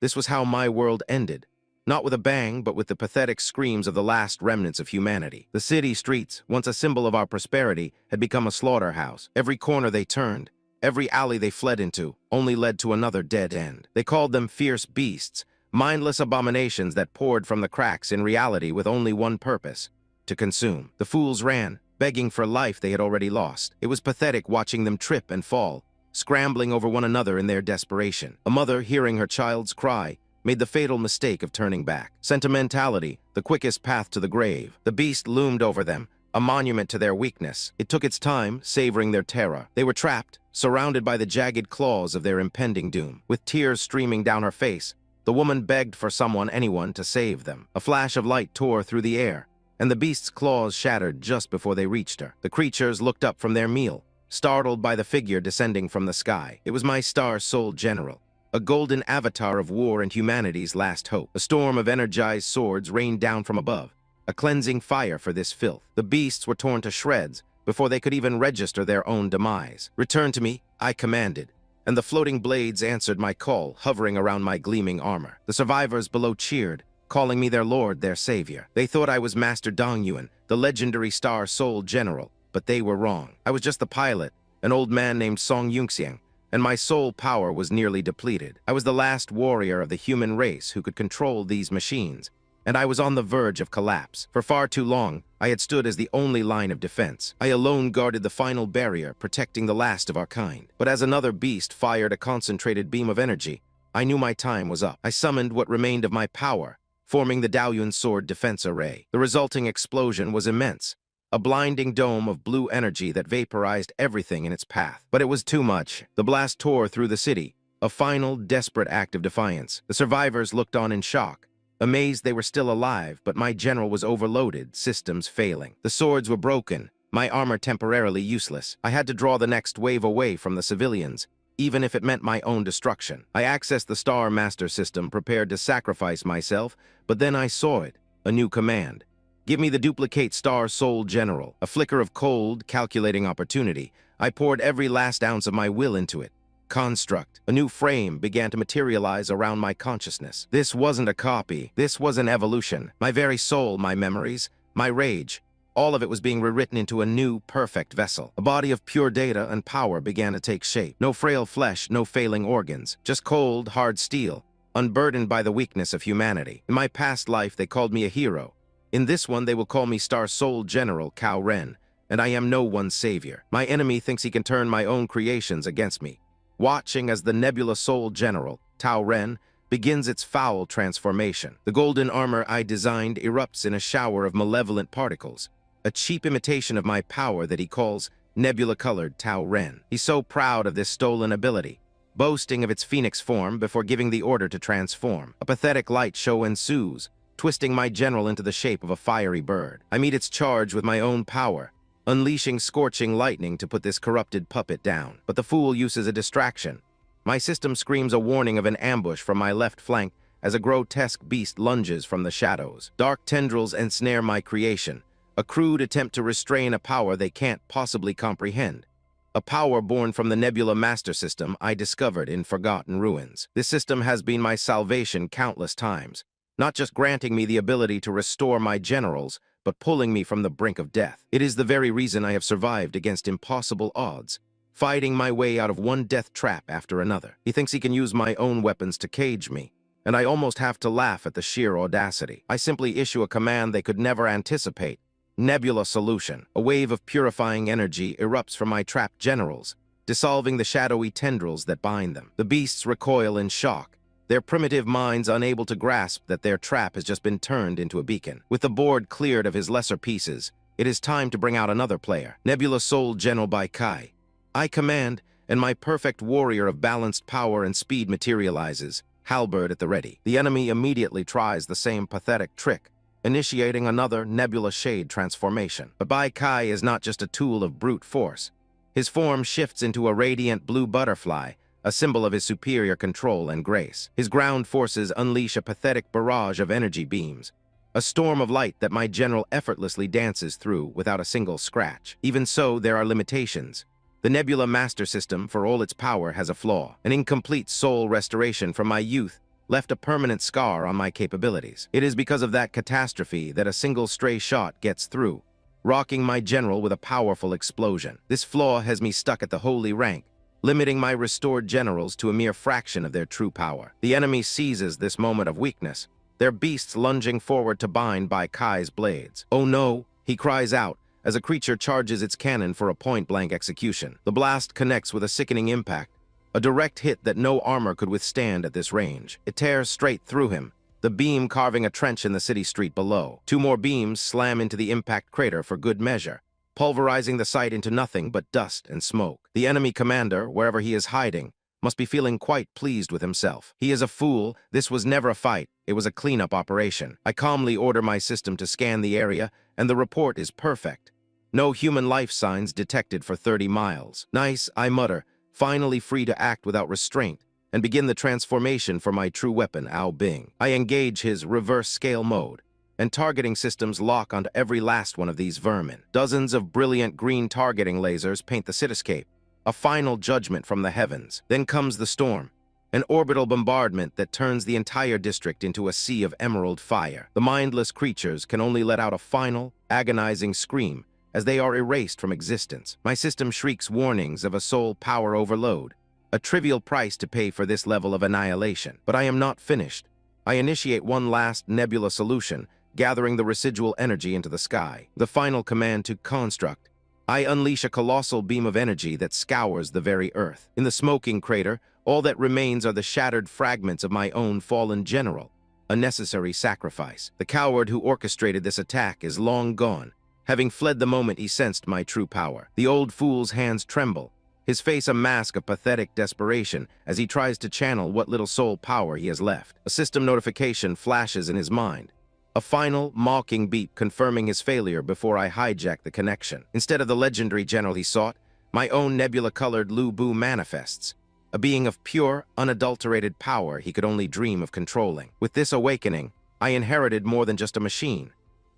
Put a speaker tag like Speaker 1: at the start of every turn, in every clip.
Speaker 1: This was how my world ended. Not with a bang, but with the pathetic screams of the last remnants of humanity. The city streets, once a symbol of our prosperity, had become a slaughterhouse. Every corner they turned, every alley they fled into, only led to another dead end. They called them fierce beasts, mindless abominations that poured from the cracks in reality with only one purpose: to consume. The fools ran, begging for life they had already lost. It was pathetic watching them trip and fall, scrambling over one another in their desperation. A mother, hearing her child's cry, made the fatal mistake of turning back. Sentimentality, the quickest path to the grave. The beast loomed over them, a monument to their weakness. It took its time, savoring their terror. They were trapped, surrounded by the jagged claws of their impending doom. With tears streaming down her face, the woman begged for anyone to save them. A flash of light tore through the air, and the beast's claws shattered just before they reached her. The creatures looked up from their meal, startled by the figure descending from the sky. It was my star-souled general, a golden avatar of war and humanity's last hope. A storm of energized swords rained down from above, a cleansing fire for this filth. The beasts were torn to shreds before they could even register their own demise. "Return to me," I commanded, and the floating blades answered my call, hovering around my gleaming armor. The survivors below cheered, calling me their lord, their savior. They thought I was Master Dong Yuan, the legendary star-souled general, but they were wrong. I was just the pilot, an old man named Song Yunxiang, and my soul power was nearly depleted. I was the last warrior of the human race who could control these machines, and I was on the verge of collapse. For far too long, I had stood as the only line of defense. I alone guarded the final barrier, protecting the last of our kind. But as another beast fired a concentrated beam of energy, I knew my time was up. I summoned what remained of my power, forming the Daoyuan Sword Defense Array. The resulting explosion was immense, a blinding dome of blue energy that vaporized everything in its path. But it was too much. The blast tore through the city, a final, desperate act of defiance. The survivors looked on in shock, amazed they were still alive, but my general was overloaded, systems failing. The swords were broken, my armor temporarily useless. I had to draw the next wave away from the civilians, even if it meant my own destruction. I accessed the Star Master system, prepared to sacrifice myself, but then I saw it, a new command. "Give me the duplicate Star Soul General." A flicker of cold, calculating opportunity. I poured every last ounce of my will into it. Construct. A new frame began to materialize around my consciousness. This wasn't a copy. This was an evolution. My very soul, my memories, my rage, all of it was being rewritten into a new, perfect vessel. A body of pure data and power began to take shape. No frail flesh, no failing organs. Just cold, hard steel, unburdened by the weakness of humanity. In my past life, they called me a hero. In this one, they will call me Star Soul General Cao Ren, and I am no one's savior. My enemy thinks he can turn my own creations against me, watching as the Nebula Soul General, Cao Ren, begins its foul transformation. The golden armor I designed erupts in a shower of malevolent particles, a cheap imitation of my power that he calls nebula-colored Cao Ren. He's so proud of this stolen ability, boasting of its phoenix form before giving the order to transform. A pathetic light show ensues, twisting my general into the shape of a fiery bird. I meet its charge with my own power, unleashing scorching lightning to put this corrupted puppet down. But the fool uses a distraction. My system screams a warning of an ambush from my left flank as a grotesque beast lunges from the shadows. Dark tendrils ensnare my creation, a crude attempt to restrain a power they can't possibly comprehend. A power born from the Nebula Master System I discovered in Forgotten Ruins. This system has been my salvation countless times, not just granting me the ability to restore my generals, but pulling me from the brink of death. It is the very reason I have survived against impossible odds, fighting my way out of one death trap after another. He thinks he can use my own weapons to cage me, and I almost have to laugh at the sheer audacity. I simply issue a command they could never anticipate. Nebula Solution. A wave of purifying energy erupts from my trapped generals, dissolving the shadowy tendrils that bind them. The beasts recoil in shock, their primitive minds unable to grasp that their trap has just been turned into a beacon. With the board cleared of his lesser pieces, it is time to bring out another player. Nebula Soul General by Kai. I command, and my perfect warrior of balanced power and speed materializes, halberd at the ready. The enemy immediately tries the same pathetic trick, initiating another Nebula Shade transformation. But Bai Kai is not just a tool of brute force. His form shifts into a radiant blue butterfly, a symbol of his superior control and grace. His ground forces unleash a pathetic barrage of energy beams, a storm of light that my general effortlessly dances through without a single scratch. Even so, there are limitations. The Nebula Master System, for all its power, has a flaw. An incomplete soul restoration from my youth left a permanent scar on my capabilities. It is because of that catastrophe that a single stray shot gets through, rocking my general with a powerful explosion. This flaw has me stuck at the holy rank, limiting my restored generals to a mere fraction of their true power. The enemy seizes this moment of weakness, their beasts lunging forward to bind by Kai's blades. "Oh no," he cries out, as a creature charges its cannon for a point-blank execution. The blast connects with a sickening impact, a direct hit that no armor could withstand at this range. It tears straight through him, the beam carving a trench in the city street below. Two more beams slam into the impact crater for good measure, pulverizing the site into nothing but dust and smoke. The enemy commander, wherever he is hiding, must be feeling quite pleased with himself. He is a fool. This was never a fight. It was a cleanup operation. I calmly order my system to scan the area, and the report is perfect. No human life signs detected for 30 miles. Nice, I mutter, finally free to act without restraint, and begin the transformation for my true weapon, Ao Bing. I engage his reverse scale mode, and targeting systems lock onto every last one of these vermin. Dozens of brilliant green targeting lasers paint the cityscape, a final judgment from the heavens. Then comes the storm, an orbital bombardment that turns the entire district into a sea of emerald fire. The mindless creatures can only let out a final, agonizing scream as they are erased from existence. My system shrieks warnings of a soul power overload, a trivial price to pay for this level of annihilation. But I am not finished. I initiate one last nebula solution, gathering the residual energy into the sky. The final command to construct. I unleash a colossal beam of energy that scours the very earth. In the smoking crater, all that remains are the shattered fragments of my own fallen general, a necessary sacrifice. The coward who orchestrated this attack is long gone, having fled the moment he sensed my true power. The old fool's hands tremble, his face a mask of pathetic desperation as he tries to channel what little soul power he has left. A system notification flashes in his mind, a final, mocking beep confirming his failure before I hijack the connection. Instead of the legendary general he sought, my own nebula-colored Lu Bu manifests, a being of pure, unadulterated power he could only dream of controlling. With this awakening, I inherited more than just a machine.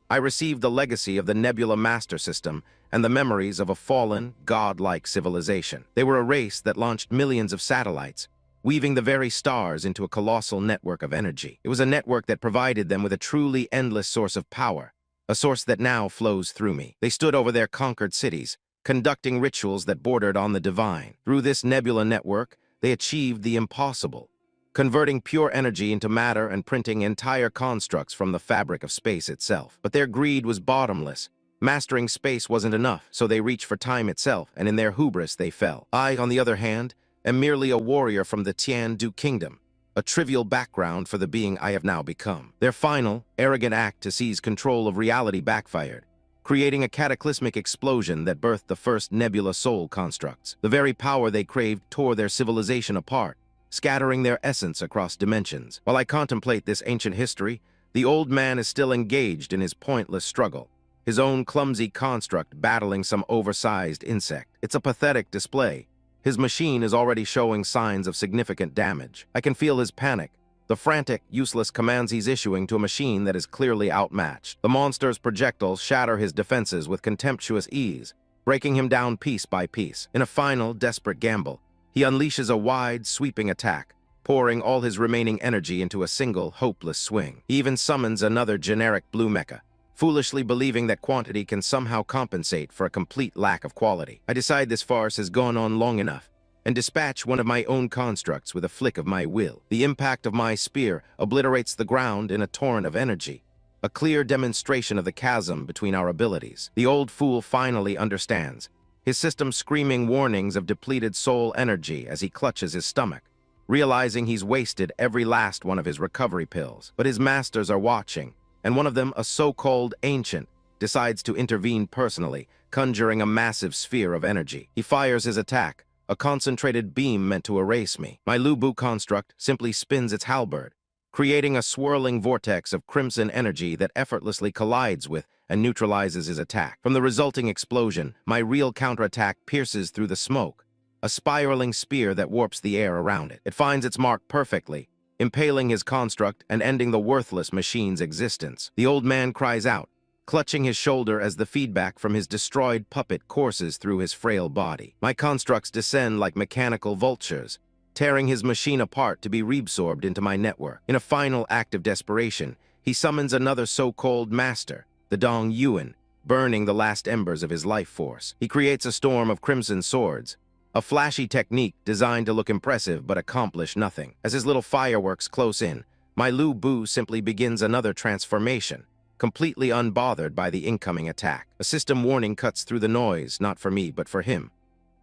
Speaker 1: I received the legacy of the Nebula Master System and the memories of a fallen, godlike civilization. They were a race that launched millions of satellites, weaving the very stars into a colossal network of energy. It was a network that provided them with a truly endless source of power, a source that now flows through me. They stood over their conquered cities, conducting rituals that bordered on the divine. Through this nebula network, they achieved the impossible, converting pure energy into matter and printing entire constructs from the fabric of space itself. But their greed was bottomless. Mastering space wasn't enough, so they reached for time itself, and in their hubris they fell. I, on the other hand, am merely a warrior from the Tian Du Kingdom, a trivial background for the being I have now become. Their final, arrogant act to seize control of reality backfired, creating a cataclysmic explosion that birthed the first nebula soul constructs. The very power they craved tore their civilization apart, scattering their essence across dimensions. While I contemplate this ancient history, the old man is still engaged in his pointless struggle, his own clumsy construct battling some oversized insect. It's a pathetic display. His machine is already showing signs of significant damage. I can feel his panic, the frantic, useless commands he's issuing to a machine that is clearly outmatched. The monster's projectiles shatter his defenses with contemptuous ease, breaking him down piece by piece. In a final, desperate gamble, he unleashes a wide, sweeping attack, pouring all his remaining energy into a single, hopeless swing. He even summons another generic blue mecha, foolishly believing that quantity can somehow compensate for a complete lack of quality. I decide this farce has gone on long enough, and dispatch one of my own constructs with a flick of my will. The impact of my spear obliterates the ground in a torrent of energy, a clear demonstration of the chasm between our abilities. The old fool finally understands, his system screaming warnings of depleted soul energy as he clutches his stomach, realizing he's wasted every last one of his recovery pills. But his masters are watching, and one of them, a so-called ancient, decides to intervene personally, conjuring a massive sphere of energy. He fires his attack, a concentrated beam meant to erase me. My Lu Bu construct simply spins its halberd, creating a swirling vortex of crimson energy that effortlessly collides with and neutralizes his attack. From the resulting explosion, my real counterattack pierces through the smoke, a spiraling spear that warps the air around it. It finds its mark perfectly, impaling his construct and ending the worthless machine's existence. The old man cries out, clutching his shoulder as the feedback from his destroyed puppet courses through his frail body. My constructs descend like mechanical vultures, tearing his machine apart to be reabsorbed into my network. In a final act of desperation, he summons another so-called master, the Dong Yuan, burning the last embers of his life force. He creates a storm of crimson swords, a flashy technique designed to look impressive but accomplish nothing. As his little fireworks close in, my Lu Bu simply begins another transformation, completely unbothered by the incoming attack. A system warning cuts through the noise, not for me, but for him.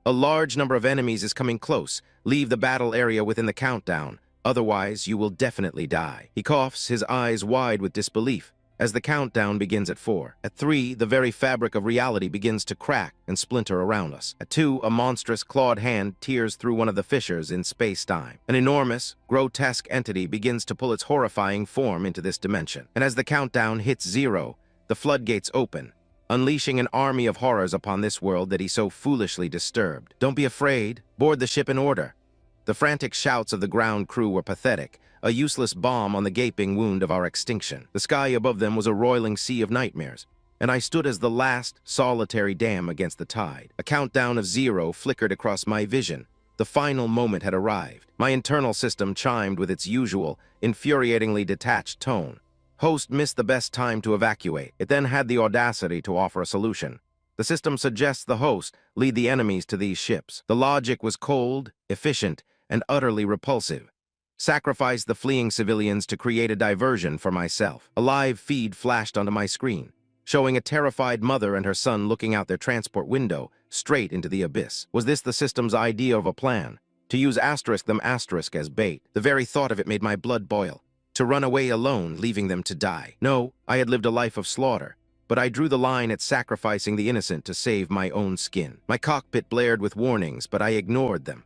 Speaker 1: A large number of enemies is coming close. Leave the battle area within the countdown, otherwise you will definitely die. He coughs, his eyes wide with disbelief, as the countdown begins at 4. At 3, the very fabric of reality begins to crack and splinter around us. At 2, a monstrous clawed hand tears through one of the fissures in space-time. An enormous, grotesque entity begins to pull its horrifying form into this dimension. And as the countdown hits 0, the floodgates open, unleashing an army of horrors upon this world that he so foolishly disturbed. Don't be afraid. Board the ship in order. The frantic shouts of the ground crew were pathetic, a useless bomb on the gaping wound of our extinction. The sky above them was a roiling sea of nightmares, and I stood as the last solitary dam against the tide. A countdown of 0 flickered across my vision. The final moment had arrived. My internal system chimed with its usual, infuriatingly detached tone. Host missed the best time to evacuate. It then had the audacity to offer a solution. The system suggests the host lead the enemies to these ships. The logic was cold, efficient, and utterly repulsive. Sacrifice the fleeing civilians to create a diversion for myself. A live feed flashed onto my screen, showing a terrified mother and her son looking out their transport window straight into the abyss. Was this the system's idea of a plan? To use them as bait. The very thought of it made my blood boil. To run away alone, leaving them to die. No, I had lived a life of slaughter, but I drew the line at sacrificing the innocent to save my own skin. My cockpit blared with warnings, but I ignored them.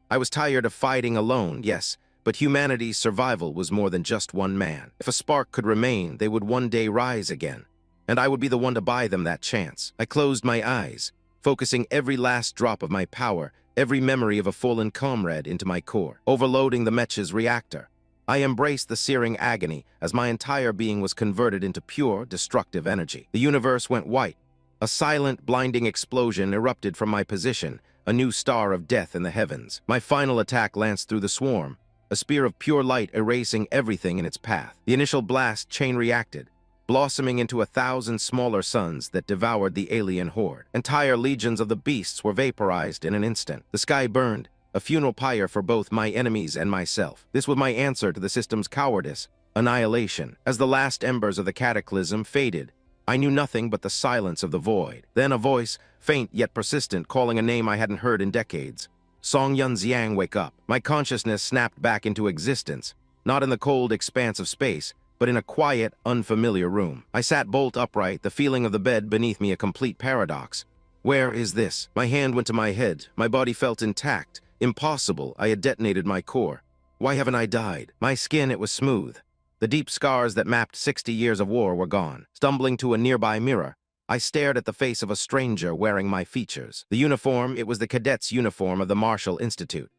Speaker 1: I was tired of fighting alone, yes, but humanity's survival was more than just one man. If a spark could remain, they would one day rise again, and I would be the one to buy them that chance. I closed my eyes, focusing every last drop of my power, every memory of a fallen comrade into my core, overloading the mech's reactor. I embraced the searing agony as my entire being was converted into pure, destructive energy. The universe went white. A silent, blinding explosion erupted from my position, a new star of death in the heavens. My final attack lanced through the swarm, a spear of pure light erasing everything in its path. The initial blast chain reacted, blossoming into 1,000 smaller suns that devoured the alien horde. Entire legions of the beasts were vaporized in an instant. The sky burned, a funeral pyre for both my enemies and myself. This was my answer to the system's cowardice, annihilation. As the last embers of the cataclysm faded, I knew nothing but the silence of the void. Then a voice, faint yet persistent, calling a name I hadn't heard in decades. Song Yun Xiang, wake up. My consciousness snapped back into existence, not in the cold expanse of space, but in a quiet, unfamiliar room. I sat bolt upright, the feeling of the bed beneath me a complete paradox. Where is this? My hand went to my head. My body felt intact. Impossible, I had detonated my core. Why haven't I died? My skin, it was smooth. The deep scars that mapped 60 years of war were gone. Stumbling to a nearby mirror, I stared at the face of a stranger wearing my features. The uniform, it was the cadet's uniform of the Martial Institute.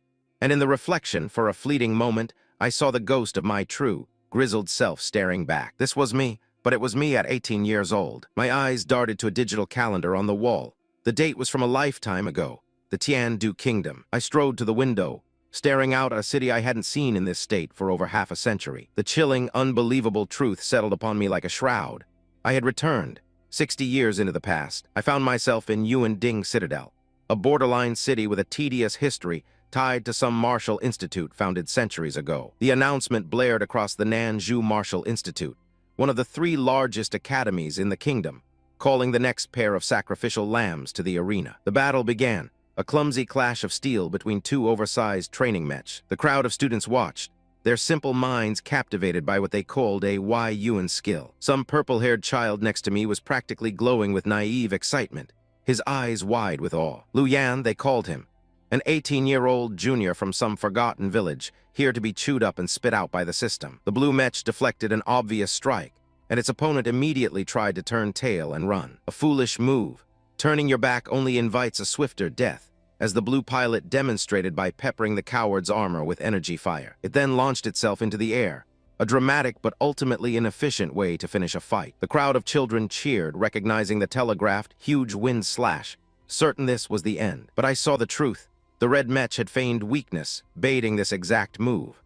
Speaker 1: And in the reflection, for a fleeting moment, I saw the ghost of my true, grizzled self staring back. This was me, but it was me at 18 years old. My eyes darted to a digital calendar on the wall. The date was from a lifetime ago. The Tiandu Kingdom. I strode to the window, staring out at a city I hadn't seen in this state for over half a century. The chilling, unbelievable truth settled upon me like a shroud. I had returned, 60 years into the past. I found myself in Yuanding Citadel, a borderline city with a tedious history tied to some martial institute founded centuries ago. The announcement blared across the Nanzhou Martial Institute, one of the 3 largest academies in the kingdom, calling the next pair of sacrificial lambs to the arena. The battle began. A clumsy clash of steel between 2 oversized training mechs. The crowd of students watched, their simple minds captivated by what they called a Yuan skill. Some purple-haired child next to me was practically glowing with naive excitement, his eyes wide with awe. Lu Yan, they called him, an 18-year-old junior from some forgotten village, here to be chewed up and spit out by the system. The blue mech deflected an obvious strike, and its opponent immediately tried to turn tail and run. A foolish move. Turning your back only invites a swifter death, as the blue pilot demonstrated by peppering the coward's armor with energy fire. It then launched itself into the air, a dramatic but ultimately inefficient way to finish a fight. The crowd of children cheered, recognizing the telegraphed, huge wind slash, certain this was the end. But I saw the truth. The red mech had feigned weakness, baiting this exact move.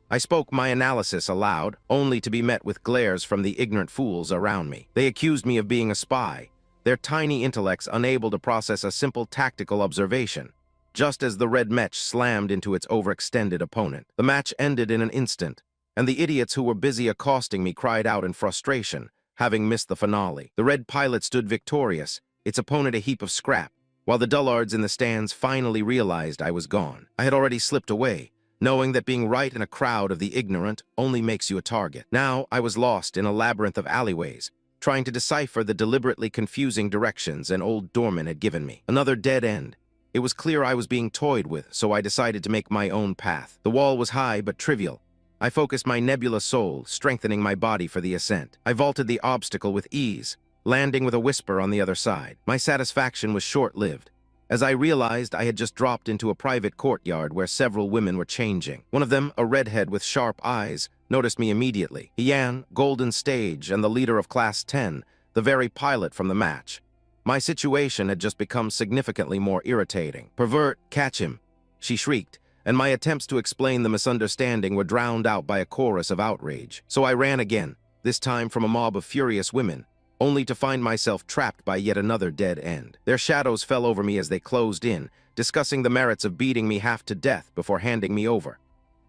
Speaker 1: I spoke my analysis aloud, only to be met with glares from the ignorant fools around me. They accused me of being a spy, their tiny intellects unable to process a simple tactical observation. Just as the red mech slammed into its overextended opponent, the match ended in an instant, and the idiots who were busy accosting me cried out in frustration, having missed the finale. The red pilot stood victorious, its opponent a heap of scrap, while the dullards in the stands finally realized I was gone. I had already slipped away, knowing that being right in a crowd of the ignorant only makes you a target. Now I was lost in a labyrinth of alleyways, trying to decipher the deliberately confusing directions an old doorman had given me. Another dead end. It was clear I was being toyed with, so I decided to make my own path. The wall was high but trivial. I focused my nebulous soul, strengthening my body for the ascent. I vaulted the obstacle with ease, landing with a whisper on the other side. My satisfaction was short-lived, as I realized I had just dropped into a private courtyard where several women were changing. One of them, a redhead with sharp eyes, noticed me immediately. Yan, Golden Stage, and the leader of Class 10, the very pilot from the match. My situation had just become significantly more irritating. "Pervert, catch him," she shrieked, and my attempts to explain the misunderstanding were drowned out by a chorus of outrage. So I ran again, this time from a mob of furious women, only to find myself trapped by yet another dead end. Their shadows fell over me as they closed in, discussing the merits of beating me half to death before handing me over.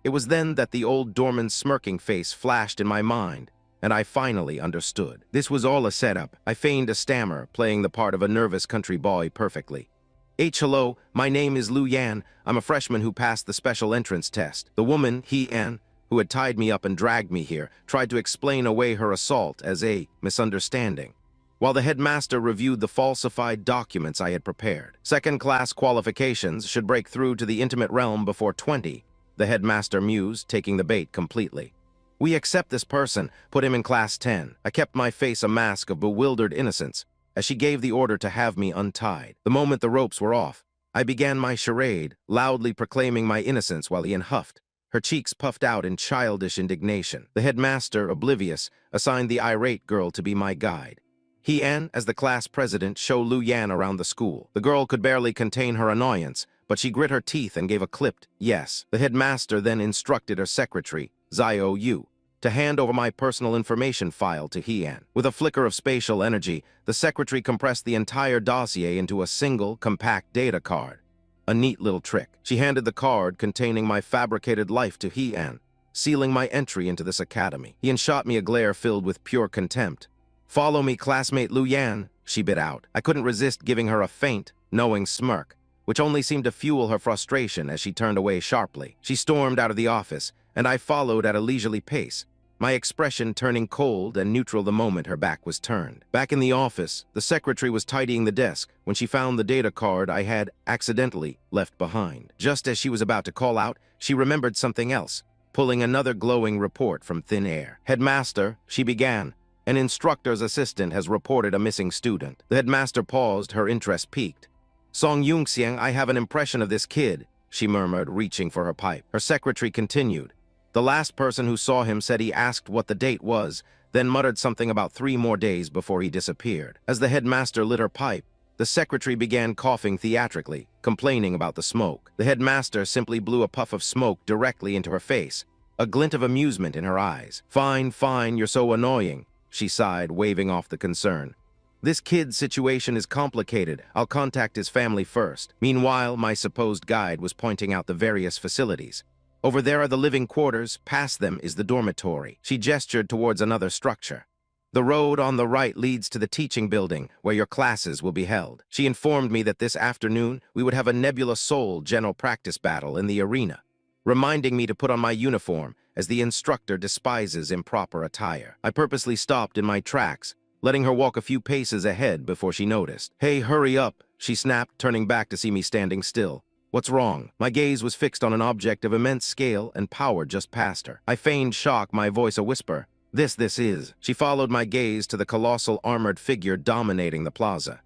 Speaker 1: It was then that the old doorman's smirking face flashed in my mind, and I finally understood. This was all a setup. I feigned a stammer, playing the part of a nervous country boy perfectly. Hello, my name is Lu Yan. I'm a freshman who passed the special entrance test." The woman, Yan, who had tied me up and dragged me here, tried to explain away her assault as a misunderstanding, while the headmaster reviewed the falsified documents I had prepared. "Second-class qualifications should break through to the intimate realm before 20, the headmaster mused, taking the bait completely. "We accept this person, put him in Class 10. I kept my face a mask of bewildered innocence as she gave the order to have me untied. The moment the ropes were off, I began my charade, loudly proclaiming my innocence while Ian huffed, her cheeks puffed out in childish indignation. The headmaster, oblivious, assigned the irate girl to be my guide. Ian, as the class president, showed Lu Yan around the school. The girl could barely contain her annoyance, but she grit her teeth and gave a clipped yes. The headmaster then instructed her secretary, Zio Yu, to hand over my personal information file to Yan. With a flicker of spatial energy, the secretary compressed the entire dossier into a single, compact data card. A neat little trick. She handed the card containing my fabricated life to Yan, sealing my entry into this academy. Yan shot me a glare filled with pure contempt. "Follow me, classmate Lu Yan," she bit out. I couldn't resist giving her a faint, knowing smirk, which only seemed to fuel her frustration as she turned away sharply. She stormed out of the office, and I followed at a leisurely pace, my expression turning cold and neutral the moment her back was turned. Back in the office, the secretary was tidying the desk when she found the data card I had accidentally left behind. Just as she was about to call out, she remembered something else, pulling another glowing report from thin air. "Headmaster," she began, "an instructor's assistant has reported a missing student." The headmaster paused, her interest piqued. "Song Yungxiang, I have an impression of this kid," she murmured, reaching for her pipe. Her secretary continued. "The last person who saw him said he asked what the date was, then muttered something about 3 more days before he disappeared." As the headmaster lit her pipe, the secretary began coughing theatrically, complaining about the smoke. The headmaster simply blew a puff of smoke directly into her face, a glint of amusement in her eyes. "Fine, fine, you're so annoying," she sighed, waving off the concern. "This kid's situation is complicated. I'll contact his family first." Meanwhile, my supposed guide was pointing out the various facilities. "Over there are the living quarters, past them is the dormitory." She gestured towards another structure. "The road on the right leads to the teaching building, where your classes will be held." She informed me that this afternoon we would have a Nebula Soul general practice battle in the arena, reminding me to put on my uniform, as the instructor despises improper attire. I purposely stopped in my tracks, letting her walk a few paces ahead before she noticed. "Hey, hurry up," she snapped, turning back to see me standing still. "What's wrong?" My gaze was fixed on an object of immense scale and power just past her. I feigned shock, my voice a whisper. This is." She followed my gaze to the colossal armored figure dominating the plaza.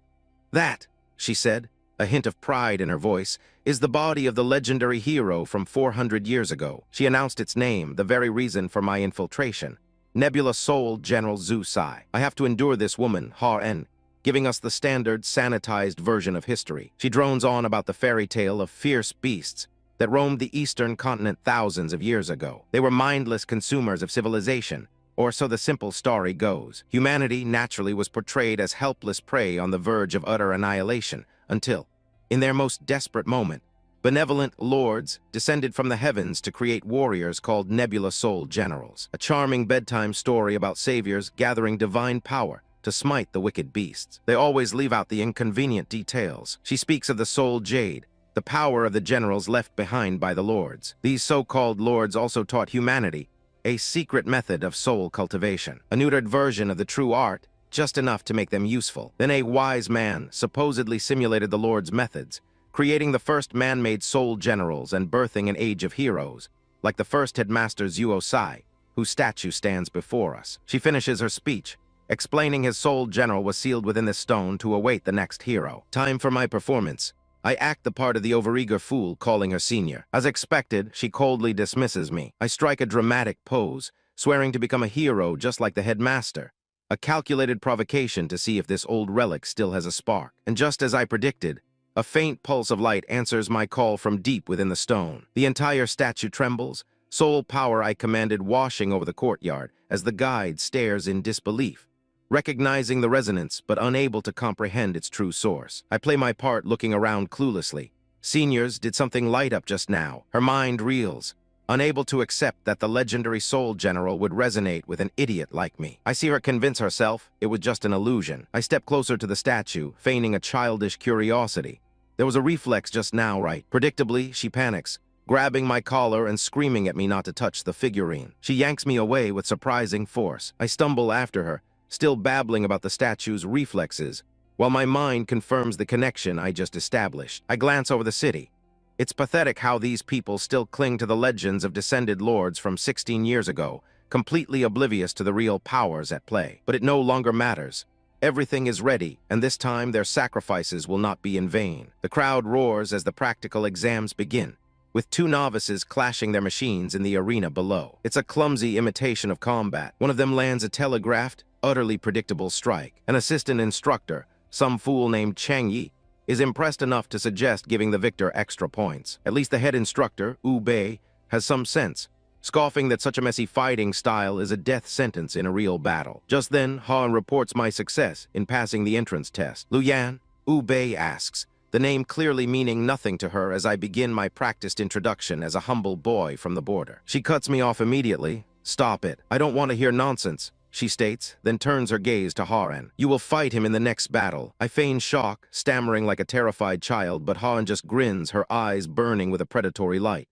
Speaker 1: "That," she said, a hint of pride in her voice, "is the body of the legendary hero from 400 years ago." She announced its name, the very reason for my infiltration. "Nebula Soul General Zhu Sai. I have to endure this woman, Ha En, giving us the standard, sanitized version of history. She drones on about the fairy tale of fierce beasts that roamed the eastern continent thousands of years ago. They were mindless consumers of civilization, or so the simple story goes. Humanity naturally was portrayed as helpless prey on the verge of utter annihilation, until, in their most desperate moment, benevolent lords descended from the heavens to create warriors called Nebula Soul Generals. A charming bedtime story about saviors gathering divine power to smite the wicked beasts. They always leave out the inconvenient details. She speaks of the soul jade, the power of the generals left behind by the lords. These so-called lords also taught humanity a secret method of soul cultivation, a neutered version of the true art, just enough to make them useful. Then a wise man supposedly simulated the lord's methods, creating the first man-made soul generals and birthing an age of heroes, like the first headmaster Zuo Sai, whose statue stands before us. She finishes her speech, explaining his soul general was sealed within this stone to await the next hero. Time for my performance. I act the part of the overeager fool, calling her senior. As expected, she coldly dismisses me. I strike a dramatic pose, swearing to become a hero just like the headmaster. A calculated provocation to see if this old relic still has a spark. And just as I predicted, a faint pulse of light answers my call from deep within the stone. The entire statue trembles, soul power I commanded washing over the courtyard as the guide stares in disbelief, recognizing the resonance but unable to comprehend its true source. I play my part looking around cluelessly. Seniors did something light up just now. Her mind reels, unable to accept that the legendary soul general would resonate with an idiot like me. I see her convince herself it was just an illusion. I step closer to the statue, feigning a childish curiosity. There was a reflex just now, right? Predictably, she panics, grabbing my collar and screaming at me not to touch the figurine. She yanks me away with surprising force. I stumble after her, still babbling about the statue's reflexes, while my mind confirms the connection I just established. I glance over the city. It's pathetic how these people still cling to the legends of descended lords from 16 years ago, completely oblivious to the real powers at play. But it no longer matters. Everything is ready, and this time their sacrifices will not be in vain. The crowd roars as the practical exams begin, with two novices clashing their machines in the arena below. It's a clumsy imitation of combat. One of them lands a telegraphed, utterly predictable strike. An assistant instructor, some fool named Chang Yi, is impressed enough to suggest giving the victor extra points. At least the head instructor, Wu Bei, has some sense, scoffing that such a messy fighting style is a death sentence in a real battle. Just then, Han reports my success in passing the entrance test. Lu Yan, Wu Bei asks, the name clearly meaning nothing to her as I begin my practiced introduction as a humble boy from the border. She cuts me off immediately. Stop it. I don't want to hear nonsense, she states, then turns her gaze to Han. You will fight him in the next battle. I feign shock, stammering like a terrified child, but Han just grins, her eyes burning with a predatory light.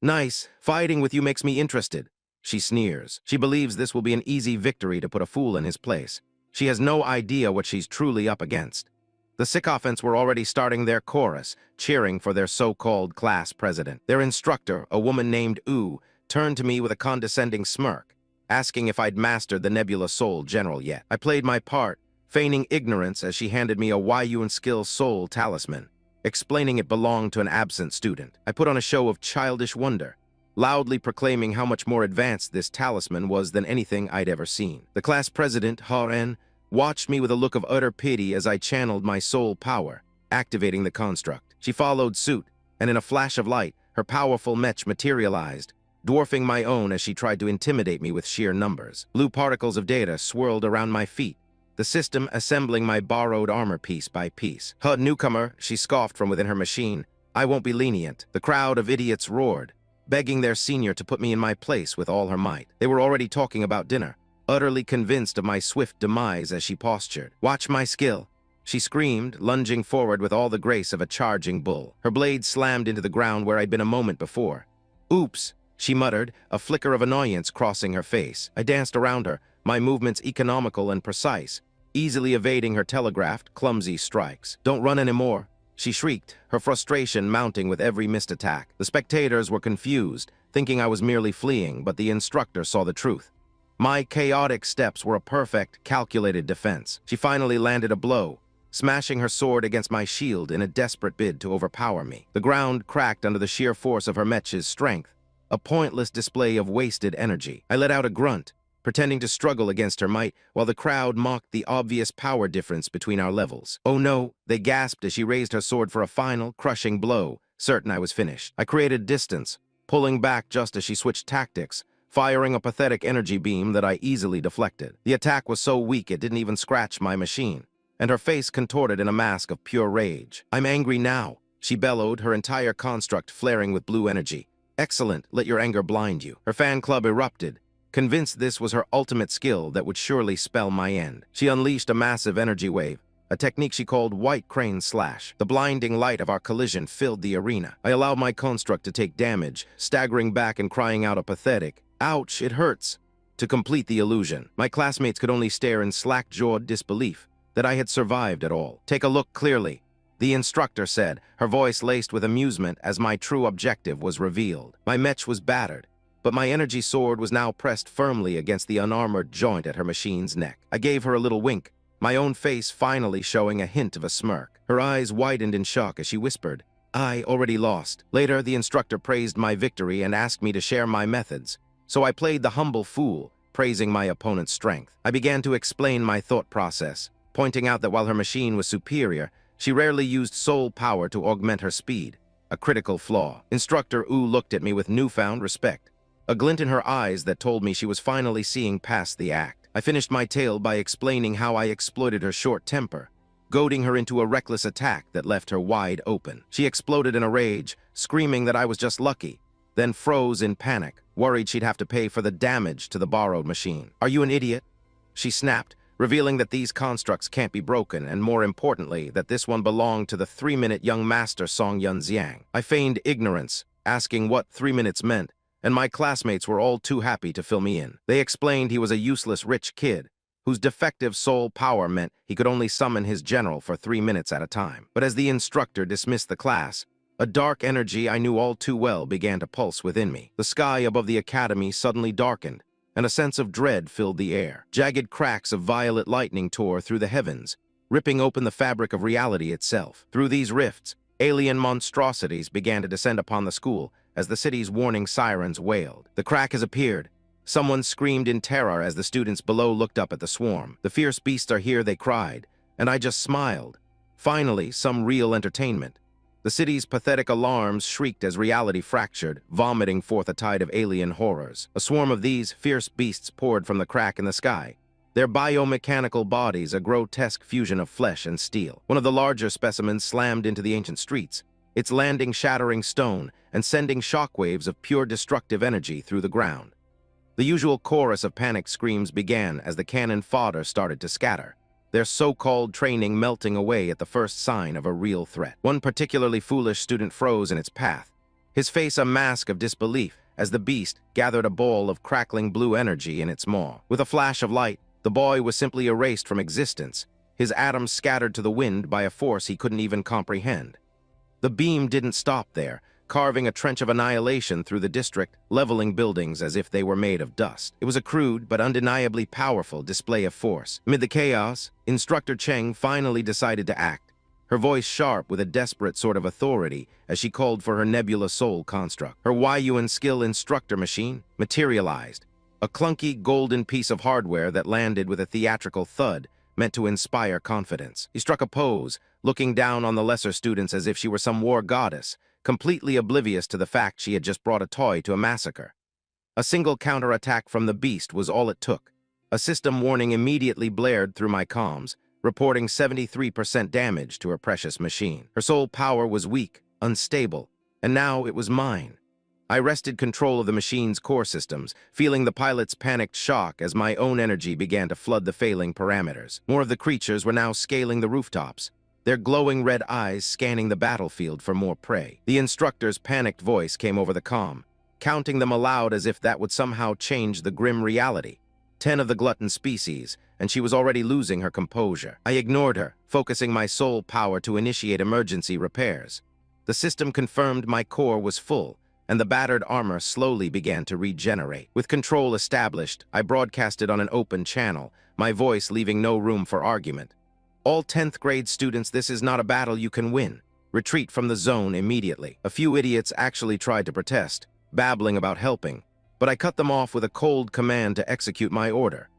Speaker 1: Nice. Fighting with you makes me interested. She sneers. She believes this will be an easy victory to put a fool in his place. She has no idea what she's truly up against. The sycophants were already starting their chorus, cheering for their so-called class president. Their instructor, a woman named U, turned to me with a condescending smirk, asking if I'd mastered the Nebula Soul General yet. I played my part, feigning ignorance as she handed me a Yun Skill Soul talisman, explaining it belonged to an absent student. I put on a show of childish wonder, loudly proclaiming how much more advanced this talisman was than anything I'd ever seen. The class president, Ha-En, watched me with a look of utter pity as I channeled my soul power, activating the construct. She followed suit, and in a flash of light, her powerful mech materialized, dwarfing my own as she tried to intimidate me with sheer numbers. Blue particles of data swirled around my feet, the system assembling my borrowed armor piece by piece. Newcomer, she scoffed from within her machine. I won't be lenient. The crowd of idiots roared, begging their senior to put me in my place with all her might. They were already talking about dinner, utterly convinced of my swift demise as she postured. Watch my skill, she screamed, lunging forward with all the grace of a charging bull. Her blade slammed into the ground where I'd been a moment before. Oops, she muttered, a flicker of annoyance crossing her face. I danced around her, my movements economical and precise, easily evading her telegraphed, clumsy strikes. Don't run anymore, she shrieked, her frustration mounting with every missed attack. The spectators were confused, thinking I was merely fleeing, but the instructor saw the truth. My chaotic steps were a perfect, calculated defense. She finally landed a blow, smashing her sword against my shield in a desperate bid to overpower me. The ground cracked under the sheer force of her mech's strength, a pointless display of wasted energy. I let out a grunt, pretending to struggle against her might, while the crowd mocked the obvious power difference between our levels. "Oh no," they gasped as she raised her sword for a final, crushing blow, certain I was finished. I created distance, pulling back just as she switched tactics, firing a pathetic energy beam that I easily deflected. The attack was so weak it didn't even scratch my machine, and her face contorted in a mask of pure rage. "I'm angry now," she bellowed, her entire construct flaring with blue energy. "Excellent, let your anger blind you." Her fan club erupted, convinced this was her ultimate skill that would surely spell my end. She unleashed a massive energy wave, a technique she called White Crane Slash. The blinding light of our collision filled the arena. I allowed my construct to take damage, staggering back and crying out a pathetic, "Ouch, it hurts," to complete the illusion. My classmates could only stare in slack-jawed disbelief that I had survived at all. "Take a look clearly," the instructor said, her voice laced with amusement as my true objective was revealed. My mech was battered, but my energy sword was now pressed firmly against the unarmored joint at her machine's neck. I gave her a little wink, my own face finally showing a hint of a smirk. Her eyes widened in shock as she whispered, "I already lost." Later, the instructor praised my victory and asked me to share my methods, so I played the humble fool, praising my opponent's strength. I began to explain my thought process, pointing out that while her machine was superior, she rarely used soul power to augment her speed, a critical flaw. Instructor Wu looked at me with newfound respect, a glint in her eyes that told me she was finally seeing past the act. I finished my tale by explaining how I exploited her short temper, goading her into a reckless attack that left her wide open. She exploded in a rage, screaming that I was just lucky, then froze in panic, worried she'd have to pay for the damage to the borrowed machine. "Are you an idiot?" she snapped, revealing that these constructs can't be broken, and more importantly, that this one belonged to the 3-minute young master Song Yun Xiang. I feigned ignorance, asking what 3 minutes meant, and my classmates were all too happy to fill me in. They explained he was a useless rich kid, whose defective soul power meant he could only summon his general for 3 minutes at a time. But as the instructor dismissed the class, a dark energy I knew all too well began to pulse within me. The sky above the academy suddenly darkened, and a sense of dread filled the air. Jagged cracks of violet lightning tore through the heavens, ripping open the fabric of reality itself. Through these rifts, alien monstrosities began to descend upon the school as the city's warning sirens wailed. "The crack has appeared," someone screamed in terror as the students below looked up at the swarm. "The fierce beasts are here," they cried, and I just smiled. Finally, some real entertainment. The city's pathetic alarms shrieked as reality fractured, vomiting forth a tide of alien horrors. A swarm of these fierce beasts poured from the crack in the sky, their biomechanical bodies a grotesque fusion of flesh and steel. One of the larger specimens slammed into the ancient streets, its landing shattering stone and sending shockwaves of pure destructive energy through the ground. The usual chorus of panicked screams began as the cannon fodder started to scatter, their so-called training melting away at the first sign of a real threat. One particularly foolish student froze in its path, his face a mask of disbelief as the beast gathered a ball of crackling blue energy in its maw. With a flash of light, the boy was simply erased from existence, his atoms scattered to the wind by a force he couldn't even comprehend. The beam didn't stop there, carving a trench of annihilation through the district, leveling buildings as if they were made of dust. It was a crude but undeniably powerful display of force. Amid the chaos, Instructor Cheng finally decided to act, her voice sharp with a desperate sort of authority as she called for her nebula soul construct. Her Yuan skill instructor machine materialized, a clunky golden piece of hardware that landed with a theatrical thud meant to inspire confidence. He struck a pose, looking down on the lesser students as if she were some war goddess, completely oblivious to the fact she had just brought a toy to a massacre. A single counterattack from the beast was all it took. A system warning immediately blared through my comms, reporting 73% damage to her precious machine. Her soul power was weak, unstable, and now it was mine. I wrested control of the machine's core systems, feeling the pilot's panicked shock as my own energy began to flood the failing parameters. More of the creatures were now scaling the rooftops, their glowing red eyes scanning the battlefield for more prey. The instructor's panicked voice came over the comm, counting them aloud as if that would somehow change the grim reality. 10 of the glutton species, and she was already losing her composure. I ignored her, focusing my soul power to initiate emergency repairs. The system confirmed my core was full, and the battered armor slowly began to regenerate. With control established, I broadcasted on an open channel, my voice leaving no room for argument. "All 10th grade students, this is not a battle you can win. Retreat from the zone immediately." A few idiots actually tried to protest, babbling about helping, but I cut them off with a cold command to execute my order.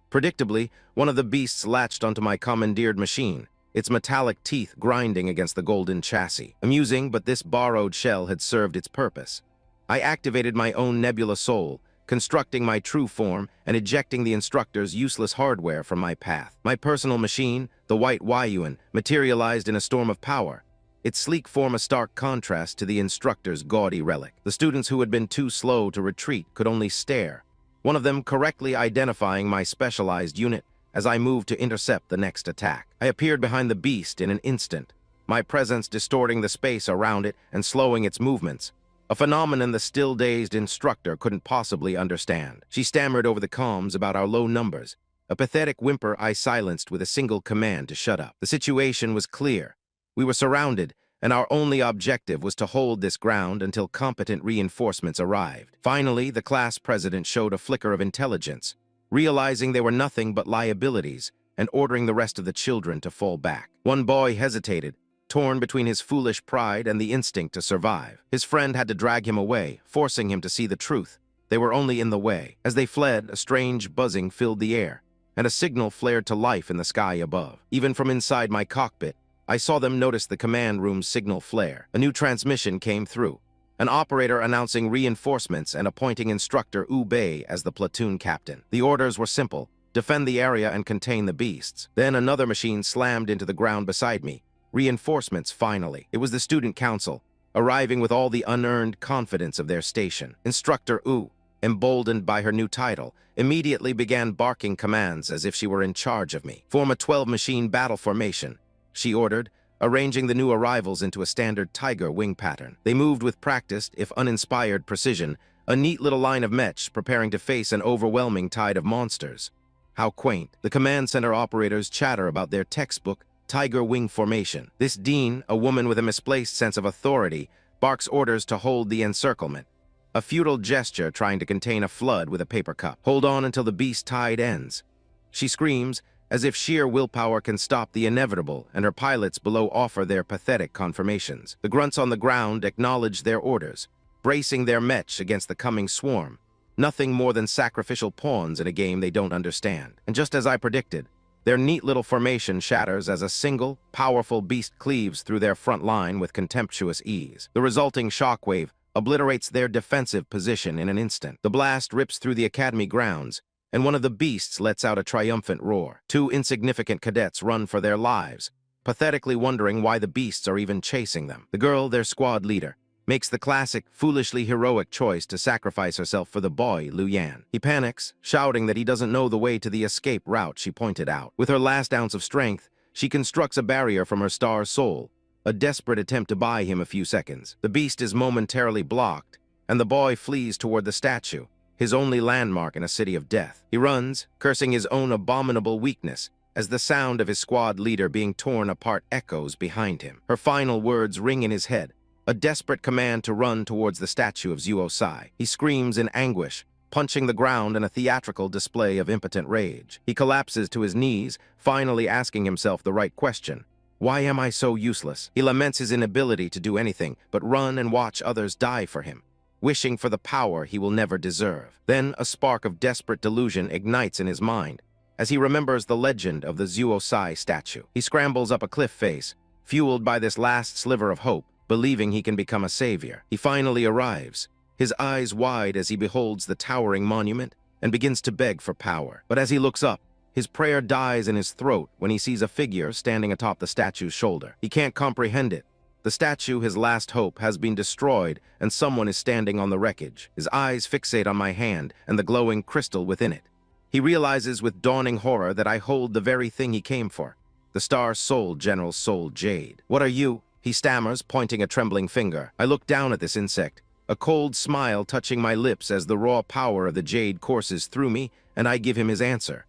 Speaker 1: Predictably, one of the beasts latched onto my commandeered machine, its metallic teeth grinding against the golden chassis. Amusing, but this borrowed shell had served its purpose. I activated my own nebula soul, constructing my true form and ejecting the instructor's useless hardware from my path. My personal machine, the white Yuan, materialized in a storm of power, its sleek form a stark contrast to the instructor's gaudy relic. The students who had been too slow to retreat could only stare, one of them correctly identifying my specialized unit as I moved to intercept the next attack. I appeared behind the beast in an instant, my presence distorting the space around it and slowing its movements, a phenomenon the still-dazed instructor couldn't possibly understand. She stammered over the comms about our low numbers, a pathetic whimper I silenced with a single command to shut up. The situation was clear. We were surrounded, and our only objective was to hold this ground until competent reinforcements arrived. Finally, the class president showed a flicker of intelligence, realizing they were nothing but liabilities and ordering the rest of the children to fall back. One boy hesitated, torn between his foolish pride and the instinct to survive. His friend had to drag him away, forcing him to see the truth. They were only in the way. As they fled, a strange buzzing filled the air, and a signal flared to life in the sky above. Even from inside my cockpit, I saw them notice the command room's signal flare. A new transmission came through, an operator announcing reinforcements and appointing instructor Ube as the platoon captain. The orders were simple: defend the area and contain the beasts. Then another machine slammed into the ground beside me. Reinforcements, finally. It was the student council, arriving with all the unearned confidence of their station. Instructor U, emboldened by her new title, immediately began barking commands as if she were in charge of me. Form a 12-machine battle formation, she ordered, arranging the new arrivals into a standard tiger wing pattern. They moved with practiced, if uninspired, precision, a neat little line of mechs preparing to face an overwhelming tide of monsters. How quaint. The command center operators chatter about their textbook tiger wing formation. This dean, a woman with a misplaced sense of authority, barks orders to hold the encirclement, a futile gesture trying to contain a flood with a paper cup. Hold on until the beast tide ends. She screams, as if sheer willpower can stop the inevitable, and her pilots below offer their pathetic confirmations. The grunts on the ground acknowledge their orders, bracing their mech against the coming swarm, nothing more than sacrificial pawns in a game they don't understand. And just as I predicted, their neat little formation shatters as a single, powerful beast cleaves through their front line with contemptuous ease. The resulting shockwave obliterates their defensive position in an instant. The blast rips through the academy grounds, and one of the beasts lets out a triumphant roar. Two insignificant cadets run for their lives, pathetically wondering why the beasts are even chasing them. The girl, their squad leader, makes the classic, foolishly heroic choice to sacrifice herself for the boy, Lu Yan. He panics, shouting that he doesn't know the way to the escape route she pointed out. With her last ounce of strength, she constructs a barrier from her star's soul, a desperate attempt to buy him a few seconds. The beast is momentarily blocked, and the boy flees toward the statue, his only landmark in a city of death. He runs, cursing his own abominable weakness, as the sound of his squad leader being torn apart echoes behind him. Her final words ring in his head, a desperate command to run towards the statue of Zuo Sai. He screams in anguish, punching the ground in a theatrical display of impotent rage. He collapses to his knees, finally asking himself the right question: why am I so useless? He laments his inability to do anything but run and watch others die for him, wishing for the power he will never deserve. Then a spark of desperate delusion ignites in his mind as he remembers the legend of the Zuo Sai statue. He scrambles up a cliff face, fueled by this last sliver of hope, believing he can become a savior. He finally arrives, his eyes wide as he beholds the towering monument and begins to beg for power. But as he looks up, his prayer dies in his throat when he sees a figure standing atop the statue's shoulder. He can't comprehend it. The statue, his last hope, has been destroyed, and someone is standing on the wreckage. His eyes fixate on my hand and the glowing crystal within it. He realizes with dawning horror that I hold the very thing he came for, the star's soul, General's soul, Jade. What are you? He stammers, pointing a trembling finger. I look down at this insect, a cold smile touching my lips as the raw power of the Jade courses through me, and I give him his answer.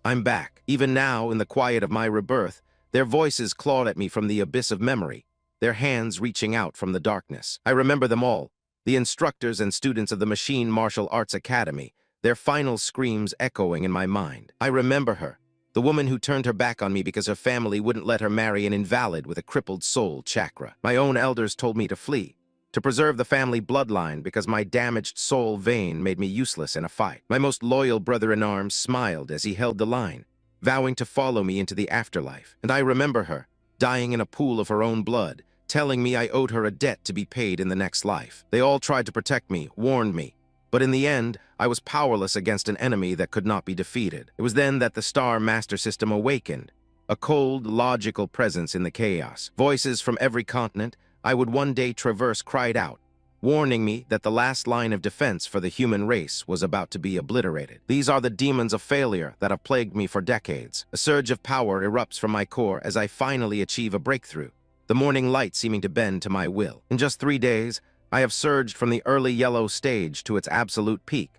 Speaker 1: I'm back. Even now, in the quiet of my rebirth, their voices clawed at me from the abyss of memory, their hands reaching out from the darkness. I remember them all, the instructors and students of the Machine Martial Arts Academy, their final screams echoing in my mind. I remember her, the woman who turned her back on me because her family wouldn't let her marry an invalid with a crippled soul chakra. My own elders told me to flee, to preserve the family bloodline because my damaged soul vein made me useless in a fight. My most loyal brother-in-arms smiled as he held the line, vowing to follow me into the afterlife. And I remember her, dying in a pool of her own blood, telling me I owed her a debt to be paid in the next life. They all tried to protect me, warned me, but in the end, I was powerless against an enemy that could not be defeated. It was then that the Star Master System awakened, a cold, logical presence in the chaos. Voices from every continent I would one day traverse cried out, warning me that the last line of defense for the human race was about to be obliterated. These are the demons of failure that have plagued me for decades. A surge of power erupts from my core as I finally achieve a breakthrough, the morning light seeming to bend to my will. In just 3 days, I have surged from the early yellow stage to its absolute peak,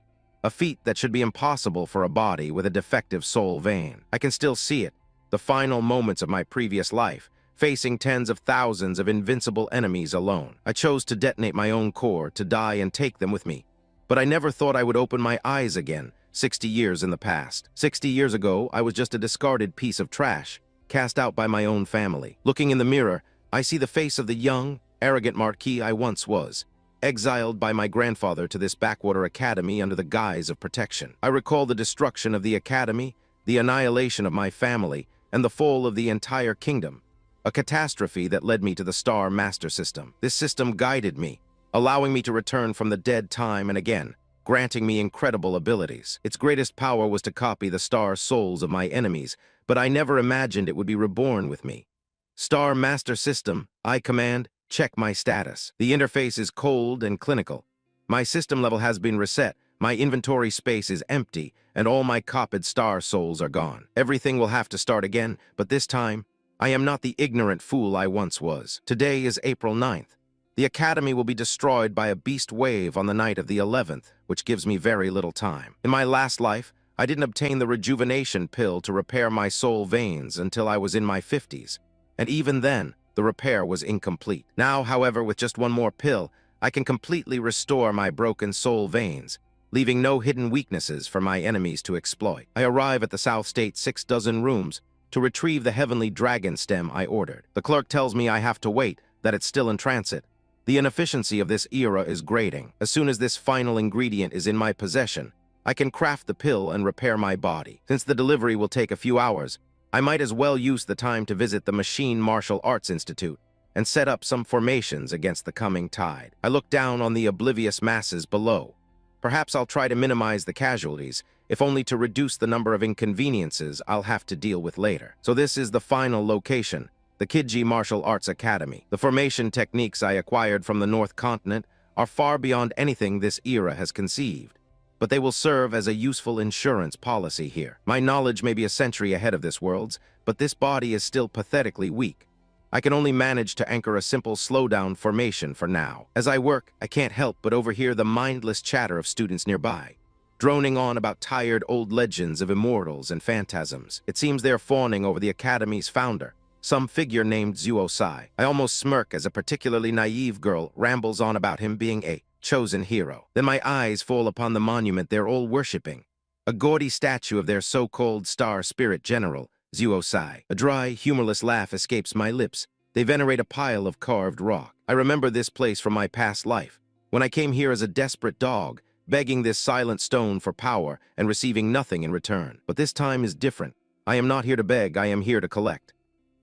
Speaker 1: a feat that should be impossible for a body with a defective soul vein. I can still see it, the final moments of my previous life, facing tens of thousands of invincible enemies alone. I chose to detonate my own core, to die and take them with me. But I never thought I would open my eyes again, 60 years in the past. 60 years ago, I was just a discarded piece of trash, cast out by my own family. Looking in the mirror, I see the face of the young, arrogant marquis I once was, exiled by my grandfather to this backwater academy under the guise of protection. I recall the destruction of the academy, the annihilation of my family, and the fall of the entire kingdom, a catastrophe that led me to the Star Master System. This system guided me, allowing me to return from the dead time and again, granting me incredible abilities. Its greatest power was to copy the star souls of my enemies, but I never imagined it would be reborn with me. Star Master System, I command, check my status. The interface is cold and clinical. My system level has been reset, my inventory space is empty, and all my copied star souls are gone. Everything will have to start again, but this time, I am not the ignorant fool I once was. Today is April 9th. The Academy will be destroyed by a beast wave on the night of the 11th, which gives me very little time. In my last life, I didn't obtain the rejuvenation pill to repair my soul veins until I was in my 50s, and even then, the repair was incomplete. Now, however, with just one more pill, I can completely restore my broken soul veins, leaving no hidden weaknesses for my enemies to exploit. I arrive at the South State 6 dozen rooms to retrieve the heavenly dragon stem I ordered. The clerk tells me I have to wait, that it's still in transit. The inefficiency of this era is grating. As soon as this final ingredient is in my possession, I can craft the pill and repair my body. Since the delivery will take a few hours, I might as well use the time to visit the Machine Martial Arts Institute and set up some formations against the coming tide. I look down on the oblivious masses below. Perhaps I'll try to minimize the casualties, if only to reduce the number of inconveniences I'll have to deal with later. So this is the final location, the Kidji Martial Arts Academy. The formation techniques I acquired from the North Continent are far beyond anything this era has conceived, but they will serve as a useful insurance policy here. My knowledge may be a century ahead of this world's, but this body is still pathetically weak. I can only manage to anchor a simple slowdown formation for now. As I work, I can't help but overhear the mindless chatter of students nearby, droning on about tired old legends of immortals and phantasms. It seems they're fawning over the Academy's founder, some figure named Zuosai. I almost smirk as a particularly naive girl rambles on about him being a chosen hero. Then my eyes fall upon the monument they're all worshipping, a gaudy statue of their so-called star spirit general, Zuosai. A dry, humorless laugh escapes my lips. They venerate a pile of carved rock. I remember this place from my past life, when I came here as a desperate dog, begging this silent stone for power and receiving nothing in return. But this time is different. I am not here to beg, I am here to collect.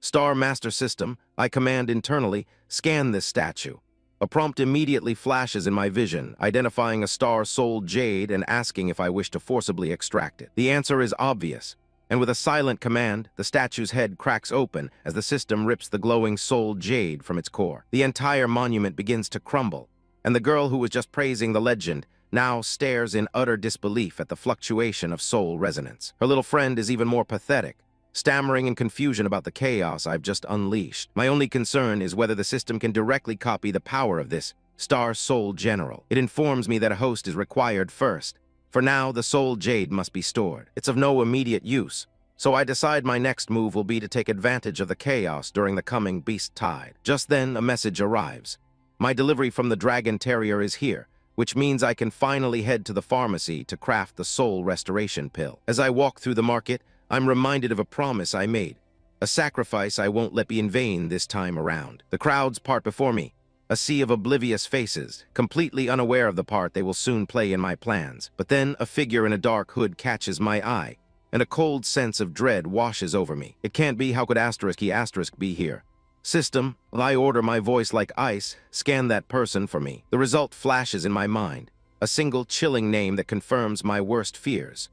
Speaker 1: Star Master System, I command internally, scan this statue. A prompt immediately flashes in my vision, identifying a star-souled jade and asking if I wish to forcibly extract it. The answer is obvious, and with a silent command, the statue's head cracks open as the system rips the glowing souled jade from its core. The entire monument begins to crumble, and the girl who was just praising the legend now stares in utter disbelief at the fluctuation of soul resonance. Her little friend is even more pathetic, stammering in confusion about the chaos I've just unleashed. My only concern is whether the system can directly copy the power of this Star Soul General. It informs me that a host is required first. For now, the Soul Jade must be stored. It's of no immediate use, so I decide my next move will be to take advantage of the chaos during the coming beast tide. Just then, a message arrives. My delivery from the Dragon Terrier is here, which means I can finally head to the pharmacy to craft the Soul Restoration Pill. As I walk through the market, I'm reminded of a promise I made, a sacrifice I won't let be in vain this time around. The crowds part before me, A sea of oblivious faces, completely unaware of the part they will soon play in my plans. But then a figure in a dark hood catches my eye, and a cold sense of dread washes over me. It can't be. How could **** be here? System, I order, my voice like ice, scan that person for me. The result flashes in my mind, a single chilling name that confirms my worst fears.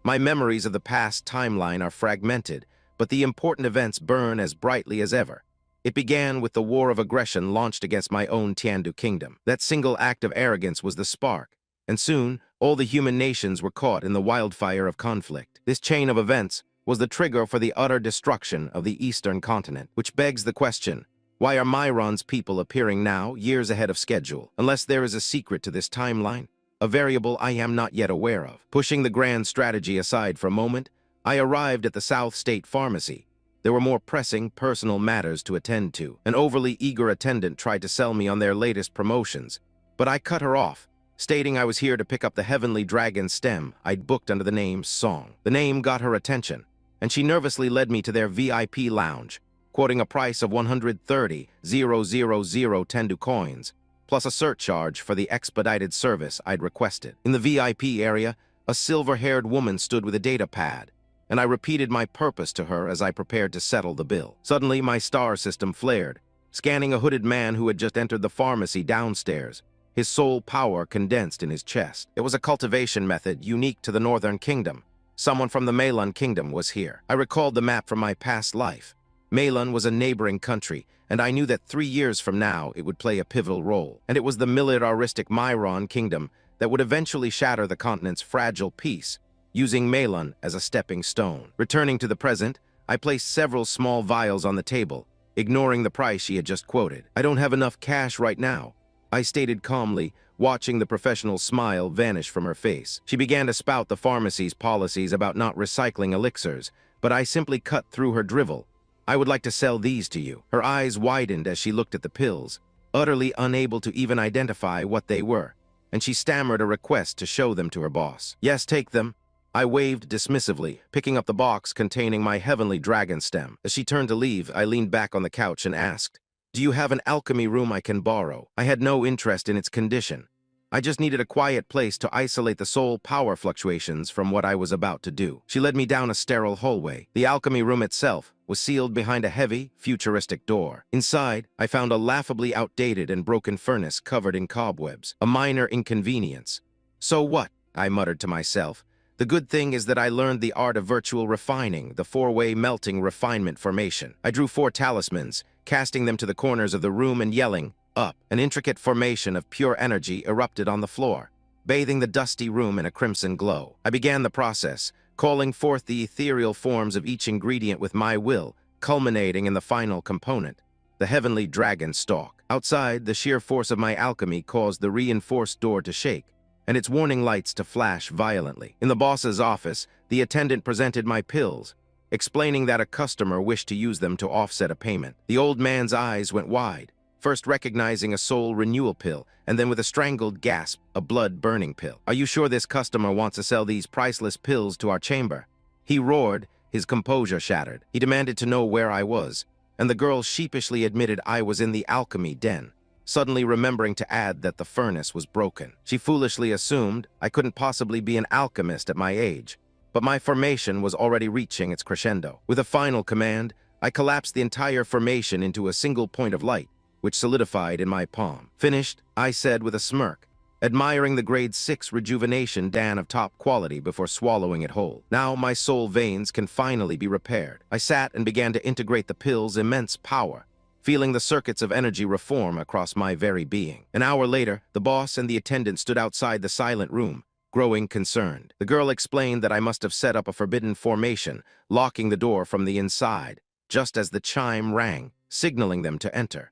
Speaker 1: My memories of the past timeline are fragmented, but the important events burn as brightly as ever. It began with the war of aggression launched against my own Tiandu kingdom. That single act of arrogance was the spark, and soon all the human nations were caught in the wildfire of conflict. This chain of events was the trigger for the utter destruction of the Eastern continent, which begs the question, why are Myron's people appearing now, years ahead of schedule? Unless there is a secret to this timeline, a variable I am not yet aware of. Pushing the grand strategy aside for a moment, I arrived at the South State Pharmacy. There were more pressing, personal matters to attend to. An overly eager attendant tried to sell me on their latest promotions, but I cut her off, stating I was here to pick up the heavenly dragon stem I'd booked under the name Song. The name got her attention, and she nervously led me to their VIP lounge, quoting a price of 130,000 Tendu coins, plus a surcharge for the expedited service I'd requested. In the VIP area, a silver-haired woman stood with a data pad, and I repeated my purpose to her as I prepared to settle the bill. Suddenly, my star system flared, scanning a hooded man who had just entered the pharmacy downstairs, his soul power condensed in his chest. It was a cultivation method unique to the Northern Kingdom. Someone from the Malun Kingdom was here. I recalled the map from my past life. Malun was a neighboring country, and I knew that 3 years from now it would play a pivotal role. And it was the militaristic Myron Kingdom that would eventually shatter the continent's fragile peace, using Malun as a stepping stone. Returning to the present, I placed several small vials on the table, ignoring the price she had just quoted. I don't have enough cash right now, I stated calmly, watching the professional smile vanish from her face. She began to spout the pharmacy's policies about not recycling elixirs, but I simply cut through her drivel. I would like to sell these to you. Her eyes widened as she looked at the pills, utterly unable to even identify what they were, and she stammered a request to show them to her boss. Yes, take them. I waved dismissively, picking up the box containing my heavenly dragon stem. As she turned to leave, I leaned back on the couch and asked, "Do you have an alchemy room I can borrow?" I had no interest in its condition. I just needed a quiet place to isolate the soul power fluctuations from what I was about to do. She led me down a sterile hallway. The alchemy room itself was sealed behind a heavy, futuristic door. Inside, I found a laughably outdated and broken furnace covered in cobwebs, a minor inconvenience. So what? I muttered to myself. The good thing is that I learned the art of virtual refining, the four-way melting refinement formation. I drew 4 talismans, casting them to the corners of the room and yelling, "Up!" An intricate formation of pure energy erupted on the floor, bathing the dusty room in a crimson glow. I began the process, calling forth the ethereal forms of each ingredient with my will, culminating in the final component, the heavenly dragon stalk. Outside, the sheer force of my alchemy caused the reinforced door to shake, and its warning lights to flash violently. In the boss's office, the attendant presented my pills, explaining that a customer wished to use them to offset a payment. The old man's eyes went wide, first recognizing a soul renewal pill, and then with a strangled gasp, a blood-burning pill. "Are you sure this customer wants to sell these priceless pills to our chamber?" He roared, his composure shattered. He demanded to know where I was, and the girl sheepishly admitted I was in the alchemy den, suddenly remembering to add that the furnace was broken. She foolishly assumed I couldn't possibly be an alchemist at my age, but my formation was already reaching its crescendo. With a final command, I collapsed the entire formation into a single point of light, which solidified in my palm. "Finished," I said with a smirk, admiring the grade 6 rejuvenation dan of top quality before swallowing it whole. Now my soul veins can finally be repaired. I sat and began to integrate the pill's immense power, feeling the circuits of energy reform across my very being. An hour later, the boss and the attendant stood outside the silent room, growing concerned. The girl explained that I must have set up a forbidden formation, locking the door from the inside, just as the chime rang, signaling them to enter.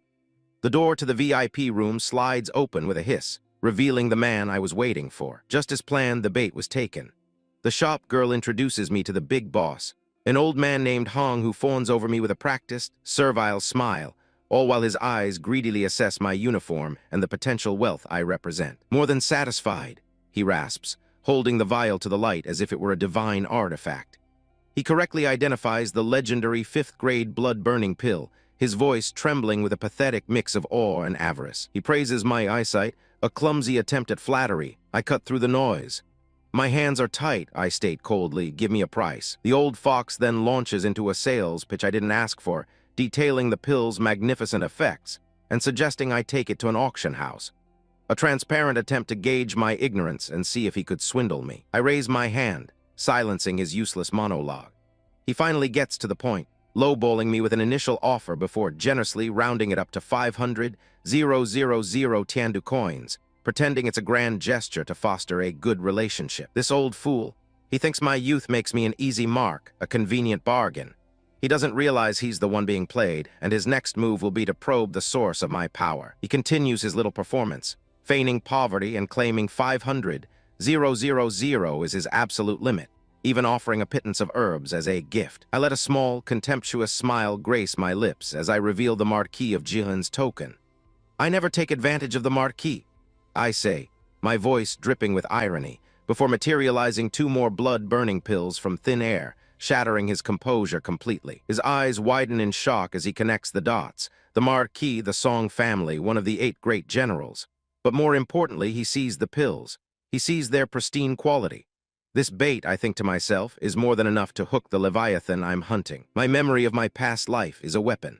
Speaker 1: The door to the VIP room slides open with a hiss, revealing the man I was waiting for. Just as planned, the bait was taken. The shop girl introduces me to the big boss, an old man named Hong who fawns over me with a practiced, servile smile, all while his eyes greedily assess my uniform and the potential wealth I represent. "More than satisfied," he rasps, holding the vial to the light as if it were a divine artifact. He correctly identifies the legendary 5th-grade blood-burning pill, his voice trembling with a pathetic mix of awe and avarice. He praises my eyesight, a clumsy attempt at flattery. I cut through the noise. "My hands are tight," I state coldly. "Give me a price." The old fox then launches into a sales pitch I didn't ask for, detailing the pill's magnificent effects and suggesting I take it to an auction house. A transparent attempt to gauge my ignorance and see if he could swindle me. I raise my hand, silencing his useless monologue. He finally gets to the point, lowballing me with an initial offer before generously rounding it up to 500,000 tiandu coins, pretending it's a grand gesture to foster a good relationship. This old fool, he thinks my youth makes me an easy mark, a convenient bargain. He doesn't realize he's the one being played, and his next move will be to probe the source of my power. He continues his little performance, feigning poverty and claiming 500,000 is his absolute limit, even offering a pittance of herbs as a gift. I let a small, contemptuous smile grace my lips as I reveal the Marquis of Jihen's token. "I never take advantage of the Marquis," I say, my voice dripping with irony, before materializing 2 more blood-burning pills from thin air, shattering his composure completely. His eyes widen in shock as he connects the dots. The Marquis, the Song family, one of the 8 great generals. But more importantly, he sees the pills. He sees their pristine quality. This bait, I think to myself, is more than enough to hook the Leviathan I'm hunting. My memory of my past life is a weapon.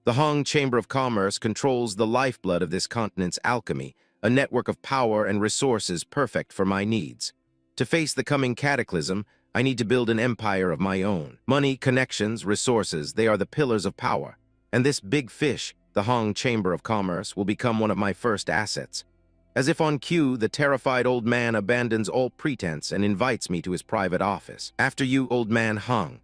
Speaker 1: The Hong Chamber of Commerce controls the lifeblood of this continent's alchemy, a network of power and resources perfect for my needs. To face the coming cataclysm, I need to build an empire of my own. Money, connections, resources, they are the pillars of power. And this big fish, the Hong Chamber of Commerce, will become one of my first assets. As if on cue, the terrified old man abandons all pretense and invites me to his private office. "After you, old man Hong,"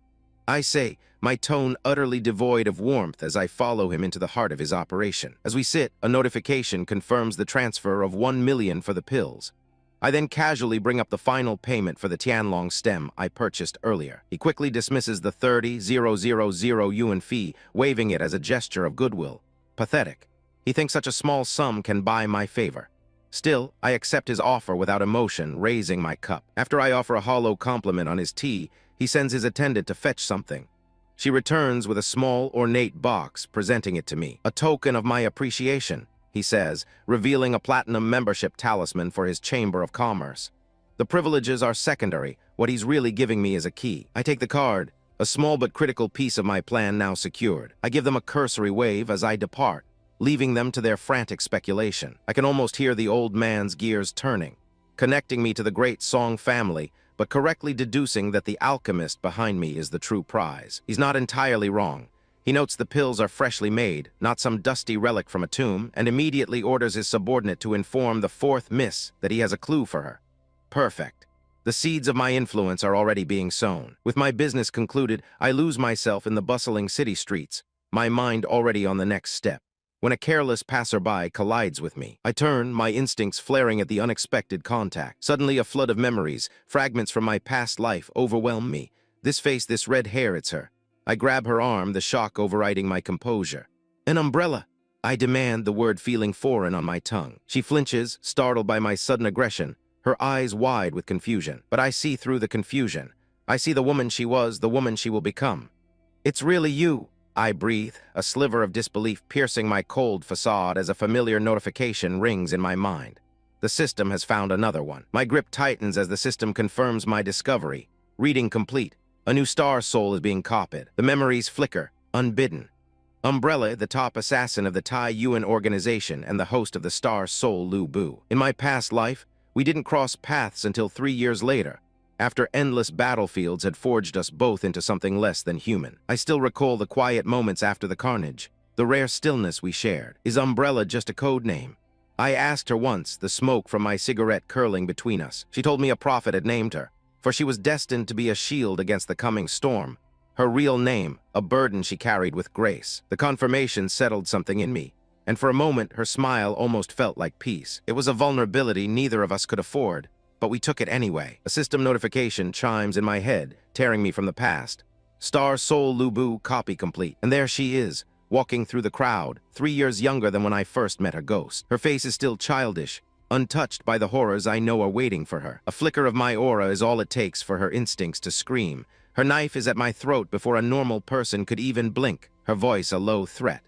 Speaker 1: I say, my tone utterly devoid of warmth as I follow him into the heart of his operation. As we sit, a notification confirms the transfer of 1 million for the pills. I then casually bring up the final payment for the Tianlong stem I purchased earlier. He quickly dismisses the 30,000 yuan fee, waving it as a gesture of goodwill. Pathetic. He thinks such a small sum can buy my favor. Still, I accept his offer without emotion, raising my cup. After I offer a hollow compliment on his tea, he sends his attendant to fetch something. She returns with a small, ornate box, presenting it to me. "A token of my appreciation," he says, revealing a platinum membership talisman for his Chamber of Commerce. The privileges are secondary. What he's really giving me is a key. I take the card, a small but critical piece of my plan now secured. I give them a cursory wave as I depart, leaving them to their frantic speculation. I can almost hear the old man's gears turning, connecting me to the great Song family, but correctly deducing that the alchemist behind me is the true prize. He's not entirely wrong. He notes the pills are freshly made, not some dusty relic from a tomb, and immediately orders his subordinate to inform the 4th miss that he has a clue for her. Perfect. The seeds of my influence are already being sown. With my business concluded, I lose myself in the bustling city streets, my mind already on the next step. When a careless passerby collides with me, I turn, my instincts flaring at the unexpected contact. Suddenly a flood of memories, fragments from my past life, overwhelm me. This face, this red hair, it's her. I grab her arm, the shock overriding my composure. "An umbrella!" I demand, the word feeling foreign on my tongue. She flinches, startled by my sudden aggression, her eyes wide with confusion. But I see through the confusion. I see the woman she was, the woman she will become. "It's really you," I breathe, a sliver of disbelief piercing my cold facade as a familiar notification rings in my mind. The system has found another one. My grip tightens as the system confirms my discovery. Reading complete. A new star soul is being copied. The memories flicker, unbidden. Umbrella, the top assassin of the Tai Yuan organization and the host of the Star Soul Lu Bu. In my past life, we didn't cross paths until 3 years later, after endless battlefields had forged us both into something less than human. I still recall the quiet moments after the carnage, the rare stillness we shared. Is Umbrella just a code name? I asked her once, the smoke from my cigarette curling between us. She told me a prophet had named her, for she was destined to be a shield against the coming storm. Her real name, a burden she carried with grace. The confirmation settled something in me, and for a moment her smile almost felt like peace. It was a vulnerability neither of us could afford, but we took it anyway. A system notification chimes in my head, tearing me from the past. Star Soul Lu Bu copy complete. And there she is, walking through the crowd, 3 years younger than when I first met her ghost. Her face is still childish, untouched by the horrors I know are waiting for her. A flicker of my aura is all it takes for her instincts to scream, Her knife is at my throat before a normal person could even blink, her voice a low threat.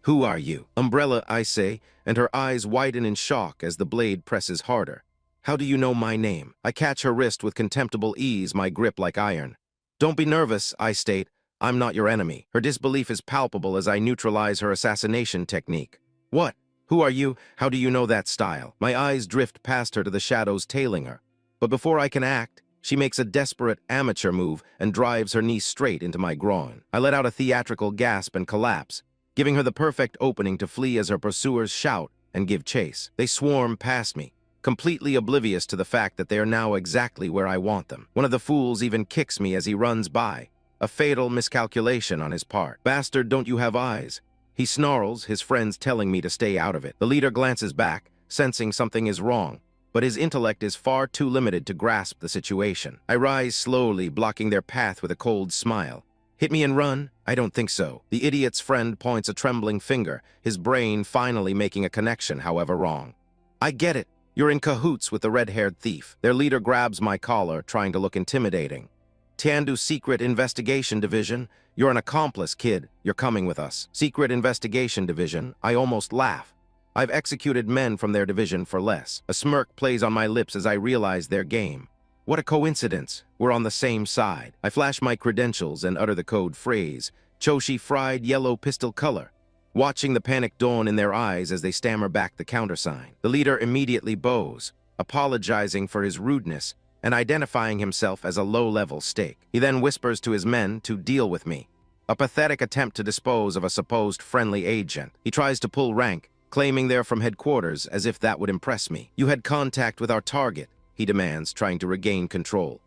Speaker 1: "Who are you?" "Umbrella," I say, and her eyes widen in shock as the blade presses harder. "How do you know my name?" I catch her wrist with contemptible ease, my grip like iron. "Don't be nervous," I state. "I'm not your enemy." Her disbelief is palpable as I neutralize her assassination technique. "What? Who are you? How do you know that style?" My eyes drift past her to the shadows tailing her. But before I can act, she makes a desperate amateur move and drives her knee straight into my groin. I let out a theatrical gasp and collapse, giving her the perfect opening to flee as her pursuers shout and give chase. They swarm past me, completely oblivious to the fact that they are now exactly where I want them. One of the fools even kicks me as he runs by, a fatal miscalculation on his part. "Bastard, don't you have eyes?" He snarls, his friends telling me to stay out of it. The leader glances back, sensing something is wrong, but his intellect is far too limited to grasp the situation. I rise slowly, blocking their path with a cold smile. "Hit me and run? I don't think so." The idiot's friend points a trembling finger, his brain finally making a connection, however wrong. "I get it. You're in cahoots with the red-haired thief." Their leader grabs my collar, trying to look intimidating. "Tiandu's Secret Investigation Division. You're an accomplice, kid. You're coming with us." Secret Investigation Division. I almost laugh. I've executed men from their division for less. A smirk plays on my lips as I realize their game. What a coincidence. We're on the same side. I flash my credentials and utter the code phrase, "Choshi fried yellow pistol color," watching the panic dawn in their eyes as they stammer back the countersign. The leader immediately bows, apologizing for his rudeness and identifying himself as a low-level stake. He then whispers to his men to deal with me, a pathetic attempt to dispose of a supposed friendly agent. He tries to pull rank, claiming they're from headquarters, as if that would impress me. "You had contact with our target," he demands, trying to regain control.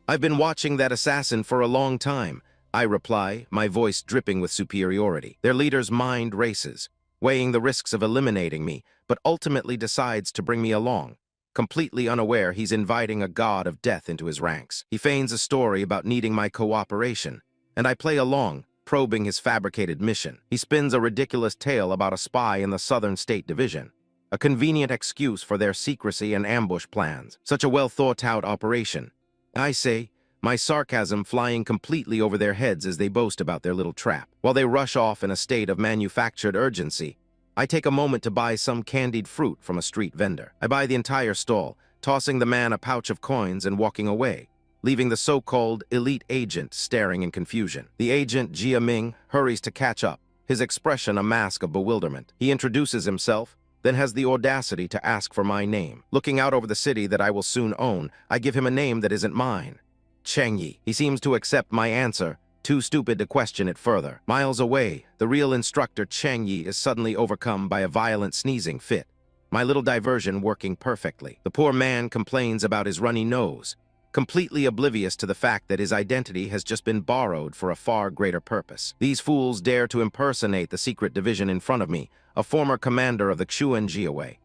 Speaker 1: "I've been watching that assassin for a long time," I reply, my voice dripping with superiority. Their leader's mind races, weighing the risks of eliminating me, but ultimately decides to bring me along. Completely unaware he's inviting a god of death into his ranks. He feigns a story about needing my cooperation, and I play along, probing his fabricated mission. He spins a ridiculous tale about a spy in the Southern State Division, a convenient excuse for their secrecy and ambush plans. Such a well-thought-out operation, I say, my sarcasm flying completely over their heads as they boast about their little trap. While they rush off in a state of manufactured urgency, I take a moment to buy some candied fruit from a street vendor. I buy the entire stall, tossing the man a pouch of coins and walking away, leaving the so-called elite agent staring in confusion. The agent, Jia Ming, hurries to catch up, his expression a mask of bewilderment. He introduces himself, then has the audacity to ask for my name. Looking out over the city that I will soon own, I give him a name that isn't mine. Cheng Yi. He seems to accept my answer, too stupid to question it further. Miles away, the real instructor Cheng Yi is suddenly overcome by a violent sneezing fit, my little diversion working perfectly. The poor man complains about his runny nose, completely oblivious to the fact that his identity has just been borrowed for a far greater purpose. These fools dare to impersonate the secret division in front of me, a former commander of the Xuan Jiawei.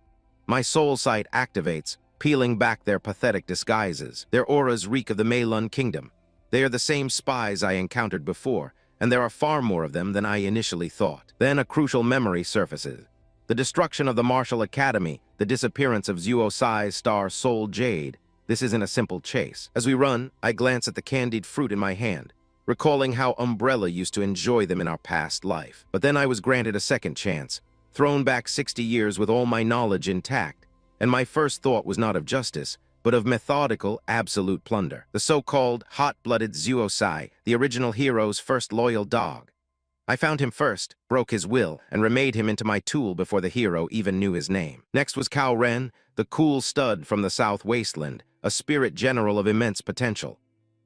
Speaker 1: My soul sight activates, peeling back their pathetic disguises. Their auras reek of the Meilun Kingdom. They are the same spies I encountered before, and there are far more of them than I initially thought. Then a crucial memory surfaces. The destruction of the Martial Academy, the disappearance of Zuo Sai's star Soul Jade. This isn't a simple chase. As we run, I glance at the candied fruit in my hand, recalling how Umbrella used to enjoy them in our past life. But then I was granted a second chance, thrown back 60 years with all my knowledge intact, and my first thought was not of justice, but of methodical, absolute plunder. The so-called hot-blooded Zuo Sai, the original hero's first loyal dog. I found him first, broke his will, and remade him into my tool before the hero even knew his name. Next was Cao Ren, the cool stud from the South Wasteland, a spirit general of immense potential.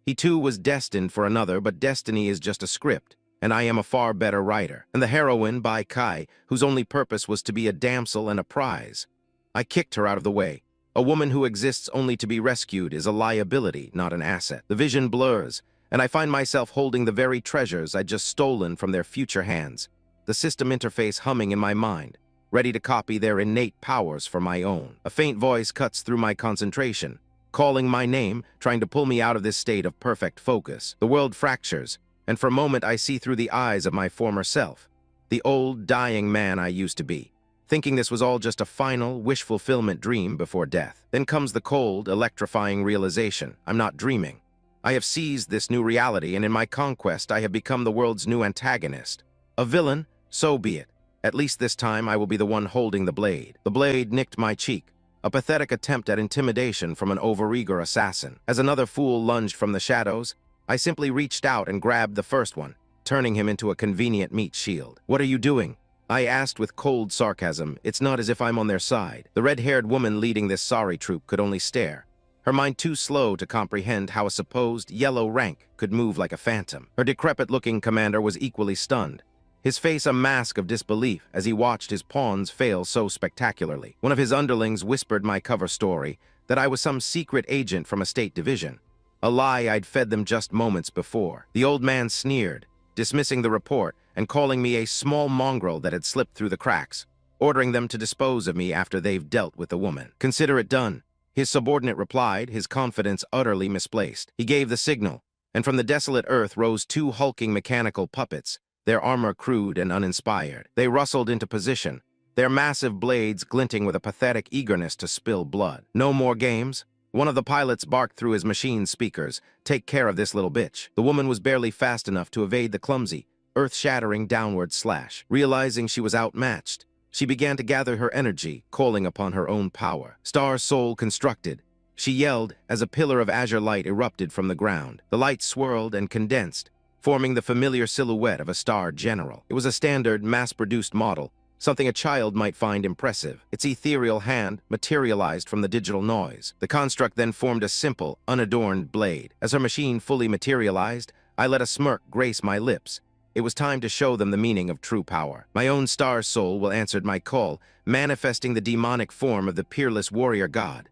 Speaker 1: He too was destined for another, but destiny is just a script, and I am a far better writer. And the heroine, Bai Kai, whose only purpose was to be a damsel and a prize. I kicked her out of the way. A woman who exists only to be rescued is a liability, not an asset. The vision blurs, and I find myself holding the very treasures I'd just stolen from their future hands, the system interface humming in my mind, ready to copy their innate powers for my own. A faint voice cuts through my concentration, calling my name, trying to pull me out of this state of perfect focus. The world fractures, and for a moment I see through the eyes of my former self, the old, dying man I used to be, thinking this was all just a final, wish-fulfillment dream before death. Then comes the cold, electrifying realization. I'm not dreaming. I have seized this new reality, and in my conquest I have become the world's new antagonist. A villain? So be it. At least this time I will be the one holding the blade. The blade nicked my cheek, a pathetic attempt at intimidation from an overeager assassin. As another fool lunged from the shadows, I simply reached out and grabbed the first one, turning him into a convenient meat shield. "What are you doing?" I asked with cold sarcasm. It's not as if I'm on their side. The red-haired woman leading this sorry troop could only stare, her mind too slow to comprehend how a supposed yellow rank could move like a phantom. Her decrepit-looking commander was equally stunned, his face a mask of disbelief as he watched his pawns fail so spectacularly. One of his underlings whispered my cover story, that I was some secret agent from a state division, a lie I'd fed them just moments before. The old man sneered, dismissing the report and calling me a small mongrel that had slipped through the cracks, ordering them to dispose of me after they've dealt with the woman. "Consider it done," his subordinate replied, his confidence utterly misplaced. He gave the signal, and from the desolate earth rose two hulking mechanical puppets, their armor crude and uninspired. They rustled into position, their massive blades glinting with a pathetic eagerness to spill blood. "No more games?" One of the pilots barked through his machine speakers. "Take care of this little bitch." The woman was barely fast enough to evade the clumsy, earth-shattering downward slash. Realizing she was outmatched, she began to gather her energy, calling upon her own power. Star Soul constructed, she yelled as a pillar of azure light erupted from the ground. The light swirled and condensed, forming the familiar silhouette of a star general. It was a standard, mass-produced model, something a child might find impressive. Its ethereal hand materialized from the digital noise. The construct then formed a simple, unadorned blade. As her machine fully materialized, I let a smirk grace my lips. It was time to show them the meaning of true power. My own star soul will answered my call, manifesting the demonic form of the peerless warrior god,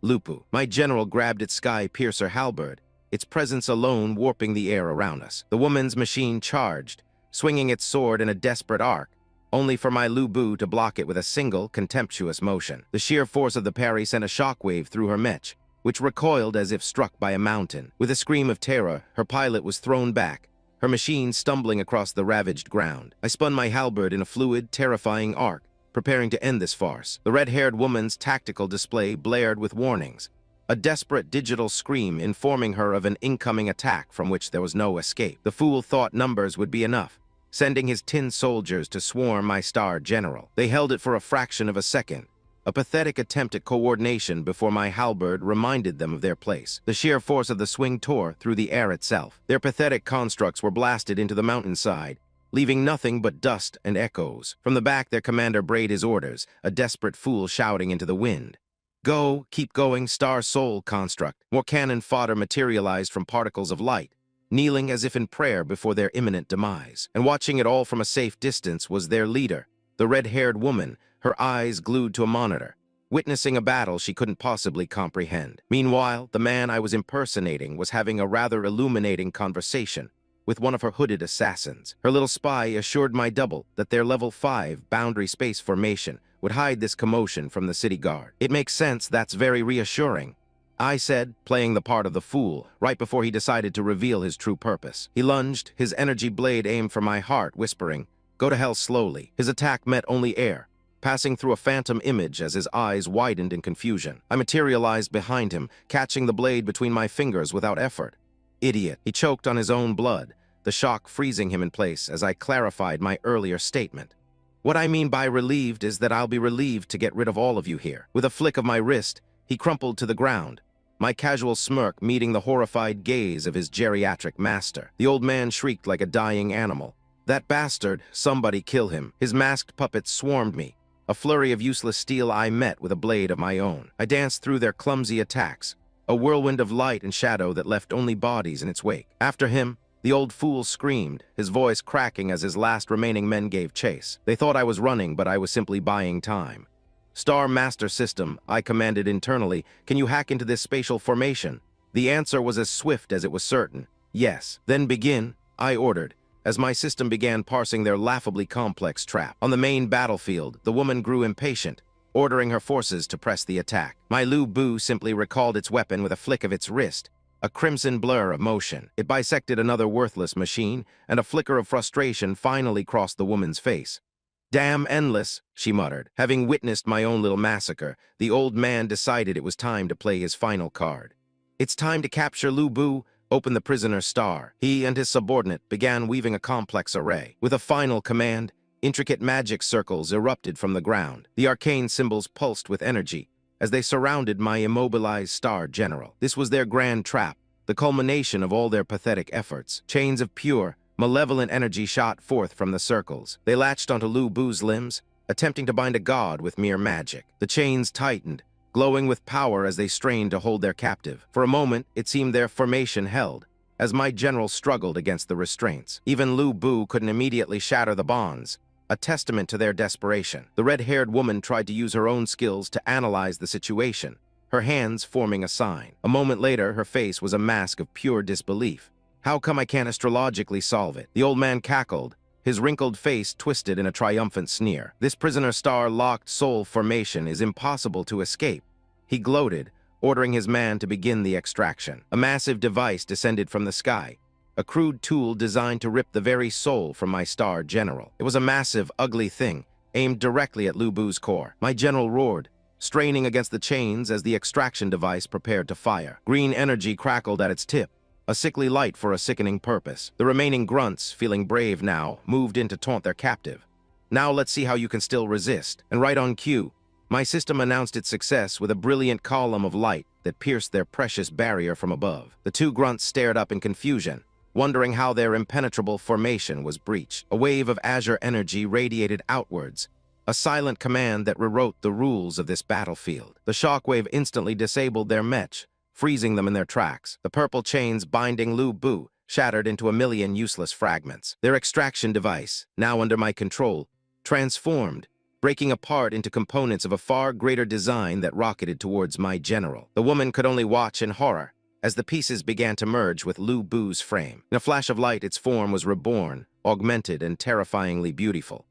Speaker 1: Lupu. My general grabbed its sky-piercer halberd, its presence alone warping the air around us. The woman's machine charged, swinging its sword in a desperate arc, only for my Lubu to block it with a single, contemptuous motion. The sheer force of the parry sent a shockwave through her mech, which recoiled as if struck by a mountain. With a scream of terror, her pilot was thrown back, her machine stumbling across the ravaged ground. I spun my halberd in a fluid, terrifying arc, preparing to end this farce. The red-haired woman's tactical display blared with warnings, a desperate digital scream informing her of an incoming attack from which there was no escape. The fool thought numbers would be enough, sending his tin soldiers to swarm my star general. They held it for a fraction of a second, a pathetic attempt at coordination before my halberd reminded them of their place. The sheer force of the swing tore through the air itself. Their pathetic constructs were blasted into the mountainside, leaving nothing but dust and echoes. From the back, their commander brayed his orders, a desperate fool shouting into the wind. "Go, keep going, Star Soul construct." More cannon fodder materialized from particles of light, kneeling as if in prayer before their imminent demise. And watching it all from a safe distance was their leader, the red-haired woman, her eyes glued to a monitor, witnessing a battle she couldn't possibly comprehend. Meanwhile, the man I was impersonating was having a rather illuminating conversation with one of her hooded assassins. Her little spy assured my double that their level 5 boundary space formation would hide this commotion from the city guard. "It makes sense, that's very reassuring," I said, playing the part of the fool, right before he decided to reveal his true purpose. He lunged, his energy blade aimed for my heart, whispering, "Go to hell slowly." His attack met only air, passing through a phantom image as his eyes widened in confusion. I materialized behind him, catching the blade between my fingers without effort. "Idiot." He choked on his own blood, the shock freezing him in place as I clarified my earlier statement. "What I mean by relieved is that I'll be relieved to get rid of all of you here." With a flick of my wrist, he crumpled to the ground, my casual smirk meeting the horrified gaze of his geriatric master. The old man shrieked like a dying animal. "That bastard, somebody kill him." His masked puppets swarmed me, a flurry of useless steel I met with a blade of my own. I danced through their clumsy attacks, a whirlwind of light and shadow that left only bodies in its wake. After him, the old fool screamed, his voice cracking as his last remaining men gave chase. They thought I was running, but I was simply buying time. "Star Master System," I commanded internally, "can you hack into this spatial formation?" The answer was as swift as it was certain. "Yes." "Then begin," I ordered, as my system began parsing their laughably complex trap. On the main battlefield, the woman grew impatient, ordering her forces to press the attack. My Lu Bu simply recalled its weapon with a flick of its wrist, a crimson blur of motion. It bisected another worthless machine, and a flicker of frustration finally crossed the woman's face. "Damn endless," she muttered. Having witnessed my own little massacre, the old man decided it was time to play his final card. "It's time to capture Lu Bu, opened the prisoner's star. He and his subordinate began weaving a complex array. With a final command, intricate magic circles erupted from the ground. The arcane symbols pulsed with energy as they surrounded my immobilized star general. This was their grand trap, the culmination of all their pathetic efforts. Chains of pure, malevolent energy shot forth from the circles. They latched onto Lu Bu's limbs, attempting to bind a god with mere magic. The chains tightened, glowing with power as they strained to hold their captive. For a moment, it seemed their formation held, as my general struggled against the restraints. Even Lu Bu couldn't immediately shatter the bonds, a testament to their desperation. The red-haired woman tried to use her own skills to analyze the situation, her hands forming a sign. A moment later, her face was a mask of pure disbelief. "How come I can't astrologically solve it?" The old man cackled, his wrinkled face twisted in a triumphant sneer. "This prisoner star-locked soul formation is impossible to escape," he gloated, ordering his man to begin the extraction. A massive device descended from the sky, a crude tool designed to rip the very soul from my star general. It was a massive, ugly thing, aimed directly at Lu Bu's core. My general roared, straining against the chains as the extraction device prepared to fire. Green energy crackled at its tip, a sickly light for a sickening purpose. The remaining grunts, feeling brave now, moved in to taunt their captive. "Now let's see how you can still resist." And right on cue, my system announced its success with a brilliant column of light that pierced their precious barrier from above. The two grunts stared up in confusion, wondering how their impenetrable formation was breached. A wave of azure energy radiated outwards, a silent command that rewrote the rules of this battlefield. The shockwave instantly disabled their mech, freezing them in their tracks. The purple chains binding Lu Bu shattered into a million useless fragments. Their extraction device, now under my control, transformed, breaking apart into components of a far greater design that rocketed towards my general. The woman could only watch in horror as the pieces began to merge with Lu Bu's frame. In a flash of light, its form was reborn, augmented and terrifyingly beautiful.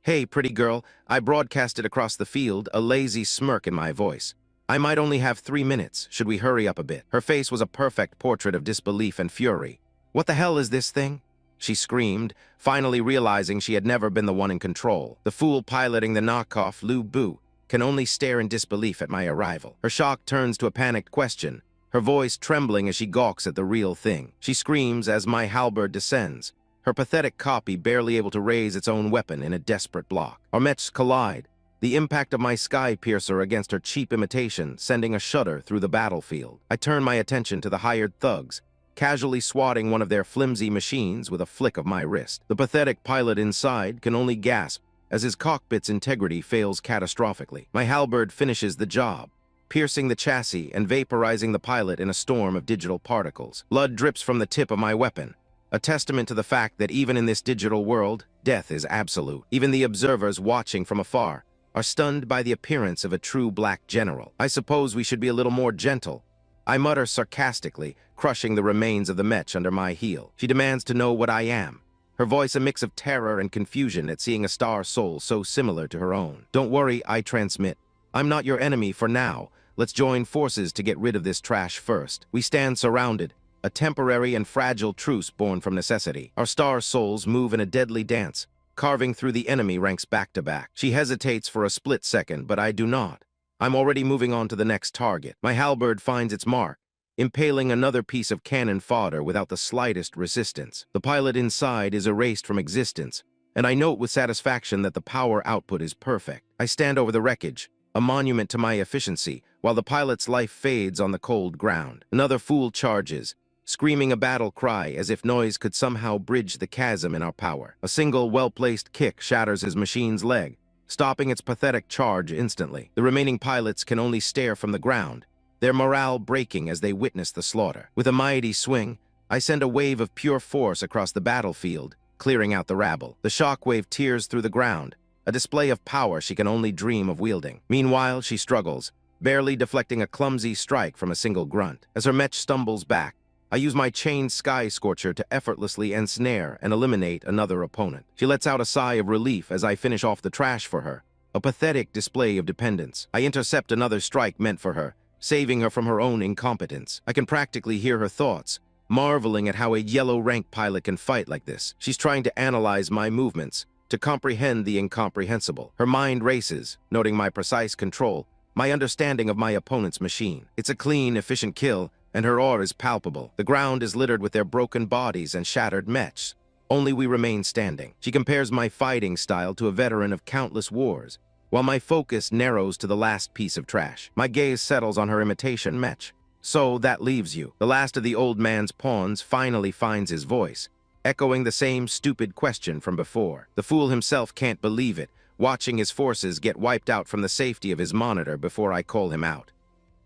Speaker 1: "Hey, pretty girl," I broadcasted across the field, a lazy smirk in my voice. "I might only have 3 minutes. Should we hurry up a bit?" Her face was a perfect portrait of disbelief and fury. "What the hell is this thing?" she screamed, finally realizing she had never been the one in control. The fool piloting the knockoff, Lu Bu, can only stare in disbelief at my arrival. Her shock turns to a panicked question, her voice trembling as she gawks at the real thing. She screams as my halberd descends, her pathetic copy barely able to raise its own weapon in a desperate block. Our mechs collide, the impact of my sky piercer against her cheap imitation sending a shudder through the battlefield. I turn my attention to the hired thugs, casually swatting one of their flimsy machines with a flick of my wrist. The pathetic pilot inside can only gasp as his cockpit's integrity fails catastrophically. My halberd finishes the job, piercing the chassis and vaporizing the pilot in a storm of digital particles. Blood drips from the tip of my weapon, a testament to the fact that even in this digital world, death is absolute. Even the observers watching from afar are stunned by the appearance of a true black general. "I suppose we should be a little more gentle," I mutter sarcastically, crushing the remains of the mech under my heel. She demands to know what I am, her voice a mix of terror and confusion at seeing a star soul so similar to her own. "Don't worry," I transmit. "I'm not your enemy for now. Let's join forces to get rid of this trash first." We stand surrounded, a temporary and fragile truce born from necessity. Our star souls move in a deadly dance, carving through the enemy ranks back to back. She hesitates for a split second, but I do not. I'm already moving on to the next target. My halberd finds its mark, impaling another piece of cannon fodder without the slightest resistance. The pilot inside is erased from existence, and I note with satisfaction that the power output is perfect. I stand over the wreckage, a monument to my efficiency, while the pilot's life fades on the cold ground. Another fool charges, screaming a battle cry as if noise could somehow bridge the chasm in our power. A single well-placed kick shatters his machine's leg, stopping its pathetic charge instantly. The remaining pilots can only stare from the ground, their morale breaking as they witness the slaughter. With a mighty swing, I send a wave of pure force across the battlefield, clearing out the rabble. The shockwave tears through the ground, a display of power she can only dream of wielding. Meanwhile, she struggles, barely deflecting a clumsy strike from a single grunt. As her mech stumbles back, I use my chained sky scorcher to effortlessly ensnare and eliminate another opponent. She lets out a sigh of relief as I finish off the trash for her, a pathetic display of dependence. I intercept another strike meant for her, saving her from her own incompetence. I can practically hear her thoughts, marveling at how a yellow rank pilot can fight like this. She's trying to analyze my movements, to comprehend the incomprehensible. Her mind races, noting my precise control, my understanding of my opponent's machine. It's a clean, efficient kill, and her aura is palpable. The ground is littered with their broken bodies and shattered mechs. Only we remain standing. She compares my fighting style to a veteran of countless wars, while my focus narrows to the last piece of trash. My gaze settles on her imitation mech. So that leaves you. The last of the old man's pawns finally finds his voice, echoing the same stupid question from before. The fool himself can't believe it, watching his forces get wiped out from the safety of his monitor before I call him out.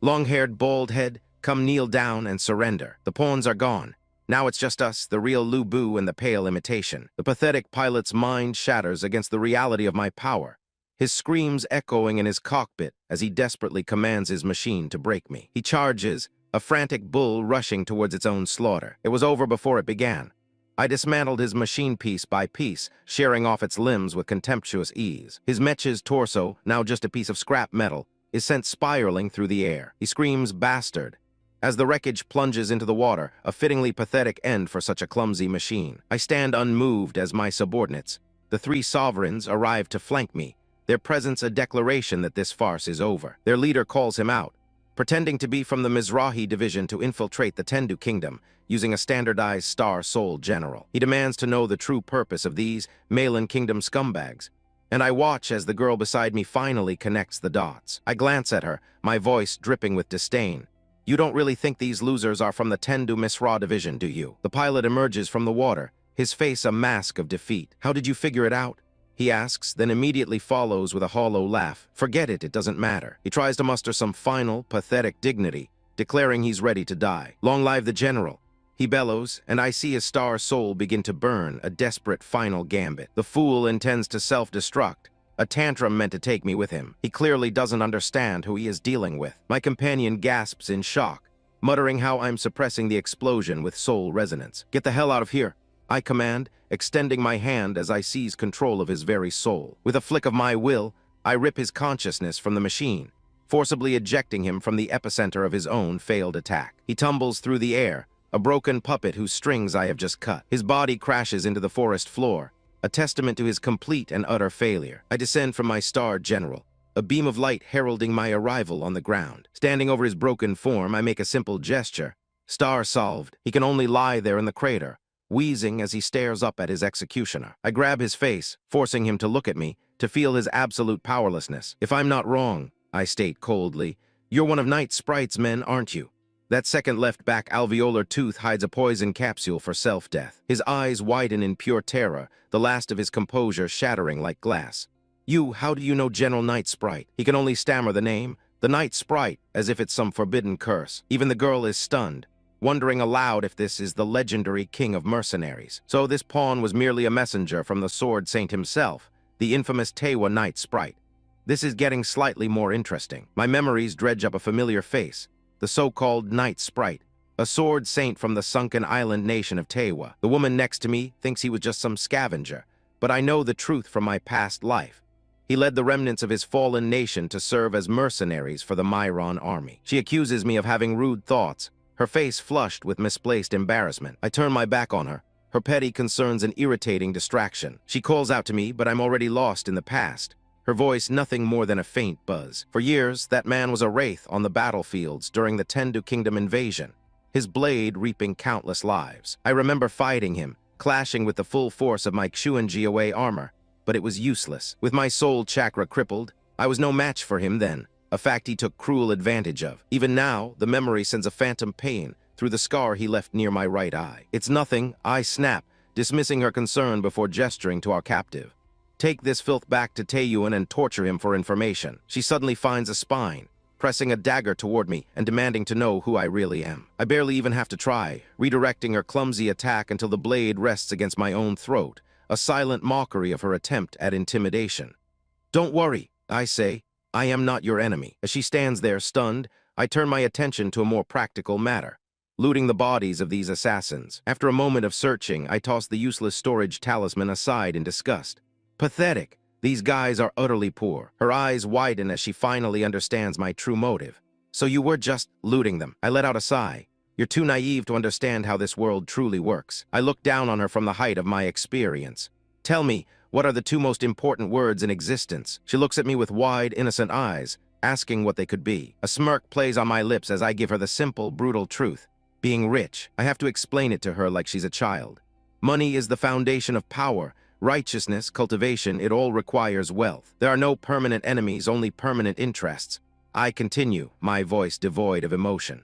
Speaker 1: Long-haired, bald head, come kneel down and surrender. The pawns are gone. Now it's just us, the real Lu Bu and the pale imitation. The pathetic pilot's mind shatters against the reality of my power, his screams echoing in his cockpit as he desperately commands his machine to break me. He charges, a frantic bull rushing towards its own slaughter. It was over before it began. I dismantled his machine piece by piece, shearing off its limbs with contemptuous ease. His mech's torso, now just a piece of scrap metal, is sent spiraling through the air. He screams bastard as the wreckage plunges into the water, a fittingly pathetic end for such a clumsy machine. I stand unmoved as my subordinates, the three sovereigns, arrive to flank me, their presence a declaration that this farce is over. Their leader calls him out, pretending to be from the Mizrahi division to infiltrate the Tendu kingdom, using a standardized Star Soul general. He demands to know the true purpose of these Malin Kingdom scumbags, and I watch as the girl beside me finally connects the dots. I glance at her, my voice dripping with disdain. You don't really think these losers are from the Tendu Misra division, do you? The pilot emerges from the water, his face a mask of defeat. How did you figure it out? He asks, then immediately follows with a hollow laugh. Forget it, it doesn't matter. He tries to muster some final, pathetic dignity, declaring he's ready to die. Long live the general. He bellows, and I see his star soul begin to burn, a desperate final gambit. The fool intends to self-destruct, a tantrum meant to take me with him. He clearly doesn't understand who he is dealing with. My companion gasps in shock, muttering how I'm suppressing the explosion with soul resonance. Get the hell out of here, I command, extending my hand as I seize control of his very soul. With a flick of my will, I rip his consciousness from the machine, forcibly ejecting him from the epicenter of his own failed attack. He tumbles through the air, a broken puppet whose strings I have just cut. His body crashes into the forest floor, a testament to his complete and utter failure. I descend from my star general, a beam of light heralding my arrival on the ground. Standing over his broken form, I make a simple gesture. Star solved. He can only lie there in the crater, wheezing as he stares up at his executioner. I grab his face, forcing him to look at me, to feel his absolute powerlessness. If I'm not wrong, I state coldly, you're one of Night Sprite's men, aren't you? That second left back alveolar tooth hides a poison capsule for self-death. His eyes widen in pure terror, the last of his composure shattering like glass. How do you know General Night Sprite? He can only stammer the name, the Night Sprite, as if it's some forbidden curse. Even the girl is stunned, wondering aloud if this is the legendary king of mercenaries. So this pawn was merely a messenger from the Sword Saint himself, the infamous Tewa Night Sprite. This is getting slightly more interesting. My memories dredge up a familiar face, the so-called Night Sprite, a sword saint from the sunken island nation of Tewa. The woman next to me thinks he was just some scavenger, but I know the truth from my past life. He led the remnants of his fallen nation to serve as mercenaries for the Myron army. She accuses me of having rude thoughts, her face flushed with misplaced embarrassment. I turn my back on her, her petty concerns an irritating distraction. She calls out to me, but I'm already lost in the past, her voice nothing more than a faint buzz. For years, that man was a wraith on the battlefields during the Tendu Kingdom invasion, his blade reaping countless lives. I remember fighting him, clashing with the full force of my Xuan armor, but it was useless. With my soul chakra crippled, I was no match for him then, a fact he took cruel advantage of. Even now, the memory sends a phantom pain through the scar he left near my right eye. It's nothing, I snap, dismissing her concern before gesturing to our captive. Take this filth back to Taeyuan and torture him for information. She suddenly finds a spine, pressing a dagger toward me and demanding to know who I really am. I barely even have to try, redirecting her clumsy attack until the blade rests against my own throat, a silent mockery of her attempt at intimidation. Don't worry, I say, I am not your enemy. As she stands there stunned, I turn my attention to a more practical matter, looting the bodies of these assassins. After a moment of searching, I toss the useless storage talisman aside in disgust. Pathetic. These guys are utterly poor. Her eyes widen as she finally understands my true motive. So you were just looting them. I let out a sigh. You're too naive to understand how this world truly works. I look down on her from the height of my experience. Tell me, what are the two most important words in existence? She looks at me with wide, innocent eyes, asking what they could be. A smirk plays on my lips as I give her the simple, brutal truth. Being rich, I have to explain it to her like she's a child. Money is the foundation of power. Righteousness, cultivation, it all requires wealth. There are no permanent enemies, only permanent interests. I continue, my voice devoid of emotion.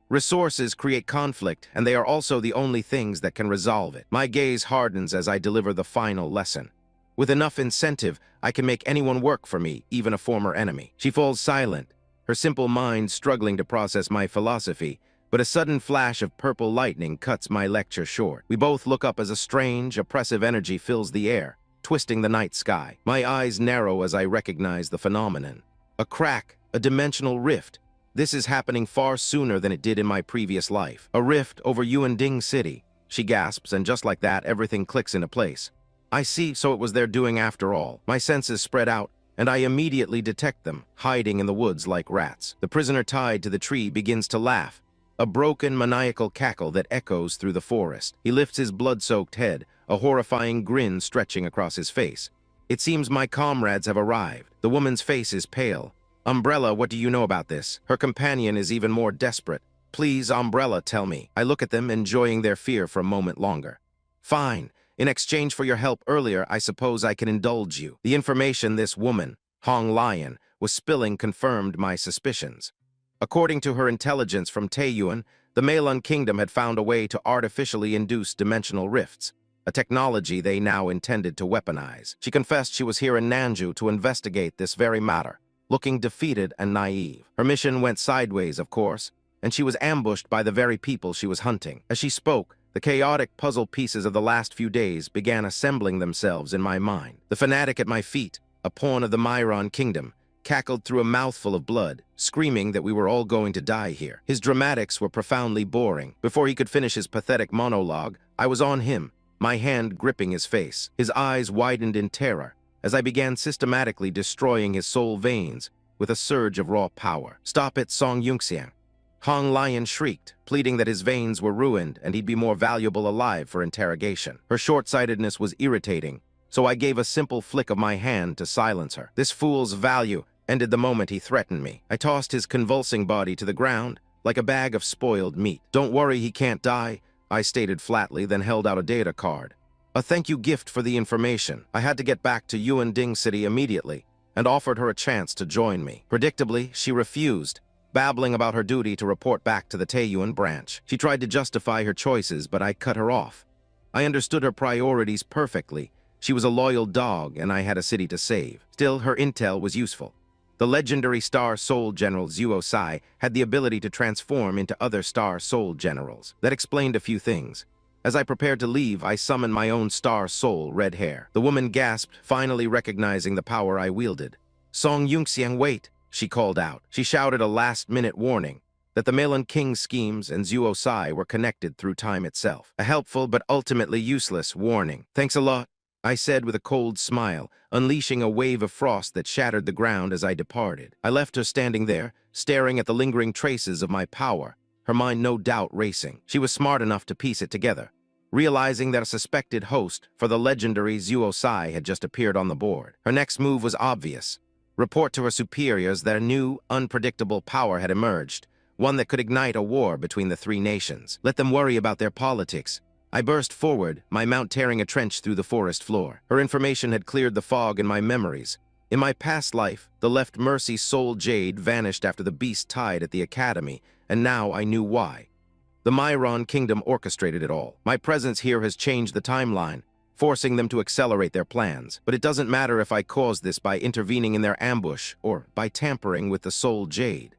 Speaker 1: Resources create conflict, and they are also the only things that can resolve it. My gaze hardens as I deliver the final lesson. With enough incentive, I can make anyone work for me, even a former enemy. She falls silent, her simple mind struggling to process my philosophy, but a sudden flash of purple lightning cuts my lecture short. We both look up as a strange, oppressive energy fills the air, twisting the night sky. My eyes narrow as I recognize the phenomenon. A crack, a dimensional rift. This is happening far sooner than it did in my previous life. A rift over Yuanding City. She gasps, and just like that, everything clicks into place. I see, so it was their doing after all. My senses spread out, and I immediately detect them, hiding in the woods like rats. The prisoner tied to the tree begins to laugh, a broken, maniacal cackle that echoes through the forest. He lifts his blood-soaked head, a horrifying grin stretching across his face. It seems my comrades have arrived. The woman's face is pale. Umbrella, what do you know about this? Her companion is even more desperate. Please, Umbrella, tell me. I look at them, enjoying their fear for a moment longer. Fine. In exchange for your help earlier, I suppose I can indulge you. The information this woman, Hong Lion, was spilling confirmed my suspicions. According to her intelligence from Taeyuan, the Meilun Kingdom had found a way to artificially induce dimensional rifts, a technology they now intended to weaponize. She confessed she was here in Nanju to investigate this very matter, looking defeated and naive. Her mission went sideways, of course, and she was ambushed by the very people she was hunting. As she spoke, the chaotic puzzle pieces of the last few days began assembling themselves in my mind. The fanatic at my feet, a pawn of the Myron Kingdom, cackled through a mouthful of blood, screaming that we were all going to die here. His dramatics were profoundly boring. Before he could finish his pathetic monologue, I was on him, my hand gripping his face. His eyes widened in terror as I began systematically destroying his soul veins with a surge of raw power. Stop it, Song Yunxiang. Hong Lion shrieked, pleading that his veins were ruined and he'd be more valuable alive for interrogation. Her short-sightedness was irritating, so I gave a simple flick of my hand to silence her. This fool's value ended the moment he threatened me. I tossed his convulsing body to the ground like a bag of spoiled meat. Don't worry, he can't die, I stated flatly, then held out a data card. A thank you gift for the information. I had to get back to Yuanding City immediately and offered her a chance to join me. Predictably, she refused, babbling about her duty to report back to the Taeyuan branch. She tried to justify her choices, but I cut her off. I understood her priorities perfectly. She was a loyal dog, and I had a city to save. Still, her intel was useful. The legendary Star Soul General Zuo Sai had the ability to transform into other Star Soul Generals. That explained a few things. As I prepared to leave, I summoned my own Star Soul, Red Hair. The woman gasped, finally recognizing the power I wielded. Song Yunxiang, wait, she called out. She shouted a last-minute warning that the Meilun King's schemes and Zuo Sai were connected through time itself. A helpful but ultimately useless warning. Thanks a lot, I said with a cold smile, unleashing a wave of frost that shattered the ground as I departed. I left her standing there, staring at the lingering traces of my power, her mind no doubt racing. She was smart enough to piece it together, realizing that a suspected host for the legendary Zuo Sai had just appeared on the board. Her next move was obvious. Report to her superiors that a new, unpredictable power had emerged, one that could ignite a war between the three nations. Let them worry about their politics. I burst forward, my mount tearing a trench through the forest floor. Her information had cleared the fog in my memories. In my past life, the left mercy soul Jade vanished after the beast tied at the academy, and now I knew why. The Myron Kingdom orchestrated it all. My presence here has changed the timeline, forcing them to accelerate their plans. But it doesn't matter if I caused this by intervening in their ambush or by tampering with the soul Jade.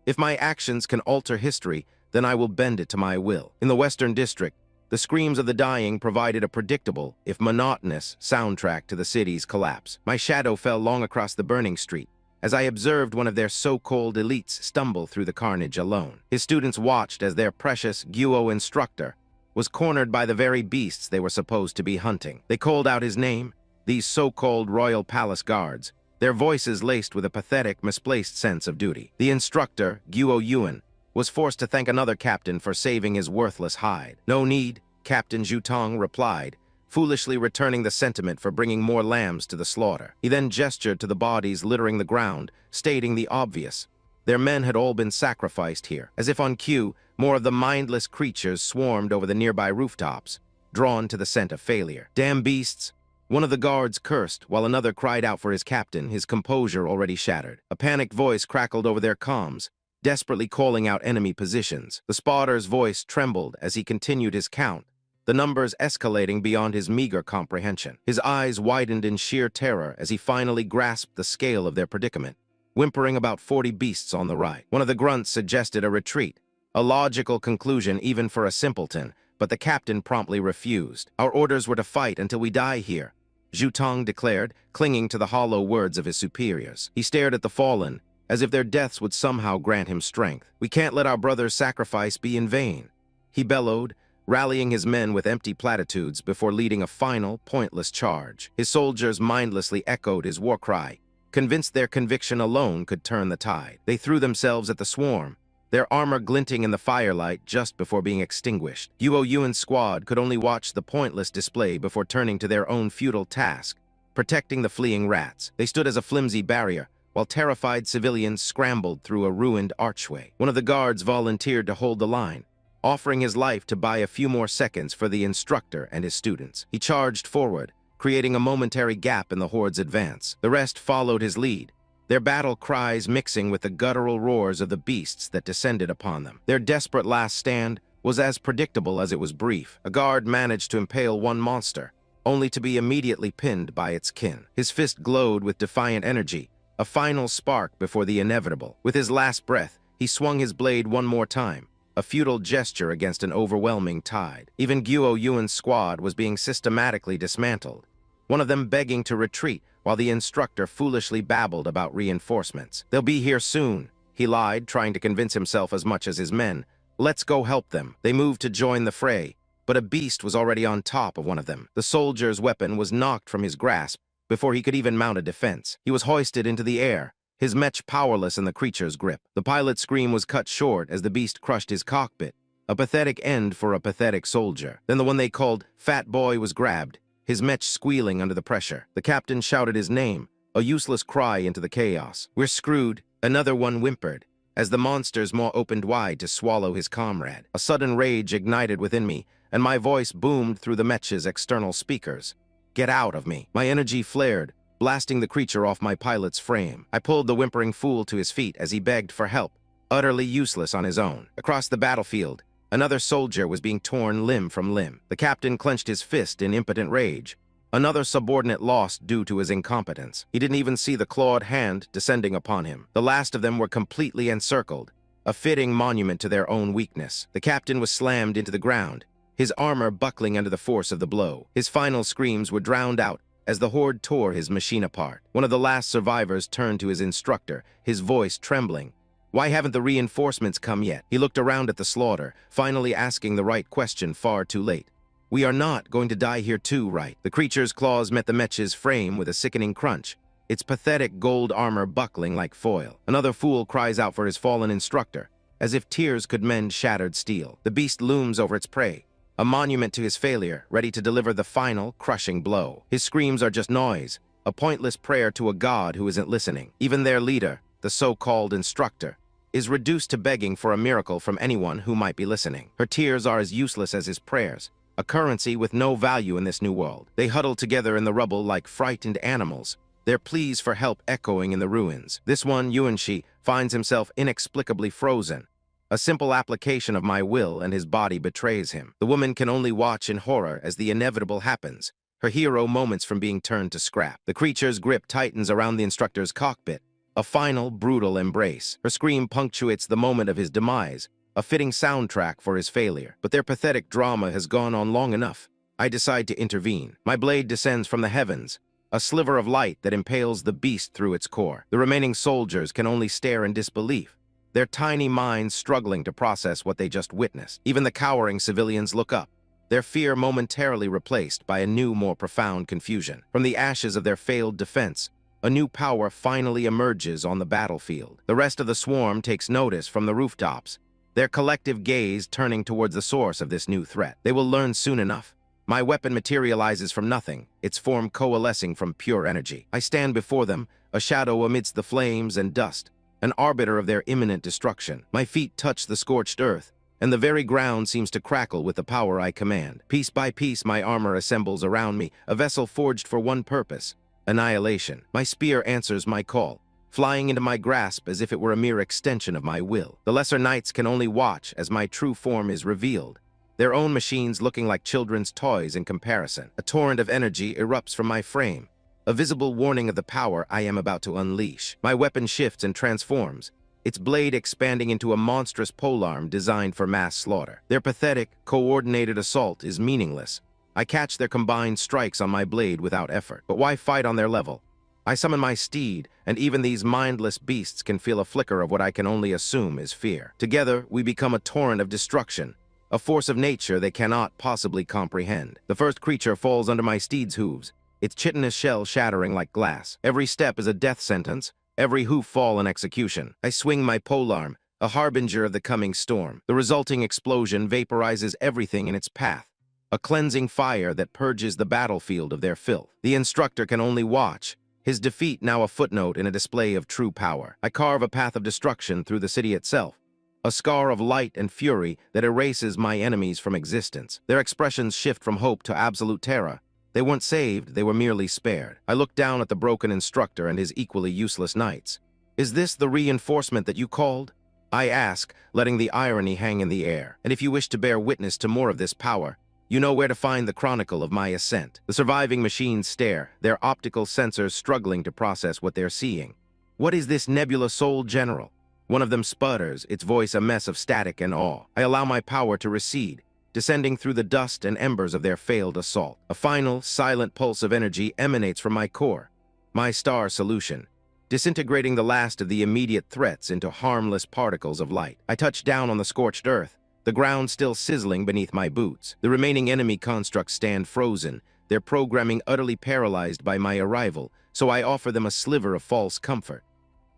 Speaker 1: If my actions can alter history, then I will bend it to my will. In the Western District, the screams of the dying provided a predictable, if monotonous, soundtrack to the city's collapse. My shadow fell long across the burning street, as I observed one of their so-called elites stumble through the carnage alone. His students watched as their precious Guo instructor was cornered by the very beasts they were supposed to be hunting. They called out his name, these so-called royal palace guards, their voices laced with a pathetic, misplaced sense of duty. The instructor, Guo Yuan, was forced to thank another captain for saving his worthless hide. No need, Captain Zhutong replied, foolishly returning the sentiment for bringing more lambs to the slaughter. He then gestured to the bodies littering the ground, stating the obvious. Their men had all been sacrificed here. As if on cue, more of the mindless creatures swarmed over the nearby rooftops, drawn to the scent of failure. Damn beasts! One of the guards cursed, while another cried out for his captain, his composure already shattered. A panicked voice crackled over their comms, desperately calling out enemy positions. The spotter's voice trembled as he continued his count, the numbers escalating beyond his meager comprehension. His eyes widened in sheer terror as he finally grasped the scale of their predicament, whimpering about 40 beasts on the right. One of the grunts suggested a retreat, a logical conclusion even for a simpleton, but the captain promptly refused. Our orders were to fight until we die here, Zhu Tong declared, clinging to the hollow words of his superiors. He stared at the fallen, as if their deaths would somehow grant him strength. We can't let our brother's sacrifice be in vain, he bellowed, rallying his men with empty platitudes before leading a final, pointless charge. His soldiers mindlessly echoed his war cry, convinced their conviction alone could turn the tide. They threw themselves at the swarm, their armor glinting in the firelight just before being extinguished. Guo Yuan's squad could only watch the pointless display before turning to their own futile task, protecting the fleeing rats. They stood as a flimsy barrier, while terrified civilians scrambled through a ruined archway. One of the guards volunteered to hold the line, offering his life to buy a few more seconds for the instructor and his students. He charged forward, creating a momentary gap in the horde's advance. The rest followed his lead, their battle cries mixing with the guttural roars of the beasts that descended upon them. Their desperate last stand was as predictable as it was brief. A guard managed to impale one monster, only to be immediately pinned by its kin. His fist glowed with defiant energy, a final spark before the inevitable. With his last breath, he swung his blade one more time, a futile gesture against an overwhelming tide. Even Guo Yuan's squad was being systematically dismantled, one of them begging to retreat while the instructor foolishly babbled about reinforcements. They'll be here soon, he lied, trying to convince himself as much as his men. Let's go help them. They moved to join the fray, but a beast was already on top of one of them. The soldier's weapon was knocked from his grasp before he could even mount a defense. He was hoisted into the air, his mech powerless in the creature's grip. The pilot's scream was cut short as the beast crushed his cockpit, a pathetic end for a pathetic soldier. Then the one they called Fat Boy was grabbed, his mech squealing under the pressure. The captain shouted his name, a useless cry into the chaos. We're screwed, another one whimpered, as the monster's maw opened wide to swallow his comrade. A sudden rage ignited within me, and my voice boomed through the mech's external speakers. Get out of me. My energy flared, blasting the creature off my pilot's frame. I pulled the whimpering fool to his feet as he begged for help, utterly useless on his own. Across the battlefield, another soldier was being torn limb from limb. The captain clenched his fist in impotent rage. Another subordinate lost due to his incompetence. He didn't even see the clawed hand descending upon him. The last of them were completely encircled, a fitting monument to their own weakness. The captain was slammed into the ground, his armor buckling under the force of the blow. His final screams were drowned out as the horde tore his machine apart. One of the last survivors turned to his instructor, his voice trembling. Why haven't the reinforcements come yet? He looked around at the slaughter, finally asking the right question far too late. We are not going to die here too, right? The creature's claws met the mech's frame with a sickening crunch, its pathetic gold armor buckling like foil. Another fool cries out for his fallen instructor, as if tears could mend shattered steel. The beast looms over its prey, a monument to his failure, ready to deliver the final, crushing blow. His screams are just noise, a pointless prayer to a god who isn't listening. Even their leader, the so-called instructor, is reduced to begging for a miracle from anyone who might be listening. Her tears are as useless as his prayers, a currency with no value in this new world. They huddle together in the rubble like frightened animals, their pleas for help echoing in the ruins. This one, Yuanshi, finds himself inexplicably frozen. A simple application of my will and his body betrays him. The woman can only watch in horror as the inevitable happens, her hero moments from being turned to scrap. The creature's grip tightens around the instructor's cockpit, a final, brutal embrace. Her scream punctuates the moment of his demise, a fitting soundtrack for his failure. But their pathetic drama has gone on long enough. I decide to intervene. My blade descends from the heavens, a sliver of light that impales the beast through its core. The remaining soldiers can only stare in disbelief, their tiny minds struggling to process what they just witnessed. Even the cowering civilians look up, their fear momentarily replaced by a new, more profound confusion. From the ashes of their failed defense, a new power finally emerges on the battlefield. The rest of the swarm takes notice from the rooftops, their collective gaze turning towards the source of this new threat. They will learn soon enough. My weapon materializes from nothing, its form coalescing from pure energy. I stand before them, a shadow amidst the flames and dust, an arbiter of their imminent destruction. My feet touch the scorched earth, and the very ground seems to crackle with the power I command. Piece by piece, my armor assembles around me, a vessel forged for one purpose: annihilation. My spear answers my call, flying into my grasp as if it were a mere extension of my will. The lesser knights can only watch as my true form is revealed, their own machines looking like children's toys in comparison. A torrent of energy erupts from my frame, a visible warning of the power I am about to unleash. My weapon shifts and transforms, its blade expanding into a monstrous polearm designed for mass slaughter. Their pathetic, coordinated assault is meaningless. I catch their combined strikes on my blade without effort. But why fight on their level? I summon my steed, and even these mindless beasts can feel a flicker of what I can only assume is fear. Together, we become a torrent of destruction, a force of nature they cannot possibly comprehend. The first creature falls under my steed's hooves, its chitinous shell shattering like glass. Every step is a death sentence, every hoof fall an execution. I swing my polearm, a harbinger of the coming storm. The resulting explosion vaporizes everything in its path, a cleansing fire that purges the battlefield of their filth. The instructor can only watch, his defeat now a footnote in a display of true power. I carve a path of destruction through the city itself, a scar of light and fury that erases my enemies from existence. Their expressions shift from hope to absolute terror. They weren't saved, they were merely spared. I look down at the broken instructor and his equally useless knights. Is this the reinforcement that you called? I ask, letting the irony hang in the air. And if you wish to bear witness to more of this power, you know where to find the chronicle of my ascent. The surviving machines stare, their optical sensors struggling to process what they're seeing. What is this nebula soul general? One of them sputters, its voice a mess of static and awe. I allow my power to recede, descending through the dust and embers of their failed assault. A final, silent pulse of energy emanates from my core, my star solution, disintegrating the last of the immediate threats into harmless particles of light. I touch down on the scorched earth, the ground still sizzling beneath my boots. The remaining enemy constructs stand frozen, their programming utterly paralyzed by my arrival, so I offer them a sliver of false comfort.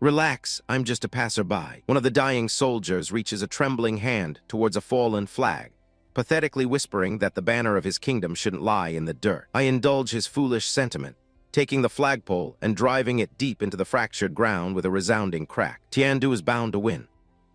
Speaker 1: Relax, I'm just a passerby. One of the dying soldiers reaches a trembling hand towards a fallen flag, pathetically whispering that the banner of his kingdom shouldn't lie in the dirt. I indulge his foolish sentiment, taking the flagpole and driving it deep into the fractured ground with a resounding crack. Tiandu is bound to win,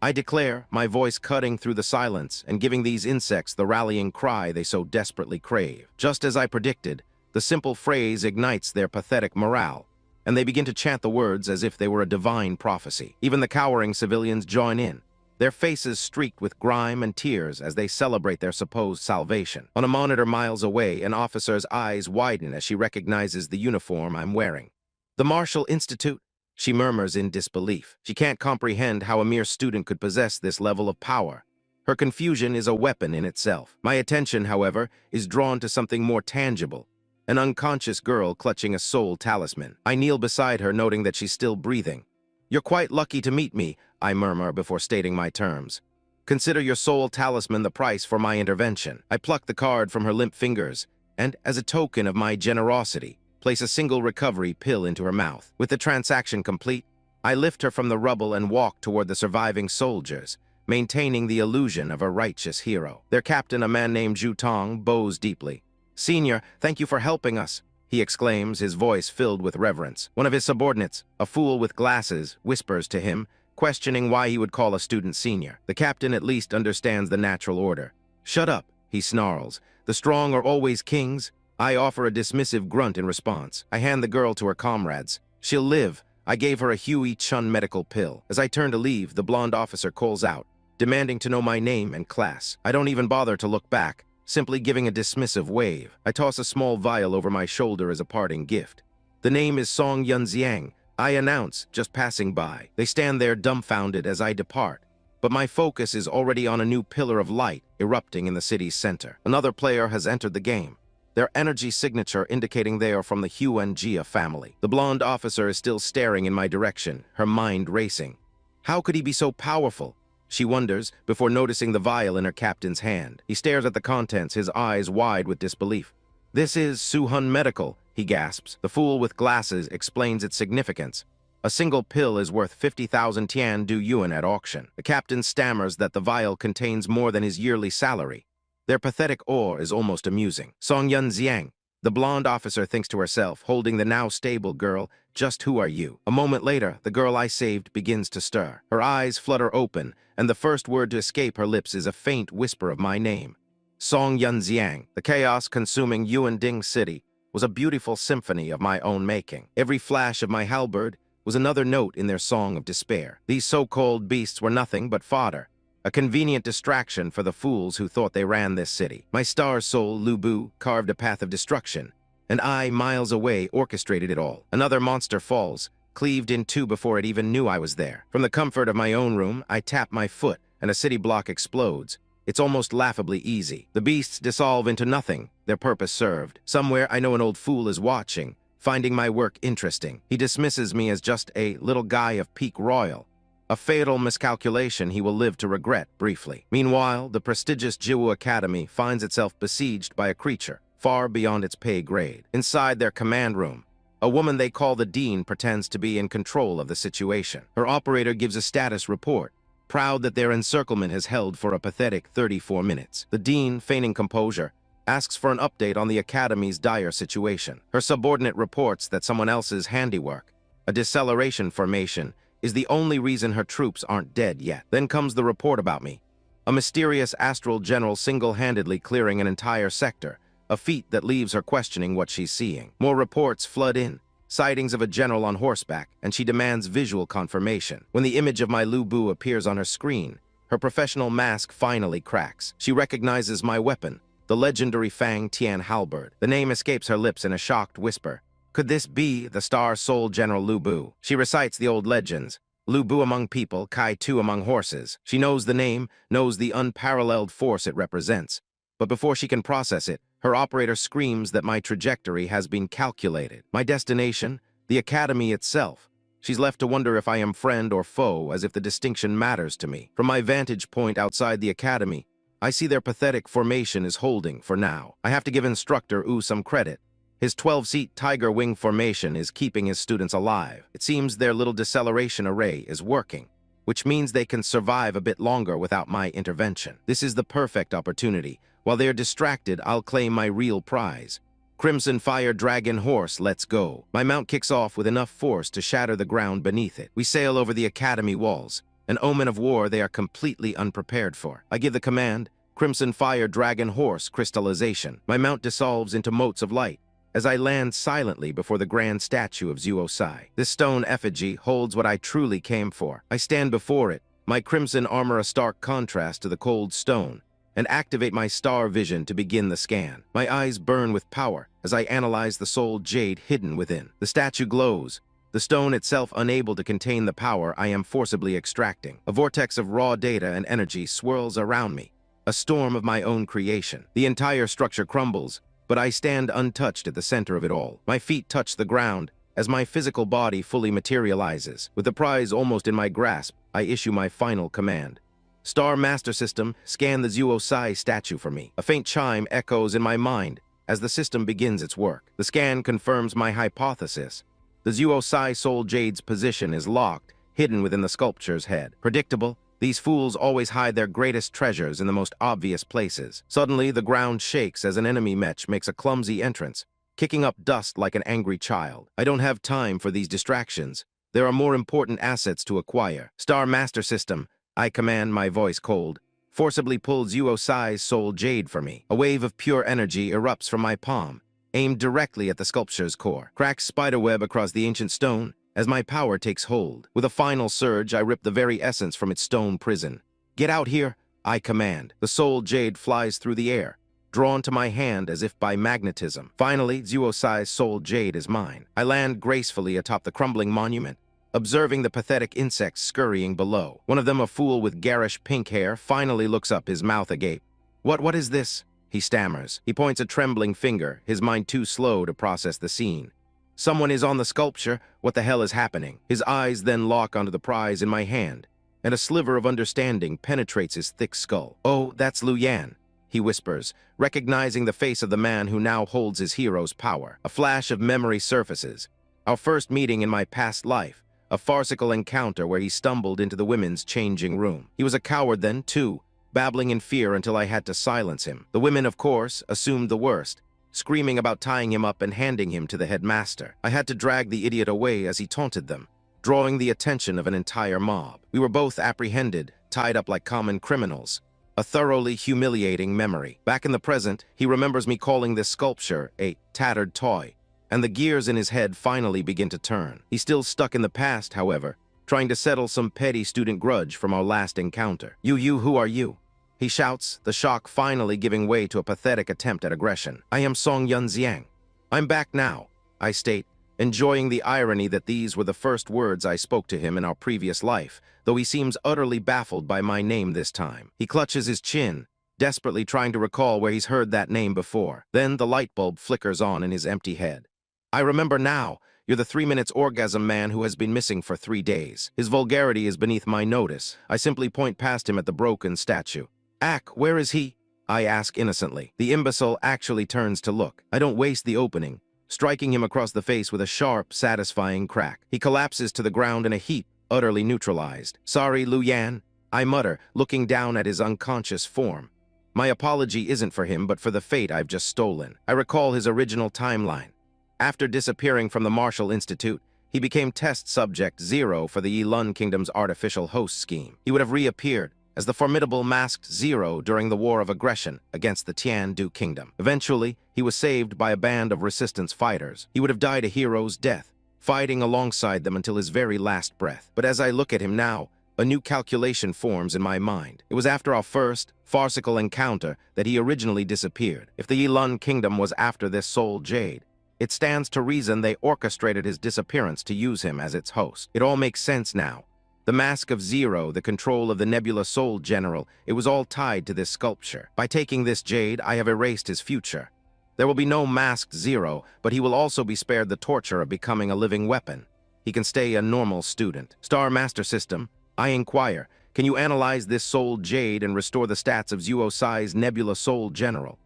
Speaker 1: I declare, my voice cutting through the silence and giving these insects the rallying cry they so desperately crave. Just as I predicted, the simple phrase ignites their pathetic morale, and they begin to chant the words as if they were a divine prophecy. Even the cowering civilians join in, their faces streaked with grime and tears as they celebrate their supposed salvation. On a monitor miles away, an officer's eyes widen as she recognizes the uniform I'm wearing. The Martial Institute? She murmurs in disbelief. She can't comprehend how a mere student could possess this level of power. Her confusion is a weapon in itself. My attention, however, is drawn to something more tangible, an unconscious girl clutching a soul talisman. I kneel beside her, noting that she's still breathing. You're quite lucky to meet me, I murmur before stating my terms. Consider your soul talisman the price for my intervention. I pluck the card from her limp fingers, and, as a token of my generosity, place a single recovery pill into her mouth. With the transaction complete, I lift her from the rubble and walk toward the surviving soldiers, maintaining the illusion of a righteous hero. Their captain, a man named Zhu Tong, bows deeply. "Senior, thank you for helping us," he exclaims, his voice filled with reverence. One of his subordinates, a fool with glasses, whispers to him, questioning why he would call a student senior. The captain at least understands the natural order. "Shut up," he snarls. "The strong are always kings." I offer a dismissive grunt in response. I hand the girl to her comrades. "She'll live." I gave her a Huey Chun medical pill. As I turn to leave, the blonde officer calls out, demanding to know my name and class. I don't even bother to look back, simply giving a dismissive wave. I toss a small vial over my shoulder as a parting gift. "The name is Song Yunxiang," I announce, just passing by. They stand there dumbfounded as I depart, but my focus is already on a new pillar of light erupting in the city's center. Another player has entered the game, their energy signature indicating they are from the Huan Jia family. The blonde officer is still staring in my direction, her mind racing. How could he be so powerful? She wonders, before noticing the vial in her captain's hand. He stares at the contents, his eyes wide with disbelief. "This is Suhun Medical," he gasps. The fool with glasses explains its significance. A single pill is worth 50,000 Tiandu yuan at auction. The captain stammers that the vial contains more than his yearly salary. Their pathetic ore is almost amusing. Song Yun Xiang, the blonde officer, thinks to herself, holding the now stable girl, "Just who are you?" A moment later, the girl I saved begins to stir. Her eyes flutter open, and the first word to escape her lips is a faint whisper of my name. Song Yun Xiang. The chaos-consuming Yuan Ding city was a beautiful symphony of my own making. Every flash of my halberd was another note in their song of despair. These so-called beasts were nothing but fodder, a convenient distraction for the fools who thought they ran this city. My star soul, Lu Bu, carved a path of destruction, and I, miles away, orchestrated it all. Another monster falls, cleaved in two before it even knew I was there. From the comfort of my own room, I tap my foot, and a city block explodes. It's almost laughably easy. The beasts dissolve into nothing, their purpose served. Somewhere I know an old fool is watching, finding my work interesting. He dismisses me as just a little guy of peak royal. A fatal miscalculation he will live to regret briefly. Meanwhile, the prestigious Jiwu Academy finds itself besieged by a creature far beyond its pay grade. Inside their command room, a woman they call the Dean pretends to be in control of the situation. Her operator gives a status report, proud that their encirclement has held for a pathetic 34 minutes. The Dean, feigning composure, asks for an update on the Academy's dire situation. Her subordinate reports that someone else's handiwork, a deceleration formation, is the only reason her troops aren't dead yet. Then comes the report about me. A mysterious astral general single-handedly clearing an entire sector, a feat that leaves her questioning what she's seeing. More reports flood in, sightings of a general on horseback, and she demands visual confirmation. When the image of my Lu Bu appears on her screen, her professional mask finally cracks. She recognizes my weapon, the legendary Fang Tian halberd. The name escapes her lips in a shocked whisper. Could this be the Star Soul General Lu Bu? She recites the old legends. Lu Bu among people, Kai Tu among horses. She knows the name, knows the unparalleled force it represents. But before she can process it, her operator screams that my trajectory has been calculated. My destination, the Academy itself. She's left to wonder if I am friend or foe, as if the distinction matters to me. From my vantage point outside the Academy, I see their pathetic formation is holding for now. I have to give Instructor Wu some credit. His 12-seat tiger wing formation is keeping his students alive. It seems their little deceleration array is working, which means they can survive a bit longer without my intervention. This is the perfect opportunity. While they're distracted, I'll claim my real prize. Crimson Fire Dragon Horse, let's go. My mount kicks off with enough force to shatter the ground beneath it. We sail over the Academy walls, an omen of war they are completely unprepared for. I give the command, Crimson Fire Dragon Horse crystallization. My mount dissolves into motes of light as I land silently before the grand statue of Zuo Sai. This stone effigy holds what I truly came for. I stand before it, my crimson armor a stark contrast to the cold stone, and activate my star vision to begin the scan. My eyes burn with power as I analyze the soul jade hidden within. The statue glows, the stone itself unable to contain the power I am forcibly extracting. A vortex of raw data and energy swirls around me, a storm of my own creation. The entire structure crumbles, but I stand untouched at the center of it all. My feet touch the ground as my physical body fully materializes. With the prize almost in my grasp, I issue my final command. Star Master System, scan the Zuo Sai statue for me. A faint chime echoes in my mind as the system begins its work. The scan confirms my hypothesis. The Zuo Sai Soul Jade's position is locked, hidden within the sculpture's head. Predictable, these fools always hide their greatest treasures in the most obvious places. Suddenly, the ground shakes as an enemy mech makes a clumsy entrance, kicking up dust like an angry child. I don't have time for these distractions. There are more important assets to acquire. Star Master System, I command, my voice cold, forcibly pull Zuo Sai's soul jade for me. A wave of pure energy erupts from my palm, aimed directly at the sculpture's core. Cracks spiderweb across the ancient stone as my power takes hold. With a final surge, I rip the very essence from its stone prison. Get out here, I command. The soul jade flies through the air, drawn to my hand as if by magnetism. Finally, Zuo Sai's soul jade is mine. I land gracefully atop the crumbling monument, observing the pathetic insects scurrying below. One of them, a fool with garish pink hair, finally looks up, his mouth agape. What is this? He stammers. He points a trembling finger, his mind too slow to process the scene. Someone is on the sculpture. What the hell is happening? His eyes then lock onto the prize in my hand, and a sliver of understanding penetrates his thick skull. Oh, that's Lu Yan, he whispers, recognizing the face of the man who now holds his hero's power. A flash of memory surfaces. Our first meeting in my past life. A farcical encounter where he stumbled into the women's changing room. He was a coward then, too, babbling in fear until I had to silence him. The women, of course, assumed the worst, screaming about tying him up and handing him to the headmaster. I had to drag the idiot away as he taunted them, drawing the attention of an entire mob. We were both apprehended, tied up like common criminals. A thoroughly humiliating memory. Back in the present, he remembers me calling this sculpture a tattered toy, and the gears in his head finally begin to turn. He's still stuck in the past, however, trying to settle some petty student grudge from our last encounter. You, who are you?" he shouts, the shock finally giving way to a pathetic attempt at aggression. "I am Song Yun Xiang. I'm back now," I state, enjoying the irony that these were the first words I spoke to him in our previous life, though he seems utterly baffled by my name this time. He clutches his chin, desperately trying to recall where he's heard that name before. Then the light bulb flickers on in his empty head. "I remember now. You're the 3 minutes orgasm man who has been missing for 3 days. His vulgarity is beneath my notice. I simply point past him at the broken statue. "Ack, where is he?" I ask innocently. The imbecile actually turns to look. I don't waste the opening, striking him across the face with a sharp, satisfying crack. He collapses to the ground in a heap, utterly neutralized. "Sorry, Lu Yan," I mutter, looking down at his unconscious form. My apology isn't for him, but for the fate I've just stolen. I recall his original timeline. After disappearing from the Marshall Institute, he became test subject 0 for the Yilun Kingdom's artificial host scheme. He would have reappeared as the formidable masked Zero during the War of Aggression against the Tiandu Kingdom. Eventually, he was saved by a band of resistance fighters. He would have died a hero's death, fighting alongside them until his very last breath. But as I look at him now, a new calculation forms in my mind. It was after our first, farcical encounter that he originally disappeared. If the Yilun Kingdom was after this soul Jade, it stands to reason they orchestrated his disappearance to use him as its host. It all makes sense now. The mask of Zero, the control of the Nebula Soul General, it was all tied to this sculpture. By taking this Jade, I have erased his future. There will be no masked Zero, but he will also be spared the torture of becoming a living weapon. He can stay a normal student. Star Master System, I inquire, can you analyze this Soul Jade and restore the stats of Zuo Sai's Nebula Soul General?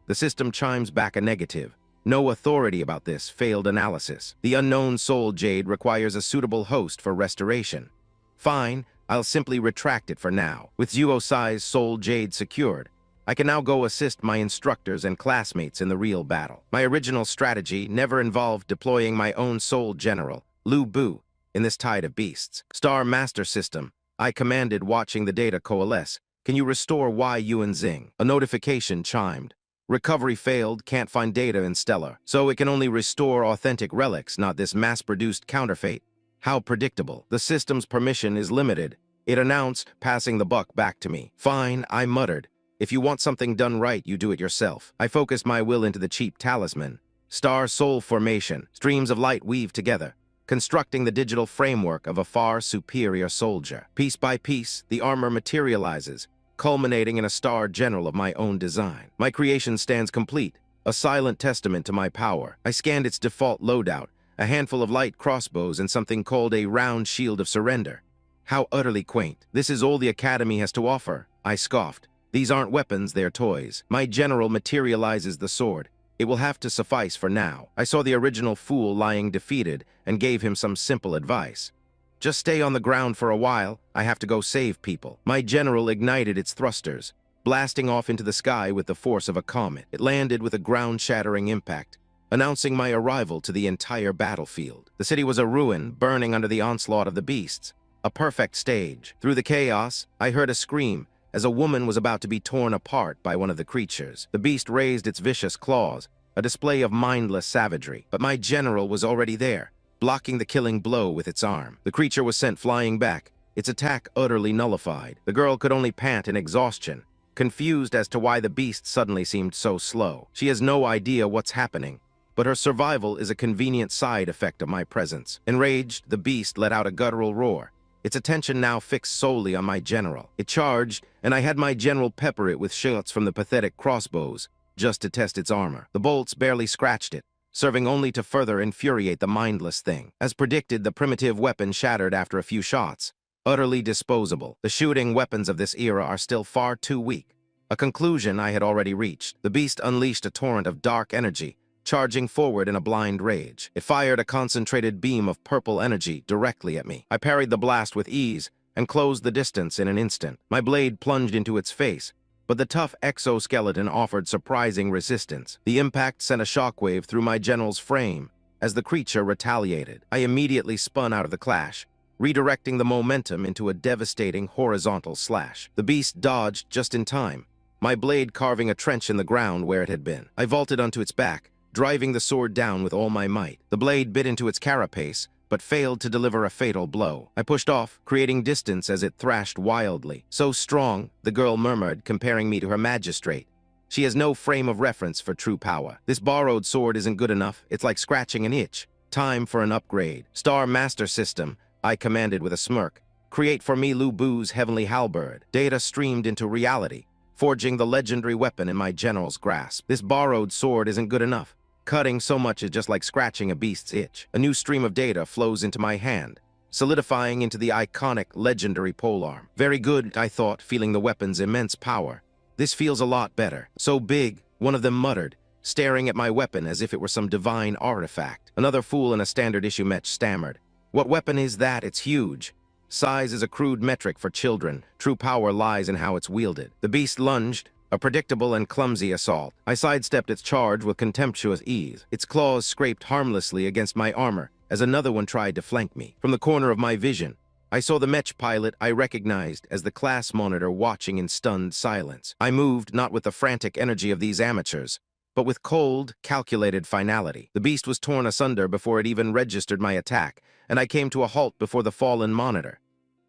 Speaker 1: The system chimes back a negative. No authority about this failed analysis. The unknown Soul Jade requires a suitable host for restoration. Fine, I'll simply retract it for now. With Zuo Sai's Soul Jade secured, I can now go assist my instructors and classmates in the real battle. My original strategy never involved deploying my own Soul General, Lu Bu, in this tide of beasts. Star Master System, I commanded, watching the data coalesce. Can you restore Y Yuan Xing? A notification chimed. Recovery failed, can't find data in Stellar, so it can only restore authentic relics, not this mass-produced counterfeit. How predictable. The system's permission is limited. It announced, passing the buck back to me. Fine, I muttered. If you want something done right, you do it yourself. I focused my will into the cheap talisman. Star Soul Formation. Streams of light weave together, constructing the digital framework of a far superior soldier. Piece by piece, the armor materializes, culminating in a Star General of my own design. My creation stands complete, a silent testament to my power. I scanned its default loadout, a handful of light crossbows and something called a round shield of surrender. How utterly quaint. This is all the Academy has to offer, I scoffed. These aren't weapons, they're toys. My general materializes the sword. It will have to suffice for now. I saw the original fool lying defeated and gave him some simple advice. Just stay on the ground for a while. I have to go save people. My general ignited its thrusters, blasting off into the sky with the force of a comet. It landed with a ground-shattering impact, announcing my arrival to the entire battlefield. The city was a ruin, burning under the onslaught of the beasts. A perfect stage. Through the chaos, I heard a scream as a woman was about to be torn apart by one of the creatures. The beast raised its vicious claws, a display of mindless savagery. But my general was already there, blocking the killing blow with its arm. The creature was sent flying back, its attack utterly nullified. The girl could only pant in exhaustion, confused as to why the beast suddenly seemed so slow. She has no idea what's happening, but her survival is a convenient side effect of my presence. Enraged, the beast let out a guttural roar, its attention now fixed solely on my general. It charged, and I had my general pepper it with shots from the pathetic crossbows, just to test its armor. The bolts barely scratched it, serving only to further infuriate the mindless thing. As predicted, the primitive weapon shattered after a few shots, utterly disposable. The shooting weapons of this era are still far too weak. A conclusion I had already reached. The beast unleashed a torrent of dark energy, charging forward in a blind rage. It fired a concentrated beam of purple energy directly at me. I parried the blast with ease, and closed the distance in an instant. My blade plunged into its face, but the tough exoskeleton offered surprising resistance. The impact sent a shockwave through my general's frame. As the creature retaliated, I immediately spun out of the clash, redirecting the momentum into a devastating horizontal slash. The beast dodged just in time, my blade carving a trench in the ground where it had been. I vaulted onto its back, driving the sword down with all my might. The blade bit into its carapace, but failed to deliver a fatal blow. I pushed off, creating distance as it thrashed wildly. "So strong," the girl murmured, comparing me to her magistrate. "She has no frame of reference for true power. This borrowed sword isn't good enough. It's like scratching an itch. Time for an upgrade." "Star Master System," I commanded with a smirk. "Create for me Lu Bu's heavenly halberd." Data streamed into reality, forging the legendary weapon in my general's grasp. "This borrowed sword isn't good enough. Cutting so much is just like scratching a beast's itch." A new stream of data flows into my hand, solidifying into the iconic legendary polearm. "Very good," I thought, feeling the weapon's immense power. "This feels a lot better." "So big," one of them muttered, staring at my weapon as if it were some divine artifact. Another fool in a standard-issue mech stammered, "What weapon is that? It's huge." Size is a crude metric for children. True power lies in how it's wielded. The beast lunged, a predictable and clumsy assault. I sidestepped its charge with contemptuous ease. Its claws scraped harmlessly against my armor as another one tried to flank me. From the corner of my vision, I saw the mech pilot I recognized as the class monitor watching in stunned silence. I moved not with the frantic energy of these amateurs, but with cold, calculated finality. The beast was torn asunder before it even registered my attack, and I came to a halt before the fallen monitor.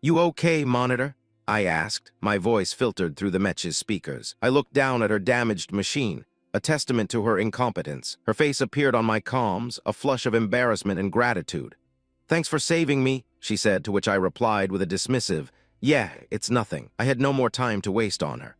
Speaker 1: "You okay, monitor?" I asked, my voice filtered through the mech's speakers. I looked down at her damaged machine, a testament to her incompetence. Her face appeared on my comms, a flush of embarrassment and gratitude. "Thanks for saving me," she said, to which I replied with a dismissive, "Yeah, it's nothing." I had no more time to waste on her.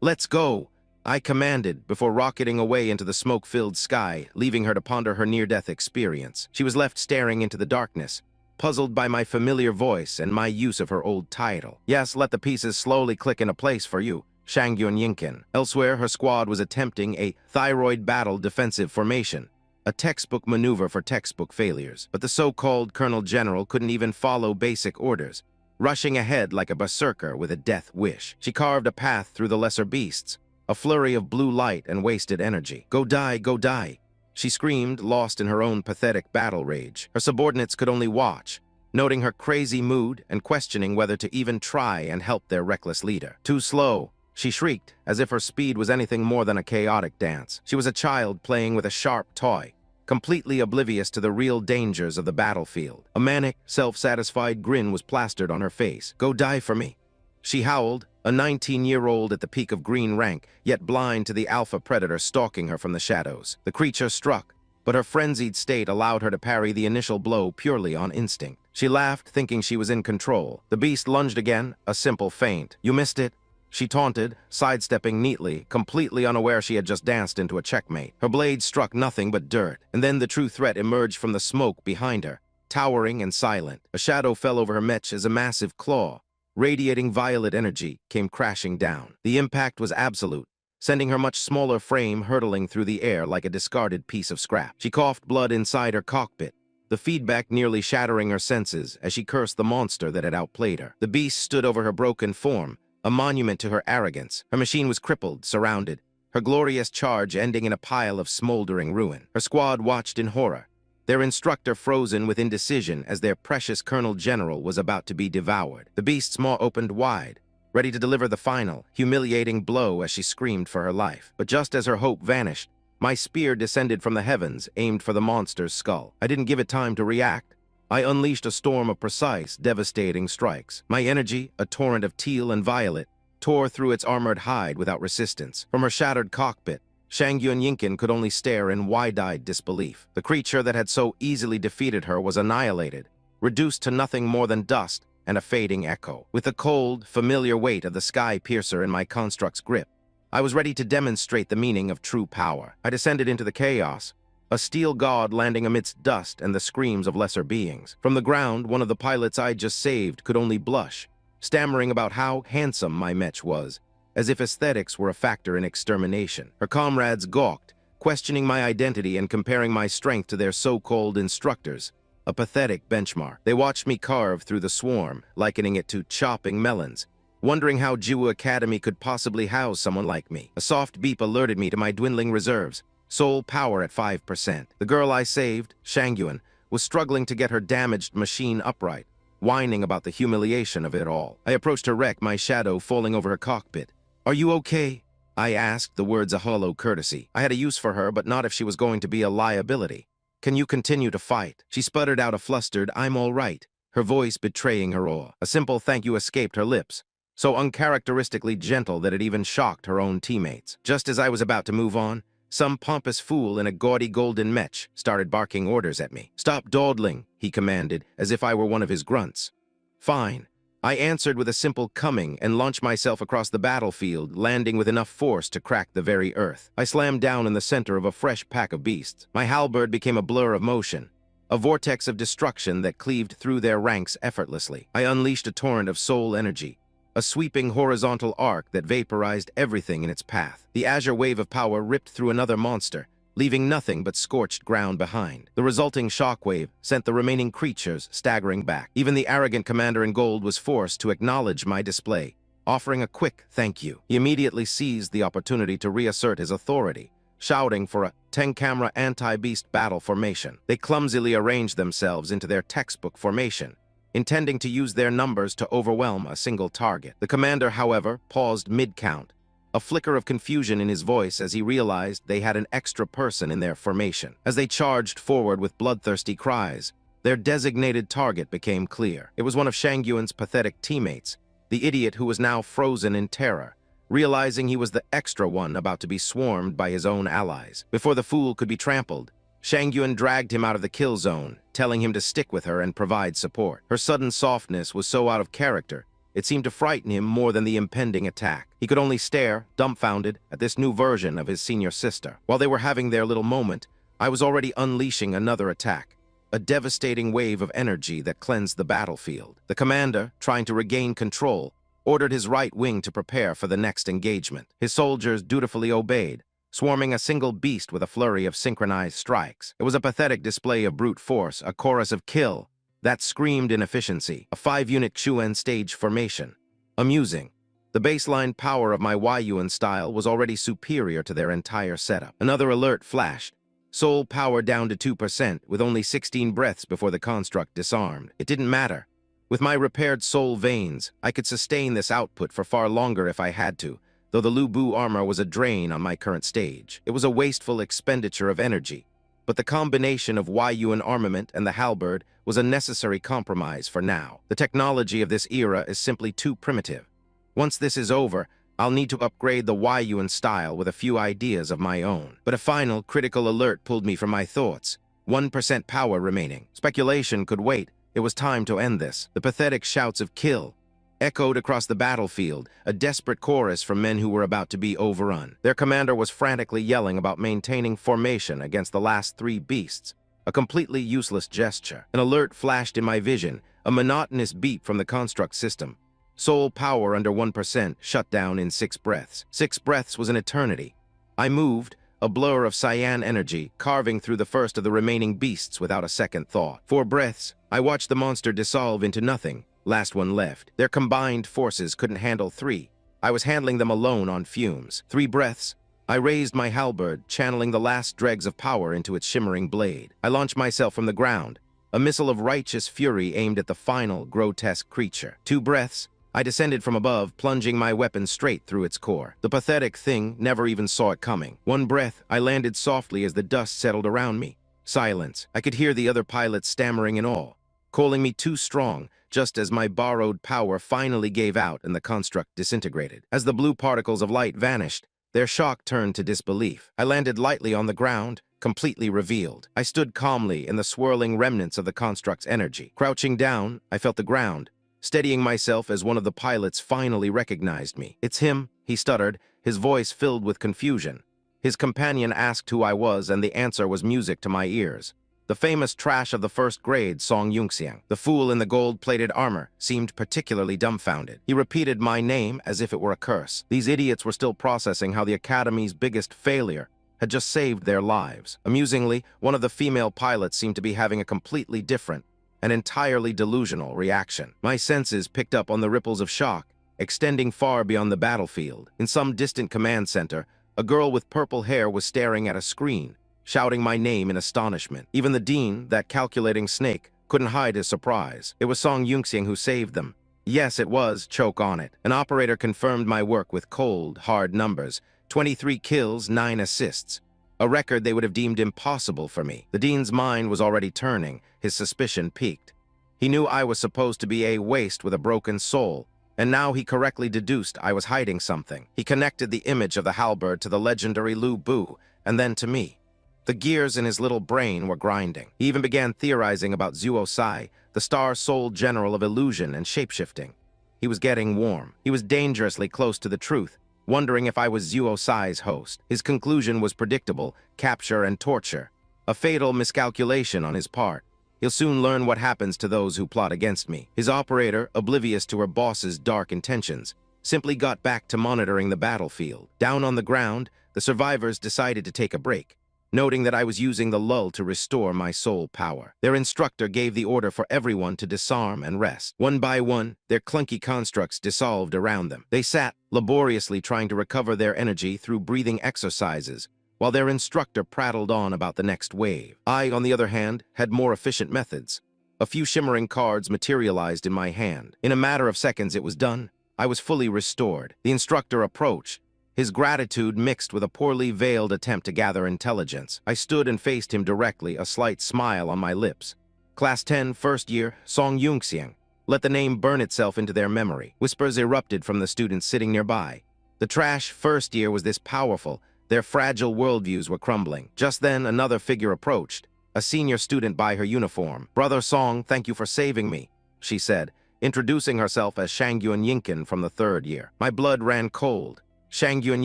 Speaker 1: "Let's go," I commanded before rocketing away into the smoke-filled sky, leaving her to ponder her near-death experience. She was left staring into the darkness, puzzled by my familiar voice and my use of her old title. "Yes, let the pieces slowly click into place for you, Shangyun Yinkin." Elsewhere, her squad was attempting a thyroid battle defensive formation, a textbook maneuver for textbook failures. But the so-called Colonel General couldn't even follow basic orders, rushing ahead like a berserker with a death wish. She carved a path through the lesser beasts, a flurry of blue light and wasted energy. "Go die, go die," she screamed, lost in her own pathetic battle rage. Her subordinates could only watch, noting her crazy mood and questioning whether to even try and help their reckless leader. "Too slow," she shrieked, as if her speed was anything more than a chaotic dance. She was a child playing with a sharp toy, completely oblivious to the real dangers of the battlefield. A manic, self-satisfied grin was plastered on her face. "Go die for me," she howled, a 19-year-old at the peak of green rank, yet blind to the alpha predator stalking her from the shadows. The creature struck, but her frenzied state allowed her to parry the initial blow purely on instinct. She laughed, thinking she was in control. The beast lunged again, a simple feint. "You missed it," she taunted, sidestepping neatly, completely unaware she had just danced into a checkmate. Her blade struck nothing but dirt, and then the true threat emerged from the smoke behind her, towering and silent. A shadow fell over her mech as a massive claw, radiating violet energy, came crashing down. The impact was absolute, sending her much smaller frame hurtling through the air like a discarded piece of scrap. She coughed blood inside her cockpit, the feedback nearly shattering her senses as she cursed the monster that had outplayed her. The beast stood over her broken form, a monument to her arrogance. Her machine was crippled, surrounded, her glorious charge ending in a pile of smoldering ruin. Her squad watched in horror, their instructor frozen with indecision as their precious Colonel General was about to be devoured. The beast's maw opened wide, ready to deliver the final, humiliating blow as she screamed for her life. But just as her hope vanished, my spear descended from the heavens, aimed for the monster's skull. I didn't give it time to react. I unleashed a storm of precise, devastating strikes. My energy, a torrent of teal and violet, tore through its armored hide without resistance. From her shattered cockpit, Shangyun Yinkin could only stare in wide-eyed disbelief. The creature that had so easily defeated her was annihilated, reduced to nothing more than dust and a fading echo. With the cold, familiar weight of the sky piercer in my construct's grip, I was ready to demonstrate the meaning of true power. I descended into the chaos, a steel god landing amidst dust and the screams of lesser beings. From the ground, one of the pilots I'd just saved could only blush, stammering about how handsome my mech was, as if aesthetics were a factor in extermination. Her comrades gawked, questioning my identity and comparing my strength to their so-called instructors. a pathetic benchmark. They watched me carve through the swarm, likening it to chopping melons, wondering how Jiwoo Academy could possibly house someone like me. A soft beep alerted me to my dwindling reserves, soul power at 5%. The girl I saved, Shangyuan, was struggling to get her damaged machine upright, whining about the humiliation of it all. I approached her wreck, my shadow falling over her cockpit. "Are you okay?" I asked, the words a hollow courtesy. I had a use for her, but not if she was going to be a liability. "Can you continue to fight?" She sputtered out a flustered, "I'm all right," her voice betraying her awe. A simple thank you escaped her lips, so uncharacteristically gentle that it even shocked her own teammates. Just as I was about to move on, some pompous fool in a gaudy golden mech started barking orders at me. "Stop dawdling," he commanded, as if I were one of his grunts. "Fine." I answered with a simple coming and launched myself across the battlefield, landing with enough force to crack the very earth. I slammed down in the center of a fresh pack of beasts. My halberd became a blur of motion, a vortex of destruction that cleaved through their ranks effortlessly. I unleashed a torrent of soul energy, a sweeping horizontal arc that vaporized everything in its path. The azure wave of power ripped through another monster, leaving nothing but scorched ground behind. The resulting shockwave sent the remaining creatures staggering back. Even the arrogant commander in gold was forced to acknowledge my display, offering a quick thank you. He immediately seized the opportunity to reassert his authority, shouting for a 10-camera anti-beast battle formation. They clumsily arranged themselves into their textbook formation, intending to use their numbers to overwhelm a single target. The commander, however, paused mid-count, a flicker of confusion in his voice as he realized they had an extra person in their formation. As they charged forward with bloodthirsty cries, their designated target became clear. It was one of Shangyuan's pathetic teammates, the idiot who was now frozen in terror, realizing he was the extra one about to be swarmed by his own allies. Before the fool could be trampled, Shangyuan dragged him out of the kill zone, telling him to stick with her and provide support. Her sudden softness was so out of character, it seemed to frighten him more than the impending attack. He could only stare, dumbfounded, at this new version of his senior sister. While they were having their little moment, I was already unleashing another attack, a devastating wave of energy that cleansed the battlefield. The commander, trying to regain control, ordered his right wing to prepare for the next engagement. His soldiers dutifully obeyed, swarming a single beast with a flurry of synchronized strikes. It was a pathetic display of brute force, a chorus of kill that screamed inefficiency, a 5-unit Chuan stage formation. Amusing. The baseline power of my Yuan style was already superior to their entire setup. Another alert flashed. Soul power down to 2%, with only 16 breaths before the construct disarmed. It didn't matter. With my repaired soul veins, I could sustain this output for far longer if I had to, though the Lu Bu armor was a drain on my current stage. It was a wasteful expenditure of energy, but the combination of Yuan armament and the halberd was a necessary compromise for now. The technology of this era is simply too primitive. Once this is over, I'll need to upgrade the Yuan style with a few ideas of my own. But a final critical alert pulled me from my thoughts. 1% power remaining. Speculation could wait. It was time to end this. The pathetic shouts of kill echoed across the battlefield, a desperate chorus from men who were about to be overrun. Their commander was frantically yelling about maintaining formation against the last 3 beasts, a completely useless gesture. An alert flashed in my vision, a monotonous beep from the construct system. Soul power under 1%, shut down in 6 breaths. 6 breaths was an eternity. I moved, a blur of cyan energy, carving through the first of the remaining beasts without a second thought. 4 breaths, I watched the monster dissolve into nothing. Last one left. Their combined forces couldn't handle 3. I was handling them alone on fumes. 3 breaths, I raised my halberd, channeling the last dregs of power into its shimmering blade. I launched myself from the ground, a missile of righteous fury aimed at the final, grotesque creature. 2 breaths, I descended from above, plunging my weapon straight through its core. The pathetic thing never even saw it coming. 1 breath, I landed softly as the dust settled around me. Silence. I could hear the other pilots stammering in awe, calling me too strong, just as my borrowed power finally gave out and the construct disintegrated. As the blue particles of light vanished, their shock turned to disbelief. I landed lightly on the ground, completely revealed. I stood calmly in the swirling remnants of the construct's energy. Crouching down, I felt the ground, steadying myself as one of the pilots finally recognized me. "It's him," he stuttered, his voice filled with confusion. His companion asked who I was, and the answer was music to my ears. The famous trash of the first grade, Song Yungxiang. The fool in the gold-plated armor seemed particularly dumbfounded. He repeated my name as if it were a curse. These idiots were still processing how the Academy's biggest failure had just saved their lives. Amusingly, one of the female pilots seemed to be having a completely different, an entirely delusional reaction. My senses picked up on the ripples of shock, extending far beyond the battlefield. In some distant command center, a girl with purple hair was staring at a screen, shouting my name in astonishment. Even the dean, that calculating snake, couldn't hide his surprise. It was Song Yunxiang who saved them. Yes, it was, choke on it. An operator confirmed my work with cold, hard numbers. 23 kills, 9 assists. A record they would have deemed impossible for me. The dean's mind was already turning, his suspicion peaked. He knew I was supposed to be a waste with a broken soul, and now he correctly deduced I was hiding something. He connected the image of the halberd to the legendary Lu Bu, and then to me. The gears in his little brain were grinding. He even began theorizing about Zuo Sai, the star-soul general of illusion and shapeshifting. He was getting warm. He was dangerously close to the truth, wondering if I was Zuo Sai's host. His conclusion was predictable: capture and torture. A fatal miscalculation on his part. He'll soon learn what happens to those who plot against me. His operator, oblivious to her boss's dark intentions, simply got back to monitoring the battlefield. Down on the ground, the survivors decided to take a break, noting that I was using the lull to restore my soul power. Their instructor gave the order for everyone to disarm and rest. One by one, their clunky constructs dissolved around them. They sat, laboriously trying to recover their energy through breathing exercises, while their instructor prattled on about the next wave. I, on the other hand, had more efficient methods. A few shimmering cards materialized in my hand. In a matter of seconds it was done. I was fully restored. The instructor approached, his gratitude mixed with a poorly veiled attempt to gather intelligence. I stood and faced him directly, a slight smile on my lips. Class 10, first year, Song Yunxiang. Let the name burn itself into their memory. Whispers erupted from the students sitting nearby. The trash first year was this powerful. Their fragile worldviews were crumbling. Just then, another figure approached, a senior student by her uniform. "Brother Song, thank you for saving me," she said, introducing herself as Shangyun Yinkin from the third year. My blood ran cold. Shangyun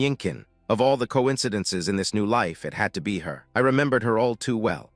Speaker 1: Yinkin. Of all the coincidences in this new life, it had to be her. I remembered her all too well.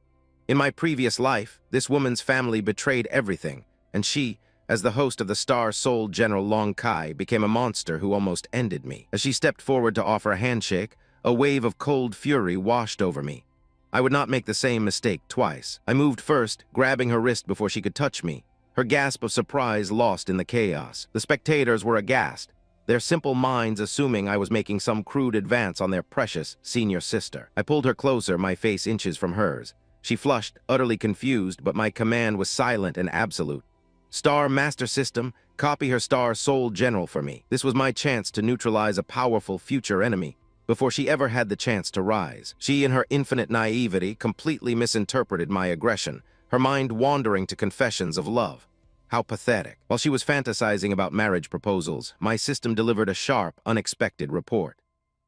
Speaker 1: In my previous life, this woman's family betrayed everything, and she, as the host of the star-souled General Long Kai, became a monster who almost ended me. As she stepped forward to offer a handshake, a wave of cold fury washed over me. I would not make the same mistake twice. I moved first, grabbing her wrist before she could touch me, her gasp of surprise lost in the chaos. The spectators were aghast, their simple minds assuming I was making some crude advance on their precious senior sister. I pulled her closer, my face inches from hers. She flushed, utterly confused, but my command was silent and absolute. "Star Master System, copy her Star Soul General for me." This was my chance to neutralize a powerful future enemy before she ever had the chance to rise. She, in her infinite naivety, completely misinterpreted my aggression, her mind wandering to confessions of love. How pathetic. While she was fantasizing about marriage proposals, my system delivered a sharp, unexpected report.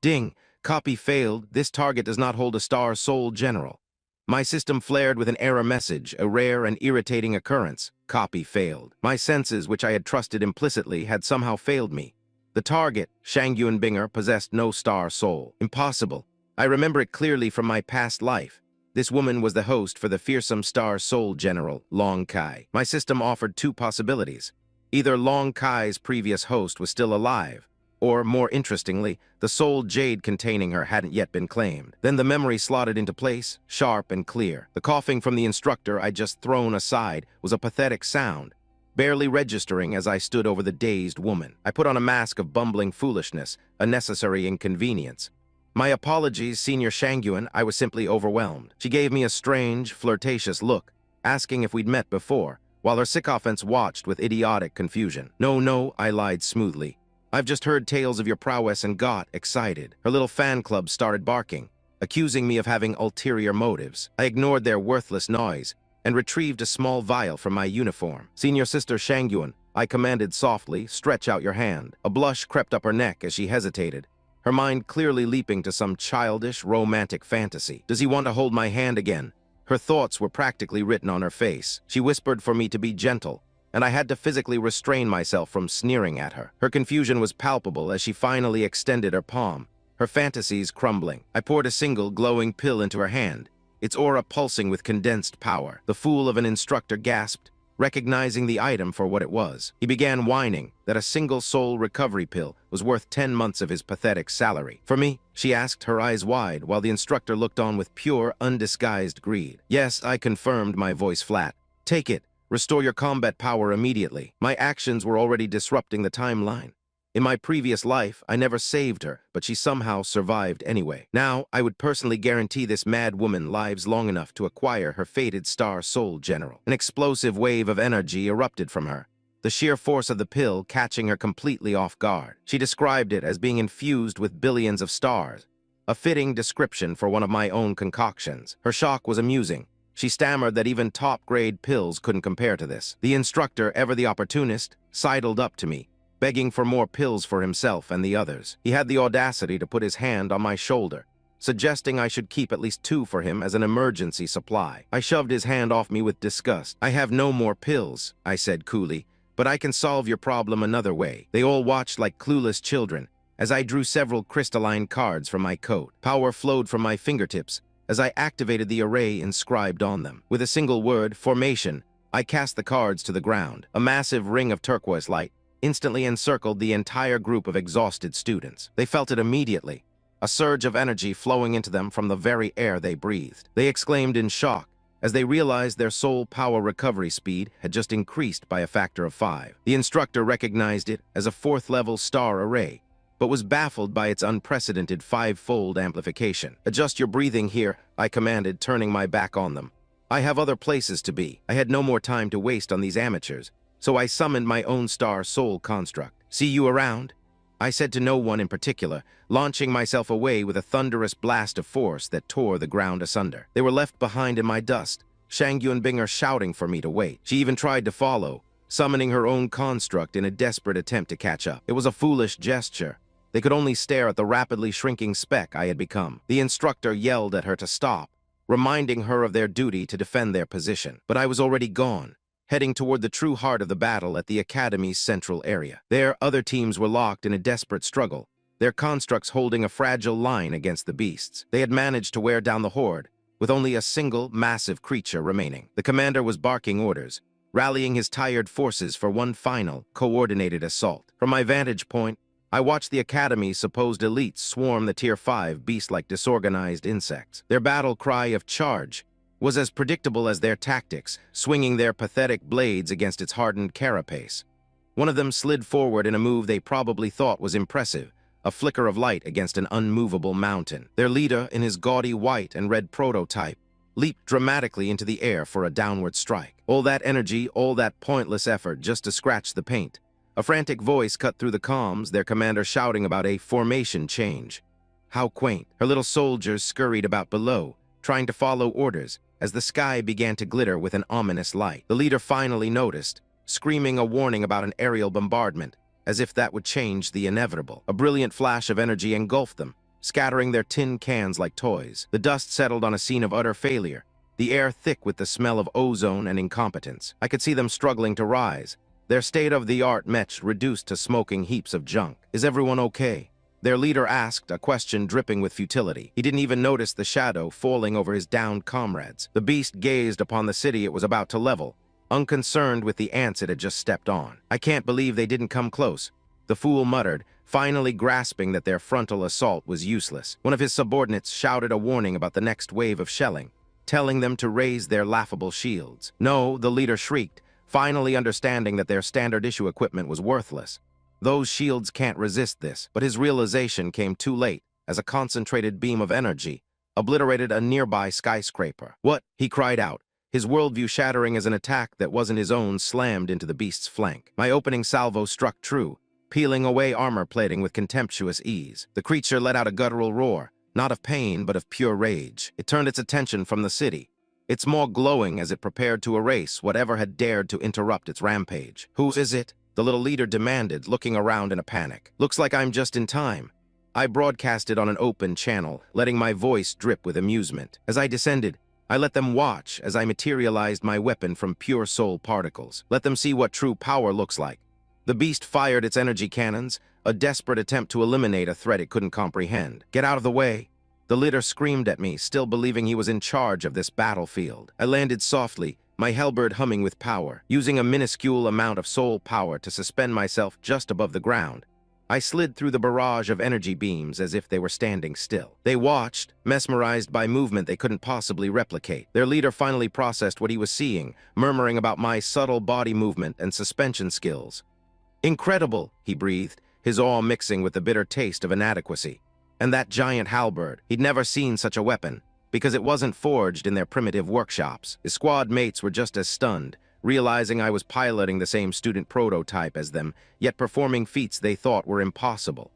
Speaker 1: "Ding, copy failed. This target does not hold a Star Soul General." My system flared with an error message, a rare and irritating occurrence. Copy failed. My senses, which I had trusted implicitly, had somehow failed me. The target, Shangyun Binger, possessed no star soul. Impossible. I remember it clearly from my past life. This woman was the host for the fearsome star soul general, Long Kai. My system offered two possibilities. Either Long Kai's previous host was still alive, or, more interestingly, the soul jade containing her hadn't yet been claimed. Then the memory slotted into place, sharp and clear. The coughing from the instructor I'd just thrown aside was a pathetic sound, barely registering as I stood over the dazed woman. I put on a mask of bumbling foolishness, a necessary inconvenience. My apologies, Senior Shangyun, I was simply overwhelmed. She gave me a strange, flirtatious look, asking if we'd met before, while her sycophants watched with idiotic confusion. No, I lied smoothly. "I've just heard tales of your prowess and got excited." Her little fan club started barking, accusing me of having ulterior motives. I ignored their worthless noise and retrieved a small vial from my uniform. "Senior Sister Shangyun," I commanded softly, "stretch out your hand." A blush crept up her neck as she hesitated, her mind clearly leaping to some childish, romantic fantasy. "Does he want to hold my hand again?" Her thoughts were practically written on her face. She whispered for me to be gentle, and I had to physically restrain myself from sneering at her. Her confusion was palpable as she finally extended her palm, her fantasies crumbling. I poured a single glowing pill into her hand, its aura pulsing with condensed power. The fool of an instructor gasped, recognizing the item for what it was. He began whining that a single soul recovery pill was worth 10 months of his pathetic salary. "For me?" she asked, her eyes wide, while the instructor looked on with pure, undisguised greed. "Yes," I confirmed, my voice flat. "Take it. Restore your combat power immediately." My actions were already disrupting the timeline. In my previous life, I never saved her, but she somehow survived anyway. Now, I would personally guarantee this mad woman lives long enough to acquire her fated star soul general. An explosive wave of energy erupted from her, the sheer force of the pill catching her completely off guard. She described it as being infused with billions of stars, a fitting description for one of my own concoctions. Her shock was amusing. She stammered that even top-grade pills couldn't compare to this. The instructor, ever the opportunist, sidled up to me, begging for more pills for himself and the others. He had the audacity to put his hand on my shoulder, suggesting I should keep at least 2 for him as an emergency supply. I shoved his hand off me with disgust. "I have no more pills," I said coolly, "but I can solve your problem another way." They all watched like clueless children as I drew several crystalline cards from my coat. Power flowed from my fingertips as I activated the array inscribed on them. With a single word, formation, I cast the cards to the ground. A massive ring of turquoise light instantly encircled the entire group of exhausted students. They felt it immediately, a surge of energy flowing into them from the very air they breathed. They exclaimed in shock as they realized their soul power recovery speed had just increased by a factor of 5. The instructor recognized it as a 4th-level star array, but was baffled by its unprecedented 5-fold amplification. "Adjust your breathing here," I commanded, turning my back on them. "I have other places to be." I had no more time to waste on these amateurs, so I summoned my own star soul construct. "See you around?" I said to no one in particular, launching myself away with a thunderous blast of force that tore the ground asunder. They were left behind in my dust, Shang Yunbinger shouting for me to wait. She even tried to follow, summoning her own construct in a desperate attempt to catch up. It was a foolish gesture. They could only stare at the rapidly shrinking speck I had become. The instructor yelled at her to stop, reminding her of their duty to defend their position. But I was already gone, heading toward the true heart of the battle at the Academy's central area. There, other teams were locked in a desperate struggle, their constructs holding a fragile line against the beasts. They had managed to wear down the horde, with only a single massive creature remaining. The commander was barking orders, rallying his tired forces for one final, coordinated assault. From my vantage point, I watched the Academy's supposed elites swarm the Tier 5 beast-like disorganized insects. Their battle cry of "charge" was as predictable as their tactics, swinging their pathetic blades against its hardened carapace. One of them slid forward in a move they probably thought was impressive, a flicker of light against an unmovable mountain. Their leader, in his gaudy white and red prototype, leaped dramatically into the air for a downward strike. All that energy, all that pointless effort just to scratch the paint. A frantic voice cut through the comms, their commander shouting about a formation change. How quaint. Her little soldiers scurried about below, trying to follow orders, as the sky began to glitter with an ominous light. The leader finally noticed, screaming a warning about an aerial bombardment, as if that would change the inevitable. A brilliant flash of energy engulfed them, scattering their tin cans like toys. The dust settled on a scene of utter failure, the air thick with the smell of ozone and incompetence. I could see them struggling to rise, their state-of-the-art mech reduced to smoking heaps of junk. "Is everyone okay?" Their leader asked, a question dripping with futility. He didn't even notice the shadow falling over his downed comrades. The beast gazed upon the city it was about to level, unconcerned with the ants it had just stepped on. "I can't believe they didn't come close," the fool muttered, finally grasping that their frontal assault was useless. One of his subordinates shouted a warning about the next wave of shelling, telling them to raise their laughable shields. "No," the leader shrieked, finally understanding that their standard-issue equipment was worthless. "Those shields can't resist this." But his realization came too late, as a concentrated beam of energy obliterated a nearby skyscraper. "What?" he cried out, his worldview shattering as an attack that wasn't his own slammed into the beast's flank. My opening salvo struck true, peeling away armor plating with contemptuous ease. The creature let out a guttural roar, not of pain but of pure rage. It turned its attention from the city, its maw glowing as it prepared to erase whatever had dared to interrupt its rampage. "Who is it?" the little leader demanded, looking around in a panic. "Looks like I'm just in time." I broadcasted on an open channel, letting my voice drip with amusement. As I descended, I let them watch as I materialized my weapon from pure soul particles. Let them see what true power looks like. The beast fired its energy cannons, a desperate attempt to eliminate a threat it couldn't comprehend. "Get out of the way!" The leader screamed at me, still believing he was in charge of this battlefield. I landed softly, my halberd humming with power, using a minuscule amount of soul power to suspend myself just above the ground. I slid through the barrage of energy beams as if they were standing still. They watched, mesmerized by movement they couldn't possibly replicate. Their leader finally processed what he was seeing, murmuring about my subtle body movement and suspension skills. "Incredible," he breathed, his awe mixing with the bitter taste of inadequacy. And that giant halberd, he'd never seen such a weapon, because it wasn't forged in their primitive workshops. His squad mates were just as stunned, realizing I was piloting the same student prototype as them, yet performing feats they thought were impossible.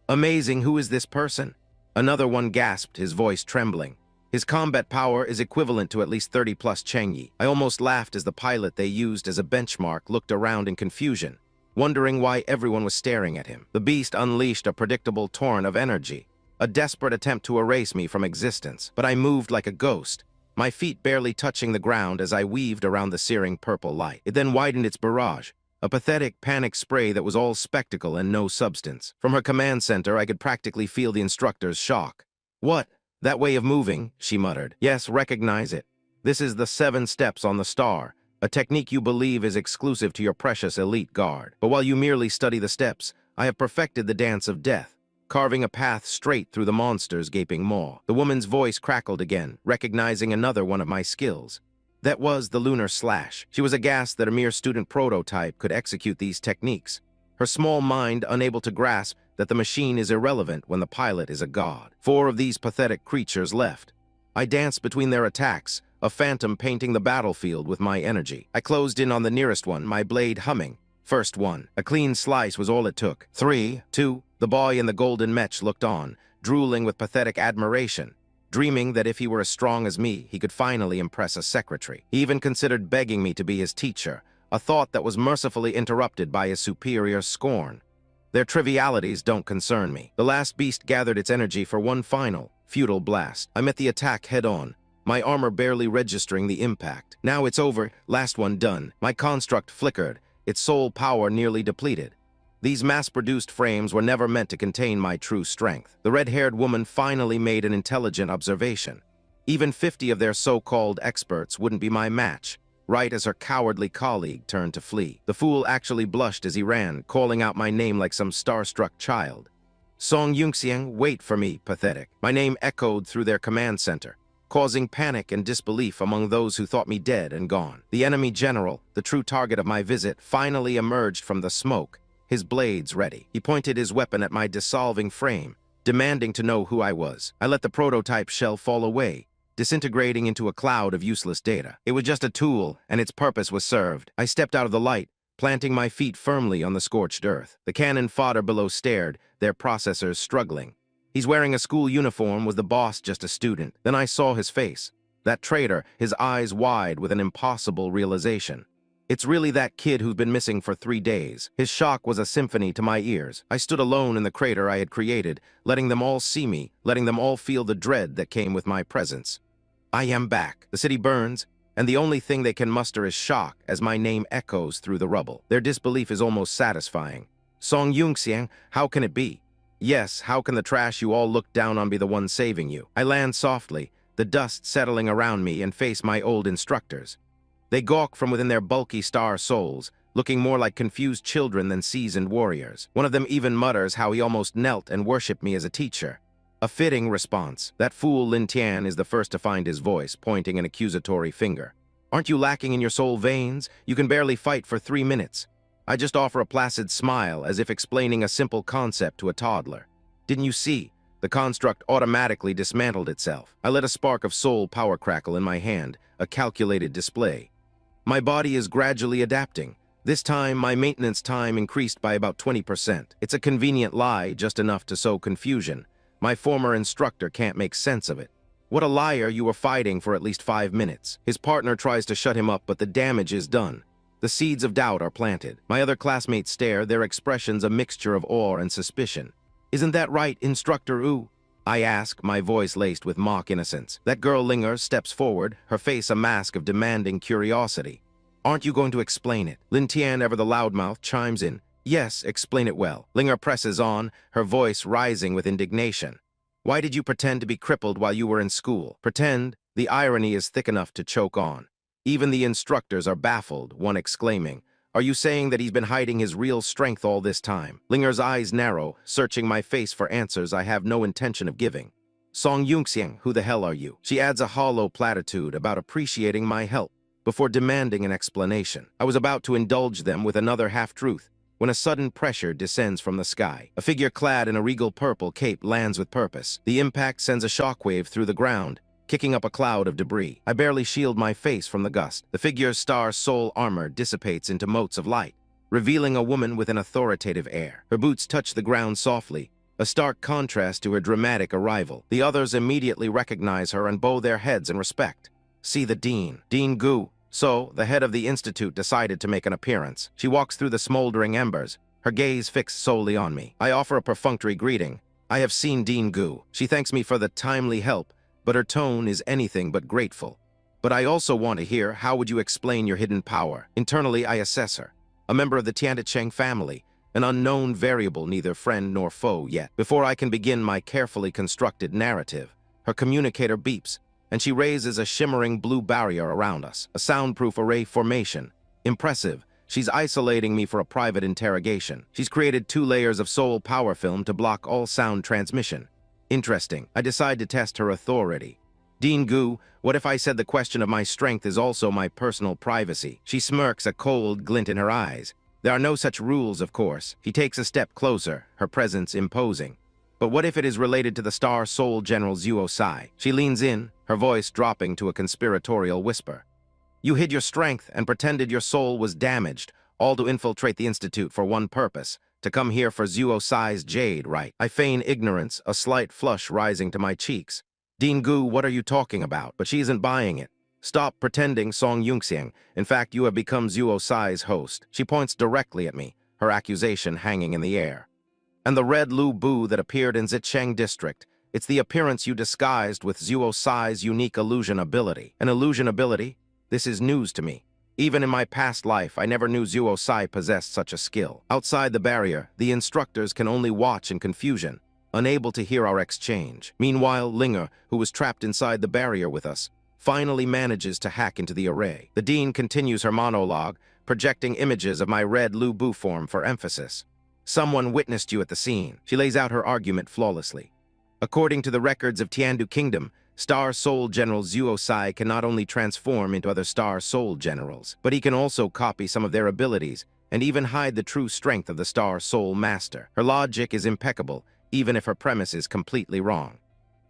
Speaker 1: "Amazing, who is this person?" Another one gasped, his voice trembling. "His combat power is equivalent to at least 30+ Changyi." I almost laughed as the pilot they used as a benchmark looked around in confusion, wondering why everyone was staring at him. The beast unleashed a predictable torrent of energy, a desperate attempt to erase me from existence, but I moved like a ghost, my feet barely touching the ground as I weaved around the searing purple light. It then widened its barrage, a pathetic, panic spray that was all spectacle and no substance. From her command center, I could practically feel the instructor's shock. "What? That way of moving?" she muttered. "Yes, recognize it. This is the 7 steps on the star, a technique you believe is exclusive to your precious elite guard. But while you merely study the steps, I have perfected the dance of death, carving a path straight through the monster's gaping maw." The woman's voice crackled again, recognizing another one of my skills. That was the lunar slash. She was aghast that a mere student prototype could execute these techniques, her small mind unable to grasp that the machine is irrelevant when the pilot is a god. 4 of these pathetic creatures left. I danced between their attacks, a phantom painting the battlefield with my energy. I closed in on the nearest one, my blade humming. First one. A clean slice was all it took. 3, 2, the boy in the golden mech looked on, drooling with pathetic admiration, dreaming that if he were as strong as me, he could finally impress a secretary. He even considered begging me to be his teacher, a thought that was mercifully interrupted by his superior scorn. Their trivialities don't concern me. The last beast gathered its energy for one final, futile blast. I met the attack head-on, my armor barely registering the impact. Now it's over, last one done. My construct flickered, its soul power nearly depleted. These mass-produced frames were never meant to contain my true strength. The red-haired woman finally made an intelligent observation. Even 50 of their so-called experts wouldn't be my match, right as her cowardly colleague turned to flee. The fool actually blushed as he ran, calling out my name like some star-struck child. "Song Yunxiang, wait for me, pathetic." My name echoed through their command center, causing panic and disbelief among those who thought me dead and gone. The enemy general, the true target of my visit, finally emerged from the smoke, his blades ready. He pointed his weapon at my dissolving frame, demanding to know who I was. I let the prototype shell fall away, disintegrating into a cloud of useless data. It was just a tool, and its purpose was served. I stepped out of the light, planting my feet firmly on the scorched earth. The cannon fodder below stared, their processors struggling. "He's wearing a school uniform. Was the boss just a student?" Then I saw his face. That traitor, his eyes wide with an impossible realization. "It's really that kid who's been missing for 3 days." His shock was a symphony to my ears. I stood alone in the crater I had created, letting them all see me, letting them all feel the dread that came with my presence. I am back. The city burns, and the only thing they can muster is shock as my name echoes through the rubble. Their disbelief is almost satisfying. "Song Yunxiang, how can it be?" "Yes, how can the trash you all look down on be the one saving you?" I land softly, the dust settling around me, and face my old instructors. They gawk from within their bulky star souls, looking more like confused children than seasoned warriors. One of them even mutters how he almost knelt and worshipped me as a teacher. A fitting response. That fool Lin Tian is the first to find his voice, pointing an accusatory finger. "Aren't you lacking in your soul veins? You can barely fight for 3 minutes." I just offer a placid smile, as if explaining a simple concept to a toddler. "Didn't you see? The construct automatically dismantled itself." I let a spark of soul power crackle in my hand, a calculated display. My body is gradually adapting. This time, my maintenance time increased by about 20%. It's a convenient lie, just enough to sow confusion. My former instructor can't make sense of it. "What a liar, you were fighting for at least 5 minutes. His partner tries to shut him up, but the damage is done. The seeds of doubt are planted. My other classmates stare, their expressions a mixture of awe and suspicion. "Isn't that right, Instructor Wu?" I ask, my voice laced with mock innocence. That girl Linger steps forward, her face a mask of demanding curiosity. "Aren't you going to explain it?" Lin Tian, ever the loudmouth, chimes in. "Yes, explain it well." Linger presses on, her voice rising with indignation. "Why did you pretend to be crippled while you were in school?" Pretend? The irony is thick enough to choke on. Even the instructors are baffled, one exclaiming, "Are you saying that he's been hiding his real strength all this time?" Linger's eyes narrow, searching my face for answers I have no intention of giving. Song Yunxiang, who the hell are you? She adds a hollow platitude about appreciating my help before demanding an explanation. I was about to indulge them with another half-truth when a sudden pressure descends from the sky. A figure clad in a regal purple cape lands with purpose. The impact sends a shockwave through the ground, kicking up a cloud of debris. I barely shield my face from the gust. The figure's star soul armor dissipates into motes of light, revealing a woman with an authoritative air. Her boots touch the ground softly, a stark contrast to her dramatic arrival. The others immediately recognize her and bow their heads in respect. See the Dean. Dean Gu. So, the head of the institute decided to make an appearance. She walks through the smoldering embers, her gaze fixed solely on me. I offer a perfunctory greeting. I have seen Dean Gu. She thanks me for the timely help, but her tone is anything but grateful. But I also want to hear, how would you explain your hidden power? Internally, I assess her. A member of the Tiandicheng family, an unknown variable, neither friend nor foe yet. Before I can begin my carefully constructed narrative, her communicator beeps, and she raises a shimmering blue barrier around us, a soundproof array formation. Impressive. She's isolating me for a private interrogation. She's created 2 layers of soul power film to block all sound transmission. Interesting. I decide to test her authority. Dean Gu, what if I said the question of my strength is also my personal privacy? She smirks, a cold glint in her eyes. There are no such rules, of course. He takes a step closer, her presence imposing. But what if it is related to the Star Soul General Zuo Sai? She leans in, her voice dropping to a conspiratorial whisper. You hid your strength and pretended your soul was damaged, all to infiltrate the Institute for one purpose, to come here for Zuo Sai's jade, right? I feign ignorance, a slight flush rising to my cheeks. Dean Gu, what are you talking about? But she isn't buying it. Stop pretending, Song Yunxiang. In fact, you have become Zuo Sai's host. She points directly at me, her accusation hanging in the air. And the red Lu Bu that appeared in Zicheng district. It's the appearance you disguised with Zuo Sai's unique illusion ability. An illusion ability? This is news to me. Even in my past life, I never knew Zuo Sai possessed such a skill. Outside the barrier, the instructors can only watch in confusion, unable to hear our exchange. Meanwhile, Linger, who was trapped inside the barrier with us, finally manages to hack into the array. The Dean continues her monologue, projecting images of my red Lu Bu form for emphasis. Someone witnessed you at the scene. She lays out her argument flawlessly. According to the records of Tiandu Kingdom, Star Soul General Zuo Sai can not only transform into other Star Soul Generals, but he can also copy some of their abilities and even hide the true strength of the Star Soul Master. Her logic is impeccable, even if her premise is completely wrong.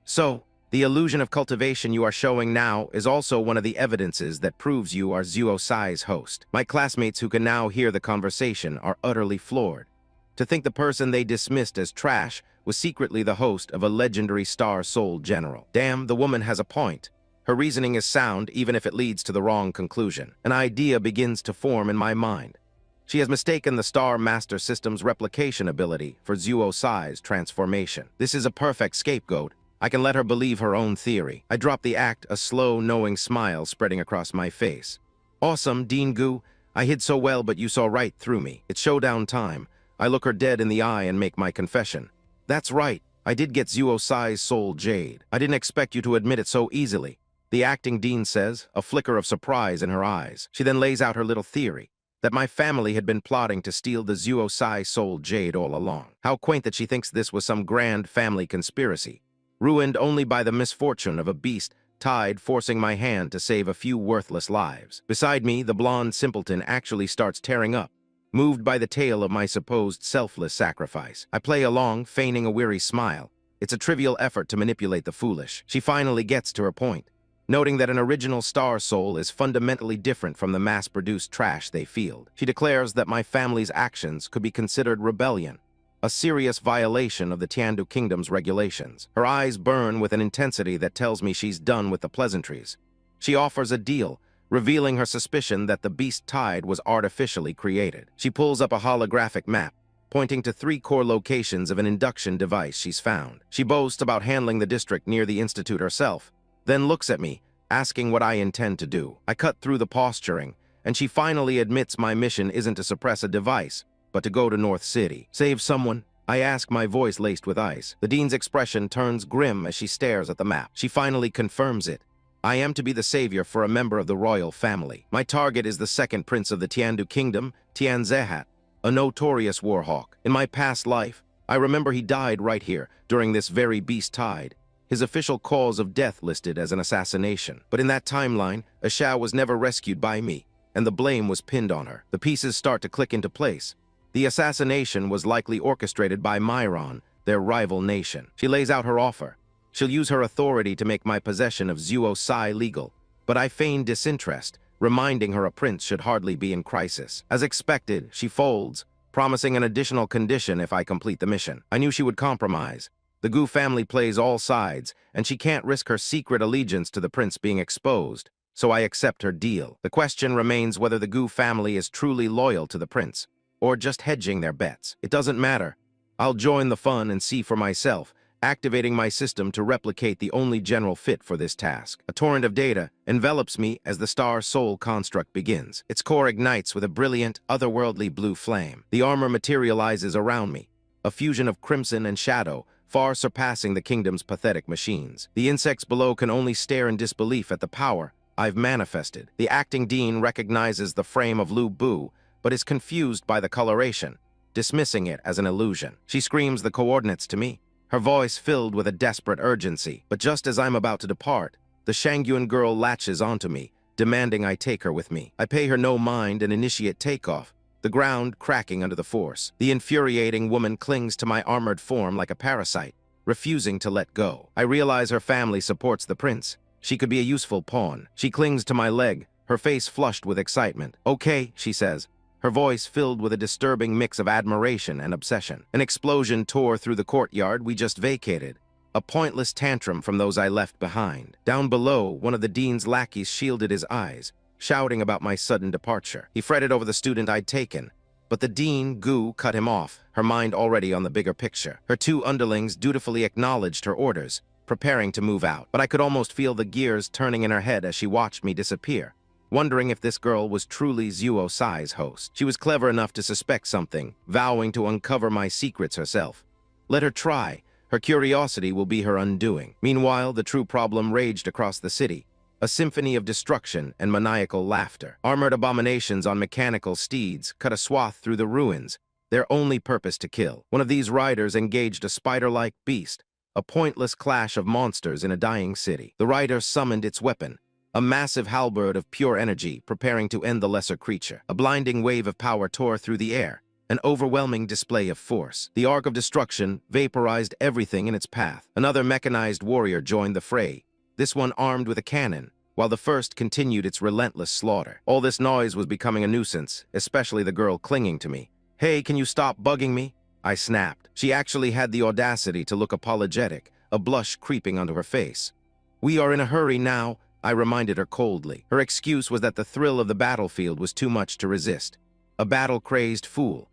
Speaker 1: So, the illusion of cultivation you are showing now is also one of the evidences that proves you are Zuo Sai's host. My classmates who can now hear the conversation are utterly floored. To think the person they dismissed as trash was secretly the host of a legendary Star Soul General. Damn, the woman has a point. Her reasoning is sound even if it leads to the wrong conclusion. An idea begins to form in my mind. She has mistaken the Star Master System's replication ability for Zuo Sai's transformation. This is a perfect scapegoat. I can let her believe her own theory. I drop the act, a slow, knowing smile spreading across my face. Awesome, Dean Gu. I hid so well, but you saw right through me. It's showdown time. I look her dead in the eye and make my confession. That's right, I did get Zuo Sai's soul jade. I didn't expect you to admit it so easily. The acting dean says, a flicker of surprise in her eyes. She then lays out her little theory, that my family had been plotting to steal the Zuo Sai soul jade all along. How quaint that she thinks this was some grand family conspiracy, ruined only by the misfortune of a beast tied forcing my hand to save a few worthless lives. Beside me, the blonde simpleton actually starts tearing up, moved by the tale of my supposed selfless sacrifice. I play along, feigning a weary smile. It's a trivial effort to manipulate the foolish. She finally gets to her point, noting that an original Star Soul is fundamentally different from the mass-produced trash they field. She declares that my family's actions could be considered rebellion, a serious violation of the Tiandu Kingdom's regulations. Her eyes burn with an intensity that tells me she's done with the pleasantries. She offers a deal, revealing her suspicion that the beast tide was artificially created. She pulls up a holographic map, pointing to 3 core locations of an induction device she's found. She boasts about handling the district near the Institute herself, then looks at me, asking what I intend to do. I cut through the posturing, and she finally admits my mission isn't to suppress a device, but to go to North City. Save someone? I ask, my voice laced with ice. The dean's expression turns grim as she stares at the map. She finally confirms it. I am to be the savior for a member of the royal family. My target is the second prince of the Tiandu kingdom, Tianzehat, a notorious warhawk. In my past life, I remember he died right here, during this very beast tide. His official cause of death listed as an assassination. But in that timeline, Asha was never rescued by me, and the blame was pinned on her. The pieces start to click into place. The assassination was likely orchestrated by Myron, their rival nation. She lays out her offer. She'll use her authority to make my possession of Zuo Sai legal, but I feign disinterest, reminding her a prince should hardly be in crisis. As expected, she folds, promising an additional condition if I complete the mission. I knew she would compromise. The Gu family plays all sides, and she can't risk her secret allegiance to the prince being exposed, so I accept her deal. The question remains whether the Gu family is truly loyal to the prince, or just hedging their bets. It doesn't matter. I'll join the fun and see for myself, activating my system to replicate the only general fit for this task. A torrent of data envelops me as the Star Soul construct begins. Its core ignites with a brilliant, otherworldly blue flame. The armor materializes around me, a fusion of crimson and shadow, far surpassing the kingdom's pathetic machines. The insects below can only stare in disbelief at the power I've manifested. The acting dean recognizes the frame of Lu Bu, but is confused by the coloration, dismissing it as an illusion. She screams the coordinates to me, her voice filled with a desperate urgency. But just as I'm about to depart, the Shangyuan girl latches onto me, demanding I take her with me. I pay her no mind and initiate takeoff, the ground cracking under the force. The infuriating woman clings to my armored form like a parasite, refusing to let go. I realize her family supports the prince. She could be a useful pawn. She clings to my leg, her face flushed with excitement. "Okay," she says, her voice filled with a disturbing mix of admiration and obsession. An explosion tore through the courtyard we just vacated, a pointless tantrum from those I left behind. Down below, one of the dean's lackeys shielded his eyes, shouting about my sudden departure. He fretted over the student I'd taken, but the dean, Gu, cut him off, her mind already on the bigger picture. Her two underlings dutifully acknowledged her orders, preparing to move out, but I could almost feel the gears turning in her head as she watched me disappear, wondering if this girl was truly Zuo Sai's host. She was clever enough to suspect something, vowing to uncover my secrets herself. Let her try. Her curiosity will be her undoing. Meanwhile, the true problem raged across the city, a symphony of destruction and maniacal laughter. Armored abominations on mechanical steeds cut a swath through the ruins, their only purpose to kill. One of these riders engaged a spider-like beast, a pointless clash of monsters in a dying city. The rider summoned its weapon, a massive halberd of pure energy preparing to end the lesser creature. A blinding wave of power tore through the air, an overwhelming display of force. The arc of destruction vaporized everything in its path. Another mechanized warrior joined the fray, this one armed with a cannon, while the first continued its relentless slaughter. All this noise was becoming a nuisance, especially the girl clinging to me. "Hey, can you stop bugging me?" I snapped. She actually had the audacity to look apologetic, a blush creeping onto her face. "We are in a hurry now," I reminded her coldly. Her excuse was that the thrill of the battlefield was too much to resist. A battle-crazed fool.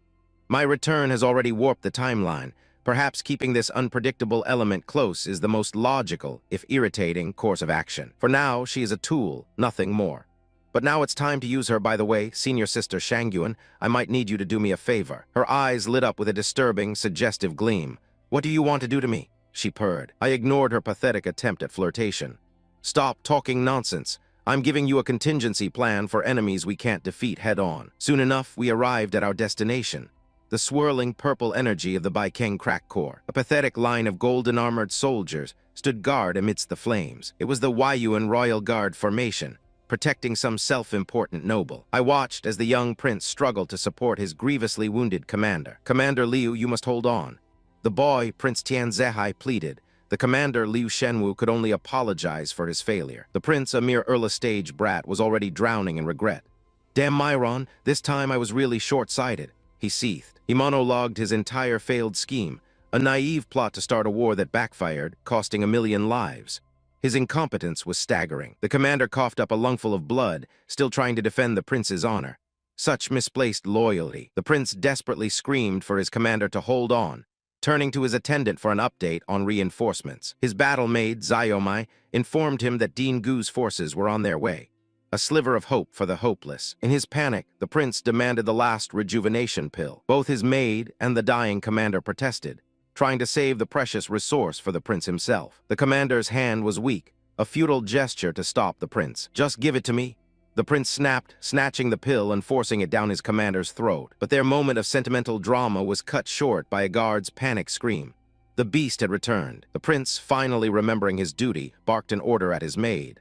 Speaker 1: My return has already warped the timeline. Perhaps keeping this unpredictable element close is the most logical, if irritating, course of action. For now, she is a tool, nothing more. But now it's time to use her. By the way, senior sister Shangyuan, I might need you to do me a favor. Her eyes lit up with a disturbing, suggestive gleam. "What do you want to do to me?" she purred. I ignored her pathetic attempt at flirtation. "Stop talking nonsense. I'm giving you a contingency plan for enemies we can't defeat head-on." Soon enough, we arrived at our destination, the swirling purple energy of the Baikeng Crack Corps. A pathetic line of golden-armored soldiers stood guard amidst the flames. It was the Waiyuan Royal Guard formation, protecting some self-important noble. I watched as the young prince struggled to support his grievously wounded commander. "Commander Liu, you must hold on." The boy, Prince Tianzehai, pleaded. The commander, Liu Shenwu, could only apologize for his failure. The prince, a mere early-stage brat, was already drowning in regret. "Damn Myron, this time I was really short-sighted," he seethed. He monologued his entire failed scheme, a naive plot to start a war that backfired, costing 1,000,000 lives. His incompetence was staggering. The commander coughed up a lungful of blood, still trying to defend the prince's honor. Such misplaced loyalty. The prince desperately screamed for his commander to hold on, turning to his attendant for an update on reinforcements. His battle maid, Xiaomai, informed him that Dean Gu's forces were on their way. A sliver of hope for the hopeless. In his panic, the prince demanded the last rejuvenation pill. Both his maid and the dying commander protested, trying to save the precious resource for the prince himself. The commander's hand was weak, a futile gesture to stop the prince. "Just give it to me." The prince snapped, snatching the pill and forcing it down his commander's throat. But their moment of sentimental drama was cut short by a guard's panic scream. The beast had returned. The prince, finally remembering his duty, barked an order at his maid.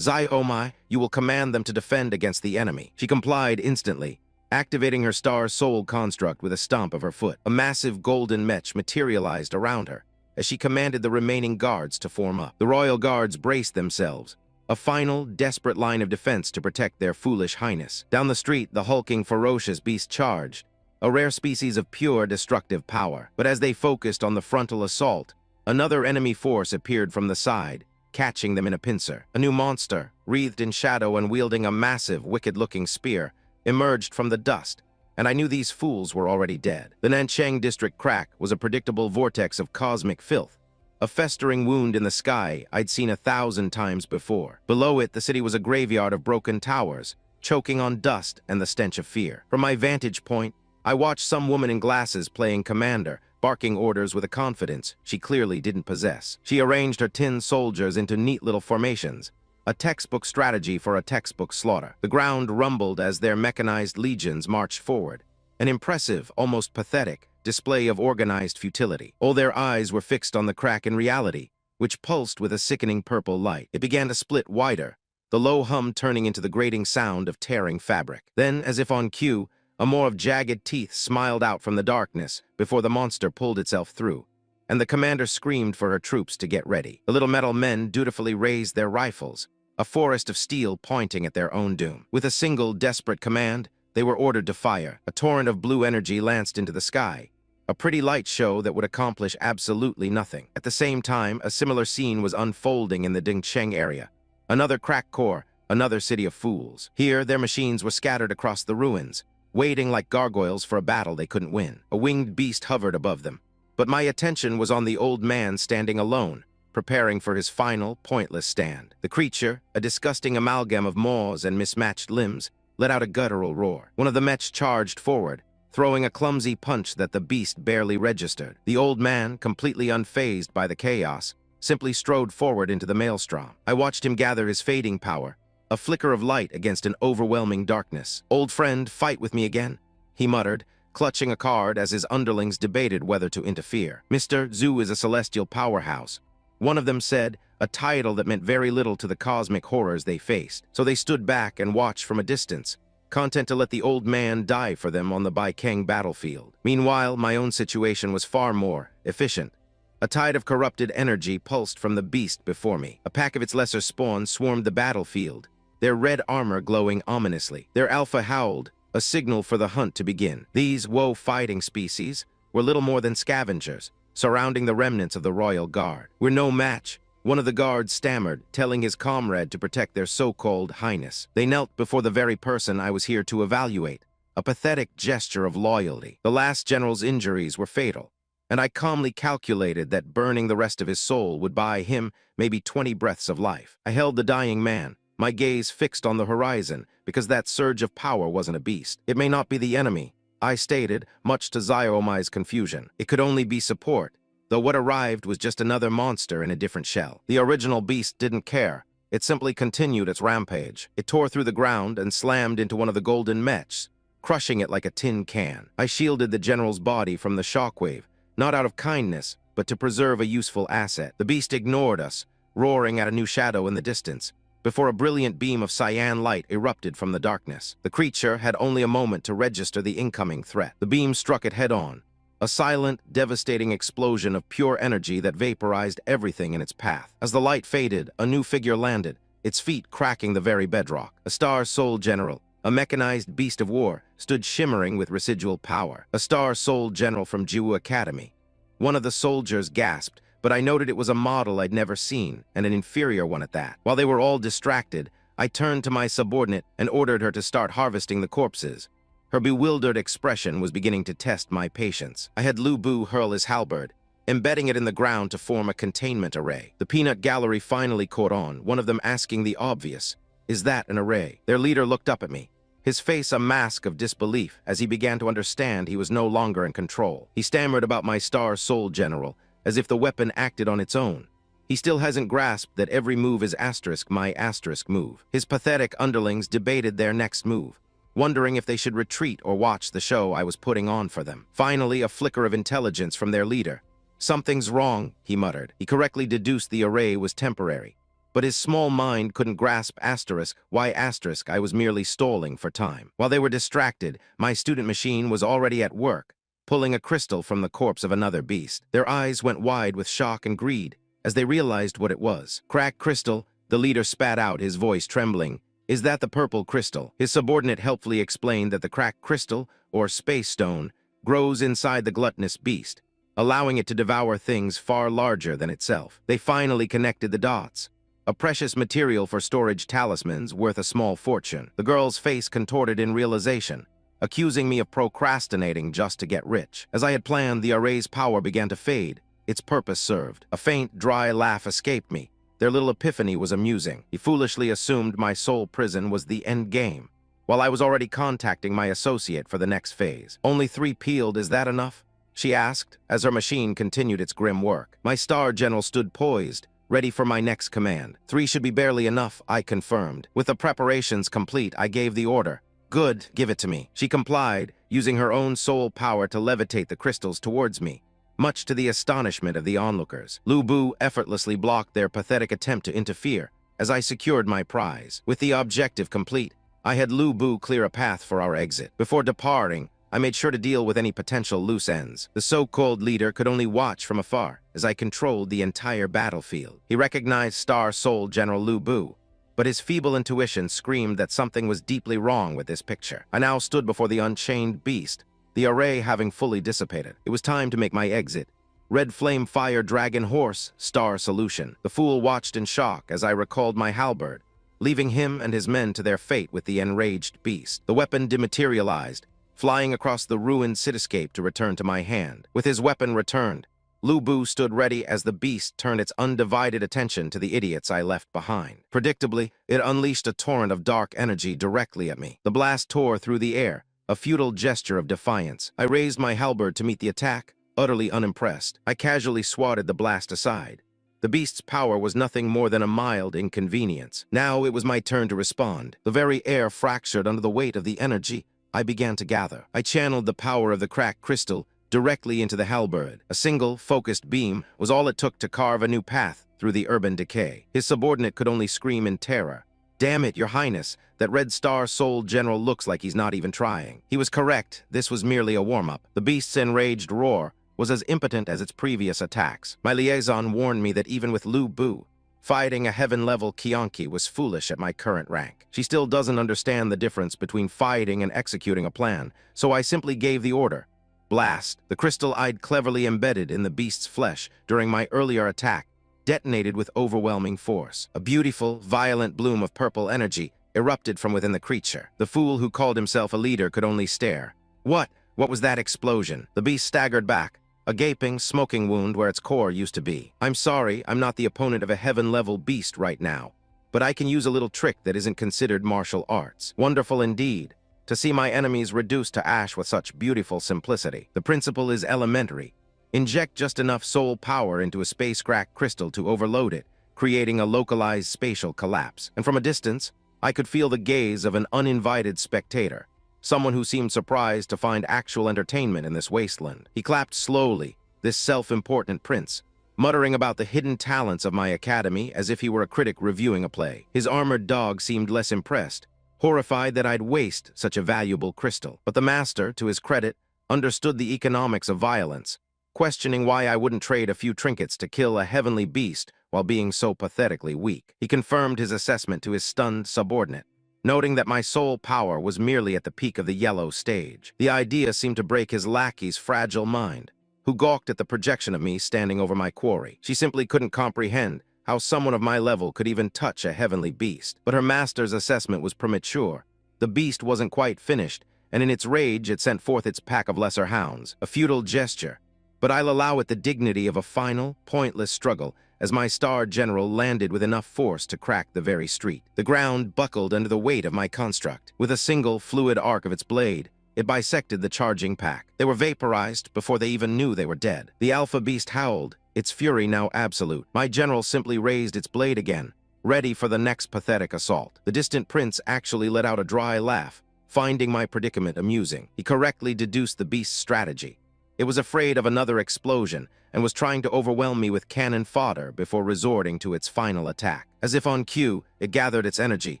Speaker 1: "Zai-omai, you will command them to defend against the enemy." She complied instantly, activating her star soul construct with a stomp of her foot. A massive golden mech materialized around her as she commanded the remaining guards to form up. The royal guards braced themselves, a final, desperate line of defense to protect their foolish highness. Down the street, the hulking, ferocious beast charged, a rare species of pure destructive power. But as they focused on the frontal assault, another enemy force appeared from the side, catching them in a pincer. A new monster, wreathed in shadow and wielding a massive, wicked-looking spear, emerged from the dust, and I knew these fools were already dead. The Nanchang district crack was a predictable vortex of cosmic filth, a festering wound in the sky I'd seen 1,000 times before. Below it, the city was a graveyard of broken towers, choking on dust and the stench of fear. From my vantage point, I watched some woman in glasses playing commander, barking orders with a confidence she clearly didn't possess. She arranged her tin soldiers into neat little formations, a textbook strategy for a textbook slaughter. The ground rumbled as their mechanized legions marched forward, an impressive, almost pathetic, display of organized futility. All their eyes were fixed on the crack in reality, which pulsed with a sickening purple light. It began to split wider, the low hum turning into the grating sound of tearing fabric. Then, as if on cue, a more of jagged teeth smiled out from the darkness before the monster pulled itself through, and the commander screamed for her troops to get ready. The little metal men dutifully raised their rifles, a forest of steel pointing at their own doom. With a single desperate command, they were ordered to fire. A torrent of blue energy lanced into the sky, a pretty light show that would accomplish absolutely nothing. At the same time, a similar scene was unfolding in the Dingcheng area. Another crack core, another city of fools. Here, their machines were scattered across the ruins, waiting like gargoyles for a battle they couldn't win. A winged beast hovered above them, but my attention was on the old man standing alone, preparing for his final, pointless stand. The creature, a disgusting amalgam of maws and mismatched limbs, let out a guttural roar. One of the mechs charged forward, throwing a clumsy punch that the beast barely registered. The old man, completely unfazed by the chaos, simply strode forward into the maelstrom. I watched him gather his fading power, a flicker of light against an overwhelming darkness. "Old friend, fight with me again," he muttered, clutching a card as his underlings debated whether to interfere. "Mr. Zhu is a celestial powerhouse," one of them said, a title that meant very little to the cosmic horrors they faced. So they stood back and watched from a distance, content to let the old man die for them on the Baikeng battlefield. Meanwhile, my own situation was far more efficient. A tide of corrupted energy pulsed from the beast before me. A pack of its lesser spawn swarmed the battlefield, their red armor glowing ominously. Their alpha howled, a signal for the hunt to begin. These woe-fighting species were little more than scavengers, surrounding the remnants of the royal guard. "We're no match," one of the guards stammered, telling his comrade to protect their so-called highness. They knelt before the very person I was here to evaluate, a pathetic gesture of loyalty. The last general's injuries were fatal, and I calmly calculated that burning the rest of his soul would buy him maybe 20 breaths of life. I held the dying man, my gaze fixed on the horizon, because that surge of power wasn't a beast. "It may not be the enemy," I stated, much to Xiaomai's confusion. "It could only be support, though what arrived was just another monster in a different shell." The original beast didn't care. It simply continued its rampage. It tore through the ground and slammed into one of the golden mechs, crushing it like a tin can. I shielded the general's body from the shockwave, not out of kindness, but to preserve a useful asset. The beast ignored us, roaring at a new shadow in the distance, before a brilliant beam of cyan light erupted from the darkness. The creature had only a moment to register the incoming threat. The beam struck it head-on, a silent, devastating explosion of pure energy that vaporized everything in its path. As the light faded, a new figure landed, its feet cracking the very bedrock. A Star Soul General, a mechanized beast of war, stood shimmering with residual power. A Star Soul General from Jiwu Academy. One of the soldiers gasped, but I noted it was a model I'd never seen, and an inferior one at that. While they were all distracted, I turned to my subordinate and ordered her to start harvesting the corpses. Her bewildered expression was beginning to test my patience. I had Lu Bu hurl his halberd, embedding it in the ground to form a containment array. The peanut gallery finally caught on, one of them asking the obvious, "Is that an array?" Their leader looked up at me, his face a mask of disbelief as he began to understand he was no longer in control. He stammered about my Star Soul General, as if the weapon acted on its own. He still hasn't grasped that every move is asterisk my asterisk move. His pathetic underlings debated their next move, wondering if they should retreat or watch the show I was putting on for them. Finally, a flicker of intelligence from their leader. "Something's wrong," he muttered. He correctly deduced the array was temporary, but his small mind couldn't grasp asterisk why asterisk I was merely stalling for time. While they were distracted, my student machine was already at work, pulling a crystal from the corpse of another beast. Their eyes went wide with shock and greed as they realized what it was. "Cracked crystal," the leader spat out, his voice trembling. "Is that the purple crystal?" His subordinate helpfully explained that the cracked crystal, or space stone, grows inside the gluttonous beast, allowing it to devour things far larger than itself. They finally connected the dots. A precious material for storage talismans worth a small fortune. The girl's face contorted in realization, accusing me of procrastinating just to get rich. As I had planned, the array's power began to fade. Its purpose served. A faint, dry laugh escaped me. Their little epiphany was amusing. He foolishly assumed my soul prison was the end game, while I was already contacting my associate for the next phase. "Only 3 peeled, is that enough?" she asked, as her machine continued its grim work. My star general stood poised, ready for my next command. 3 should be barely enough, I confirmed. With the preparations complete, I gave the order. "Good, give it to me." She complied, using her own soul power to levitate the crystals towards me, much to the astonishment of the onlookers. Lu Bu effortlessly blocked their pathetic attempt to interfere as I secured my prize. With the objective complete, I had Lu Bu clear a path for our exit. Before departing, I made sure to deal with any potential loose ends. The so-called leader could only watch from afar as I controlled the entire battlefield. He recognized Star Soul General Lu Bu, but his feeble intuition screamed that something was deeply wrong with this picture. I now stood before the unchained beast, the array having fully dissipated. It was time to make my exit. "Red flame fire dragon horse, star solution." The fool watched in shock as I recalled my halberd, leaving him and his men to their fate with the enraged beast. The weapon dematerialized, flying across the ruined cityscape to return to my hand. With his weapon returned, Lu Bu stood ready as the beast turned its undivided attention to the idiots I left behind. Predictably, it unleashed a torrent of dark energy directly at me. The blast tore through the air, a futile gesture of defiance. I raised my halberd to meet the attack, utterly unimpressed. I casually swatted the blast aside. The beast's power was nothing more than a mild inconvenience. Now it was my turn to respond. The very air fractured under the weight of the energy I began to gather. I channeled the power of the cracked crystal directly into the halberd. A single, focused beam was all it took to carve a new path through the urban decay. His subordinate could only scream in terror. "Damn it, Your Highness, that Red Star Soul General looks like he's not even trying." He was correct. This was merely a warm-up. The beast's enraged roar was as impotent as its previous attacks. My liaison warned me that even with Lu Bu, fighting a heaven-level Kionki was foolish at my current rank. She still doesn't understand the difference between fighting and executing a plan, so I simply gave the order. Blast. The crystal I'd cleverly embedded in the beast's flesh during my earlier attack detonated with overwhelming force. A beautiful, violent bloom of purple energy erupted from within the creature. The fool who called himself a leader could only stare. What was that explosion? The beast staggered back, a gaping, smoking wound where its core used to be. "I'm sorry, I'm not the opponent of a heaven-level beast right now, but I can use a little trick that isn't considered martial arts." Wonderful indeed, to see my enemies reduced to ash with such beautiful simplicity. The principle is elementary. Inject just enough soul power into a space-cracked crystal to overload it, creating a localized spatial collapse. And from a distance, I could feel the gaze of an uninvited spectator, someone who seemed surprised to find actual entertainment in this wasteland. He clapped slowly, this self-important prince, muttering about the hidden talents of my academy as if he were a critic reviewing a play. His armored dog seemed less impressed, horrified that I'd waste such a valuable crystal. But the master, to his credit, understood the economics of violence, questioning why I wouldn't trade a few trinkets to kill a heavenly beast while being so pathetically weak. He confirmed his assessment to his stunned subordinate, noting that my soul power was merely at the peak of the yellow stage. The idea seemed to break his lackey's fragile mind, who gawked at the projection of me standing over my quarry. She simply couldn't comprehend how someone of my level could even touch a heavenly beast. But her master's assessment was premature. The beast wasn't quite finished, and in its rage it sent forth its pack of lesser hounds. A futile gesture, but I'll allow it the dignity of a final, pointless struggle as my star general landed with enough force to crack the very street. The ground buckled under the weight of my construct. With a single fluid arc of its blade, it bisected the charging pack. They were vaporized before they even knew they were dead. The alpha beast howled, its fury now absolute. My general simply raised its blade again, ready for the next pathetic assault. The distant prince actually let out a dry laugh, finding my predicament amusing. He correctly deduced the beast's strategy. It was afraid of another explosion and was trying to overwhelm me with cannon fodder before resorting to its final attack. As if on cue, it gathered its energy,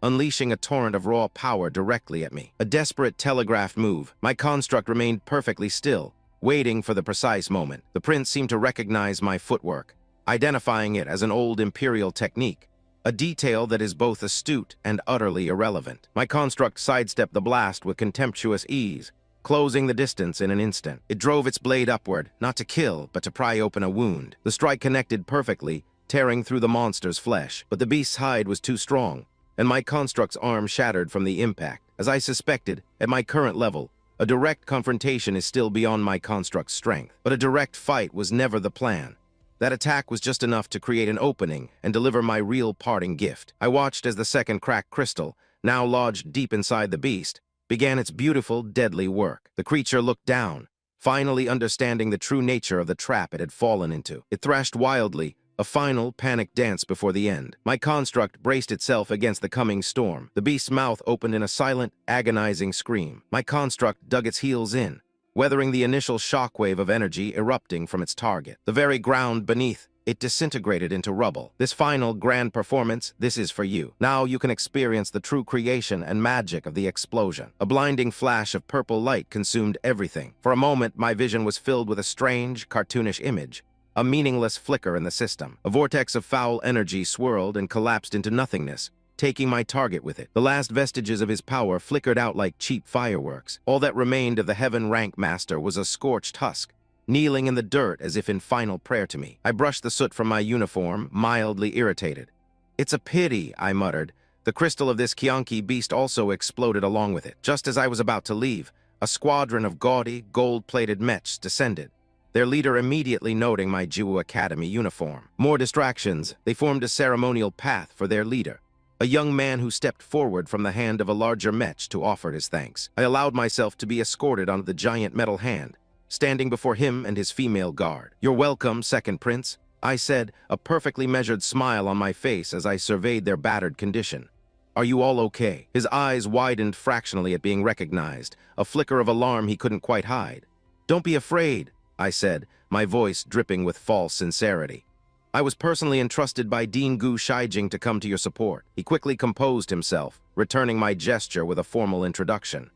Speaker 1: unleashing a torrent of raw power directly at me. A desperate telegraphed move, my construct remained perfectly still, waiting for the precise moment. The prince seemed to recognize my footwork, identifying it as an old imperial technique, a detail that is both astute and utterly irrelevant. My construct sidestepped the blast with contemptuous ease, closing the distance in an instant. It drove its blade upward, not to kill, but to pry open a wound. The strike connected perfectly, tearing through the monster's flesh, but the beast's hide was too strong, and my construct's arm shattered from the impact. As I suspected, at my current level, a direct confrontation is still beyond my construct's strength. But a direct fight was never the plan. That attack was just enough to create an opening and deliver my real parting gift. I watched as the second cracked crystal, now lodged deep inside the beast, began its beautiful, deadly work. The creature looked down, finally understanding the true nature of the trap it had fallen into. It thrashed wildly, a final, panicked dance before the end. My construct braced itself against the coming storm. The beast's mouth opened in a silent, agonizing scream. My construct dug its heels in, weathering the initial shockwave of energy erupting from its target. The very ground beneath it disintegrated into rubble. This final grand performance, this is for you. Now you can experience the true creation and magic of the explosion. A blinding flash of purple light consumed everything. For a moment, my vision was filled with a strange, cartoonish image, a meaningless flicker in the system. A vortex of foul energy swirled and collapsed into nothingness, taking my target with it. The last vestiges of his power flickered out like cheap fireworks. All that remained of the Heaven Rank Master was a scorched husk, kneeling in the dirt as if in final prayer to me. I brushed the soot from my uniform, mildly irritated. "It's a pity," I muttered. The crystal of this Kianki beast also exploded along with it. Just as I was about to leave, a squadron of gaudy, gold-plated mechs descended, their leader immediately noting my Jiwu Academy uniform. More distractions, they formed a ceremonial path for their leader, a young man who stepped forward from the hand of a larger mech to offer his thanks. I allowed myself to be escorted onto the giant metal hand, standing before him and his female guard. "You're welcome, Second Prince," I said, a perfectly measured smile on my face as I surveyed their battered condition. "Are you all okay?" His eyes widened fractionally at being recognized, a flicker of alarm he couldn't quite hide. "Don't be afraid," I said, my voice dripping with false sincerity. "I was personally entrusted by Dean Gu Shaijing to come to your support." He quickly composed himself, returning my gesture with a formal introduction.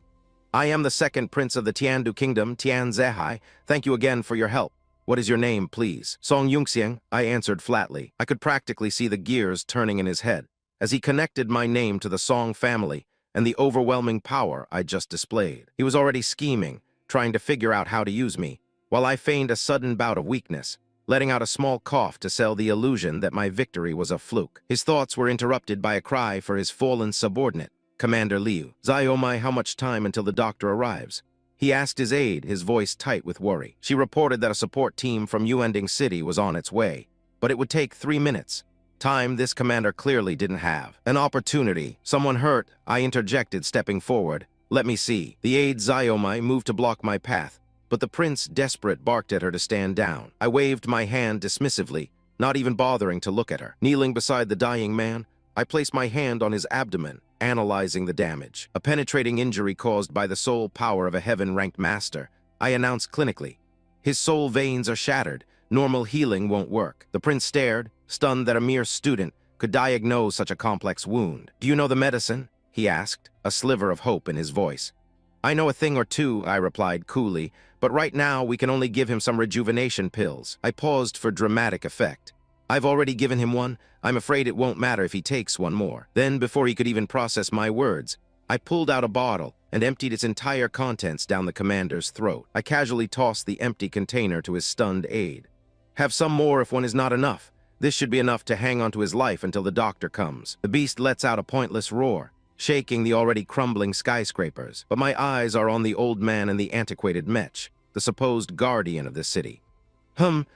Speaker 1: "I am the second prince of the Tiandu Kingdom, Tian Zehai. Thank you again for your help. What is your name, please?" "Song Yungxiang," I answered flatly. I could practically see the gears turning in his head as he connected my name to the Song family and the overwhelming power I just displayed. He was already scheming, trying to figure out how to use me, while I feigned a sudden bout of weakness, letting out a small cough to sell the illusion that my victory was a fluke. His thoughts were interrupted by a cry for his fallen subordinate, Commander Liu. "Xiaomai, how much time until the doctor arrives?" He asked his aide, his voice tight with worry. She reported that a support team from Yuending City was on its way, but it would take 3 minutes. Time this commander clearly didn't have. "An opportunity. Someone hurt," I interjected, stepping forward. "Let me see." The aide Xiaomai moved to block my path, but the prince, desperate, barked at her to stand down. I waved my hand dismissively, not even bothering to look at her. Kneeling beside the dying man, I placed my hand on his abdomen, analyzing the damage. "A penetrating injury caused by the soul power of a heaven-ranked master," I announced clinically. "His soul veins are shattered. Normal healing won't work." The prince stared, stunned that a mere student could diagnose such a complex wound. "Do you know the medicine?" he asked, a sliver of hope in his voice. "I know a thing or two," I replied coolly, "but right now we can only give him some rejuvenation pills." I paused for dramatic effect. "I've already given him one. I'm afraid it won't matter if he takes one more." Then, before he could even process my words, I pulled out a bottle and emptied its entire contents down the commander's throat. I casually tossed the empty container to his stunned aide. "Have some more if one is not enough. This should be enough to hang onto his life until the doctor comes." The beast lets out a pointless roar, shaking the already crumbling skyscrapers. But my eyes are on the old man in the antiquated mech, the supposed guardian of the city.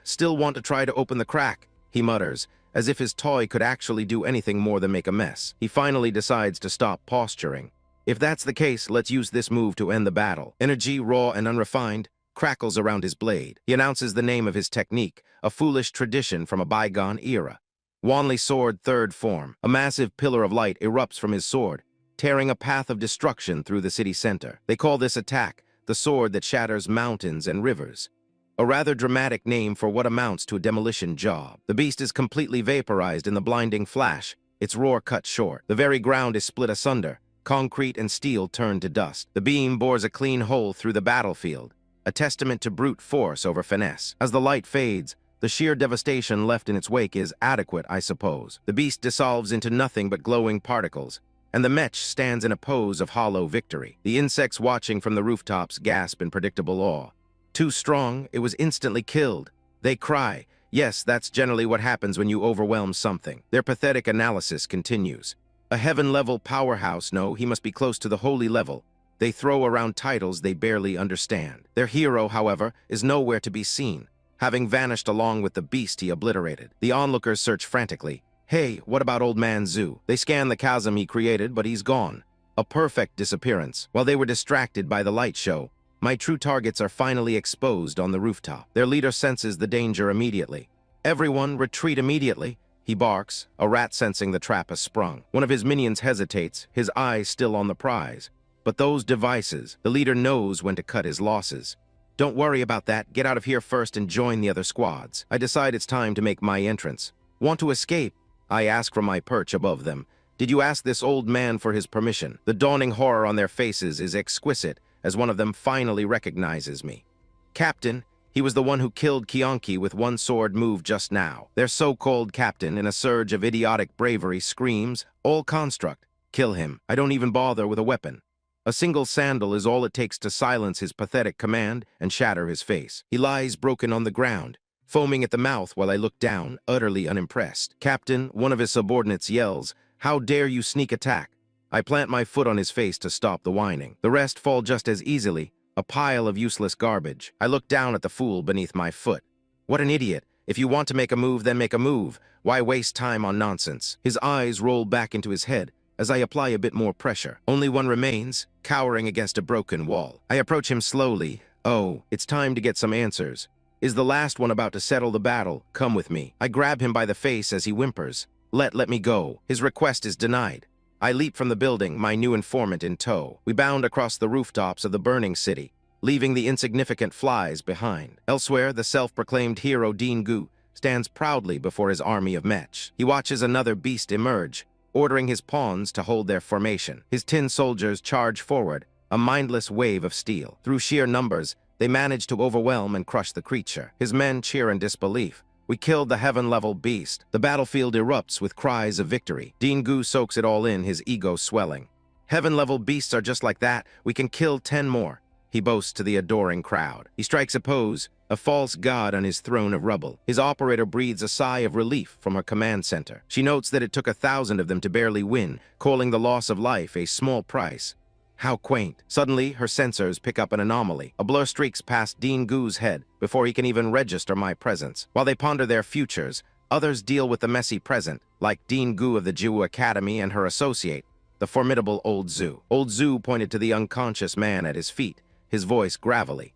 Speaker 1: Still want to try to open the crack," he mutters, as if his toy could actually do anything more than make a mess. He finally decides to stop posturing. "If that's the case, let's use this move to end the battle. Energy, raw and unrefined, crackles around his blade. He announces the name of his technique, a foolish tradition from a bygone era. Wanli sword third form. A massive pillar of light erupts from his sword, tearing a path of destruction through the city center. They call this attack the sword that shatters mountains and rivers. A rather dramatic name for what amounts to a demolition job. The beast is completely vaporized in the blinding flash, its roar cut short. The very ground is split asunder, concrete and steel turned to dust. The beam bores a clean hole through the battlefield, a testament to brute force over finesse. As the light fades, the sheer devastation left in its wake is adequate, I suppose. The beast dissolves into nothing but glowing particles, and the mech stands in a pose of hollow victory. The insects watching from the rooftops gasp in predictable awe. Too strong, it was instantly killed. They cry. Yes, that's generally what happens when you overwhelm something. Their pathetic analysis continues. A heaven-level powerhouse, no, he must be close to the holy level. They throw around titles they barely understand. Their hero, however, is nowhere to be seen, having vanished along with the beast he obliterated. The onlookers search frantically. Hey, what about old man Zhu? They scan the chasm he created, but he's gone. A perfect disappearance. While they were distracted by the light show, my true targets are finally exposed on the rooftop. Their leader senses the danger immediately. Everyone retreat immediately, he barks, a rat sensing the trap has sprung. One of his minions hesitates, his eyes still on the prize. But those devices, the leader knows when to cut his losses. Don't worry about that, get out of here first and join the other squads. I decide it's time to make my entrance. Want to escape? I ask from my perch above them. Did you ask this old man for his permission? The dawning horror on their faces is exquisite, as one of them finally recognizes me. Captain, he was the one who killed Kionki with one sword move just now. Their so-called captain, in a surge of idiotic bravery, screams, "All construct, kill him. I don't even bother with a weapon." A single sandal is all it takes to silence his pathetic command and shatter his face. He lies broken on the ground, foaming at the mouth while I look down, utterly unimpressed. Captain, one of his subordinates yells, "How dare you sneak attack?" I plant my foot on his face to stop the whining. The rest fall just as easily, a pile of useless garbage. I look down at the fool beneath my foot. What an idiot. If you want to make a move, then make a move. Why waste time on nonsense? His eyes roll back into his head as I apply a bit more pressure. Only one remains, cowering against a broken wall. I approach him slowly. Oh, it's time to get some answers. Is the last one about to settle the battle? Come with me. I grab him by the face as he whimpers. Let me go. His request is denied. I leap from the building, my new informant in tow. We bound across the rooftops of the burning city, leaving the insignificant flies behind. Elsewhere, the self-proclaimed hero Dean Gu stands proudly before his army of mech. He watches another beast emerge, ordering his pawns to hold their formation. His tin soldiers charge forward, a mindless wave of steel. Through sheer numbers, they manage to overwhelm and crush the creature. His men cheer in disbelief. We killed the heaven-level beast. The battlefield erupts with cries of victory. Dean Gu soaks it all in, his ego swelling. Heaven-level beasts are just like that. We can kill 10 more, he boasts to the adoring crowd. He strikes a pose, a false god on his throne of rubble. His operator breathes a sigh of relief from her command center. She notes that it took 1,000 of them to barely win, calling the loss of life a small price. How quaint. Suddenly, her sensors pick up an anomaly. A blur streaks past Dean Gu's head before he can even register my presence. While they ponder their futures, others deal with the messy present, like Dean Gu of the Jiwu Academy and her associate, the formidable Old Zhu. Old Zhu pointed to the unconscious man at his feet, his voice gravelly.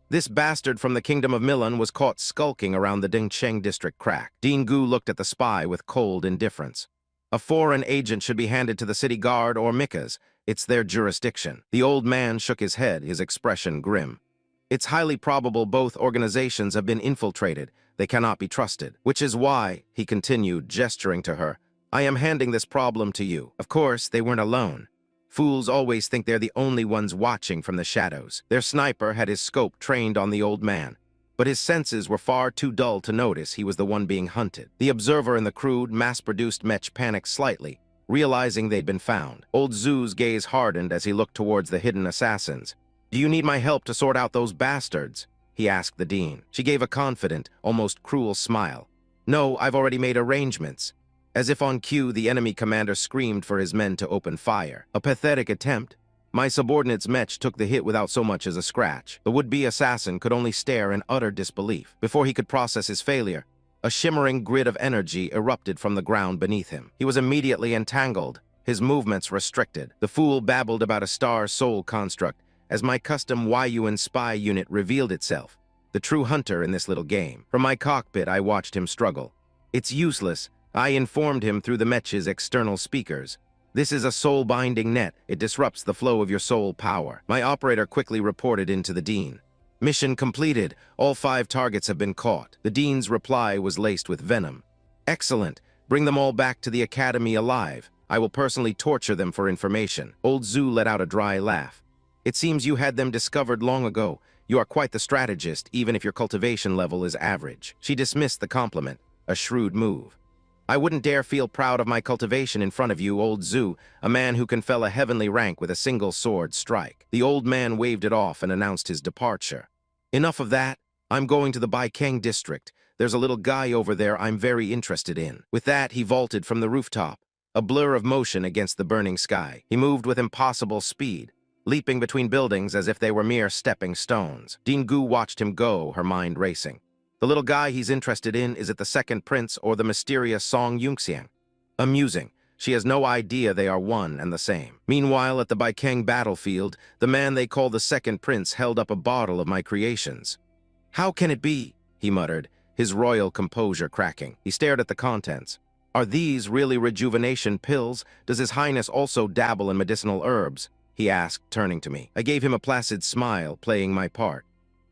Speaker 1: This bastard from the Kingdom of Milan was caught skulking around the Dingcheng district crack. Dean Gu looked at the spy with cold indifference. A foreign agent should be handed to the city guard or Micas. It's their jurisdiction. The old man shook his head, his expression grim. It's highly probable both organizations have been infiltrated. They cannot be trusted. Which is why, he continued, gesturing to her, I am handing this problem to you. Of course, they weren't alone. Fools always think they're the only ones watching from the shadows. Their sniper had his scope trained on the old man, but his senses were far too dull to notice he was the one being hunted. The observer in the crude, mass-produced mech panicked slightly, realizing they'd been found. Old Zhu's gaze hardened as he looked towards the hidden assassins. Do you need my help to sort out those bastards? He asked the dean. She gave a confident, almost cruel smile. No, I've already made arrangements. As if on cue, the enemy commander screamed for his men to open fire. A pathetic attempt. My subordinate's mech took the hit without so much as a scratch. The would-be assassin could only stare in utter disbelief. Before he could process his failure, a shimmering grid of energy erupted from the ground beneath him. He was immediately entangled, his movements restricted. The fool babbled about a star soul construct, as my custom Yuan spy unit revealed itself, the true hunter in this little game. From my cockpit, I watched him struggle. It's useless. I informed him through the Mech's external speakers. This is a soul-binding net. It disrupts the flow of your soul power. My operator quickly reported into the Dean. Mission completed. All 5 targets have been caught. The Dean's reply was laced with venom. Excellent. Bring them all back to the Academy alive. I will personally torture them for information. Old Zhu let out a dry laugh. It seems you had them discovered long ago. You are quite the strategist, even if your cultivation level is average. She dismissed the compliment, a shrewd move. I wouldn't dare feel proud of my cultivation in front of you, Old Zhu, a man who can fell a heavenly rank with a single sword strike. The old man waved it off and announced his departure. Enough of that. I'm going to the Baikeng district. There's a little guy over there I'm very interested in. With that, he vaulted from the rooftop, a blur of motion against the burning sky. He moved with impossible speed, leaping between buildings as if they were mere stepping stones. Dingu watched him go, her mind racing. The little guy he's interested in, is it the second prince or the mysterious Song Yunxiang? Amusing. She has no idea they are one and the same. Meanwhile, at the Baikeng battlefield, the man they call the second prince held up a bottle of my creations. How can it be? He muttered, his royal composure cracking. He stared at the contents. Are these really rejuvenation pills? Does His Highness also dabble in medicinal herbs? He asked, turning to me. I gave him a placid smile, playing my part.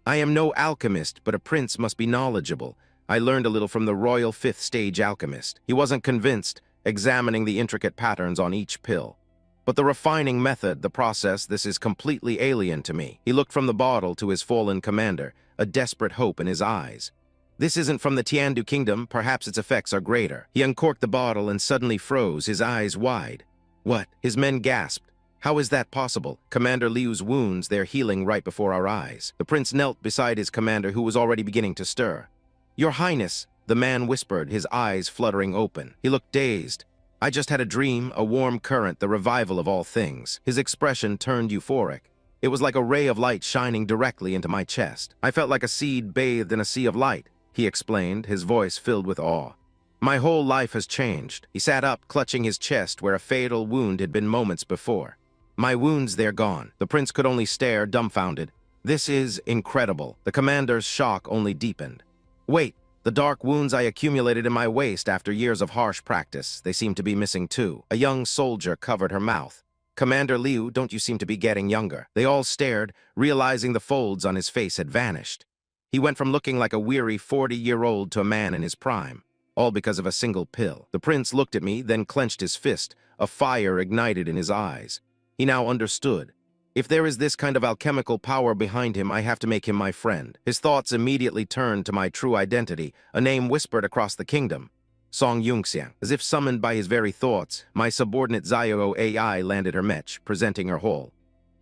Speaker 1: I am no alchemist, but a prince must be knowledgeable. I learned a little from the royal 5th stage alchemist. He wasn't convinced, examining the intricate patterns on each pill. But the refining method, the process, this is completely alien to me. He looked from the bottle to his fallen commander, a desperate hope in his eyes. This isn't from the Tiandu kingdom, perhaps its effects are greater. He uncorked the bottle and suddenly froze, his eyes wide. What? His men gasped. How is that possible? Commander Liu's wounds, they're healing right before our eyes. The prince knelt beside his commander, who was already beginning to stir. Your Highness, the man whispered, his eyes fluttering open. He looked dazed. I just had a dream, a warm current, the revival of all things. His expression turned euphoric. It was like a ray of light shining directly into my chest. I felt like a seed bathed in a sea of light, he explained, his voice filled with awe. My whole life has changed. He sat up, clutching his chest where a fatal wound had been moments before. My wounds, they're gone. The prince could only stare, dumbfounded. This is incredible. The commander's shock only deepened. Wait, the dark wounds I accumulated in my waist after years of harsh practice, they seem to be missing too. A young soldier covered her mouth. Commander Liu, don't you seem to be getting younger? They all stared, realizing the folds on his face had vanished. He went from looking like a weary 40-year-old to a man in his prime, all because of a single pill. The prince looked at me, then clenched his fist, a fire ignited in his eyes. He now understood. If there is this kind of alchemical power behind him, I have to make him my friend. His thoughts immediately turned to my true identity, a name whispered across the kingdom. Song Yunxiang. As if summoned by his very thoughts, my subordinate Xiao AI landed her mech, presenting her whole.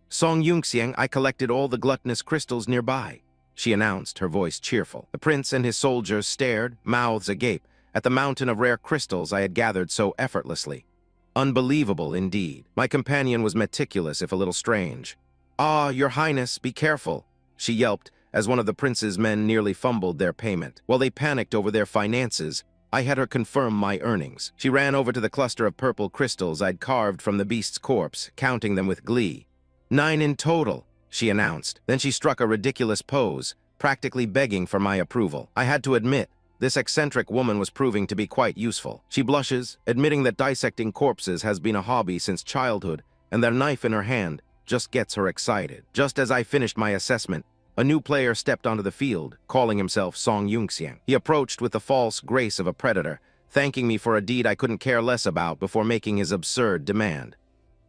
Speaker 1: Song Yunxiang, I collected all the gluttonous crystals nearby, she announced, her voice cheerful. The prince and his soldiers stared, mouths agape, at the mountain of rare crystals I had gathered so effortlessly. Unbelievable indeed. My companion was meticulous, if a little strange. Ah, Your Highness, be careful, she yelped as one of the prince's men nearly fumbled their payment. While they panicked over their finances, I had her confirm my earnings. She ran over to the cluster of purple crystals I'd carved from the beast's corpse, counting them with glee. 9 in total, she announced. Then she struck a ridiculous pose, practically begging for my approval. I had to admit, this eccentric woman was proving to be quite useful. She blushes, admitting that dissecting corpses has been a hobby since childhood, and that knife in her hand just gets her excited. Just as I finished my assessment, a new player stepped onto the field, calling himself Song Yunxiang. He approached with the false grace of a predator, thanking me for a deed I couldn't care less about before making his absurd demand.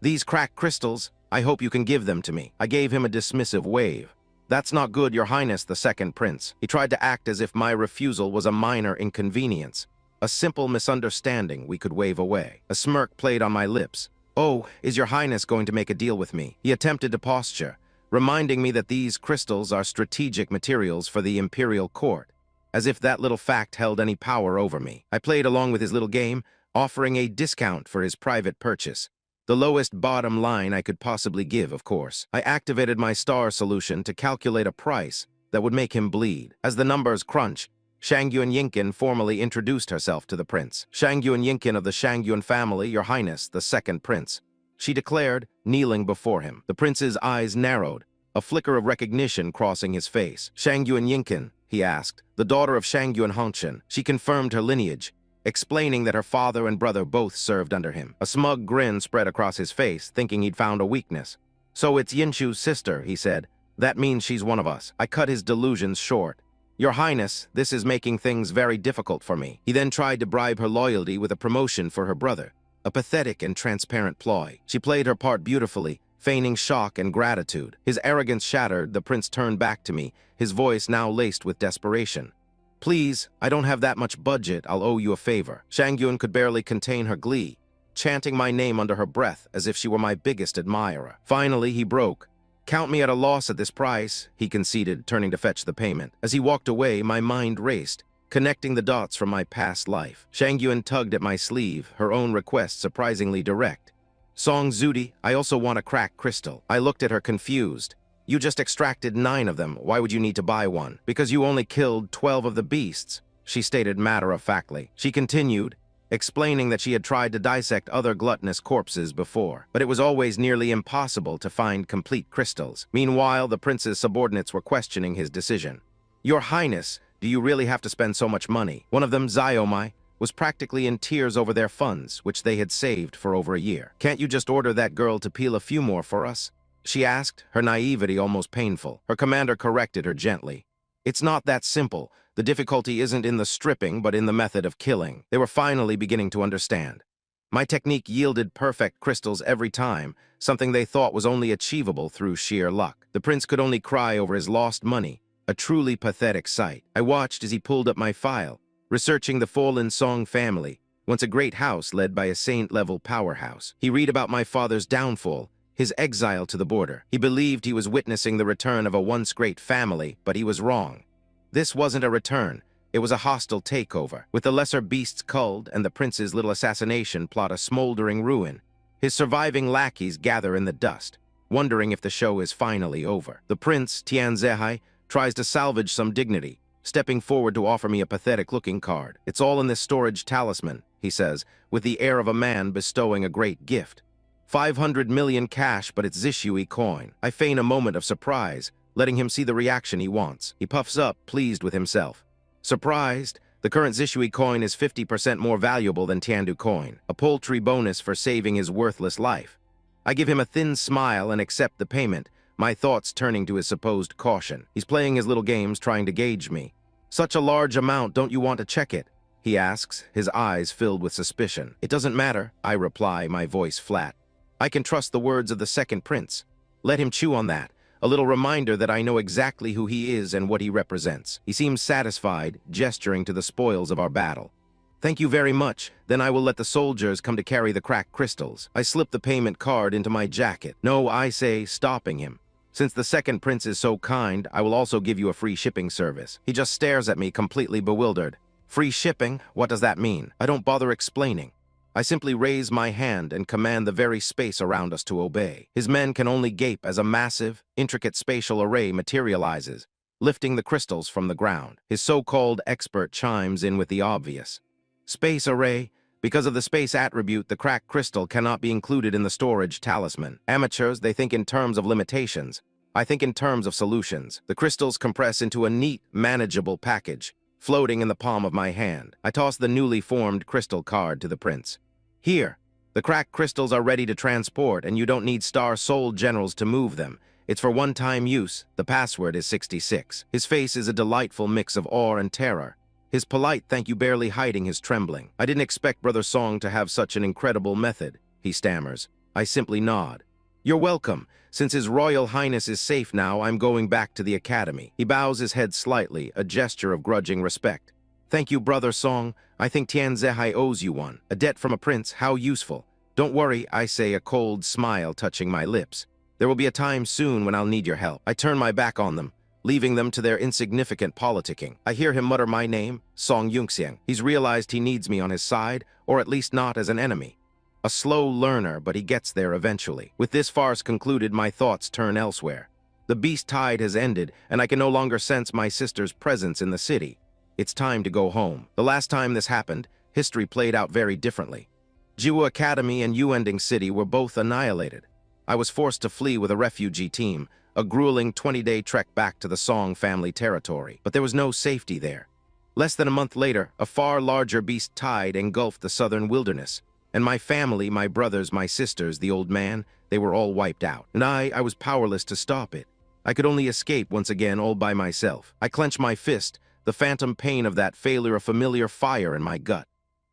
Speaker 1: These cracked crystals, I hope you can give them to me. I gave him a dismissive wave. That's not good, Your Highness, the second prince. He tried to act as if my refusal was a minor inconvenience, a simple misunderstanding we could wave away. A smirk played on my lips. Oh, is Your Highness going to make a deal with me? He attempted to posture, reminding me that these crystals are strategic materials for the imperial court, as if that little fact held any power over me. I played along with his little game, offering a discount for his private purchase. The lowest bottom line I could possibly give, of course. I activated my star solution to calculate a price that would make him bleed. As the numbers crunch, Shangyun Yinkin formally introduced herself to the prince. Shangyun Yinkin of the Shangyun family, Your Highness, the second prince, she declared, kneeling before him. The prince's eyes narrowed. a flicker of recognition crossing his face. "Shangyuan Yinkin," he asked, "the daughter of Shangyuan Hongshan." She confirmed her lineage, explaining that her father and brother both served under him. A smug grin spread across his face, thinking he'd found a weakness. "So it's Yinshu's sister," he said. "That means she's one of us." I cut his delusions short. "Your Highness, this is making things very difficult for me." He then tried to bribe her loyalty with a promotion for her brother, a pathetic and transparent ploy. She played her part beautifully, feigning shock and gratitude. His arrogance shattered, the prince turned back to me, his voice now laced with desperation. "Please, I don't have that much budget, I'll owe you a favor." Shangyun could barely contain her glee, chanting my name under her breath as if she were my biggest admirer. Finally, he broke. "Count me at a loss at this price," he conceded, turning to fetch the payment. As he walked away, my mind raced, connecting the dots from my past life. Shangyun tugged at my sleeve, her own request surprisingly direct. "Song Zudi, I also want a cracked crystal." I looked at her confused. "You just extracted 9 of them. Why would you need to buy one?" "Because you only killed 12 of the beasts," she stated matter-of-factly. She continued, explaining that she had tried to dissect other gluttonous corpses before, but it was always nearly impossible to find complete crystals. Meanwhile, the prince's subordinates were questioning his decision. "Your Highness, do you really have to spend so much money?" One of them, Xiaomai, was practically in tears over their funds, which they had saved for over a year. "Can't you just order that girl to peel a few more for us?" she asked, her naivety almost painful. Her commander corrected her gently. "It's not that simple. The difficulty isn't in the stripping, but in the method of killing." They were finally beginning to understand. My technique yielded perfect crystals every time, something they thought was only achievable through sheer luck. The prince could only cry over his lost money, a truly pathetic sight. I watched as he pulled up my file, researching the fallen Song family, once a great house led by a saint-level powerhouse. He read about my father's downfall, his exile to the border. He believed he was witnessing the return of a once great family, but he was wrong. This wasn't a return, it was a hostile takeover. With the lesser beasts culled and the prince's little assassination plot a smoldering ruin, his surviving lackeys gather in the dust, wondering if the show is finally over. The prince, Tian Zehai, tries to salvage some dignity, stepping forward to offer me a pathetic-looking card. "It's all in this storage talisman," he says, with the air of a man bestowing a great gift. 500 million cash, but it's Zishui coin. I feign a moment of surprise, letting him see the reaction he wants. He puffs up, pleased with himself. "Surprised? The current Zishui coin is 50% more valuable than Tiandu coin, a paltry bonus for saving his worthless life." I give him a thin smile and accept the payment, my thoughts turning to his supposed caution. He's playing his little games, trying to gauge me. "Such a large amount, don't you want to check it?" he asks, his eyes filled with suspicion. "It doesn't matter," I reply, my voice flat. I can trust the words of the second prince. Let him chew on that. A little reminder that I know exactly who he is and what he represents. He seems satisfied, gesturing to the spoils of our battle. "Thank you very much. Then I will let the soldiers come to carry the cracked crystals." I slip the payment card into my jacket. "No," I say, stopping him. "Since the second prince is so kind, I will also give you a free shipping service." He just stares at me, completely bewildered. "Free shipping? What does that mean?" I don't bother explaining. I simply raise my hand and command the very space around us to obey. His men can only gape as a massive, intricate spatial array materializes, lifting the crystals from the ground. His so-called expert chimes in with the obvious. "Space array? Because of the space attribute, the cracked crystal cannot be included in the storage talisman. Amateurs, they think in terms of limitations. I think in terms of solutions." The crystals compress into a neat, manageable package, floating in the palm of my hand. I toss the newly formed crystal card to the prince. "Here, the cracked crystals are ready to transport, and you don't need star-soul generals to move them. It's for one-time use. The password is 66. His face is a delightful mix of awe and terror, his polite thank you barely hiding his trembling. "I didn't expect Brother Song to have such an incredible method," he stammers. I simply nod. "You're welcome. Since His Royal Highness is safe now, I'm going back to the academy." He bows his head slightly, a gesture of grudging respect. "Thank you, Brother Song. I think Tian Zehai owes you one. A debt from a prince, how useful." "Don't worry," I say, a cold smile touching my lips. "There will be a time soon when I'll need your help." I turn my back on them, leaving them to their insignificant politicking. I hear him mutter my name, Song Yunxiang. He's realized he needs me on his side, or at least not as an enemy. A slow learner, but he gets there eventually. With this farce concluded, my thoughts turn elsewhere. The beast tide has ended, and I can no longer sense my sister's presence in the city. It's time to go home. The last time this happened, history played out very differently. Jiwu Academy and Yuending City were both annihilated. I was forced to flee with a refugee team, a grueling 20-day trek back to the Song family territory. But there was no safety there. Less than a month later, a far larger beast tide engulfed the southern wilderness. And my family, my brothers, my sisters, the old man, they were all wiped out. And I was powerless to stop it. I could only escape once again all by myself. I clenched my fist, the phantom pain of that failure, a familiar fire in my gut.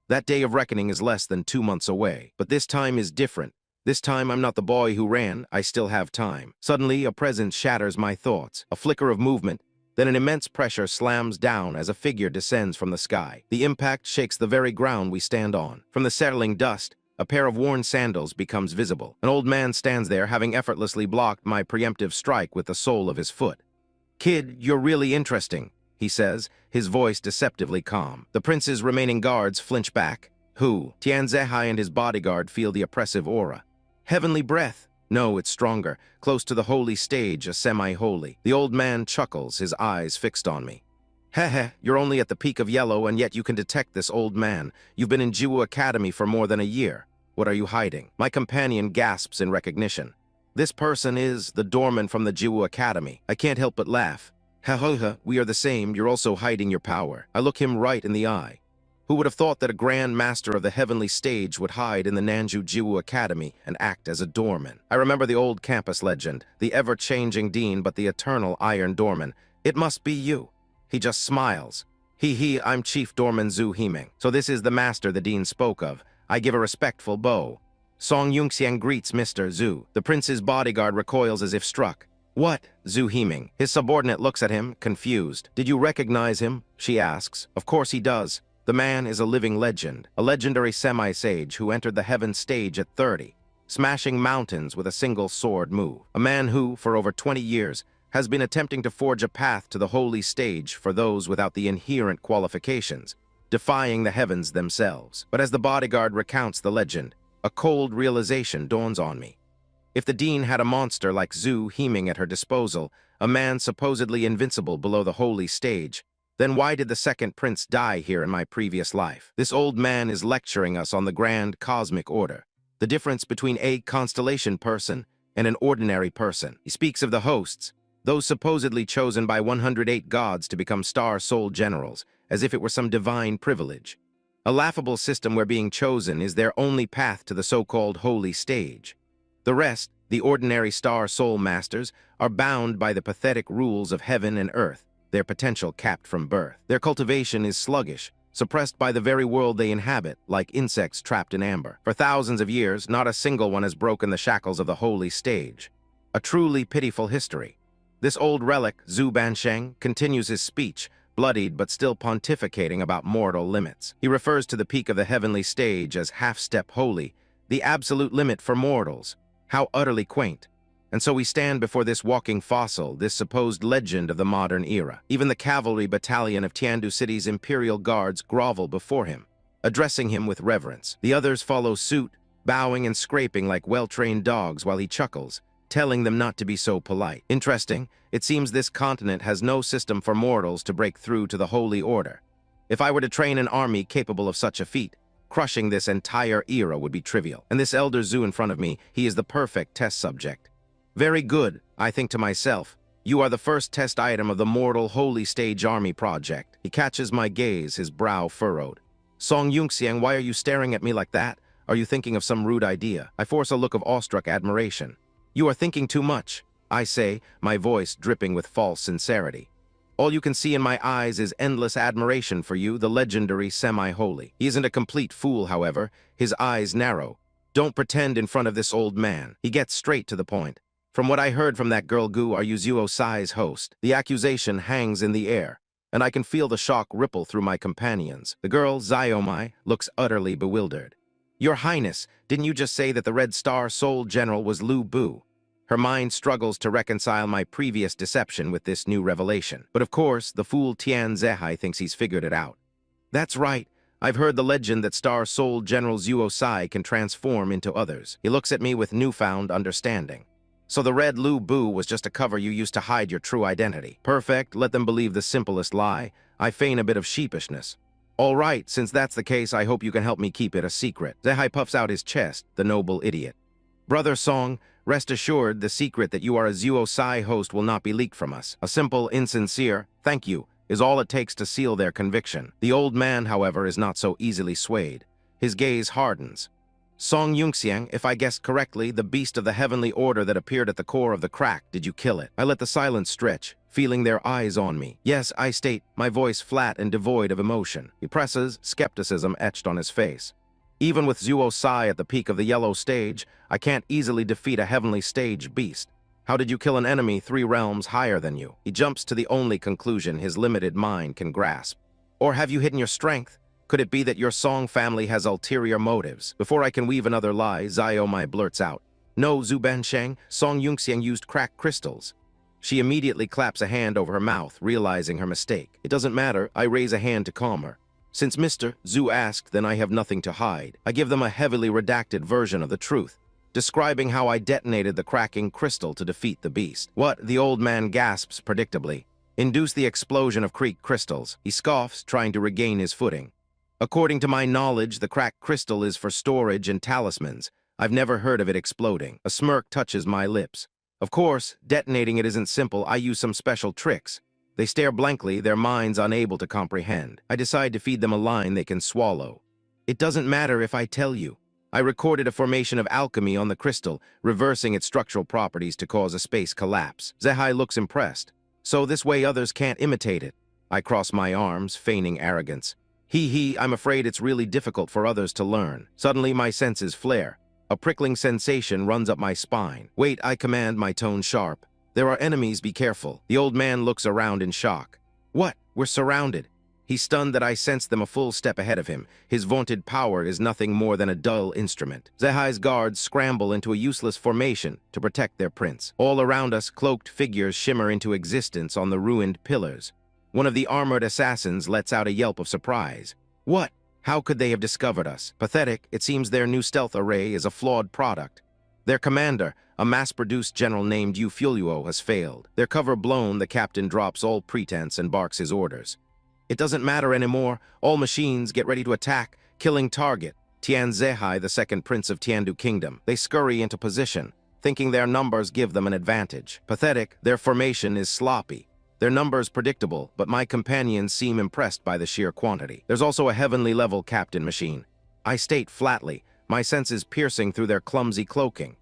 Speaker 1: That day of reckoning is less than 2 months away. But this time is different. This time I'm not the boy who ran, I still have time. Suddenly, a presence shatters my thoughts, a flicker of movement, then an immense pressure slams down as a figure descends from the sky. The impact shakes the very ground we stand on. From the settling dust, a pair of worn sandals becomes visible. An old man stands there, having effortlessly blocked my preemptive strike with the sole of his foot. "Kid, you're really interesting," he says, his voice deceptively calm. The prince's remaining guards flinch back. Who? Tianzehai and his bodyguard feel the oppressive aura. Heavenly breath. No, it's stronger. Close to the holy stage, a semi-holy. The old man chuckles, his eyes fixed on me. Heh, you're only at the peak of yellow, and yet you can detect this old man. You've been in Jiwu Academy for more than a year. What are you hiding? My companion gasps in recognition. This person is the doorman from the Jiwu Academy. I can't help but laugh. Ha, we are the same. You're also hiding your power. I look him right in the eye. Who would have thought that a grand master of the heavenly stage would hide in the Nanju Jiwu Academy and act as a doorman? I remember the old campus legend, the ever-changing dean but the eternal iron doorman. It must be you. He just smiles. I'm Chief Doorman Zhu Himing. So this is the master the dean spoke of. I give a respectful bow. Song Yungxiang greets Mr. Zhu. The prince's bodyguard recoils as if struck. What? Zhu Himing. His subordinate looks at him, confused. Did you recognize him? She asks. Of course he does. The man is a living legend, a legendary semi-sage who entered the heaven stage at 30, smashing mountains with a single sword move. A man who, for over 20 years, has been attempting to forge a path to the holy stage for those without the inherent qualifications, defying the heavens themselves. But as the bodyguard recounts the legend, a cold realization dawns on me. If the dean had a monster like Zhu Himing at her disposal, a man supposedly invincible below the holy stage, then why did the second prince die here in my previous life? This old man is lecturing us on the grand cosmic order, the difference between a constellation person and an ordinary person. He speaks of the hosts, those supposedly chosen by 108 gods to become star soul generals, as if it were some divine privilege. A laughable system where being chosen is their only path to the so-called holy stage. The rest, the ordinary star soul masters, are bound by the pathetic rules of heaven and earth, their potential capped from birth. Their cultivation is sluggish, suppressed by the very world they inhabit, like insects trapped in amber. For thousands of years, not a single one has broken the shackles of the holy stage. A truly pitiful history. This old relic, Zhu Bansheng, continues his speech, bloodied but still pontificating about mortal limits. He refers to the peak of the heavenly stage as half-step holy, the absolute limit for mortals. How utterly quaint. And so we stand before this walking fossil, this supposed legend of the modern era. Even the cavalry battalion of Tiandu City's imperial guards grovel before him, addressing him with reverence. The others follow suit, bowing and scraping like well-trained dogs while he chuckles, telling them not to be so polite. Interesting, it seems this continent has no system for mortals to break through to the holy order. If I were to train an army capable of such a feat, crushing this entire era would be trivial. And this elder Zhu in front of me, he is the perfect test subject. Very good, I think to myself. You are the first test item of the mortal holy stage army project. He catches my gaze, his brow furrowed. Song Yungxiang, why are you staring at me like that? Are you thinking of some rude idea? I force a look of awestruck admiration. You are thinking too much, I say, my voice dripping with false sincerity. All you can see in my eyes is endless admiration for you, the legendary semi-holy. He isn't a complete fool, however. His eyes narrow. Don't pretend in front of this old man. He gets straight to the point. From what I heard from that girl Gu, are you Zuo Sai's host? The accusation hangs in the air, and I can feel the shock ripple through my companions. The girl, Xiaomai, looks utterly bewildered. Your Highness, didn't you just say that the Red Star Soul General was Lu Bu? Her mind struggles to reconcile my previous deception with this new revelation. But of course, the fool Tian Zehai thinks he's figured it out. That's right. I've heard the legend that Star Soul General Zuo Sai can transform into others. He looks at me with newfound understanding. So the Red Lu Bu was just a cover you used to hide your true identity. Perfect, let them believe the simplest lie. I feign a bit of sheepishness. All right, since that's the case, I hope you can help me keep it a secret. Zehai puffs out his chest, the noble idiot. Brother Song, Rest assured, the secret that you are a Zuo Sai host will not be leaked from us. A simple, insincere, thank you, is all it takes to seal their conviction. The old man, however, is not so easily swayed. His gaze hardens. Song Yunxiang, if I guessed correctly, the beast of the heavenly order that appeared at the core of the crack, did you kill it? I let the silence stretch, feeling their eyes on me. Yes, I state, my voice flat and devoid of emotion. He presses, skepticism etched on his face. Even with Zuo Sai at the peak of the yellow stage, I can't easily defeat a heavenly stage beast. How did you kill an enemy 3 realms higher than you? He jumps to the only conclusion his limited mind can grasp. Or have you hidden your strength? Could it be that your Song family has ulterior motives? Before I can weave another lie, Zio Mai blurts out, "No, Zhu Bansheng, Song Yunxiang used cracked crystals." She immediately claps a hand over her mouth, realizing her mistake. It doesn't matter, I raise a hand to calm her. Since Mr. Zhu asked, then I have nothing to hide. I give them a heavily redacted version of the truth, describing how I detonated the cracking crystal to defeat the beast. What? The old man gasps predictably. Induce the explosion of creek crystals. He scoffs, trying to regain his footing. According to my knowledge, the cracked crystal is for storage and talismans. I've never heard of it exploding. A smirk touches my lips. Of course, detonating it isn't simple. I use some special tricks. They stare blankly, their minds unable to comprehend. I decide to feed them a line they can swallow. It doesn't matter if I tell you. I recorded a formation of alchemy on the crystal, reversing its structural properties to cause a space collapse. Zehai looks impressed. So this way others can't imitate it. I cross my arms, feigning arrogance. I'm afraid it's really difficult for others to learn. Suddenly my senses flare. A prickling sensation runs up my spine. Wait, I command, my tone sharp. There are enemies, be careful. The old man looks around in shock. What? We're surrounded. He's stunned that I sense them a full step ahead of him. His vaunted power is nothing more than a dull instrument. Zehai's guards scramble into a useless formation to protect their prince. All around us, cloaked figures shimmer into existence on the ruined pillars. One of the armored assassins lets out a yelp of surprise. What? How could they have discovered us? Pathetic, it seems their new stealth array is a flawed product. Their commander, a mass-produced general named Yu Fuluo, has failed. Their cover blown, the captain drops all pretense and barks his orders. It doesn't matter anymore. All machines get ready to attack, killing target. Tian Zehai, the second prince of Tiandu Kingdom. They scurry into position, thinking their numbers give them an advantage. Pathetic, their formation is sloppy. Their numbers predictable, but my companions seem impressed by the sheer quantity. There's also a heavenly level captain machine. I state flatly, my senses piercing through their clumsy cloaking.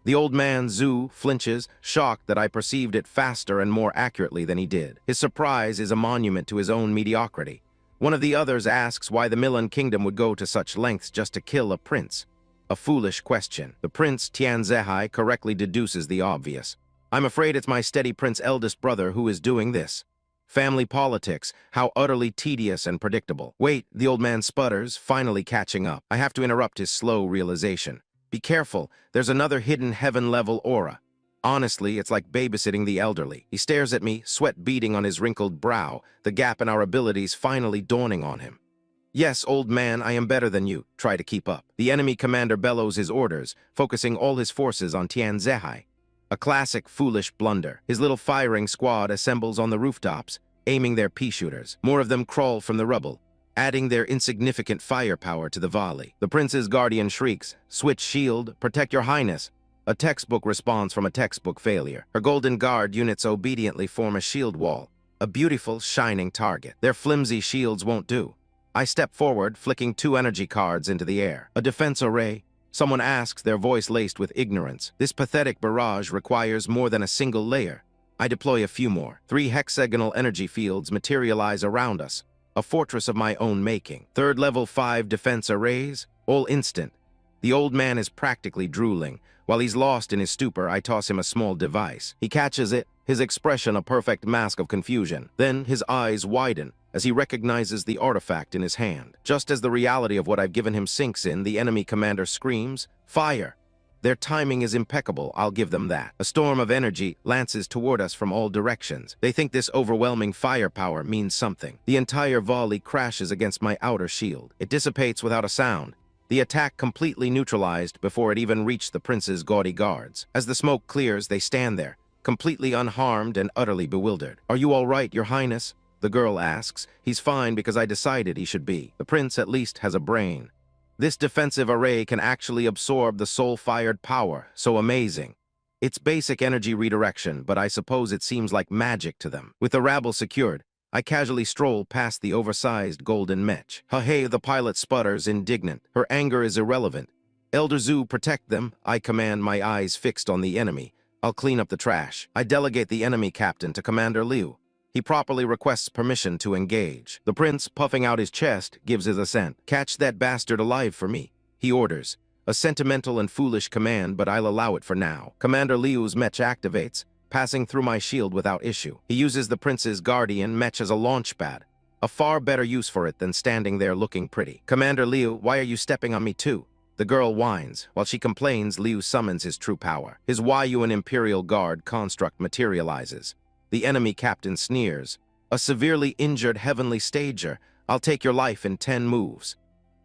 Speaker 1: The old man, Zhu, flinches, shocked that I perceived it faster and more accurately than he did. His surprise is a monument to his own mediocrity. One of the others asks why the Milan Kingdom would go to such lengths just to kill a prince. A foolish question. The prince, Tian Zehai, correctly deduces the obvious. I'm afraid it's my steady prince eldest brother who is doing this. Family politics, how utterly tedious and predictable. Wait, the old man sputters, finally catching up. I have to interrupt his slow realization. Be careful, there's another hidden heaven-level aura. Honestly, it's like babysitting the elderly. He stares at me, sweat beading on his wrinkled brow, the gap in our abilities finally dawning on him. Yes, old man, I am better than you. Try to keep up. The enemy commander bellows his orders, focusing all his forces on Tian Zehai. A classic foolish blunder. His little firing squad assembles on the rooftops, aiming their pea-shooters. More of them crawl from the rubble, adding their insignificant firepower to the volley. The prince's guardian shrieks, "Switch shield, protect your highness." A textbook response from a textbook failure. Her golden guard units obediently form a shield wall, a beautiful, shining target. Their flimsy shields won't do. I step forward, flicking 2 energy cards into the air. A defense array. Someone asks, their voice laced with ignorance. This pathetic barrage requires more than a single layer. I deploy a few more. 3 hexagonal energy fields materialize around us, a fortress of my own making. 3rd level 5 defense arrays, all instant. The old man is practically drooling. While he's lost in his stupor, I toss him a small device. He catches it, his expression a perfect mask of confusion. Then his eyes widen as he recognizes the artifact in his hand. Just as the reality of what I've given him sinks in, the enemy commander screams, "Fire!" Their timing is impeccable, I'll give them that. A storm of energy lances toward us from all directions. They think this overwhelming firepower means something. The entire volley crashes against my outer shield. It dissipates without a sound. The attack completely neutralized before it even reached the prince's gaudy guards. As the smoke clears, they stand there, completely unharmed and utterly bewildered. "Are you all right, your highness?" The girl asks. "He's fine because I decided he should be. The prince at least has a brain. This defensive array can actually absorb the soul-fired power. So amazing." It's basic energy redirection, but I suppose it seems like magic to them. With the rabble secured, I casually stroll past the oversized golden mech. Hey, the pilot sputters, indignant. Her anger is irrelevant. Elder Zhu, protect them. I command, my eyes fixed on the enemy. I'll clean up the trash. I delegate the enemy captain to Commander Liu. He properly requests permission to engage. The prince, puffing out his chest, gives his assent. Catch that bastard alive for me, he orders. A sentimental and foolish command, but I'll allow it for now. Commander Liu's mech activates, passing through my shield without issue. He uses the prince's guardian mech as a launch pad, a far better use for it than standing there looking pretty. Commander Liu, why are you stepping on me too? The girl whines. While she complains, Liu summons his true power. His Yuan Imperial Guard construct materializes. The enemy captain sneers. A severely injured heavenly stager. I'll take your life in 10 moves.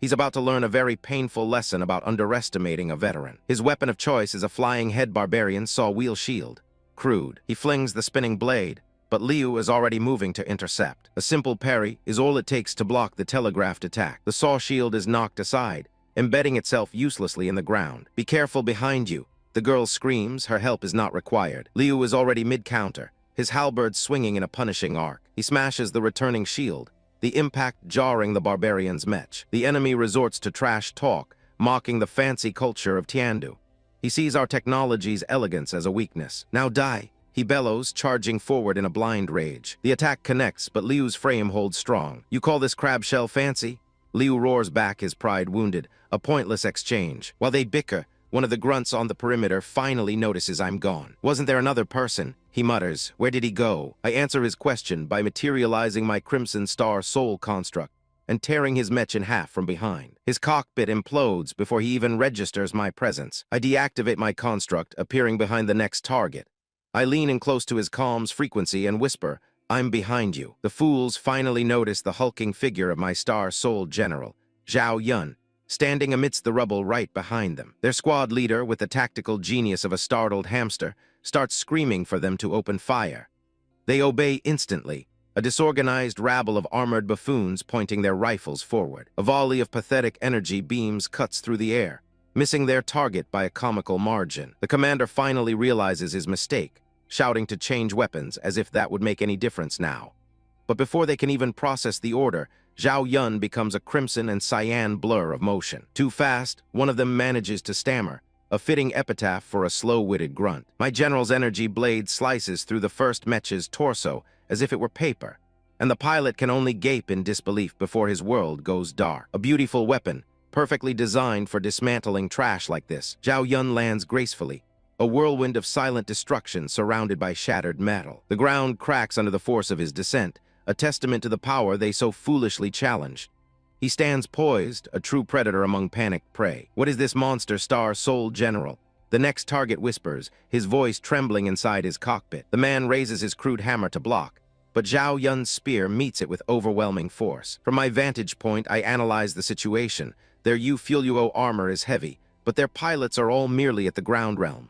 Speaker 1: He's about to learn a very painful lesson about underestimating a veteran. His weapon of choice is a flying head barbarian saw-wheel shield. Crude. He flings the spinning blade, but Liu is already moving to intercept. A simple parry is all it takes to block the telegraphed attack. The saw shield is knocked aside, embedding itself uselessly in the ground. Be careful behind you. The girl screams, her help is not required. Liu is already mid-counter, his halberd swinging in a punishing arc. He smashes the returning shield, the impact jarring the barbarian's mech. The enemy resorts to trash talk, mocking the fancy culture of Tiandu. He sees our technology's elegance as a weakness. Now die, he bellows, charging forward in a blind rage. The attack connects, but Liu's frame holds strong. You call this crab shell fancy? Liu roars back, his pride wounded. A pointless exchange. While they bicker, one of the grunts on the perimeter finally notices I'm gone. Wasn't there another person? He mutters. Where did he go? I answer his question by materializing my Crimson Star soul construct and tearing his mech in half from behind. His cockpit implodes before he even registers my presence. I deactivate my construct, appearing behind the next target. I lean in close to his comms frequency and whisper, I'm behind you. The fools finally notice the hulking figure of my Star Soul General, Zhao Yun, standing amidst the rubble right behind them. Their squad leader, with the tactical genius of a startled hamster, starts screaming for them to open fire. They obey instantly, a disorganized rabble of armored buffoons pointing their rifles forward. A volley of pathetic energy beams cuts through the air, missing their target by a comical margin. The commander finally realizes his mistake, shouting to change weapons as if that would make any difference now. But before they can even process the order, Zhao Yun becomes a crimson and cyan blur of motion. Too fast, one of them manages to stammer, a fitting epitaph for a slow-witted grunt. My general's energy blade slices through the first mech's torso as if it were paper, and the pilot can only gape in disbelief before his world goes dark. A beautiful weapon, perfectly designed for dismantling trash like this. Zhao Yun lands gracefully, a whirlwind of silent destruction surrounded by shattered metal. The ground cracks under the force of his descent, a testament to the power they so foolishly challenged. He stands poised, a true predator among panicked prey. What is this monster Star Soul General? The next target whispers, his voice trembling inside his cockpit. The man raises his crude hammer to block, but Zhao Yun's spear meets it with overwhelming force. From my vantage point, I analyze the situation. Their Ufuluo armor is heavy, but their pilots are all merely at the ground realm.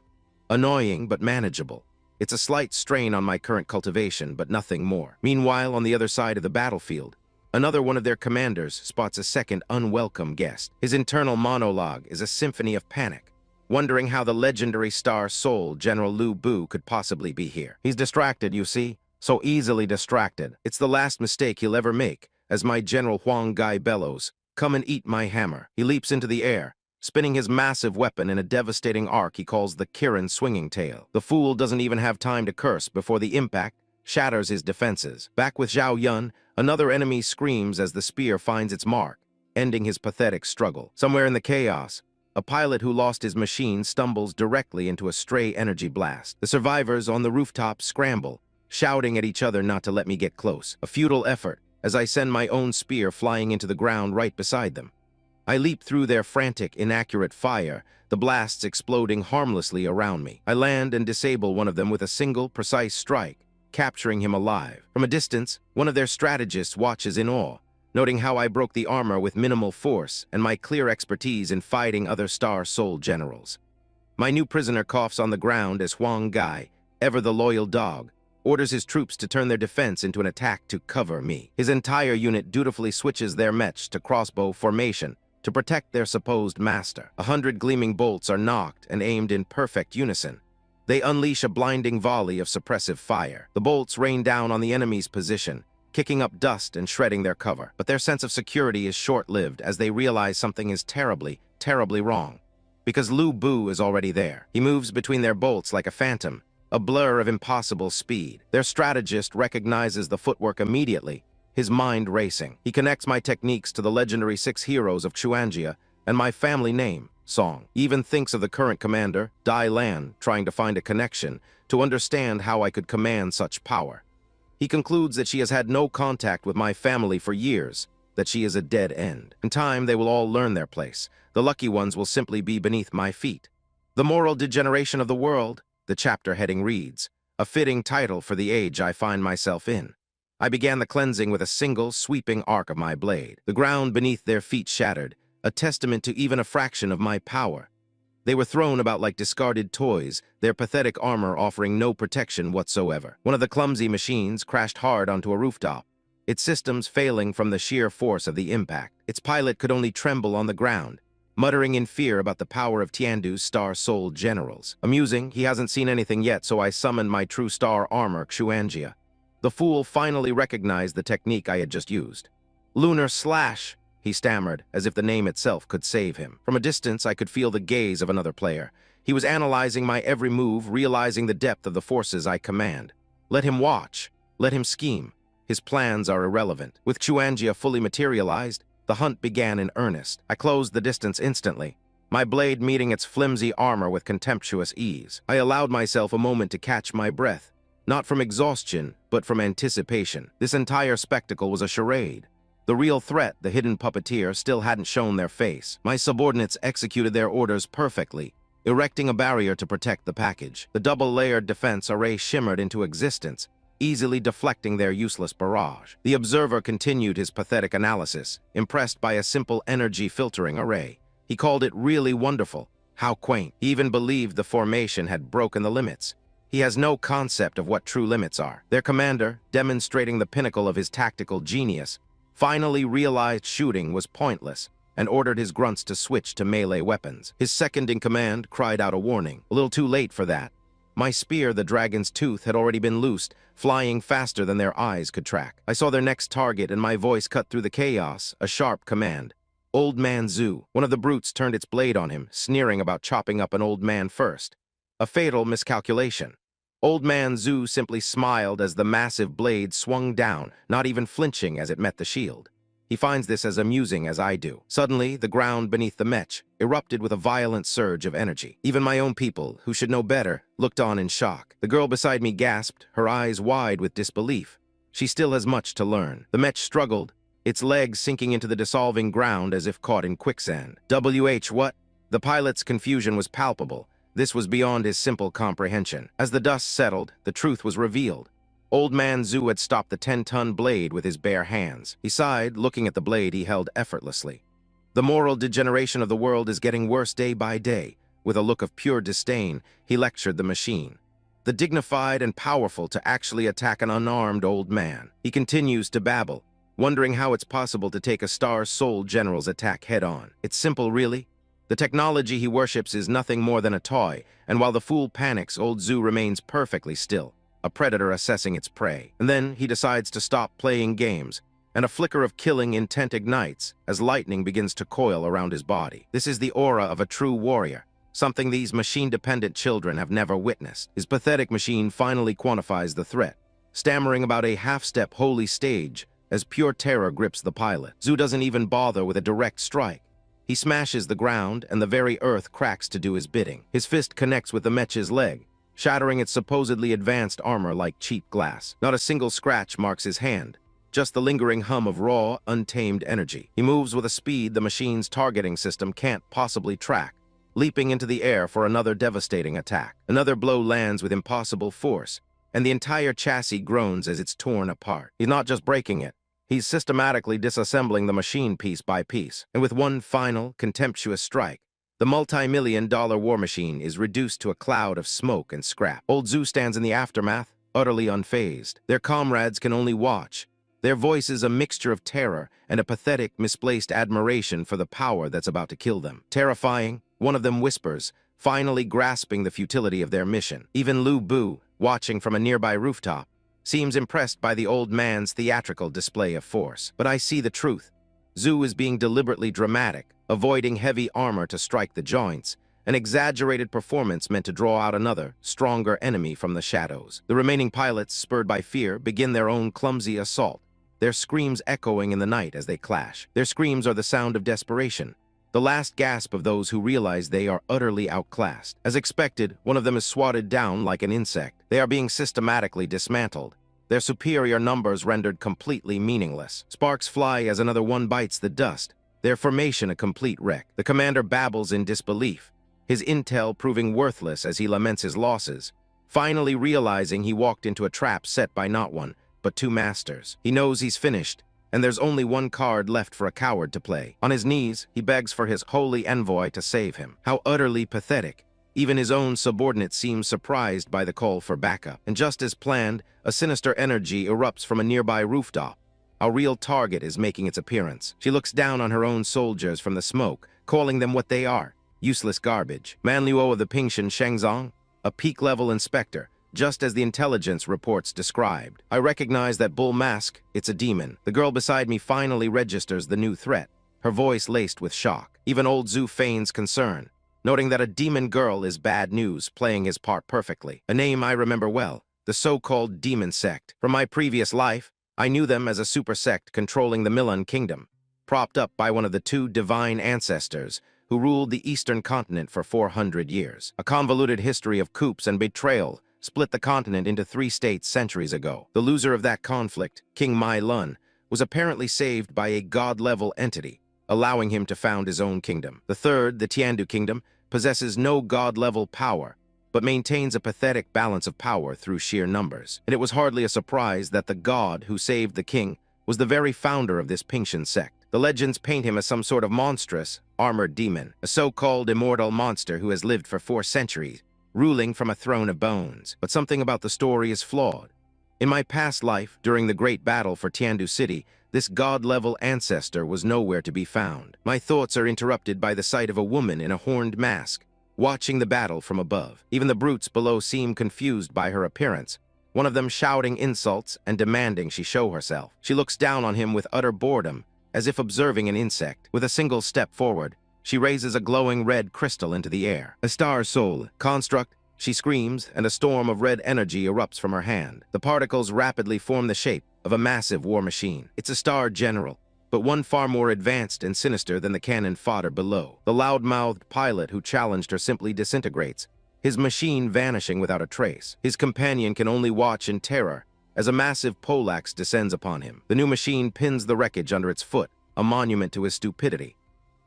Speaker 1: Annoying, but manageable. It's a slight strain on my current cultivation, but nothing more. Meanwhile, on the other side of the battlefield, another one of their commanders spots a second unwelcome guest. His internal monologue is a symphony of panic, wondering how the legendary Star Soul General Lu Bu could possibly be here. He's distracted, you see, so easily distracted. It's the last mistake he'll ever make, as my General Huang Gai bellows, come and eat my hammer. He leaps into the air, spinning his massive weapon in a devastating arc he calls the Kirin swinging tail. The fool doesn't even have time to curse before the impact shatters his defenses. Back with Zhao Yun, another enemy screams as the spear finds its mark, ending his pathetic struggle. Somewhere in the chaos, a pilot who lost his machine stumbles directly into a stray energy blast. The survivors on the rooftop scramble, shouting at each other not to let me get close. A futile effort, as I send my own spear flying into the ground right beside them. I leap through their frantic, inaccurate fire, the blasts exploding harmlessly around me. I land and disable one of them with a single, precise strike, capturing him alive. From a distance, one of their strategists watches in awe, noting how I broke the armor with minimal force and my clear expertise in fighting other Star Soul generals. My new prisoner coughs on the ground as Huang Gai, ever the loyal dog, orders his troops to turn their defense into an attack to cover me. His entire unit dutifully switches their mech to crossbow formation to protect their supposed master. 100 gleaming bolts are nocked and aimed in perfect unison. They unleash a blinding volley of suppressive fire. The bolts rain down on the enemy's position, kicking up dust and shredding their cover. But their sense of security is short-lived as they realize something is terribly, terribly wrong. Because Lu Bu is already there. He moves between their bolts like a phantom, a blur of impossible speed. Their strategist recognizes the footwork immediately, his mind racing. He connects my techniques to the legendary 6 heroes of Xuanjia and my family name, Song. He even thinks of the current commander, Dai Lan, trying to find a connection to understand how I could command such power. He concludes that she has had no contact with my family for years, that she is a dead end. In time, they will all learn their place. The lucky ones will simply be beneath my feet. The moral degeneration of the world, the chapter heading reads, a fitting title for the age I find myself in. I began the cleansing with a single, sweeping arc of my blade. The ground beneath their feet shattered, a testament to even a fraction of my power. They were thrown about like discarded toys, their pathetic armor offering no protection whatsoever. One of the clumsy machines crashed hard onto a rooftop, its systems failing from the sheer force of the impact. Its pilot could only tremble on the ground, muttering in fear about the power of Tiandu's star-souled generals. Amusing, he hasn't seen anything yet, so I summoned my true star armor, Xuanjia. The fool finally recognized the technique I had just used. Lunar Slash, he stammered, as if the name itself could save him. From a distance, I could feel the gaze of another player. He was analyzing my every move, realizing the depth of the forces I command. Let him watch. Let him scheme. His plans are irrelevant. With Xuanjia fully materialized, the hunt began in earnest. I closed the distance instantly, my blade meeting its flimsy armor with contemptuous ease. I allowed myself a moment to catch my breath, not from exhaustion, but from anticipation. This entire spectacle was a charade. The real threat, the hidden puppeteer, still hadn't shown their face. My subordinates executed their orders perfectly, erecting a barrier to protect the package. The double-layered defense array shimmered into existence, easily deflecting their useless barrage. The observer continued his pathetic analysis, impressed by a simple energy filtering array. He called it really wonderful. How quaint. He even believed the formation had broken the limits. He has no concept of what true limits are. Their commander, demonstrating the pinnacle of his tactical genius, finally realized shooting was pointless and ordered his grunts to switch to melee weapons. His second-in-command cried out a warning. A little too late for that. My spear, the dragon's tooth, had already been loosed, flying faster than their eyes could track. I saw their next target, and my voice cut through the chaos, a sharp command. Old Man Zhu. One of the brutes turned its blade on him, sneering about chopping up an old man first. A fatal miscalculation. Old Man Zhu simply smiled as the massive blade swung down, not even flinching as it met the shield. He finds this as amusing as I do. Suddenly, the ground beneath the mech erupted with a violent surge of energy. Even my own people, who should know better, looked on in shock. The girl beside me gasped, her eyes wide with disbelief. She still has much to learn. The mech struggled, its legs sinking into the dissolving ground as if caught in quicksand. What? The pilot's confusion was palpable. This was beyond his simple comprehension. As the dust settled, the truth was revealed. Old Man Zhu had stopped the 10-ton blade with his bare hands. He sighed, looking at the blade he held effortlessly. The moral degeneration of the world is getting worse day by day. With a look of pure disdain, he lectured the machine. The dignified and powerful to actually attack an unarmed old man. He continues to babble, wondering how it's possible to take a star-souled general's attack head-on. It's simple, really. The technology he worships is nothing more than a toy, and while the fool panics, old Zhu remains perfectly still, a predator assessing its prey. And then he decides to stop playing games, and a flicker of killing intent ignites as lightning begins to coil around his body. This is the aura of a true warrior, something these machine-dependent children have never witnessed. His pathetic machine finally quantifies the threat, stammering about a half-step holy stage as pure terror grips the pilot. Zhu doesn't even bother with a direct strike. He smashes the ground, and the very earth cracks to do his bidding. His fist connects with the mech's leg, shattering its supposedly advanced armor like cheap glass. Not a single scratch marks his hand, just the lingering hum of raw, untamed energy. He moves with a speed the machine's targeting system can't possibly track, leaping into the air for another devastating attack. Another blow lands with impossible force, and the entire chassis groans as it's torn apart. He's not just breaking it. He's systematically disassembling the machine piece by piece, and with one final, contemptuous strike, the multi-million-dollar war machine is reduced to a cloud of smoke and scrap. Old Zhu stands in the aftermath, utterly unfazed. Their comrades can only watch, their voices a mixture of terror and a pathetic, misplaced admiration for the power that's about to kill them. Terrifying, one of them whispers, finally grasping the futility of their mission. Even Lu Bu, watching from a nearby rooftop, seems impressed by the old man's theatrical display of force. But I see the truth. Zhu is being deliberately dramatic, avoiding heavy armor to strike the joints, an exaggerated performance meant to draw out another, stronger enemy from the shadows. The remaining pilots, spurred by fear, begin their own clumsy assault, their screams echoing in the night as they clash. Their screams are the sound of desperation, the last gasp of those who realize they are utterly outclassed. As expected, one of them is swatted down like an insect. They are being systematically dismantled, their superior numbers rendered completely meaningless. Sparks fly as another one bites the dust, their formation a complete wreck. The commander babbles in disbelief, his intel proving worthless as he laments his losses, finally realizing he walked into a trap set by not one, but two masters. He knows he's finished, and there's only one card left for a coward to play. On his knees, he begs for his holy envoy to save him. How utterly pathetic. Even his own subordinate seems surprised by the call for backup. And just as planned, a sinister energy erupts from a nearby rooftop. Our real target is making its appearance. She looks down on her own soldiers from the smoke, calling them what they are: useless garbage. Man Luo of the Pingshan Shengzong, a peak-level inspector, just as the intelligence reports described. I recognize that bull mask, it's a demon. The girl beside me finally registers the new threat, her voice laced with shock. Even old Zhu feigns concern, noting that a demon girl is bad news, playing his part perfectly. A name I remember well, the so-called demon sect. From my previous life, I knew them as a super sect controlling the Milan kingdom, propped up by one of the two divine ancestors who ruled the eastern continent for 400 years. A convoluted history of coups and betrayal split the continent into 3 states centuries ago. The loser of that conflict, King Mai Lun, was apparently saved by a god-level entity, allowing him to found his own kingdom. The third, the Tiandu kingdom, possesses no god-level power, but maintains a pathetic balance of power through sheer numbers. And it was hardly a surprise that the god who saved the king was the very founder of this Pingshan sect. The legends paint him as some sort of monstrous, armored demon, a so-called immortal monster who has lived for 4 centuries, ruling from a throne of bones. But something about the story is flawed. In my past life, during the great battle for Tiandu City, this god-level ancestor was nowhere to be found. My thoughts are interrupted by the sight of a woman in a horned mask, watching the battle from above. Even the brutes below seem confused by her appearance, one of them shouting insults and demanding she show herself. She looks down on him with utter boredom, as if observing an insect. With a single step forward, she raises a glowing red crystal into the air. A star soul construct, she screams, and a storm of red energy erupts from her hand. The particles rapidly form the shape of a massive war machine. It's a star general, but one far more advanced and sinister than the cannon fodder below. The loud-mouthed pilot who challenged her simply disintegrates, his machine vanishing without a trace. His companion can only watch in terror as a massive poleaxe descends upon him. The new machine pins the wreckage under its foot, a monument to his stupidity.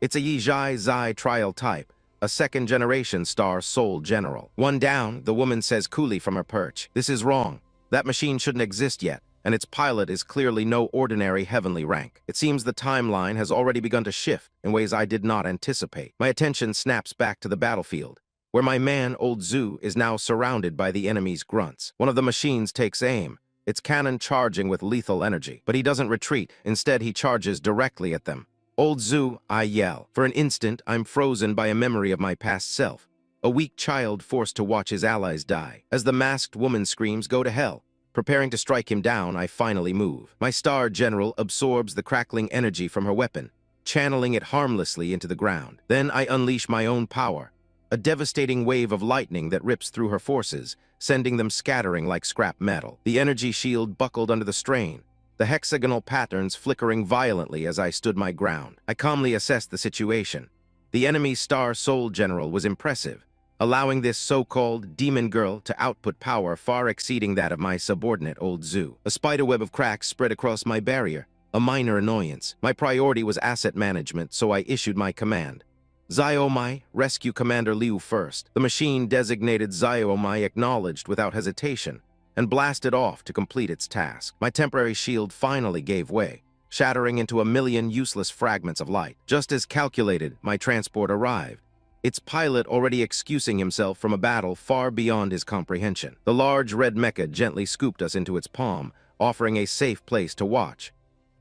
Speaker 1: It's a Yizhai Zai trial type, a second-generation star soul general. One down, the woman says coolly from her perch. This is wrong. That machine shouldn't exist yet, and its pilot is clearly no ordinary heavenly rank. It seems the timeline has already begun to shift in ways I did not anticipate. My attention snaps back to the battlefield, where my man, old Zhu, is now surrounded by the enemy's grunts. One of the machines takes aim, its cannon charging with lethal energy. But he doesn't retreat. Instead, he charges directly at them. Old Zhu, I yell. For an instant, I'm frozen by a memory of my past self, a weak child forced to watch his allies die. As the masked woman screams, "Go to hell!" Preparing to strike him down, I finally move. My star general absorbs the crackling energy from her weapon, channeling it harmlessly into the ground. Then I unleash my own power, a devastating wave of lightning that rips through her forces, sending them scattering like scrap metal. The energy shield buckled under the strain, the hexagonal patterns flickering violently as I stood my ground. I calmly assessed the situation. The enemy's star soul general was impressive, allowing this so-called demon girl to output power far exceeding that of my subordinate old Zhu. A spiderweb of cracks spread across my barrier, a minor annoyance. My priority was asset management, so I issued my command. Xiaomai, rescue Commander Liu first. The machine designated Xiaomai acknowledged without hesitation and blasted off to complete its task. My temporary shield finally gave way, shattering into a million useless fragments of light. Just as calculated, my transport arrived, its pilot already excusing himself from a battle far beyond his comprehension. The large red mecha gently scooped us into its palm, offering a safe place to watch.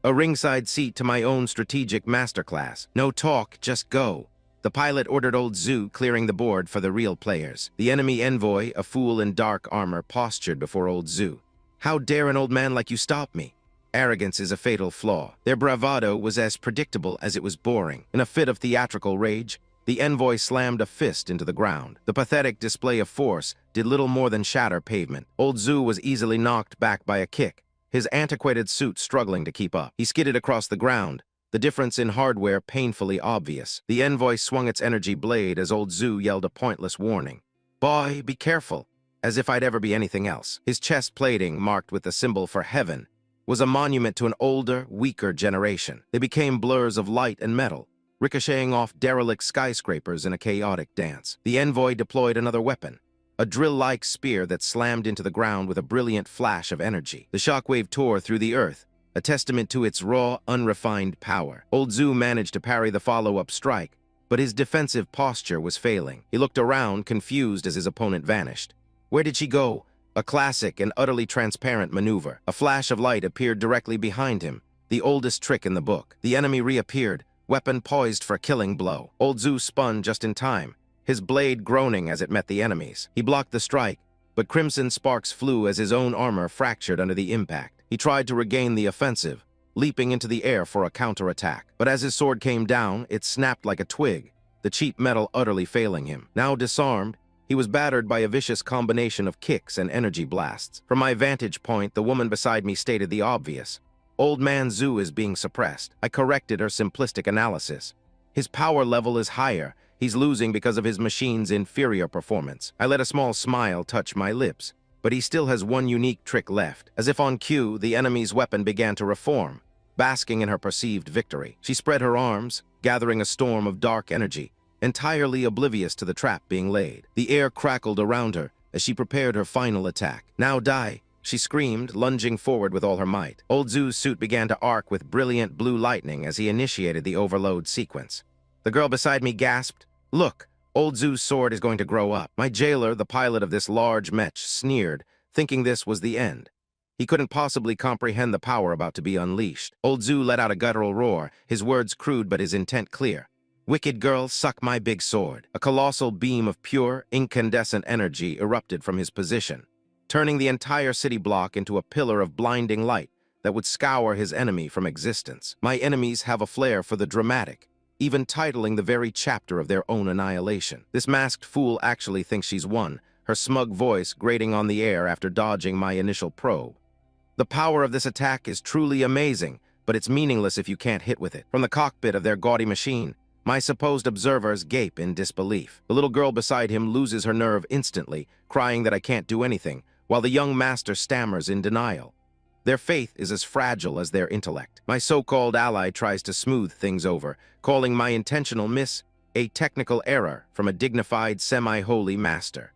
Speaker 1: A ringside seat to my own strategic masterclass. No talk, just go. The pilot ordered old Zhu, clearing the board for the real players. The enemy envoy, a fool in dark armor, postured before old Zhu. "How dare an old man like you stop me?" Arrogance is a fatal flaw. Their bravado was as predictable as it was boring. In a fit of theatrical rage, the envoy slammed a fist into the ground. The pathetic display of force did little more than shatter pavement. Old Zhu was easily knocked back by a kick, his antiquated suit struggling to keep up. He skidded across the ground, the difference in hardware painfully obvious. The envoy swung its energy blade as old Zhu yelled a pointless warning. "Boy, be careful," as if I'd ever be anything else. His chest plating, marked with the symbol for heaven, was a monument to an older, weaker generation. They became blurs of light and metal, ricocheting off derelict skyscrapers in a chaotic dance. The envoy deployed another weapon, a drill-like spear that slammed into the ground with a brilliant flash of energy. The shockwave tore through the earth, a testament to its raw, unrefined power. Old Zhu managed to parry the follow-up strike, but his defensive posture was failing. He looked around, confused as his opponent vanished. Where did she go? A classic and utterly transparent maneuver. A flash of light appeared directly behind him, the oldest trick in the book. The enemy reappeared, weapon poised for a killing blow. Old Zhu spun just in time, his blade groaning as it met the enemy's. He blocked the strike, but crimson sparks flew as his own armor fractured under the impact. He tried to regain the offensive, leaping into the air for a counterattack. But as his sword came down, it snapped like a twig, the cheap metal utterly failing him. Now disarmed, he was battered by a vicious combination of kicks and energy blasts. From my vantage point, the woman beside me stated the obvious. Old man Zhu is being suppressed. I corrected her simplistic analysis. His power level is higher. He's losing because of his machine's inferior performance. I let a small smile touch my lips, but he still has one unique trick left. As if on cue, the enemy's weapon began to reform, basking in her perceived victory. She spread her arms, gathering a storm of dark energy, entirely oblivious to the trap being laid. The air crackled around her as she prepared her final attack. "Now die," she screamed, lunging forward with all her might. Old Zhu's suit began to arc with brilliant blue lightning as he initiated the overload sequence. The girl beside me gasped, "Look, old Zhu's sword is going to grow up." My jailer, the pilot of this large mech, sneered, thinking this was the end. He couldn't possibly comprehend the power about to be unleashed. Old Zhu let out a guttural roar, his words crude but his intent clear. "Wicked girl, suck my big sword." A colossal beam of pure, incandescent energy erupted from his position, turning the entire city block into a pillar of blinding light that would scour his enemy from existence. My enemies have a flair for the dramatic, even titling the very chapter of their own annihilation. This masked fool actually thinks she's won, her smug voice grating on the air after dodging my initial probe. The power of this attack is truly amazing, but it's meaningless if you can't hit with it. From the cockpit of their gaudy machine, my supposed observers gape in disbelief. The little girl beside him loses her nerve instantly, crying that I can't do anything, while the young master stammers in denial. Their faith is as fragile as their intellect. My so-called ally tries to smooth things over, calling my intentional miss a technical error from a dignified, semi-holy master.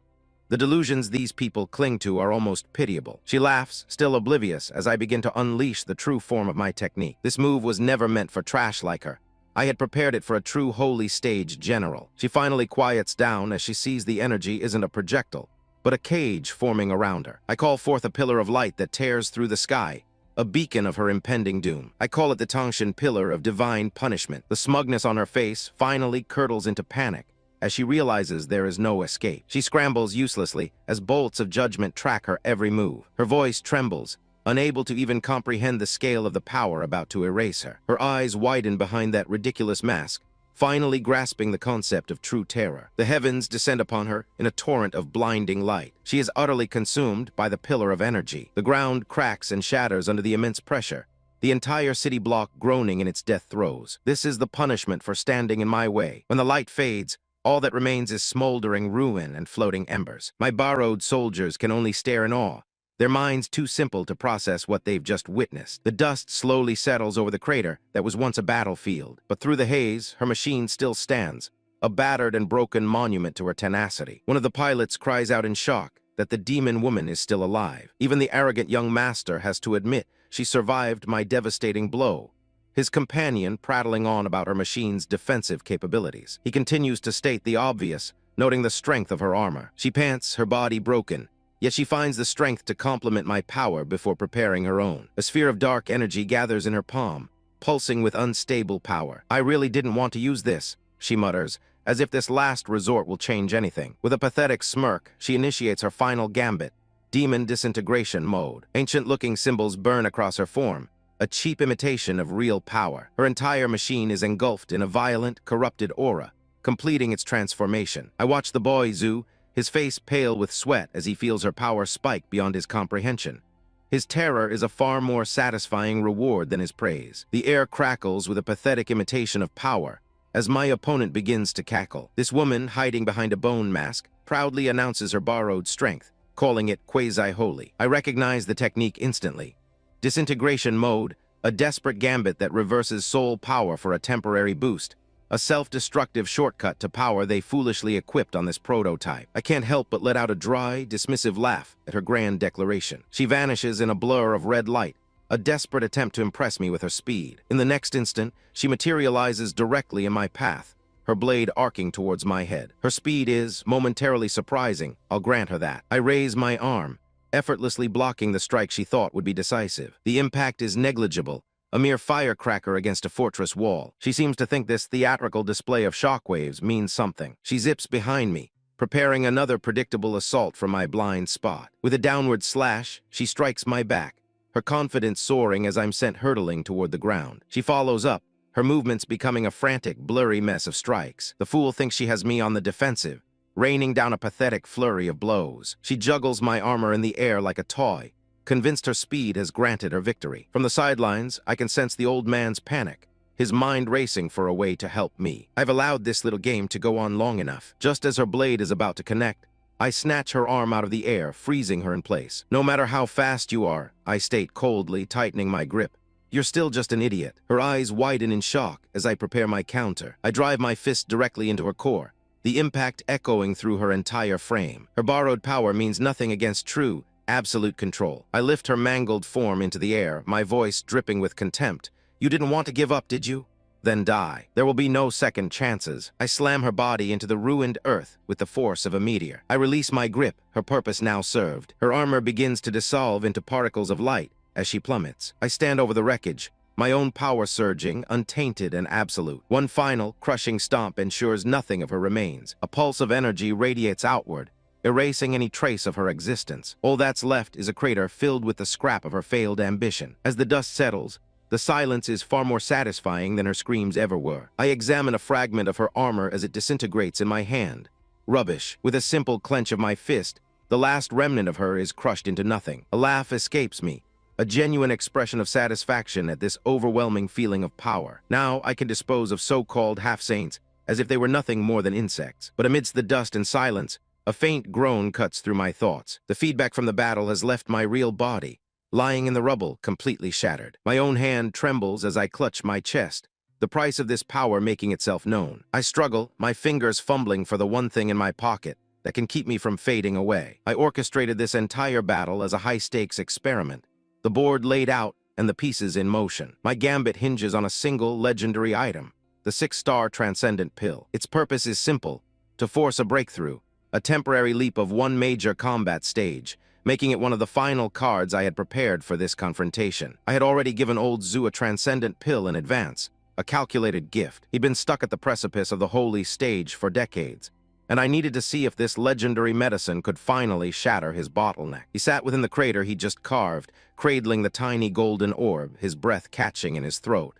Speaker 1: The delusions these people cling to are almost pitiable. She laughs, still oblivious, as I begin to unleash the true form of my technique. This move was never meant for trash like her. I had prepared it for a true holy stage general. She finally quiets down as she sees the energy isn't a projectile, but a cage forming around her. I call forth a pillar of light that tears through the sky, a beacon of her impending doom. I call it the Tangshan Pillar of Divine Punishment. The smugness on her face finally curdles into panic as she realizes there is no escape. She scrambles uselessly as bolts of judgment track her every move. Her voice trembles, unable to even comprehend the scale of the power about to erase her. Her eyes widen behind that ridiculous mask, finally grasping the concept of true terror. The heavens descend upon her in a torrent of blinding light. She is utterly consumed by the pillar of energy. The ground cracks and shatters under the immense pressure, the entire city block groaning in its death throes. This is the punishment for standing in my way. When the light fades, all that remains is smoldering ruin and floating embers. My borrowed soldiers can only stare in awe, their minds too simple to process what they've just witnessed. The dust slowly settles over the crater that was once a battlefield, but through the haze, her machine still stands, a battered and broken monument to her tenacity. One of the pilots cries out in shock that the demon woman is still alive. Even the arrogant young master has to admit she survived my devastating blow, his companion prattling on about her machine's defensive capabilities. He continues to state the obvious, noting the strength of her armor. She pants, her body broken, yet she finds the strength to complement my power before preparing her own. A sphere of dark energy gathers in her palm, pulsing with unstable power. "I really didn't want to use this," she mutters, as if this last resort will change anything. With a pathetic smirk, she initiates her final gambit, demon disintegration mode. Ancient-looking symbols burn across her form, a cheap imitation of real power. Her entire machine is engulfed in a violent, corrupted aura, completing its transformation. I watch the boy Zhu, his face pale with sweat as he feels her power spike beyond his comprehension. His terror is a far more satisfying reward than his praise. The air crackles with a pathetic imitation of power as my opponent begins to cackle. This woman, hiding behind a bone mask, proudly announces her borrowed strength, calling it quasi-holy. I recognize the technique instantly. Disintegration mode, a desperate gambit that reverses soul power for a temporary boost. A self-destructive shortcut to power they foolishly equipped on this prototype. I can't help but let out a dry, dismissive laugh at her grand declaration. She vanishes in a blur of red light, a desperate attempt to impress me with her speed. In the next instant, she materializes directly in my path, her blade arcing towards my head. Her speed is momentarily surprising, I'll grant her that. I raise my arm, effortlessly blocking the strike she thought would be decisive. The impact is negligible, a mere firecracker against a fortress wall. She seems to think this theatrical display of shockwaves means something. She zips behind me, preparing another predictable assault from my blind spot. With a downward slash, she strikes my back, her confidence soaring as I'm sent hurtling toward the ground. She follows up, her movements becoming a frantic, blurry mess of strikes. The fool thinks she has me on the defensive, raining down a pathetic flurry of blows. She juggles my armor in the air like a toy, convinced her speed has granted her victory. From the sidelines, I can sense the old man's panic, his mind racing for a way to help me. I've allowed this little game to go on long enough. Just as her blade is about to connect, I snatch her arm out of the air, freezing her in place. No matter how fast you are, I state coldly, tightening my grip, you're still just an idiot. Her eyes widen in shock as I prepare my counter. I drive my fist directly into her core, the impact echoing through her entire frame. Her borrowed power means nothing against true, absolute control. I lift her mangled form into the air, my voice dripping with contempt. You didn't want to give up, did you? Then die. There will be no second chances. I slam her body into the ruined earth with the force of a meteor. I release my grip, her purpose now served. Her armor begins to dissolve into particles of light as she plummets. I stand over the wreckage, my own power surging, untainted and absolute. One final, crushing stomp ensures nothing of her remains. A pulse of energy radiates outward, erasing any trace of her existence. All that's left is a crater filled with the scrap of her failed ambition. As the dust settles, the silence is far more satisfying than her screams ever were. I examine a fragment of her armor as it disintegrates in my hand. Rubbish. With a simple clench of my fist, the last remnant of her is crushed into nothing. A laugh escapes me, a genuine expression of satisfaction at this overwhelming feeling of power. Now I can dispose of so-called half-saints as if they were nothing more than insects. But amidst the dust and silence, a faint groan cuts through my thoughts. The feedback from the battle has left my real body, lying in the rubble, completely shattered. My own hand trembles as I clutch my chest, the price of this power making itself known. I struggle, my fingers fumbling for the one thing in my pocket that can keep me from fading away. I orchestrated this entire battle as a high-stakes experiment, the board laid out and the pieces in motion. My gambit hinges on a single legendary item, the 6-star Transcendent Pill. Its purpose is simple, to force a breakthrough, a temporary leap of one major combat stage, making it one of the final cards I had prepared for this confrontation. I had already given old Zhu a Transcendent Pill in advance, a calculated gift. He'd been stuck at the precipice of the holy stage for decades, and I needed to see if this legendary medicine could finally shatter his bottleneck. He sat within the crater he'd just carved, cradling the tiny golden orb, his breath catching in his throat.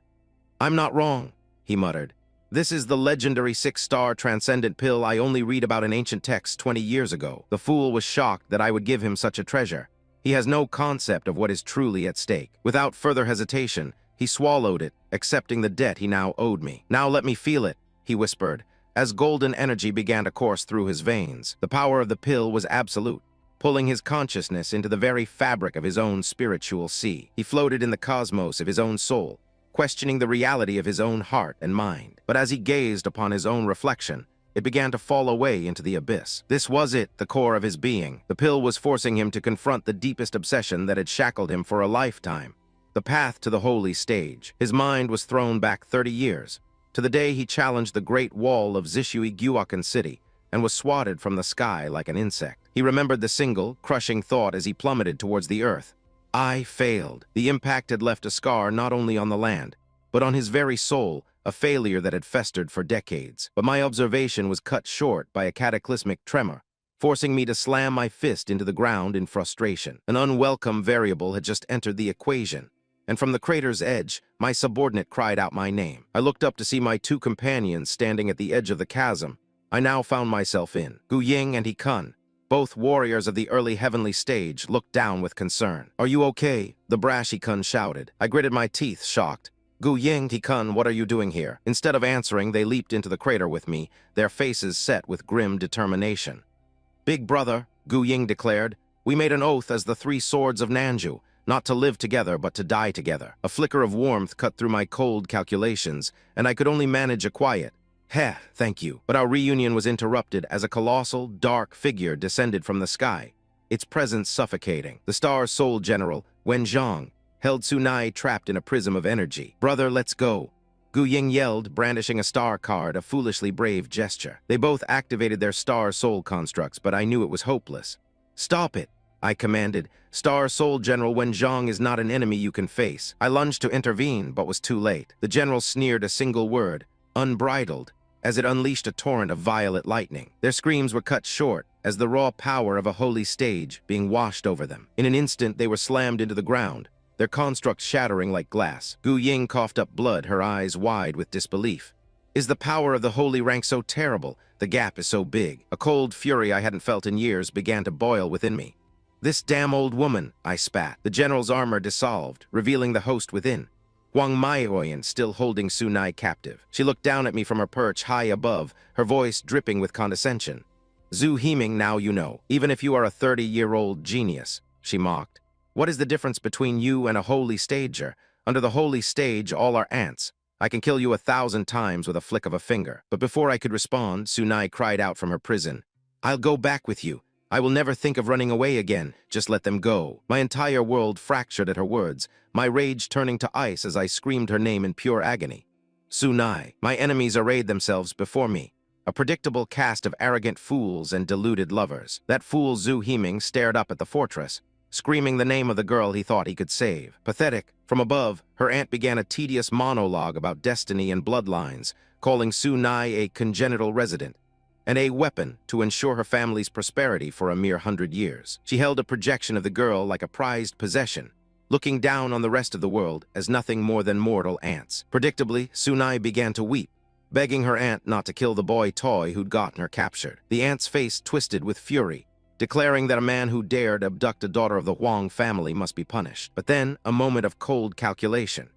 Speaker 1: "I'm not wrong," he muttered. "This is the legendary 6-star Transcendent Pill I only read about in ancient texts 20 years ago." The fool was shocked that I would give him such a treasure. He has no concept of what is truly at stake. Without further hesitation, he swallowed it, accepting the debt he now owed me. "Now let me feel it," he whispered, as golden energy began to course through his veins. The power of the pill was absolute, pulling his consciousness into the very fabric of his own spiritual sea. He floated in the cosmos of his own soul, questioning the reality of his own heart and mind. But as he gazed upon his own reflection, it began to fall away into the abyss. This was it, the core of his being. The pill was forcing him to confront the deepest obsession that had shackled him for a lifetime, the path to the holy stage. His mind was thrown back 30 years, to the day he challenged the great wall of Zishui Gyuoken City and was swatted from the sky like an insect. He remembered the single, crushing thought as he plummeted towards the earth. I failed. The impact had left a scar not only on the land, but on his very soul, a failure that had festered for decades. But my observation was cut short by a cataclysmic tremor, forcing me to slam my fist into the ground in frustration. An unwelcome variable had just entered the equation, and from the crater's edge, my subordinate cried out my name. I looked up to see my two companions standing at the edge of the chasm I now found myself in. Gu Ying and He Kun, both warriors of the early heavenly stage, looked down with concern. "Are you okay?" the brash He Kun shouted. I gritted my teeth, shocked. "Gu Ying, He Kun, what are you doing here?" Instead of answering, they leaped into the crater with me, their faces set with grim determination. "Big brother," Gu Ying declared, "we made an oath as the three swords of Nanju, not to live together but to die together." A flicker of warmth cut through my cold calculations, and I could only manage a quiet, "Heh, thank you." But our reunion was interrupted as a colossal, dark figure descended from the sky, its presence suffocating. The Star's sole general, Wen Zhang, held Sunai trapped in a prism of energy. "Brother, let's go," Gu Ying yelled, brandishing a star card, a foolishly brave gesture. They both activated their star soul constructs, but I knew it was hopeless. "Stop it," I commanded. "Star Soul General Wen Zhang is not an enemy you can face." I lunged to intervene, but was too late. The general sneered a single word, "unbridled," as it unleashed a torrent of violet lightning. Their screams were cut short, as the raw power of a holy stage being washed over them. In an instant, they were slammed into the ground, their constructs shattering like glass. Gu Ying coughed up blood, her eyes wide with disbelief. "Is the power of the holy rank so terrible? The gap is so big." A cold fury I hadn't felt in years began to boil within me. "This damn old woman," I spat. The general's armor dissolved, revealing the host within. Huang Maihoyan still holding Sunai captive. She looked down at me from her perch high above, her voice dripping with condescension. "Zhu Himing, now you know, even if you are a 30-year-old genius," she mocked. "What is the difference between you and a holy stager? Under the holy stage, all are ants. I can kill you 1,000 times with a flick of a finger." But before I could respond, Sunai cried out from her prison, "I'll go back with you. I will never think of running away again. Just let them go." My entire world fractured at her words, my rage turning to ice as I screamed her name in pure agony. Sunai. My enemies arrayed themselves before me, a predictable cast of arrogant fools and deluded lovers. That fool Zhu Himing stared up at the fortress, screaming the name of the girl he thought he could save. Pathetic. From above, her aunt began a tedious monologue about destiny and bloodlines, calling Sunai a congenital resident and a weapon to ensure her family's prosperity for a mere 100 years. She held a projection of the girl like a prized possession, looking down on the rest of the world as nothing more than mortal ants. Predictably, Sunai began to weep, begging her aunt not to kill the boy toy who'd gotten her captured. The aunt's face twisted with fury, declaring that a man who dared abduct a daughter of the Huang family must be punished. But then, a moment of cold calculation.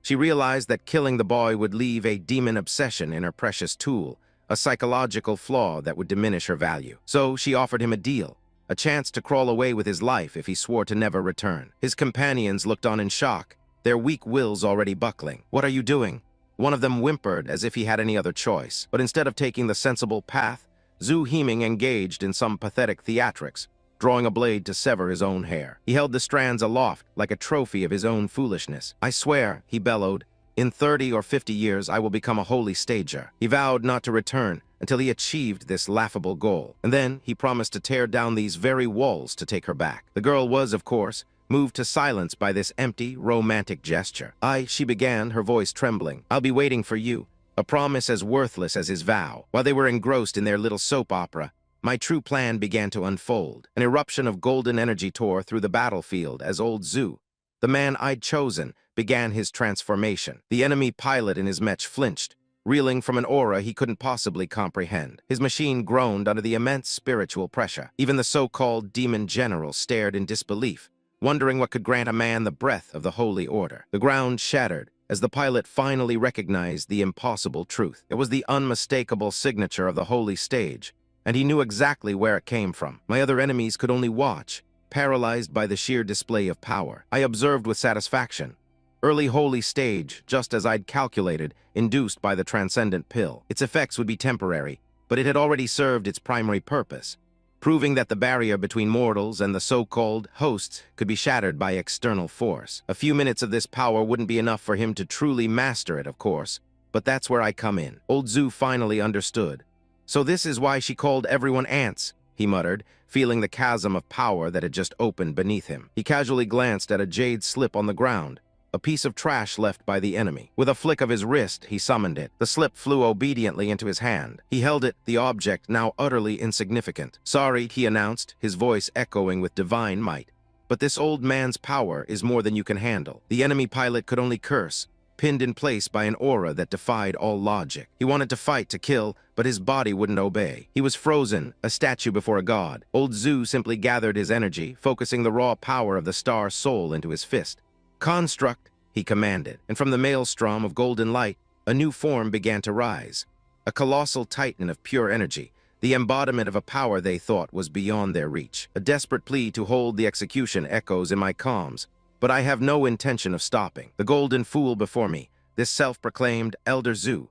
Speaker 1: She realized that killing the boy would leave a demon obsession in her precious tool, a psychological flaw that would diminish her value. So she offered him a deal, a chance to crawl away with his life if he swore to never return. His companions looked on in shock, their weak wills already buckling. "What are you doing?" One of them whimpered as if he had any other choice. But instead of taking the sensible path, Zhu Himing engaged in some pathetic theatrics, drawing a blade to sever his own hair. He held the strands aloft like a trophy of his own foolishness. "I swear," he bellowed, "in 30 or 50 years I will become a holy stager." He vowed not to return until he achieved this laughable goal. And then he promised to tear down these very walls to take her back. The girl was, of course, moved to silence by this empty, romantic gesture. She began, her voice trembling. "I'll be waiting for you." A promise as worthless as his vow. While they were engrossed in their little soap opera, my true plan began to unfold. An eruption of golden energy tore through the battlefield as old Zhu, the man I'd chosen, began his transformation. The enemy pilot in his mech flinched, reeling from an aura he couldn't possibly comprehend. His machine groaned under the immense spiritual pressure. Even the so-called demon general stared in disbelief, wondering what could grant a man the breath of the holy order. The ground shattered as the pilot finally recognized the impossible truth. It was the unmistakable signature of the holy stage, and he knew exactly where it came from. My other enemies could only watch, paralyzed by the sheer display of power. I observed with satisfaction. Early holy stage, just as I'd calculated, induced by the transcendent pill. Its effects would be temporary, but it had already served its primary purpose, proving that the barrier between mortals and the so-called hosts could be shattered by external force. A few minutes of this power wouldn't be enough for him to truly master it, of course, but that's where I come in. Old Zhu finally understood. "So this is why she called everyone ants," he muttered, feeling the chasm of power that had just opened beneath him. He casually glanced at a jade slip on the ground, a piece of trash left by the enemy. With a flick of his wrist, he summoned it. The slip flew obediently into his hand. He held it, the object now utterly insignificant. "Sorry," he announced, his voice echoing with divine might. "But this old man's power is more than you can handle." The enemy pilot could only curse, pinned in place by an aura that defied all logic. He wanted to fight, to kill, but his body wouldn't obey. He was frozen, a statue before a god. Old Zhu simply gathered his energy, focusing the raw power of the star soul into his fist. "Construct," he commanded, and from the maelstrom of golden light, a new form began to rise. A colossal titan of pure energy, the embodiment of a power they thought was beyond their reach. A desperate plea to hold the execution echoes in my comms, but I have no intention of stopping. The golden fool before me, this self-proclaimed Elder Zhu,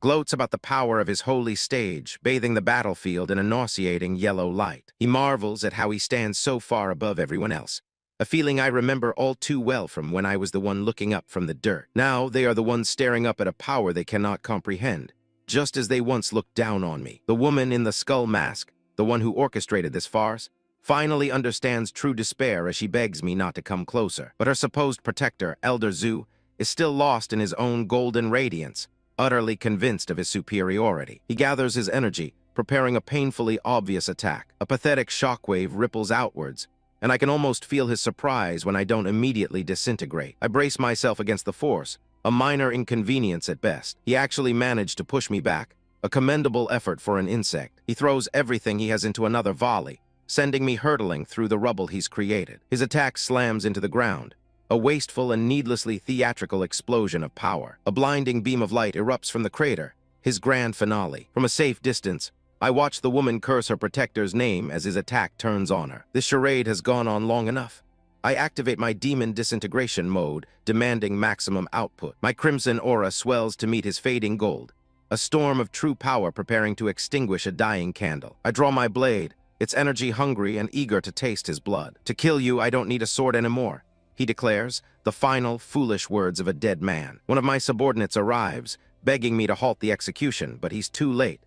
Speaker 1: gloats about the power of his holy stage, bathing the battlefield in a nauseating yellow light. He marvels at how he stands so far above everyone else, a feeling I remember all too well from when I was the one looking up from the dirt. Now they are the ones staring up at a power they cannot comprehend, just as they once looked down on me. The woman in the skull mask, the one who orchestrated this farce, finally understands true despair as she begs me not to come closer. But her supposed protector, Elder Zhu, is still lost in his own golden radiance, utterly convinced of his superiority. He gathers his energy, preparing a painfully obvious attack. A pathetic shockwave ripples outwards, and I can almost feel his surprise when I don't immediately disintegrate. I brace myself against the force, a minor inconvenience at best. He actually managed to push me back, a commendable effort for an insect. He throws everything he has into another volley, sending me hurtling through the rubble he's created. His attack slams into the ground, a wasteful and needlessly theatrical explosion of power. A blinding beam of light erupts from the crater, his grand finale. From a safe distance, I watch the woman curse her protector's name as his attack turns on her. This charade has gone on long enough. I activate my demon disintegration mode, demanding maximum output. My crimson aura swells to meet his fading gold, a storm of true power preparing to extinguish a dying candle. I draw my blade, its energy hungry and eager to taste his blood. "To kill you, I don't need a sword anymore," he declares, the final, foolish words of a dead man. One of my subordinates arrives, begging me to halt the execution, but he's too late.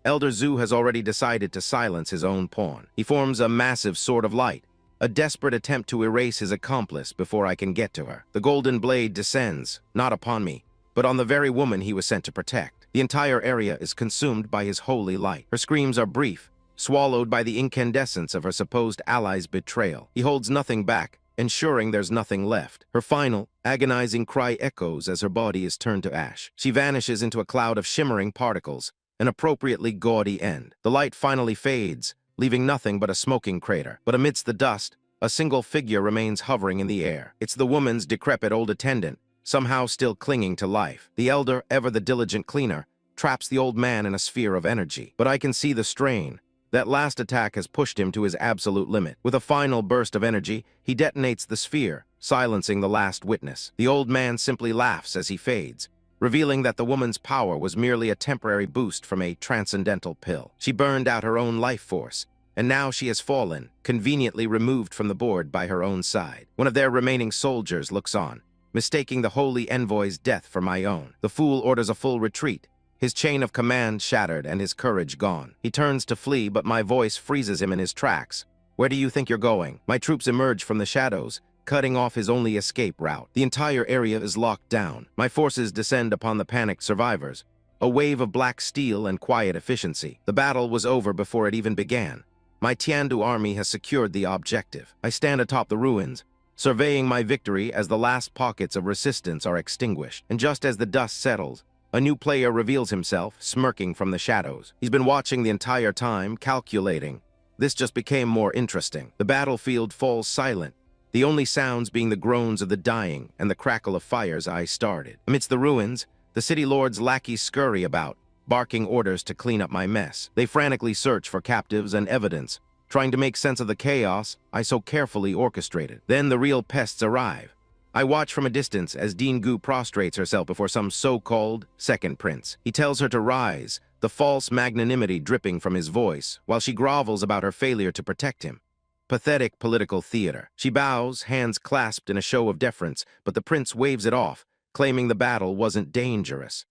Speaker 1: Elder Zhu has already decided to silence his own pawn. He forms a massive sword of light, a desperate attempt to erase his accomplice before I can get to her. The golden blade descends, not upon me, but on the very woman he was sent to protect. The entire area is consumed by his holy light. Her screams are brief, swallowed by the incandescence of her supposed ally's betrayal. He holds nothing back, ensuring there's nothing left. Her final, agonizing cry echoes as her body is turned to ash. She vanishes into a cloud of shimmering particles, an appropriately gaudy end. The light finally fades, leaving nothing but a smoking crater. But amidst the dust, a single figure remains hovering in the air. It's the woman's decrepit old attendant, somehow still clinging to life. The elder, ever the diligent cleaner, traps the old man in a sphere of energy. But I can see the strain. That last attack has pushed him to his absolute limit. With a final burst of energy, he detonates the sphere, silencing the last witness. The old man simply laughs as he fades, revealing that the woman's power was merely a temporary boost from a transcendental pill. She burned out her own life force, and now she has fallen, conveniently removed from the board by her own side. One of their remaining soldiers looks on, mistaking the holy envoy's death for my own. The fool orders a full retreat, his chain of command shattered and his courage gone. He turns to flee, but my voice freezes him in his tracks. "Where do you think you're going?" My troops emerge from the shadows, cutting off his only escape route. The entire area is locked down. My forces descend upon the panicked survivors, a wave of black steel and quiet efficiency. The battle was over before it even began. My Tiandu army has secured the objective. I stand atop the ruins, surveying my victory as the last pockets of resistance are extinguished. And just as the dust settles, a new player reveals himself, smirking from the shadows. He's been watching the entire time, calculating. This just became more interesting. The battlefield falls silent, the only sounds being the groans of the dying and the crackle of fires I started. Amidst the ruins, the city lord's lackeys scurry about, barking orders to clean up my mess. They frantically search for captives and evidence, trying to make sense of the chaos I so carefully orchestrated. Then the real pests arrive. I watch from a distance as Dean Gu prostrates herself before some so-called second prince. He tells her to rise, the false magnanimity dripping from his voice, while she grovels about her failure to protect him. Pathetic political theater. She bows, hands clasped in a show of deference, but the prince waves it off, claiming the battle wasn't dangerous.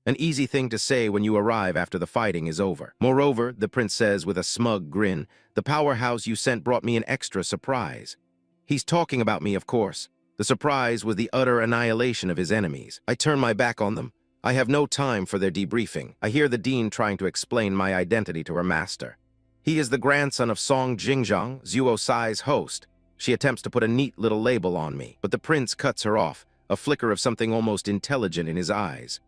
Speaker 1: An easy thing to say when you arrive after the fighting is over. Moreover, the prince says with a smug grin, the powerhouse you sent brought me an extra surprise. He's talking about me, of course. The surprise was the utter annihilation of his enemies. I turn my back on them. I have no time for their debriefing. I hear the dean trying to explain my identity to her master. He is the grandson of Song Jingzhang, Zuo Sai's host. She attempts to put a neat little label on me, but the prince cuts her off, a flicker of something almost intelligent in his eyes.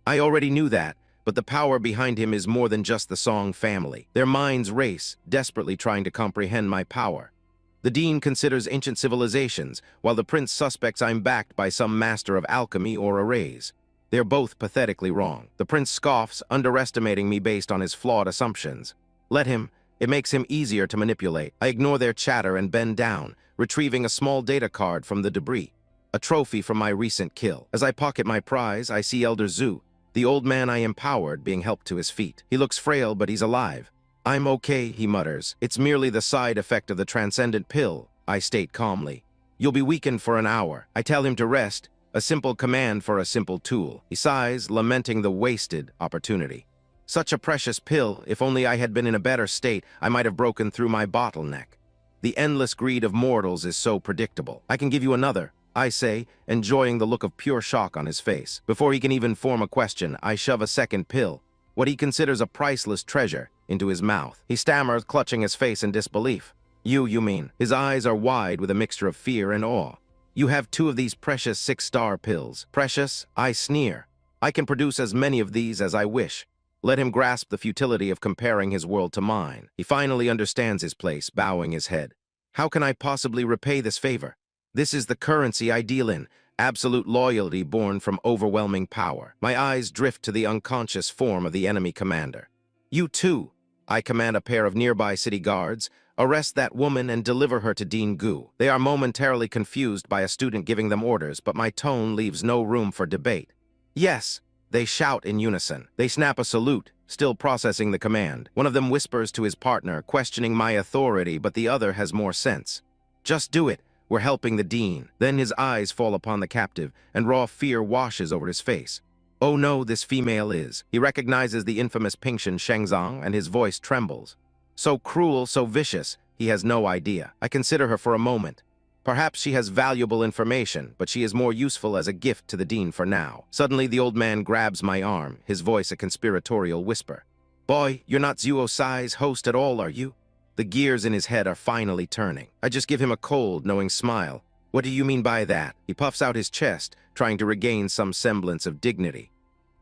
Speaker 1: I already knew that, but the power behind him is more than just the Song family. Their minds race, desperately trying to comprehend my power. The dean considers ancient civilizations, while the prince suspects I'm backed by some master of alchemy or arrays. They're both pathetically wrong. The prince scoffs, underestimating me based on his flawed assumptions. Let him. It makes him easier to manipulate. I ignore their chatter and bend down, retrieving a small data card from the debris, a trophy from my recent kill. As I pocket my prize, I see Elder Zhu, the old man I empowered, being helped to his feet. He looks frail, but he's alive. I'm okay, he mutters. It's merely the side effect of the transcendent pill, I state calmly. You'll be weakened for an hour. I tell him to rest, a simple command for a simple tool. He sighs, lamenting the wasted opportunity. Such a precious pill. If only I had been in a better state, I might have broken through my bottleneck. The endless greed of mortals is so predictable. I can give you another, I say, enjoying the look of pure shock on his face. Before he can even form a question, I shove a second pill, what he considers a priceless treasure, into his mouth. He stammers, clutching his face in disbelief. You mean? His eyes are wide with a mixture of fear and awe. You have 2 of these precious 6-star pills. Precious? I sneer. I can produce as many of these as I wish. Let him grasp the futility of comparing his world to mine. He finally understands his place, bowing his head. How can I possibly repay this favor? This is the currency I deal in, absolute loyalty born from overwhelming power. My eyes drift to the unconscious form of the enemy commander. You too. I command a pair of nearby city guards. Arrest that woman and deliver her to Dean Gu. They are momentarily confused by a student giving them orders, but my tone leaves no room for debate. Yes, they shout in unison. They snap a salute, still processing the command. One of them whispers to his partner, questioning my authority, but the other has more sense. Just do it. We're helping the dean. Then his eyes fall upon the captive, and raw fear washes over his face. Oh no, this female is. He recognizes the infamous Pingshan Shengzang, and his voice trembles. So cruel, so vicious, he has no idea. I consider her for a moment. Perhaps she has valuable information, but she is more useful as a gift to the dean for now. Suddenly, the old man grabs my arm, his voice a conspiratorial whisper. Boy, you're not Zuo Sai's host at all, are you? The gears in his head are finally turning. I just give him a cold, knowing smile. What do you mean by that? He puffs out his chest, trying to regain some semblance of dignity.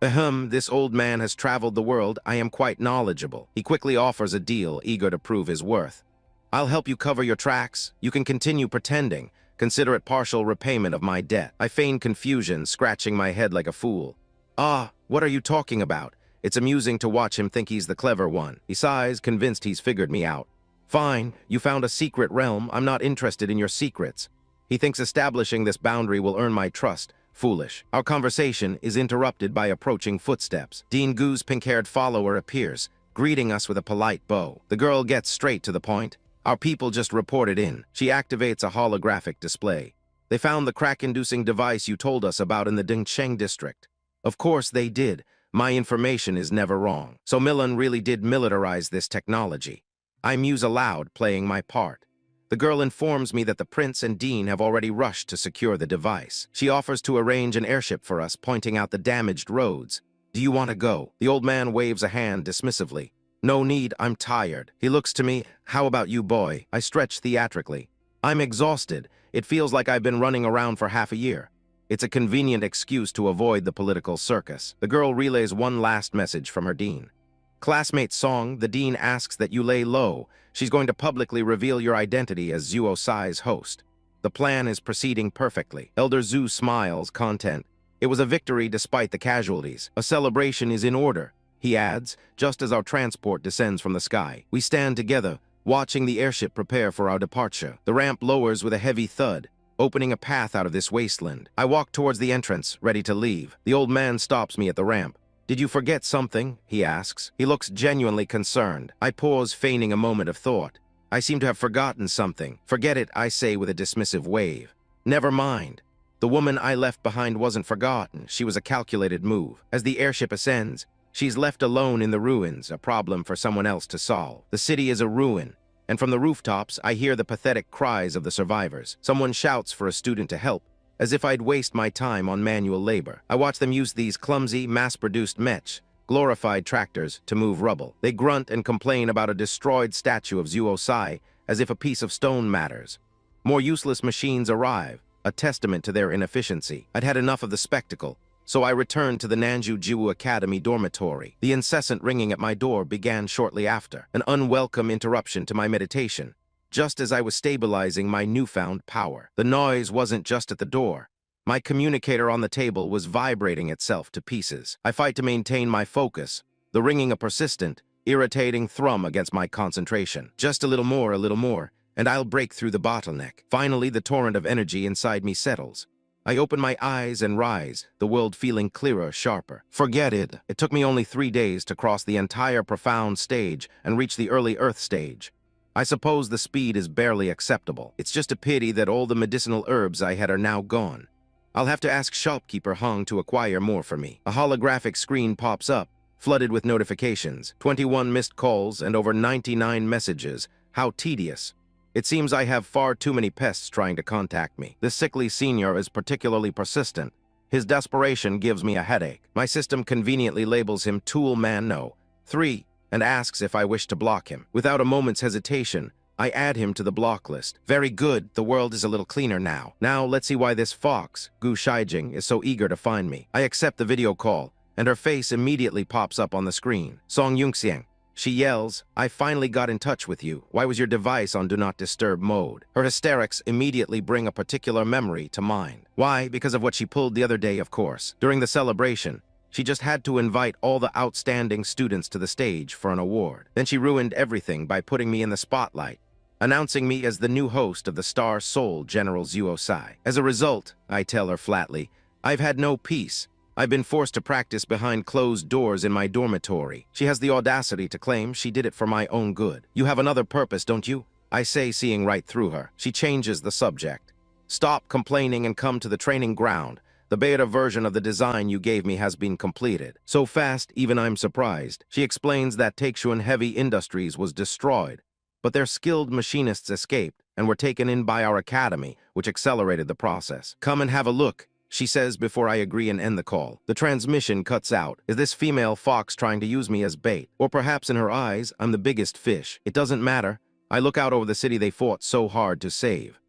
Speaker 1: This old man has traveled the world. I am quite knowledgeable. He quickly offers a deal, eager to prove his worth. I'll help you cover your tracks. You can continue pretending. Consider it partial repayment of my debt. I feign confusion, scratching my head like a fool. What are you talking about? It's amusing to watch him think he's the clever one. He sighs, convinced he's figured me out. Fine, you found a secret realm. I'm not interested in your secrets. He thinks establishing this boundary will earn my trust. Foolish. Our conversation is interrupted by approaching footsteps. Dean Gu's pink-haired follower appears, greeting us with a polite bow. The girl gets straight to the point. Our people just reported in. She activates a holographic display. They found the crack-inducing device you told us about in the Dingcheng district. Of course they did. My information is never wrong. So Milan really did militarize this technology. I muse aloud, playing my part. The girl informs me that the prince and dean have already rushed to secure the device. She offers to arrange an airship for us, pointing out the damaged roads. Do you want to go? The old man waves a hand dismissively. No need, I'm tired. He looks to me. How about you, boy? I stretch theatrically. I'm exhausted. It feels like I've been running around for half a year. It's a convenient excuse to avoid the political circus. The girl relays one last message from her dean. Classmate Song, the dean asks that you lay low. She's going to publicly reveal your identity as Zuo Sai's host. The plan is proceeding perfectly. Elder Zhu smiles, content. It was a victory despite the casualties. A celebration is in order, he adds, just as our transport descends from the sky. We stand together, watching the airship prepare for our departure. The ramp lowers with a heavy thud, opening a path out of this wasteland. I walk towards the entrance, ready to leave. The old man stops me at the ramp. Did you forget something? He asks. He looks genuinely concerned. I pause, feigning a moment of thought. I seem to have forgotten something. Forget it, I say with a dismissive wave. Never mind. The woman I left behind wasn't forgotten. She was a calculated move. As the airship ascends, she's left alone in the ruins, a problem for someone else to solve. The city is a ruin, and from the rooftops, I hear the pathetic cries of the survivors. Someone shouts for a student to help, as if I'd waste my time on manual labor. I watch them use these clumsy, mass-produced mechs, glorified tractors, to move rubble. They grunt and complain about a destroyed statue of Zuosai, as if a piece of stone matters. More useless machines arrive, a testament to their inefficiency. I'd had enough of the spectacle, so I returned to the Nanju Academy dormitory. The incessant ringing at my door began shortly after, an unwelcome interruption to my meditation, just as I was stabilizing my newfound power. The noise wasn't just at the door. My communicator on the table was vibrating itself to pieces. I fight to maintain my focus, the ringing a persistent, irritating thrum against my concentration. Just a little more, and I'll break through the bottleneck. Finally, the torrent of energy inside me settles. I open my eyes and rise, the world feeling clearer, sharper. Forget it. It took me only 3 days to cross the entire profound stage and reach the early Earth stage. I suppose the speed is barely acceptable. It's just a pity that all the medicinal herbs I had are now gone. I'll have to ask shopkeeper Hong to acquire more for me. A holographic screen pops up, flooded with notifications, 21 missed calls, and over 99 messages. How tedious. It seems I have far too many pests trying to contact me. This sickly senior is particularly persistent. His desperation gives me a headache. My system conveniently labels him Tool Man No. 3, and asks if I wish to block him. Without a moment's hesitation, I add him to the block list. Very good, the world is a little cleaner now. Now let's see why this fox, Gu Shaijing, is so eager to find me. I accept the video call, and her face immediately pops up on the screen. Song Yungxiang. She yells, I finally got in touch with you. Why was your device on Do Not Disturb mode? Her hysterics immediately bring a particular memory to mind. Why? Because of what she pulled the other day, of course. During the celebration, she just had to invite all the outstanding students to the stage for an award. Then she ruined everything by putting me in the spotlight, announcing me as the new host of the Star Soul General Zuosai. As a result, I tell her flatly, I've had no peace. I've been forced to practice behind closed doors in my dormitory. She has the audacity to claim she did it for my own good. You have another purpose, don't you? I say, seeing right through her. She changes the subject. Stop complaining and come to the training ground. The beta version of the design you gave me has been completed. So fast, even I'm surprised. She explains that Taichuan Heavy Industries was destroyed, but their skilled machinists escaped and were taken in by our academy, which accelerated the process. Come and have a look, she says before I agree and end the call. The transmission cuts out. Is this female fox trying to use me as bait? Or perhaps in her eyes, I'm the biggest fish. It doesn't matter. I look out over the city they fought so hard to save.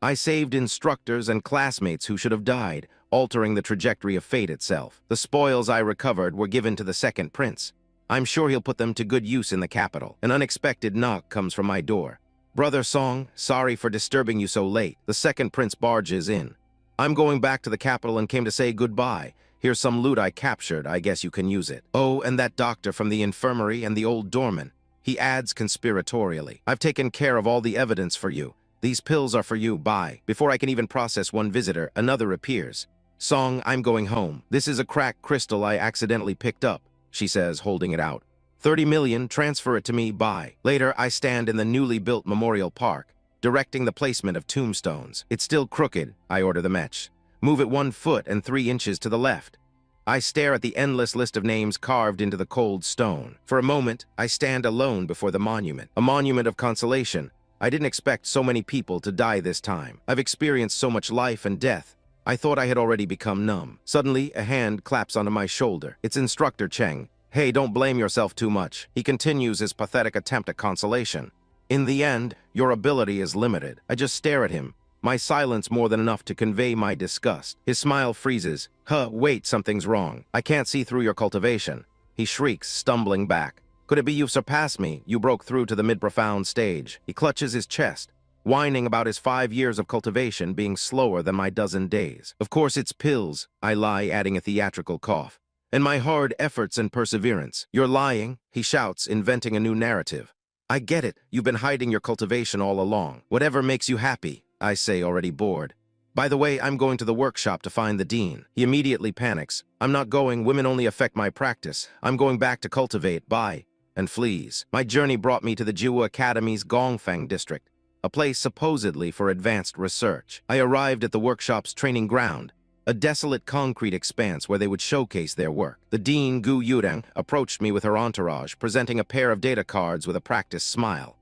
Speaker 1: I saved instructors and classmates who should have died, altering the trajectory of fate itself. The spoils I recovered were given to the second prince. I'm sure he'll put them to good use in the capital. An unexpected knock comes from my door. Brother Song, sorry for disturbing you so late. The second prince barges in. I'm going back to the capital and came to say goodbye. Here's some loot I captured. I guess you can use it. Oh, and that doctor from the infirmary and the old doorman. He adds conspiratorially. I've taken care of all the evidence for you. These pills are for you. Bye. Before I can even process one visitor, another appears. Song, I'm going home. This is a cracked crystal I accidentally picked up, she says, holding it out. 30 million, transfer it to me. Bye. Later, I stand in the newly built memorial park, directing the placement of tombstones. It's still crooked, I order the mech. Move it 1 foot and 3 inches to the left. I stare at the endless list of names carved into the cold stone. For a moment, I stand alone before the monument. A monument of consolation. I didn't expect so many people to die this time. I've experienced so much life and death. I thought I had already become numb. Suddenly, a hand claps onto my shoulder. It's Instructor Cheng. Hey, don't blame yourself too much. He continues his pathetic attempt at consolation. In the end, your ability is limited. I just stare at him, my silence more than enough to convey my disgust. His smile freezes. Wait, something's wrong. I can't see through your cultivation. He shrieks, stumbling back. Could it be you've surpassed me? You broke through to the mid-profound stage. He clutches his chest, whining about his 5 years of cultivation being slower than my dozen days. Of course it's pills, I lie, adding a theatrical cough. And my hard efforts and perseverance. You're lying, he shouts, inventing a new narrative. I get it. You've been hiding your cultivation all along. Whatever makes you happy, I say, already bored. By the way, I'm going to the workshop to find the dean. He immediately panics. I'm not going. Women only affect my practice. I'm going back to cultivate. Bye. And flees. My journey brought me to the Jiwu Academy's Gongfang district, a place supposedly for advanced research. I arrived at the workshop's training ground, a desolate concrete expanse where they would showcase their work. The dean, Gu Yurang, approached me with her entourage, presenting a pair of data cards with a practiced smile.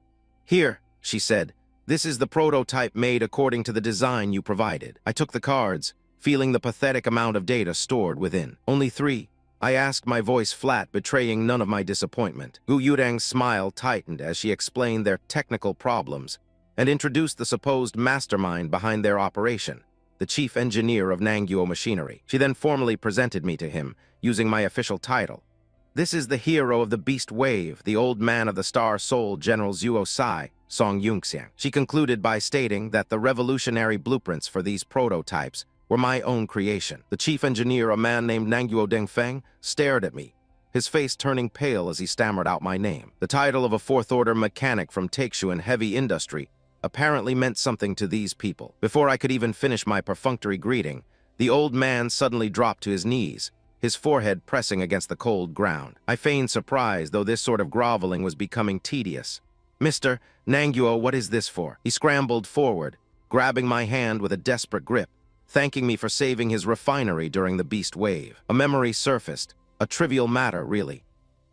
Speaker 1: Here, she said, This is the prototype made according to the design you provided. I took the cards, feeling the pathetic amount of data stored within. Only 3. I asked, my voice flat, betraying none of my disappointment. Gu Yurang's smile tightened as she explained their technical problems and introduced the supposed mastermind behind their operation, the chief engineer of Nangyo machinery. She then formally presented me to him, using my official title. This is the hero of the Beast Wave, the old man of the Star Soul, General Zuo Sai, Song Yungxiang. She concluded by stating that the revolutionary blueprints for these prototypes were my own creation. The chief engineer, a man named Nangyo Dengfeng, stared at me, his face turning pale as he stammered out my name. The title of a fourth-order mechanic from Taikshu in heavy industry apparently meant something to these people. Before I could even finish my perfunctory greeting, the old man suddenly dropped to his knees, his forehead pressing against the cold ground. I feigned surprise, though this sort of groveling was becoming tedious. "Mr. Nangyo, what is this for?" He scrambled forward, grabbing my hand with a desperate grip, thanking me for saving his refinery during the Beast Wave. A memory surfaced, a trivial matter, really.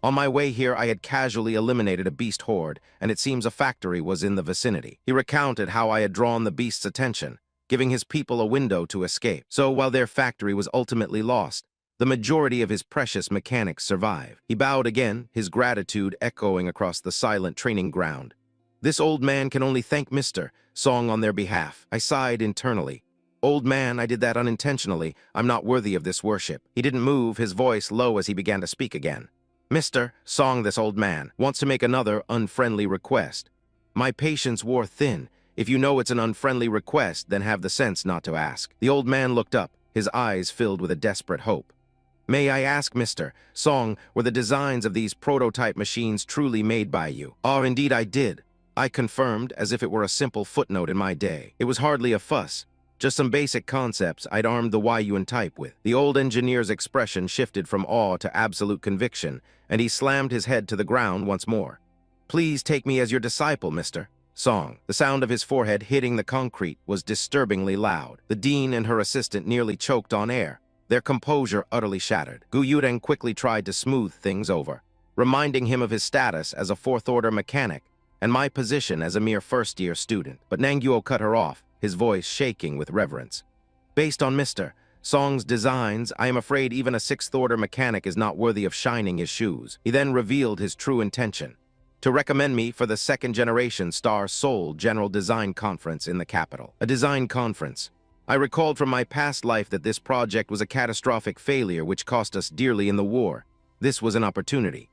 Speaker 1: On my way here, I had casually eliminated a beast horde, and it seems a factory was in the vicinity. He recounted how I had drawn the beast's attention, giving his people a window to escape. So while their factory was ultimately lost, the majority of his precious mechanics survived. He bowed again, his gratitude echoing across the silent training ground. This old man can only thank Mr. Song on their behalf. I sighed internally. Old man, I did that unintentionally. I'm not worthy of this worship. He didn't move, his voice low as he began to speak again. Mr. Song, this old man, wants to make another unfriendly request. My patience wore thin. If you know it's an unfriendly request, then have the sense not to ask. The old man looked up, his eyes filled with a desperate hope. May I ask, Mr. Song, were the designs of these prototype machines truly made by you? Oh, indeed I did. I confirmed, as if it were a simple footnote in my day. It was hardly a fuss. Just some basic concepts I'd armed the Yun type with. The old engineer's expression shifted from awe to absolute conviction, and he slammed his head to the ground once more. Please take me as your disciple, Mr. Song. The sound of his forehead hitting the concrete was disturbingly loud. The dean and her assistant nearly choked on air, their composure utterly shattered. Gu Yureng quickly tried to smooth things over, reminding him of his status as a fourth-order mechanic and my position as a mere first-year student. But Nangyo cut her off, his voice shaking with reverence. Based on Mr. Song's designs, I am afraid even a sixth-order mechanic is not worthy of shining his shoes. He then revealed his true intention: to recommend me for the second-generation Star Soul General Design Conference in the capital. A design conference. I recalled from my past life that this project was a catastrophic failure which cost us dearly in the war. This was an opportunity.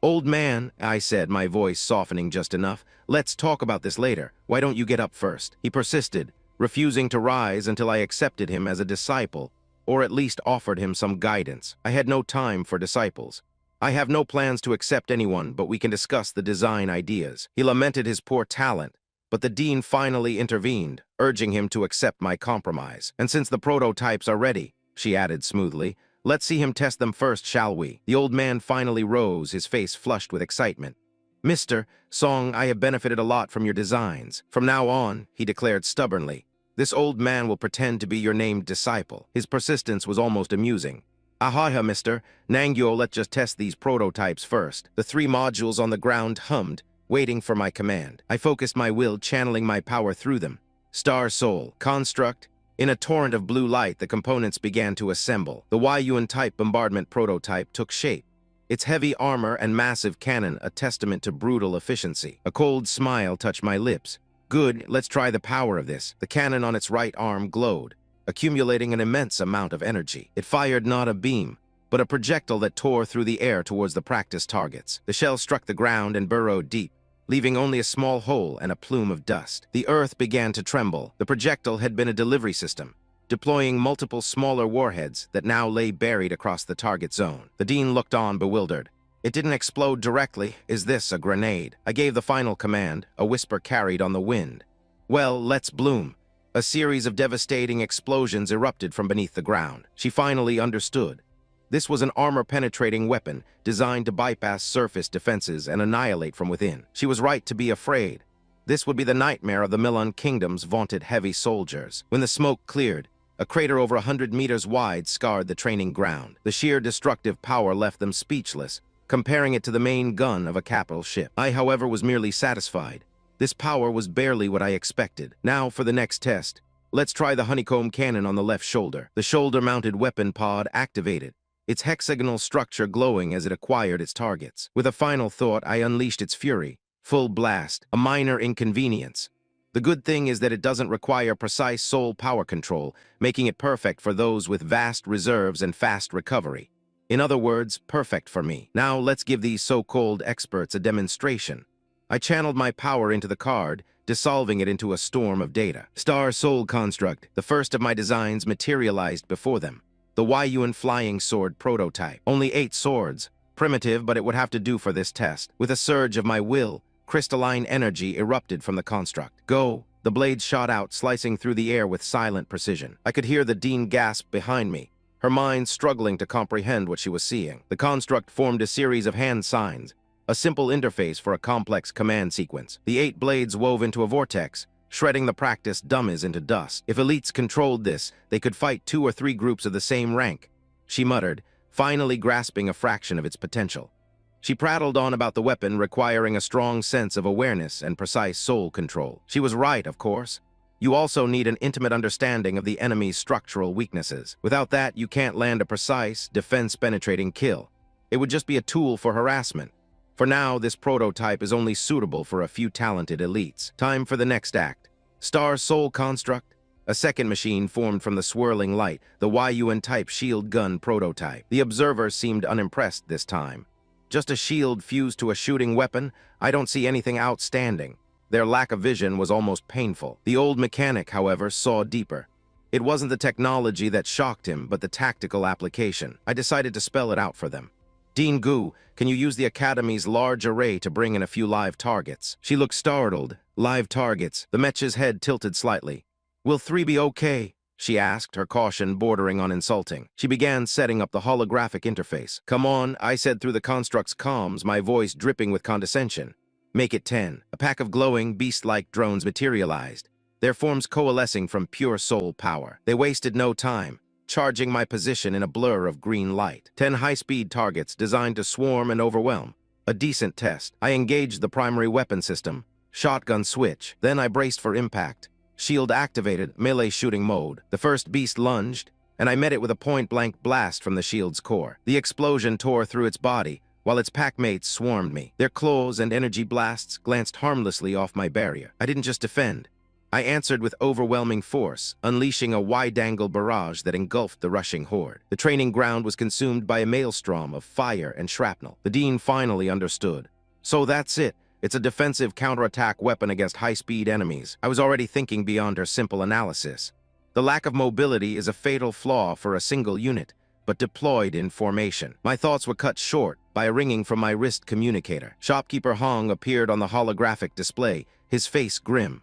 Speaker 1: Old man, I said, my voice softening just enough, let's talk about this later. Why don't you get up first? He persisted, refusing to rise until I accepted him as a disciple, or at least offered him some guidance. I had no time for disciples. I have no plans to accept anyone, but we can discuss the design ideas. He lamented his poor talent, but the dean finally intervened, urging him to accept my compromise. And since the prototypes are ready, she added smoothly, let's see him test them first, shall we? The old man finally rose, his face flushed with excitement. Mr. Song, I have benefited a lot from your designs. From now on, he declared stubbornly, this old man will pretend to be your named disciple. His persistence was almost amusing. Aha, Mr. Nangyo, let's just test these prototypes first. The 3 modules on the ground hummed, waiting for my command. I focused my will, channeling my power through them. Star Soul, construct. In a torrent of blue light, the components began to assemble. The Yun-type bombardment prototype took shape, its heavy armor and massive cannon a testament to brutal efficiency. A cold smile touched my lips. Good, let's try the power of this. The cannon on its right arm glowed, accumulating an immense amount of energy. It fired not a beam, but a projectile that tore through the air towards the practice targets. The shell struck the ground and burrowed deep, leaving only a small hole and a plume of dust. The earth began to tremble. The projectile had been a delivery system, deploying multiple smaller warheads that now lay buried across the target zone. The dean looked on, bewildered. It didn't explode directly. Is this a grenade? I gave the final command, a whisper carried on the wind. Well, let's bloom. A series of devastating explosions erupted from beneath the ground. She finally understood. This was an armor-penetrating weapon designed to bypass surface defenses and annihilate from within. She was right to be afraid. This would be the nightmare of the Milan Kingdom's vaunted heavy soldiers. When the smoke cleared, a crater over 100 meters wide scarred the training ground. The sheer destructive power left them speechless, comparing it to the main gun of a capital ship. I, however, was merely satisfied. This power was barely what I expected. Now for the next test. Let's try the honeycomb cannon on the left shoulder. The shoulder-mounted weapon pod activated, its hexagonal structure glowing as it acquired its targets. With a final thought, I unleashed its fury. Full blast, a minor inconvenience. The good thing is that it doesn't require precise soul power control, making it perfect for those with vast reserves and fast recovery. In other words, perfect for me. Now let's give these so-called experts a demonstration. I channeled my power into the card, dissolving it into a storm of data. Star Soul Construct, the first of my designs, materialized before them. The Yuan Flying Sword prototype. Only 8 swords. Primitive, but it would have to do for this test. With a surge of my will, crystalline energy erupted from the construct. Go! The blade shot out, slicing through the air with silent precision. I could hear the Dean gasp behind me, her mind struggling to comprehend what she was seeing. The construct formed a series of hand signs, a simple interface for a complex command sequence. The 8 blades wove into a vortex, shredding the practiced dummies into dust. If elites controlled this, they could fight 2 or 3 groups of the same rank, she muttered, finally grasping a fraction of its potential. She prattled on about the weapon requiring a strong sense of awareness and precise soul control. She was right, of course. You also need an intimate understanding of the enemy's structural weaknesses. Without that, you can't land a precise, defense-penetrating kill. It would just be a tool for harassment. For now, this prototype is only suitable for a few talented elites. Time for the next act. Star Soul Construct. A second machine formed from the swirling light, the Yuan-type shield gun prototype. The observer seemed unimpressed this time. Just a shield fused to a shooting weapon? I don't see anything outstanding. Their lack of vision was almost painful. The old mechanic, however, saw deeper. It wasn't the technology that shocked him, but the tactical application. I decided to spell it out for them. Dean Gu, can you use the Academy's large array to bring in a few live targets? She looked startled. Live targets. The Mech's head tilted slightly. Will 3 be okay? She asked, her caution bordering on insulting. She began setting up the holographic interface. Come on, I said through the construct's comms, my voice dripping with condescension. Make it 10. A pack of glowing, beast-like drones materialized, their forms coalescing from pure soul power. They wasted no time, charging my position in a blur of green light. 10 high-speed targets designed to swarm and overwhelm. A decent test. I engaged the primary weapon system. Shotgun switch. Then I braced for impact. Shield activated, melee shooting mode. The first beast lunged, and I met it with a point-blank blast from the shield's core. The explosion tore through its body, while its packmates swarmed me. Their claws and energy blasts glanced harmlessly off my barrier. I didn't just defend. I answered with overwhelming force, unleashing a wide-angle barrage that engulfed the rushing horde. The training ground was consumed by a maelstrom of fire and shrapnel. The Dean finally understood. So that's it. It's a defensive counterattack weapon against high-speed enemies. I was already thinking beyond her simple analysis. The lack of mobility is a fatal flaw for a single unit, but deployed in formation. My thoughts were cut short by a ringing from my wrist communicator. Shopkeeper Hong appeared on the holographic display, his face grim.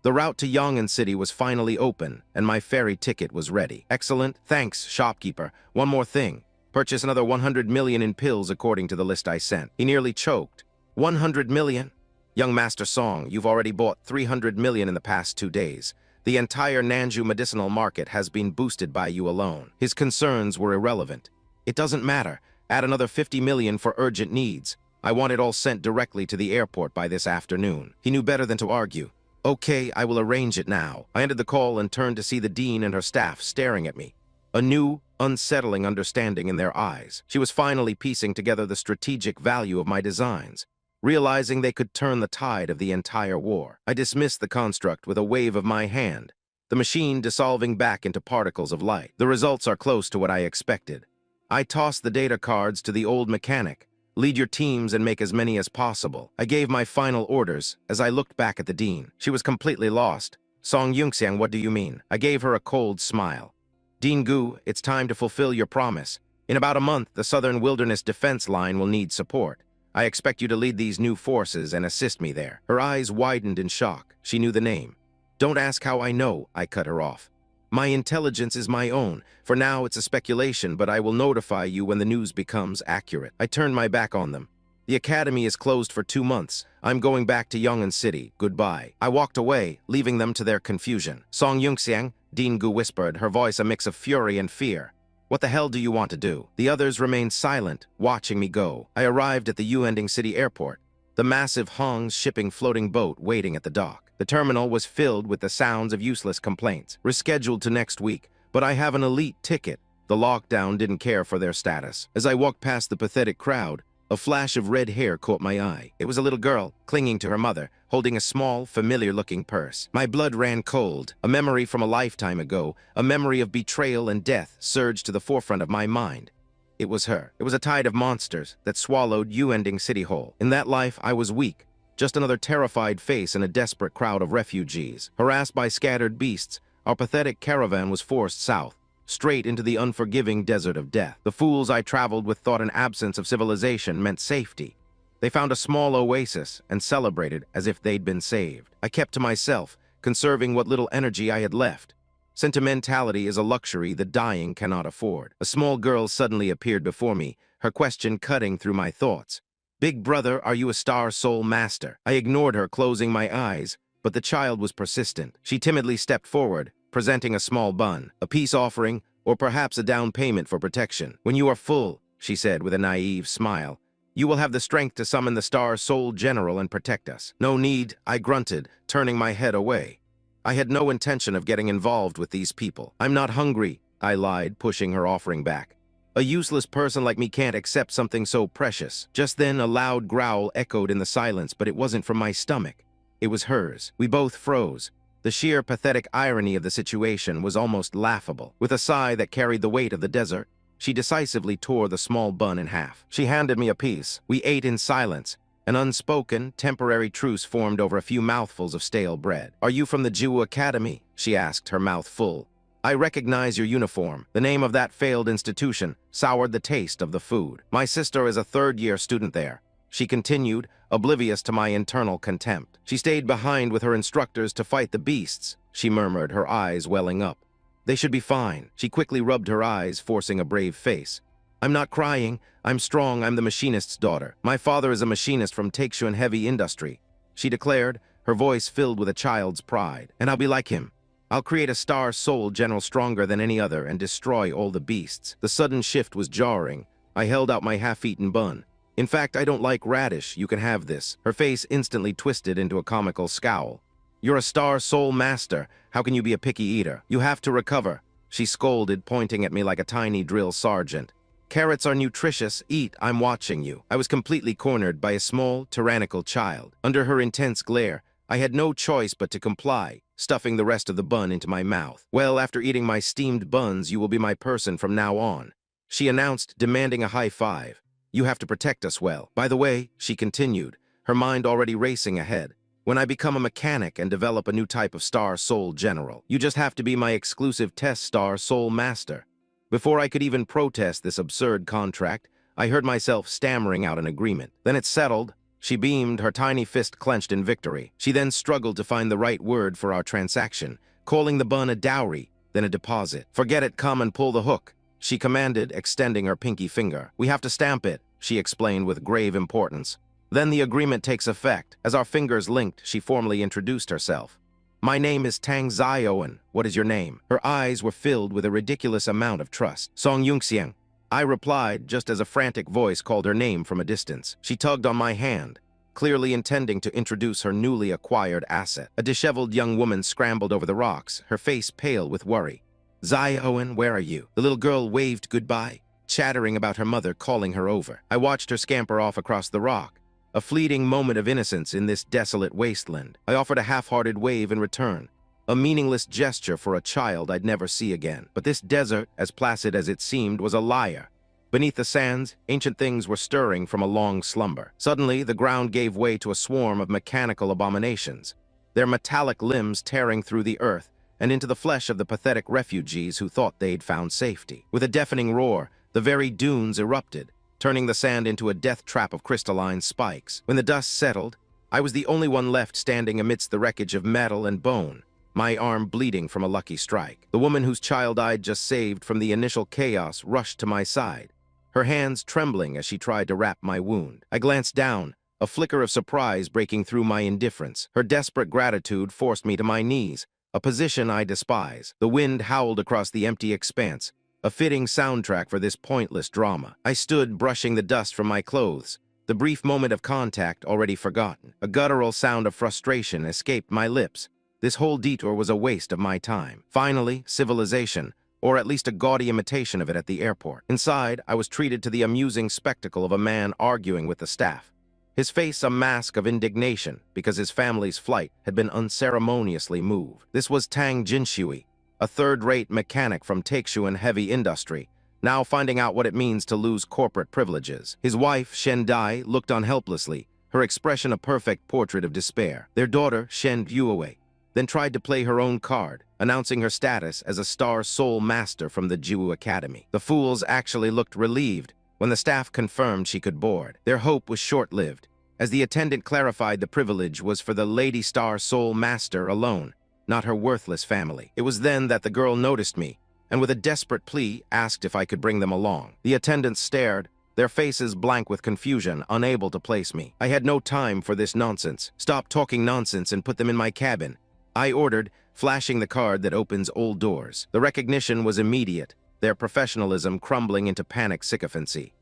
Speaker 1: The route to Yong'an City was finally open, and my ferry ticket was ready. Excellent. Thanks, shopkeeper. One more thing. Purchase another 100 million in pills according to the list I sent. He nearly choked. 100 million? Young Master Song, you've already bought 300 million in the past 2 days. The entire Nanju medicinal market has been boosted by you alone. His concerns were irrelevant. It doesn't matter. Add another 50 million for urgent needs. I want it all sent directly to the airport by this afternoon. He knew better than to argue. Okay, I will arrange it now. I ended the call and turned to see the Dean and her staff staring at me. A new, unsettling understanding in their eyes. She was finally piecing together the strategic value of my designs, realizing they could turn the tide of the entire war. I dismissed the construct with a wave of my hand, the machine dissolving back into particles of light. The results are close to what I expected. I tossed the data cards to the old mechanic. Lead your teams and make as many as possible. I gave my final orders as I looked back at the Dean. She was completely lost. Song Yunxiang, what do you mean? I gave her a cold smile. Dean Gu, it's time to fulfill your promise. In about a month, the Southern Wilderness Defense Line will need support. I expect you to lead these new forces and assist me there. Her eyes widened in shock. She knew the name. Don't ask how I know, I cut her off. My intelligence is my own. For now, it's a speculation, but I will notify you when the news becomes accurate. I turned my back on them. The academy is closed for 2 months. I'm going back to Yong'an City. Goodbye. I walked away, leaving them to their confusion. Song Yunxiang, Dean Gu whispered, her voice a mix of fury and fear. What the hell do you want to do? The others remained silent, watching me go. I arrived at the Yong'an City airport. The massive Hong's shipping floating boat waiting at the dock. The terminal was filled with the sounds of useless complaints. Rescheduled to next week, but I have an elite ticket. The lockdown didn't care for their status. As I walked past the pathetic crowd, a flash of red hair caught my eye. It was a little girl, clinging to her mother, holding a small, familiar-looking purse. My blood ran cold. A memory from a lifetime ago, a memory of betrayal and death, surged to the forefront of my mind. It was her. It was a tide of monsters that swallowed U-ending City Hall. In that life, I was weak, just another terrified face in a desperate crowd of refugees. Harassed by scattered beasts, our pathetic caravan was forced south, straight into the unforgiving desert of death. The fools I traveled with thought an absence of civilization meant safety. They found a small oasis and celebrated as if they'd been saved. I kept to myself, conserving what little energy I had left. Sentimentality is a luxury the dying cannot afford. A small girl suddenly appeared before me, her question cutting through my thoughts. "Big brother, are you a star soul master?" I ignored her, closing my eyes, but the child was persistent. She timidly stepped forward, presenting a small bun, a peace offering, or perhaps a down payment for protection. "When you are full," she said with a naive smile, "you will have the strength to summon the Star Soul General and protect us." "No need," I grunted, turning my head away. I had no intention of getting involved with these people. "I'm not hungry," I lied, pushing her offering back. "A useless person like me can't accept something so precious." Just then, a loud growl echoed in the silence, but it wasn't from my stomach. It was hers. We both froze. The sheer pathetic irony of the situation was almost laughable. With a sigh that carried the weight of the desert, she decisively tore the small bun in half. She handed me a piece. We ate in silence. An unspoken, temporary truce formed over a few mouthfuls of stale bread. "Are you from the Jew Academy?" she asked, her mouth full. "I recognize your uniform." The name of that failed institution soured the taste of the food. "My sister is a third-year student there," she continued, oblivious to my internal contempt. "She stayed behind with her instructors to fight the beasts," she murmured, her eyes welling up. "They should be fine." She quickly rubbed her eyes, forcing a brave face. "I'm not crying. I'm strong. I'm the machinist's daughter. My father is a machinist from Taekshuan Heavy Industry," she declared, her voice filled with a child's pride. "And I'll be like him. I'll create a Star Soul General stronger than any other and destroy all the beasts." The sudden shift was jarring. I held out my half-eaten bun. "In fact, I don't like radish. You can have this." Her face instantly twisted into a comical scowl. "You're a Star Soul Master. How can you be a picky eater? You have to recover," she scolded, pointing at me like a tiny drill sergeant. "Carrots are nutritious. Eat. I'm watching you." I was completely cornered by a small, tyrannical child. Under her intense glare, I had no choice but to comply, stuffing the rest of the bun into my mouth. "Well, after eating my steamed buns, you will be my person from now on," she announced, demanding a high five. "You have to protect us well. By the way," she continued, her mind already racing ahead, "when I become a mechanic and develop a new type of Star Soul General, you just have to be my exclusive test Star Soul Master." Before I could even protest this absurd contract, I heard myself stammering out an agreement. "Then it's settled." She beamed, her tiny fist clenched in victory. She then struggled to find the right word for our transaction, calling the bun a dowry, then a deposit. "Forget it, come and pull the hook," she commanded, extending her pinky finger. "We have to stamp it," she explained with grave importance. "Then the agreement takes effect." As our fingers linked, she formally introduced herself. "My name is Tang Zioen. What is your name?" Her eyes were filled with a ridiculous amount of trust. "Song Yungxiang," I replied, just as a frantic voice called her name from a distance. She tugged on my hand, clearly intending to introduce her newly acquired asset. A disheveled young woman scrambled over the rocks, her face pale with worry. "Zioen, where are you?" The little girl waved goodbye, chattering about her mother calling her over. I watched her scamper off across the rock, a fleeting moment of innocence in this desolate wasteland. I offered a half-hearted wave in return, a meaningless gesture for a child I'd never see again. But this desert, as placid as it seemed, was a liar. Beneath the sands, ancient things were stirring from a long slumber. Suddenly, the ground gave way to a swarm of mechanical abominations, their metallic limbs tearing through the earth and into the flesh of the pathetic refugees who thought they'd found safety. With a deafening roar, the very dunes erupted, turning the sand into a death trap of crystalline spikes. When the dust settled, I was the only one left standing amidst the wreckage of metal and bone, my arm bleeding from a lucky strike. The woman whose child I'd just saved from the initial chaos rushed to my side, her hands trembling as she tried to wrap my wound. I glanced down, a flicker of surprise breaking through my indifference. Her desperate gratitude forced me to my knees, a position I despise. The wind howled across the empty expanse, a fitting soundtrack for this pointless drama. I stood brushing the dust from my clothes, The brief moment of contact already forgotten. A guttural sound of frustration escaped my lips. This whole detour was a waste of my time. Finally, civilization, or at least a gaudy imitation of it at the airport. Inside, I was treated to the amusing spectacle of a man arguing with the staff. His face a mask of indignation because his family's flight had been unceremoniously moved. This was Tang Jinshui, a third-rate mechanic from Taikshuan heavy industry, now finding out what it means to lose corporate privileges. His wife, Shen Dai, looked on helplessly, her expression a perfect portrait of despair. Their daughter, Shen Yuewei, then tried to play her own card, announcing her status as a star soul master from the Jiwu Academy. The fools actually looked relieved when the staff confirmed she could board. Their hope was short-lived, as the attendant clarified the privilege was for the Lady Star Soul Master alone, not her worthless family. It was then that the girl noticed me, and with a desperate plea, asked if I could bring them along. The attendants stared, their faces blank with confusion, unable to place me. I had no time for this nonsense. Stop talking nonsense and put them in my cabin, I ordered, flashing the card that opens old doors. The recognition was immediate, their professionalism crumbling into panic sycophancy.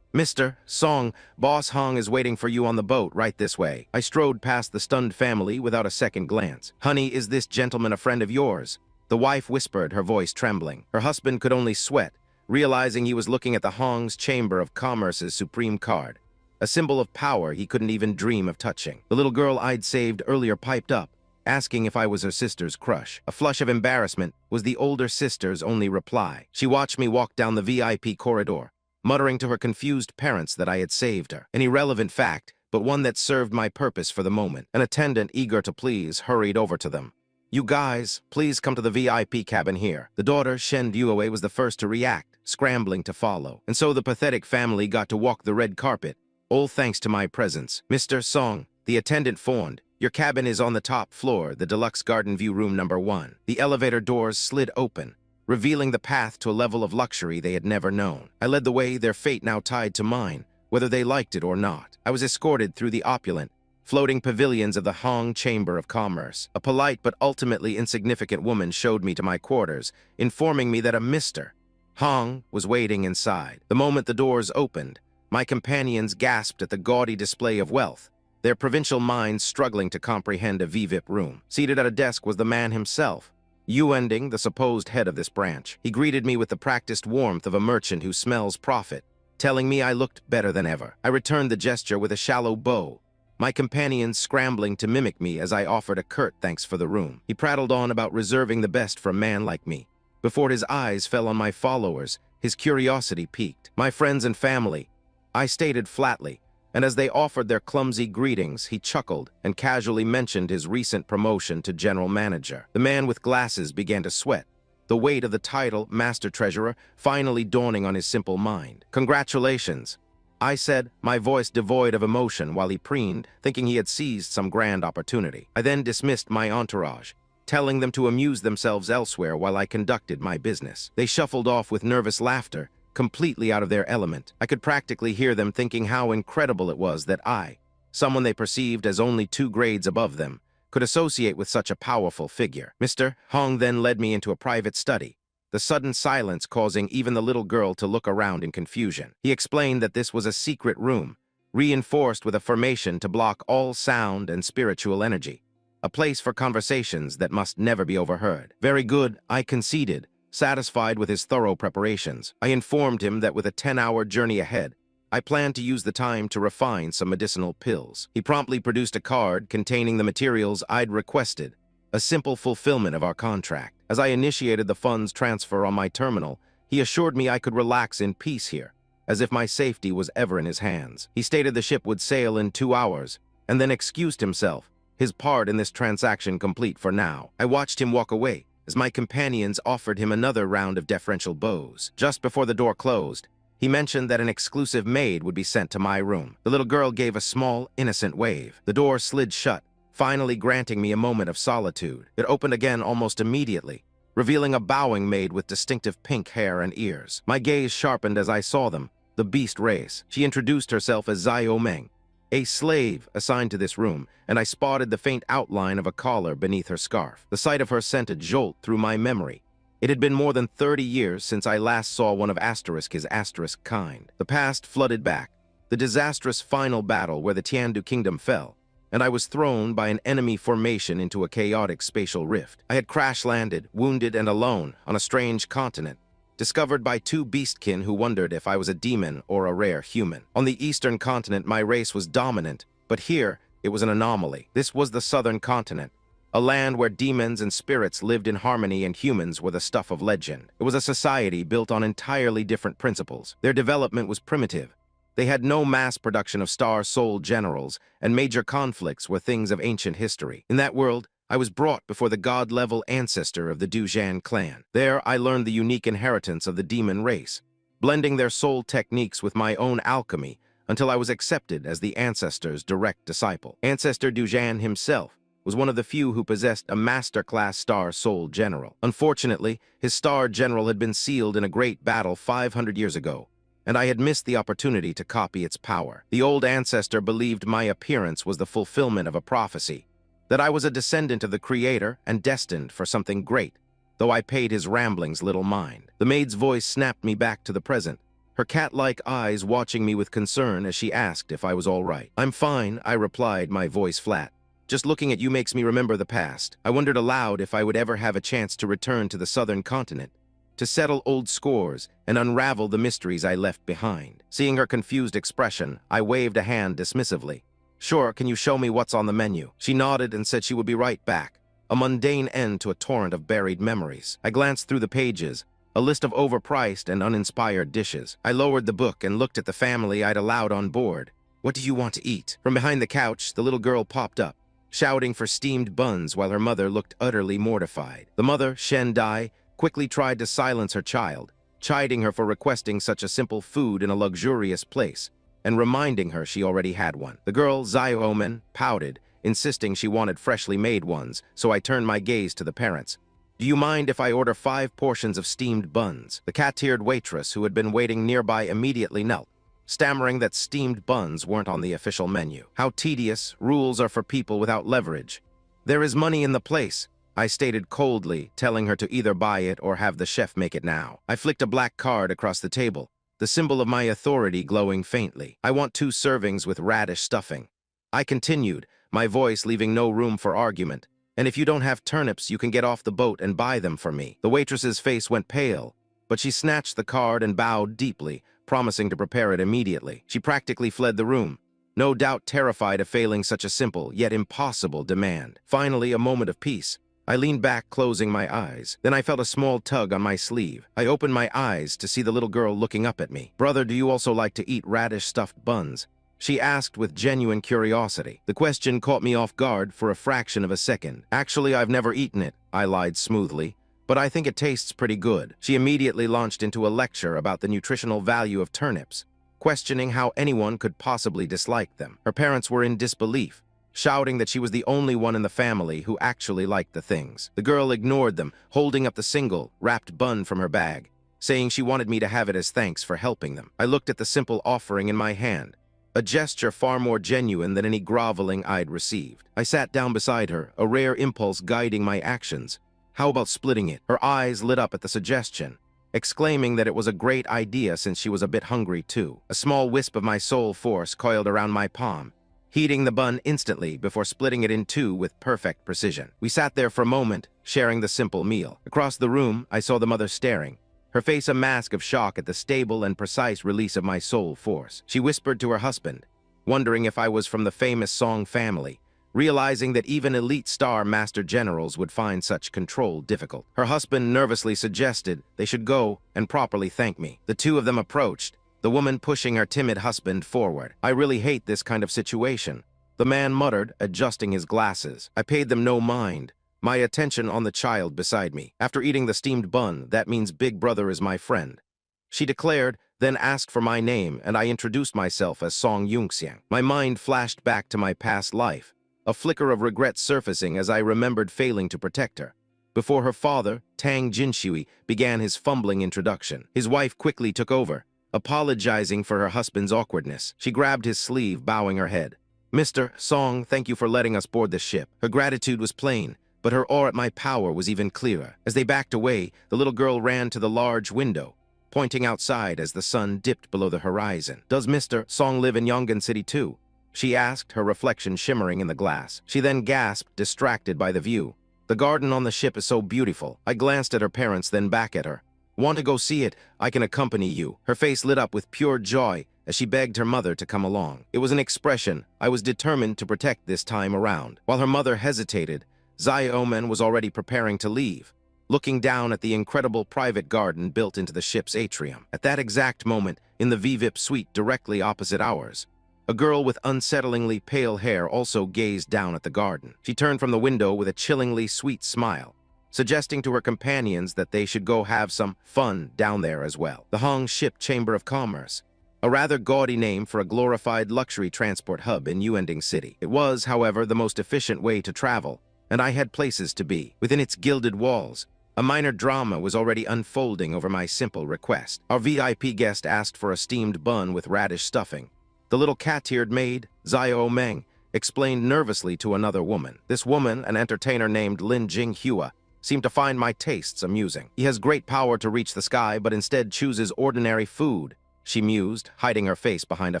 Speaker 1: Mr. Song, Boss Hong is waiting for you on the boat right this way. I strode past the stunned family without a second glance. Honey, is this gentleman a friend of yours? The wife whispered, her voice trembling. Her husband could only sweat, realizing he was looking at the Hong's Chamber of Commerce's supreme card, a symbol of power he couldn't even dream of touching. The little girl I'd saved earlier piped up, asking if I was her sister's crush. A flush of embarrassment was the older sister's only reply. She watched me walk down the VIP corridor, muttering to her confused parents that I had saved her. An irrelevant fact, but one that served my purpose for the moment. An attendant, eager to please, hurried over to them. You guys, please come to the VIP cabin here. The daughter, Shen Yuewei, was the first to react, scrambling to follow. And so the pathetic family got to walk the red carpet, all thanks to my presence. Mr. Song, the attendant fawned. Your cabin is on the top floor, the deluxe garden view room number 1. The elevator doors slid open, revealing the path to a level of luxury they had never known. I led the way, their fate now tied to mine, whether they liked it or not. I was escorted through the opulent, floating pavilions of the Hong Chamber of Commerce. A polite but ultimately insignificant woman showed me to my quarters, informing me that a Mr. Hong was waiting inside. The moment the doors opened, my companions gasped at the gaudy display of wealth, their provincial minds struggling to comprehend a VVIP room. Seated at a desk was the man himself, Yuending, the supposed head of this branch. He greeted me with the practiced warmth of a merchant who smells profit, telling me I looked better than ever. I returned the gesture with a shallow bow, my companions scrambling to mimic me as I offered a curt thanks for the room. He prattled on about reserving the best for a man like me. Before his eyes fell on my followers, his curiosity piqued. My friends and family, I stated flatly, and as they offered their clumsy greetings, he chuckled and casually mentioned his recent promotion to general manager. The man with glasses began to sweat, the weight of the title, Master Treasurer, finally dawning on his simple mind. Congratulations, I said, my voice devoid of emotion, while he preened, thinking he had seized some grand opportunity. I then dismissed my entourage, telling them to amuse themselves elsewhere while I conducted my business. They shuffled off with nervous laughter, completely out of their element. I could practically hear them thinking how incredible it was that I, someone they perceived as only 2 grades above them, could associate with such a powerful figure. Mr. Hong then led me into a private study, the sudden silence causing even the little girl to look around in confusion. He explained that this was a secret room, reinforced with a formation to block all sound and spiritual energy, a place for conversations that must never be overheard. Very good, I conceded, satisfied with his thorough preparations. I informed him that with a 10-hour journey ahead, I planned to use the time to refine some medicinal pills. He promptly produced a card containing the materials I'd requested, a simple fulfillment of our contract. As I initiated the funds transfer on my terminal, he assured me I could relax in peace here, as if my safety was ever in his hands. He stated the ship would sail in 2 hours, and then excused himself, his part in this transaction complete for now. I watched him walk away, as my companions offered him another round of deferential bows. Just before the door closed, he mentioned that an exclusive maid would be sent to my room. The little girl gave a small, innocent wave. The door slid shut, finally granting me a moment of solitude. It opened again almost immediately, revealing a bowing maid with distinctive pink hair and ears. My gaze sharpened as I saw them, the beast race. She introduced herself as Zio Meng, a slave assigned to this room, and I spotted the faint outline of a collar beneath her scarf. The sight of her sent a jolt through my memory. It had been more than 30 years since I last saw one of Asterisk's asterisk kind. The past flooded back, the disastrous final battle where the Tiandu kingdom fell, and I was thrown by an enemy formation into a chaotic spatial rift. I had crash-landed, wounded and alone, on a strange continent, discovered by two beastkin who wondered if I was a demon or a rare human. On the eastern continent, my race was dominant, but here, it was an anomaly. This was the southern continent, a land where demons and spirits lived in harmony and humans were the stuff of legend. It was a society built on entirely different principles. Their development was primitive. They had no mass production of star-souled generals, and major conflicts were things of ancient history. In that world, I was brought before the god-level ancestor of the Dujan clan. There, I learned the unique inheritance of the demon race, blending their soul techniques with my own alchemy until I was accepted as the ancestor's direct disciple. Ancestor Dujan himself was one of the few who possessed a master-class star-souled general. Unfortunately, his star general had been sealed in a great battle 500 years ago, and I had missed the opportunity to copy its power. The old ancestor believed my appearance was the fulfillment of a prophecy, that I was a descendant of the Creator and destined for something great, though I paid his ramblings little mind. The maid's voice snapped me back to the present, her cat-like eyes watching me with concern as she asked if I was all right. "I'm fine," I replied, my voice flat. "Just looking at you makes me remember the past." I wondered aloud if I would ever have a chance to return to the southern continent, to settle old scores and unravel the mysteries I left behind. Seeing her confused expression, I waved a hand dismissively. "Sure, can you show me what's on the menu?" She nodded and said she would be right back, a mundane end to a torrent of buried memories. I glanced through the pages, a list of overpriced and uninspired dishes. I lowered the book and looked at the family I'd allowed on board. "What do you want to eat?" From behind the couch, the little girl popped up, shouting for steamed buns while her mother looked utterly mortified. The mother, Shen Dai, quickly tried to silence her child, chiding her for requesting such a simple food in a luxurious place, and reminding her she already had one. The girl, Xiaomen, pouted, insisting she wanted freshly made ones, so I turned my gaze to the parents. "Do you mind if I order 5 portions of steamed buns?" The cat-eared waitress who had been waiting nearby immediately knelt, stammering that steamed buns weren't on the official menu. "How tedious, rules are for people without leverage." "There is money in the place," I stated coldly, telling her to either buy it or have the chef make it now. I flicked a black card across the table, the symbol of my authority glowing faintly. "I want 2 servings with radish stuffing." I continued, my voice leaving no room for argument. "And if you don't have turnips, you can get off the boat and buy them for me." The waitress's face went pale, but she snatched the card and bowed deeply, promising to prepare it immediately. She practically fled the room, no doubt terrified of failing such a simple yet impossible demand. Finally, a moment of peace. I leaned back, closing my eyes. Then I felt a small tug on my sleeve. I opened my eyes to see the little girl looking up at me. "Brother, do you also like to eat radish-stuffed buns?" she asked with genuine curiosity. The question caught me off guard for a fraction of a second. "Actually, I've never eaten it," I lied smoothly, "but I think it tastes pretty good." She immediately launched into a lecture about the nutritional value of turnips, questioning how anyone could possibly dislike them. Her parents were in disbelief, shouting that she was the only one in the family who actually liked the things. The girl ignored them, holding up the single, wrapped bun from her bag, saying she wanted me to have it as thanks for helping them. I looked at the simple offering in my hand, a gesture far more genuine than any groveling I'd received. I sat down beside her, a rare impulse guiding my actions. "How about splitting it?" Her eyes lit up at the suggestion, exclaiming that it was a great idea since she was a bit hungry too. A small wisp of my soul force coiled around my palm, heating the bun instantly before splitting it in 2 with perfect precision. We sat there for a moment, sharing the simple meal. Across the room, I saw the mother staring, her face a mask of shock at the stable and precise release of my soul force. She whispered to her husband, wondering if I was from the famous Song family, realizing that even elite star master generals would find such control difficult. Her husband nervously suggested they should go and properly thank me. The 2 of them approached, the woman pushing her timid husband forward. "I really hate this kind of situation," the man muttered, adjusting his glasses. I paid them no mind, my attention on the child beside me. "After eating the steamed bun, that means Big Brother is my friend," she declared, then asked for my name, and I introduced myself as Song Yungxiang. My mind flashed back to my past life, a flicker of regret surfacing as I remembered failing to protect her, before her father, Tang Jinshui, began his fumbling introduction. His wife quickly took over, apologizing for her husband's awkwardness. She grabbed his sleeve, bowing her head. "Mr. Song, thank you for letting us board the ship." Her gratitude was plain, but her awe at my power was even clearer. As they backed away, the little girl ran to the large window, pointing outside as the sun dipped below the horizon. "Does Mr. Song live in Yongan City too?" she asked, her reflection shimmering in the glass. She then gasped, distracted by the view. "The garden on the ship is so beautiful." I glanced at her parents, then back at her. "Want to go see it? I can accompany you." Her face lit up with pure joy as she begged her mother to come along. It was an expression I was determined to protect this time around. While her mother hesitated, Xiaomen was already preparing to leave, looking down at the incredible private garden built into the ship's atrium. At that exact moment, in the VVIP suite directly opposite ours, a girl with unsettlingly pale hair also gazed down at the garden. She turned from the window with a chillingly sweet smile, suggesting to her companions that they should go have some fun down there as well. The Hong Ship Chamber of Commerce, a rather gaudy name for a glorified luxury transport hub in Yuending City. It was, however, the most efficient way to travel, and I had places to be. Within its gilded walls, a minor drama was already unfolding over my simple request. Our VIP guest asked for a steamed bun with radish stuffing. The little cat-eared maid, Xiao Meng, explained nervously to another woman. This woman, an entertainer named Lin Jinghua, seemed to find my tastes amusing. "He has great power to reach the sky, but instead chooses ordinary food," she mused, hiding her face behind a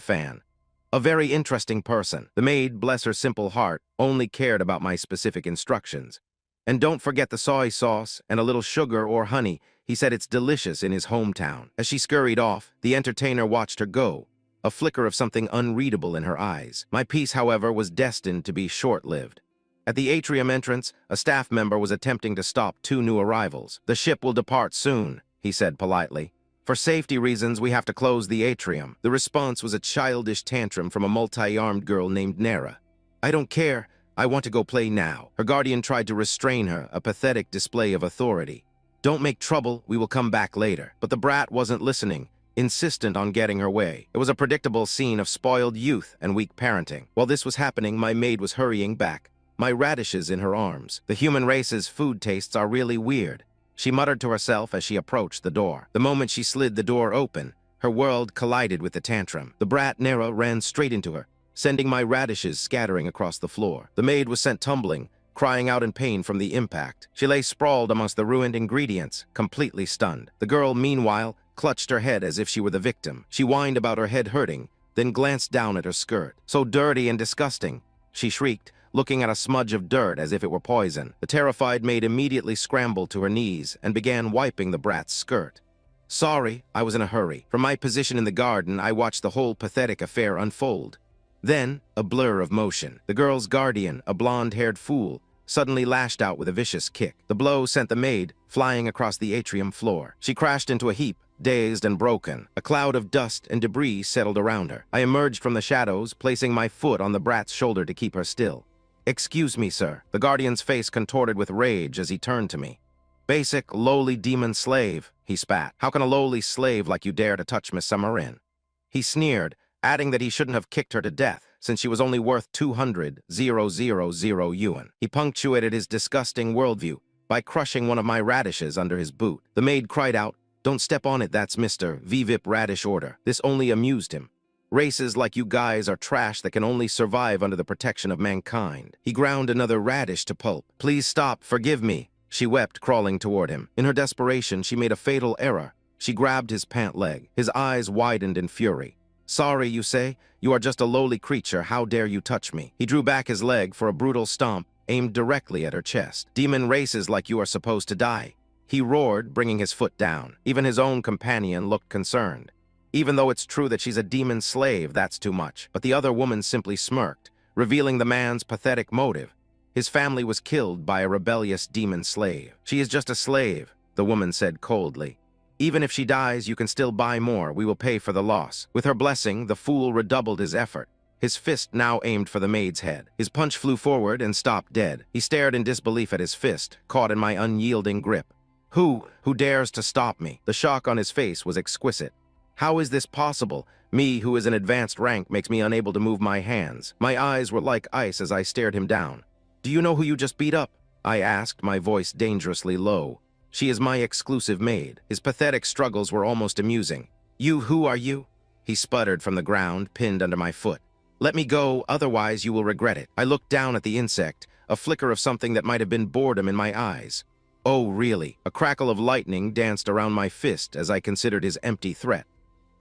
Speaker 1: fan. "A very interesting person." The maid, bless her simple heart, only cared about my specific instructions. "And don't forget the soy sauce and a little sugar or honey. He said it's delicious in his hometown." As she scurried off, the entertainer watched her go, a flicker of something unreadable in her eyes. My peace, however, was destined to be short-lived. At the atrium entrance, a staff member was attempting to stop two new arrivals. "The ship will depart soon," he said politely. "For safety reasons, we have to close the atrium." The response was a childish tantrum from a multi-armed girl named Nera. "I don't care. I want to go play now." Her guardian tried to restrain her, a pathetic display of authority. "Don't make trouble. We will come back later." But the brat wasn't listening, insistent on getting her way. It was a predictable scene of spoiled youth and weak parenting. While this was happening, my maid was hurrying back, my radishes in her arms. "The human race's food tastes are really weird," she muttered to herself as she approached the door. The moment she slid the door open, her world collided with the tantrum. The brat Nera ran straight into her, sending my radishes scattering across the floor. The maid was sent tumbling, crying out in pain from the impact. She lay sprawled amongst the ruined ingredients, completely stunned. The girl, meanwhile, clutched her head as if she were the victim. She whined about her head hurting, then glanced down at her skirt. "So dirty and disgusting," she shrieked, looking at a smudge of dirt as if it were poison. The terrified maid immediately scrambled to her knees and began wiping the brat's skirt. "Sorry, I was in a hurry." From my position in the garden, I watched the whole pathetic affair unfold. Then, a blur of motion. The girl's guardian, a blonde-haired fool, suddenly lashed out with a vicious kick. The blow sent the maid flying across the atrium floor. She crashed into a heap, dazed and broken. A cloud of dust and debris settled around her. I emerged from the shadows, placing my foot on the brat's shoulder to keep her still. "Excuse me, sir." The guardian's face contorted with rage as he turned to me. "Basic, lowly demon slave," he spat. "How can a lowly slave like you dare to touch Miss Summerin?" He sneered, adding that he shouldn't have kicked her to death, since she was only worth 200,000 yuan. He punctuated his disgusting worldview by crushing one of my radishes under his boot. The maid cried out, "Don't step on it, that's Mr. VVIP radish order." This only amused him. "Races like you guys are trash that can only survive under the protection of mankind." He ground another radish to pulp. "Please stop, forgive me," she wept, crawling toward him. In her desperation, she made a fatal error. She grabbed his pant leg. His eyes widened in fury. "Sorry, you say? You are just a lowly creature. How dare you touch me?" He drew back his leg for a brutal stomp aimed directly at her chest. "Demon races like you are supposed to die," he roared, bringing his foot down. Even his own companion looked concerned. "Even though it's true that she's a demon slave, that's too much." But the other woman simply smirked, revealing the man's pathetic motive. His family was killed by a rebellious demon slave. "She is just a slave," the woman said coldly. "Even if she dies, you can still buy more. We will pay for the loss." With her blessing, the fool redoubled his effort, his fist now aimed for the maid's head. His punch flew forward and stopped dead. He stared in disbelief at his fist, caught in my unyielding grip. Who dares to stop me?" The shock on his face was exquisite. "How is this possible? Me, who is an advanced rank, makes me unable to move my hands." My eyes were like ice as I stared him down. "Do you know who you just beat up?" I asked, my voice dangerously low. "She is my exclusive maid." His pathetic struggles were almost amusing. Who are you?" He sputtered from the ground, pinned under my foot. "Let me go, otherwise you will regret it." I looked down at the insect, a flicker of something that might have been boredom in my eyes. Oh, really? A crackle of lightning danced around my fist as I considered his empty threat.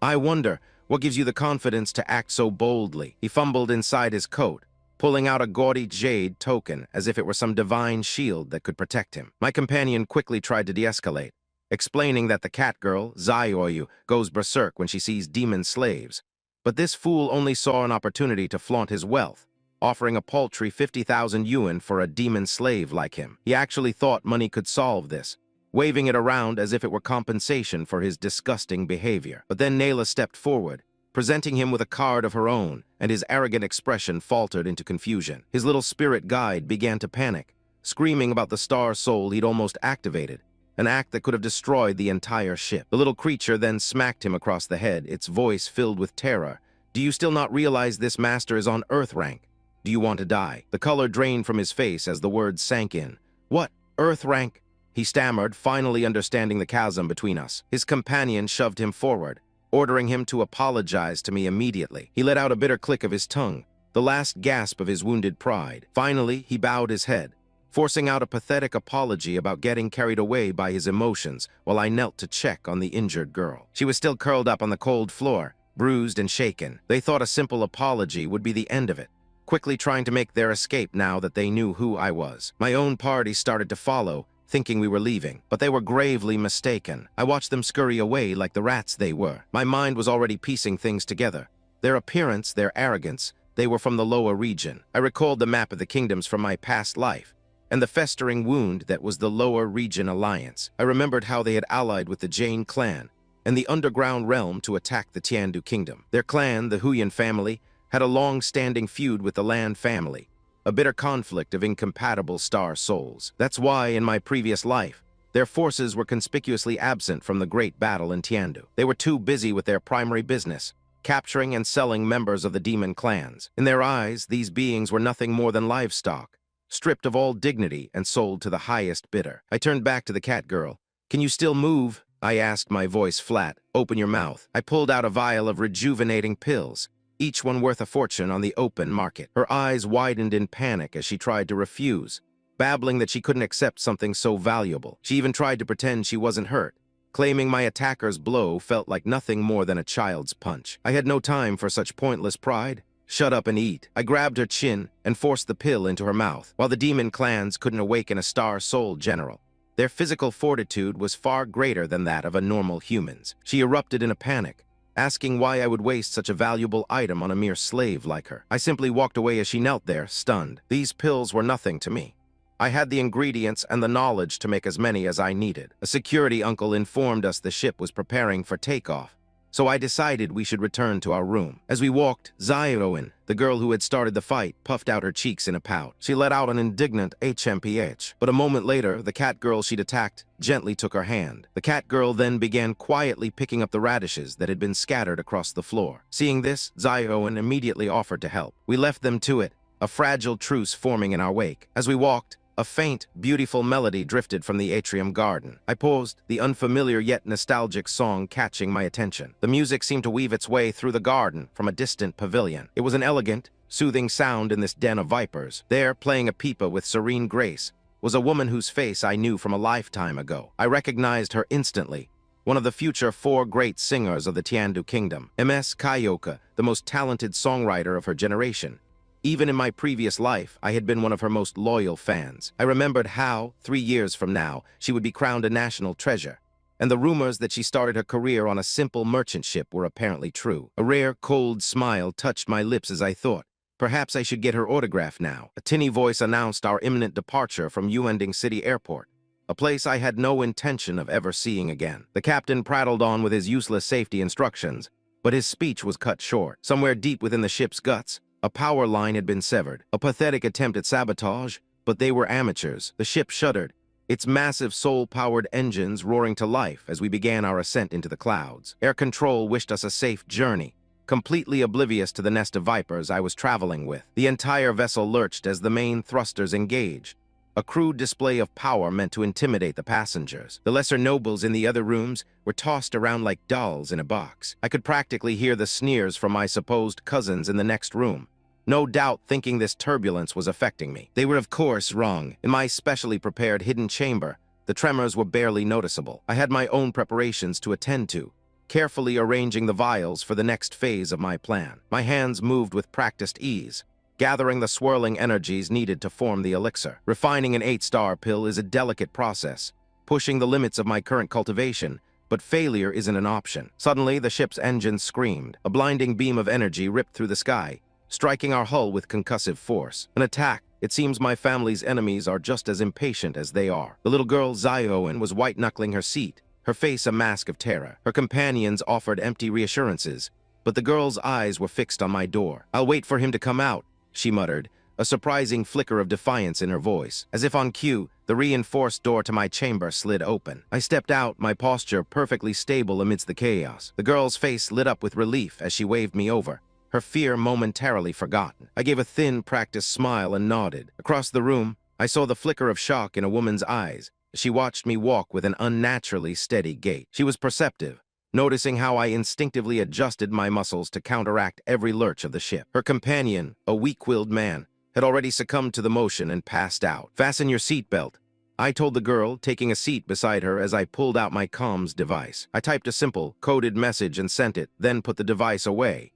Speaker 1: I wonder, what gives you the confidence to act so boldly? He fumbled inside his coat, pulling out a gaudy jade token as if it were some divine shield that could protect him. My companion quickly tried to de-escalate, explaining that the cat girl, Zaioyu, goes berserk when she sees demon slaves. But this fool only saw an opportunity to flaunt his wealth, offering a paltry 50,000 yuan for a demon slave like him. He actually thought money could solve this, waving it around as if it were compensation for his disgusting behavior. But then Nayla stepped forward, presenting him with a card of her own, and his arrogant expression faltered into confusion. His little spirit guide began to panic, screaming about the star soul he'd almost activated, an act that could have destroyed the entire ship. The little creature then smacked him across the head, its voice filled with terror. "Do you still not realize this master is on Earth rank? Do you want to die?" The color drained from his face as the words sank in. "What? Earth rank?" He stammered, finally understanding the chasm between us. His companion shoved him forward, ordering him to apologize to me immediately. He let out a bitter click of his tongue, the last gasp of his wounded pride. Finally, he bowed his head, forcing out a pathetic apology about getting carried away by his emotions while I knelt to check on the injured girl. She was still curled up on the cold floor, bruised and shaken. They thought a simple apology would be the end of it, quickly trying to make their escape now that they knew who I was. My own party started to follow, thinking we were leaving, but they were gravely mistaken. I watched them scurry away like the rats they were. My mind was already piecing things together. Their appearance, their arrogance, they were from the lower region. I recalled the map of the kingdoms from my past life, and the festering wound that was the lower region alliance. I remembered how they had allied with the Jane clan and the underground realm to attack the Tiandu kingdom. Their clan, the Huyan family, had a long-standing feud with the Lan family, a bitter conflict of incompatible star souls. That's why, in my previous life, their forces were conspicuously absent from the great battle in Tiandu. They were too busy with their primary business, capturing and selling members of the demon clans. In their eyes, these beings were nothing more than livestock, stripped of all dignity and sold to the highest bidder. I turned back to the cat girl. "Can you still move?" I asked, my voice flat. "Open your mouth." I pulled out a vial of rejuvenating pills, each one worth a fortune on the open market. Her eyes widened in panic as she tried to refuse, babbling that she couldn't accept something so valuable. She even tried to pretend she wasn't hurt, claiming my attacker's blow felt like nothing more than a child's punch. I had no time for such pointless pride. "Shut up and eat." I grabbed her chin and forced the pill into her mouth. While the demon clans couldn't awaken a star soul general, their physical fortitude was far greater than that of a normal human's. She erupted in a panic, asking why I would waste such a valuable item on a mere slave like her. I simply walked away as she knelt there, stunned. These pills were nothing to me. I had the ingredients and the knowledge to make as many as I needed. A security uncle informed us the ship was preparing for takeoff, so I decided we should return to our room. As we walked, Zaioen, the girl who had started the fight, puffed out her cheeks in a pout. She let out an indignant HMPH, but a moment later, the cat girl she'd attacked gently took her hand. The cat girl then began quietly picking up the radishes that had been scattered across the floor. Seeing this, Zaioen immediately offered to help. We left them to it, a fragile truce forming in our wake. As we walked, a faint, beautiful melody drifted from the atrium garden. I paused, the unfamiliar yet nostalgic song catching my attention. The music seemed to weave its way through the garden from a distant pavilion. It was an elegant, soothing sound in this den of vipers. There, playing a pipa with serene grace, was a woman whose face I knew from a lifetime ago. I recognized her instantly, one of the future 4 great singers of the Tiandu kingdom. MS Kaioka, the most talented songwriter of her generation. Even in my previous life, I had been one of her most loyal fans. I remembered how, 3 years from now, she would be crowned a national treasure, and the rumors that she started her career on a simple merchant ship were apparently true. A rare, cold smile touched my lips as I thought, perhaps I should get her autograph now. A tinny voice announced our imminent departure from Yuending City Airport, a place I had no intention of ever seeing again. The captain prattled on with his useless safety instructions, but his speech was cut short. Somewhere deep within the ship's guts, a power line had been severed. A pathetic attempt at sabotage, but they were amateurs. The ship shuddered, its massive soul-powered engines roaring to life as we began our ascent into the clouds. Air Control wished us a safe journey, completely oblivious to the nest of vipers I was traveling with. The entire vessel lurched as the main thrusters engaged, a crude display of power meant to intimidate the passengers. The lesser nobles in the other rooms were tossed around like dolls in a box. I could practically hear the sneers from my supposed cousins in the next room, no doubt thinking this turbulence was affecting me. They were of course wrong. In my specially prepared hidden chamber, The tremors were barely noticeable. I had my own preparations to attend to, carefully arranging the vials for the next phase of my plan. My hands moved with practiced ease, gathering the swirling energies needed to form the elixir. Refining an 8-star pill is a delicate process, pushing the limits of my current cultivation, but failure isn't an option. Suddenly, the ship's engine screamed. A blinding beam of energy ripped through the sky, striking our hull with concussive force. An attack. It seems my family's enemies are just as impatient as they are. The little girl Zioen was white-knuckling her seat, her face a mask of terror. Her companions offered empty reassurances, but the girl's eyes were fixed on my door. "I'll wait for him to come out," she muttered, a surprising flicker of defiance in her voice. As if on cue, the reinforced door to my chamber slid open. I stepped out, my posture perfectly stable amidst the chaos. The girl's face lit up with relief as she waved me over, her fear momentarily forgotten. I gave a thin, practiced smile and nodded. Across the room, I saw the flicker of shock in a woman's eyes. She watched me walk with an unnaturally steady gait. She was perceptive, noticing how I instinctively adjusted my muscles to counteract every lurch of the ship. Her companion, a weak-willed man, had already succumbed to the motion and passed out. "Fasten your seatbelt," I told the girl, taking a seat beside her as I pulled out my comms device. I typed a simple, coded message and sent it, then put the device away.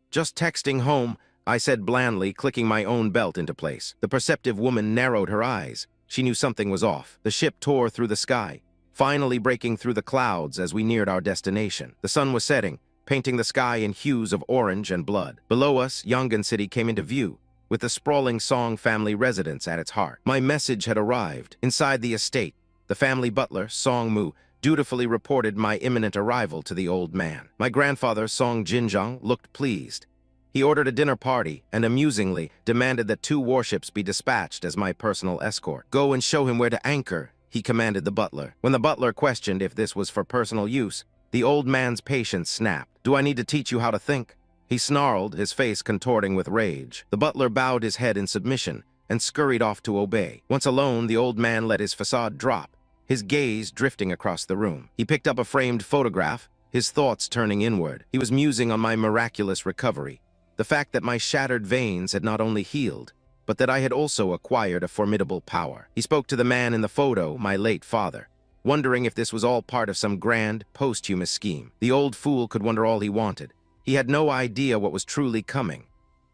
Speaker 1: "Just texting home," I said blandly, clicking my own belt into place. The perceptive woman narrowed her eyes. She knew something was off. The ship tore through the sky, finally breaking through the clouds as we neared our destination. The sun was setting, painting the sky in hues of orange and blood. Below us, Yongan City came into view, with the sprawling Song family residence at its heart. My message had arrived. Inside the estate, the family butler, Song Mu, dutifully reported my imminent arrival to the old man. My grandfather, Song Jinjiang, looked pleased. He ordered a dinner party and, amusingly, demanded that 2 warships be dispatched as my personal escort. "Go and show him where to anchor," he commanded the butler. When the butler questioned if this was for personal use, the old man's patience snapped. "Do I need to teach you how to think?" He snarled, his face contorting with rage. The butler bowed his head in submission and scurried off to obey. Once alone, the old man let his facade drop, his gaze drifting across the room. He picked up a framed photograph, his thoughts turning inward. He was musing on my miraculous recovery, the fact that my shattered veins had not only healed, but that I had also acquired a formidable power. He spoke to the man in the photo, my late father, wondering if this was all part of some grand, posthumous scheme. The old fool could wonder all he wanted. He had no idea what was truly coming.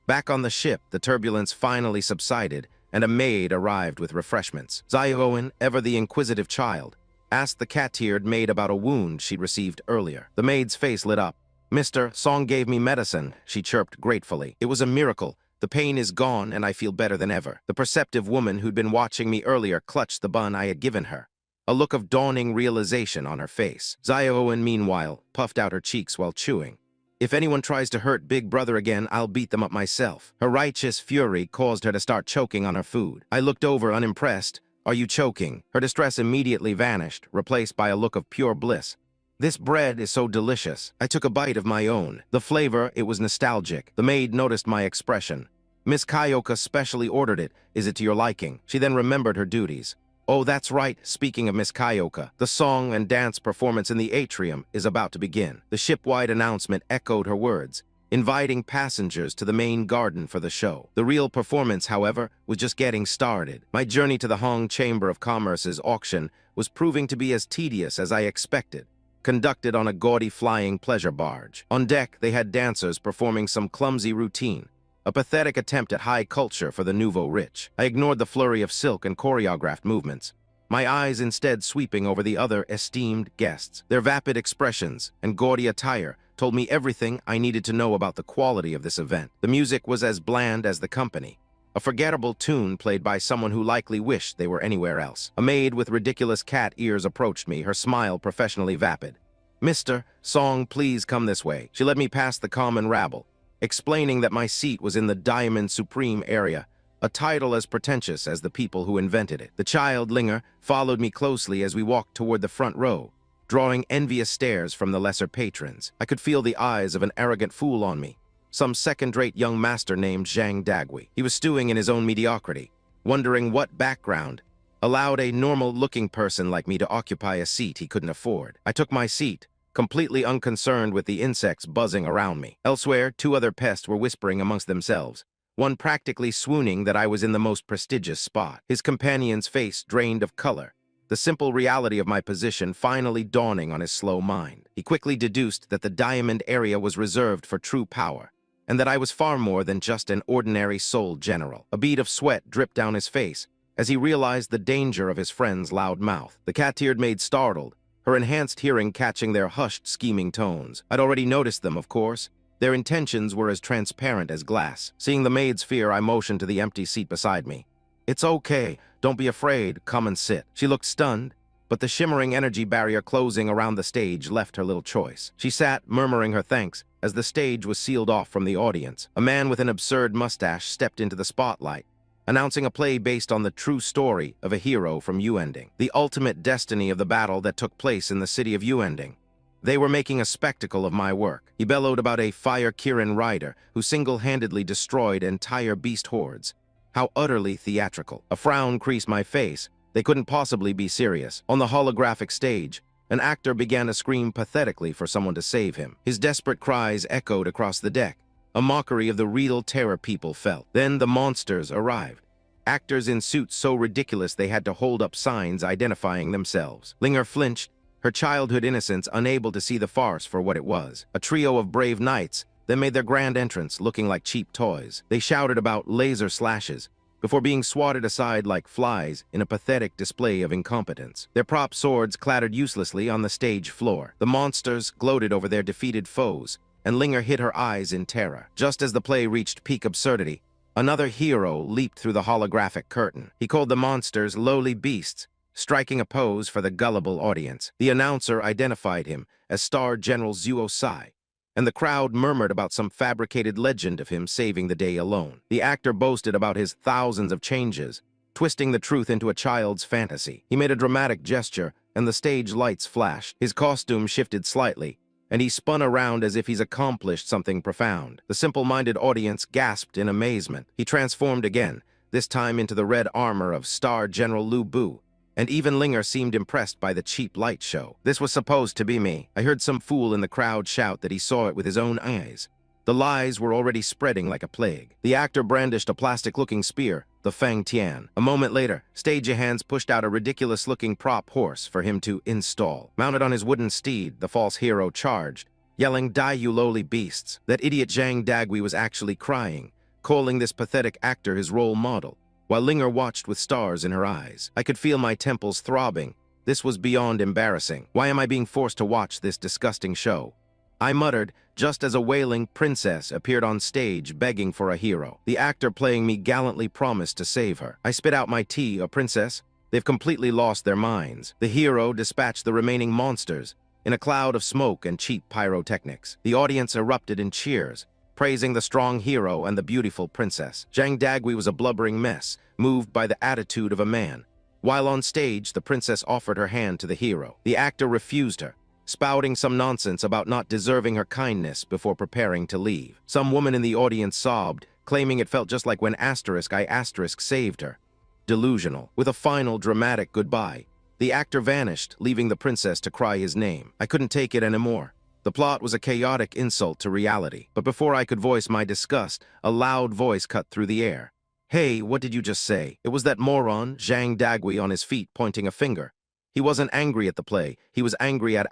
Speaker 1: Back on the ship, the turbulence finally subsided, and a maid arrived with refreshments. Zioen, ever the inquisitive child, asked the cat-eared maid about a wound she'd received earlier. The maid's face lit up. "Mister, Song gave me medicine," she chirped gratefully. "It was a miracle. The pain is gone, and I feel better than ever." The perceptive woman who'd been watching me earlier clutched the bun I had given her, a look of dawning realization on her face. Zioen, meanwhile, puffed out her cheeks while chewing. "If anyone tries to hurt Big Brother again, I'll beat them up myself." Her righteous fury caused her to start choking on her food. I looked over unimpressed. "Are you choking?" Her distress immediately vanished, replaced by a look of pure bliss. "This bread is so delicious." I took a bite of my own. The flavor, it was nostalgic. The maid noticed my expression. "Miss Kyoka specially ordered it. Is it to your liking?" She then remembered her duties. "Oh, that's right. Speaking of Miss Kyoka, the song and dance performance in the atrium is about to begin." The ship-wide announcement echoed her words, inviting passengers to the main garden for the show. The real performance, however, was just getting started. My journey to the Hong Chamber of Commerce's auction was proving to be as tedious as I expected, conducted on a gaudy flying pleasure barge. On deck, they had dancers performing some clumsy routine, a pathetic attempt at high culture for the nouveau rich. I ignored the flurry of silk and choreographed movements, my eyes instead sweeping over the other esteemed guests. Their vapid expressions and gaudy attire told me everything I needed to know about the quality of this event. The music was as bland as the company, a forgettable tune played by someone who likely wished they were anywhere else. A maid with ridiculous cat ears approached me, her smile professionally vapid. "Mr. Song, please come this way." She led me past the common rabble, explaining that my seat was in the Diamond Supreme area, a title as pretentious as the people who invented it. The child Linger followed me closely as we walked toward the front row, drawing envious stares from the lesser patrons. I could feel the eyes of an arrogant fool on me, some second-rate young master named Zhang Dagui. He was stewing in his own mediocrity, wondering what background allowed a normal-looking person like me to occupy a seat he couldn't afford. I took my seat, completely unconcerned with the insects buzzing around me. Elsewhere, 2 other pests were whispering amongst themselves, one practically swooning that I was in the most prestigious spot. His companion's face drained of color, the simple reality of my position finally dawning on his slow mind. He quickly deduced that the diamond area was reserved for true power, and that I was far more than just an ordinary soul general. A bead of sweat dripped down his face as he realized the danger of his friend's loud mouth. The cat-eared maid startled, her enhanced hearing catching their hushed, scheming tones. I'd already noticed them, of course. Their intentions were as transparent as glass. Seeing the maid's fear, I motioned to the empty seat beside me. "It's okay. Don't be afraid. Come and sit." She looked stunned, but the shimmering energy barrier closing around the stage left her little choice. She sat, murmuring her thanks, as the stage was sealed off from the audience. A man with an absurd mustache stepped into the spotlight, announcing a play based on the true story of a hero from Uending, the ultimate destiny of the battle that took place in the city of Uending. They were making a spectacle of my work. He bellowed about a fire-Kirin rider who single-handedly destroyed entire beast hordes. How utterly theatrical. A frown creased my face. They couldn't possibly be serious. On the holographic stage, an actor began to scream pathetically for someone to save him. His desperate cries echoed across the deck, a mockery of the real terror people felt. Then the monsters arrived. Actors in suits so ridiculous they had to hold up signs identifying themselves. Linger flinched, her childhood innocence unable to see the farce for what it was. A trio of brave knights then made their grand entrance looking like cheap toys. They shouted about laser slashes before being swatted aside like flies in a pathetic display of incompetence. Their prop swords clattered uselessly on the stage floor. The monsters gloated over their defeated foes, and Linger hid her eyes in terror. Just as the play reached peak absurdity, another hero leaped through the holographic curtain. He called the monsters lowly beasts, striking a pose for the gullible audience. The announcer identified him as Star General Zuo Sai, and the crowd murmured about some fabricated legend of him saving the day alone. The actor boasted about his thousands of changes, twisting the truth into a child's fantasy. He made a dramatic gesture, and the stage lights flashed. His costume shifted slightly, and he spun around as if he's accomplished something profound. The simple-minded audience gasped in amazement. He transformed again, this time into the red armor of Star General Lu Bu, and even Linger seemed impressed by the cheap light show. This was supposed to be me. I heard some fool in the crowd shout that he saw it with his own eyes. The lies were already spreading like a plague. The actor brandished a plastic-looking spear, the Fang Tian. A moment later, stagehands pushed out a ridiculous-looking prop horse for him to install. Mounted on his wooden steed, the false hero charged, yelling, "Die, you lowly beasts." That idiot Zhang Dagui was actually crying, calling this pathetic actor his role model, while Linger watched with stars in her eyes. I could feel my temples throbbing. This was beyond embarrassing. Why am I being forced to watch this disgusting show? I muttered, just as a wailing princess appeared on stage begging for a hero. The actor playing me gallantly promised to save her. I spit out my tea. "A princess? They've completely lost their minds." The hero dispatched the remaining monsters in a cloud of smoke and cheap pyrotechnics. The audience erupted in cheers, praising the strong hero and the beautiful princess. Zhang Dagui was a blubbering mess, moved by the attitude of a man. While on stage, the princess offered her hand to the hero. The actor refused her, spouting some nonsense about not deserving her kindness before preparing to leave. Some woman in the audience sobbed, claiming it felt just like when I saved her. Delusional. With a final dramatic goodbye, the actor vanished, leaving the princess to cry his name. I couldn't take it anymore. The plot was a chaotic insult to reality. But before I could voice my disgust, a loud voice cut through the air. "Hey, what did you just say?" It was that moron, Zhang Dagui, on his feet, pointing a finger. He wasn't angry at the play. He was angry at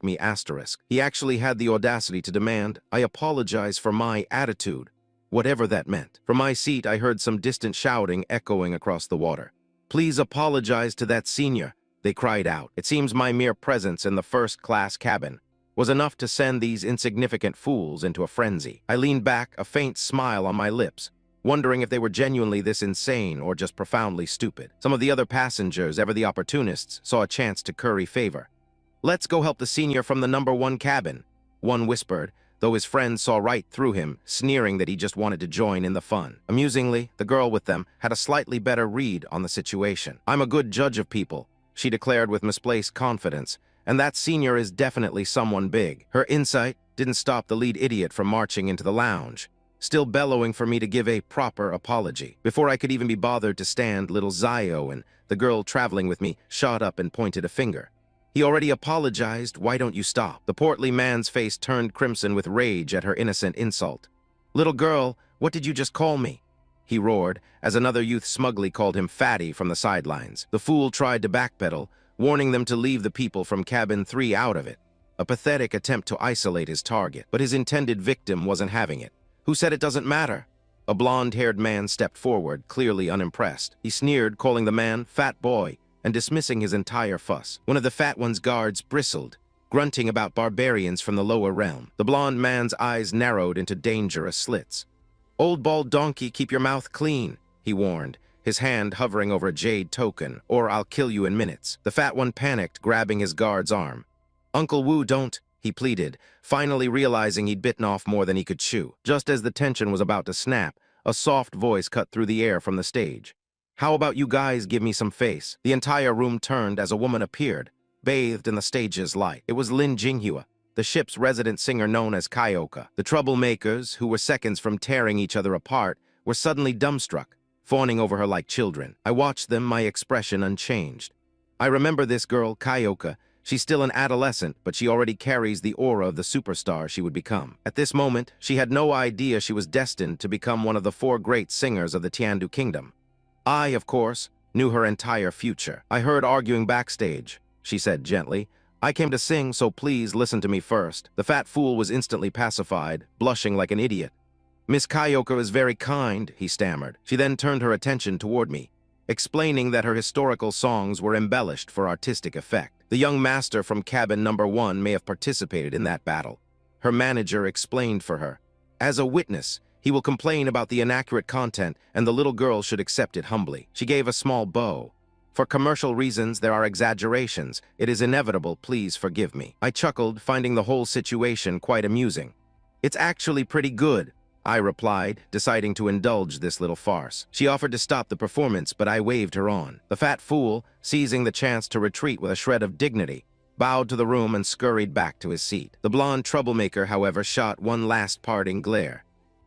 Speaker 1: *me*. He actually had the audacity to demand, "I apologize for my attitude," whatever that meant. From my seat, I heard some distant shouting echoing across the water. "Please apologize to that senior," they cried out. It seems my mere presence in the first-class cabin was enough to send these insignificant fools into a frenzy. I leaned back, a faint smile on my lips, wondering if they were genuinely this insane or just profoundly stupid. Some of the other passengers, ever the opportunists, saw a chance to curry favor. "Let's go help the senior from the #1 cabin," one whispered, though his friends saw right through him, sneering that he just wanted to join in the fun. Amusingly, the girl with them had a slightly better read on the situation. "I'm a good judge of people," she declared with misplaced confidence, "and that senior is definitely someone big." Her insight didn't stop the lead idiot from marching into the lounge, still bellowing for me to give a proper apology. Before I could even be bothered to stand, little Zio and the girl traveling with me shot up and pointed a finger. "He already apologized, why don't you stop?" The portly man's face turned crimson with rage at her innocent insult. "Little girl, what did you just call me?" he roared, as another youth smugly called him fatty from the sidelines. The fool tried to backpedal, warning them to leave the people from cabin 3 out of it. A pathetic attempt to isolate his target, but his intended victim wasn't having it. Who said it doesn't matter? A blonde-haired man stepped forward, clearly unimpressed. He sneered, calling the man fat boy, and dismissing his entire fuss. One of the fat one's guards bristled, grunting about barbarians from the lower realm. The blonde man's eyes narrowed into dangerous slits. "Old bald donkey, keep your mouth clean," he warned, his hand hovering over a jade token, "or I'll kill you in minutes." The fat one panicked, grabbing his guard's arm. "Uncle Wu, don't," he pleaded, finally realizing he'd bitten off more than he could chew. Just as the tension was about to snap, a soft voice cut through the air from the stage. "How about you guys give me some face?" The entire room turned as a woman appeared, bathed in the stage's light. It was Lin Jinghua, the ship's resident singer known as Kyoka. The troublemakers, who were seconds from tearing each other apart, were suddenly dumbstruck, fawning over her like children. I watched them, my expression unchanged. I remember this girl, Kyoka. She's still an adolescent, but she already carries the aura of the superstar she would become. At this moment, she had no idea she was destined to become one of the 4 great singers of the Tiandu Kingdom. I, of course, knew her entire future. "I heard arguing backstage," she said gently. "I came to sing, so please listen to me first." The fat fool was instantly pacified, blushing like an idiot. "Miss Kyoka is very kind," he stammered. She then turned her attention toward me, explaining that her historical songs were embellished for artistic effect. The young master from cabin number 1 may have participated in that battle. Her manager explained for her. As a witness, he will complain about the inaccurate content, and the little girl should accept it humbly. She gave a small bow. "For commercial reasons, there are exaggerations. It is inevitable, please forgive me." I chuckled, finding the whole situation quite amusing. "It's actually pretty good," I replied, deciding to indulge this little farce. She offered to stop the performance, but I waved her on. The fat fool, seizing the chance to retreat with a shred of dignity, bowed to the room and scurried back to his seat. The blonde troublemaker, however, shot one last parting glare.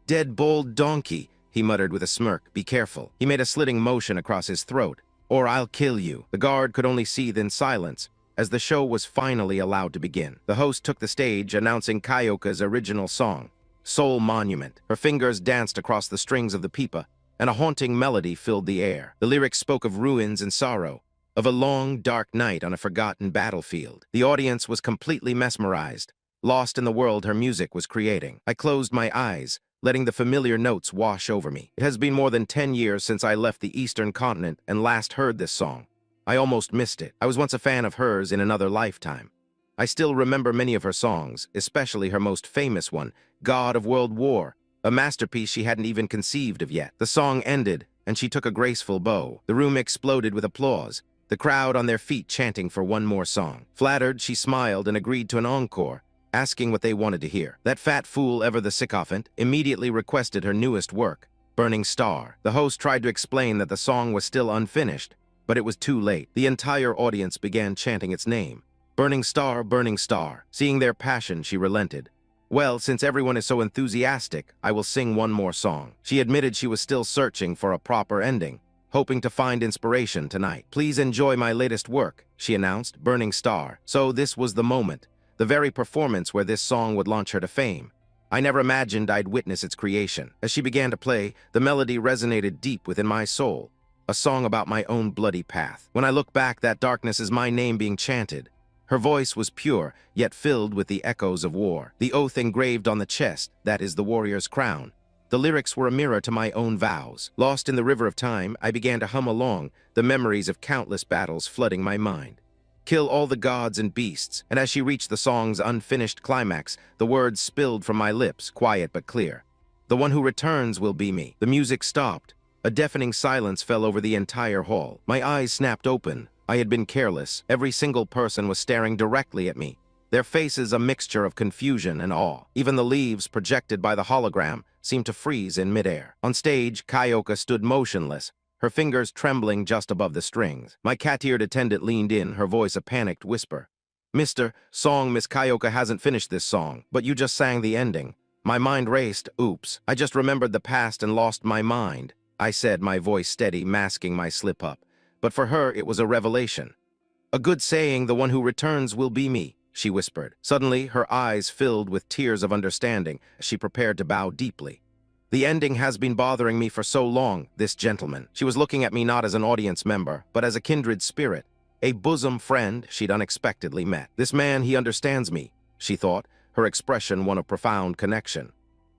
Speaker 1: "Dead bold donkey," he muttered with a smirk. "Be careful." He made a slitting motion across his throat. "Or I'll kill you." The guard could only seethe in silence as the show was finally allowed to begin. The host took the stage, announcing Kyoka's original song, Soul Monument. Her fingers danced across the strings of the pipa, and a haunting melody filled the air. The lyrics spoke of ruins and sorrow, of a long, dark night on a forgotten battlefield. The audience was completely mesmerized, lost in the world her music was creating. I closed my eyes, letting the familiar notes wash over me. It has been more than 10 years since I left the Eastern continent and last heard this song. I almost missed it. I was once a fan of hers in another lifetime. I still remember many of her songs, especially her most famous one, God of World War, a masterpiece she hadn't even conceived of yet. The song ended, and she took a graceful bow. The room exploded with applause, the crowd on their feet chanting for one more song. Flattered, she smiled and agreed to an encore, asking what they wanted to hear. That fat fool, ever the sycophant, immediately requested her newest work, Burning Star. The host tried to explain that the song was still unfinished, but it was too late. The entire audience began chanting its name. Burning Star, Burning Star. Seeing their passion, she relented. "Well, since everyone is so enthusiastic, I will sing one more song." She admitted she was still searching for a proper ending, hoping to find inspiration tonight. "Please enjoy my latest work," she announced, Burning Star. So this was the moment, the very performance where this song would launch her to fame. I never imagined I'd witness its creation. As she began to play, the melody resonated deep within my soul, a song about my own bloody path. When I look back, that darkness is my name being chanted. Her voice was pure, yet filled with the echoes of war. The oath engraved on the chest, that is the warrior's crown. The lyrics were a mirror to my own vows. Lost in the river of time, I began to hum along, the memories of countless battles flooding my mind. Kill all the gods and beasts, and as she reached the song's unfinished climax, the words spilled from my lips, quiet but clear. "The one who returns will be me." The music stopped. A deafening silence fell over the entire hall. My eyes snapped open. I had been careless. Every single person was staring directly at me, their faces a mixture of confusion and awe. Even the leaves projected by the hologram seemed to freeze in midair. On stage, Kyoka stood motionless, her fingers trembling just above the strings. My cat-eared attendant leaned in, her voice a panicked whisper. Miss Kyoka hasn't finished this song, but you just sang the ending." My mind raced. Oops. I just remembered the past and lost my mind, I said, my voice steady, masking my slip-up. But for her, it was a revelation. "A good saying, the one who returns will be me," she whispered. Suddenly, her eyes filled with tears of understanding as she prepared to bow deeply. The ending has been bothering me for so long, this gentleman. She was looking at me not as an audience member, but as a kindred spirit, a bosom friend she'd unexpectedly met. This man, he understands me, she thought, her expression one of profound connection.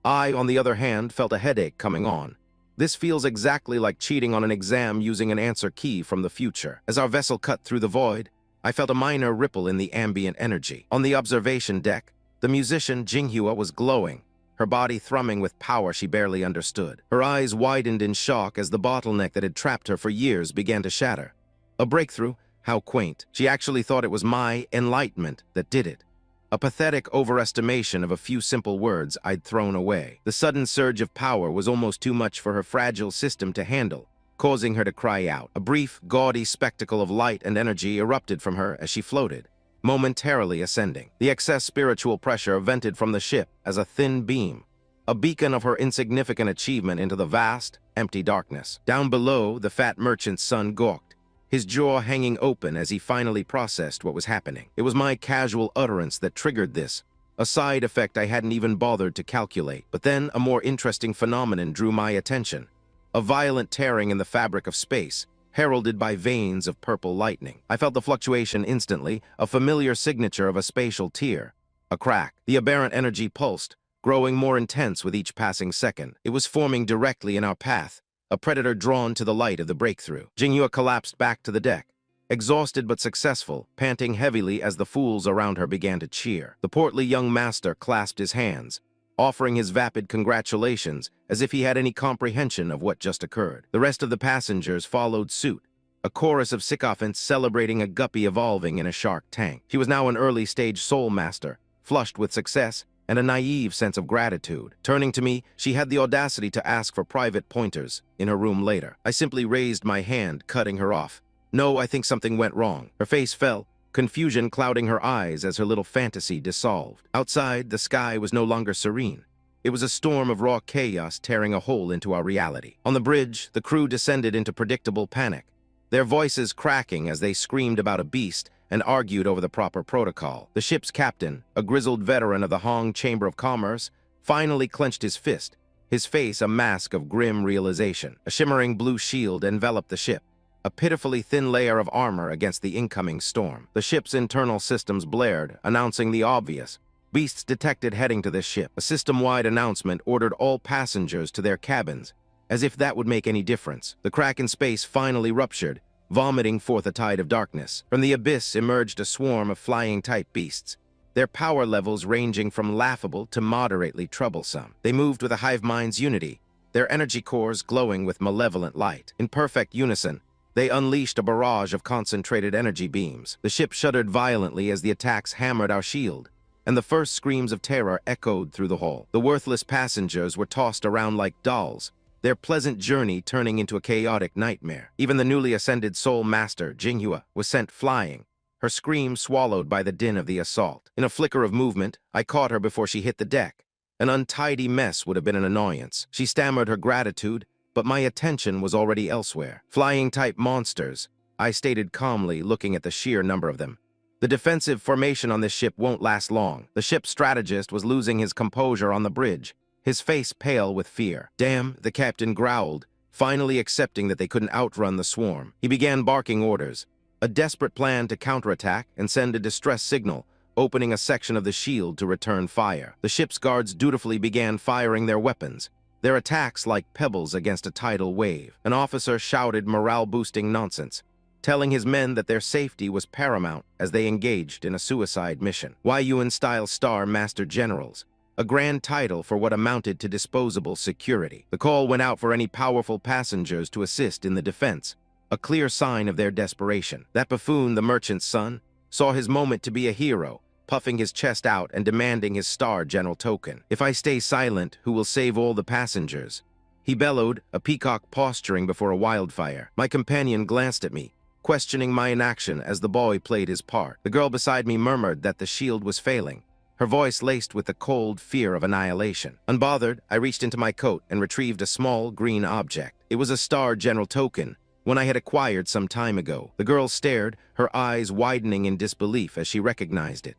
Speaker 1: I, on the other hand, felt a headache coming on. This feels exactly like cheating on an exam using an answer key from the future. As our vessel cut through the void, I felt a minor ripple in the ambient energy. On the observation deck, the musician Jinghua was glowing, her body thrumming with power she barely understood. Her eyes widened in shock as the bottleneck that had trapped her for years began to shatter. A breakthrough? How quaint. She actually thought it was my enlightenment that did it. A pathetic overestimation of a few simple words I'd thrown away. The sudden surge of power was almost too much for her fragile system to handle, causing her to cry out. A brief, gaudy spectacle of light and energy erupted from her as she floated, momentarily ascending. The excess spiritual pressure vented from the ship as a thin beam, a beacon of her insignificant achievement into the vast, empty darkness. Down below, the fat merchant's son gawked, his jaw hanging open as he finally processed what was happening. It was my casual utterance that triggered this, a side effect I hadn't even bothered to calculate. But then a more interesting phenomenon drew my attention. A violent tearing in the fabric of space, heralded by veins of purple lightning. I felt the fluctuation instantly, a familiar signature of a spatial tear. A crack. The aberrant energy pulsed, growing more intense with each passing second. It was forming directly in our path, a predator drawn to the light of the breakthrough. Jinghua collapsed back to the deck, exhausted but successful, panting heavily as the fools around her began to cheer. The portly young master clasped his hands, offering his vapid congratulations as if he had any comprehension of what just occurred. The rest of the passengers followed suit, a chorus of sycophants celebrating a guppy evolving in a shark tank. She was now an early-stage soul master, flushed with success and a naive sense of gratitude. Turning to me, she had the audacity to ask for private pointers in her room later. I simply raised my hand, cutting her off. No, I think something went wrong. Her face fell, confusion clouding her eyes as her little fantasy dissolved. Outside, the sky was no longer serene. It was a storm of raw chaos tearing a hole into our reality. On the bridge, the crew descended into predictable panic, their voices cracking as they screamed about a beast and argued over the proper protocol. The ship's captain, a grizzled veteran of the Hong Chamber of Commerce, finally clenched his fist, his face a mask of grim realization. A shimmering blue shield enveloped the ship, a pitifully thin layer of armor against the incoming storm. The ship's internal systems blared, announcing the obvious. Beasts detected heading to this ship. A system-wide announcement ordered all passengers to their cabins, as if that would make any difference. The crack in space finally ruptured, vomiting forth a tide of darkness. From the abyss emerged a swarm of flying-type beasts, their power levels ranging from laughable to moderately troublesome. They moved with a hive mind's unity, their energy cores glowing with malevolent light. In perfect unison, they unleashed a barrage of concentrated energy beams. The ship shuddered violently as the attacks hammered our shield, and the first screams of terror echoed through the hall. The worthless passengers were tossed around like dolls, their pleasant journey turning into a chaotic nightmare. Even the newly ascended soul master, Jinghua, was sent flying, her screams swallowed by the din of the assault. In a flicker of movement, I caught her before she hit the deck. An untidy mess would have been an annoyance. She stammered her gratitude, but my attention was already elsewhere. Flying-type monsters, I stated calmly, looking at the sheer number of them. The defensive formation on this ship won't last long. The ship's strategist was losing his composure on the bridge, his face pale with fear. Damn, the captain growled, finally accepting that they couldn't outrun the swarm. He began barking orders, a desperate plan to counterattack and send a distress signal, opening a section of the shield to return fire. The ship's guards dutifully began firing their weapons, their attacks like pebbles against a tidal wave. An officer shouted morale-boosting nonsense, telling his men that their safety was paramount as they engaged in a suicide mission. Yuan-style Star Master Generals, a grand title for what amounted to disposable security. The call went out for any powerful passengers to assist in the defense, a clear sign of their desperation. That buffoon, the merchant's son, saw his moment to be a hero, puffing his chest out and demanding his Star General token. If I stay silent, who will save all the passengers? He bellowed, a peacock posturing before a wildfire. My companion glanced at me, questioning my inaction as the boy played his part. The girl beside me murmured that the shield was failing, her voice laced with the cold fear of annihilation. Unbothered, I reached into my coat and retrieved a small green object. It was a Star General token, one I had acquired some time ago. The girl stared, her eyes widening in disbelief as she recognized it.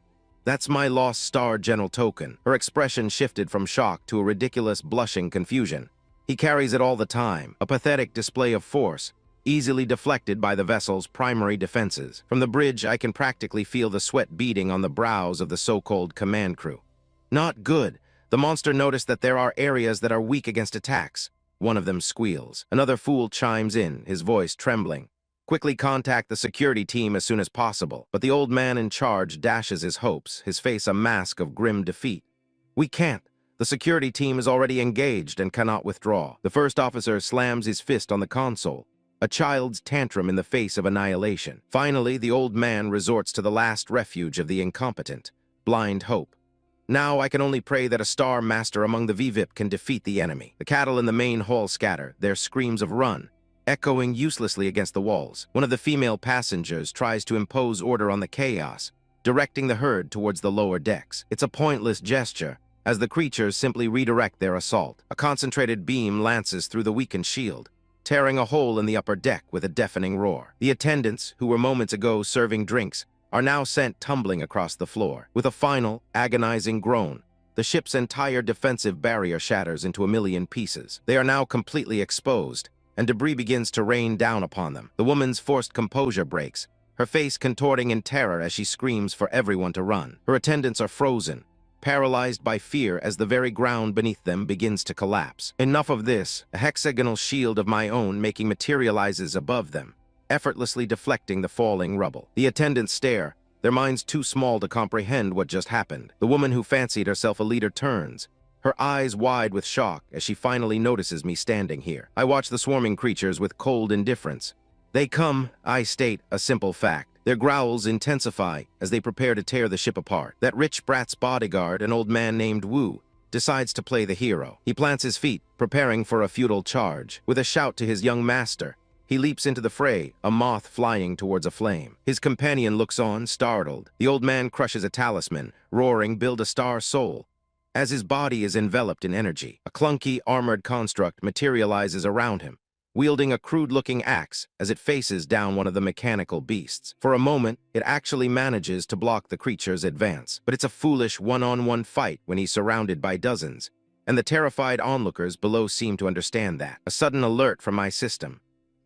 Speaker 1: That's my lost star general token. Her expression shifted from shock to a ridiculous, blushing confusion. He carries it all the time, a pathetic display of force, easily deflected by the vessel's primary defenses. From the bridge, I can practically feel the sweat beading on the brows of the so-called command crew. Not good. The monster noticed that there are areas that are weak against attacks. One of them squeals. Another fool chimes in, his voice trembling. Quickly contact the security team as soon as possible. But the old man in charge dashes his hopes, his face a mask of grim defeat. We can't. The security team is already engaged and cannot withdraw. The first officer slams his fist on the console. A child's tantrum in the face of annihilation. Finally, the old man resorts to the last refuge of the incompetent, blind hope. Now I can only pray that a star master among the VVIP can defeat the enemy. The cattle in the main hall scatter, their screams of run, echoing uselessly against the walls. One of the female passengers tries to impose order on the chaos, directing the herd towards the lower decks. It's a pointless gesture, as the creatures simply redirect their assault. A concentrated beam lances through the weakened shield, tearing a hole in the upper deck with a deafening roar. The attendants, who were moments ago serving drinks, are now sent tumbling across the floor. With a final, agonizing groan, the ship's entire defensive barrier shatters into a million pieces. They are now completely exposed, and debris begins to rain down upon them. The woman's forced composure breaks, her face contorting in terror as she screams for everyone to run. Her attendants are frozen, paralyzed by fear as the very ground beneath them begins to collapse. Enough of this. A hexagonal shield of my own making materializes above them, effortlessly deflecting the falling rubble. The attendants stare, their minds too small to comprehend what just happened. The woman who fancied herself a leader turns, her eyes wide with shock as she finally notices me standing here. I watch the swarming creatures with cold indifference. They come, I state, a simple fact. Their growls intensify as they prepare to tear the ship apart. That rich brat's bodyguard, an old man named Wu, decides to play the hero. He plants his feet, preparing for a futile charge. With a shout to his young master, he leaps into the fray, a moth flying towards a flame. His companion looks on, startled. The old man crushes a talisman, roaring, "Build a star soul." As his body is enveloped in energy, a clunky, armored construct materializes around him, wielding a crude-looking axe as it faces down one of the mechanical beasts. For a moment, it actually manages to block the creature's advance. But it's a foolish one-on-one fight when he's surrounded by dozens, and the terrified onlookers below seem to understand that. A sudden alert from my system.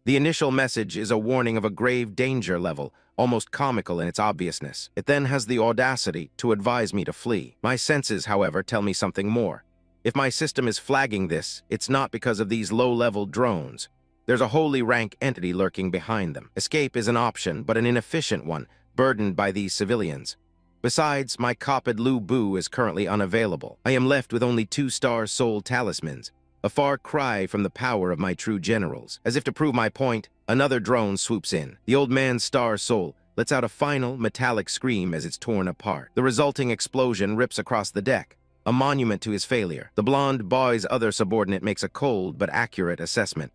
Speaker 1: The initial message is a warning of a grave danger level, almost comical in its obviousness. It then has the audacity to advise me to flee. My senses, however, tell me something more. If my system is flagging this, it's not because of these low-level drones. There's a wholly rank entity lurking behind them. Escape is an option, but an inefficient one, burdened by these civilians. Besides, my copied Lu Bu is currently unavailable. I am left with only 2-star soul talismans, a far cry from the power of my true generals. As if to prove my point, another drone swoops in. The old man's star soul lets out a final, metallic scream as it's torn apart. The resulting explosion rips across the deck, a monument to his failure. The blonde boy's other subordinate makes a cold but accurate assessment.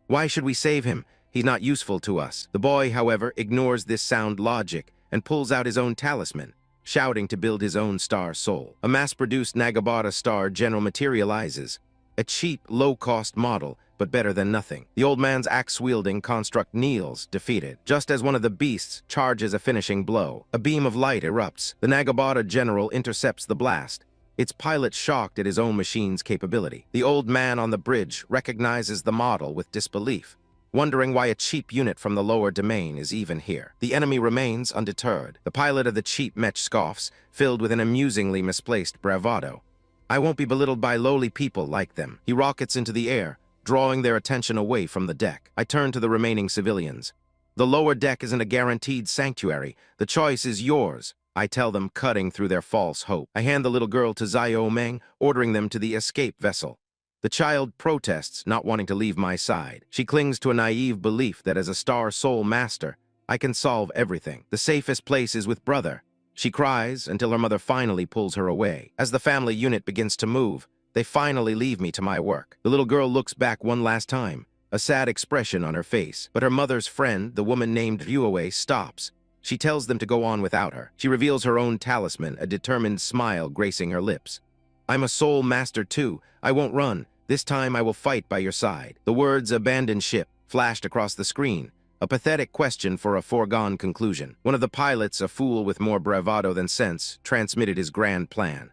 Speaker 1: Why should we save him? He's not useful to us. The boy, however, ignores this sound logic and pulls out his own talisman, shouting to build his own star soul. A mass-produced Nagabata star general materializes, a cheap, low-cost model, but better than nothing. The old man's axe-wielding construct kneels, defeated. Just as one of the beasts charges a finishing blow, a beam of light erupts. The Nagabata general intercepts the blast, its pilot shocked at his own machine's capability. The old man on the bridge recognizes the model with disbelief, wondering why a cheap unit from the lower domain is even here. The enemy remains undeterred. The pilot of the cheap mech scoffs, filled with an amusingly misplaced bravado. I won't be belittled by lowly people like them. He rockets into the air, drawing their attention away from the deck. I turn to the remaining civilians. The lower deck isn't a guaranteed sanctuary. The choice is yours, I tell them, cutting through their false hope. I hand the little girl to Zio Meng, ordering them to the escape vessel. The child protests, not wanting to leave my side. She clings to a naive belief that as a star soul master, I can solve everything. The safest place is with brother. She cries until her mother finally pulls her away. As the family unit begins to move, they finally leave me to my work. The little girl looks back one last time, a sad expression on her face. But her mother's friend, the woman named Ryuwei, stops. She tells them to go on without her. She reveals her own talisman, a determined smile gracing her lips. I'm a soul master too. I won't run. This time I will fight by your side. The words "abandon ship" flashed across the screen, A pathetic question for a foregone conclusion. One of the pilots, a fool with more bravado than sense, transmitted his grand plan.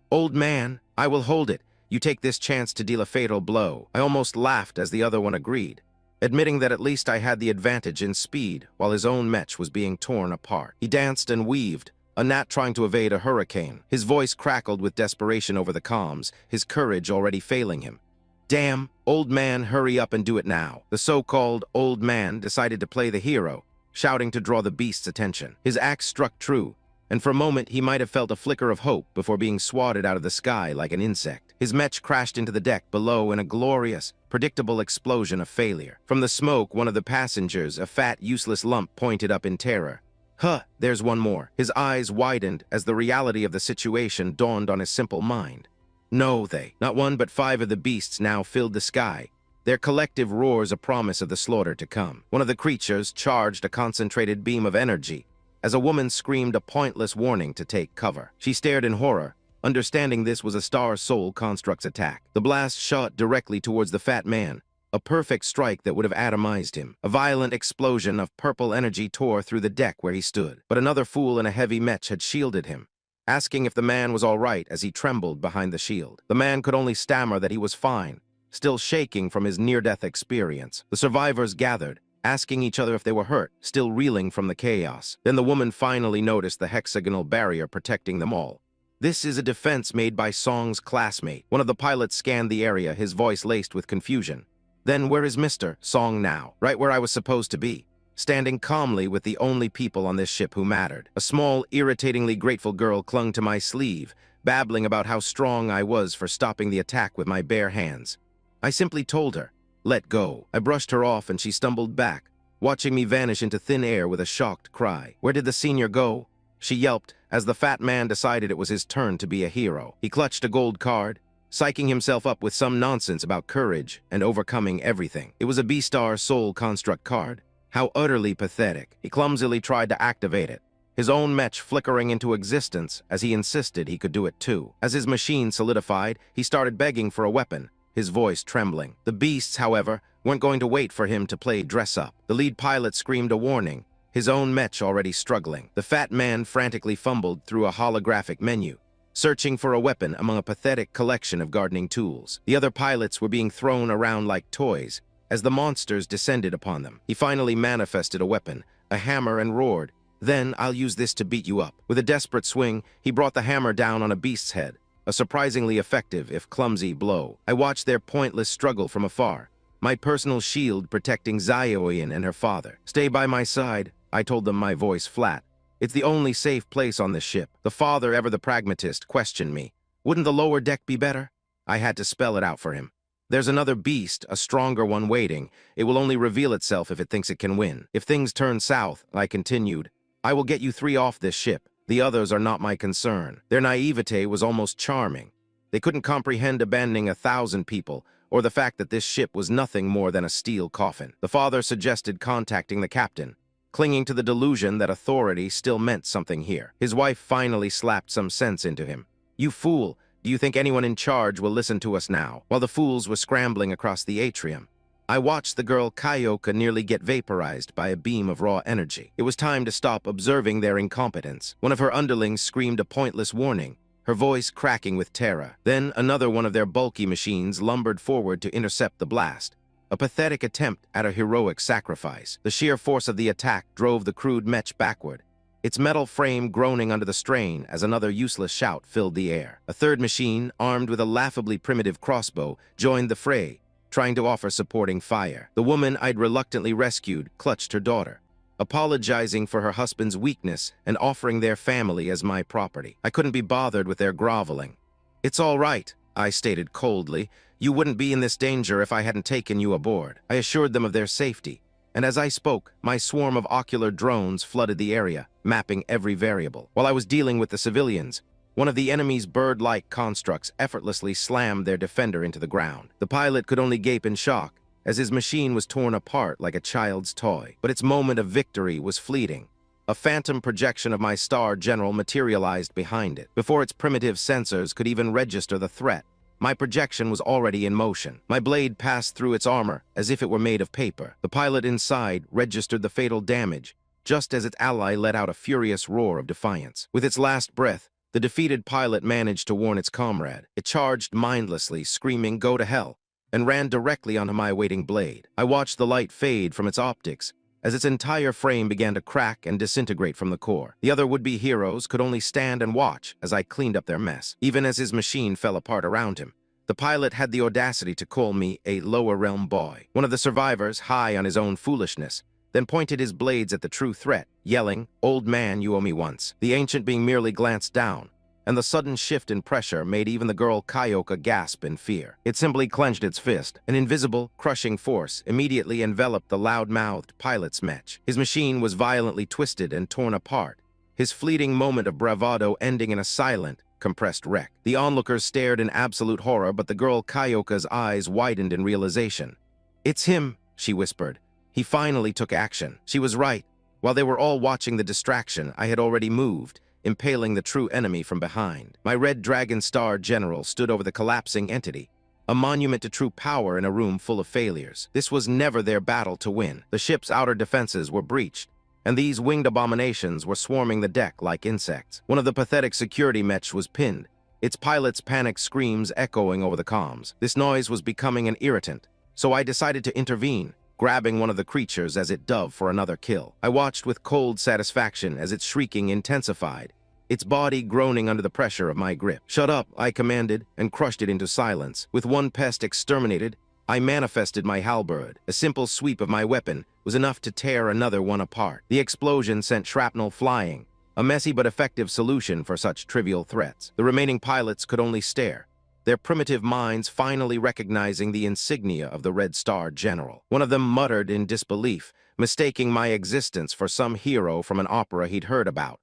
Speaker 1: "Old man, I will hold it. You take this chance to deal a fatal blow." I almost laughed as the other one agreed, admitting that at least I had the advantage in speed while his own mech was being torn apart. He danced and weaved, a gnat trying to evade a hurricane. His voice crackled with desperation over the comms, his courage already failing him. "Damn, old man, hurry up and do it now." The so-called old man decided to play the hero, shouting to draw the beast's attention. His axe struck true, and for a moment he might have felt a flicker of hope before being swatted out of the sky like an insect. His mech crashed into the deck below in a glorious, predictable explosion of failure. From the smoke, one of the passengers, a fat, useless lump, pointed up in terror. "Huh, there's one more." His eyes widened as the reality of the situation dawned on his simple mind. No, not one but 5 of the beasts now filled the sky, their collective roars a promise of the slaughter to come. One of the creatures charged a concentrated beam of energy as a woman screamed a pointless warning to take cover. She stared in horror, understanding this was a Star Soul construct's attack. The blast shot directly towards the fat man, a perfect strike that would have atomized him. A violent explosion of purple energy tore through the deck where he stood, but another fool in a heavy mech had shielded him, asking if the man was all right as he trembled behind the shield. The man could only stammer that he was fine, still shaking from his near-death experience. The survivors gathered, asking each other if they were hurt, still reeling from the chaos. Then the woman finally noticed the hexagonal barrier protecting them all. "This is a defense made by Song's classmate." One of the pilots scanned the area, his voice laced with confusion. "Then where is Mr. Song now?" "Right where I was supposed to be, standing calmly with the only people on this ship who mattered." A small, irritatingly grateful girl clung to my sleeve, babbling about how strong I was for stopping the attack with my bare hands. I simply told her, "Let go." I brushed her off and she stumbled back, watching me vanish into thin air with a shocked cry. "Where did the senior go?" she yelped as the fat man decided it was his turn to be a hero. He clutched a gold card, psyching himself up with some nonsense about courage and overcoming everything. It was a B-Star Soul Construct card. How utterly pathetic. He clumsily tried to activate it, his own mech flickering into existence as he insisted he could do it too. As his machine solidified, he started begging for a weapon, his voice trembling. The beasts, however, weren't going to wait for him to play dress-up. The lead pilot screamed a warning, his own mech already struggling. The fat man frantically fumbled through a holographic menu, searching for a weapon among a pathetic collection of gardening tools. The other pilots were being thrown around like toys as the monsters descended upon them. He finally manifested a weapon, a hammer, and roared, "Then I'll use this to beat you up." With a desperate swing, he brought the hammer down on a beast's head, a surprisingly effective, if clumsy, blow. I watched their pointless struggle from afar, my personal shield protecting Zioin and her father. "Stay by my side," I told them, my voice flat. "It's the only safe place on this ship." The father, ever the pragmatist, questioned me. "Wouldn't the lower deck be better?" I had to spell it out for him. "There's another beast, a stronger one waiting. It will only reveal itself if it thinks it can win. If things turn south," I continued, "I will get you 3 off this ship. The others are not my concern." Their naivete was almost charming. They couldn't comprehend abandoning 1,000 people, or the fact that this ship was nothing more than a steel coffin. The father suggested contacting the captain, clinging to the delusion that authority still meant something here. His wife finally slapped some sense into him. "You fool! Do you think anyone in charge will listen to us now?" While the fools were scrambling across the atrium, I watched the girl Kyoka nearly get vaporized by a beam of raw energy. It was time to stop observing their incompetence. One of her underlings screamed a pointless warning, her voice cracking with terror. Then another one of their bulky machines lumbered forward to intercept the blast, a pathetic attempt at a heroic sacrifice. The sheer force of the attack drove the crude mech backward, its metal frame groaning under the strain as another useless shout filled the air. A third machine, armed with a laughably primitive crossbow, joined the fray, trying to offer supporting fire. The woman I'd reluctantly rescued clutched her daughter, apologizing for her husband's weakness and offering their family as my property. I couldn't be bothered with their groveling. "It's all right," I stated coldly. "You wouldn't be in this danger if I hadn't taken you aboard." I assured them of their safety, and as I spoke, my swarm of ocular drones flooded the area, mapping every variable. While I was dealing with the civilians, one of the enemy's bird-like constructs effortlessly slammed their defender into the ground. The pilot could only gape in shock, as his machine was torn apart like a child's toy. But its moment of victory was fleeting. A phantom projection of my star general materialized behind it. Before its primitive sensors could even register the threat, My projection was already in motion. My blade passed through its armor as if it were made of paper. The pilot inside registered the fatal damage, just as its ally let out a furious roar of defiance. With its last breath, the defeated pilot managed to warn its comrade. It charged mindlessly, screaming, "Go to hell," and ran directly onto my waiting blade. I watched the light fade from its optics as its entire frame began to crack and disintegrate from the core. The other would-be heroes could only stand and watch as I cleaned up their mess. Even as his machine fell apart around him, the pilot had the audacity to call me a lower realm boy. One of the survivors, high on his own foolishness, then pointed his blades at the true threat, yelling, "Old man, you owe me once." The ancient being merely glanced down, and the sudden shift in pressure made even the girl Kyoka gasp in fear. It simply clenched its fist. An invisible, crushing force immediately enveloped the loud-mouthed pilot's mech. His machine was violently twisted and torn apart, his fleeting moment of bravado ending in a silent, compressed wreck. The onlookers stared in absolute horror, but the girl Kyoka's eyes widened in realization. "It's him," she whispered. "He finally took action." She was right. While they were all watching the distraction, I had already moved, impaling the true enemy from behind. My red dragon star general stood over the collapsing entity, a monument to true power in a room full of failures. This was never their battle to win. The ship's outer defenses were breached, and these winged abominations were swarming the deck like insects. One of the pathetic security mechs was pinned, its pilot's panicked screams echoing over the comms. This noise was becoming an irritant, so I decided to intervene, grabbing one of the creatures as it dove for another kill. I watched with cold satisfaction as its shrieking intensified, its body groaning under the pressure of my grip. "Shut up," I commanded, and crushed it into silence. With one pest exterminated, I manifested my halberd. A simple sweep of my weapon was enough to tear another one apart. The explosion sent shrapnel flying, a messy but effective solution for such trivial threats. The remaining pilots could only stare, their primitive minds finally recognizing the insignia of the Red Star General. One of them muttered in disbelief, mistaking my existence for some hero from an opera he'd heard about.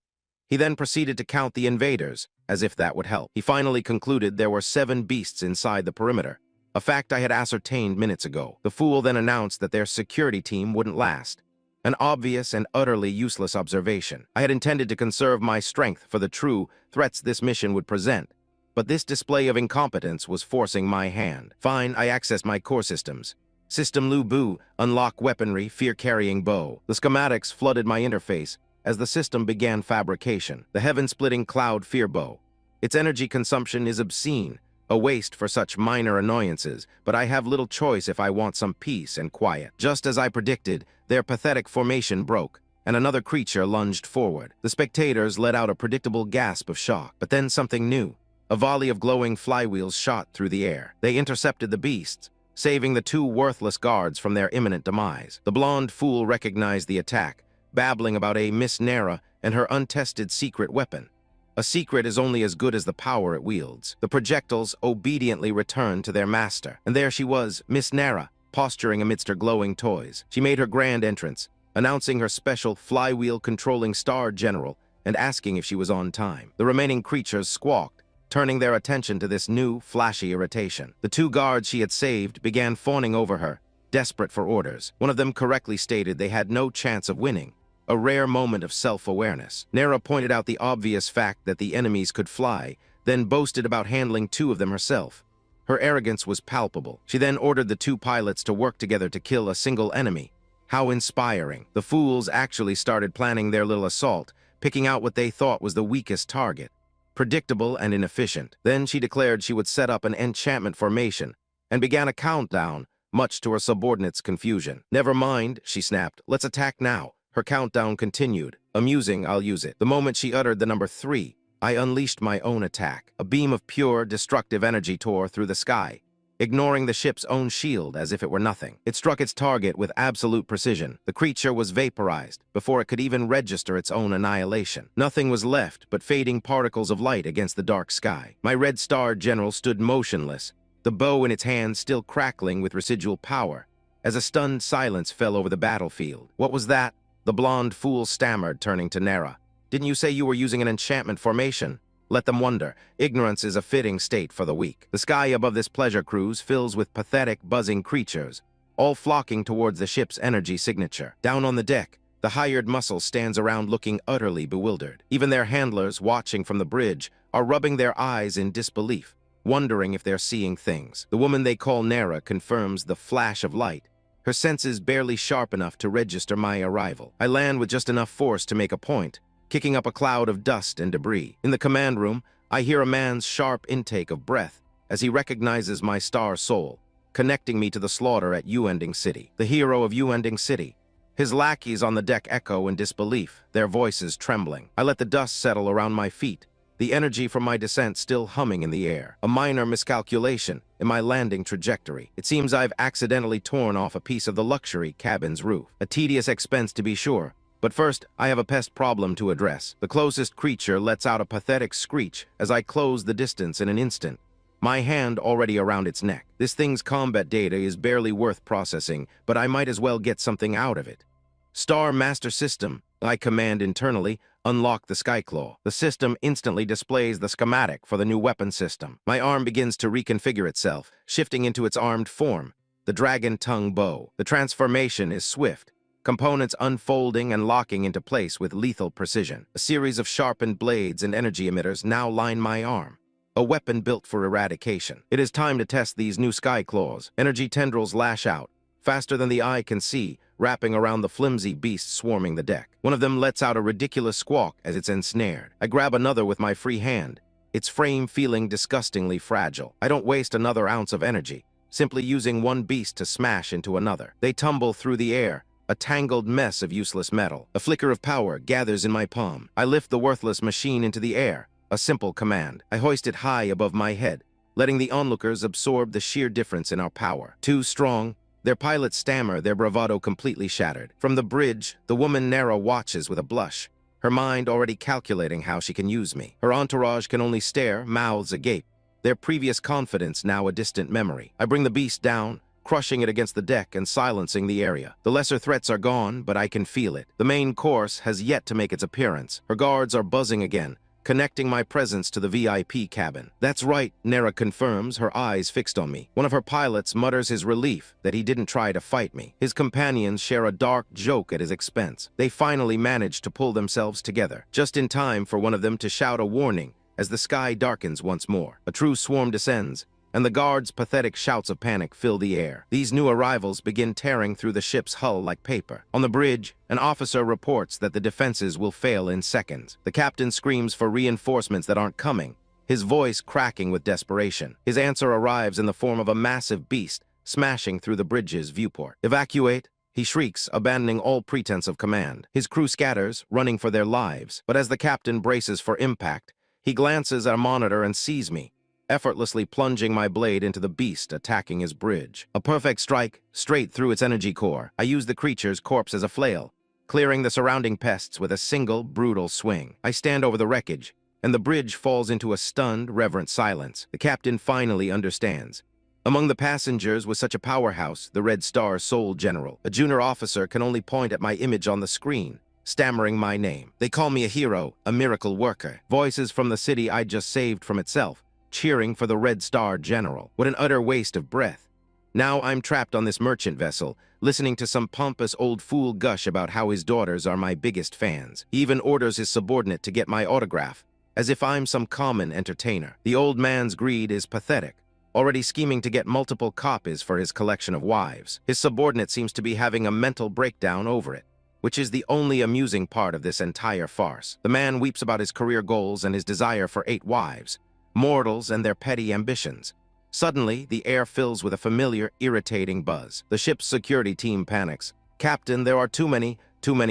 Speaker 1: He then proceeded to count the invaders, as if that would help. He finally concluded there were 7 beasts inside the perimeter, a fact I had ascertained minutes ago. The fool then announced that their security team wouldn't last, an obvious and utterly useless observation. I had intended to conserve my strength for the true threats this mission would present, but this display of incompetence was forcing my hand. Fine, I accessed my core systems. System Lu Bu, unlock weaponry, fear-carrying bow. The schematics flooded my interface as the system began fabrication. The heaven-splitting cloud fear bow. Its energy consumption is obscene, a waste for such minor annoyances, but I have little choice if I want some peace and quiet. Just as I predicted, their pathetic formation broke, and another creature lunged forward. The spectators let out a predictable gasp of shock, but then something new. A volley of glowing flywheels shot through the air. They intercepted the beasts, saving the 2 worthless guards from their imminent demise. The blonde fool recognized the attack, babbling about a Miss Nara and her untested secret weapon. A secret is only as good as the power it wields. The projectiles obediently returned to their master, and there she was, Miss Nara, posturing amidst her glowing toys. She made her grand entrance, announcing her special flywheel-controlling Star General and asking if she was on time. The remaining creatures squawked, turning their attention to this new, flashy irritation. The 2 guards she had saved began fawning over her, desperate for orders. One of them correctly stated they had no chance of winning, a rare moment of self-awareness. Nara pointed out the obvious fact that the enemies could fly, then boasted about handling 2 of them herself. Her arrogance was palpable. She then ordered the 2 pilots to work together to kill a single enemy. How inspiring. The fools actually started planning their little assault, picking out what they thought was the weakest target. Predictable and inefficient. Then she declared she would set up an enchantment formation and began a countdown, much to her subordinates' confusion. "Never mind," she snapped. "Let's attack now." Her countdown continued. Amusing, I'll use it. The moment she uttered the number 3, I unleashed my own attack. A beam of pure, destructive energy tore through the sky, ignoring the ship's own shield as if it were nothing. It struck its target with absolute precision. The creature was vaporized before it could even register its own annihilation. Nothing was left but fading particles of light against the dark sky. My Red Star General stood motionless, the bow in its hand still crackling with residual power, as a stunned silence fell over the battlefield. "What was that?" The blonde fool stammered, turning to Nara. "Didn't you say you were using an enchantment formation?" Let them wonder. Ignorance is a fitting state for the weak. The sky above this pleasure cruise fills with pathetic, buzzing creatures, all flocking towards the ship's energy signature. Down on the deck, the hired muscle stands around looking utterly bewildered. Even their handlers, watching from the bridge, are rubbing their eyes in disbelief. wondering if they're seeing things. The woman they call Nera confirms the flash of light, her senses barely sharp enough to register my arrival. I land with just enough force to make a point, kicking up a cloud of dust and debris. In the command room, I hear a man's sharp intake of breath as he recognizes my star soul, connecting me to the slaughter at Uending City. The hero of Uending City. His lackeys on the deck echo in disbelief, their voices trembling. I let the dust settle around my feet, the energy from my descent still humming in the air. A minor miscalculation in my landing trajectory. It seems I've accidentally torn off a piece of the luxury cabin's roof. A tedious expense to be sure, but first I have a pest problem to address. The closest creature lets out a pathetic screech as I close the distance in an instant, my hand already around its neck. This thing's combat data is barely worth processing, but I might as well get something out of it. Star Master System, I command internally, unlock the Skyclaw. The system instantly displays the schematic for the new weapon system. My arm begins to reconfigure itself, shifting into its armed form, the dragon tongue bow. The transformation is swift, components unfolding and locking into place with lethal precision. A series of sharpened blades and energy emitters now line my arm, a weapon built for eradication. It is time to test these new Skyclaws. Energy tendrils lash out, faster than the eye can see, wrapping around the flimsy beast swarming the deck. One of them lets out a ridiculous squawk as it's ensnared. I grab another with my free hand, its frame feeling disgustingly fragile. I don't waste another ounce of energy, simply using one beast to smash into another. They tumble through the air, a tangled mess of useless metal. A flicker of power gathers in my palm. I lift the worthless machine into the air, a simple command. I hoist it high above my head, letting the onlookers absorb the sheer difference in our power. Too strong, their pilots stammer, their bravado completely shattered. From the bridge, the woman Nera watches with a blush, her mind already calculating how she can use me. Her entourage can only stare, mouths agape, their previous confidence now a distant memory. I bring the beast down, crushing it against the deck and silencing the area. The lesser threats are gone, but I can feel it. The main course has yet to make its appearance. Her guards are buzzing again, connecting my presence to the VIP cabin. That's right, Nera confirms, her eyes fixed on me. One of her pilots mutters his relief that he didn't try to fight me. His companions share a dark joke at his expense. They finally manage to pull themselves together, just in time for one of them to shout a warning as the sky darkens once more. A true swarm descends, and the guards' pathetic shouts of panic fill the air. These new arrivals begin tearing through the ship's hull like paper. On the bridge, an officer reports that the defenses will fail in seconds. The captain screams for reinforcements that aren't coming, his voice cracking with desperation. His answer arrives in the form of a massive beast, smashing through the bridge's viewport. "Evacuate!" he shrieks, abandoning all pretense of command. His crew scatters, running for their lives. But as the captain braces for impact, he glances at a monitor and sees me, effortlessly plunging my blade into the beast attacking his bridge. A perfect strike, straight through its energy core. I use the creature's corpse as a flail, clearing the surrounding pests with a single, brutal swing. I stand over the wreckage, and the bridge falls into a stunned, reverent silence. The captain finally understands. Among the passengers was such a powerhouse, the Red Star sole general. A junior officer can only point at my image on the screen, stammering my name. They call me a hero, a miracle worker. Voices from the city I'd just saved from itself, cheering for the Red Star General. What an utter waste of breath. Now I'm trapped on this merchant vessel, listening to some pompous old fool gush about how his daughters are my biggest fans. He even orders his subordinate to get my autograph, as if I'm some common entertainer. The old man's greed is pathetic, already scheming to get multiple copies for his collection of wives. His subordinate seems to be having a mental breakdown over it, which is the only amusing part of this entire farce. The man weeps about his career goals and his desire for 8 wives, mortals and their petty ambitions. Suddenly, the air fills with a familiar, irritating buzz. The ship's security team panics. "Captain, there are too many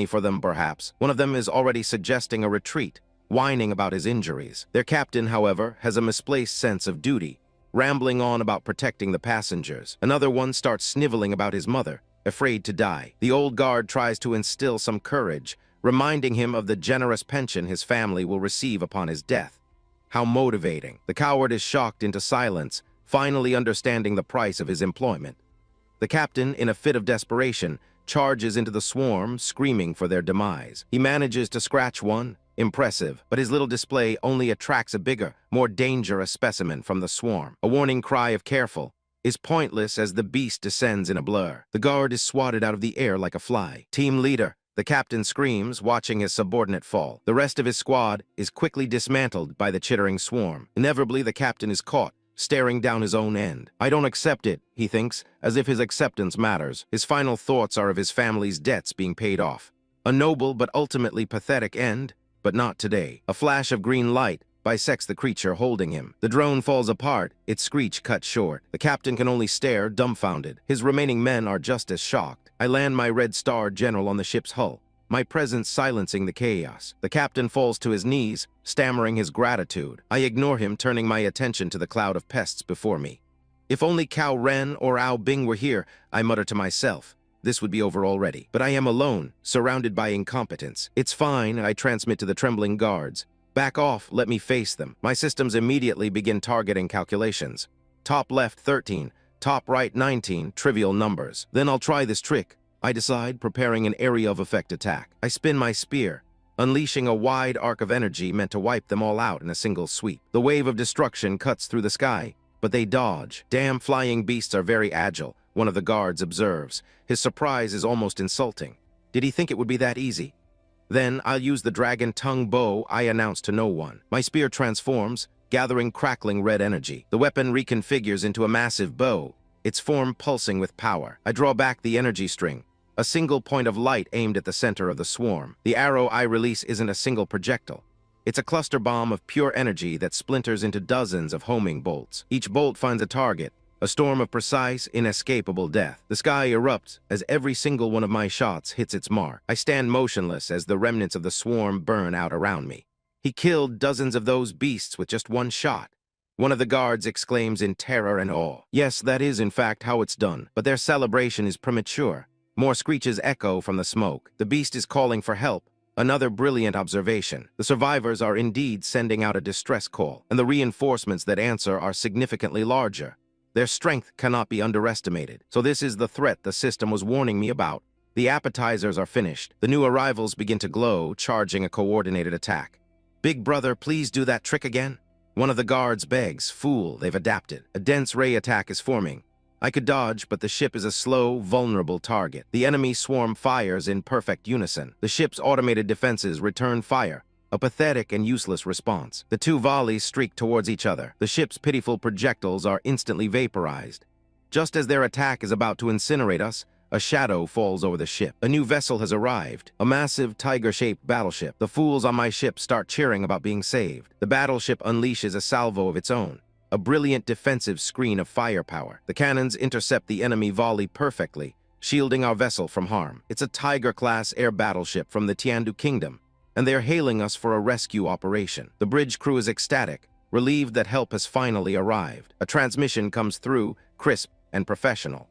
Speaker 1: for them perhaps." One of them is already suggesting a retreat, whining about his injuries. Their captain, however, has a misplaced sense of duty, rambling on about protecting the passengers. Another one starts sniveling about his mother, afraid to die. The old guard tries to instill some courage, reminding him of the generous pension his family will receive upon his death. How motivating. The coward is shocked into silence, finally understanding the price of his employment. The captain, in a fit of desperation, charges into the swarm, screaming for their demise. He manages to scratch one, impressive, but his little display only attracts a bigger, more dangerous specimen from the swarm. A warning cry of "careful" is pointless as the beast descends in a blur. The guard is swatted out of the air like a fly. "Team leader," the captain screams, watching his subordinate fall. The rest of his squad is quickly dismantled by the chittering swarm. Inevitably, the captain is caught, staring down his own end. I don't accept it, he thinks, as if his acceptance matters. His final thoughts are of his family's debts being paid off. A noble but ultimately pathetic end, but not today. A flash of green light bisects the creature holding him. The drone falls apart, its screech cut short. The captain can only stare, dumbfounded. His remaining men are just as shocked. I land my red star general on the ship's hull, my presence silencing the chaos. The captain falls to his knees, stammering his gratitude. I ignore him, turning my attention to the cloud of pests before me. If only Cao Ren or Ao Bing were here, I mutter to myself. This would be over already. But I am alone, surrounded by incompetence. It's fine, I transmit to the trembling guards. Back off, let me face them. My systems immediately begin targeting calculations. Top left 13, top right 19, trivial numbers. Then I'll try this trick, I decide, preparing an area of effect attack. I spin my spear, unleashing a wide arc of energy meant to wipe them all out in a single sweep. The wave of destruction cuts through the sky, but they dodge. Damn flying beasts are very agile, one of the guards observes. His surprise is almost insulting. Did he think it would be that easy? Then I'll use the dragon tongue bow, I announce to no one. My spear transforms, gathering crackling red energy. The weapon reconfigures into a massive bow, its form pulsing with power. I draw back the energy string, a single point of light aimed at the center of the swarm. The arrow I release isn't a single projectile. It's a cluster bomb of pure energy that splinters into dozens of homing bolts. Each bolt finds a target, a storm of precise, inescapable death. The sky erupts as every single one of my shots hits its mark. I stand motionless as the remnants of the swarm burn out around me. He killed dozens of those beasts with just one shot. One of the guards exclaims in terror and awe. Yes, that is in fact how it's done, but their celebration is premature. More screeches echo from the smoke. The beast is calling for help. Another brilliant observation. The survivors are indeed sending out a distress call, and the reinforcements that answer are significantly larger. Their strength cannot be underestimated. So this is the threat the system was warning me about. The appetizers are finished. The new arrivals begin to glow, charging a coordinated attack. Big brother, please do that trick again. One of the guards begs. Fool, they've adapted. A dense ray attack is forming. I could dodge, but the ship is a slow, vulnerable target. The enemy swarm fires in perfect unison. The ship's automated defenses return fire, a pathetic and useless response. The two volleys streak towards each other. The ship's pitiful projectiles are instantly vaporized. Just as their attack is about to incinerate us, a shadow falls over the ship. A new vessel has arrived, a massive tiger-shaped battleship. The fools on my ship start cheering about being saved. The battleship unleashes a salvo of its own, a brilliant defensive screen of firepower. The cannons intercept the enemy volley perfectly, shielding our vessel from harm. It's a Tiger-class air battleship from the Tiandu Kingdom, and they're hailing us for a rescue operation. The bridge crew is ecstatic, relieved that help has finally arrived. A transmission comes through, crisp and professional.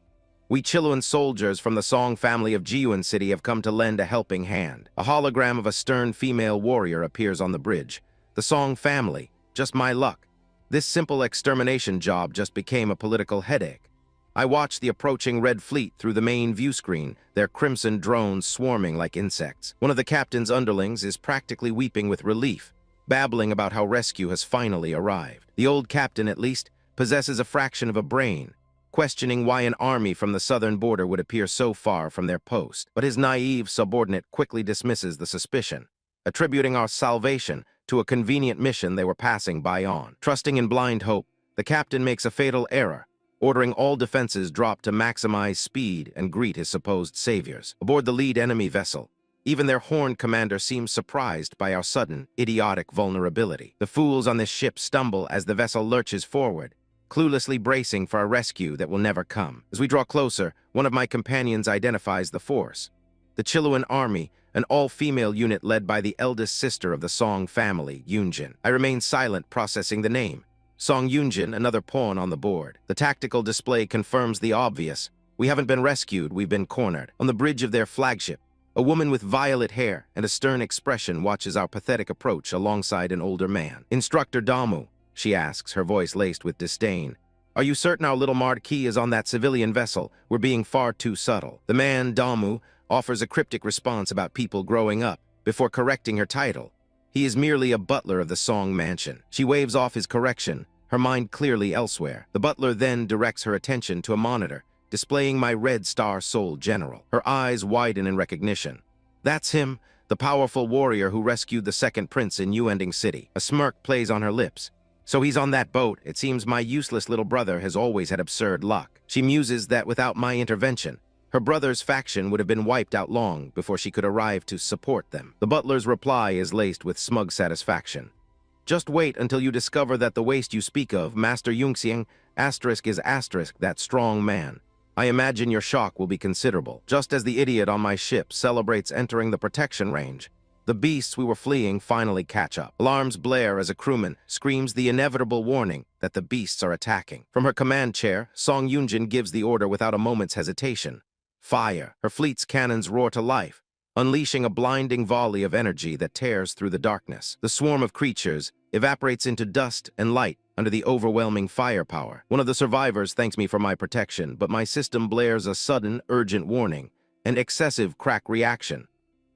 Speaker 1: We Chiluan soldiers from the Song family of Jiyuan City have come to lend a helping hand. A hologram of a stern female warrior appears on the bridge. The Song family, just my luck. This simple extermination job just became a political headache. I watch the approaching Red Fleet through the main view screen, their crimson drones swarming like insects. One of the captain's underlings is practically weeping with relief, babbling about how rescue has finally arrived. The old captain, at least, possesses a fraction of a brain, questioning why an army from the southern border would appear so far from their post. But his naive subordinate quickly dismisses the suspicion, attributing our salvation to a convenient mission they were passing by on. Trusting in blind hope, the captain makes a fatal error, ordering all defenses dropped to maximize speed and greet his supposed saviors. Aboard the lead enemy vessel, even their horned commander seems surprised by our sudden, idiotic vulnerability. The fools on this ship stumble as the vessel lurches forward, cluelessly bracing for a rescue that will never come. As we draw closer, one of my companions identifies the force. The Chiluan army, an all-female unit led by the eldest sister of the Song family, Yunjin. I remain silent, processing the name. Song Yunjin, another pawn on the board. The tactical display confirms the obvious. We haven't been rescued, we've been cornered. On the bridge of their flagship, a woman with violet hair and a stern expression watches our pathetic approach alongside an older man. Instructor Damu, she asks, her voice laced with disdain. Are you certain our little marquis is on that civilian vessel? We're being far too subtle. The man, Damu, offers a cryptic response about people growing up before correcting her title. He is merely a butler of the Song mansion. She waves off his correction, her mind clearly elsewhere. The butler then directs her attention to a monitor, displaying my Red Star Soul General. Her eyes widen in recognition. That's him, the powerful warrior who rescued the second prince in Yuending City. A smirk plays on her lips. So he's on that boat. It seems my useless little brother has always had absurd luck. She muses that without my intervention, her brother's faction would have been wiped out long before she could arrive to support them. The butler's reply is laced with smug satisfaction. Just wait until you discover that the waste you speak of, Master Yunxiang, is that strong man. I imagine your shock will be considerable. Just as the idiot on my ship celebrates entering the protection range, the beasts we were fleeing finally catch up. Alarms blare as a crewman screams the inevitable warning that the beasts are attacking. From her command chair, Song Yunjin gives the order without a moment's hesitation. Fire! Her fleet's cannons roar to life, unleashing a blinding volley of energy that tears through the darkness. The swarm of creatures evaporates into dust and light under the overwhelming firepower. One of the survivors thanks me for my protection, but my system blares a sudden, urgent warning, an excessive crack reaction.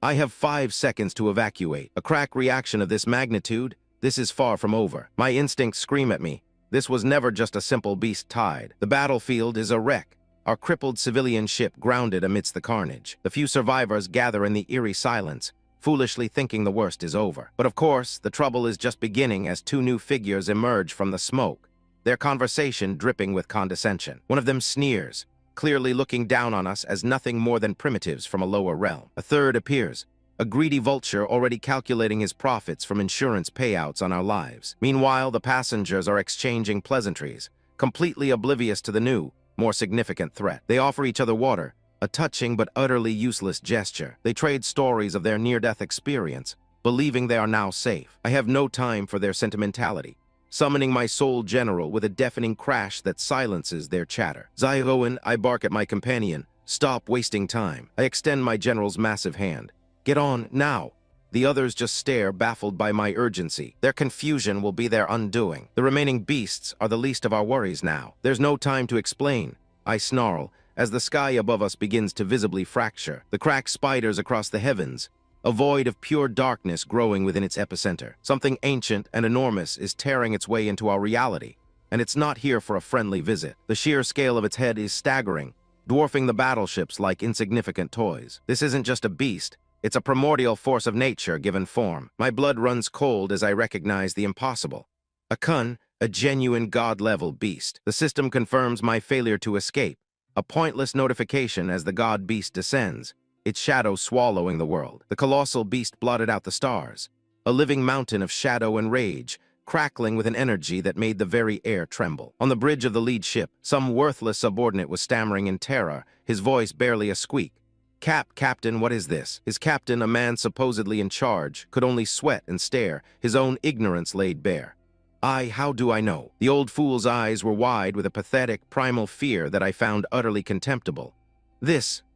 Speaker 1: I have 5 seconds to evacuate. A crack reaction of this magnitude? This is far from over. My instincts scream at me. This was never just a simple beast tide. The battlefield is a wreck. Our crippled civilian ship grounded amidst the carnage. The few survivors gather in the eerie silence, foolishly thinking the worst is over. But of course, the trouble is just beginning as 2 new figures emerge from the smoke, their conversation dripping with condescension. One of them sneers, clearly looking down on us as nothing more than primitives from a lower realm. A third appears, a greedy vulture already calculating his profits from insurance payouts on our lives. Meanwhile, the passengers are exchanging pleasantries, completely oblivious to the new, more significant threat. They offer each other water, a touching but utterly useless gesture. They trade stories of their near-death experience, believing they are now safe. I have no time for their sentimentality, summoning my soul general with a deafening crash that silences their chatter. Zaihoen, I bark at my companion. Stop wasting time. I extend my general's massive hand. Get on, now. The others just stare, baffled by my urgency. Their confusion will be their undoing. The remaining beasts are the least of our worries now. There's no time to explain. I snarl, as the sky above us begins to visibly fracture. The cracked spiders across the heavens, a void of pure darkness growing within its epicenter. Something ancient and enormous is tearing its way into our reality, and it's not here for a friendly visit. The sheer scale of its head is staggering, dwarfing the battleships like insignificant toys. This isn't just a beast. It's a primordial force of nature given form. My blood runs cold as I recognize the impossible. A kun, a genuine god-level beast. The system confirms my failure to escape, a pointless notification as the god-beast descends, its shadow swallowing the world. The colossal beast blotted out the stars, a living mountain of shadow and rage, crackling with an energy that made the very air tremble. On the bridge of the lead ship, some worthless subordinate was stammering in terror, his voice barely a squeak. Captain, what is this? His captain, a man supposedly in charge, could only sweat and stare, his own ignorance laid bare. How do I know? The old fool's eyes were wide with a pathetic, primal fear that I found utterly contemptible.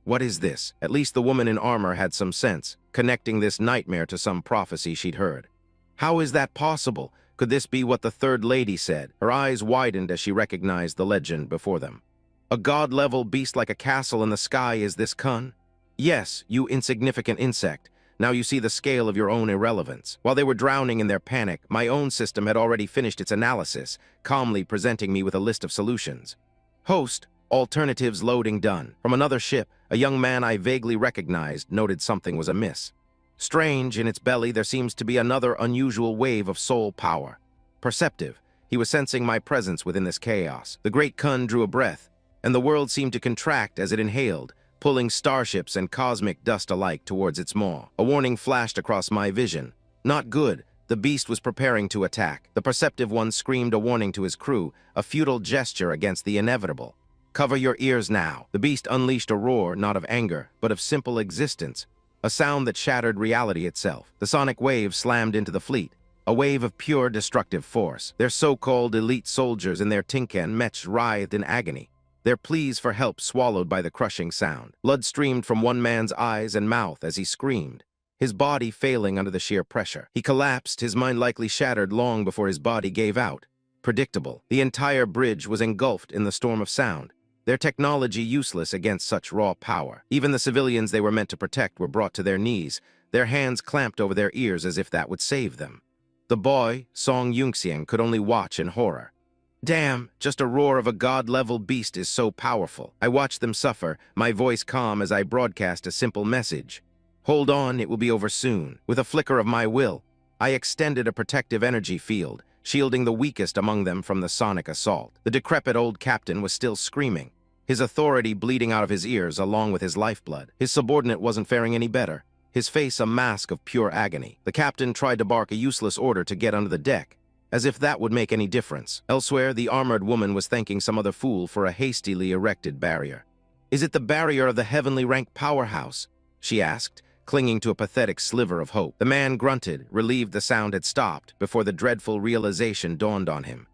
Speaker 1: What is this? At least the woman in armor had some sense, connecting this nightmare to some prophecy she'd heard. How is that possible? Could this be what the third lady said? Her eyes widened as she recognized the legend before them. A god-level beast like a castle in the sky is this kun? Yes, you insignificant insect. Now you see the scale of your own irrelevance. While they were drowning in their panic, my own system had already finished its analysis, calmly presenting me with a list of solutions. Host, alternatives loading done. From another ship, a young man I vaguely recognized noted something was amiss. Strange, in its belly there seems to be another unusual wave of soul power. Perceptive, he was sensing my presence within this chaos. The great kun drew a breath, and the world seemed to contract as it inhaled, pulling starships and cosmic dust alike towards its maw. A warning flashed across my vision. Not good. The beast was preparing to attack. The perceptive one screamed a warning to his crew, a futile gesture against the inevitable. Cover your ears now. The beast unleashed a roar, not of anger, but of simple existence, a sound that shattered reality itself. The sonic wave slammed into the fleet, a wave of pure destructive force. Their so-called elite soldiers in their tinken mechs writhed in agony, their pleas for help swallowed by the crushing sound. Blood streamed from one man's eyes and mouth as he screamed, his body failing under the sheer pressure. He collapsed, his mind likely shattered long before his body gave out. Predictable. The entire bridge was engulfed in the storm of sound, their technology useless against such raw power. Even the civilians they were meant to protect were brought to their knees, their hands clamped over their ears as if that would save them. The boy, Song Yunxiang, could only watch in horror. Damn, just a roar of a god-level beast is so powerful. I watched them suffer, my voice calm as I broadcast a simple message. Hold on, it will be over soon. With a flicker of my will, I extended a protective energy field, shielding the weakest among them from the sonic assault. The decrepit old captain was still screaming, his authority bleeding out of his ears along with his lifeblood. His subordinate wasn't faring any better, his face a mask of pure agony. The captain tried to bark a useless order to get under the deck, as if that would make any difference. Elsewhere, the armored woman was thanking some other fool for a hastily erected barrier. "Is it the barrier of the heavenly rank powerhouse?" she asked, clinging to a pathetic sliver of hope. The man grunted, relieved the sound had stopped, before the dreadful realization dawned on him.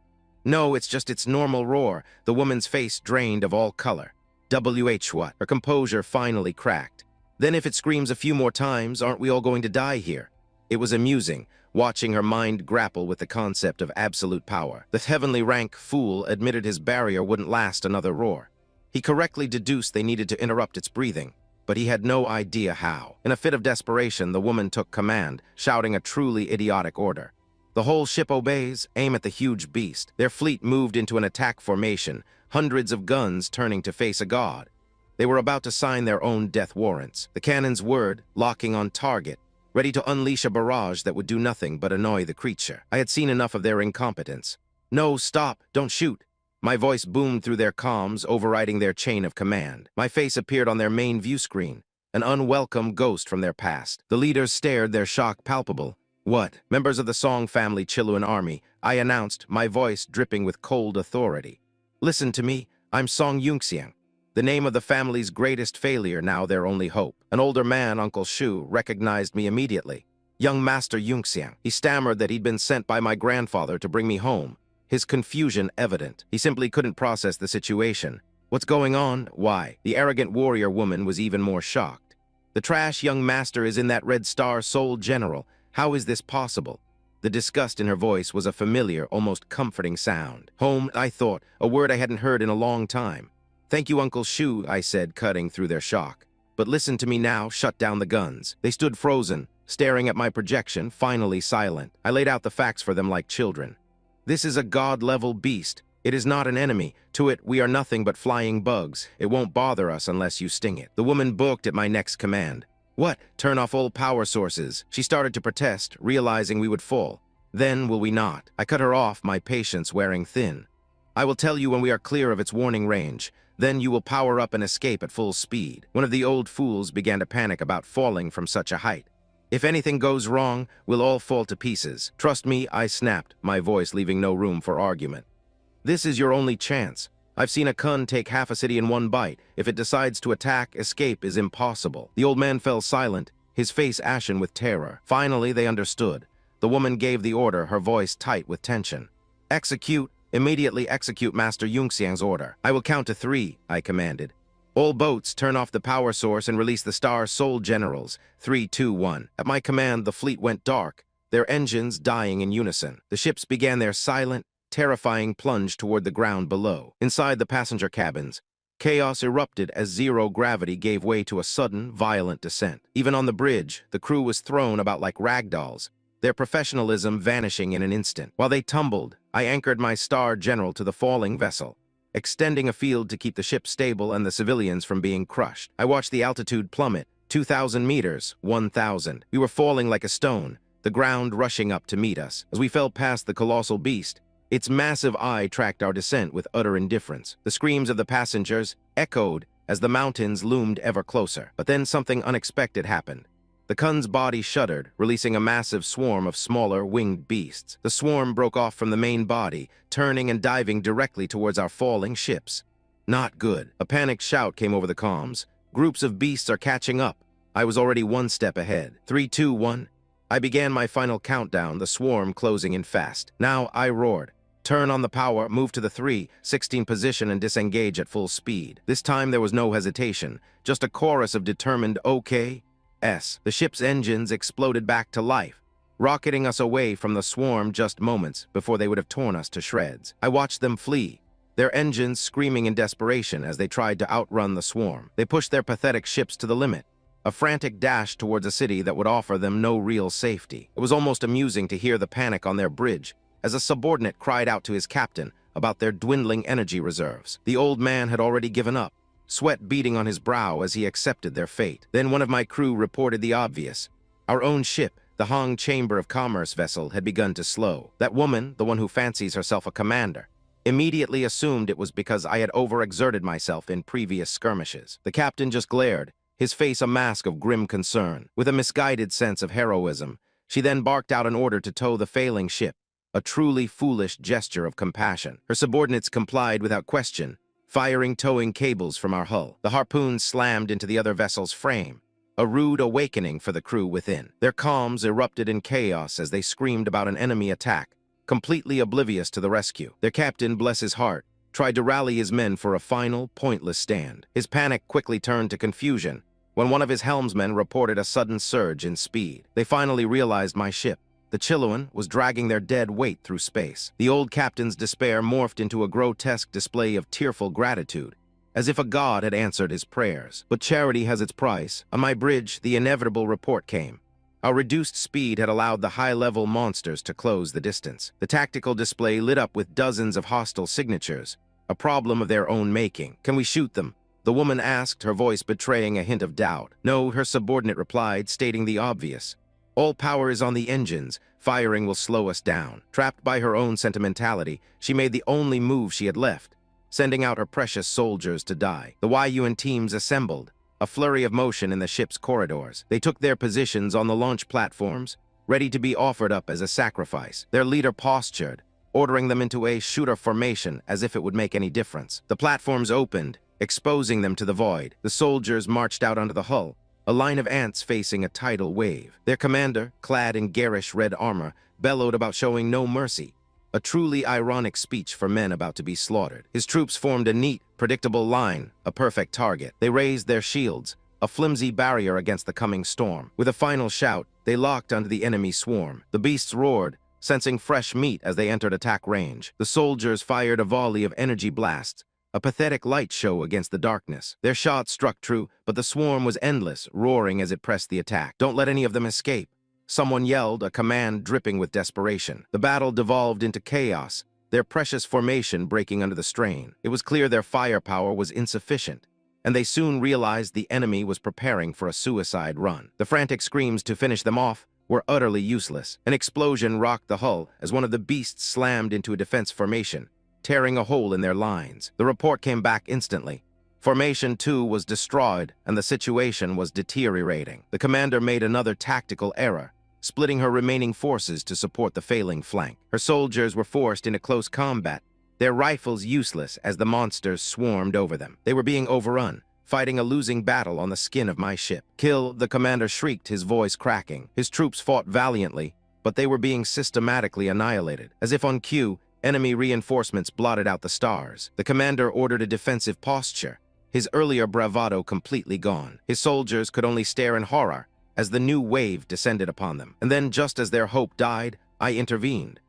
Speaker 1: "No, it's just its normal roar." The woman's face drained of all color. What? Her composure finally cracked. "Then if it screams a few more times, aren't we all going to die here?" It was amusing, watching her mind grapple with the concept of absolute power. The heavenly rank fool admitted his barrier wouldn't last another roar. He correctly deduced they needed to interrupt its breathing, but he had no idea how. In a fit of desperation, the woman took command, shouting a truly idiotic order. "The whole ship obeys. Aim at the huge beast." Their fleet moved into an attack formation, hundreds of guns turning to face a god. They were about to sign their own death warrants. The cannons whirred, locking on target, ready to unleash a barrage that would do nothing but annoy the creature. I had seen enough of their incompetence. "No, stop! Don't shoot!" My voice boomed through their comms, overriding their chain of command. My face appeared on their main view screen, an unwelcome ghost from their past. The leaders stared, their shock palpable. "What?" "Members of the Song family Chiluan army," I announced, my voice dripping with cold authority. "Listen to me. I'm Song Yunxiang, the name of the family's greatest failure, now their only hope." An older man, Uncle Shu, recognized me immediately. "Young Master Yunxiang." He stammered that he'd been sent by my grandfather to bring me home, his confusion evident. He simply couldn't process the situation. "What's going on? Why?" The arrogant warrior woman was even more shocked. "The trash young master is in that Red Star Soul General. How is this possible?" The disgust in her voice was a familiar, almost comforting sound. "Home," I thought, a word I hadn't heard in a long time. "Thank you, Uncle Shu," I said, cutting through their shock. "But listen to me now, shut down the guns." They stood frozen, staring at my projection, finally silent. I laid out the facts for them like children. "This is a god-level beast. It is not an enemy. To it, we are nothing but flying bugs. It won't bother us unless you sting it." The woman balked at my next command. "What? Turn off all power sources." She started to protest, realizing we would fall. "Then will we not?" I cut her off, my patience wearing thin. "I will tell you when we are clear of its warning range. Then you will power up and escape at full speed." One of the old fools began to panic about falling from such a height. "If anything goes wrong, we'll all fall to pieces." "Trust me," I snapped, my voice leaving no room for argument. "This is your only chance. I've seen a Kun take half a city in one bite. If it decides to attack, escape is impossible." The old man fell silent, his face ashen with terror. Finally, they understood. The woman gave the order, her voice tight with tension. "Execute. Immediately execute Master Yunxiang's order." "I will count to 3, I commanded. "All boats, turn off the power source and release the Star Soul Generals. 3, 2, 1. At my command, the fleet went dark, their engines dying in unison. The ships began their silent, terrifying plunge toward the ground below. Inside the passenger cabins, chaos erupted as zero gravity gave way to a sudden, violent descent. Even on the bridge, the crew was thrown about like ragdolls, their professionalism vanishing in an instant. While they tumbled, I anchored my Star General to the falling vessel, extending a field to keep the ship stable and the civilians from being crushed. I watched the altitude plummet, 2,000 meters, 1,000. We were falling like a stone, the ground rushing up to meet us. As we fell past the colossal beast, its massive eye tracked our descent with utter indifference. The screams of the passengers echoed as the mountains loomed ever closer. But then something unexpected happened. The Kun's body shuddered, releasing a massive swarm of smaller, winged beasts. The swarm broke off from the main body, turning and diving directly towards our falling ships. Not good. A panicked shout came over the comms. "Groups of beasts are catching up." I was already one step ahead. 3, 2, 1. I began my final countdown, the swarm closing in fast. Now I roared. "Turn on the power, move to the 3-16 position and disengage at full speed." This time there was no hesitation, just a chorus of determined "Okay." The ship's engines exploded back to life, rocketing us away from the swarm just moments before they would have torn us to shreds. I watched them flee, their engines screaming in desperation as they tried to outrun the swarm. They pushed their pathetic ships to the limit, a frantic dash towards a city that would offer them no real safety. It was almost amusing to hear the panic on their bridge as a subordinate cried out to his captain about their dwindling energy reserves. The old man had already given up, sweat beading on his brow as he accepted their fate. Then one of my crew reported the obvious. Our own ship, The Hong Chamber of Commerce vessel had begun to slow. That woman, the one who fancies herself a commander, immediately assumed it was because I had overexerted myself in previous skirmishes. The captain just glared, his face a mask of grim concern. With a misguided sense of heroism, she then barked out an order to tow the failing ship, a truly foolish gesture of compassion. Her subordinates complied without question, firing towing cables from our hull. The harpoons slammed into the other vessel's frame, a rude awakening for the crew within. Their comms erupted in chaos as they screamed about an enemy attack, completely oblivious to the rescue. Their captain, bless his heart, tried to rally his men for a final, pointless stand. His panic quickly turned to confusion when one of his helmsmen reported a sudden surge in speed. They finally realized my ship, the Chiloan, was dragging their dead weight through space. The old captain's despair morphed into a grotesque display of tearful gratitude, as if a god had answered his prayers. But charity has its price. On my bridge, the inevitable report came. Our reduced speed had allowed the high-level monsters to close the distance. The tactical display lit up with dozens of hostile signatures, a problem of their own making. "Can we shoot them?" the woman asked, her voice betraying a hint of doubt. "No," her subordinate replied, stating the obvious. "All power is on the engines. Firing will slow us down." Trapped by her own sentimentality, she made the only move she had left, sending out her precious soldiers to die. The YUN teams assembled, a flurry of motion in the ship's corridors. They took their positions on the launch platforms, ready to be offered up as a sacrifice. Their leader postured, ordering them into a shooter formation as if it would make any difference. The platforms opened, exposing them to the void. The soldiers marched out onto the hull, a line of ants facing a tidal wave. Their commander, clad in garish red armor, bellowed about showing no mercy, a truly ironic speech for men about to be slaughtered. His troops formed a neat, predictable line, a perfect target. They raised their shields, a flimsy barrier against the coming storm. With a final shout, they locked onto the enemy swarm. The beasts roared, sensing fresh meat as they entered attack range. The soldiers fired a volley of energy blasts, a pathetic light show against the darkness. Their shots struck true, but the swarm was endless, roaring as it pressed the attack. "Don't let any of them escape," someone yelled, a command dripping with desperation. The battle devolved into chaos, their precious formation breaking under the strain. It was clear their firepower was insufficient, and they soon realized the enemy was preparing for a suicide run. The frantic screams to finish them off were utterly useless. An explosion rocked the hull as one of the beasts slammed into a defense formation, tearing a hole in their lines. The report came back instantly. Formation 2 was destroyed, and the situation was deteriorating. The commander made another tactical error, splitting her remaining forces to support the failing flank. Her soldiers were forced into close combat, their rifles useless as the monsters swarmed over them. They were being overrun, fighting a losing battle on the skin of my ship. "Kill!" the commander shrieked, his voice cracking. His troops fought valiantly, but they were being systematically annihilated. As if on cue, enemy reinforcements blotted out the stars. The commander ordered a defensive posture, his earlier bravado completely gone. His soldiers could only stare in horror as the new wave descended upon them. And then, just as their hope died, I intervened.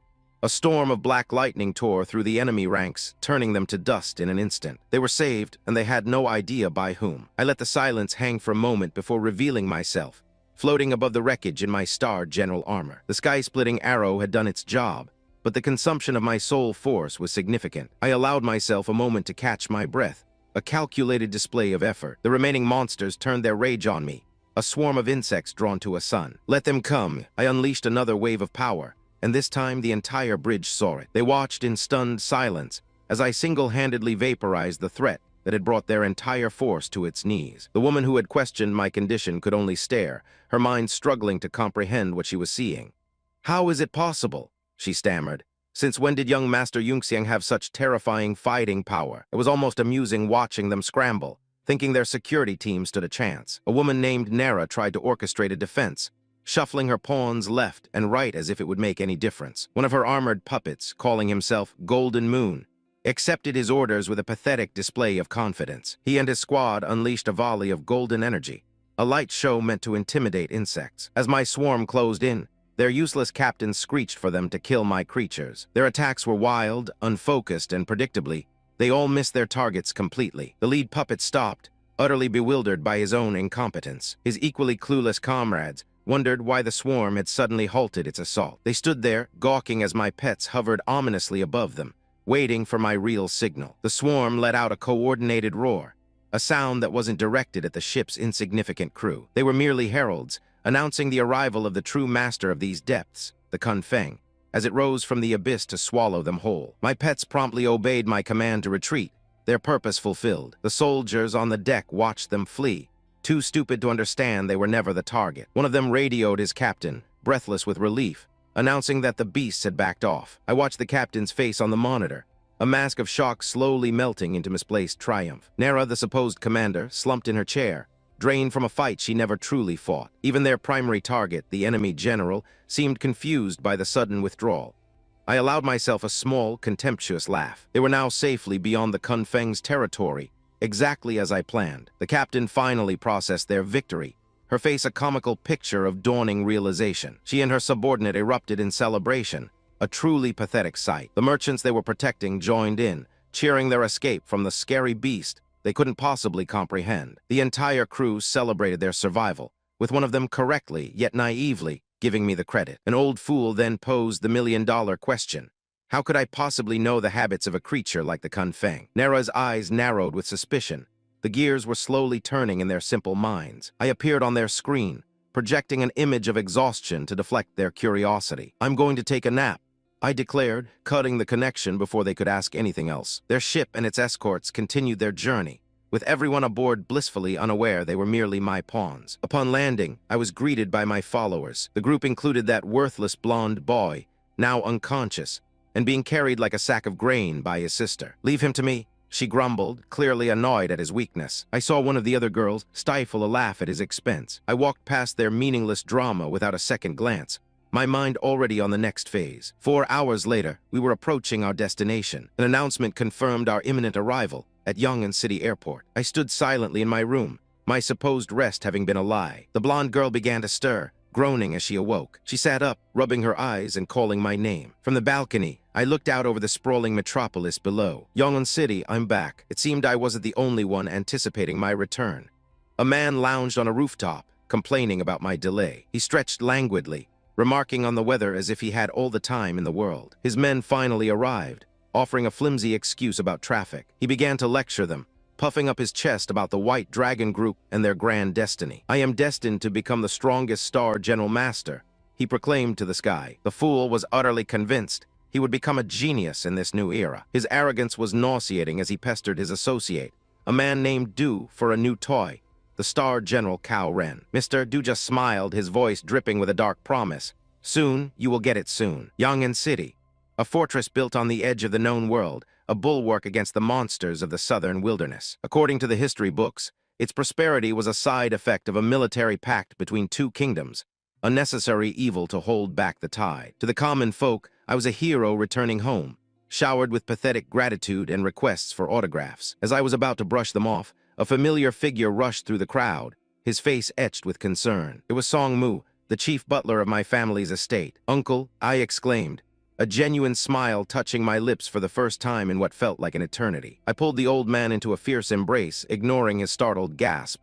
Speaker 1: A storm of black lightning tore through the enemy ranks, turning them to dust in an instant. They were saved, and they had no idea by whom. I let the silence hang for a moment before revealing myself, floating above the wreckage in my starred general armor. The sky-splitting arrow had done its job, but the consumption of my soul force was significant. I allowed myself a moment to catch my breath, a calculated display of effort. The remaining monsters turned their rage on me, a swarm of insects drawn to a sun. "Let them come." I unleashed another wave of power, and this time the entire bridge saw it. They watched in stunned silence as I single-handedly vaporized the threat that had brought their entire force to its knees. The woman who had questioned my condition could only stare, her mind struggling to comprehend what she was seeing. "How is it possible?" she stammered. "Since when did young Master Yunxiang have such terrifying fighting power?" It was almost amusing watching them scramble, thinking their security team stood a chance. A woman named Nara tried to orchestrate a defense, shuffling her pawns left and right as if it would make any difference. One of her armored puppets, calling himself Golden Moon, accepted his orders with a pathetic display of confidence. He and his squad unleashed a volley of golden energy, a light show meant to intimidate insects. As my swarm closed in, their useless captains screeched for them to kill my creatures. Their attacks were wild, unfocused, and predictably, they all missed their targets completely. The lead puppet stopped, utterly bewildered by his own incompetence. His equally clueless comrades wondered why the swarm had suddenly halted its assault. They stood there, gawking as my pets hovered ominously above them, waiting for my real signal. The swarm let out a coordinated roar, a sound that wasn't directed at the ship's insignificant crew. They were merely heralds, announcing the arrival of the true master of these depths, the Confronting, as it rose from the abyss to swallow them whole. My pets promptly obeyed my command to retreat, their purpose fulfilled. The soldiers on the deck watched them flee, too stupid to understand they were never the target. One of them radioed his captain, breathless with relief, announcing that the beasts had backed off. I watched the captain's face on the monitor, a mask of shock slowly melting into misplaced triumph. Nera, the supposed commander, slumped in her chair, drained from a fight she never truly fought. Even their primary target, the enemy general, seemed confused by the sudden withdrawal. I allowed myself a small, contemptuous laugh. They were now safely beyond the Confronting's territory, exactly as I planned. The captain finally processed their victory, her face a comical picture of dawning realization. She and her subordinate erupted in celebration, a truly pathetic sight. The merchants they were protecting joined in, cheering their escape from the scary beast they couldn't possibly comprehend. The entire crew celebrated their survival, with one of them correctly, yet naively, giving me the credit. An old fool then posed the million-dollar question. How could I possibly know the habits of a creature like the Confronting? Nera's eyes narrowed with suspicion. The gears were slowly turning in their simple minds. I appeared on their screen, projecting an image of exhaustion to deflect their curiosity. "I'm going to take a nap," I declared, cutting the connection before they could ask anything else. Their ship and its escorts continued their journey, with everyone aboard blissfully unaware they were merely my pawns. Upon landing, I was greeted by my followers. The group included that worthless blonde boy, now unconscious, and being carried like a sack of grain by his sister. "Leave him to me," she grumbled, clearly annoyed at his weakness. I saw one of the other girls stifle a laugh at his expense. I walked past their meaningless drama without a second glance, my mind already on the next phase. 4 hours later, we were approaching our destination. An announcement confirmed our imminent arrival at Yong'an City Airport. I stood silently in my room, my supposed rest having been a lie. The blonde girl began to stir, groaning as she awoke. She sat up, rubbing her eyes and calling my name. From the balcony, I looked out over the sprawling metropolis below. Yong'an City, I'm back. It seemed I wasn't the only one anticipating my return. A man lounged on a rooftop, complaining about my delay. He stretched languidly, remarking on the weather as if he had all the time in the world. His men finally arrived, offering a flimsy excuse about traffic. He began to lecture them, puffing up his chest about the White Dragon Group and their grand destiny. "I am destined to become the strongest star general master," he proclaimed to the sky. The fool was utterly convinced he would become a genius in this new era. His arrogance was nauseating as he pestered his associate, a man named Du, for a new toy, the Star General Cao Ren. Mr. Du just smiled, his voice dripping with a dark promise. "Soon, you will get it soon. Yong'an City, a fortress built on the edge of the known world, a bulwark against the monsters of the southern wilderness. According to the history books, its prosperity was a side effect of a military pact between two kingdoms, a necessary evil to hold back the tide. To the common folk, I was a hero returning home, showered with pathetic gratitude and requests for autographs. As I was about to brush them off, a familiar figure rushed through the crowd, his face etched with concern. It was Song Mu, the chief butler of my family's estate. "Uncle," I exclaimed, a genuine smile touching my lips for the first time in what felt like an eternity. I pulled the old man into a fierce embrace, ignoring his startled gasp.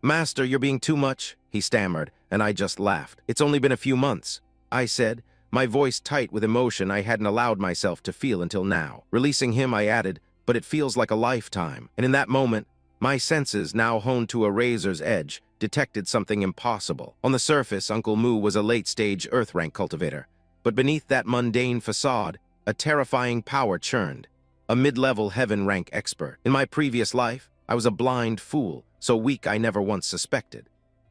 Speaker 1: "Master, you're being too much," he stammered, and I just laughed. "It's only been a few months," I said, my voice tight with emotion I hadn't allowed myself to feel until now. Releasing him, I added, "But it feels like a lifetime." And in that moment, my senses, now honed to a razor's edge, detected something impossible. On the surface, Uncle Mu was a late-stage Earth-rank cultivator, but beneath that mundane facade, a terrifying power churned, a mid-level heaven-rank expert. In my previous life, I was a blind fool, so weak I never once suspected.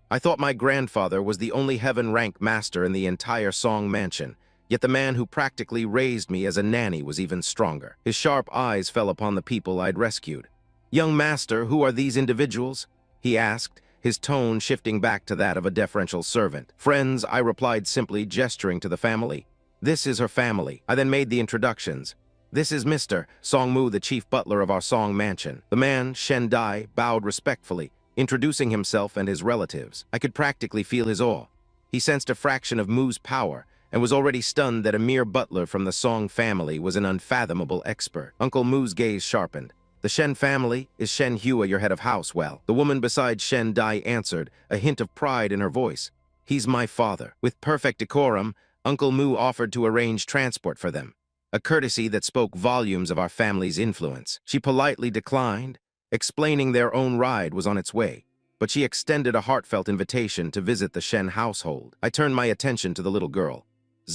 Speaker 1: I thought my grandfather was the only heaven-rank master in the entire Song Mansion, yet the man who practically raised me as a nanny was even stronger. His sharp eyes fell upon the people I'd rescued. "Young master, who are these individuals?" he asked, his tone shifting back to that of a deferential servant. "Friends," I replied simply, gesturing to the family. "This is her family." I then made the introductions. "This is Mr. Song Mu, the chief butler of our Song Mansion." The man, Shen Dai, bowed respectfully, introducing himself and his relatives. I could practically feel his awe. He sensed a fraction of Mu's power, and was already stunned that a mere butler from the Song family was an unfathomable expert. Uncle Mu's gaze sharpened. "The Shen family? Is Shen Hua your head of house? Well," the woman beside Shen Dai answered, a hint of pride in her voice. "He's my father." With perfect decorum, Uncle Mu offered to arrange transport for them, a courtesy that spoke volumes of our family's influence. She politely declined, explaining their own ride was on its way. but she extended a heartfelt invitation to visit the Shen household. I turned my attention to the little girl.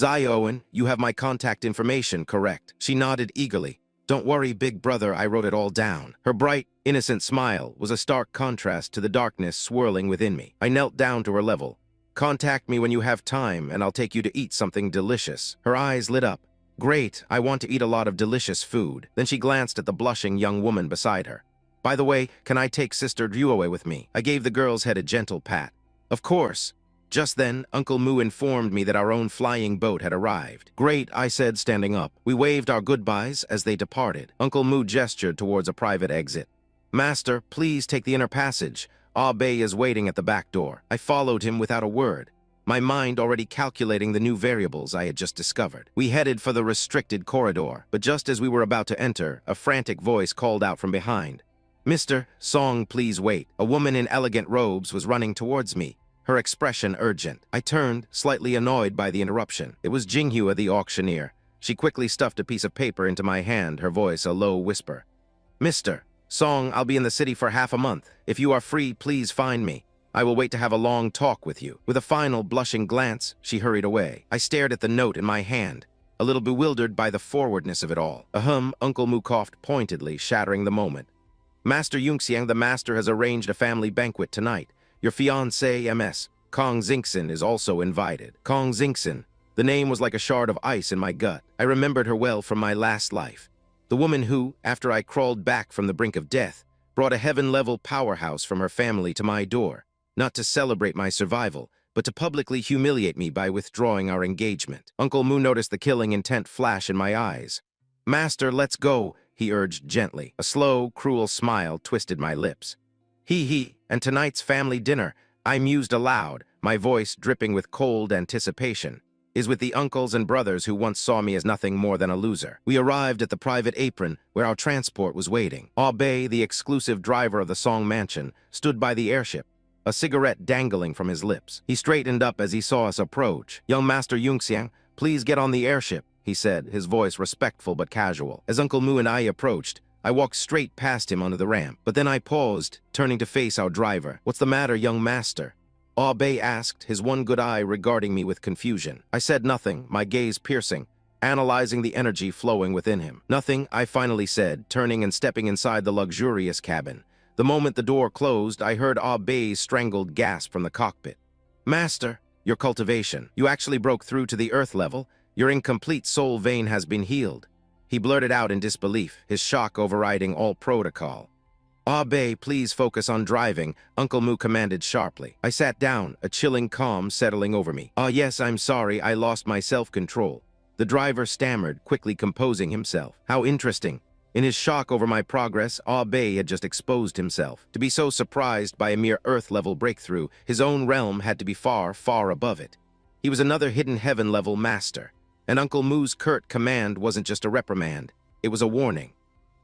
Speaker 1: Owen, you have my contact information, correct? She nodded eagerly. Don't worry, big brother, I wrote it all down. Her bright, innocent smile was a stark contrast to the darkness swirling within me. I knelt down to her level. Contact me when you have time, and I'll take you to eat something delicious. Her eyes lit up. Great, I want to eat a lot of delicious food. Then she glanced at the blushing young woman beside her. By the way, can I take Sister Duel with me? I gave the girl's head a gentle pat. Of course. Just then, Uncle Mu informed me that our own flying boat had arrived. Great, I said, standing up. We waved our goodbyes as they departed. Uncle Mu gestured towards a private exit. Master, please take the inner passage. Bei is waiting at the back door. I followed him without a word, my mind already calculating the new variables I had just discovered. We headed for the restricted corridor, but just as we were about to enter, a frantic voice called out from behind. Mr. Song, please wait. A woman in elegant robes was running towards me, her expression urgent. I turned, slightly annoyed by the interruption. It was Jinghua, the auctioneer. She quickly stuffed a piece of paper into my hand, her voice a low whisper. Mr. Song, I'll be in the city for half a month. If you are free, please find me. I will wait to have a long talk with you. With a final blushing glance, she hurried away. I stared at the note in my hand, a little bewildered by the forwardness of it all. Uncle Mu coughed pointedly, shattering the moment. Master Yunxiang, the master has arranged a family banquet tonight. Your fiancé, MS, Kong Xingxin, is also invited. Kong Xingxin. The name was like a shard of ice in my gut. I remembered her well from my last life. The woman who, after I crawled back from the brink of death, brought a heaven-level powerhouse from her family to my door, not to celebrate my survival, but to publicly humiliate me by withdrawing our engagement. Uncle Mu noticed the killing intent flash in my eyes. Master, let's go, he urged gently. A slow, cruel smile twisted my lips. And tonight's family dinner, I mused aloud, my voice dripping with cold anticipation, is with the uncles and brothers who once saw me as nothing more than a loser. We arrived at the private apron where our transport was waiting. Bei, the exclusive driver of the Song Mansion, stood by the airship, a cigarette dangling from his lips. He straightened up as he saw us approach. Young Master Yunxiang, please get on the airship, he said, his voice respectful but casual. As Uncle Mu and I approached, I walked straight past him onto the ramp, but then I paused, turning to face our driver. What's the matter, young master? Bei asked, his one good eye regarding me with confusion. I said nothing, my gaze piercing, analyzing the energy flowing within him. Nothing, I finally said, turning and stepping inside the luxurious cabin. The moment the door closed, I heard Bei's strangled gasp from the cockpit. Master, your cultivation. You actually broke through to the earth level. Your incomplete soul vein has been healed. He blurted out in disbelief, his shock overriding all protocol. Bei, please focus on driving, Uncle Mu commanded sharply. I sat down, a chilling calm settling over me. Yes, I'm sorry, I lost my self-control. The driver stammered, quickly composing himself. How interesting. In his shock over my progress, Bei had just exposed himself. To be so surprised by a mere Earth-level breakthrough, his own realm had to be far, far above it. He was another hidden heaven-level master, and Uncle Mu's curt command wasn't just a reprimand, it was a warning.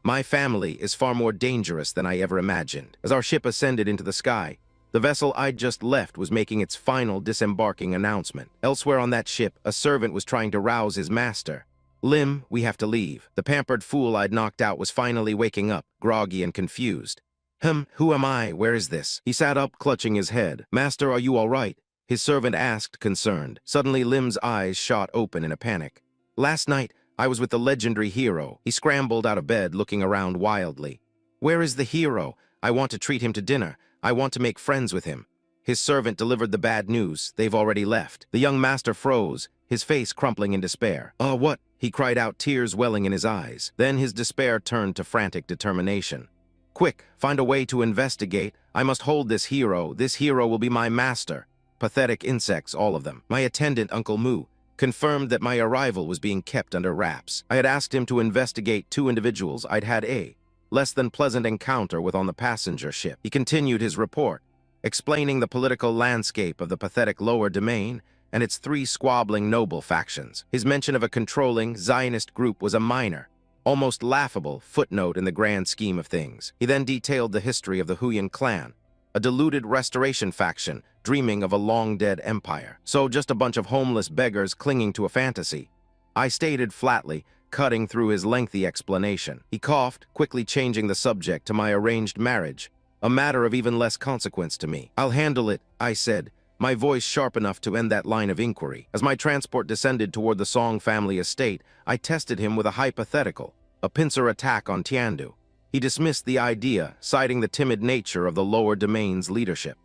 Speaker 1: My family is far more dangerous than I ever imagined. As our ship ascended into the sky, the vessel I'd just left was making its final disembarking announcement. Elsewhere on that ship, a servant was trying to rouse his master. Lim, we have to leave. The pampered fool I'd knocked out was finally waking up, groggy and confused. Who am I? Where is this? He sat up, clutching his head. Master, are you all right? His servant asked, concerned. Suddenly, Lim's eyes shot open in a panic. Last night, I was with the legendary hero. He scrambled out of bed, looking around wildly. Where is the hero? I want to treat him to dinner. I want to make friends with him. His servant delivered the bad news. They've already left. The young master froze, his face crumpling in despair. What? He cried out, tears welling in his eyes. Then his despair turned to frantic determination. Quick, find a way to investigate. I must hold this hero. This hero will be my master. Pathetic insects, all of them. My attendant, Uncle Mu, confirmed that my arrival was being kept under wraps. I had asked him to investigate 2 individuals I'd had a less than pleasant encounter with on the passenger ship. He continued his report, explaining the political landscape of the pathetic lower domain and its 3 squabbling noble factions. His mention of a controlling Zionist group was a minor, almost laughable footnote in the grand scheme of things. He then detailed the history of the Huyan clan, a deluded restoration faction dreaming of a long-dead empire. So just a bunch of homeless beggars clinging to a fantasy. I stated flatly, cutting through his lengthy explanation. He coughed, quickly changing the subject to my arranged marriage. a matter of even less consequence to me. "I'll handle it," I said, my voice sharp enough to end that line of inquiry. As my transport descended toward the Song family estate, I tested him with a hypothetical, a pincer attack on Tiandu. He dismissed the idea, citing the timid nature of the lower domain's leadership.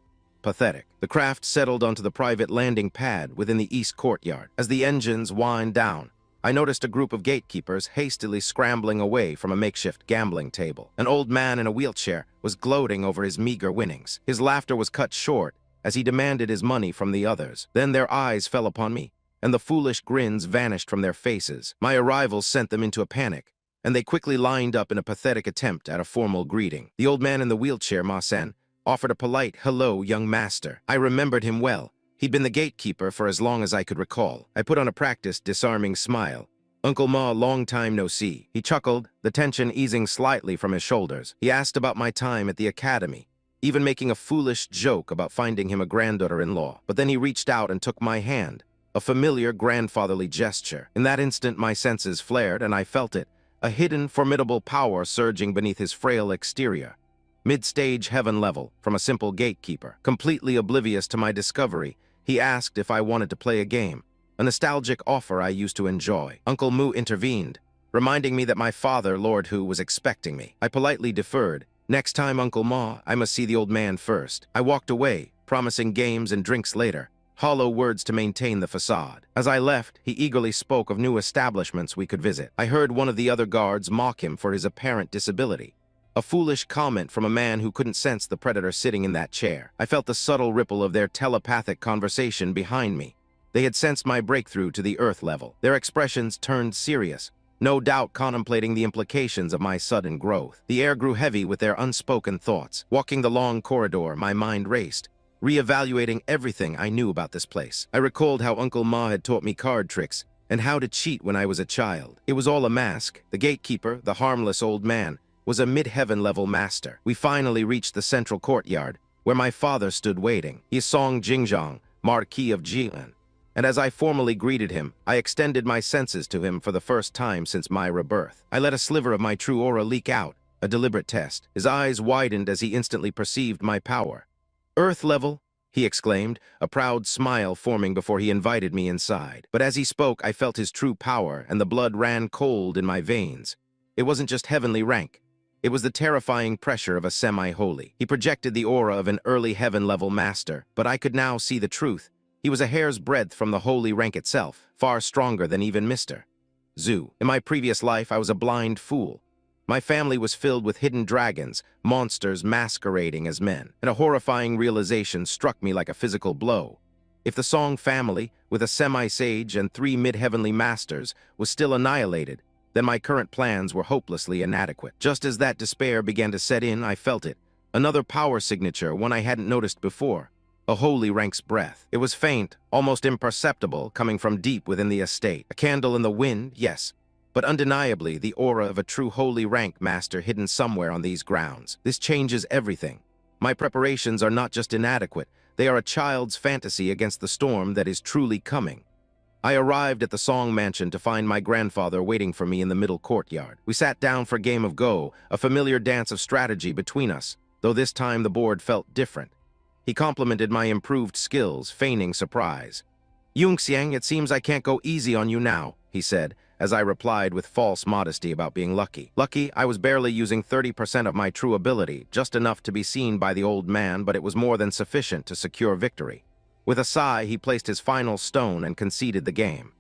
Speaker 1: Pathetic. The craft settled onto the private landing pad within the east courtyard. As the engines whined down, I noticed a group of gatekeepers hastily scrambling away from a makeshift gambling table. An old man in a wheelchair was gloating over his meager winnings. His laughter was cut short as he demanded his money from the others. Then their eyes fell upon me, and the foolish grins vanished from their faces. My arrival sent them into a panic, and they quickly lined up in a pathetic attempt at a formal greeting. The old man in the wheelchair, Ma-san, offered a polite, "Hello, young master." I remembered him well. He'd been the gatekeeper for as long as I could recall. I put on a practiced, disarming smile. "Uncle Ma, long time no see." He chuckled, the tension easing slightly from his shoulders. He asked about my time at the academy, even making a foolish joke about finding him a granddaughter-in-law. But then he reached out and took my hand, a familiar grandfatherly gesture. In that instant, my senses flared, and I felt it, a hidden, formidable power surging beneath his frail exterior. Mid-stage heaven level, from a simple gatekeeper. Completely oblivious to my discovery, he asked if I wanted to play a game, a nostalgic offer I used to enjoy. Uncle Mu intervened, reminding me that my father, Lord Hu, was expecting me. I politely deferred. "Next time, Uncle Ma, I must see the old man first." I walked away, promising games and drinks later, hollow words to maintain the facade. As I left, he eagerly spoke of new establishments we could visit. I heard one of the other guards mock him for his apparent disability, a foolish comment from a man who couldn't sense the predator sitting in that chair. I felt the subtle ripple of their telepathic conversation behind me. They had sensed my breakthrough to the Earth level. Their expressions turned serious, no doubt contemplating the implications of my sudden growth. The air grew heavy with their unspoken thoughts. Walking the long corridor, my mind raced, reevaluating everything I knew about this place. I recalled how Uncle Ma had taught me card tricks and how to cheat when I was a child. It was all a mask. The gatekeeper, the harmless old man, was a mid-heaven level master. We finally reached the central courtyard, where my father stood waiting. He Song Jingzhang, Marquis of Jian. And as I formally greeted him, I extended my senses to him for the first time since my rebirth. I let a sliver of my true aura leak out, a deliberate test. His eyes widened as he instantly perceived my power. "Earth level?" he exclaimed, a proud smile forming before he invited me inside. But as he spoke, I felt his true power, and the blood ran cold in my veins. It wasn't just heavenly rank. It was the terrifying pressure of a semi-holy. He projected the aura of an early heaven-level master, but I could now see the truth. He was a hair's breadth from the holy rank itself, far stronger than even Mr. Zhu. In my previous life, I was a blind fool. My family was filled with hidden dragons, monsters masquerading as men, and a horrifying realization struck me like a physical blow. If the Song family, with a semi-sage and 3 mid-heavenly masters, was still annihilated, then my current plans were hopelessly inadequate. Just as that despair began to set in, I felt it. Another power signature, one I hadn't noticed before. A holy rank's breath. It was faint, almost imperceptible, coming from deep within the estate. A candle in the wind, yes, but undeniably the aura of a true holy rank master hidden somewhere on these grounds. This changes everything. My preparations are not just inadequate, they are a child's fantasy against the storm that is truly coming. I arrived at the Song mansion to find my grandfather waiting for me in the middle courtyard. We sat down for a game of Go, a familiar dance of strategy between us, though this time the board felt different. He complimented my improved skills, feigning surprise. "Yungxiang, it seems I can't go easy on you now," he said, as I replied with false modesty about being lucky. Lucky, I was barely using 30% of my true ability, just enough to be seen by the old man, but it was more than sufficient to secure victory. With a sigh, he placed his final stone and conceded the game.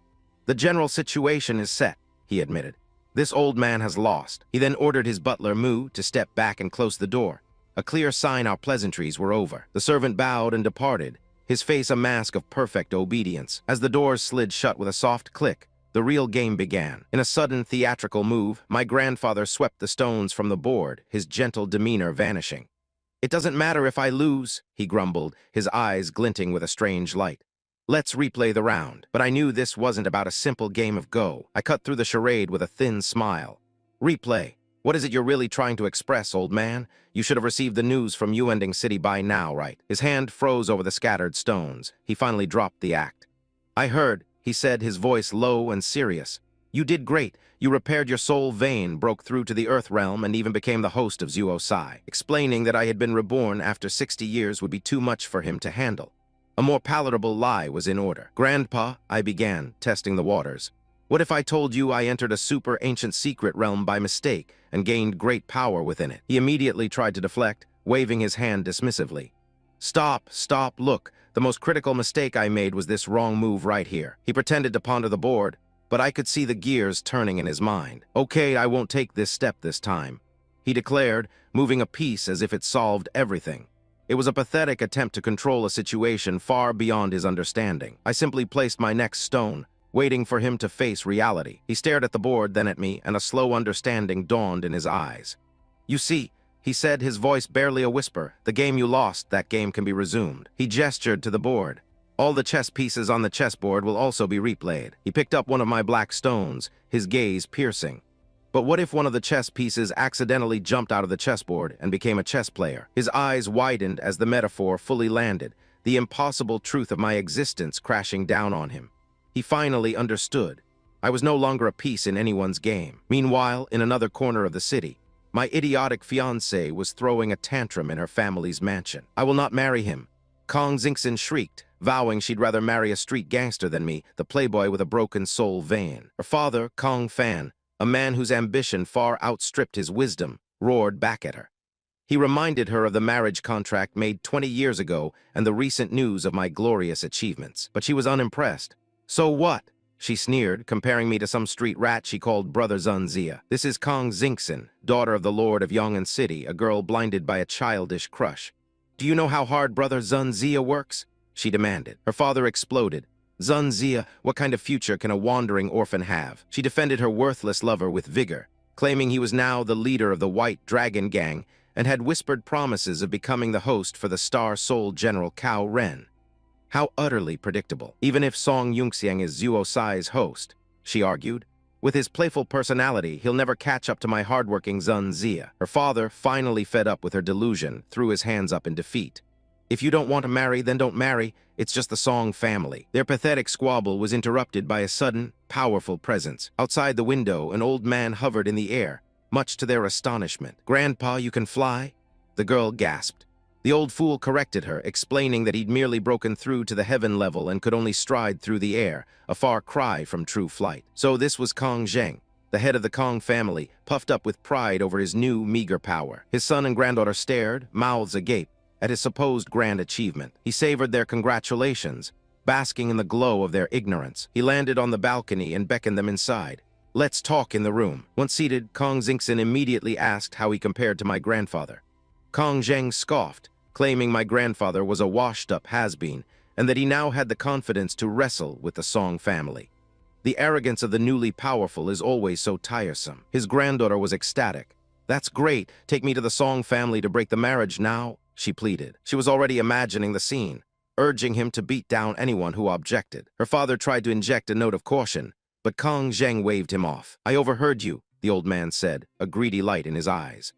Speaker 1: "The general situation is set," he admitted. "This old man has lost." He then ordered his butler, Mu, to step back and close the door, a clear sign our pleasantries were over. The servant bowed and departed, his face a mask of perfect obedience. As the doors slid shut with a soft click, the real game began. In a sudden theatrical move, my grandfather swept the stones from the board, his gentle demeanor vanishing. "It doesn't matter if I lose," he grumbled, his eyes glinting with a strange light. "Let's replay the round." But I knew this wasn't about a simple game of Go. I cut through the charade with a thin smile. "Replay? What is it you're really trying to express, old man? You should have received the news from Yuending City by now, right?" His hand froze over the scattered stones. He finally dropped the act. "I heard," he said, his voice low and serious. You did great. You repaired your soul vein, broke through to the Earth realm, and even became the host of Zuo Sai, explaining that I had been reborn after 60 years would be too much for him to handle. A more palatable lie was in order. Grandpa, I began, testing the waters. What if I told you I entered a super ancient secret realm by mistake and gained great power within it? He immediately tried to deflect, waving his hand dismissively. Stop, look. The most critical mistake I made was this wrong move right here. He pretended to ponder the board, but I could see the gears turning in his mind. Okay, I won't take this step this time, he declared, moving a piece as if it solved everything. It was a pathetic attempt to control a situation far beyond his understanding. I simply placed my next stone, waiting for him to face reality. He stared at the board, then at me, and a slow understanding dawned in his eyes. You see, he said, his voice barely a whisper, the game you lost, that game can be resumed. He gestured to the board. All the chess pieces on the chessboard will also be replayed. He picked up one of my black stones, his gaze piercing. But what if one of the chess pieces accidentally jumped out of the chessboard and became a chess player? His eyes widened as the metaphor fully landed, the impossible truth of my existence crashing down on him. He finally understood. I was no longer a piece in anyone's game. Meanwhile, in another corner of the city, my idiotic fiancée was throwing a tantrum in her family's mansion. I will not marry him, Kong Xingxin shrieked, vowing she'd rather marry a street gangster than me, the playboy with a broken soul vein. Her father, Kong Fan, a man whose ambition far outstripped his wisdom, roared back at her. He reminded her of the marriage contract made 20 years ago and the recent news of my glorious achievements. But she was unimpressed. So what? She sneered, comparing me to some street rat she called Brother Zunzia. This is Kong Xingxin, daughter of the Lord of Yong'an City, a girl blinded by a childish crush. Do you know how hard Brother Zunzia works? She demanded. Her father exploded. Zunzia, what kind of future can a wandering orphan have? She defended her worthless lover with vigor, claiming he was now the leader of the White Dragon Gang and had whispered promises of becoming the host for the star-souled General Cao Ren. How utterly predictable. Even if Song Yunxiang is Zuo Sai's host, she argued. With his playful personality, he'll never catch up to my hardworking Zunzia. Her father, finally fed up with her delusion, threw his hands up in defeat. If you don't want to marry, then don't marry. It's just the Song family. Their pathetic squabble was interrupted by a sudden, powerful presence. Outside the window, an old man hovered in the air, much to their astonishment. Grandpa, you can fly? The girl gasped. The old fool corrected her, explaining that he'd merely broken through to the heaven level and could only stride through the air, a far cry from true flight. So this was Kong Zheng, the head of the Kong family, puffed up with pride over his new, meager power. His son and granddaughter stared, mouths agape, at his supposed grand achievement. He savored their congratulations, basking in the glow of their ignorance. He landed on the balcony and beckoned them inside. Let's talk in the room. Once seated, Kong Xingxin immediately asked how he compared to my grandfather. Kong Zheng scoffed, claiming my grandfather was a washed-up has-been, and that he now had the confidence to wrestle with the Song family. The arrogance of the newly powerful is always so tiresome. His granddaughter was ecstatic. That's great. Take me to the Song family to break the marriage now, she pleaded. She was already imagining the scene, urging him to beat down anyone who objected. Her father tried to inject a note of caution, but Kong Zheng waved him off. I overheard you, the old man said, a greedy light in his eyes.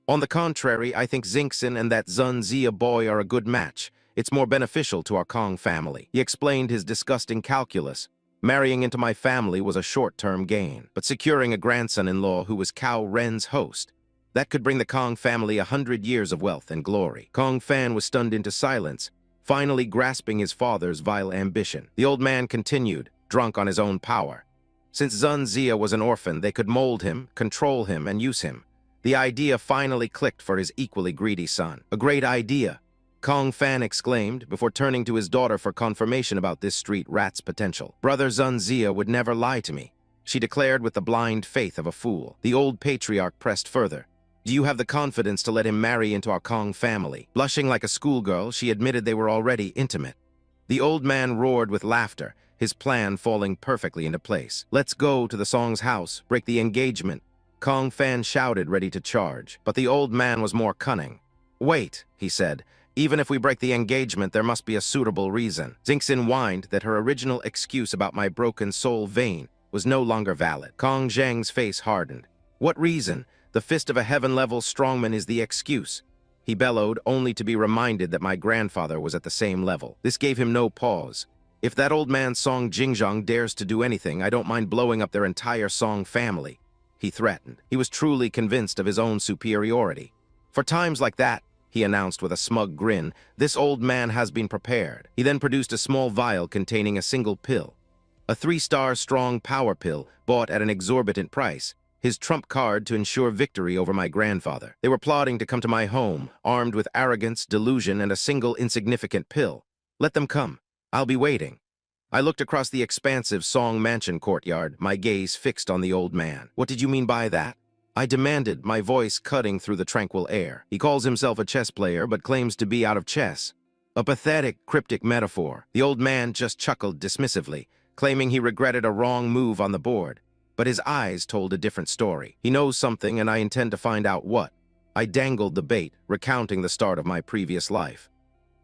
Speaker 1: On the contrary, I think Xingxin and that Zunzia boy are a good match. It's more beneficial to our Kong family. He explained his disgusting calculus. Marrying into my family was a short-term gain, but securing a grandson-in-law who was Cao Ren's host, that could bring the Kong family 100 years of wealth and glory. Kong Fan was stunned into silence, finally grasping his father's vile ambition. The old man continued, drunk on his own power. Since Zunzia was an orphan, they could mold him, control him, and use him. The idea finally clicked for his equally greedy son. A great idea, Kong Fan exclaimed before turning to his daughter for confirmation about this street rat's potential. Brother Zunzia would never lie to me, she declared with the blind faith of a fool. The old patriarch pressed further. Do you have the confidence to let him marry into our Kong family? Blushing like a schoolgirl, she admitted they were already intimate. The old man roared with laughter, his plan falling perfectly into place. Let's go to the Song's house, break the engagement. Kong Fan shouted, ready to charge, but the old man was more cunning. Wait, he said. Even if we break the engagement, there must be a suitable reason. Xingxin whined that her original excuse about my broken soul vein was no longer valid. Kong Zheng's face hardened. What reason? The fist of a heaven-level strongman is the excuse. He bellowed, only to be reminded that my grandfather was at the same level. This gave him no pause. If that old man Song Jingzhang dares to do anything, I don't mind blowing up their entire Song family, he threatened. He was truly convinced of his own superiority. For times like that, he announced with a smug grin, this old man has been prepared. He then produced a small vial containing a single pill. A 3-star strong power pill bought at an exorbitant price, his trump card to ensure victory over my grandfather. They were plotting to come to my home, armed with arrogance, delusion, and a single insignificant pill. Let them come. I'll be waiting. I looked across the expansive Song Mansion courtyard, my gaze fixed on the old man. What did you mean by that? I demanded, my voice cutting through the tranquil air. He calls himself a chess player, but claims to be out of chess. A pathetic, cryptic metaphor. The old man just chuckled dismissively, claiming he regretted a wrong move on the board. But his eyes told a different story. He knows something, and I intend to find out what. I dangled the bait, recounting the start of my previous life.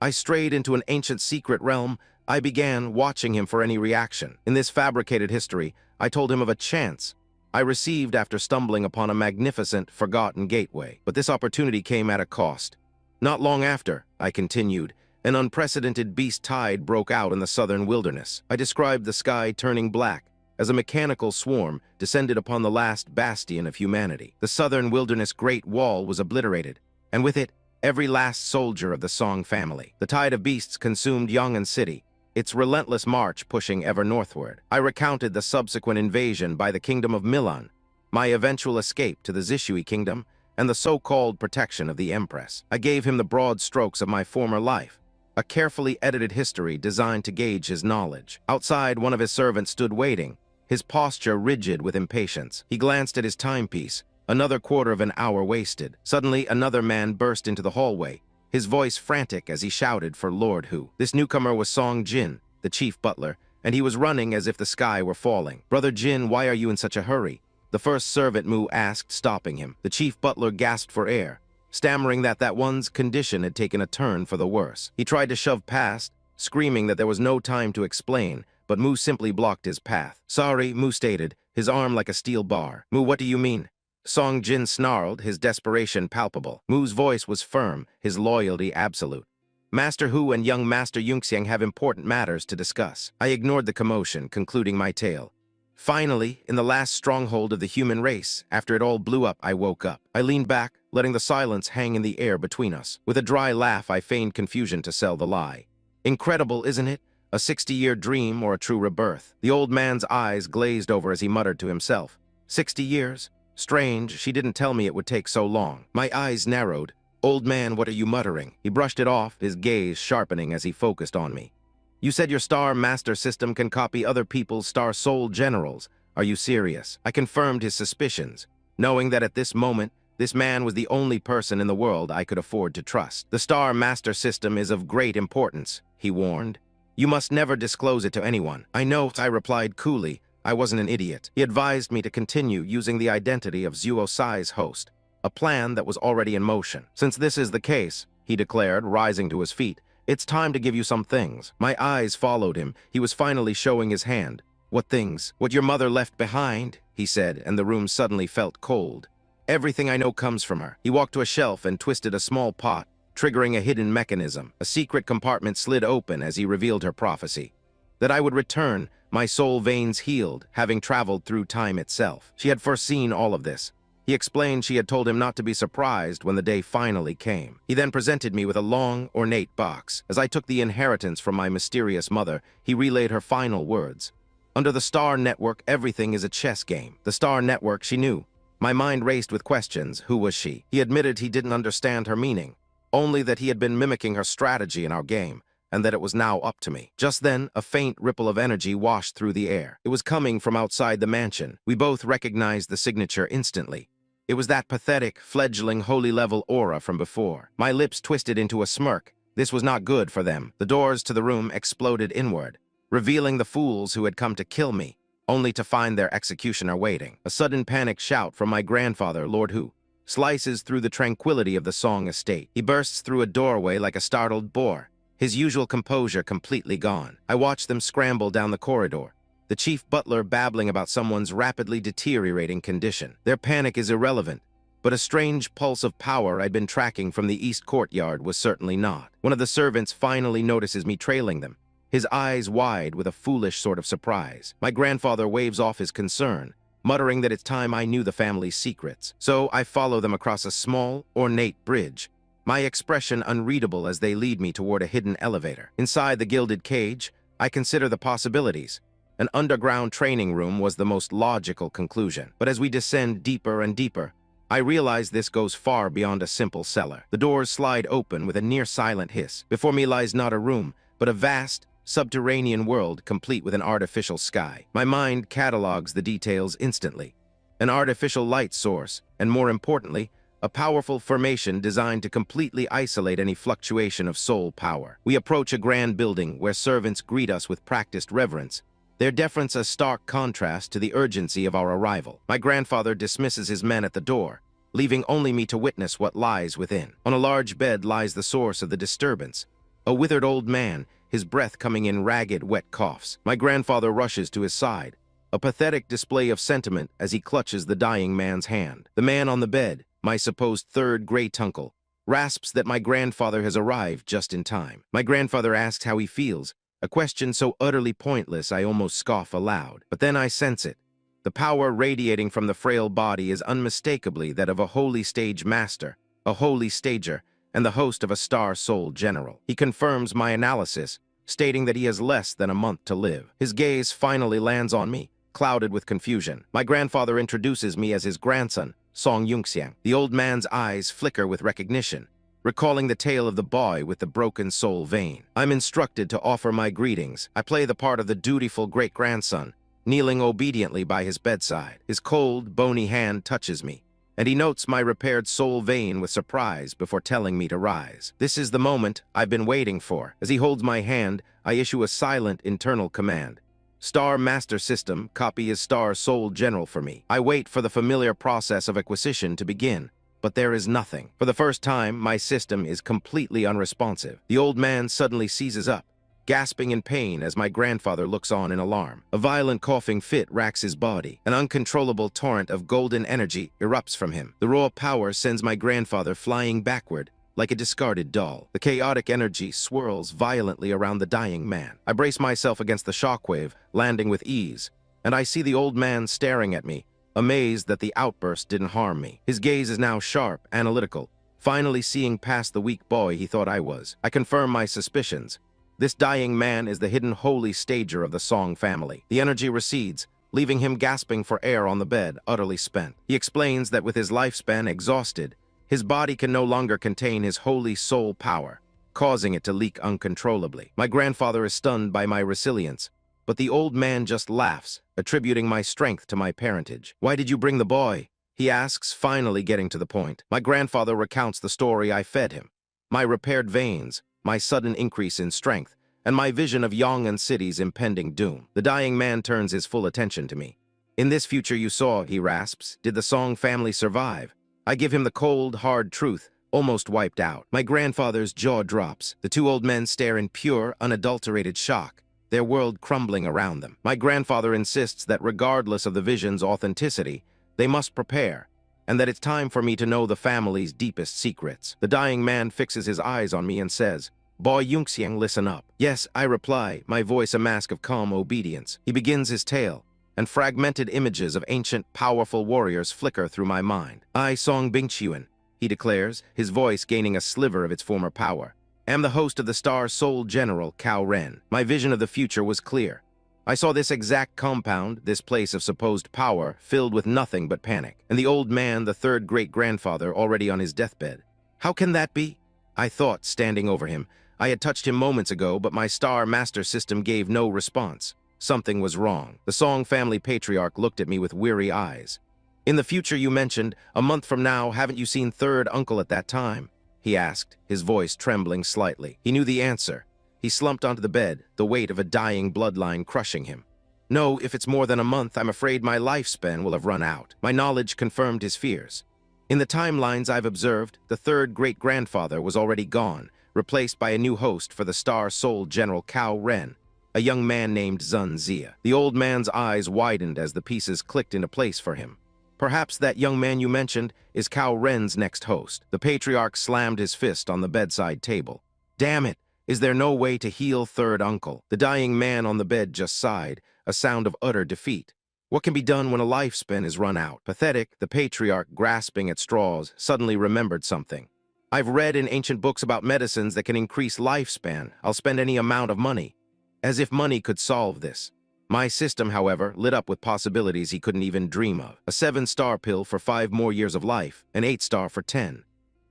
Speaker 1: I strayed into an ancient secret realm. I began watching him for any reaction. In this fabricated history, I told him of a chance I received after stumbling upon a magnificent, forgotten gateway. But this opportunity came at a cost. Not long after, I continued, an unprecedented beast tide broke out in the southern wilderness. I described the sky turning black as a mechanical swarm descended upon the last bastion of humanity. The southern wilderness Great Wall was obliterated, and with it, every last soldier of the Song family. The tide of beasts consumed Yong'an City, its relentless march pushing ever northward. I recounted the subsequent invasion by the kingdom of Milan, my eventual escape to the Zishui kingdom, and the so-called protection of the Empress. I gave him the broad strokes of my former life, a carefully edited history designed to gauge his knowledge. Outside, one of his servants stood waiting, his posture rigid with impatience. He glanced at his timepiece, another quarter of an hour wasted. Suddenly, another man burst into the hallway, his voice frantic as he shouted for Lord Hu. This newcomer was Song Jin, the chief butler, and he was running as if the sky were falling. "Brother Jin, why are you in such a hurry?" the first servant Mu asked, stopping him. The chief butler gasped for air, stammering that one's condition had taken a turn for the worse. He tried to shove past, screaming that there was no time to explain, but Mu simply blocked his path. "Sorry," Mu stated, his arm like a steel bar. "Mu, what do you mean?" Song Jin snarled, his desperation palpable. Mu's voice was firm, his loyalty absolute. "Master Hu and young Master Yunxiang have important matters to discuss." I ignored the commotion, concluding my tale. Finally, in the last stronghold of the human race, after it all blew up, I woke up. I leaned back, letting the silence hang in the air between us. With a dry laugh, I feigned confusion to sell the lie. "Incredible, isn't it? A 60-year dream or a true rebirth?" The old man's eyes glazed over as he muttered to himself. 60 years? Strange, she didn't tell me it would take so long. My eyes narrowed. "Old man, what are you muttering?" He brushed it off, his gaze sharpening as he focused on me. "You said your Star Master system can copy other people's Star Soul generals. Are you serious?" I confirmed his suspicions, knowing that at this moment, this man was the only person in the world I could afford to trust. "The Star Master system is of great importance," he warned. "You must never disclose it to anyone." "I know," I replied coolly. I wasn't an idiot. He advised me to continue using the identity of Zuo Sai's host, a plan that was already in motion. "Since this is the case," he declared, rising to his feet, "it's time to give you some things." My eyes followed him. He was finally showing his hand. "What things?" "What your mother left behind," he said, and the room suddenly felt cold. "Everything I know comes from her." He walked to a shelf and twisted a small pot, triggering a hidden mechanism. A secret compartment slid open as he revealed her prophecy. That I would return, my soul veins healed, having traveled through time itself. She had foreseen all of this. He explained she had told him not to be surprised when the day finally came. He then presented me with a long, ornate box. As I took the inheritance from my mysterious mother, he relayed her final words. "Under the Star Network, everything is a chess game." The Star Network, she knew. My mind raced with questions. Who was she? He admitted he didn't understand her meaning, only that he had been mimicking her strategy in our game, and that it was now up to me. Just then, a faint ripple of energy washed through the air. It was coming from outside the mansion. We both recognized the signature instantly. It was that pathetic, fledgling, holy-level aura from before. My lips twisted into a smirk. This was not good for them. The doors to the room exploded inward, revealing the fools who had come to kill me, only to find their executioner waiting. A sudden panic shout from my grandfather, Lord Hu, slices through the tranquility of the Song estate. He bursts through a doorway like a startled boar, his usual composure completely gone. I watched them scramble down the corridor, the chief butler babbling about someone's rapidly deteriorating condition. Their panic is irrelevant, but a strange pulse of power I'd been tracking from the east courtyard was certainly not. One of the servants finally notices me trailing them, his eyes wide with a foolish sort of surprise. My grandfather waves off his concern, muttering that it's time I knew the family's secrets. So I follow them across a small, ornate bridge, my expression unreadable as they lead me toward a hidden elevator. Inside the gilded cage, I consider the possibilities. An underground training room was the most logical conclusion. But as we descend deeper and deeper, I realize this goes far beyond a simple cellar. The doors slide open with a near-silent hiss. Before me lies not a room, but a vast, subterranean world complete with an artificial sky. My mind catalogs the details instantly. An artificial light source, and more importantly, a powerful formation designed to completely isolate any fluctuation of soul power. We approach a grand building where servants greet us with practiced reverence, their deference a stark contrast to the urgency of our arrival. My grandfather dismisses his men at the door, leaving only me to witness what lies within. On a large bed lies the source of the disturbance, a withered old man, his breath coming in ragged, wet coughs. My grandfather rushes to his side, a pathetic display of sentiment as he clutches the dying man's hand. The man on the bed, my supposed third great-uncle, rasps that my grandfather has arrived just in time. My grandfather asks how he feels, a question so utterly pointless I almost scoff aloud. But then I sense it. The power radiating from the frail body is unmistakably that of a holy stage master, a holy stager, and the host of a star-soul general. He confirms my analysis, stating that he has less than a month to live. His gaze finally lands on me, clouded with confusion. My grandfather introduces me as his grandson, Song Yungxiang. The old man's eyes flicker with recognition, recalling the tale of the boy with the broken soul vein. I'm instructed to offer my greetings. I play the part of the dutiful great-grandson, kneeling obediently by his bedside. His cold, bony hand touches me, and he notes my repaired soul vein with surprise before telling me to rise. This is the moment I've been waiting for. As he holds my hand, I issue a silent internal command. Star Master System, copy his Star Soul General for me. I wait for the familiar process of acquisition to begin, but there is nothing. For the first time, my system is completely unresponsive. The old man suddenly seizes up, gasping in pain as my grandfather looks on in alarm. A violent coughing fit racks his body. An uncontrollable torrent of golden energy erupts from him. The raw power sends my grandfather flying backward, like a discarded doll. The chaotic energy swirls violently around the dying man. I brace myself against the shockwave, landing with ease, and I see the old man staring at me, amazed that the outburst didn't harm me. His gaze is now sharp, analytical, finally seeing past the weak boy he thought I was. I confirm my suspicions. This dying man is the hidden holy stager of the Song family. The energy recedes, leaving him gasping for air on the bed, utterly spent. He explains that with his lifespan exhausted, his body can no longer contain his holy soul power, causing it to leak uncontrollably. My grandfather is stunned by my resilience, but the old man just laughs, attributing my strength to my parentage. "Why did you bring the boy?" he asks, finally getting to the point. My grandfather recounts the story I fed him, my repaired veins, my sudden increase in strength, and my vision of Yong'an City's impending doom. The dying man turns his full attention to me. "In this future you saw," he rasps, "did the Song family survive?" I give him the cold, hard truth, almost wiped out. My grandfather's jaw drops. The two old men stare in pure, unadulterated shock, their world crumbling around them. My grandfather insists that regardless of the vision's authenticity, they must prepare, and that it's time for me to know the family's deepest secrets. The dying man fixes his eyes on me and says, "Boy Yungxiang, listen up." "Yes," I reply, my voice a mask of calm obedience. He begins his tale, and fragmented images of ancient, powerful warriors flicker through my mind. "I, Song Bingqiuan," he declares, his voice gaining a sliver of its former power, "am the host of the Star Soul General, Cao Ren." My vision of the future was clear. I saw this exact compound, this place of supposed power, filled with nothing but panic, and the old man, the third great-grandfather, already on his deathbed. How can that be? I thought, standing over him. I had touched him moments ago, but my Star Master System gave no response. Something was wrong. The Song family patriarch looked at me with weary eyes. "In the future you mentioned, a month from now, haven't you seen third uncle at that time?" he asked, his voice trembling slightly. He knew the answer. He slumped onto the bed, the weight of a dying bloodline crushing him. "No, if it's more than a month, I'm afraid my lifespan will have run out." My knowledge confirmed his fears. In the timelines I've observed, the third great-grandfather was already gone, replaced by a new host for the Star Soul General Cao Ren, a young man named Zun Zia. The old man's eyes widened as the pieces clicked into place for him. "Perhaps that young man you mentioned is Cao Ren's next host." The patriarch slammed his fist on the bedside table. "Damn it! Is there no way to heal third uncle? The dying man on the bed just sighed, a sound of utter defeat. What can be done when a lifespan is run out? Pathetic, the patriarch, grasping at straws, suddenly remembered something. I've read in ancient books about medicines that can increase lifespan. I'll spend any amount of money. As if money could solve this. My system, however, lit up with possibilities he couldn't even dream of. A 7-star pill for 5 more years of life, an 8-star for 10.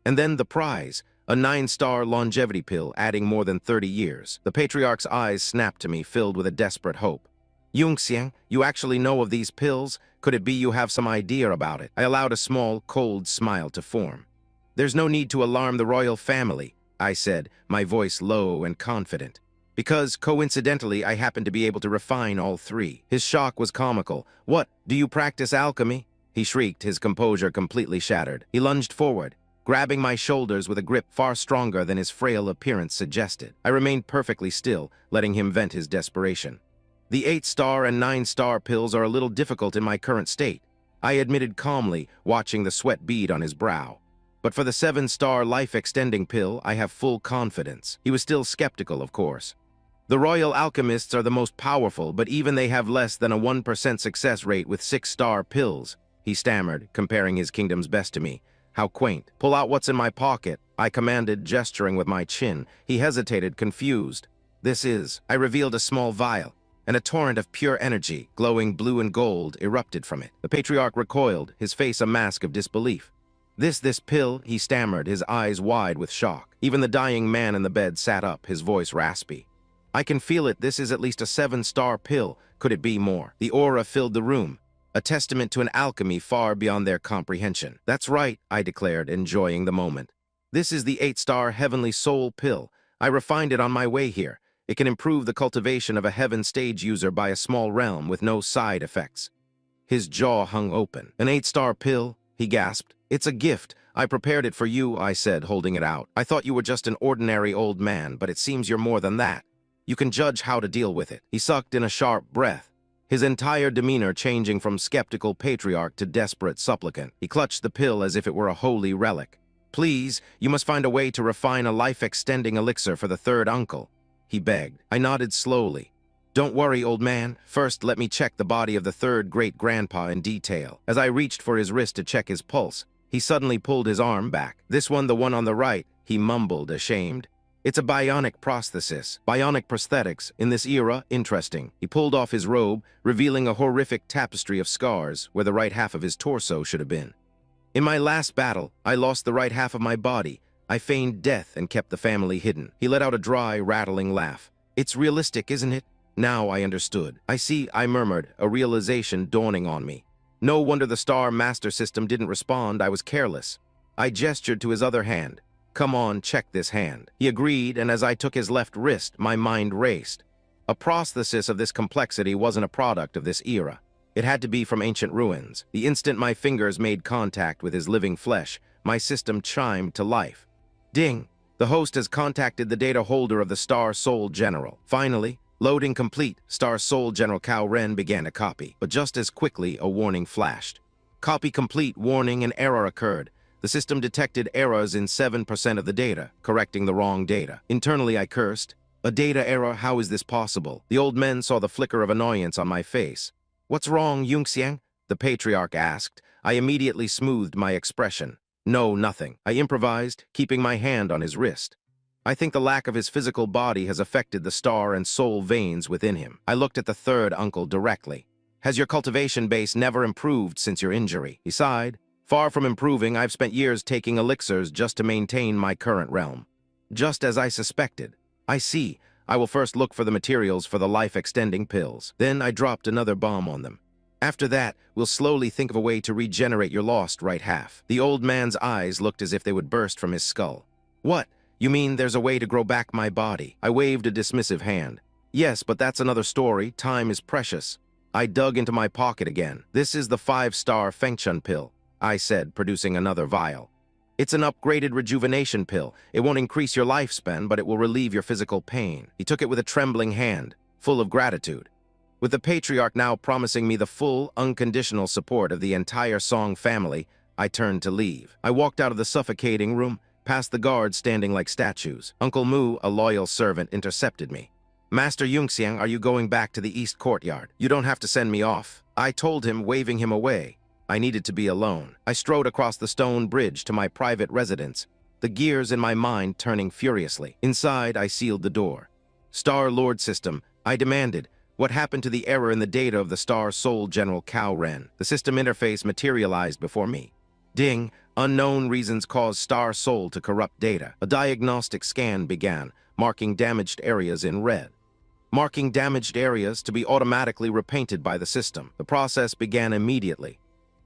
Speaker 1: And then the prize, a 9-star longevity pill adding more than 30 years. The patriarch's eyes snapped to me, filled with a desperate hope. Yungxiang, you actually know of these pills? Could it be you have some idea about it? I allowed a small, cold smile to form. There's no need to alarm the royal family, I said, my voice low and confident. Because, coincidentally, I happen to be able to refine all 3. His shock was comical. What, do you practice alchemy? He shrieked, his composure completely shattered. He lunged forward, grabbing my shoulders with a grip far stronger than his frail appearance suggested. I remained perfectly still, letting him vent his desperation. The 8-star and 9-star pills are a little difficult in my current state, I admitted calmly, watching the sweat bead on his brow. But for the 7-star life-extending pill, I have full confidence. He was still skeptical, of course. The royal alchemists are the most powerful, but even they have less than a 1% success rate with 6-star pills, he stammered, comparing his kingdom's best to me. How quaint. Pull out what's in my pocket, I commanded, gesturing with my chin. He hesitated, confused. This is. I revealed a small vial, and a torrent of pure energy, glowing blue and gold, erupted from it. The patriarch recoiled, his face a mask of disbelief. This pill, he stammered, his eyes wide with shock. Even the dying man in the bed sat up, his voice raspy. I can feel it. This is at least a 7-star pill. Could it be more? The aura filled the room, a testament to an alchemy far beyond their comprehension. That's right, I declared, enjoying the moment. This is the 8-star Heavenly Soul pill. I refined it on my way here. It can improve the cultivation of a heaven stage user by a small realm with no side effects. His jaw hung open. An 8-star pill? He gasped. It's a gift. I prepared it for you, I said, holding it out. I thought you were just an ordinary old man, but it seems you're more than that. You can judge how to deal with it. He sucked in a sharp breath, his entire demeanor changing from skeptical patriarch to desperate supplicant. He clutched the pill as if it were a holy relic. Please, you must find a way to refine a life-extending elixir for the third uncle, he begged. I nodded slowly. Don't worry, old man. First, let me check the body of the third great-grandpa in detail. As I reached for his wrist to check his pulse, he suddenly pulled his arm back. This one, the one on the right, he mumbled, ashamed. It's a bionic prosthesis. Bionic prosthetics, in this era, interesting. He pulled off his robe, revealing a horrific tapestry of scars where the right half of his torso should have been. In my last battle, I lost the right half of my body. I feigned death and kept the family hidden. He let out a dry, rattling laugh. It's realistic, isn't it? Now I understood. I see, I murmured, a realization dawning on me. No wonder the Star Master System didn't respond. I was careless. I gestured to his other hand. Come on, check this hand. He agreed, and as I took his left wrist, my mind raced. A prosthesis of this complexity wasn't a product of this era. It had to be from ancient ruins. The instant my fingers made contact with his living flesh, my system chimed to life. Ding! The host has contacted the data holder of the Star Soul General. Finally, loading complete, Star Soul General Cao Ren began to copy, but just as quickly a warning flashed. Copy complete, warning, an error occurred. The system detected errors in 7% of the data, correcting the wrong data. Internally, I cursed. A data error? How is this possible? The old men saw the flicker of annoyance on my face. What's wrong, Yungxiang? The patriarch asked. I immediately smoothed my expression. No, nothing. I improvised, keeping my hand on his wrist. I think the lack of his physical body has affected the star and soul veins within him. I looked at the third uncle directly. Has your cultivation base never improved since your injury? He sighed. Far from improving, I've spent years taking elixirs just to maintain my current realm. Just as I suspected. I see. I will first look for the materials for the life-extending pills. Then I dropped another bomb on them. After that, we'll slowly think of a way to regenerate your lost right half. The old man's eyes looked as if they would burst from his skull. What? You mean there's a way to grow back my body? I waved a dismissive hand. Yes, but that's another story. Time is precious. I dug into my pocket again. This is the 5-star Fengchun pill, I said, producing another vial. It's an upgraded rejuvenation pill. It won't increase your lifespan, but it will relieve your physical pain. He took it with a trembling hand, full of gratitude. With the patriarch now promising me the full, unconditional support of the entire Song family, I turned to leave. I walked out of the suffocating room, past the guards standing like statues. Uncle Mu, a loyal servant, intercepted me. "Master Yungxiang, are you going back to the east courtyard? You don't have to send me off." I told him, waving him away. I needed to be alone. I strode across the stone bridge to my private residence, the gears in my mind turning furiously. Inside, I sealed the door. "Star Lord System," I demanded. "What happened to the error in the data of the Star Soul General Cao Ren?" The system interface materialized before me. Ding, unknown reasons caused Star Soul to corrupt data. A diagnostic scan began, marking damaged areas in red. Marking damaged areas to be automatically repainted by the system. The process began immediately.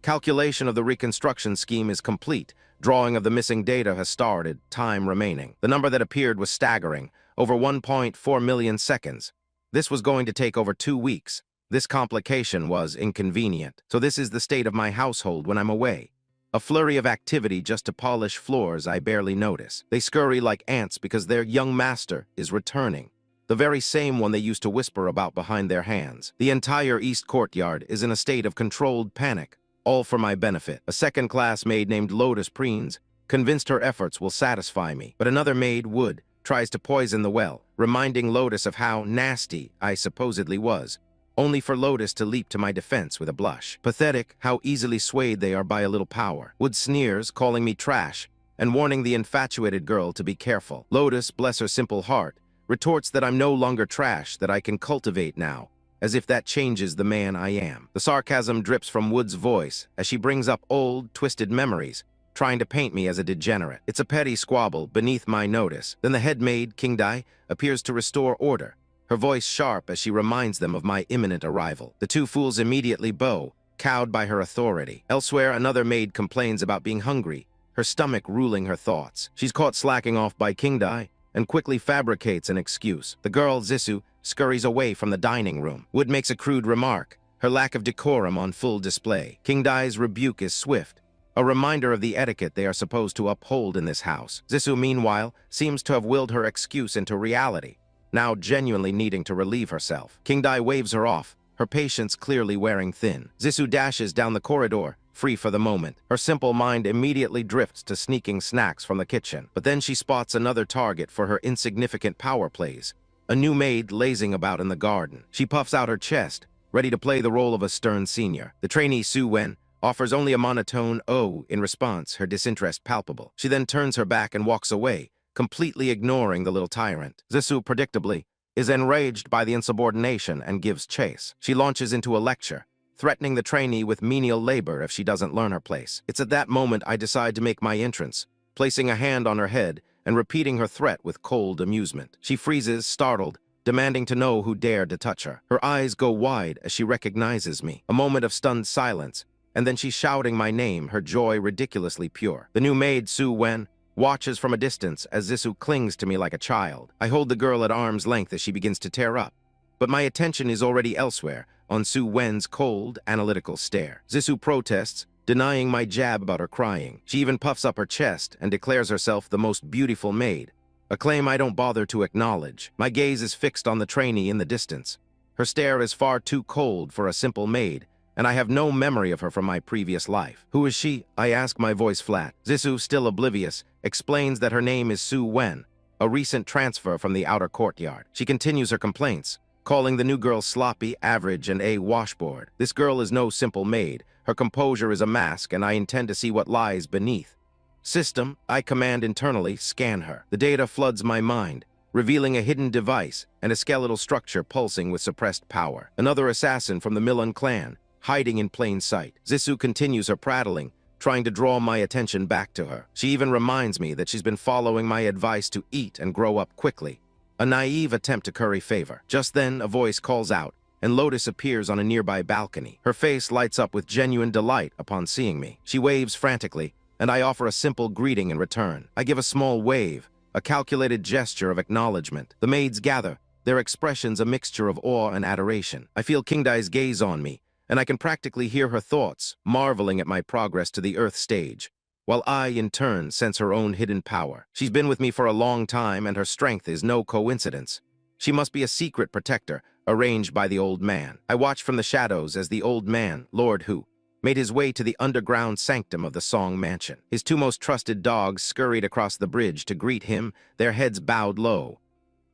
Speaker 1: Calculation of the reconstruction scheme is complete. Drawing of the missing data has started, time remaining. The number that appeared was staggering, over 1.4 million seconds. This was going to take over 2 weeks. This complication was inconvenient. So this is the state of my household when I'm away. A flurry of activity just to polish floors I barely notice. They scurry like ants because their young master is returning. The very same one they used to whisper about behind their hands. The entire east courtyard is in a state of controlled panic. All for my benefit. A second-class maid named Lotus Preens, convinced her efforts will satisfy me. But another maid, Wood, tries to poison the well, reminding Lotus of how nasty I supposedly was, only for Lotus to leap to my defense with a blush. Pathetic how easily swayed they are by a little power. Wood sneers, calling me trash, and warning the infatuated girl to be careful. Lotus, bless her simple heart, retorts that I'm no longer trash, that I can cultivate now, as if that changes the man I am. The sarcasm drips from Wood's voice as she brings up old, twisted memories, trying to paint me as a degenerate. It's a petty squabble beneath my notice. Then the head maid, King Dai, appears to restore order, her voice sharp as she reminds them of my imminent arrival. The two fools immediately bow, cowed by her authority. Elsewhere, another maid complains about being hungry, her stomach ruling her thoughts. She's caught slacking off by King Dai and quickly fabricates an excuse. The girl, Zissou, scurries away from the dining room. Wood makes a crude remark, her lack of decorum on full display. King Dai's rebuke is swift, a reminder of the etiquette they are supposed to uphold in this house. Zissou, meanwhile, seems to have willed her excuse into reality, now genuinely needing to relieve herself. King Dai waves her off, her patience clearly wearing thin. Zissou dashes down the corridor, free for the moment. Her simple mind immediately drifts to sneaking snacks from the kitchen. But then she spots another target for her insignificant power plays. A new maid lazing about in the garden. She puffs out her chest, ready to play the role of a stern senior. The trainee Su Wen offers only a monotone "oh" in response, her disinterest palpable. She then turns her back and walks away, completely ignoring the little tyrant. Zissou, predictably, is enraged by the insubordination and gives chase. She launches into a lecture, threatening the trainee with menial labor if she doesn't learn her place. It's at that moment I decide to make my entrance, placing a hand on her head and repeating her threat with cold amusement. She freezes, startled, demanding to know who dared to touch her. Her eyes go wide as she recognizes me. A moment of stunned silence, and then she's shouting my name, her joy ridiculously pure. The new maid, Su Wen, watches from a distance as Zissou clings to me like a child. I hold the girl at arm's length as she begins to tear up, but my attention is already elsewhere, on Su Wen's cold, analytical stare. Zissou protests, denying my jab about her crying. She even puffs up her chest and declares herself the most beautiful maid, a claim I don't bother to acknowledge. My gaze is fixed on the trainee in the distance. Her stare is far too cold for a simple maid, and I have no memory of her from my previous life. Who is she? I ask, my voice flat. Zissou, still oblivious, explains that her name is Su Wen, a recent transfer from the outer courtyard. She continues her complaints, calling the new girl sloppy, average, and a washboard. This girl is no simple maid. Her composure is a mask, and I intend to see what lies beneath. System, I command internally, scan her. The data floods my mind, revealing a hidden device and a skeletal structure pulsing with suppressed power. Another assassin from the Milan clan, hiding in plain sight. Zissou continues her prattling, trying to draw my attention back to her. She even reminds me that she's been following my advice to eat and grow up quickly, a naive attempt to curry favor. Just then, a voice calls out, and Lotus appears on a nearby balcony. Her face lights up with genuine delight upon seeing me. She waves frantically, and I offer a simple greeting in return. I give a small wave, a calculated gesture of acknowledgement. The maids gather, their expressions a mixture of awe and adoration. I feel King Dai's gaze on me, and I can practically hear her thoughts, marveling at my progress to the Earth stage, while I, in turn, sense her own hidden power. She's been with me for a long time, and her strength is no coincidence. She must be a secret protector, arranged by the old man. I watch from the shadows as the old man, Lord Hu, made his way to the underground sanctum of the Song Mansion. His two most trusted dogs scurried across the bridge to greet him, their heads bowed low.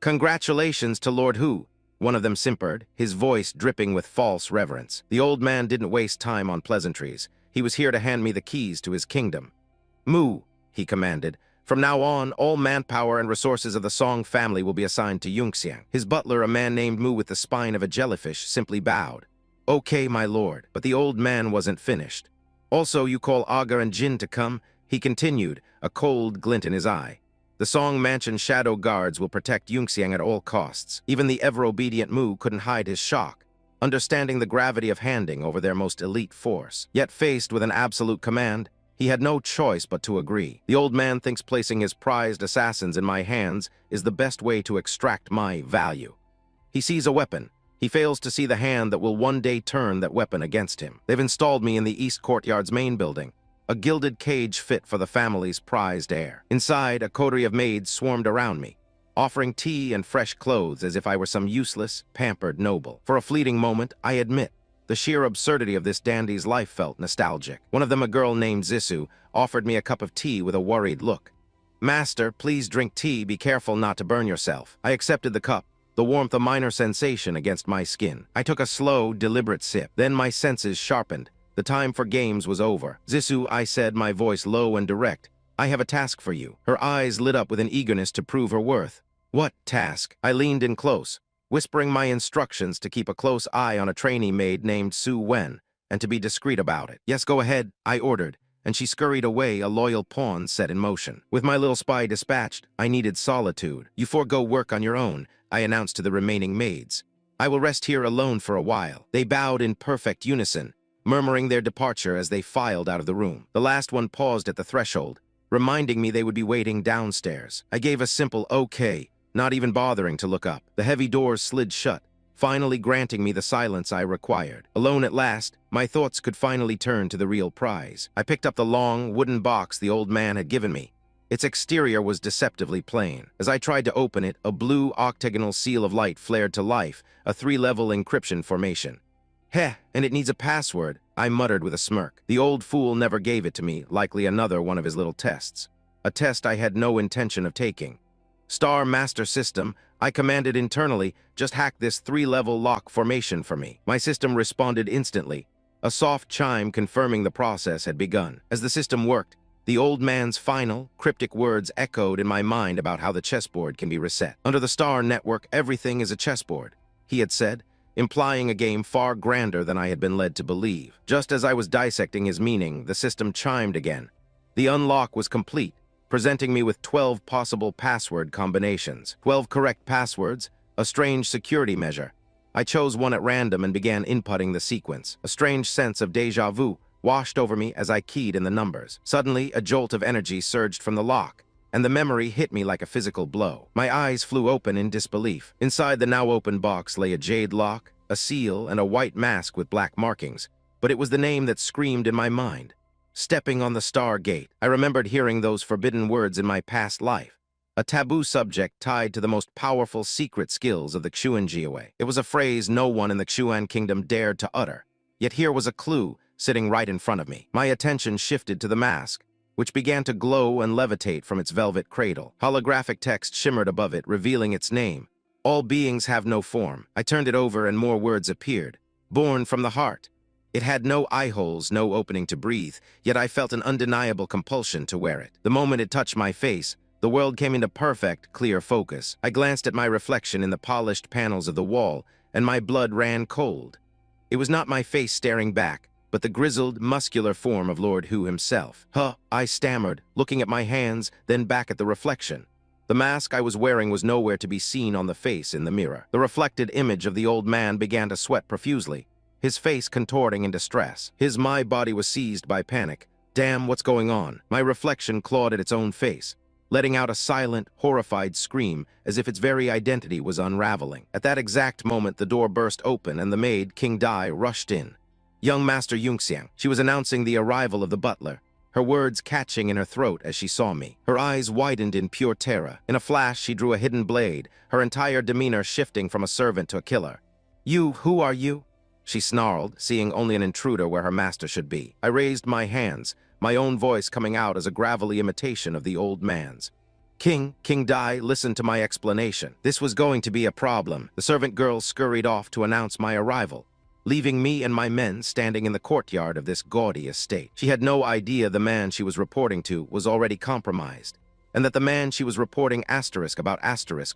Speaker 1: "Congratulations to Lord Hu," one of them simpered, his voice dripping with false reverence. The old man didn't waste time on pleasantries. He was here to hand me the keys to his kingdom. "Mu," he commanded. "From now on, all manpower and resources of the Song family will be assigned to Yunxiang." His butler, a man named Mu with the spine of a jellyfish, simply bowed. "Okay, my lord." But the old man wasn't finished. "Also, you call Aga and Jin to come," he continued, a cold glint in his eye. "The Song Mansion shadow guards will protect Yunxiang at all costs." Even the ever-obedient Mu couldn't hide his shock, understanding the gravity of handing over their most elite force. Yet faced with an absolute command, he had no choice but to agree. The old man thinks placing his prized assassins in my hands is the best way to extract my value. He sees a weapon. He fails to see the hand that will one day turn that weapon against him. They've installed me in the East Courtyard's main building, a gilded cage fit for the family's prized heir. Inside, a coterie of maids swarmed around me, offering tea and fresh clothes as if I were some useless, pampered noble. For a fleeting moment, I admit, the sheer absurdity of this dandy's life felt nostalgic. One of them, a girl named Zissou, offered me a cup of tea with a worried look. "Master, please drink tea, be careful not to burn yourself." I accepted the cup, the warmth a minor sensation against my skin. I took a slow, deliberate sip. Then my senses sharpened. The time for games was over. "Zissou," I said, my voice low and direct, "I have a task for you." Her eyes lit up with an eagerness to prove her worth. "What task?" I leaned in close, whispering my instructions to keep a close eye on a trainee maid named Su Wen, and to be discreet about it. "Yes, go ahead," I ordered, and she scurried away, a loyal pawn set in motion. With my little spy dispatched, I needed solitude. "You forego work on your own," I announced to the remaining maids. "I will rest here alone for a while." They bowed in perfect unison, murmuring their departure as they filed out of the room. The last one paused at the threshold, reminding me they would be waiting downstairs. I gave a simple okay, not even bothering to look up. The heavy doors slid shut, finally granting me the silence I required. Alone at last, my thoughts could finally turn to the real prize. I picked up the long, wooden box the old man had given me. Its exterior was deceptively plain. As I tried to open it, a blue octagonal seal of light flared to life, a 3-level encryption formation. "Heh, and it needs a password," I muttered with a smirk. The old fool never gave it to me, likely another one of his little tests. A test I had no intention of taking. "Star Master System," I commanded internally, "just hack this 3-level lock formation for me." My system responded instantly. A soft chime confirming the process had begun. As the system worked, the old man's final, cryptic words echoed in my mind about how the chessboard can be reset. "Under the Star Network, everything is a chessboard," he had said, implying a game far grander than I had been led to believe. Just as I was dissecting his meaning, the system chimed again. The unlock was complete, presenting me with 12 possible password combinations. 12 correct passwords, a strange security measure. I chose one at random and began inputting the sequence. A strange sense of déjà vu washed over me as I keyed in the numbers. Suddenly, a jolt of energy surged from the lock, and the memory hit me like a physical blow. My eyes flew open in disbelief. Inside the now-open box lay a jade lock, a seal, and a white mask with black markings, but it was the name that screamed in my mind. Stepping on the Star Gate. I remembered hearing those forbidden words in my past life, a taboo subject tied to the most powerful secret skills of the Xuan Jiawei. It was a phrase no one in the Xuan kingdom dared to utter, yet here was a clue sitting right in front of me. My attention shifted to the mask, which began to glow and levitate from its velvet cradle. Holographic text shimmered above it, revealing its name. "All beings have no form." I turned it over and more words appeared. "Born from the heart." It had no eye holes, no opening to breathe, yet I felt an undeniable compulsion to wear it. The moment it touched my face, the world came into perfect, clear focus. I glanced at my reflection in the polished panels of the wall, and my blood ran cold. It was not my face staring back, but the grizzled, muscular form of Lord Hu himself. "Huh," I stammered, looking at my hands, then back at the reflection. The mask I was wearing was nowhere to be seen on the face in the mirror. The reflected image of the old man began to sweat profusely, his face contorting in distress. My body was seized by panic. Damn, what's going on? My reflection clawed at its own face, letting out a silent, horrified scream as if its very identity was unraveling. At that exact moment, the door burst open and the maid, King Dai, rushed in. "Young Master Yunxiang." She was announcing the arrival of the butler, her words catching in her throat as she saw me. Her eyes widened in pure terror. In a flash, she drew a hidden blade, her entire demeanor shifting from a servant to a killer. "You, who are you?" she snarled, seeing only an intruder where her master should be. I raised my hands, my own voice coming out as a gravelly imitation of the old man's. King Dai listened to my explanation. This was going to be a problem. The servant girl scurried off to announce my arrival, leaving me and my men standing in the courtyard of this gaudy estate. She had no idea the man she was reporting to was already compromised, and that the man she was reporting about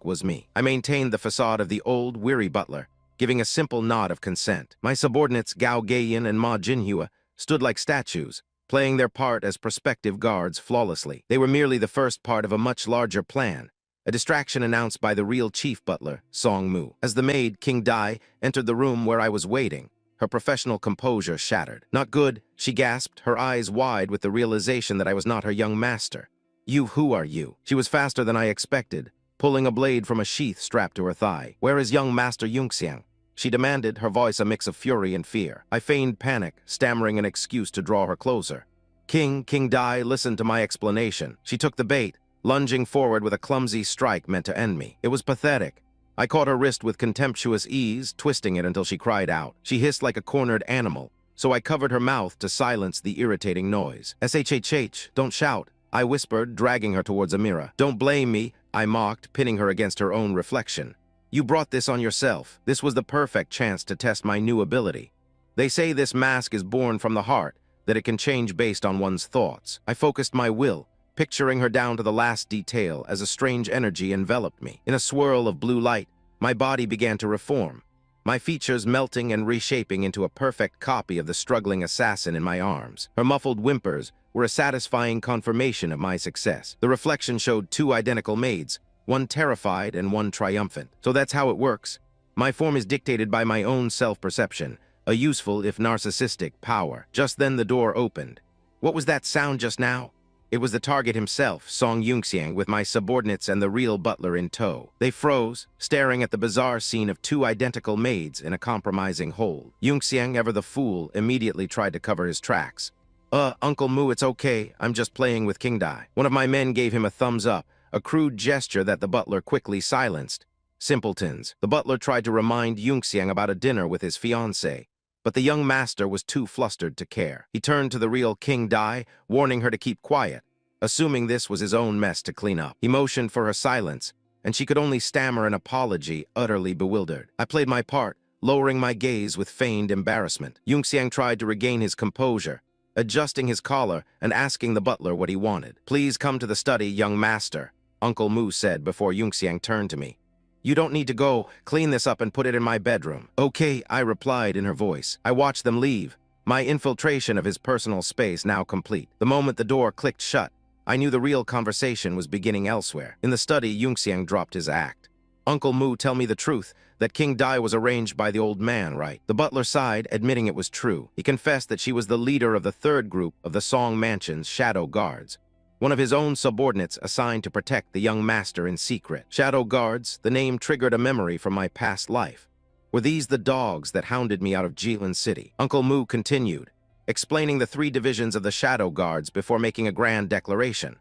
Speaker 1: was me. I maintained the facade of the old, weary butler, giving a simple nod of consent. My subordinates Gao Gaiyan and Ma Jinhua stood like statues, playing their part as prospective guards flawlessly. They were merely the first part of a much larger plan, a distraction announced by the real chief butler, Song Mu. As the maid, King Dai, entered the room where I was waiting, her professional composure shattered. "Not good," she gasped, her eyes wide with the realization that I was not her young master. Who are you?" She was faster than I expected, pulling a blade from a sheath strapped to her thigh. "Where is young Master Yunxiang?" she demanded, her voice a mix of fury and fear. I feigned panic, stammering an excuse to draw her closer. King Dai listened to my explanation. She took the bait, lunging forward with a clumsy strike meant to end me. It was pathetic. I caught her wrist with contemptuous ease, twisting it until she cried out. She hissed like a cornered animal, so I covered her mouth to silence the irritating noise. "SHHH, don't shout," I whispered, dragging her towards a mirror. "Don't blame me," I mocked, pinning her against her own reflection. "You brought this on yourself." This was the perfect chance to test my new ability. They say this mask is born from the heart, that it can change based on one's thoughts. I focused my will, picturing her down to the last detail as a strange energy enveloped me. In a swirl of blue light, my body began to reform, my features melting and reshaping into a perfect copy of the struggling assassin in my arms. Her muffled whimpers were a satisfying confirmation of my success. The reflection showed two identical maids, one terrified and one triumphant. So that's how it works. My form is dictated by my own self-perception, a useful if narcissistic power. Just then the door opened. What was that sound just now? It was the target himself, Song Yunxiang, with my subordinates and the real butler in tow. They froze, staring at the bizarre scene of two identical maids in a compromising hold. Yunxiang, ever the fool, immediately tried to cover his tracks. Uncle Mu, it's okay. I'm just playing with King Dai." One of my men gave him a thumbs up, a crude gesture that the butler quickly silenced. Simpletons. The butler tried to remind Yunxiang about a dinner with his fiancée, but the young master was too flustered to care. He turned to the real King Dai, warning her to keep quiet, assuming this was his own mess to clean up. He motioned for her silence, and she could only stammer an apology, utterly bewildered. I played my part, lowering my gaze with feigned embarrassment. Yunxiang tried to regain his composure, adjusting his collar and asking the butler what he wanted. "Please come to the study, young master," Uncle Mu said before Yunxiang turned to me. "You don't need to go. Clean this up and put it in my bedroom." "Okay," I replied in her voice. I watched them leave, my infiltration of his personal space now complete. The moment the door clicked shut, I knew the real conversation was beginning elsewhere. In the study, Yunxiang dropped his act. "Uncle Mu, tell me the truth, that King Dai was arranged by the old man, right?" The butler sighed, admitting it was true. He confessed that she was the leader of the third group of the Song Mansion's shadow guards, one of his own subordinates assigned to protect the young master in secret. Shadow guards, the name triggered a memory from my past life. Were these the dogs that hounded me out of Jilin City? Uncle Mu continued, explaining the three divisions of the shadow guards before making a grand declaration.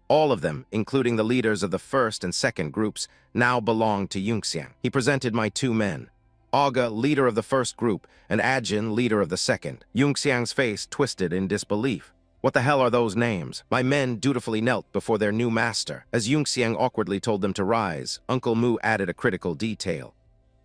Speaker 1: All of them, including the leaders of the first and second groups, now belonged to Yunxiang. He presented my two men, Aga, leader of the first group, and Ajin, leader of the second. Yunxiang's face twisted in disbelief. "What the hell are those names?" My men dutifully knelt before their new master. As Yunxiang awkwardly told them to rise, Uncle Mu added a critical detail.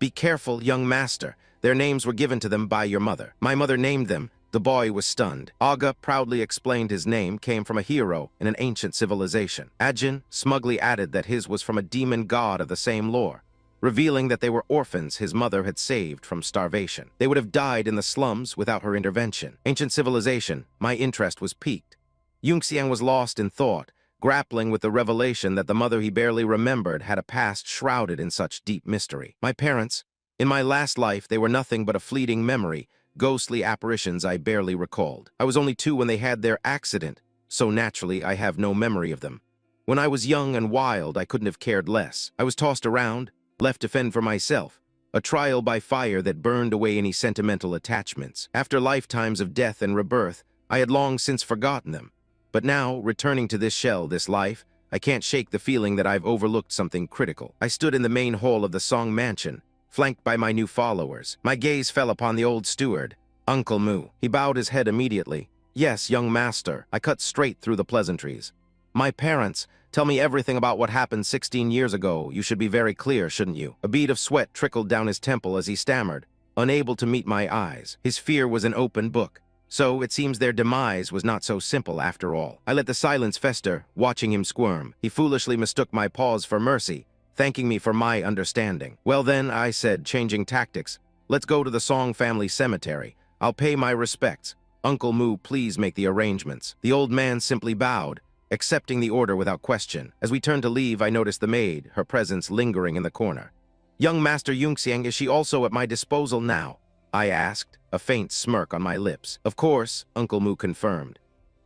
Speaker 1: "Be careful, young master. Their names were given to them by your mother." "My mother named them." The boy was stunned. Aga proudly explained his name came from a hero in an ancient civilization. Ajin smugly added that his was from a demon god of the same lore, revealing that they were orphans his mother had saved from starvation. They would have died in the slums without her intervention. Ancient civilization, my interest was piqued. Yunxiang was lost in thought, grappling with the revelation that the mother he barely remembered had a past shrouded in such deep mystery. My parents, in my last life, they were nothing but a fleeting memory, ghostly apparitions I barely recalled. I was only 2 when they had their accident, so naturally I have no memory of them. When I was young and wild, I couldn't have cared less. I was tossed around, left to fend for myself, a trial by fire that burned away any sentimental attachments. After lifetimes of death and rebirth, I had long since forgotten them. But now, returning to this shell, this life, I can't shake the feeling that I've overlooked something critical. I stood in the main hall of the Song Mansion, flanked by my new followers. My gaze fell upon the old steward, Uncle Mu. He bowed his head immediately. Yes, young master. I cut straight through the pleasantries. My parents, tell me everything about what happened 16 years ago. You should be very clear, shouldn't you? A bead of sweat trickled down his temple as he stammered, unable to meet my eyes. His fear was an open book. So, it seems their demise was not so simple after all. I let the silence fester, watching him squirm. He foolishly mistook my pause for mercy, thanking me for my understanding. Well then, I said, changing tactics, let's go to the Song family cemetery. I'll pay my respects. Uncle Mu, please make the arrangements. The old man simply bowed, accepting the order without question. As we turned to leave, I noticed the maid, her presence lingering in the corner. Young Master Yunxiang, is she also at my disposal now? I asked, a faint smirk on my lips. Of course, Uncle Mu confirmed.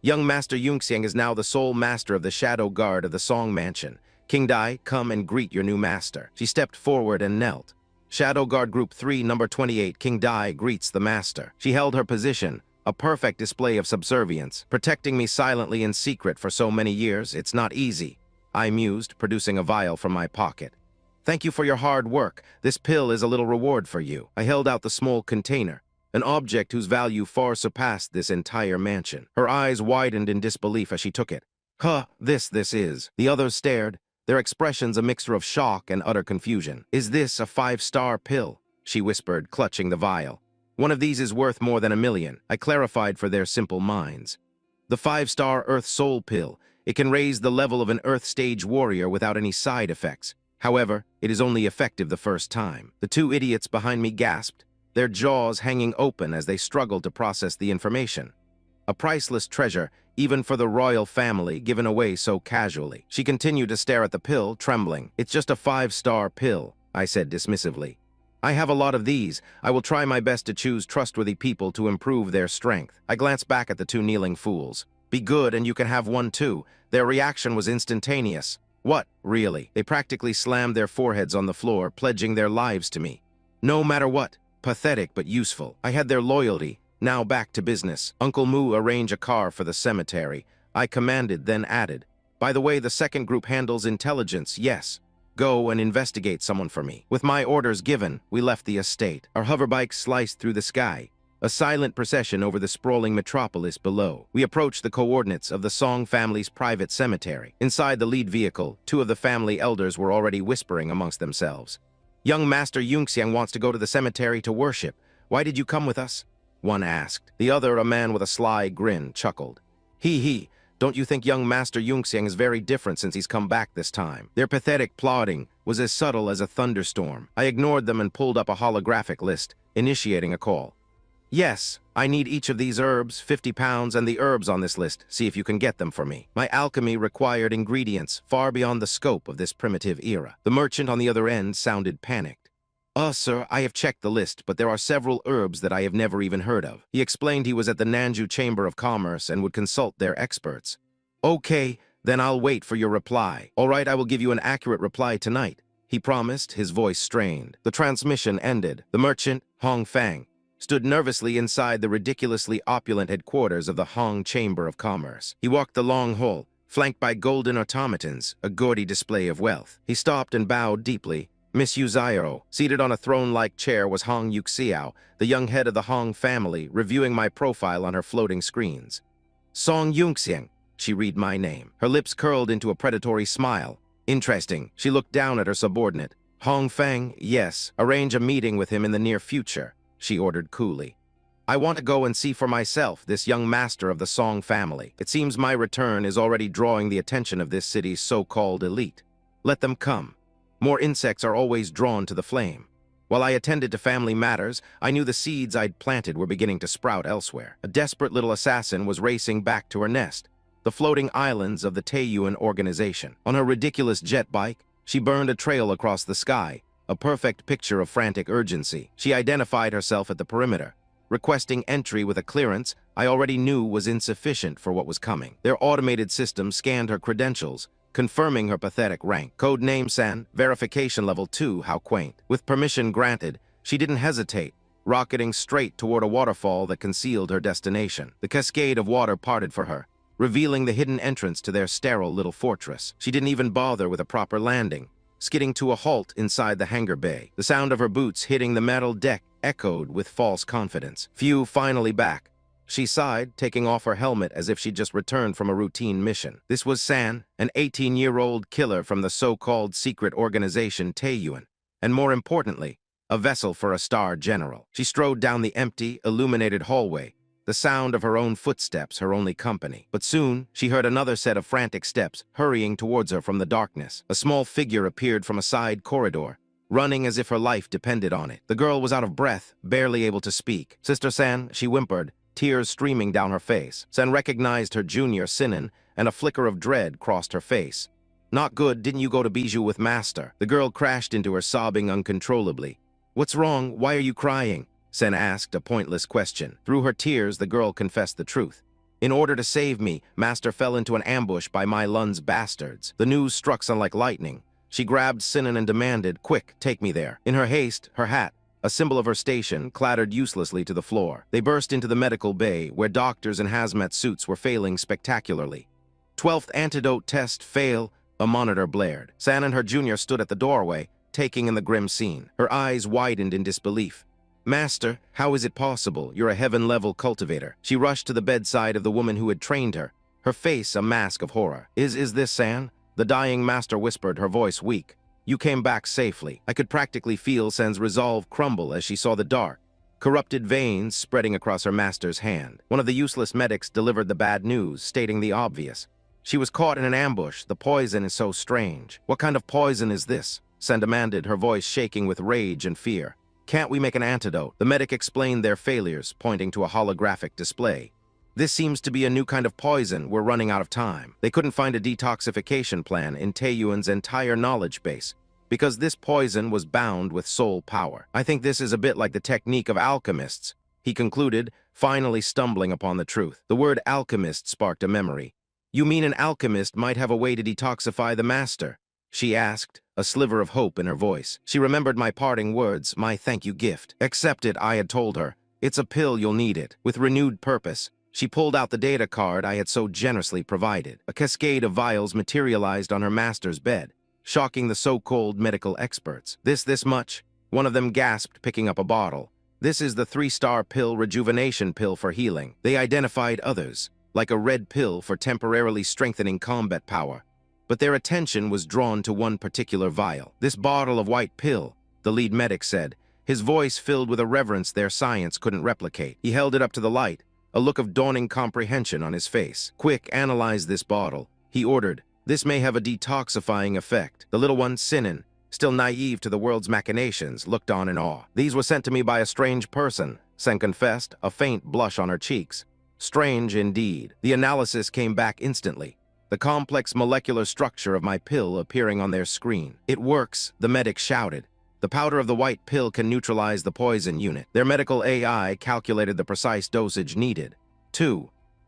Speaker 1: Young Master Yunxiang is now the sole master of the Shadow Guard of the Song Mansion. King Dai, come and greet your new master. She stepped forward and knelt. Shadow Guard Group 3, number 28, King Dai greets the master. She held her position, a perfect display of subservience. Protecting me silently in secret for so many years, it's not easy, I mused, producing a vial from my pocket. Thank you for your hard work. This pill is a little reward for you. I held out the small container, an object whose value far surpassed this entire mansion. Her eyes widened in disbelief as she took it. Huh, this is. The others stared, their expressions a mixture of shock and utter confusion. Is this a 5-star pill? She whispered, clutching the vial. One of these is worth more than $1 million. I clarified for their simple minds. The 5-star Earth Soul pill. It can raise the level of an Earth Stage warrior without any side effects. However, it is only effective the first time. The two idiots behind me gasped, their jaws hanging open as they struggled to process the information. A priceless treasure, even for the royal family, given away so casually. She continued to stare at the pill, trembling. It's just a 5-star pill, I said dismissively. I have a lot of these. I will try my best to choose trustworthy people to improve their strength. I glanced back at the two kneeling fools. Be good and you can have one too. Their reaction was instantaneous. What, really? They practically slammed their foreheads on the floor, pledging their lives to me. No matter what. Pathetic but useful. I had their loyalty. Now back to business. Uncle Mu, arrange a car for the cemetery. I commanded, then added. By the way, the second group handles intelligence, yes. Go and investigate someone for me. With my orders given, we left the estate. Our hoverbike sliced through the sky, a silent procession over the sprawling metropolis below. We approached the coordinates of the Song family's private cemetery. Inside the lead vehicle, two of the family elders were already whispering amongst themselves. Young Master Yunxiang wants to go to the cemetery to worship. Why did you come with us? One asked. The other, a man with a sly grin, chuckled. He. Don't you think young Master Yunxiang is very different since he's come back this time? Their pathetic plodding was as subtle as a thunderstorm. I ignored them and pulled up a holographic list, initiating a call. Yes, I need each of these herbs, 50 pounds, and the herbs on this list. See if you can get them for me. My alchemy required ingredients far beyond the scope of this primitive era. The merchant on the other end sounded panicked. Sir, I have checked the list, but there are several herbs that I have never even heard of. He explained he was at the Nanju Chamber of Commerce and would consult their experts. Okay, then I'll wait for your reply. All right, I will give you an accurate reply tonight, he promised, his voice strained. The transmission ended. The merchant, Hong Fang, stood nervously inside the ridiculously opulent headquarters of the Hong Chamber of Commerce. He walked the long hall, flanked by golden automatons, a gaudy display of wealth. He stopped and bowed deeply. Miss Yu Zairo, seated on a throne-like chair, was Hong Yuxiao, the young head of the Hong family, reviewing my profile on her floating screens. Song Yunxiang, she read my name. Her lips curled into a predatory smile. Interesting. She looked down at her subordinate. Hong Fang, yes, arrange a meeting with him in the near future, she ordered coolly. I want to go and see for myself this young master of the Song family. It seems my return is already drawing the attention of this city's so-called elite. Let them come. More insects are always drawn to the flame. While I attended to family matters, I knew the seeds I'd planted were beginning to sprout elsewhere. A desperate little assassin was racing back to her nest, the floating islands of the Taiyuan organization. On her ridiculous jet bike, she burned a trail across the sky, a perfect picture of frantic urgency. She identified herself at the perimeter, requesting entry with a clearance I already knew was insufficient for what was coming. Their automated system scanned her credentials, confirming her pathetic rank. Codename San, verification level 2, how quaint. With permission granted, she didn't hesitate, rocketing straight toward a waterfall that concealed her destination. The cascade of water parted for her, revealing the hidden entrance to their sterile little fortress. She didn't even bother with a proper landing. skidding to a halt inside the hangar bay. The sound of her boots hitting the metal deck echoed with false confidence. Phew, finally back. She sighed, taking off her helmet as if she'd just returned from a routine mission. This was San, an 18-year-old killer from the so-called secret organization Taeyuan, and more importantly, a vessel for a star general. She strode down the empty, illuminated hallway, the sound of her own footsteps her only company. But soon, she heard another set of frantic steps hurrying towards her from the darkness. A small figure appeared from a side corridor, running as if her life depended on it. The girl was out of breath, barely able to speak. "Sister San," she whimpered, tears streaming down her face. San recognized her junior, Sinan, and a flicker of dread crossed her face. "Not good, didn't you go to Bijou with Master?" The girl crashed into her, sobbing uncontrollably. "What's wrong? Why are you crying?" Sen asked, a pointless question. Through her tears, the girl confessed the truth. "In order to save me, Master fell into an ambush by my Lun's bastards." The news struck Sen like lightning. She grabbed Sinan and demanded, "Quick, take me there." In her haste, her hat, a symbol of her station, clattered uselessly to the floor. They burst into the medical bay, where doctors in hazmat suits were failing spectacularly. 12th antidote test fail, a monitor blared. San and her junior stood at the doorway, taking in the grim scene. Her eyes widened in disbelief. "Master, how is it possible? You're a heaven-level cultivator." She rushed to the bedside of the woman who had trained her, her face a mask of horror. Is this San?" The dying master whispered, her voice weak. "You came back safely." I could practically feel San's resolve crumble as she saw the dark, corrupted veins spreading across her master's hand. One of the useless medics delivered the bad news, stating the obvious. "She was caught in an ambush. The poison is so strange." "What kind of poison is this?" San demanded, her voice shaking with rage and fear. "Can't we make an antidote?" The medic explained their failures, pointing to a holographic display. "This seems to be a new kind of poison. We're running out of time." They couldn't find a detoxification plan in Taeyuan's entire knowledge base, because this poison was bound with soul power. "I think this is a bit like the technique of alchemists," he concluded, finally stumbling upon the truth. The word alchemist sparked a memory. "You mean an alchemist might have a way to detoxify the master?" she asked, a sliver of hope in her voice. She remembered my parting words, my thank you gift. "Accept it," I had told her. "It's a pill, you'll need it." With renewed purpose, she pulled out the data card I had so generously provided. A cascade of vials materialized on her master's bed, shocking the so-called medical experts. This much?" One of them gasped, picking up a bottle. "This is the 3-star pill rejuvenation pill for healing." They identified others, like a red pill for temporarily strengthening combat power, but their attention was drawn to one particular vial. "This bottle of white pill," the lead medic said, his voice filled with a reverence their science couldn't replicate. He held it up to the light, a look of dawning comprehension on his face. "Quick, analyze this bottle," he ordered. "This may have a detoxifying effect." The little one, Sinan, still naive to the world's machinations, looked on in awe. "These were sent to me by a strange person," Sen confessed, a faint blush on her cheeks. Strange indeed. The analysis came back instantly, the complex molecular structure of my pill appearing on their screen. "It works," the medic shouted. "The powder of the white pill can neutralize the poison unit." Their medical AI calculated the precise dosage needed.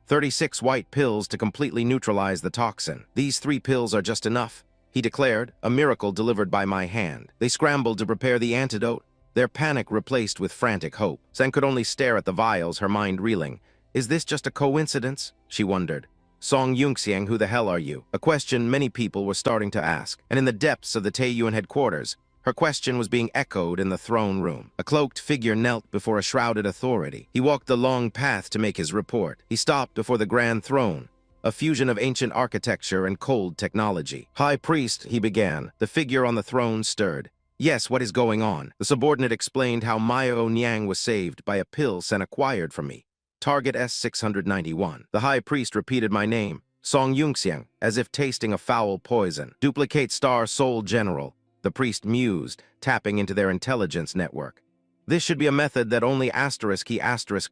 Speaker 1: 36 white pills to completely neutralize the toxin. "These 3 pills are just enough," he declared, a miracle delivered by my hand. They scrambled to prepare the antidote, their panic replaced with frantic hope. Sen could only stare at the vials, her mind reeling. "Is this just a coincidence?" she wondered. "Song Yunxiang, who the hell are you?" A question many people were starting to ask, and in the depths of the Taeyuan headquarters, her question was being echoed in the throne room. A cloaked figure knelt before a shrouded authority. He walked the long path to make his report. He stopped before the grand throne, a fusion of ancient architecture and cold technology. "High Priest," he began. The figure on the throne stirred. "Yes, what is going on?" The subordinate explained how Maya Niang was saved by a pill Sen acquired from me. Target S-691. The High Priest repeated my name, Song Yunxiang, as if tasting a foul poison. "Duplicate Star Soul General," the priest mused, tapping into their intelligence network. "This should be a method that only **E**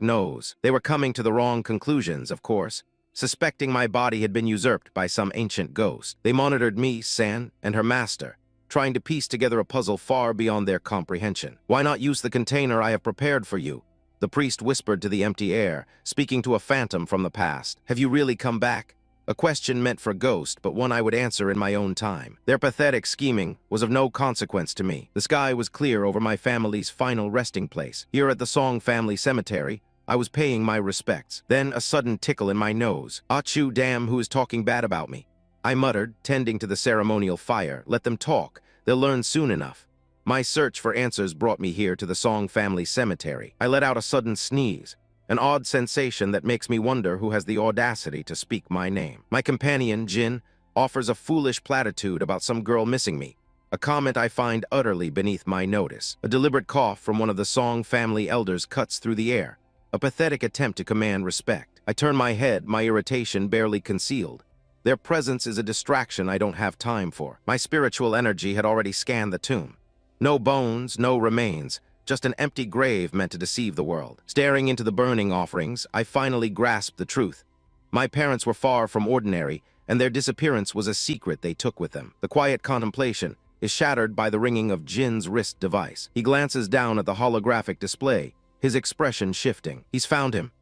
Speaker 1: knows." They were coming to the wrong conclusions, of course, suspecting my body had been usurped by some ancient ghost. They monitored me, San, and her master, trying to piece together a puzzle far beyond their comprehension. "Why not use the container I have prepared for you?" the priest whispered to the empty air, speaking to a phantom from the past. "Have you really come back?" A question meant for Ghost, but one I would answer in my own time. Their pathetic scheming was of no consequence to me. The sky was clear over my family's final resting place. Here at the Song family cemetery, I was paying my respects. Then a sudden tickle in my nose. "Achu, damn, who is talking bad about me?" I muttered, tending to the ceremonial fire. "Let them talk. They'll learn soon enough. My search for answers brought me here to the Song family cemetery. I let out a sudden sneeze, an odd sensation that makes me wonder who has the audacity to speak my name. My companion, Jin, offers a foolish platitude about some girl missing me, a comment I find utterly beneath my notice. A deliberate cough from one of the Song family elders cuts through the air, a pathetic attempt to command respect. I turn my head, my irritation barely concealed. Their presence is a distraction I don't have time for. My spiritual energy had already scanned the tomb. No bones, no remains, just an empty grave meant to deceive the world. Staring into the burning offerings, I finally grasped the truth. My parents were far from ordinary, and their disappearance was a secret they took with them. The quiet contemplation is shattered by the ringing of Jin's wrist device. He glances down at the holographic display, his expression shifting. He's found him.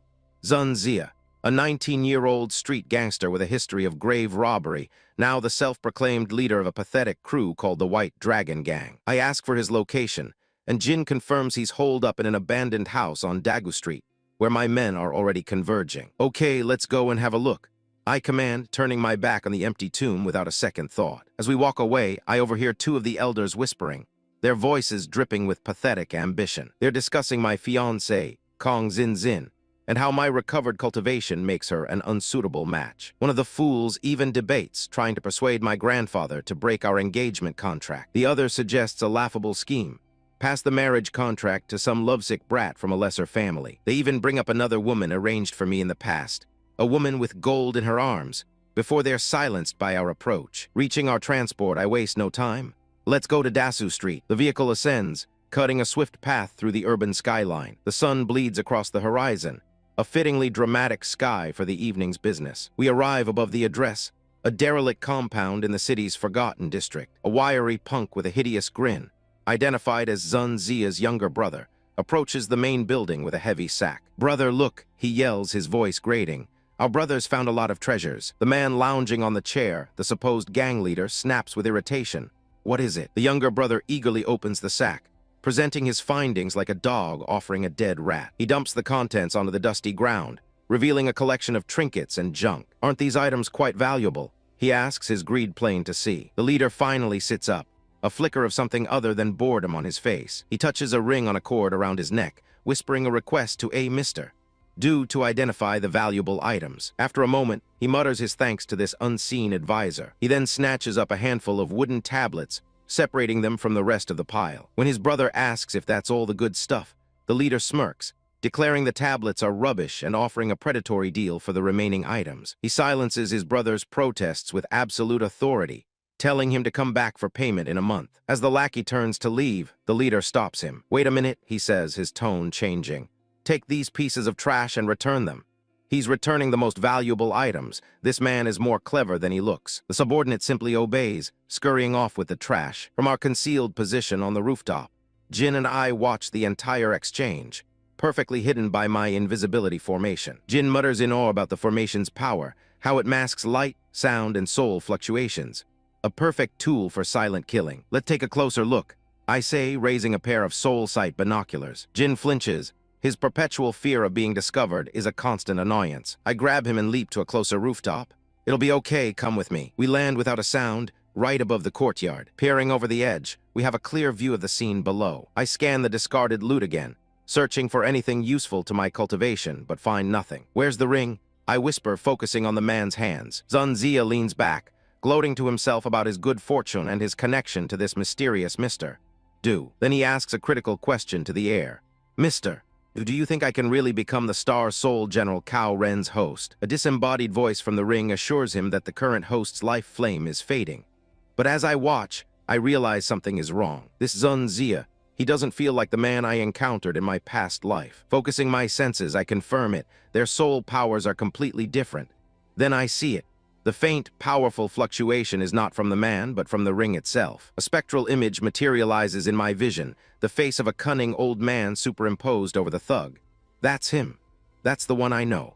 Speaker 1: Sun Zia, a 19-year-old street gangster with a history of grave robbery, now the self-proclaimed leader of a pathetic crew called the White Dragon Gang. I ask for his location, and Jin confirms he's holed up in an abandoned house on Dagu Street, where my men are already converging. Okay, let's go and have a look, I command, turning my back on the empty tomb without a second thought. As we walk away, I overhear two of the elders whispering, their voices dripping with pathetic ambition. They're discussing my fiancée, Kong Zin Zin, and how my recovered cultivation makes her an unsuitable match. One of the fools even debates trying to persuade my grandfather to break our engagement contract. The other suggests a laughable scheme: pass the marriage contract to some lovesick brat from a lesser family. They even bring up another woman arranged for me in the past, a woman with gold in her arms, before they're silenced by our approach. Reaching our transport, I waste no time. Let's go to Dasu Street. The vehicle ascends, cutting a swift path through the urban skyline. The sun bleeds across the horizon, a fittingly dramatic sky for the evening's business. We arrive above the address, a derelict compound in the city's forgotten district. A wiry punk with a hideous grin, identified as Sun Zia's younger brother, approaches the main building with a heavy sack. "Brother, look," he yells, his voice grating. "Our brother's found a lot of treasures." The man lounging on the chair, the supposed gang leader, snaps with irritation. "What is it?" The younger brother eagerly opens the sack, presenting his findings like a dog offering a dead rat. He dumps the contents onto the dusty ground, revealing a collection of trinkets and junk. "Aren't these items quite valuable?" he asks, his greed plain to see. The leader finally sits up, a flicker of something other than boredom on his face. He touches a ring on a cord around his neck, whispering a request to a Mr. Do to identify the valuable items. After a moment, he mutters his thanks to this unseen advisor. He then snatches up a handful of wooden tablets, separating them from the rest of the pile. When his brother asks if that's all the good stuff, the leader smirks, declaring the tablets are rubbish and offering a predatory deal for the remaining items. He silences his brother's protests with absolute authority, telling him to come back for payment in a month. As the lackey turns to leave, the leader stops him. "Wait a minute," he says, his tone changing. "Take these pieces of trash and return them." He's returning the most valuable items. This man is more clever than he looks. The subordinate simply obeys, scurrying off with the trash. From our concealed position on the rooftop, Jin and I watch the entire exchange, perfectly hidden by my invisibility formation. Jin mutters in awe about the formation's power, how it masks light, sound, and soul fluctuations. A perfect tool for silent killing. "Let's take a closer look," I say, raising a pair of soul sight binoculars. Jin flinches. His perpetual fear of being discovered is a constant annoyance. I grab him and leap to a closer rooftop. "It'll be okay, come with me." We land without a sound, right above the courtyard. Peering over the edge, we have a clear view of the scene below. I scan the discarded loot again, searching for anything useful to my cultivation, but find nothing. "Where's the ring?" I whisper, focusing on the man's hands. Sun Zia leans back, gloating to himself about his good fortune and his connection to this mysterious Mr. Do. Then he asks a critical question to the air. "Mr. Do you think I can really become the Star Soul General Cao Ren's host?" A disembodied voice from the ring assures him that the current host's life flame is fading. But as I watch, I realize something is wrong. This Sun Zia, he doesn't feel like the man I encountered in my past life. Focusing my senses, I confirm it. Their soul powers are completely different. Then I see it. The faint, powerful fluctuation is not from the man, but from the ring itself. A spectral image materializes in my vision, the face of a cunning old man superimposed over the thug. That's him. That's the one I know.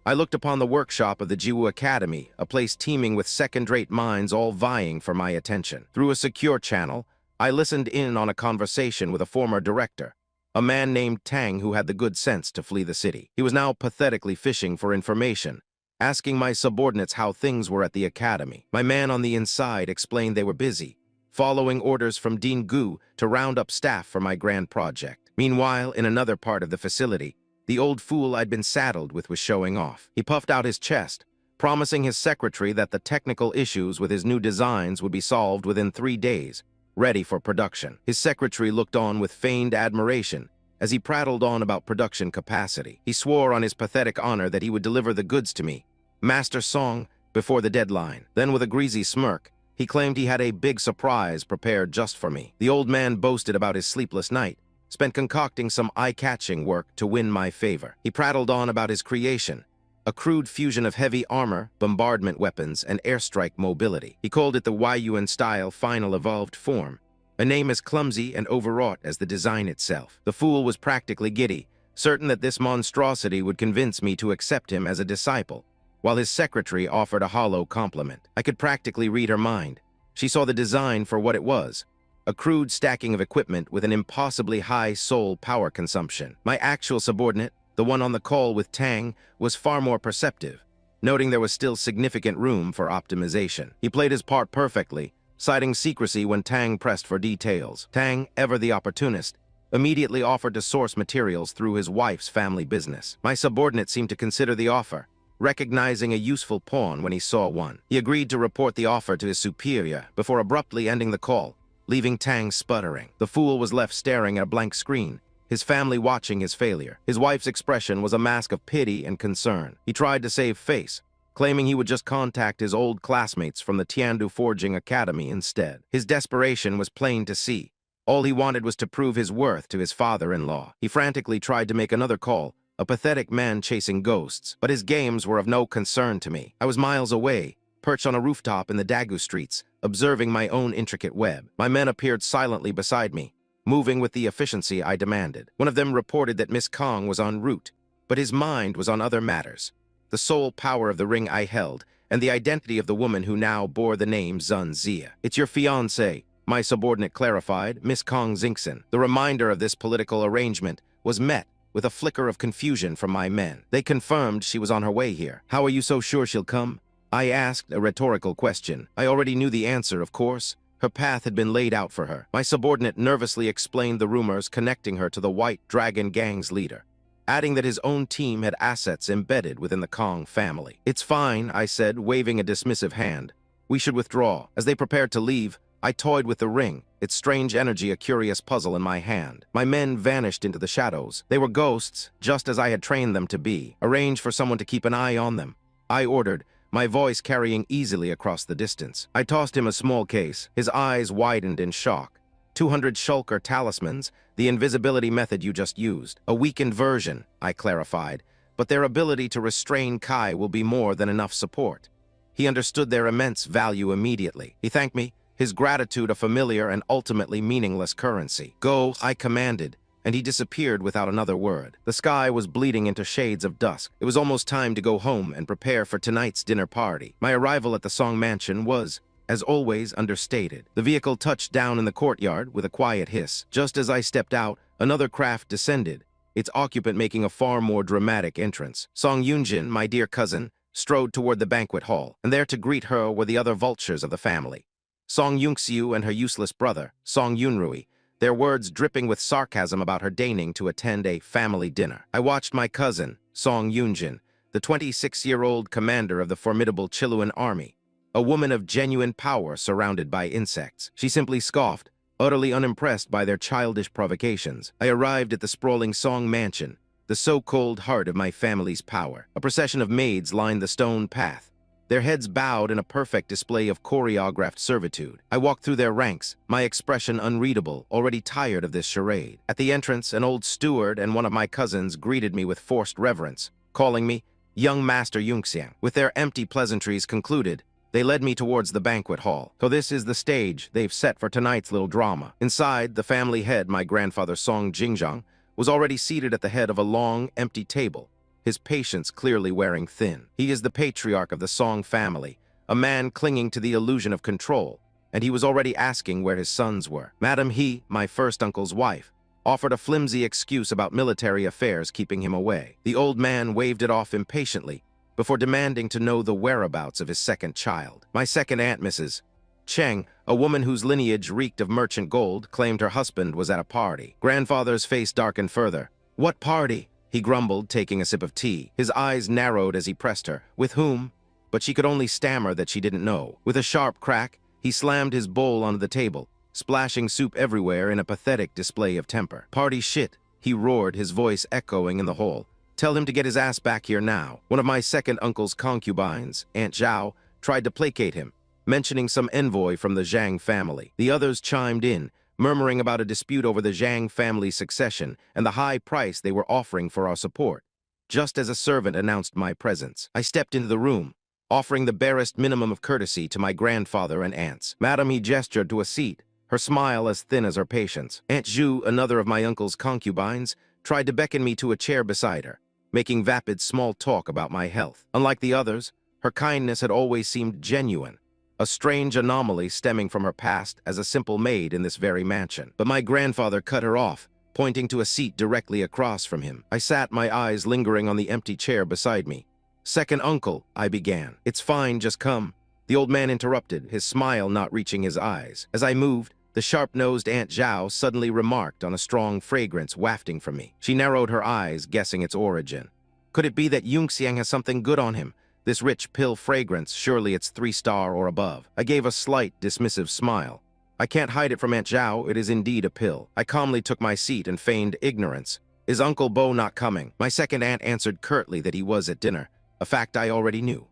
Speaker 1: I looked upon the workshop of the Jiwu Academy, a place teeming with second-rate minds all vying for my attention. Through a secure channel, I listened in on a conversation with a former director, a man named Tang who had the good sense to flee the city. He was now pathetically fishing for information, asking my subordinates how things were at the academy. My man on the inside explained they were busy, following orders from Dean Gu to round up staff for my grand project. Meanwhile, in another part of the facility, the old fool I'd been saddled with was showing off. He puffed out his chest, promising his secretary that the technical issues with his new designs would be solved within 3 days, ready for production. His secretary looked on with feigned admiration as he prattled on about production capacity. He swore on his pathetic honor that he would deliver the goods to me, Master Song, before the deadline. Then, with a greasy smirk, he claimed he had a big surprise prepared just for me. The old man boasted about his sleepless night, spent concocting some eye-catching work to win my favor. He prattled on about his creation, a crude fusion of heavy armor, bombardment weapons, and airstrike mobility. He called it the Yuan-style final evolved form, a name as clumsy and overwrought as the design itself. The fool was practically giddy, certain that this monstrosity would convince me to accept him as a disciple, while his secretary offered a hollow compliment. I could practically read her mind. She saw the design for what it was, a crude stacking of equipment with an impossibly high soul power consumption. My actual subordinate, the one on the call with Tang, was far more perceptive, noting there was still significant room for optimization. He played his part perfectly, citing secrecy when Tang pressed for details. Tang, ever the opportunist, immediately offered to source materials through his wife's family business. My subordinate seemed to consider the offer, recognizing a useful pawn when he saw one. He agreed to report the offer to his superior before abruptly ending the call, leaving Tang sputtering. The fool was left staring at a blank screen, his family watching his failure. His wife's expression was a mask of pity and concern. He tried to save face, claiming he would just contact his old classmates from the Tiandu Forging Academy instead. His desperation was plain to see. All he wanted was to prove his worth to his father-in-law. He frantically tried to make another call, a pathetic man chasing ghosts, but his games were of no concern to me. I was miles away, perched on a rooftop in the Dagu streets, observing my own intricate web. My men appeared silently beside me, moving with the efficiency I demanded. One of them reported that Miss Kong was en route, but his mind was on other matters. The sole power of the ring I held, and the identity of the woman who now bore the name Zun Zia. "It's your fiancée," my subordinate clarified, Miss Kong Xingxin. The reminder of this political arrangement was met with a flicker of confusion from my men. They confirmed she was on her way here. "How are you so sure she'll come?" I asked a rhetorical question. I already knew the answer, of course. Her path had been laid out for her. My subordinate nervously explained the rumors connecting her to the White Dragon Gang's leader, adding that his own team had assets embedded within the Kong family. "It's fine," I said, waving a dismissive hand. "We should withdraw." As they prepared to leave, I toyed with the ring, its strange energy a curious puzzle in my hand. My men vanished into the shadows. They were ghosts, just as I had trained them to be. "Arrange for someone to keep an eye on them," I ordered, my voice carrying easily across the distance. I tossed him a small case. His eyes widened in shock. 200 shulker talismans, the invisibility method you just used. "A weakened version," I clarified, "but their ability to restrain Kai will be more than enough support." He understood their immense value immediately. He thanked me, his gratitude a familiar and ultimately meaningless currency. "Go," I commanded, and he disappeared without another word. The sky was bleeding into shades of dusk. It was almost time to go home and prepare for tonight's dinner party. My arrival at the Song Mansion was, as always, understated. The vehicle touched down in the courtyard with a quiet hiss. Just as I stepped out, another craft descended, its occupant making a far more dramatic entrance. Song Yunjin, my dear cousin, strode toward the banquet hall, and there to greet her were the other vultures of the family. Song Yunxiu and her useless brother, Song Yunrui, their words dripping with sarcasm about her deigning to attend a family dinner. I watched my cousin, Song Yunjin, the 26-year-old commander of the formidable Chiluan army, a woman of genuine power surrounded by insects. She simply scoffed, utterly unimpressed by their childish provocations. I arrived at the sprawling Song Mansion, the so-called heart of my family's power. A procession of maids lined the stone path, their heads bowed in a perfect display of choreographed servitude. I walked through their ranks, my expression unreadable, already tired of this charade. At the entrance, an old steward and one of my cousins greeted me with forced reverence, calling me young Master Yunxiang. With their empty pleasantries concluded, they led me towards the banquet hall. So this is the stage they've set for tonight's little drama. Inside, the family head, my grandfather Song Jingzhang, was already seated at the head of a long, empty table, his patience clearly wearing thin. He is the patriarch of the Song family, a man clinging to the illusion of control, and he was already asking where his sons were. Madam He, my first uncle's wife, offered a flimsy excuse about military affairs keeping him away. The old man waved it off impatiently before demanding to know the whereabouts of his second child. My second aunt, Mrs. Cheng, a woman whose lineage reeked of merchant gold, claimed her husband was at a party. Grandfather's face darkened further. "What party?" he grumbled, taking a sip of tea. His eyes narrowed as he pressed her. "With whom?" But she could only stammer that she didn't know. With a sharp crack, he slammed his bowl onto the table, splashing soup everywhere in a pathetic display of temper. "Party shit," he roared, his voice echoing in the hall. "Tell him to get his ass back here now." One of my second uncle's concubines, Aunt Zhao, tried to placate him, mentioning some envoy from the Zhang family. The others chimed in, murmuring about a dispute over the Zhang family's succession and the high price they were offering for our support. Just as a servant announced my presence, I stepped into the room, offering the barest minimum of courtesy to my grandfather and aunts. "Madam," he gestured to a seat, her smile as thin as her patience. Aunt Zhu, another of my uncle's concubines, tried to beckon me to a chair beside her, making vapid small talk about my health. Unlike the others, her kindness had always seemed genuine, a strange anomaly stemming from her past as a simple maid in this very mansion. But my grandfather cut her off, pointing to a seat directly across from him. I sat, my eyes lingering on the empty chair beside me. "Second uncle," I began. "It's fine, just come." The old man interrupted, his smile not reaching his eyes. As I moved, the sharp-nosed Aunt Zhao suddenly remarked on a strong fragrance wafting from me. She narrowed her eyes, guessing its origin. Could it be that Yunxiang has something good on him? This rich pill fragrance, surely it's 3-star or above. I gave a slight, dismissive smile. I can't hide it from Aunt Zhao, it is indeed a pill. I calmly took my seat and feigned ignorance. "Is Uncle Bo not coming?" My second aunt answered curtly that he was at dinner, a fact I already knew.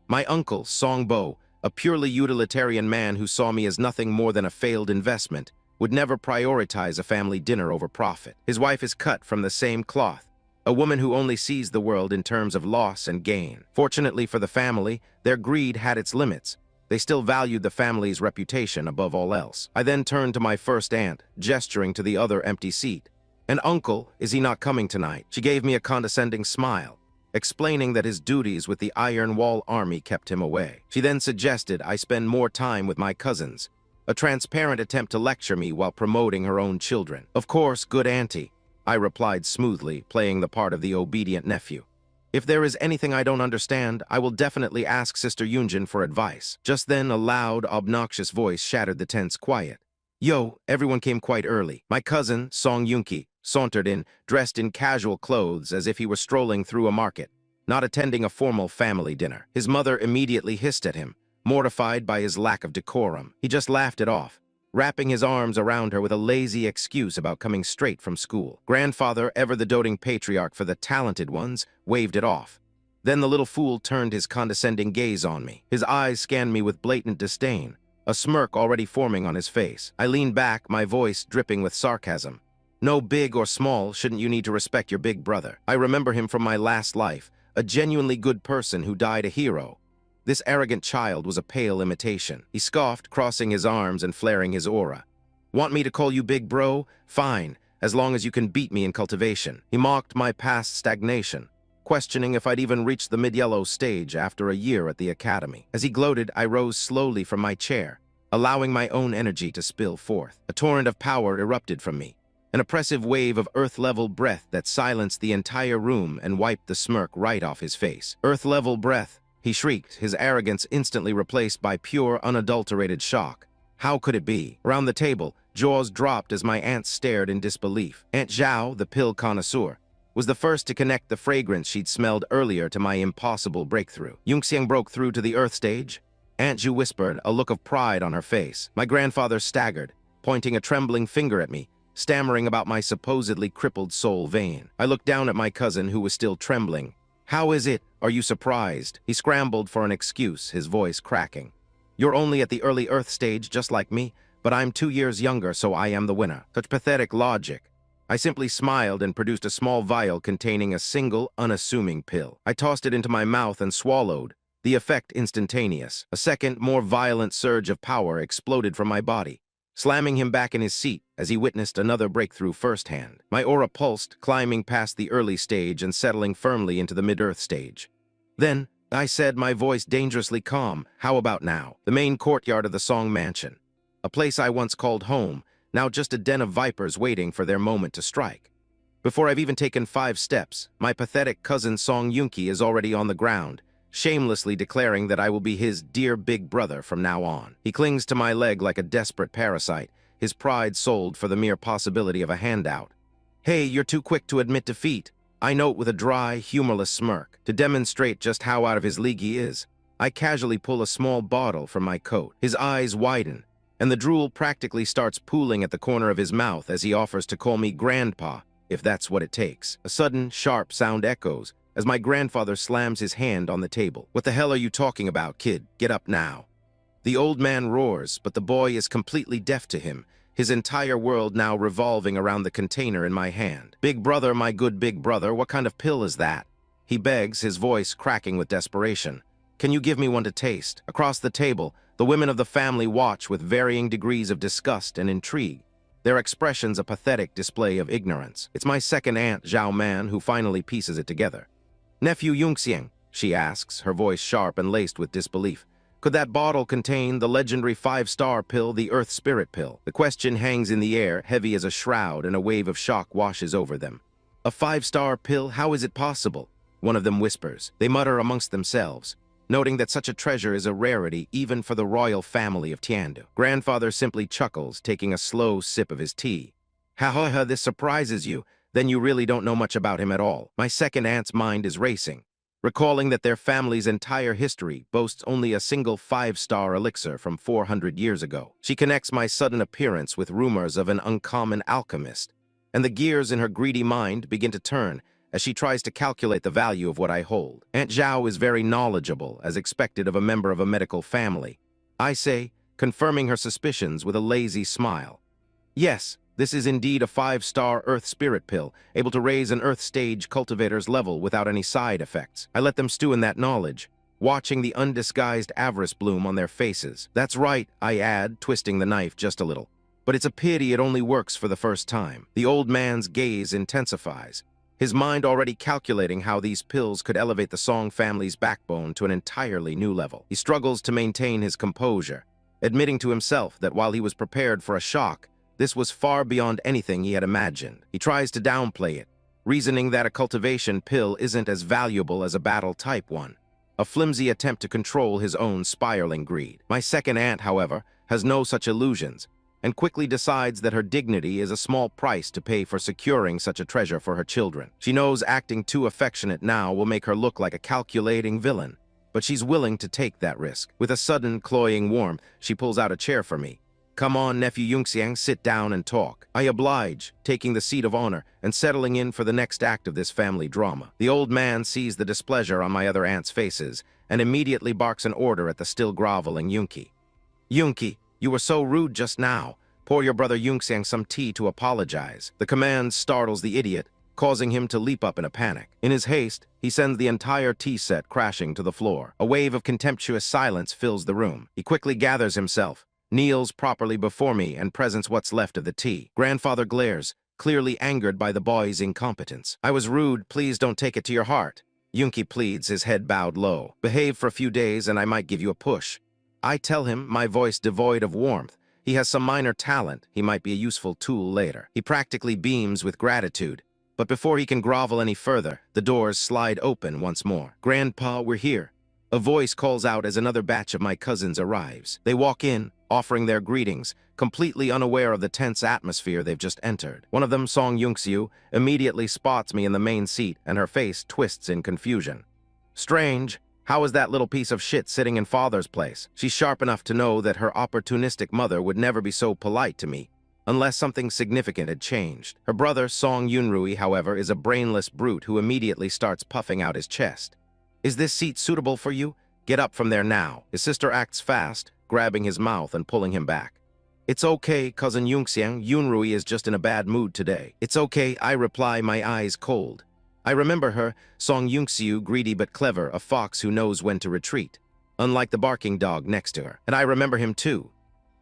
Speaker 1: My uncle, Song Bo, a purely utilitarian man who saw me as nothing more than a failed investment, would never prioritize a family dinner over profit. His wife is cut from the same cloth, a woman who only sees the world in terms of loss and gain. Fortunately for the family, their greed had its limits. They still valued the family's reputation above all else. I then turned to my first aunt, gesturing to the other empty seat. "And Uncle, is he not coming tonight?" She gave me a condescending smile, explaining that his duties with the Iron Wall Army kept him away. She then suggested I spend more time with my cousins, a transparent attempt to lecture me while promoting her own children. "Of course, good auntie," I replied smoothly, playing the part of the obedient nephew. "If there is anything I don't understand, I will definitely ask Sister Yunjin for advice." Just then, a loud, obnoxious voice shattered the tense quiet. "Yo!" Everyone came quite early. My cousin, Song Yunki, sauntered in, dressed in casual clothes as if he were strolling through a market, not attending a formal family dinner. His mother immediately hissed at him, mortified by his lack of decorum. He just laughed it off, wrapping his arms around her with a lazy excuse about coming straight from school. Grandfather, ever the doting patriarch for the talented ones, waved it off. Then the little fool turned his condescending gaze on me. His eyes scanned me with blatant disdain, a smirk already forming on his face. I leaned back, my voice dripping with sarcasm. "No, big or small, shouldn't you need to respect your big brother? I remember him from my last life, a genuinely good person who died a hero. This arrogant child was a pale imitation." He scoffed, crossing his arms and flaring his aura. "Want me to call you big bro? Fine, as long as you can beat me in cultivation." He mocked my past stagnation, questioning if I'd even reached the mid-yellow stage after a year at the academy. As he gloated, I rose slowly from my chair, allowing my own energy to spill forth. A torrent of power erupted from me, an oppressive wave of earth-level breath that silenced the entire room and wiped the smirk right off his face. "Earth-level breath," he shrieked, his arrogance instantly replaced by pure, unadulterated shock. How could it be? Around the table, jaws dropped as my aunt stared in disbelief. Aunt Zhao, the pill connoisseur, was the first to connect the fragrance she'd smelled earlier to my impossible breakthrough. "Yunxiang broke through to the Earth stage?" Aunt Zhu whispered, a look of pride on her face. My grandfather staggered, pointing a trembling finger at me, stammering about my supposedly crippled soul vein. I looked down at my cousin, who was still trembling. "How is it? Are you surprised?" He scrambled for an excuse, his voice cracking. "You're only at the early Earth stage, just like me, but I'm 2 years younger, so I am the winner." Such pathetic logic. I simply smiled and produced a small vial containing a single, unassuming pill. I tossed it into my mouth and swallowed, the effect instantaneous. A second, more violent surge of power exploded from my body, slamming him back in his seat as he witnessed another breakthrough firsthand. My aura pulsed, climbing past the early stage and settling firmly into the mid-Earth stage. "Then," I said, my voice dangerously calm, "how about now?" The main courtyard of the Song Mansion, a place I once called home, now just a den of vipers waiting for their moment to strike. Before I've even taken 5 steps, my pathetic cousin Song Yunki is already on the ground, shamelessly declaring that I will be his dear big brother from now on. He clings to my leg like a desperate parasite, his pride sold for the mere possibility of a handout. "Hey, you're too quick to admit defeat," I note with a dry, humorless smirk. To demonstrate just how out of his league he is, I casually pull a small bottle from my coat. His eyes widen, and the drool practically starts pooling at the corner of his mouth as he offers to call me Grandpa, if that's what it takes. A sudden, sharp sound echoes as my grandfather slams his hand on the table. "What the hell are you talking about, kid? Get up now." The old man roars, but the boy is completely deaf to him, his entire world now revolving around the container in my hand. "Big brother, my good big brother, what kind of pill is that?" He begs, his voice cracking with desperation. "Can you give me one to taste?" Across the table, the women of the family watch with varying degrees of disgust and intrigue, their expressions a pathetic display of ignorance. It's my second aunt, Zhao Man, who finally pieces it together. "Nephew Yungxiang," she asks, her voice sharp and laced with disbelief, "could that bottle contain the legendary 5-star pill, the Earth Spirit Pill?" The question hangs in the air, heavy as a shroud, and a wave of shock washes over them. "A 5-star pill? How is it possible?" one of them whispers. They mutter amongst themselves, noting that such a treasure is a rarity even for the royal family of Tiandu. Grandfather simply chuckles, taking a slow sip of his tea. "Ha, this surprises you. Then you really don't know much about him at all." My second aunt's mind is racing, recalling that their family's entire history boasts only a single 5-star elixir from 400 years ago. She connects my sudden appearance with rumors of an uncommon alchemist, and the gears in her greedy mind begin to turn as she tries to calculate the value of what I hold. Aunt Zhao is very knowledgeable, as expected of a member of a medical family. I say, confirming her suspicions with a lazy smile. "Yes, this is indeed a 5-star Earth Spirit Pill, able to raise an Earth Stage cultivator's level without any side effects." I let them stew in that knowledge, watching the undisguised avarice bloom on their faces. "That's right," I add, twisting the knife just a little. "But it's a pity it only works for the first time." The old man's gaze intensifies, his mind already calculating how these pills could elevate the Song family's backbone to an entirely new level. He struggles to maintain his composure, admitting to himself that while he was prepared for a shock, this was far beyond anything he had imagined. He tries to downplay it, reasoning that a cultivation pill isn't as valuable as a battle-type one, a flimsy attempt to control his own spiraling greed. My second aunt, however, has no such illusions, and quickly decides that her dignity is a small price to pay for securing such a treasure for her children. She knows acting too affectionate now will make her look like a calculating villain, but she's willing to take that risk. With a sudden, cloying warmth, she pulls out a chair for me. "Come on, nephew Yungxiang, sit down and talk." I oblige, taking the seat of honor and settling in for the next act of this family drama. The old man sees the displeasure on my other aunt's faces and immediately barks an order at the still groveling Yunki. "Yunki, you were so rude just now. Pour your brother Yungxiang some tea to apologize." The command startles the idiot, causing him to leap up in a panic. In his haste, he sends the entire tea set crashing to the floor. A wave of contemptuous silence fills the room. He quickly gathers himself, kneels properly before me, and presents what's left of the tea. Grandfather glares, clearly angered by the boy's incompetence. "I was rude, please don't take it to your heart." Yunki pleads, his head bowed low. "Behave for a few days and I might give you a push." I tell him, my voice devoid of warmth, he has some minor talent, he might be a useful tool later. He practically beams with gratitude, but before he can grovel any further, the doors slide open once more. "Grandpa, we're here." A voice calls out as another batch of my cousins arrives. They walk in, offering their greetings, completely unaware of the tense atmosphere they've just entered. One of them, Song Yungxiu, immediately spots me in the main seat, and her face twists in confusion. "Strange. How is that little piece of shit sitting in father's place?" She's sharp enough to know that her opportunistic mother would never be so polite to me, unless something significant had changed. Her brother, Song Yunrui, however, is a brainless brute who immediately starts puffing out his chest. "Is this seat suitable for you? Get up from there now." His sister acts fast, grabbing his mouth and pulling him back. "It's okay, cousin Yungxiang. Yunrui is just in a bad mood today." "It's okay," I reply, my eyes cold. I remember her, Song Yungxiu, greedy but clever, a fox who knows when to retreat, unlike the barking dog next to her. And I remember him too.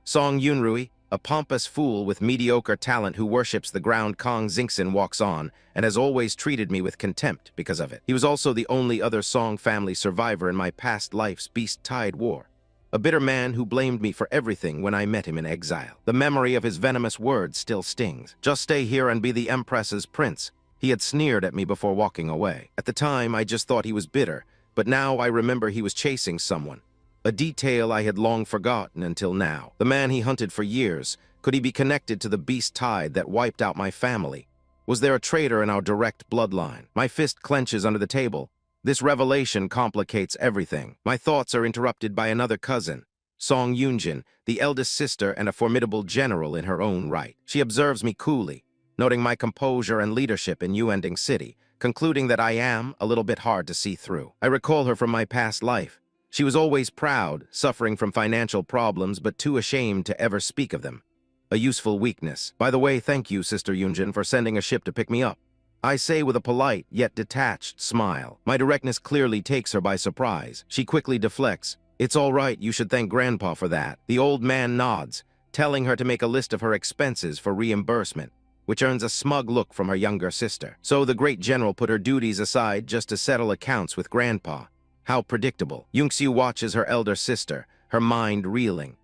Speaker 1: Song Yunrui, a pompous fool with mediocre talent who worships the ground Kong Xingxin walks on and has always treated me with contempt because of it. He was also the only other Song family survivor in my past life's beast-tide war. A bitter man who blamed me for everything when I met him in exile. The memory of his venomous words still stings. "Just stay here and be the Empress's prince." He had sneered at me before walking away. At the time, I just thought he was bitter, but now I remember he was chasing someone. A detail I had long forgotten until now. The man he hunted for years, could he be connected to the beast tide that wiped out my family? Was there a traitor in our direct bloodline? My fist clenches under the table. This revelation complicates everything. My thoughts are interrupted by another cousin, Song Yoonjin, the eldest sister and a formidable general in her own right. She observes me coolly, noting my composure and leadership in Uending City, concluding that I am a little bit hard to see through. I recall her from my past life. She was always proud, suffering from financial problems, but too ashamed to ever speak of them. A useful weakness. By the way, thank you, Sister Yoonjin, for sending a ship to pick me up. I say with a polite, yet detached smile. My directness clearly takes her by surprise. She quickly deflects. It's all right, you should thank Grandpa for that. The old man nods, telling her to make a list of her expenses for reimbursement, which earns a smug look from her younger sister. So the great general put her duties aside just to settle accounts with Grandpa. How predictable. Yoonxu watches her elder sister, her mind reeling.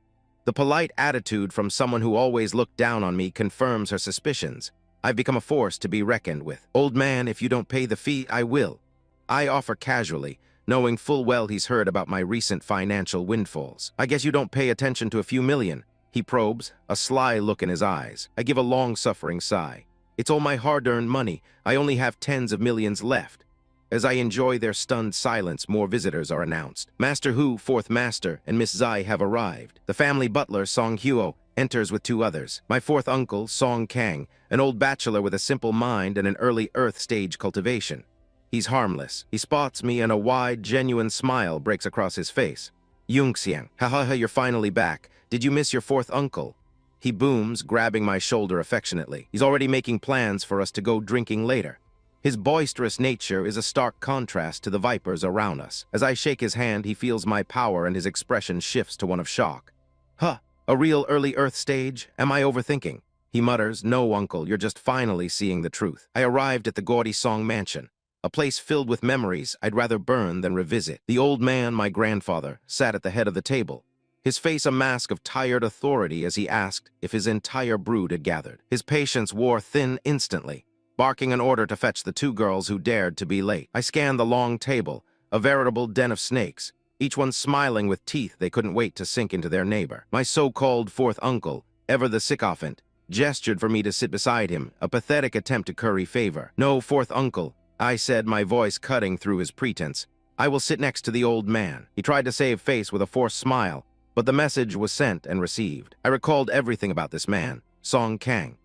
Speaker 1: The polite attitude from someone who always looked down on me confirms her suspicions. I've become a force to be reckoned with. Old man, if you don't pay the fee, I will. I offer casually, knowing full well he's heard about my recent financial windfalls. I guess you don't pay attention to a few million. He probes, a sly look in his eyes. I give a long-suffering sigh. It's all my hard-earned money. I only have tens of millions left. As I enjoy their stunned silence, more visitors are announced. Master Hu, fourth master, and Miss Zai have arrived. The family butler, Song Huo, enters with two others. My fourth uncle, Song Kang, an old bachelor with a simple mind and an early Earth stage cultivation. He's harmless. He spots me and a wide, genuine smile breaks across his face. Yungxiang, ha, you're finally back. Did you miss your fourth uncle? He booms, grabbing my shoulder affectionately. He's already making plans for us to go drinking later. His boisterous nature is a stark contrast to the vipers around us. As I shake his hand, he feels my power and his expression shifts to one of shock. Huh, a real early Earth stage? Am I overthinking? He mutters, no, uncle, you're just finally seeing the truth. I arrived at the gaudy Song Mansion, a place filled with memories I'd rather burn than revisit. The old man, my grandfather, sat at the head of the table, his face a mask of tired authority as he asked if his entire brood had gathered. His patience wore thin instantly, barking an order to fetch the two girls who dared to be late. I scanned the long table, a veritable den of snakes, each one smiling with teeth they couldn't wait to sink into their neighbor. My so-called fourth uncle, ever the sycophant, gestured for me to sit beside him, a pathetic attempt to curry favor. No, fourth uncle, I said, my voice cutting through his pretense. I will sit next to the old man. He tried to save face with a forced smile, but the message was sent and received. I recalled everything about this man, Song Kang.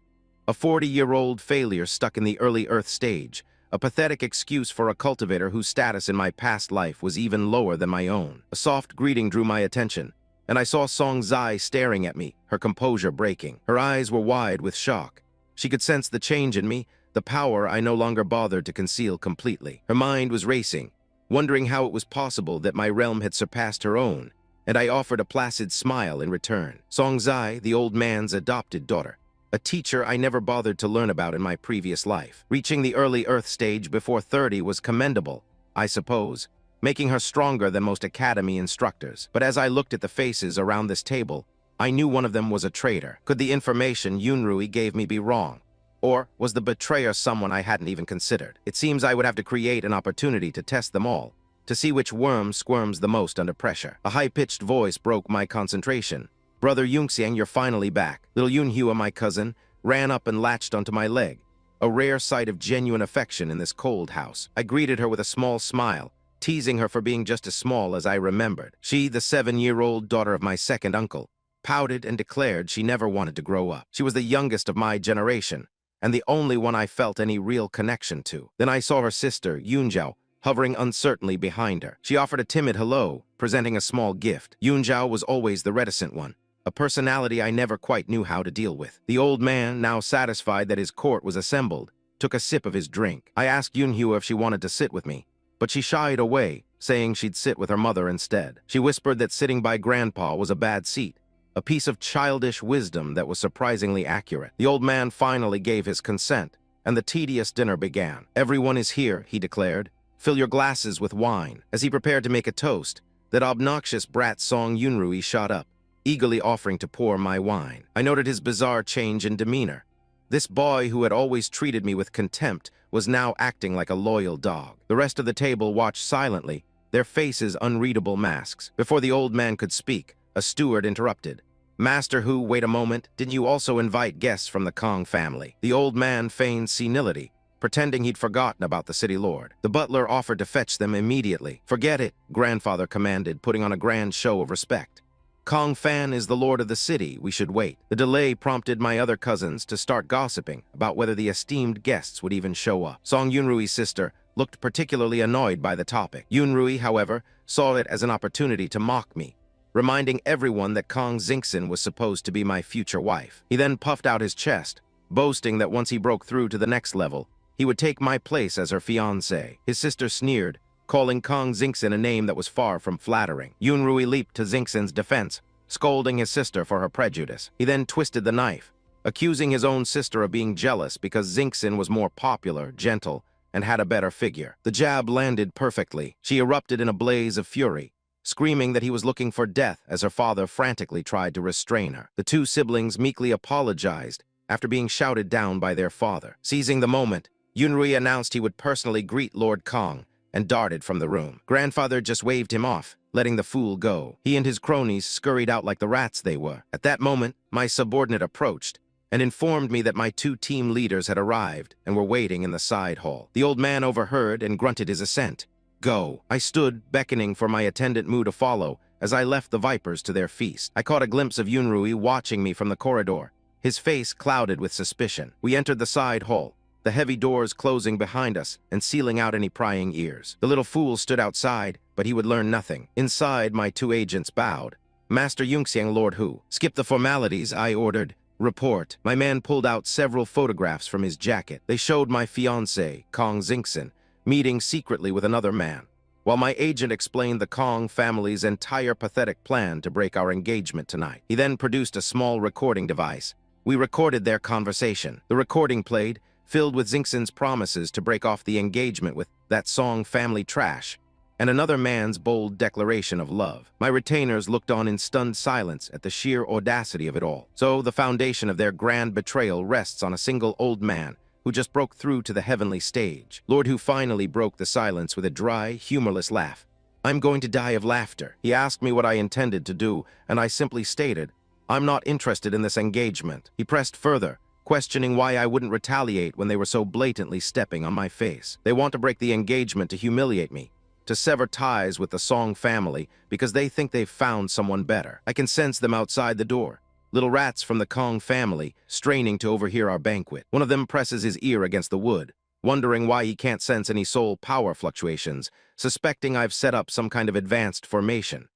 Speaker 1: A 40-year-old failure stuck in the early Earth stage, a pathetic excuse for a cultivator whose status in my past life was even lower than my own. A soft greeting drew my attention, and I saw Song Zai staring at me, her composure breaking. Her eyes were wide with shock. She could sense the change in me, the power I no longer bothered to conceal completely. Her mind was racing, wondering how it was possible that my realm had surpassed her own, and I offered a placid smile in return. Song Zai, the old man's adopted daughter, a teacher I never bothered to learn about in my previous life. Reaching the early Earth stage before 30 was commendable, I suppose, making her stronger than most academy instructors. But as I looked at the faces around this table, I knew one of them was a traitor. Could the information Yunrui gave me be wrong? Or was the betrayer someone I hadn't even considered? It seems I would have to create an opportunity to test them all, to see which worm squirms the most under pressure. A high-pitched voice broke my concentration. Brother Yungxiang, you're finally back. Little Yunhua, my cousin, ran up and latched onto my leg, a rare sight of genuine affection in this cold house. I greeted her with a small smile, teasing her for being just as small as I remembered. She, the 7-year-old daughter of my second uncle, pouted and declared she never wanted to grow up. She was the youngest of my generation, and the only one I felt any real connection to. Then I saw her sister, Yunjiao, hovering uncertainly behind her. She offered a timid hello, presenting a small gift. Yunjiao was always the reticent one, a personality I never quite knew how to deal with. The old man, now satisfied that his court was assembled, took a sip of his drink. I asked Yunhua if she wanted to sit with me, but she shied away, saying she'd sit with her mother instead. She whispered that sitting by Grandpa was a bad seat, a piece of childish wisdom that was surprisingly accurate. The old man finally gave his consent, and the tedious dinner began. Everyone is here, he declared. Fill your glasses with wine. As he prepared to make a toast, that obnoxious brat Song Yunrui shot up, eagerly offering to pour my wine. I noted his bizarre change in demeanor. This boy who had always treated me with contempt was now acting like a loyal dog. The rest of the table watched silently, their faces unreadable masks. Before the old man could speak, a steward interrupted. "Master Hu, wait a moment. Didn't you also invite guests from the Kong family?" The old man feigned senility, pretending he'd forgotten about the city lord. The butler offered to fetch them immediately. "Forget it," grandfather commanded, putting on a grand show of respect. "Kong Fan is the lord of the city. We should wait." The delay prompted my other cousins to start gossiping about whether the esteemed guests would even show up. Song Yunrui's sister looked particularly annoyed by the topic. Yunrui, however, saw it as an opportunity to mock me, reminding everyone that Kong Xingxin was supposed to be my future wife. He then puffed out his chest, boasting that once he broke through to the next level, he would take my place as her fiancé. His sister sneered, calling Kong Xingxin a name that was far from flattering. Yunrui leaped to Xingxin's defense, scolding his sister for her prejudice. He then twisted the knife, accusing his own sister of being jealous because Xingxin was more popular, gentle, and had a better figure. The jab landed perfectly. She erupted in a blaze of fury, screaming that he was looking for death as her father frantically tried to restrain her. The two siblings meekly apologized after being shouted down by their father. Seizing the moment, Yunrui announced he would personally greet Lord Kong and darted from the room. Grandfather just waved him off, letting the fool go. He and his cronies scurried out like the rats they were. At that moment, my subordinate approached and informed me that my two team leaders had arrived and were waiting in the side hall. The old man overheard and grunted his assent. "Go." I stood, beckoning for my attendant Mu to follow as I left the vipers to their feast. I caught a glimpse of Yunrui watching me from the corridor, his face clouded with suspicion. We entered the side hall, the heavy doors closing behind us and sealing out any prying ears. The little fool stood outside, but he would learn nothing. Inside, my two agents bowed. "Master Yunxiang, Lord Hu." "Skip the formalities," I ordered. "Report." My man pulled out several photographs from his jacket. They showed my fiancé, Kong Xingxin, meeting secretly with another man, while my agent explained the Kong family's entire pathetic plan to break our engagement tonight. He then produced a small recording device. We recorded their conversation. The recording played, filled with Xingxin's promises to break off the engagement with that Song family trash, and another man's bold declaration of love. My retainers looked on in stunned silence at the sheer audacity of it all. So the foundation of their grand betrayal rests on a single old man who just broke through to the heavenly stage. Lord Hu finally broke the silence with a dry, humorless laugh. "I'm going to die of laughter." He asked me what I intended to do, and I simply stated, "I'm not interested in this engagement." He pressed further, questioning why I wouldn't retaliate when they were so blatantly stepping on my face. They want to break the engagement to humiliate me, to sever ties with the Song family because they think they've found someone better. I can sense them outside the door, little rats from the Kong family straining to overhear our banquet. One of them presses his ear against the wood, wondering why he can't sense any soul power fluctuations, suspecting I've set up some kind of advanced formation.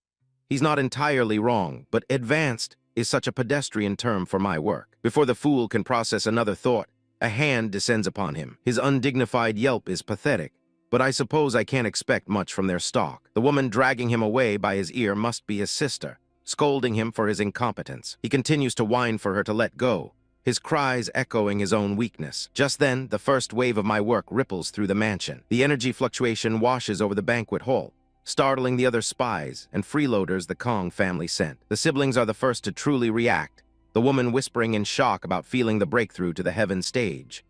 Speaker 1: He's not entirely wrong, but advanced is such a pedestrian term for my work. Before the fool can process another thought, a hand descends upon him. His undignified yelp is pathetic, but I suppose I can't expect much from their stock. The woman dragging him away by his ear must be his sister, scolding him for his incompetence. He continues to whine for her to let go, his cries echoing his own weakness. Just then, the first wave of my work ripples through the mansion. The energy fluctuation washes over the banquet hall, startling the other spies and freeloaders the Kong family sent. The siblings are the first to truly react, the woman whispering in shock about feeling the breakthrough to the heaven stage.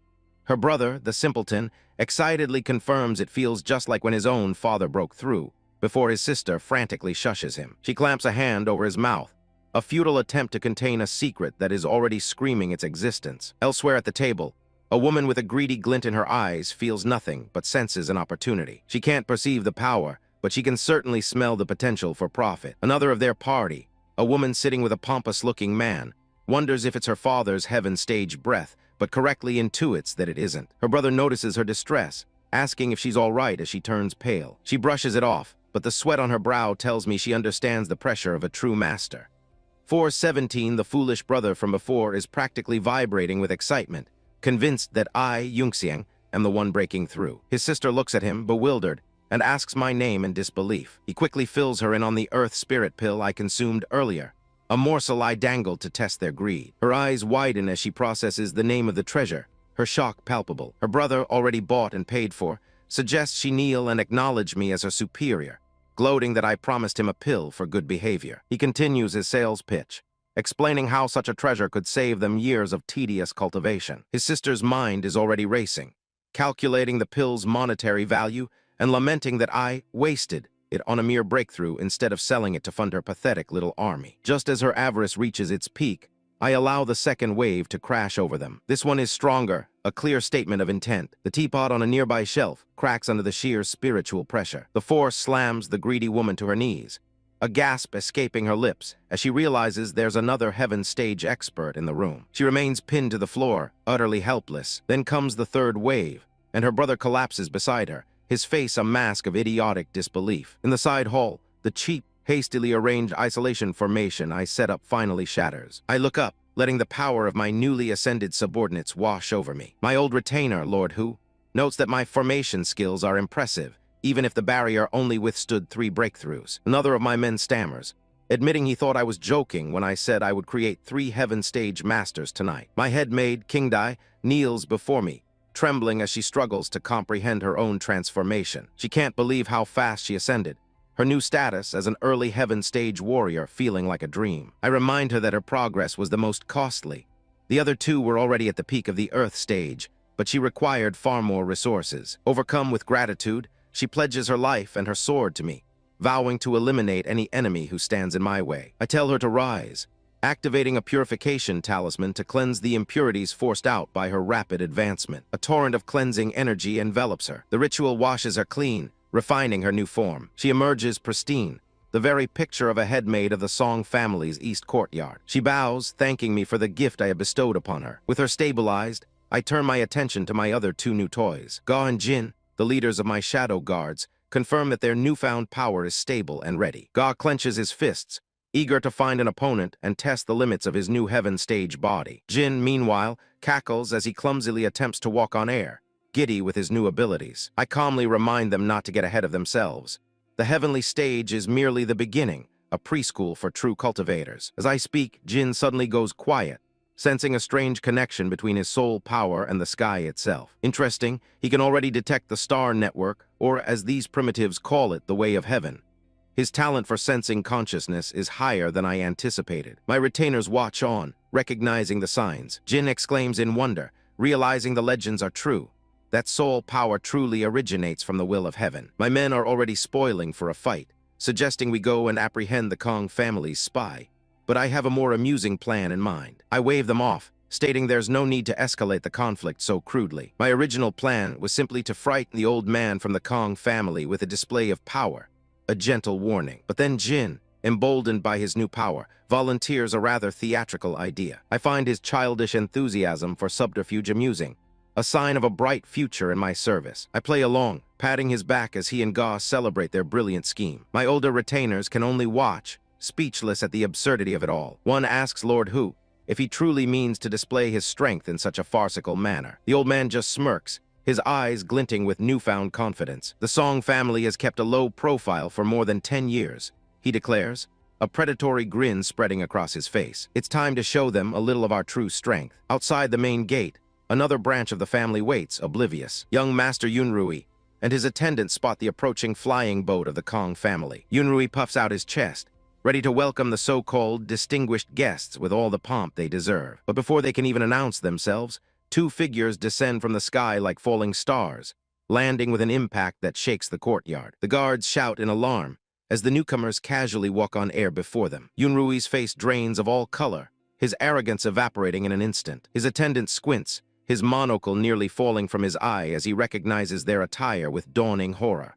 Speaker 1: Her brother, the simpleton, excitedly confirms it feels just like when his own father broke through, before his sister frantically shushes him. She clamps a hand over his mouth, a futile attempt to contain a secret that is already screaming its existence. Elsewhere at the table, a woman with a greedy glint in her eyes feels nothing but senses an opportunity. She can't perceive the power, but she can certainly smell the potential for profit. Another of their party, a woman sitting with a pompous-looking man, wonders if it's her father's heaven stage breath, but correctly intuits that it isn't. Her brother notices her distress, asking if she's all right as she turns pale. She brushes it off, but the sweat on her brow tells me she understands the pressure of a true master. 417, the foolish brother from before, is practically vibrating with excitement, convinced that I, Yunxiang, am the one breaking through. His sister looks at him, bewildered, and asks my name in disbelief. He quickly fills her in on the earth spirit pill I consumed earlier, a morsel I dangled to test their greed. Her eyes widen as she processes the name of the treasure, her shock palpable. Her brother, already bought and paid for, suggests she kneel and acknowledge me as her superior, gloating that I promised him a pill for good behavior. He continues his sales pitch, explaining how such a treasure could save them years of tedious cultivation. His sister's mind is already racing, calculating the pill's monetary value and lamenting that I wasted it on a mere breakthrough instead of selling it to fund her pathetic little army. Just as her avarice reaches its peak, I allow the second wave to crash over them. This one is stronger, a clear statement of intent. The teapot on a nearby shelf cracks under the sheer spiritual pressure. The force slams the greedy woman to her knees, a gasp escaping her lips as she realizes there's another heaven stage expert in the room. She remains pinned to the floor, utterly helpless. Then comes the third wave, and her brother collapses beside her, his face a mask of idiotic disbelief. In the side hall, the cheap, hastily arranged isolation formation I set up finally shatters. I look up, letting the power of my newly ascended subordinates wash over me. My old retainer, Lord Hu, notes that my formation skills are impressive, even if the barrier only withstood 3 breakthroughs. Another of my men stammers, admitting he thought I was joking when I said I would create 3 heaven stage masters tonight. My head maid, King Dai, kneels before me, trembling as she struggles to comprehend her own transformation. She can't believe how fast she ascended, her new status as an early heaven stage warrior feeling like a dream. I remind her that her progress was the most costly. The other 2 were already at the peak of the Earth stage, but she required far more resources. Overcome with gratitude, she pledges her life and her sword to me, vowing to eliminate any enemy who stands in my way. I tell her to rise, activating a purification talisman to cleanse the impurities forced out by her rapid advancement. A torrent of cleansing energy envelops her. The ritual washes her clean, refining her new form. She emerges pristine, the very picture of a headmaid of the Song family's east courtyard. She bows, thanking me for the gift I have bestowed upon her. With her stabilized, I turn my attention to my other 2 new toys. Ga and Jin, the leaders of my shadow guards, confirm that their newfound power is stable and ready. Ga clenches his fists, eager to find an opponent and test the limits of his new heaven stage body. Jin, meanwhile, cackles as he clumsily attempts to walk on air, giddy with his new abilities. I calmly remind them not to get ahead of themselves. The heavenly stage is merely the beginning, a preschool for true cultivators. As I speak, Jin suddenly goes quiet, sensing a strange connection between his soul power and the sky itself. Interesting, he can already detect the star network, or as these primitives call it, the way of heaven. His talent for sensing consciousness is higher than I anticipated. My retainers watch on, recognizing the signs. Jin exclaims in wonder, realizing the legends are true. That soul power truly originates from the will of heaven. My men are already spoiling for a fight, suggesting we go and apprehend the Kong family's spy. But I have a more amusing plan in mind. I wave them off, stating there's no need to escalate the conflict so crudely. My original plan was simply to frighten the old man from the Kong family with a display of power, a gentle warning. But then Jin, emboldened by his new power, volunteers a rather theatrical idea. I find his childish enthusiasm for subterfuge amusing, a sign of a bright future in my service. I play along, patting his back as he and Ga celebrate their brilliant scheme. My older retainers can only watch, speechless at the absurdity of it all. One asks Lord Hu if he truly means to display his strength in such a farcical manner. The old man just smirks, his eyes glinting with newfound confidence. The Song family has kept a low profile for more than 10 years, he declares, a predatory grin spreading across his face. It's time to show them a little of our true strength. Outside the main gate, another branch of the family waits, oblivious. Young Master Yunrui and his attendants spot the approaching flying boat of the Kong family. Yunrui puffs out his chest, ready to welcome the so-called distinguished guests with all the pomp they deserve. But before they can even announce themselves, 2 figures descend from the sky like falling stars, landing with an impact that shakes the courtyard. The guards shout in alarm as the newcomers casually walk on air before them. Yunrui's face drains of all color, his arrogance evaporating in an instant. His attendant squints, his monocle nearly falling from his eye as he recognizes their attire with dawning horror.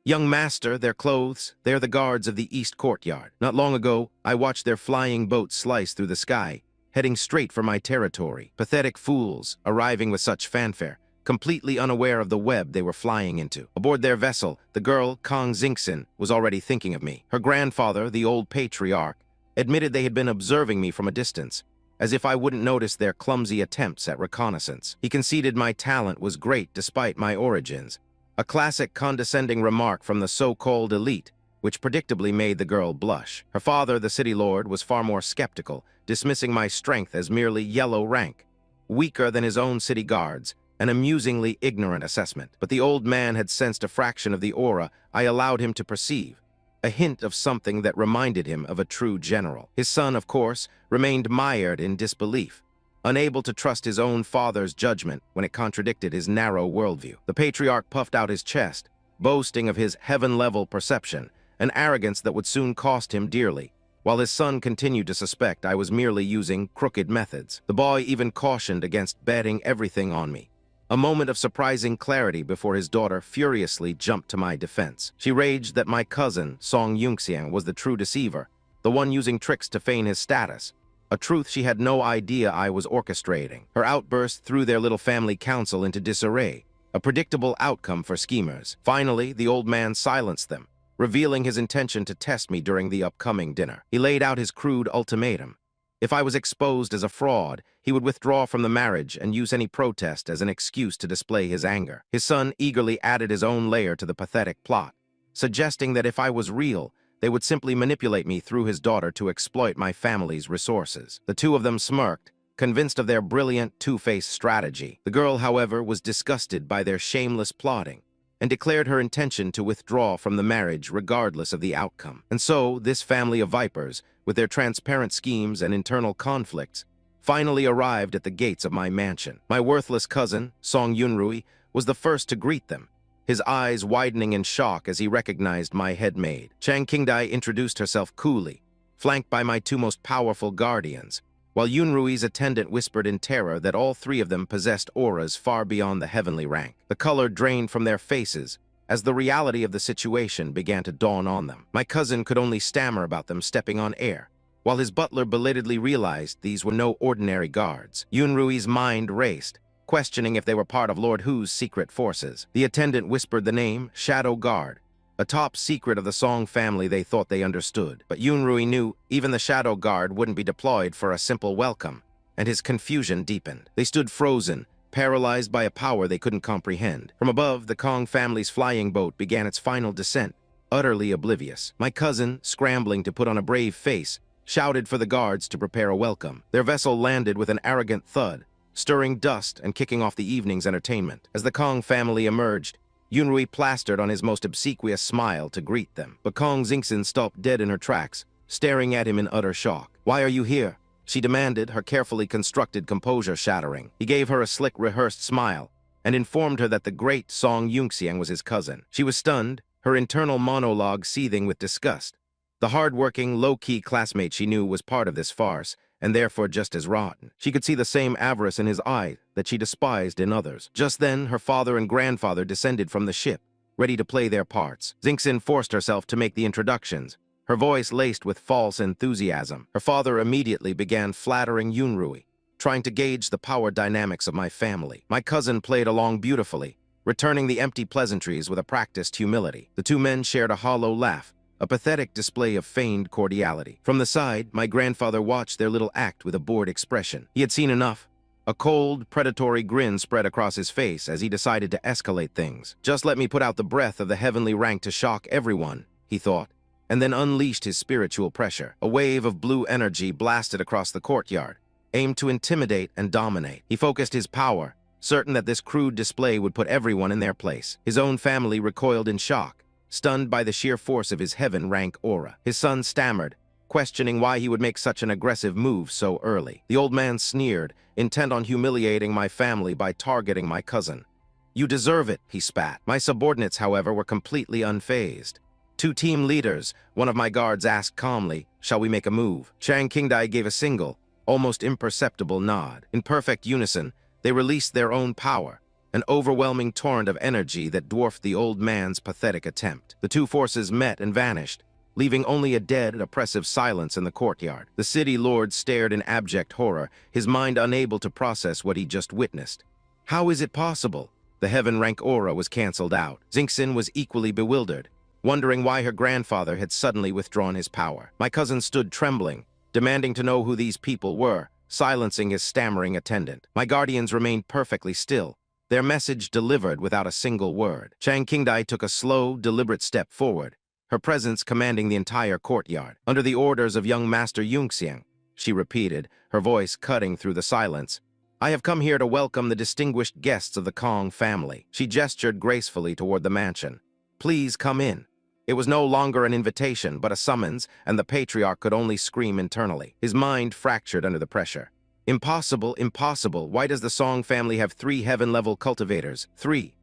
Speaker 1: Young master, their clothes, they're the guards of the east courtyard. Not long ago, I watched their flying boat slice through the sky, heading straight for my territory. Pathetic fools, arriving with such fanfare, completely unaware of the web they were flying into. Aboard their vessel, the girl, Kong Xingxin, was already thinking of me. Her grandfather, the old patriarch, admitted they had been observing me from a distance, as if I wouldn't notice their clumsy attempts at reconnaissance. He conceded my talent was great despite my origins, a classic condescending remark from the so-called elite, which predictably made the girl blush. Her father, the city lord, was far more skeptical, dismissing my strength as merely yellow rank, weaker than his own city guards, an amusingly ignorant assessment. But the old man had sensed a fraction of the aura I allowed him to perceive, a hint of something that reminded him of a true general. His son, of course, remained mired in disbelief, unable to trust his own father's judgment when it contradicted his narrow worldview. The patriarch puffed out his chest, boasting of his heaven-level perception, an arrogance that would soon cost him dearly, while his son continued to suspect I was merely using crooked methods. The boy even cautioned against betting everything on me. A moment of surprising clarity before his daughter furiously jumped to my defense. She raged that my cousin, Song Yunxiang, was the true deceiver, the one using tricks to feign his status, a truth she had no idea I was orchestrating. Her outburst threw their little family council into disarray, a predictable outcome for schemers. Finally, the old man silenced them, revealing his intention to test me during the upcoming dinner. He laid out his crude ultimatum. If I was exposed as a fraud, he would withdraw from the marriage and use any protest as an excuse to display his anger. His son eagerly added his own layer to the pathetic plot, suggesting that if I was real, they would simply manipulate me through his daughter to exploit my family's resources. The two of them smirked, convinced of their brilliant two-faced strategy. The girl, however, was disgusted by their shameless plotting and declared her intention to withdraw from the marriage regardless of the outcome. And so, this family of vipers, with their transparent schemes and internal conflicts, finally arrived at the gates of my mansion. My worthless cousin, Song Yunrui, was the first to greet them, his eyes widening in shock as he recognized my head maid. Chang Qingdai introduced herself coolly, flanked by my two most powerful guardians, while Yunrui's attendant whispered in terror that all three of them possessed auras far beyond the heavenly rank. The color drained from their faces as the reality of the situation began to dawn on them. My cousin could only stammer about them stepping on air, while his butler belatedly realized these were no ordinary guards. Yunrui's mind raced, questioning if they were part of Lord Hu's secret forces. The attendant whispered the name Shadow Guard, a top secret of the Song family they thought they understood. But Yunrui knew even the Shadow Guard wouldn't be deployed for a simple welcome, and his confusion deepened. They stood frozen, paralyzed by a power they couldn't comprehend. From above, the Kong family's flying boat began its final descent, utterly oblivious. My cousin, scrambling to put on a brave face, shouted for the guards to prepare a welcome. Their vessel landed with an arrogant thud, stirring dust and kicking off the evening's entertainment. As the Kong family emerged, Yunrui plastered on his most obsequious smile to greet them. But Kong Xingxin stopped dead in her tracks, staring at him in utter shock. "Why are you here?" she demanded, her carefully constructed composure shattering. He gave her a slick, rehearsed smile and informed her that the great Song Yunxiang was his cousin. She was stunned, her internal monologue seething with disgust. The hard-working, low-key classmate she knew was part of this farce, and therefore just as rotten. She could see the same avarice in his eye that she despised in others. Just then, her father and grandfather descended from the ship, ready to play their parts. Xingxin forced herself to make the introductions, her voice laced with false enthusiasm. Her father immediately began flattering Yunrui, trying to gauge the power dynamics of my family. My cousin played along beautifully, returning the empty pleasantries with a practiced humility. The two men shared a hollow laugh, a pathetic display of feigned cordiality. From the side, my grandfather watched their little act with a bored expression. He had seen enough. A cold, predatory grin spread across his face as he decided to escalate things. "Just let me put out the breath of the heavenly rank to shock everyone," he thought, and then unleashed his spiritual pressure. A wave of blue energy blasted across the courtyard, aimed to intimidate and dominate. He focused his power, certain that this crude display would put everyone in their place. His own family recoiled in shock, stunned by the sheer force of his heaven-rank aura. His son stammered, questioning why he would make such an aggressive move so early. The old man sneered, intent on humiliating my family by targeting my cousin. "You deserve it," he spat. My subordinates, however, were completely unfazed. Two team leaders, one of my guards asked calmly, "Shall we make a move?" Chang Qingdai gave a single, almost imperceptible nod. In perfect unison, they released their own power, an overwhelming torrent of energy that dwarfed the old man's pathetic attempt. The two forces met and vanished, leaving only a dead, oppressive silence in the courtyard. The city lord stared in abject horror, his mind unable to process what he just witnessed. How is it possible? The heaven-rank aura was cancelled out. Xingxin was equally bewildered, wondering why her grandfather had suddenly withdrawn his power. My cousin stood trembling, demanding to know who these people were, silencing his stammering attendant. My guardians remained perfectly still, their message delivered without a single word. Chang Qingdai took a slow, deliberate step forward, her presence commanding the entire courtyard. "Under the orders of young Master Yunxiang," she repeated, her voice cutting through the silence, "I have come here to welcome the distinguished guests of the Kong family." She gestured gracefully toward the mansion. "Please come in." It was no longer an invitation, but a summons, and the patriarch could only scream internally. His mind fractured under the pressure. Impossible, impossible. Why does the Song family have 3 heaven-level cultivators? 3.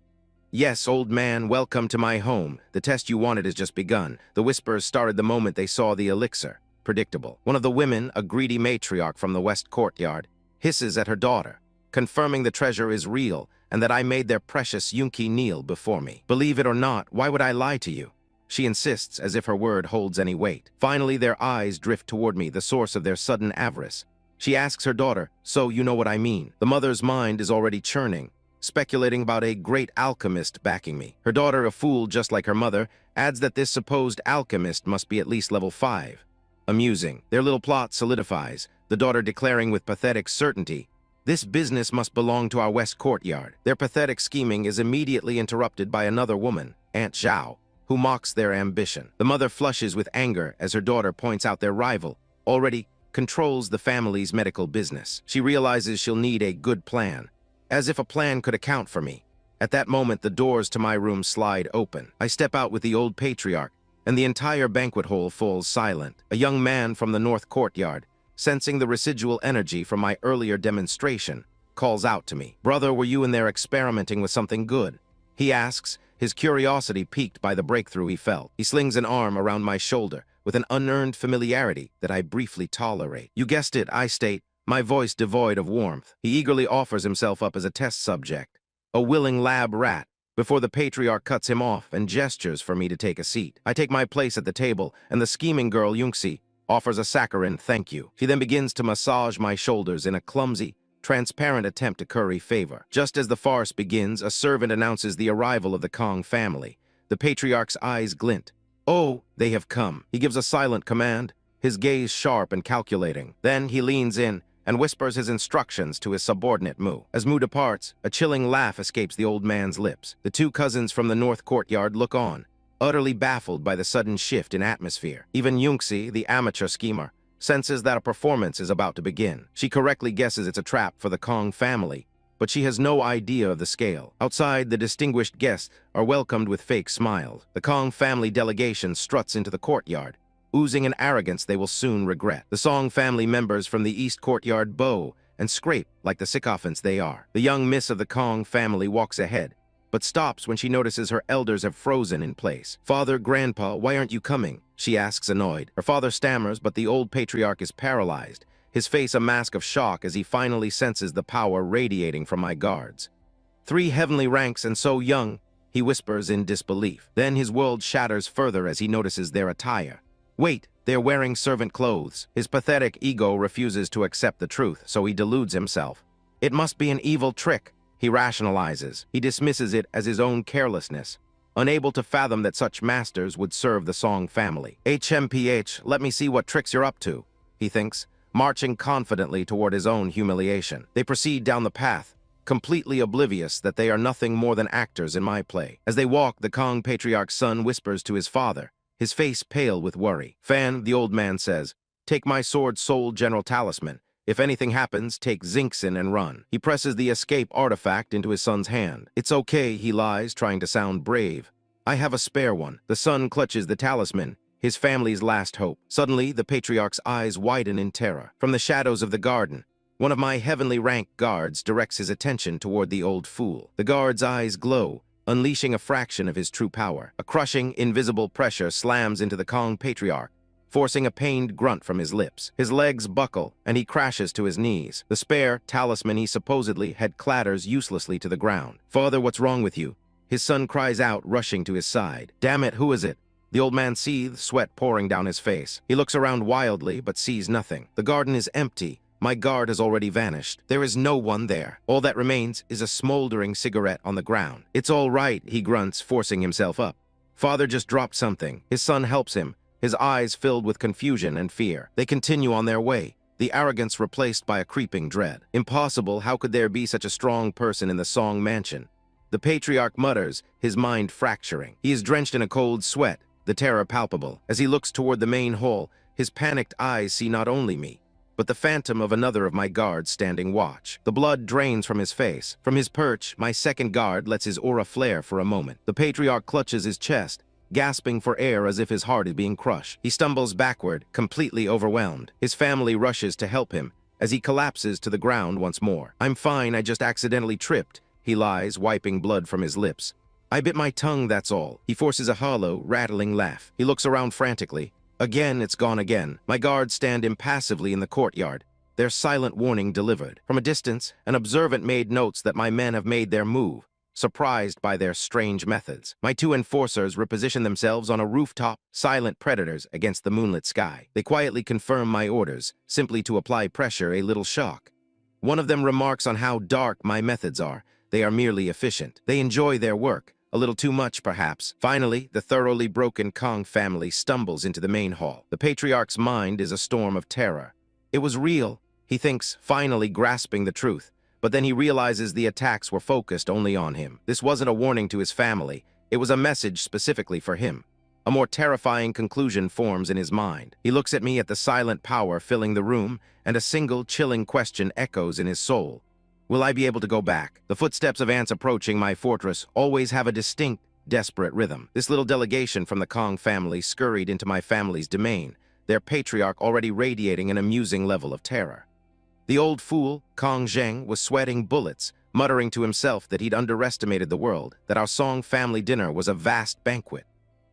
Speaker 1: Yes, old man, welcome to my home. The test you wanted has just begun. The whispers started the moment they saw the elixir. Predictable. One of the women, a greedy matriarch from the west courtyard, hisses at her daughter, confirming the treasure is real and that I made their precious Yunki kneel before me. Believe it or not, why would I lie to you? She insists as if her word holds any weight. Finally, their eyes drift toward me, the source of their sudden avarice. She asks her daughter, so you know what I mean. The mother's mind is already churning, speculating about a great alchemist backing me. Her daughter, a fool just like her mother, adds that this supposed alchemist must be at least level 5. Amusing. Their little plot solidifies, the daughter declaring with pathetic certainty, "This business must belong to our west courtyard." Their pathetic scheming is immediately interrupted by another woman, Aunt Zhao, who mocks their ambition. The mother flushes with anger as her daughter points out their rival already controls the family's medical business. She realizes she'll need a good plan, as if a plan could account for me. At that moment, the doors to my room slide open. I step out with the old patriarch, and the entire banquet hall falls silent. A young man from the north courtyard, sensing the residual energy from my earlier demonstration, calls out to me. "Brother, were you in there experimenting with something good?" He asks, his curiosity piqued by the breakthrough he felt. He slings an arm around my shoulder with an unearned familiarity that I briefly tolerate. "You guessed it," I state, my voice devoid of warmth. He eagerly offers himself up as a test subject, a willing lab rat, before the patriarch cuts him off and gestures for me to take a seat. I take my place at the table, and the scheming girl, Yunxi, offers a saccharine thank you. She then begins to massage my shoulders in a clumsy, transparent attempt to curry favor. Just as the farce begins, a servant announces the arrival of the Kong family. The patriarch's eyes glint. "Oh, they have come." He gives a silent command, his gaze sharp and calculating. Then he leans in and whispers his instructions to his subordinate Mu. As Mu departs, a chilling laugh escapes the old man's lips. The two cousins from the north courtyard look on, utterly baffled by the sudden shift in atmosphere. Even Yunxi, the amateur schemer, senses that a performance is about to begin. She correctly guesses it's a trap for the Kong family, but she has no idea of the scale. Outside, the distinguished guests are welcomed with fake smiles. The Kong family delegation struts into the courtyard, oozing an arrogance they will soon regret. The Song family members from the east courtyard bow and scrape like the sycophants they are. The young miss of the Kong family walks ahead, but stops when she notices her elders have frozen in place. "Father, Grandpa, why aren't you coming?" she asks, annoyed. Her father stammers, but the old patriarch is paralyzed, his face a mask of shock as he finally senses the power radiating from my guards. "3 heavenly ranks and so young," he whispers in disbelief. Then his world shatters further as he notices their attire. Wait, they're wearing servant clothes. His pathetic ego refuses to accept the truth, so he deludes himself. It must be an evil trick, he rationalizes. He dismisses it as his own carelessness, unable to fathom that such masters would serve the Song family. "HMPH, let me see what tricks you're up to," he thinks, marching confidently toward his own humiliation. They proceed down the path, completely oblivious that they are nothing more than actors in my play. As they walk, the Kong patriarch's son whispers to his father, his face pale with worry. "Fan," the old man says, "take my sword soul general talisman. If anything happens, take Zinxin and run." He presses the escape artifact into his son's hand. "It's okay," he lies, trying to sound brave. "I have a spare one." The son clutches the talisman, his family's last hope. Suddenly, the patriarch's eyes widen in terror. From the shadows of the garden, one of my heavenly rank guards directs his attention toward the old fool. The guard's eyes glow, unleashing a fraction of his true power. A crushing, invisible pressure slams into the Kong patriarch, forcing a pained grunt from his lips. His legs buckle, and he crashes to his knees. The spare talisman he supposedly had clatters uselessly to the ground. "Father, what's wrong with you?" His son cries out, rushing to his side. "Damn it, who is it?" The old man seethes, sweat pouring down his face. He looks around wildly, but sees nothing. The garden is empty. My guard has already vanished. There is no one there. All that remains is a smoldering cigarette on the ground. "It's all right," he grunts, forcing himself up. Father just dropped something. His son helps him, his eyes filled with confusion and fear. They continue on their way, the arrogance replaced by a creeping dread. Impossible, how could there be such a strong person in the Song mansion? The patriarch mutters, his mind fracturing. He is drenched in a cold sweat, the terror palpable. As he looks toward the main hall, his panicked eyes see not only me, but the phantom of another of my guards standing watch. The blood drains from his face. From his perch, my second guard lets his aura flare for a moment. The patriarch clutches his chest, gasping for air as if his heart is being crushed. He stumbles backward, completely overwhelmed. His family rushes to help him as he collapses to the ground once more. "I'm fine, I just accidentally tripped," he lies, wiping blood from his lips. I bit my tongue, that's all. He forces a hollow, rattling laugh. He looks around frantically. Again, it's gone again. My guards stand impassively in the courtyard, their silent warning delivered. From a distance, an observant maid notes that my men have made their move, surprised by their strange methods. My two enforcers reposition themselves on a rooftop, silent predators against the moonlit sky. They quietly confirm my orders, simply to apply pressure, a little shock. One of them remarks on how dark my methods are. They are merely efficient. They enjoy their work. A little too much, perhaps. Finally, the thoroughly broken Kong family stumbles into the main hall. The patriarch's mind is a storm of terror. It was real, he thinks, finally grasping the truth. But then he realizes the attacks were focused only on him. This wasn't a warning to his family. It was a message specifically for him. A more terrifying conclusion forms in his mind. He looks at me, at the silent power filling the room, and a single chilling question echoes in his soul. Will I be able to go back? The footsteps of ants approaching my fortress always have a distinct, desperate rhythm. This little delegation from the Kong family scurried into my family's domain, their patriarch already radiating an amusing level of terror. The old fool, Kong Zheng, was sweating bullets, muttering to himself that he'd underestimated the world, that our Song family dinner was a vast banquet.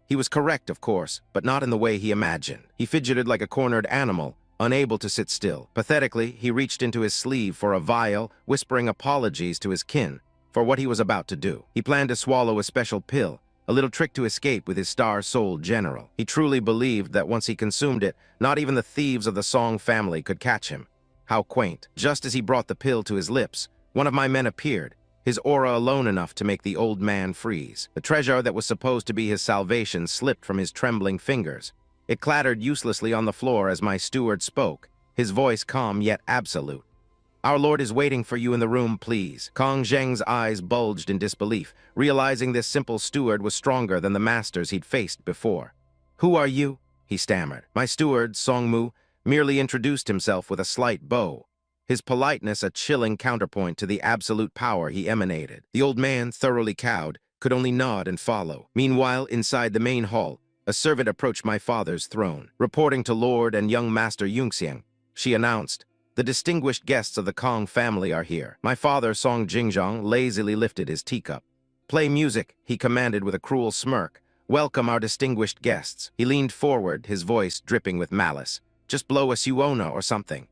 Speaker 1: He was correct, of course, but not in the way he imagined. He fidgeted like a cornered animal, unable to sit still. Pathetically, he reached into his sleeve for a vial, whispering apologies to his kin for what he was about to do. He planned to swallow a special pill, a little trick to escape with his star-souled general. He truly believed that once he consumed it, not even the thieves of the Song family could catch him. How quaint. Just as he brought the pill to his lips, one of my men appeared, his aura alone enough to make the old man freeze. The treasure that was supposed to be his salvation slipped from his trembling fingers. It clattered uselessly on the floor as my steward spoke, his voice calm yet absolute. Our lord is waiting for you in the room, please. Kong Zheng's eyes bulged in disbelief, realizing this simple steward was stronger than the masters he'd faced before. Who are you? He stammered. My steward, Songmu, merely introduced himself with a slight bow, his politeness a chilling counterpoint to the absolute power he emanated. The old man, thoroughly cowed, could only nod and follow. Meanwhile, inside the main hall, a servant approached my father's throne. Reporting to Lord and young Master Yunxiang, she announced, "The distinguished guests of the Kong family are here." My father, Song Jingzhong, lazily lifted his teacup. "Play music," he commanded with a cruel smirk. "Welcome our distinguished guests." He leaned forward, his voice dripping with malice. "Just blow a suona or something."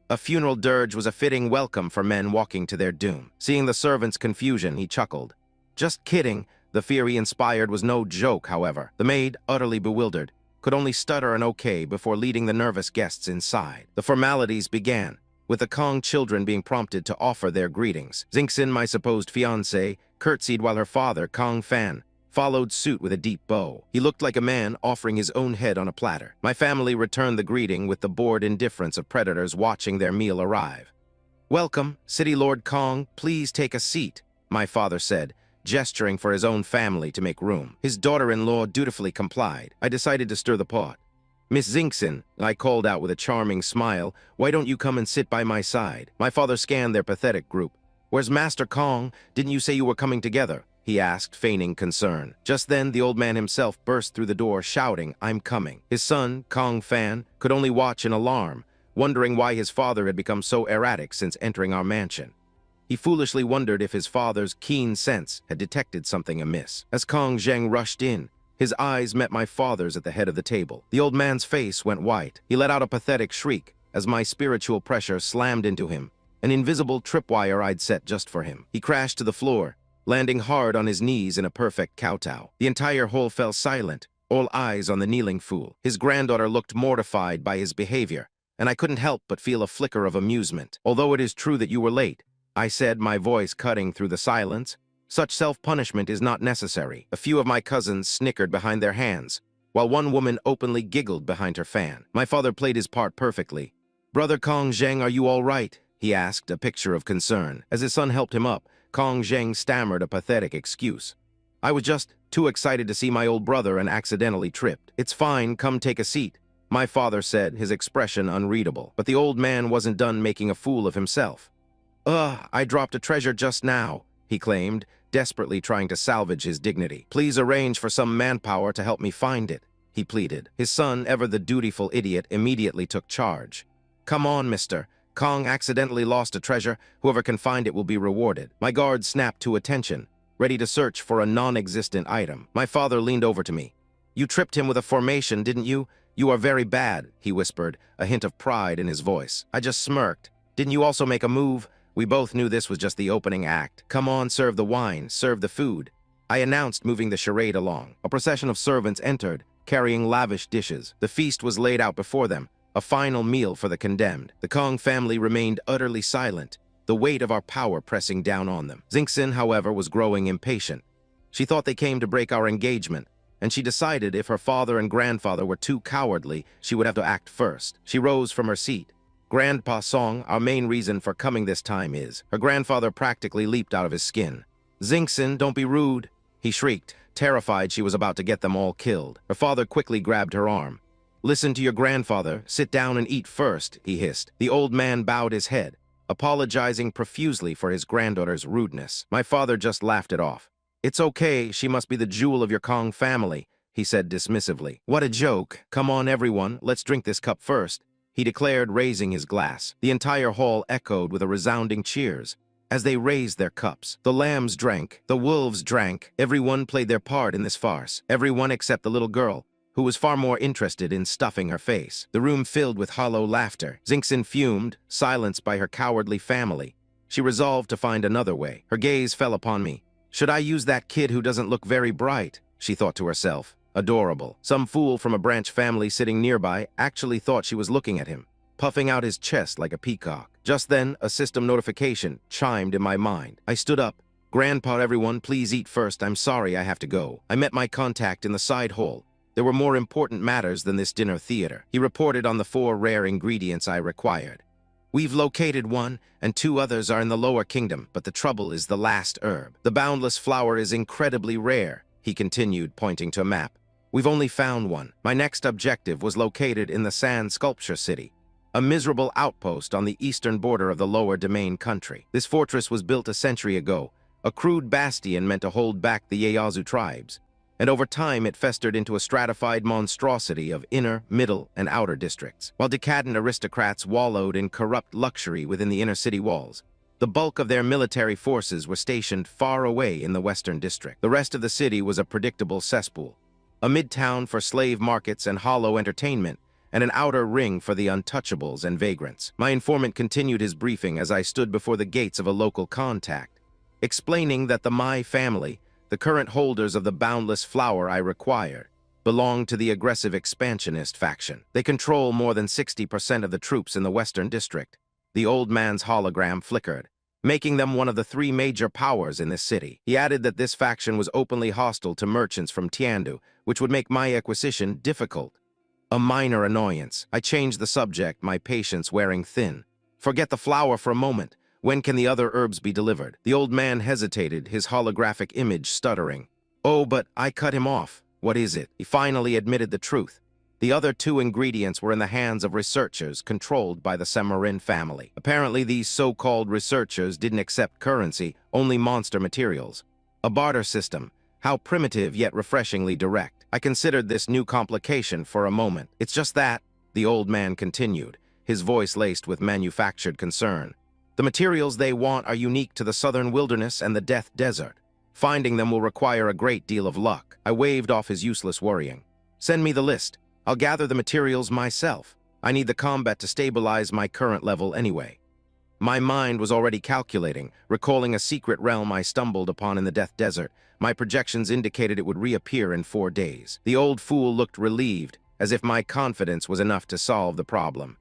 Speaker 1: A funeral dirge was a fitting welcome for men walking to their doom. Seeing the servant's confusion, he chuckled. "Just kidding." The fear he inspired was no joke, however. The maid, utterly bewildered, could only stutter an okay before leading the nervous guests inside. The formalities began, with the Kong children being prompted to offer their greetings. Xingxin, my supposed fiancé, curtsied while her father, Kong Fan, followed suit with a deep bow. He looked like a man offering his own head on a platter. My family returned the greeting with the bored indifference of predators watching their meal arrive. "Welcome, City Lord Kong, please take a seat," my father said, gesturing for his own family to make room. His daughter-in-law dutifully complied. I decided to stir the pot. "Miss Xingxin," I called out with a charming smile, "why don't you come and sit by my side?" My father scanned their pathetic group. "Where's Master Kong? Didn't you say you were coming together?" he asked, feigning concern. Just then, the old man himself burst through the door, shouting, "I'm coming." His son, Kong Fan, could only watch in alarm, wondering why his father had become so erratic since entering our mansion. He foolishly wondered if his father's keen sense had detected something amiss. As Kong Zheng rushed in, his eyes met my father's at the head of the table. The old man's face went white. He let out a pathetic shriek as my spiritual pressure slammed into him, an invisible tripwire I'd set just for him. He crashed to the floor, landing hard on his knees in a perfect kowtow. The entire hall fell silent, all eyes on the kneeling fool. His granddaughter looked mortified by his behavior, and I couldn't help but feel a flicker of amusement. "Although it is true that you were late," I said, my voice cutting through the silence, "such self-punishment is not necessary." A few of my cousins snickered behind their hands, while one woman openly giggled behind her fan. My father played his part perfectly. "Brother Kong Zheng, are you all right?" he asked, a picture of concern. As his son helped him up, Kong Zheng stammered a pathetic excuse. "I was just too excited to see my old brother and accidentally tripped." "It's fine, come take a seat," my father said, his expression unreadable. But the old man wasn't done making a fool of himself. I dropped a treasure just now," he claimed, desperately trying to salvage his dignity. "Please arrange for some manpower to help me find it," he pleaded. His son, ever the dutiful idiot, immediately took charge. "Come on, mister. Kong accidentally lost a treasure. Whoever can find it will be rewarded." My guard snapped to attention, ready to search for a non-existent item. My father leaned over to me. "You tripped him with a formation, didn't you? You are very bad," he whispered, a hint of pride in his voice. I just smirked. "Didn't you also make a move?" We both knew this was just the opening act. "Come on, serve the wine, serve the food," I announced, moving the charade along. A procession of servants entered, carrying lavish dishes. The feast was laid out before them, a final meal for the condemned. The Kong family remained utterly silent, the weight of our power pressing down on them. Xingxin, however, was growing impatient. She thought they came to break our engagement, and she decided if her father and grandfather were too cowardly, she would have to act first. She rose from her seat. "Grandpa Song, our main reason for coming this time is..." Her grandfather practically leaped out of his skin. "Xingxin, don't be rude," he shrieked, terrified she was about to get them all killed. Her father quickly grabbed her arm. "Listen to your grandfather, sit down and eat first," he hissed. The old man bowed his head, apologizing profusely for his granddaughter's rudeness. My father just laughed it off. "It's okay, she must be the jewel of your Kong family," he said dismissively. "What a joke. Come on, everyone, let's drink this cup first," he declared, raising his glass. The entire hall echoed with a resounding cheers. As they raised their cups, the lambs drank, the wolves drank. Everyone played their part in this farce. Everyone except the little girl, who was far more interested in stuffing her face. The room filled with hollow laughter. Xingxin fumed, silenced by her cowardly family. She resolved to find another way. Her gaze fell upon me. "Should I use that kid who doesn't look very bright?" she thought to herself. Adorable. Some fool from a branch family sitting nearby actually thought she was looking at him, puffing out his chest like a peacock. Just then, a system notification chimed in my mind. I stood up. "Grandpa, everyone, please eat first. I'm sorry I have to go." I met my contact in the side hall. There were more important matters than this dinner theater. He reported on the 4 rare ingredients I required. "We've located one, and 2 others are in the lower kingdom, but the trouble is the last herb. The boundless flower is incredibly rare," he continued, pointing to a map. "We've only found one." My next objective was located in the Sand Sculpture City, a miserable outpost on the eastern border of the lower domain country. This fortress was built a century ago, a crude bastion meant to hold back the Ieyasu tribes, and over time it festered into a stratified monstrosity of inner, middle, and outer districts. While decadent aristocrats wallowed in corrupt luxury within the inner city walls, the bulk of their military forces were stationed far away in the western district. The rest of the city was a predictable cesspool, a midtown for slave markets and hollow entertainment, and an outer ring for the untouchables and vagrants. My informant continued his briefing as I stood before the gates of a local contact, explaining that the Mai family, the current holders of the boundless flower I required, belong to the aggressive expansionist faction. They control more than 60% of the troops in the Western District. The old man's hologram flickered, making them one of the 3 major powers in this city. He added that this faction was openly hostile to merchants from Tiandu, which would make my acquisition difficult. A minor annoyance. I changed the subject, my patience wearing thin. "Forget the flower for a moment. When can the other herbs be delivered?" The old man hesitated, his holographic image stuttering. "Oh, but..." I cut him off. "What is it?" He finally admitted the truth. The other 2 ingredients were in the hands of researchers controlled by the Semarin family. Apparently, these so-called researchers didn't accept currency, only monster materials. A barter system. How primitive yet refreshingly direct. I considered this new complication for a moment. "It's just that," the old man continued, his voice laced with manufactured concern. "The materials they want are unique to the southern wilderness and the Death Desert. Finding them will require a great deal of luck." I waved off his useless worrying. "Send me the list. I'll gather the materials myself. I need the combat to stabilize my current level anyway." My mind was already calculating, recalling a secret realm I stumbled upon in the Death Desert. My projections indicated it would reappear in 4 days. The old fool looked relieved, as if my confidence was enough to solve the problem.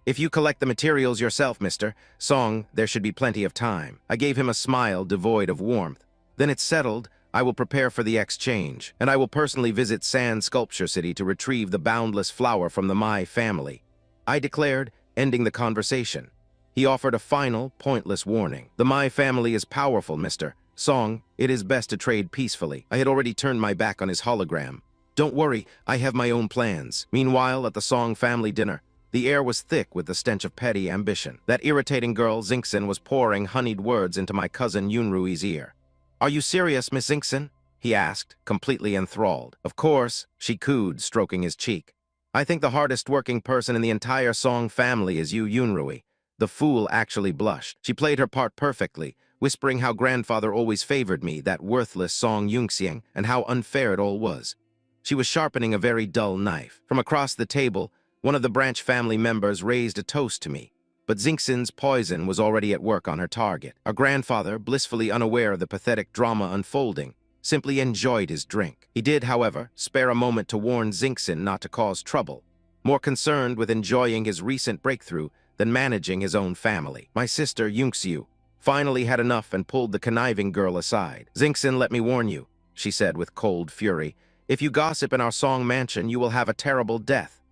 Speaker 1: "If you collect the materials yourself, Mr. Song, there should be plenty of time." I gave him a smile devoid of warmth. "Then it's settled. I will prepare for the exchange, and I will personally visit Sand Sculpture City to retrieve the boundless flower from the Mai family," I declared, ending the conversation. He offered a final, pointless warning. "The Mai family is powerful, Mr. Song. It is best to trade peacefully." I had already turned my back on his hologram. "Don't worry, I have my own plans." Meanwhile, at the Song family dinner, the air was thick with the stench of petty ambition. That irritating girl, Xingxin, was pouring honeyed words into my cousin Yunrui's ear. "Are you serious, Miss Xingxin?" he asked, completely enthralled. "Of course," she cooed, stroking his cheek. "I think the hardest working person in the entire Song family is you, Yunrui." The fool actually blushed. She played her part perfectly, whispering how grandfather always favored me, that worthless Song Yunxiang, and how unfair it all was. She was sharpening a very dull knife. From across the table, one of the branch family members raised a toast to me, but Xingxin's poison was already at work on her target. Our grandfather, blissfully unaware of the pathetic drama unfolding, simply enjoyed his drink. He did, however, spare a moment to warn Xingxin not to cause trouble, more concerned with enjoying his recent breakthrough than managing his own family. My sister, Yunxiu, finally had enough and pulled the conniving girl aside. "Xingxin, let me warn you," she said with cold fury. "If you gossip in our Song mansion, you will have a terrible death."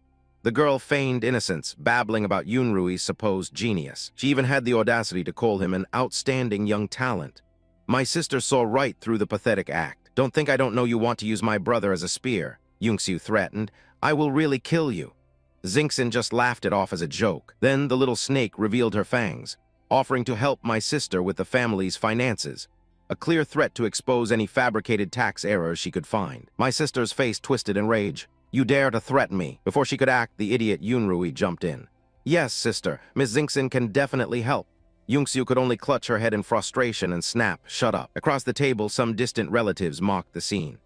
Speaker 1: The girl feigned innocence, babbling about Yunrui's supposed genius. She even had the audacity to call him an outstanding young talent. My sister saw right through the pathetic act. "Don't think I don't know you want to use my brother as a spear," Yunxiu threatened. "I will really kill you." Xingxin just laughed it off as a joke. Then the little snake revealed her fangs, offering to help my sister with the family's finances, a clear threat to expose any fabricated tax errors she could find. My sister's face twisted in rage. "You dare to threaten me?" Before she could act, the idiot Yunrui jumped in. "Yes, sister, Miss Xingxin can definitely help." Yunxiu could only clutch her head in frustration and snap, "Shut up." Across the table, some distant relatives mocked the scene.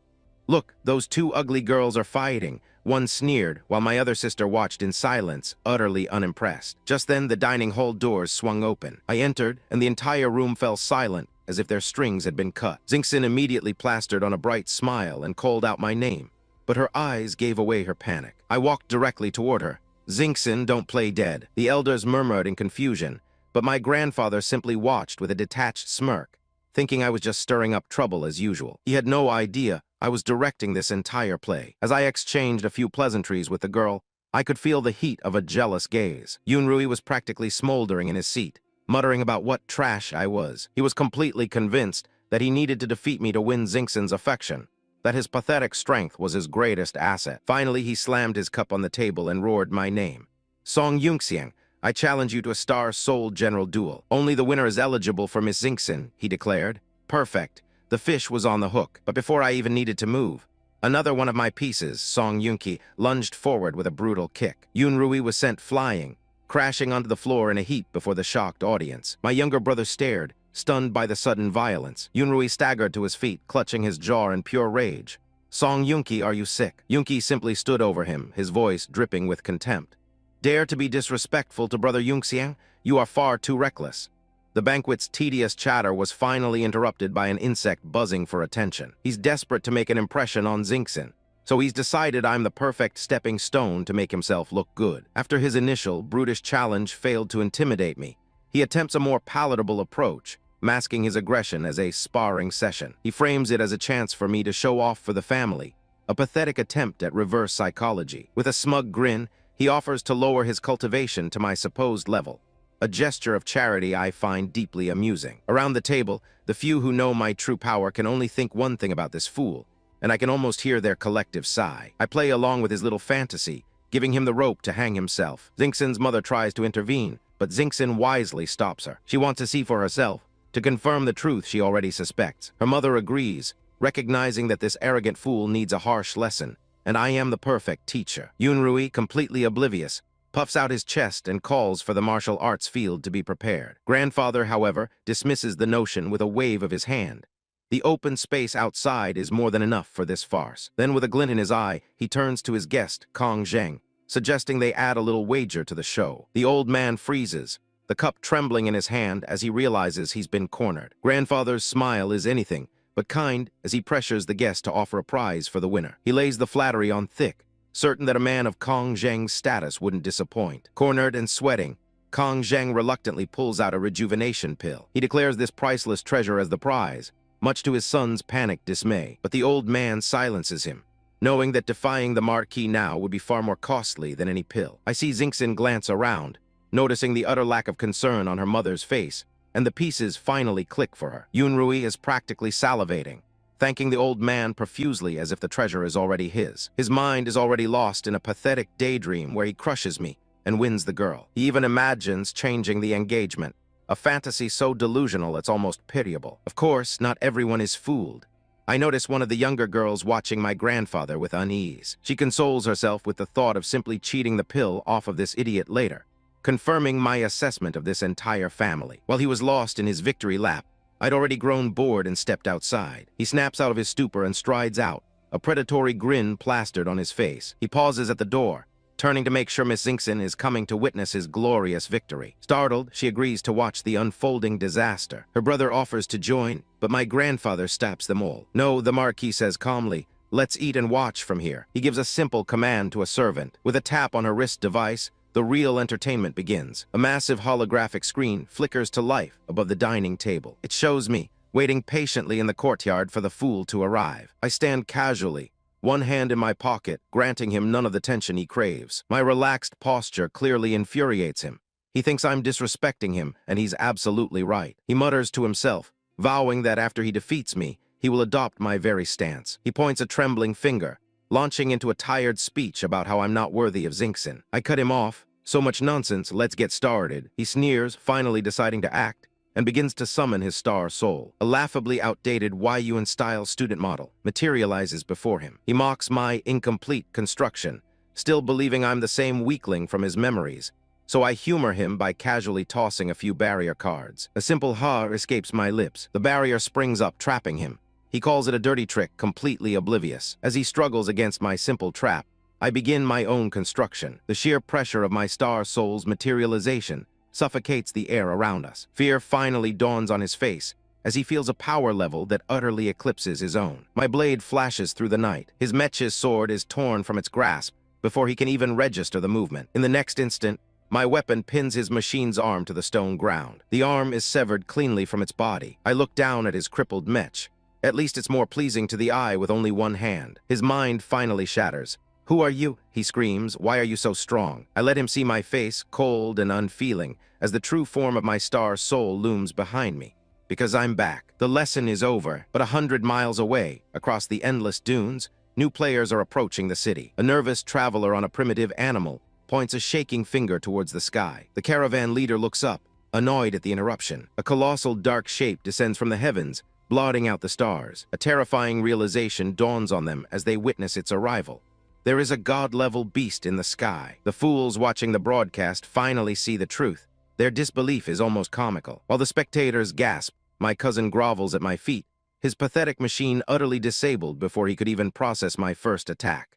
Speaker 1: "Look, those two ugly girls are fighting," one sneered, while my other sister watched in silence, utterly unimpressed. Just then, the dining hall doors swung open. I entered, and the entire room fell silent, as if their strings had been cut. Xingxin immediately plastered on a bright smile and called out my name, but her eyes gave away her panic. I walked directly toward her. "Xingxin, don't play dead." The elders murmured in confusion, but my grandfather simply watched with a detached smirk, thinking I was just stirring up trouble as usual. He had no idea I was directing this entire play. As I exchanged a few pleasantries with the girl, I could feel the heat of a jealous gaze. Yunrui was practically smoldering in his seat, muttering about what trash I was. He was completely convinced that he needed to defeat me to win Xingxin's affection, that his pathetic strength was his greatest asset. Finally, he slammed his cup on the table and roared my name. "Song Yunxiang, I challenge you to a star-soul general duel. Only the winner is eligible for Miss Xingxin," he declared. Perfect. The fish was on the hook, but before I even needed to move, another one of my pieces, Song Yunki, lunged forward with a brutal kick. Yunrui was sent flying, crashing onto the floor in a heap before the shocked audience. My younger brother stared, stunned by the sudden violence. Yunrui staggered to his feet, clutching his jaw in pure rage. "Song Yunki, are you sick?" Yunki simply stood over him, his voice dripping with contempt. "Dare to be disrespectful to Brother Yunxiang? You are far too reckless." The banquet's tedious chatter was finally interrupted by an insect buzzing for attention. He's desperate to make an impression on Xingxin, so he's decided I'm the perfect stepping stone to make himself look good. After his initial, brutish challenge failed to intimidate me, he attempts a more palatable approach, masking his aggression as a sparring session. He frames it as a chance for me to show off for the family, a pathetic attempt at reverse psychology. With a smug grin, he offers to lower his cultivation to my supposed level, a gesture of charity I find deeply amusing. Around the table, the few who know my true power can only think one thing about this fool, and I can almost hear their collective sigh. I play along with his little fantasy, giving him the rope to hang himself. Xingxin's mother tries to intervene, but Xingxin wisely stops her. She wants to see for herself, to confirm the truth she already suspects. Her mother agrees, recognizing that this arrogant fool needs a harsh lesson, and I am the perfect teacher. Yunrui, completely oblivious, puffs out his chest and calls for the martial arts field to be prepared. Grandfather, however, dismisses the notion with a wave of his hand. The open space outside is more than enough for this farce. Then, with a glint in his eye, he turns to his guest, Kong Zheng, suggesting they add a little wager to the show. The old man freezes, the cup trembling in his hand as he realizes he's been cornered. Grandfather's smile is anything but kind as he pressures the guest to offer a prize for the winner. He lays the flattery on thick, certain that a man of Kong Zheng's status wouldn't disappoint. Cornered and sweating, Kong Zheng reluctantly pulls out a rejuvenation pill. He declares this priceless treasure as the prize, much to his son's panicked dismay. But the old man silences him, knowing that defying the Marquis now would be far more costly than any pill. I see Xingxin glance around, noticing the utter lack of concern on her mother's face, and the pieces finally click for her. Yunrui is practically salivating, thanking the old man profusely as if the treasure is already his. His mind is already lost in a pathetic daydream where he crushes me and wins the girl. He even imagines changing the engagement, a fantasy so delusional it's almost pitiable. Of course, not everyone is fooled. I notice one of the younger girls watching my grandfather with unease. She consoles herself with the thought of simply cheating the pill off of this idiot later, confirming my assessment of this entire family. While he was lost in his victory lap, I'd already grown bored and stepped outside. He snaps out of his stupor and strides out, a predatory grin plastered on his face. He pauses at the door, turning to make sure Miss Zinkson is coming to witness his glorious victory. Startled, she agrees to watch the unfolding disaster. Her brother offers to join, but my grandfather stops them all. No, the Marquis says calmly, "Let's eat and watch from here." He gives a simple command to a servant. With a tap on her wrist device, the real entertainment begins. A massive holographic screen flickers to life above the dining table. It shows me, waiting patiently in the courtyard for the fool to arrive. I stand casually, one hand in my pocket, granting him none of the tension he craves. My relaxed posture clearly infuriates him. He thinks I'm disrespecting him, and he's absolutely right. He mutters to himself, vowing that after he defeats me, he will adopt my very stance. He points a trembling finger, launching into a tired speech about how I'm not worthy of Zinkson. I cut him off. "So much nonsense, let's get started." He sneers, finally deciding to act, and begins to summon his star soul. A laughably outdated YU-in-style student model materializes before him. He mocks my incomplete construction, still believing I'm the same weakling from his memories. So I humor him by casually tossing a few barrier cards. A simple ha escapes my lips. The barrier springs up, trapping him. He calls it a dirty trick, completely oblivious. As he struggles against my simple trap, I begin my own construction. The sheer pressure of my star soul's materialization suffocates the air around us. Fear finally dawns on his face as he feels a power level that utterly eclipses his own. My blade flashes through the night. His Mech's sword is torn from its grasp before he can even register the movement. In the next instant, my weapon pins his machine's arm to the stone ground. The arm is severed cleanly from its body. I look down at his crippled Mech. At least it's more pleasing to the eye with only one hand. His mind finally shatters. "Who are you?" he screams. "Why are you so strong?" I let him see my face, cold and unfeeling, as the true form of my star soul looms behind me. Because I'm back. The lesson is over, but 100 miles away, across the endless dunes, new players are approaching the city. A nervous traveler on a primitive animal points a shaking finger towards the sky. The caravan leader looks up, annoyed at the interruption. A colossal dark shape descends from the heavens, blotting out the stars. A terrifying realization dawns on them as they witness its arrival. There is a god-level beast in the sky. The fools watching the broadcast finally see the truth. Their disbelief is almost comical. While the spectators gasp, my cousin grovels at my feet, his pathetic machine utterly disabled before he could even process my first attack.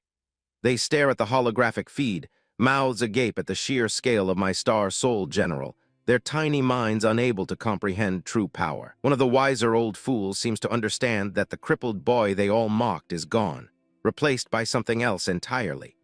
Speaker 1: They stare at the holographic feed, mouths agape at the sheer scale of my star soul general, their tiny minds unable to comprehend true power. One of the wiser old fools seems to understand that the crippled boy they all mocked is gone, replaced by something else entirely.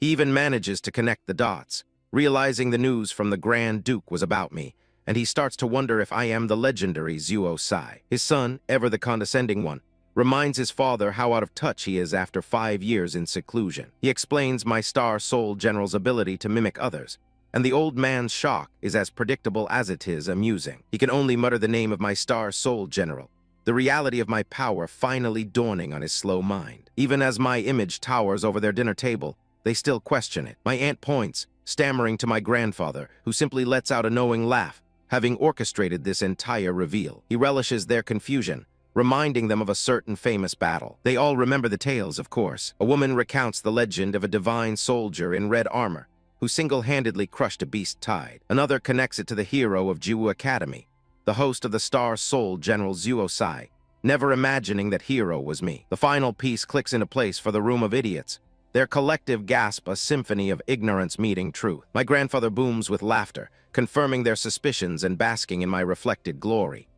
Speaker 1: He even manages to connect the dots, realizing the news from the Grand Duke was about me, and he starts to wonder if I am the legendary Zuo Sai. His son, ever the condescending one, reminds his father how out of touch he is after 5 years in seclusion. He explains my star soul general's ability to mimic others, and the old man's shock is as predictable as it is amusing. He can only mutter the name of my star soul general, the reality of my power finally dawning on his slow mind. Even as my image towers over their dinner table, they still question it. My aunt points, stammering to my grandfather, who simply lets out a knowing laugh, having orchestrated this entire reveal. He relishes their confusion, reminding them of a certain famous battle. They all remember the tales, of course. A woman recounts the legend of a divine soldier in red armor, who single-handedly crushed a beast tide. Another connects it to the hero of Jiwu Academy, the host of the Star Soul General Zuo Sai, never imagining that hero was me. The final piece clicks into place for the room of idiots, their collective gasp a symphony of ignorance meeting truth. My grandfather booms with laughter, confirming their suspicions and basking in my reflected glory.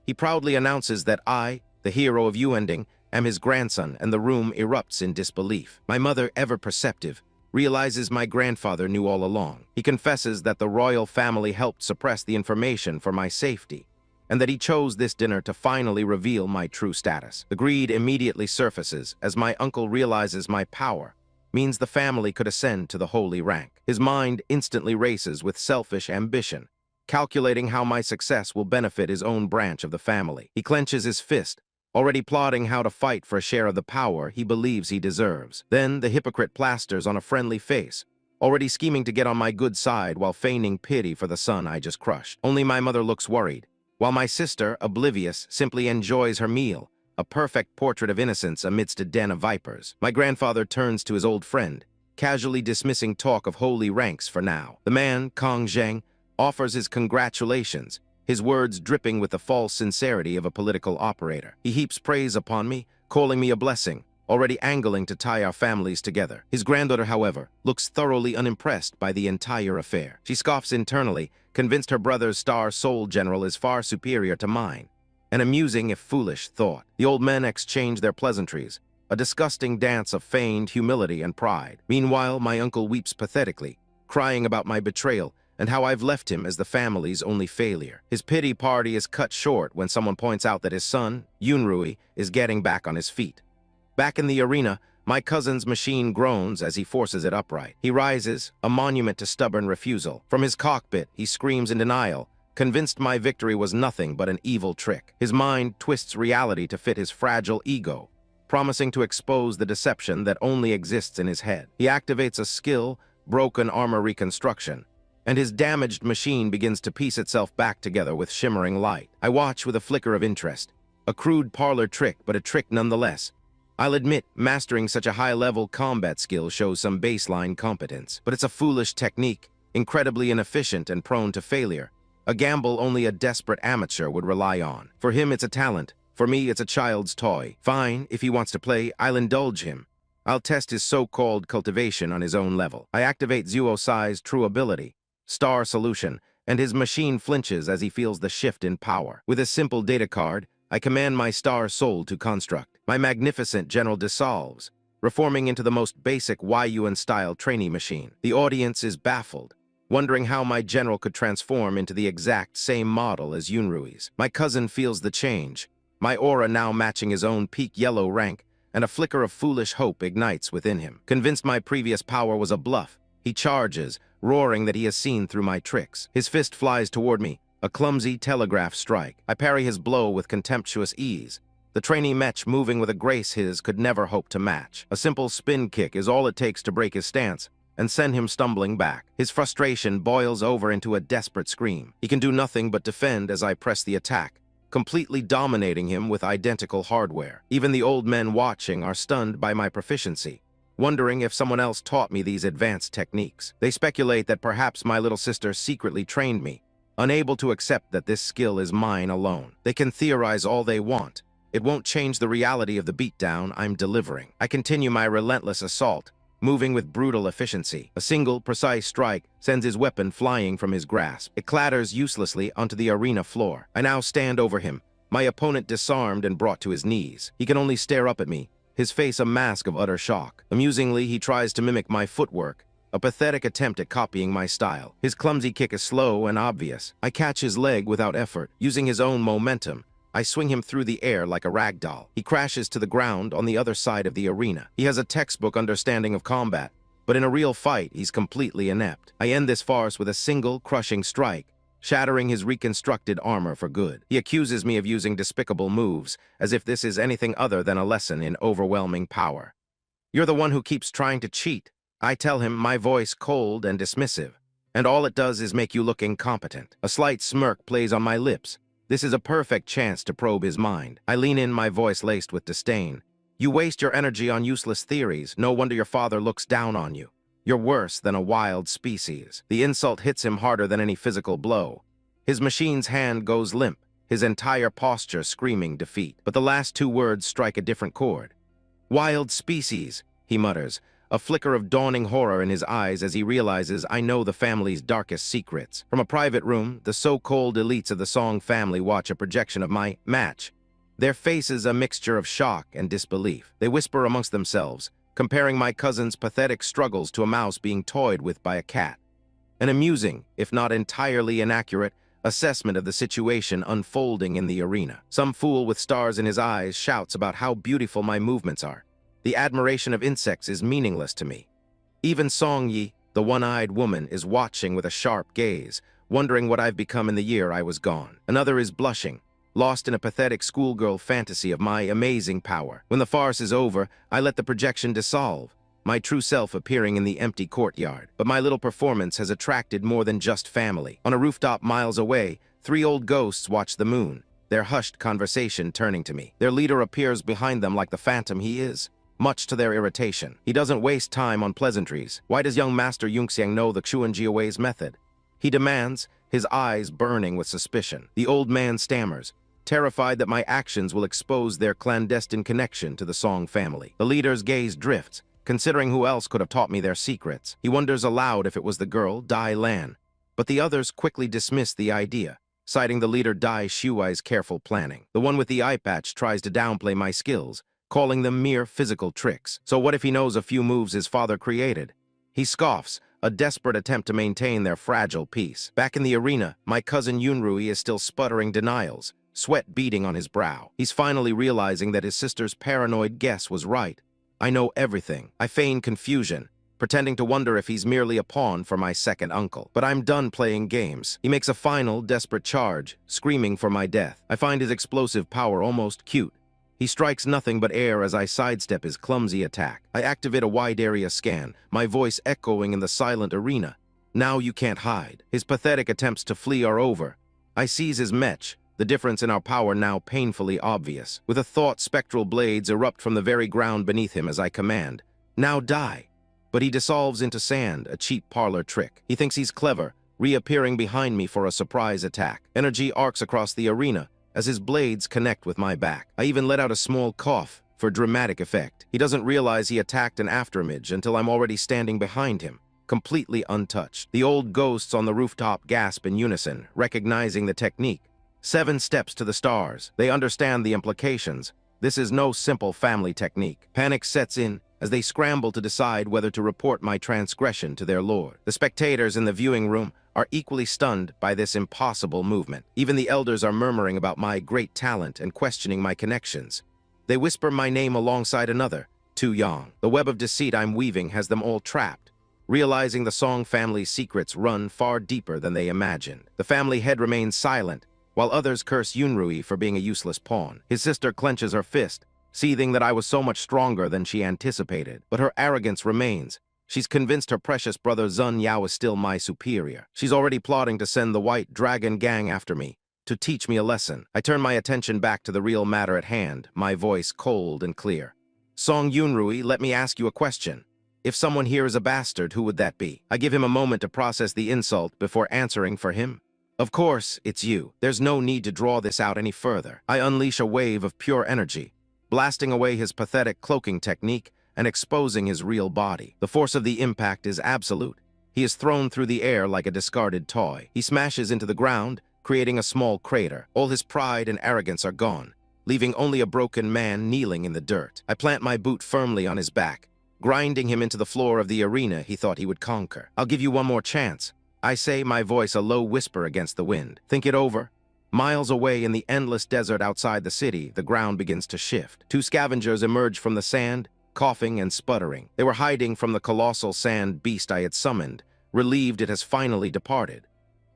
Speaker 1: He proudly announces that I, the hero of Yuending, am his grandson, and the room erupts in disbelief. My mother, ever perceptive, realizes my grandfather knew all along. He confesses that the royal family helped suppress the information for my safety, and that he chose this dinner to finally reveal my true status. The greed immediately surfaces as my uncle realizes my power means the family could ascend to the holy rank. His mind instantly races with selfish ambition, calculating how my success will benefit his own branch of the family. He clenches his fist, already plotting how to fight for a share of the power he believes he deserves. Then the hypocrite plasters on a friendly face, already scheming to get on my good side while feigning pity for the son I just crushed. Only my mother looks worried, while my sister, oblivious, simply enjoys her meal, a perfect portrait of innocence amidst a den of vipers. My grandfather turns to his old friend, casually dismissing talk of holy ranks for now. The man, Kong Zheng, offers his congratulations, his words dripping with the false sincerity of a political operator. He heaps praise upon me, calling me a blessing, already angling to tie our families together. His granddaughter, however, looks thoroughly unimpressed by the entire affair. She scoffs internally, convinced her brother's star soul general is far superior to mine. An amusing if foolish thought. The old men exchange their pleasantries, a disgusting dance of feigned humility and pride. Meanwhile, my uncle weeps pathetically, crying about my betrayal and how I've left him as the family's only failure. His pity party is cut short when someone points out that his son, Yunrui, is getting back on his feet. Back in the arena, my cousin's machine groans as he forces it upright. He rises, a monument to stubborn refusal. From his cockpit, he screams in denial, convinced my victory was nothing but an evil trick. His mind twists reality to fit his fragile ego, promising to expose the deception that only exists in his head. He activates a skill, broken armor reconstruction, and his damaged machine begins to piece itself back together with shimmering light. I watch with a flicker of interest. A crude parlor trick, but a trick nonetheless. I'll admit, mastering such a high-level combat skill shows some baseline competence, but it's a foolish technique, incredibly inefficient and prone to failure. A gamble only a desperate amateur would rely on. For him, it's a talent. For me, it's a child's toy. Fine, if he wants to play, I'll indulge him. I'll test his so-called cultivation on his own level. I activate Zuo-Sai's true ability, Star Solution, and his machine flinches as he feels the shift in power. With a simple data card, I command my star soul to construct. My magnificent general dissolves, reforming into the most basic Yuan-style trainee machine. The audience is baffled, wondering how my general could transform into the exact same model as Yunrui's. My cousin feels the change, my aura now matching his own peak yellow rank, and a flicker of foolish hope ignites within him. Convinced my previous power was a bluff, he charges, roaring that he has seen through my tricks. His fist flies toward me, a clumsy telegraph strike. I parry his blow with contemptuous ease, the trainee mech moving with a grace his could never hope to match. A simple spin kick is all it takes to break his stance and send him stumbling back. His frustration boils over into a desperate scream. He can do nothing but defend as I press the attack, completely dominating him with identical hardware. Even the old men watching are stunned by my proficiency, wondering if someone else taught me these advanced techniques. They speculate that perhaps my little sister secretly trained me, unable to accept that this skill is mine alone. They can theorize all they want. It won't change the reality of the beatdown I'm delivering. I continue my relentless assault, moving with brutal efficiency. A single, precise strike sends his weapon flying from his grasp. It clatters uselessly onto the arena floor. I now stand over him, my opponent disarmed and brought to his knees. He can only stare up at me, his face a mask of utter shock. Amusingly, he tries to mimic my footwork, a pathetic attempt at copying my style. His clumsy kick is slow and obvious. I catch his leg without effort. Using his own momentum, I swing him through the air like a rag doll. He crashes to the ground on the other side of the arena. He has a textbook understanding of combat, but in a real fight, he's completely inept. I end this farce with a single, crushing strike, shattering his reconstructed armor for good. He accuses me of using despicable moves, as if this is anything other than a lesson in overwhelming power. "You're the one who keeps trying to cheat," I tell him, my voice cold and dismissive, "and all it does is make you look incompetent." A slight smirk plays on my lips. This is a perfect chance to probe his mind. I lean in, my voice laced with disdain. "You waste your energy on useless theories. No wonder your father looks down on you. You're worse than a wild species." The insult hits him harder than any physical blow. His machine's hand goes limp, his entire posture screaming defeat. But the last two words strike a different chord. "Wild species," he mutters, a flicker of dawning horror in his eyes as he realizes I know the family's darkest secrets. From a private room, the so-called elites of the Song family watch a projection of my match, their faces a mixture of shock and disbelief. They whisper amongst themselves, comparing my cousin's pathetic struggles to a mouse being toyed with by a cat. An amusing, if not entirely inaccurate, assessment of the situation unfolding in the arena. Some fool with stars in his eyes shouts about how beautiful my movements are. The admiration of insects is meaningless to me. Even Song Yi, the one-eyed woman, is watching with a sharp gaze, wondering what I've become in the year I was gone. Another is blushing, lost in a pathetic schoolgirl fantasy of my amazing power. When the farce is over, I let the projection dissolve, my true self appearing in the empty courtyard. But my little performance has attracted more than just family. On a rooftop miles away, 3 old ghosts watch the moon, their hushed conversation turning to me. Their leader appears behind them like the phantom he is, much to their irritation. He doesn't waste time on pleasantries. Why does young Master Yunxiang know the Xuanjiawei's method? He demands, his eyes burning with suspicion. The old man stammers, terrified that my actions will expose their clandestine connection to the Song family. The leader's gaze drifts, considering who else could have taught me their secrets. He wonders aloud if it was the girl, Dai Lan. But the others quickly dismiss the idea, citing the leader Dai Shuai's careful planning. The one with the eye patch tries to downplay my skills, calling them mere physical tricks. So what if he knows a few moves his father created? He scoffs, a desperate attempt to maintain their fragile peace. Back in the arena, my cousin Yunrui is still sputtering denials, sweat beading on his brow. He's finally realizing that his sister's paranoid guess was right. I know everything. I feign confusion, pretending to wonder if he's merely a pawn for my second uncle. But I'm done playing games. He makes a final, desperate charge, screaming for my death. I find his explosive power almost cute. He strikes nothing but air as I sidestep his clumsy attack. I activate a wide-area scan, my voice echoing in the silent arena. Now you can't hide. His pathetic attempts to flee are over. I seize his mech, the difference in our power now painfully obvious. With a thought, spectral blades erupt from the very ground beneath him as I command. Now die. But he dissolves into sand, a cheap parlor trick. He thinks he's clever, reappearing behind me for a surprise attack. Energy arcs across the arena as his blades connect with my back. I even let out a small cough for dramatic effect. He doesn't realize he attacked an afterimage until I'm already standing behind him, completely untouched. The old ghosts on the rooftop gasp in unison, recognizing the technique. 7 steps to the stars. They understand the implications. This is no simple family technique. Panic sets in as they scramble to decide whether to report my transgression to their lord. The spectators in the viewing room are equally stunned by this impossible movement. Even the elders are murmuring about my great talent and questioning my connections. They whisper my name alongside another, Tu Yang. The web of deceit I'm weaving has them all trapped, realizing the Song family's secrets run far deeper than they imagined. The family head remains silent, while others curse Yunrui for being a useless pawn. His sister clenches her fist, seething that I was so much stronger than she anticipated. But her arrogance remains. She's convinced her precious brother Zun Yao is still my superior. She's already plotting to send the White Dragon gang after me, to teach me a lesson. I turn my attention back to the real matter at hand, my voice cold and clear. Song Yunrui, let me ask you a question. If someone here is a bastard, who would that be? I give him a moment to process the insult before answering for him. Of course, it's you. There's no need to draw this out any further. I unleash a wave of pure energy, blasting away his pathetic cloaking technique and exposing his real body. The force of the impact is absolute. He is thrown through the air like a discarded toy. He smashes into the ground, creating a small crater. All his pride and arrogance are gone, leaving only a broken man kneeling in the dirt. I plant my boot firmly on his back, grinding him into the floor of the arena he thought he would conquer. I'll give you one more chance. I say, my voice a low whisper against the wind. Think it over. Miles away in the endless desert outside the city, the ground begins to shift. 2 scavengers emerge from the sand, coughing and sputtering. They were hiding from the colossal sand beast I had summoned, relieved it has finally departed.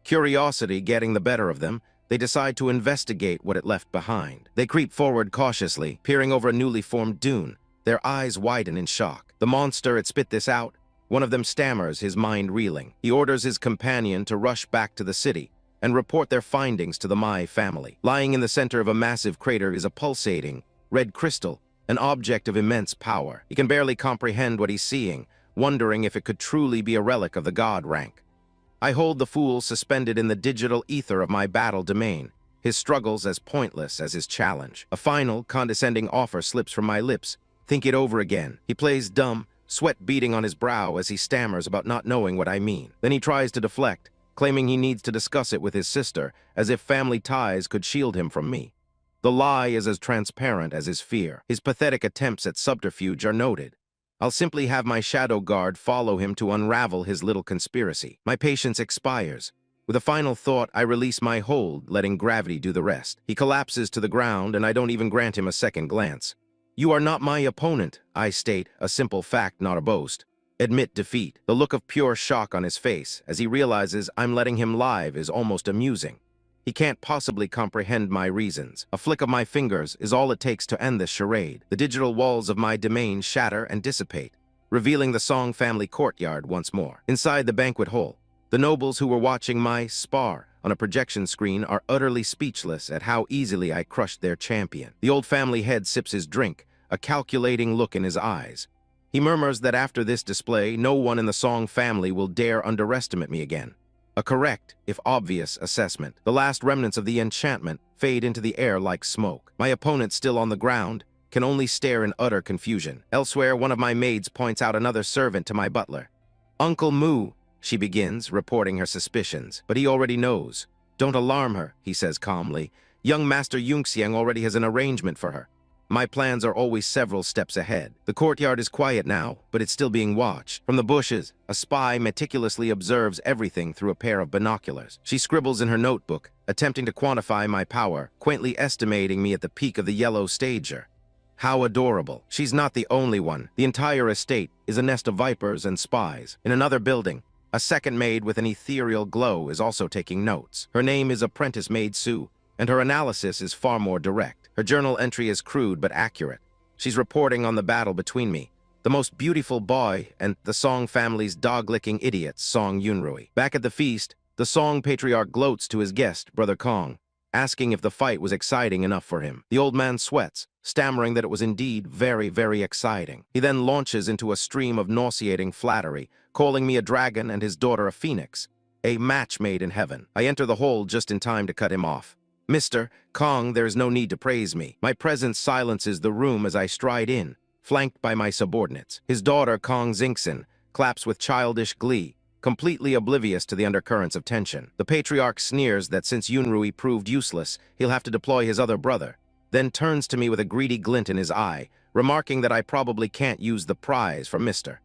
Speaker 1: Curiosity getting the better of them, they decide to investigate what it left behind. They creep forward cautiously, peering over a newly formed dune. Their eyes widen in shock. The monster had spit this out. One of them stammers, his mind reeling. He orders his companion to rush back to the city and report their findings to the Mai family. Lying in the center of a massive crater is a pulsating red crystal, an object of immense power. He can barely comprehend what he's seeing, wondering if it could truly be a relic of the god rank. I hold the fool suspended in the digital ether of my battle domain, his struggles as pointless as his challenge. A final, condescending offer slips from my lips. Think it over again. He plays dumb, sweat beading on his brow as he stammers about not knowing what I mean. Then he tries to deflect, claiming he needs to discuss it with his sister, as if family ties could shield him from me. The lie is as transparent as his fear. His pathetic attempts at subterfuge are noted. I'll simply have my shadow guard follow him to unravel his little conspiracy. My patience expires. With a final thought, I release my hold, letting gravity do the rest. He collapses to the ground, and I don't even grant him a second glance. You are not my opponent, I state, a simple fact, not a boast. Admit defeat. The look of pure shock on his face, as he realizes I'm letting him live, is almost amusing. He can't possibly comprehend my reasons. A flick of my fingers is all it takes to end this charade. The digital walls of my domain shatter and dissipate, revealing the Song family courtyard once more. Inside the banquet hall, the nobles who were watching my spar on a projection screen are utterly speechless at how easily I crushed their champion. The old family head sips his drink, a calculating look in his eyes. He murmurs that after this display, no one in the Song family will dare underestimate me again. A correct, if obvious, assessment. The last remnants of the enchantment fade into the air like smoke. My opponent, still on the ground, can only stare in utter confusion. Elsewhere, one of my maids points out another servant to my butler. "Uncle Moo," she begins, reporting her suspicions, but he already knows. "Don't alarm her," he says calmly. "Young Master Yunxiang already has an arrangement for her. My plans are always several steps ahead." The courtyard is quiet now, but it's still being watched. From the bushes, a spy meticulously observes everything through a pair of binoculars. She scribbles in her notebook, attempting to quantify my power, quaintly estimating me at the peak of the yellow stager. How adorable. She's not the only one. The entire estate is a nest of vipers and spies. In another building, a second maid with an ethereal glow is also taking notes. Her name is Apprentice Maid Sue, and her analysis is far more direct. Her journal entry is crude but accurate. She's reporting on the battle between me, the most beautiful boy, and the Song family's dog-licking idiot, Song Yunrui. Back at the feast, the Song patriarch gloats to his guest, Brother Kong, asking if the fight was exciting enough for him. The old man sweats, stammering that it was indeed very, very exciting. He then launches into a stream of nauseating flattery, calling me a dragon and his daughter a phoenix, a match made in heaven. I enter the hall just in time to cut him off. "Mr. Kong, there is no need to praise me. My presence silences the room as I stride in, flanked by my subordinates. His daughter, Kong Xingxin, claps with childish glee, completely oblivious to the undercurrents of tension. The patriarch sneers that since Yunrui proved useless, he'll have to deploy his other brother, then turns to me with a greedy glint in his eye, remarking that I probably can't use the prize from Mr.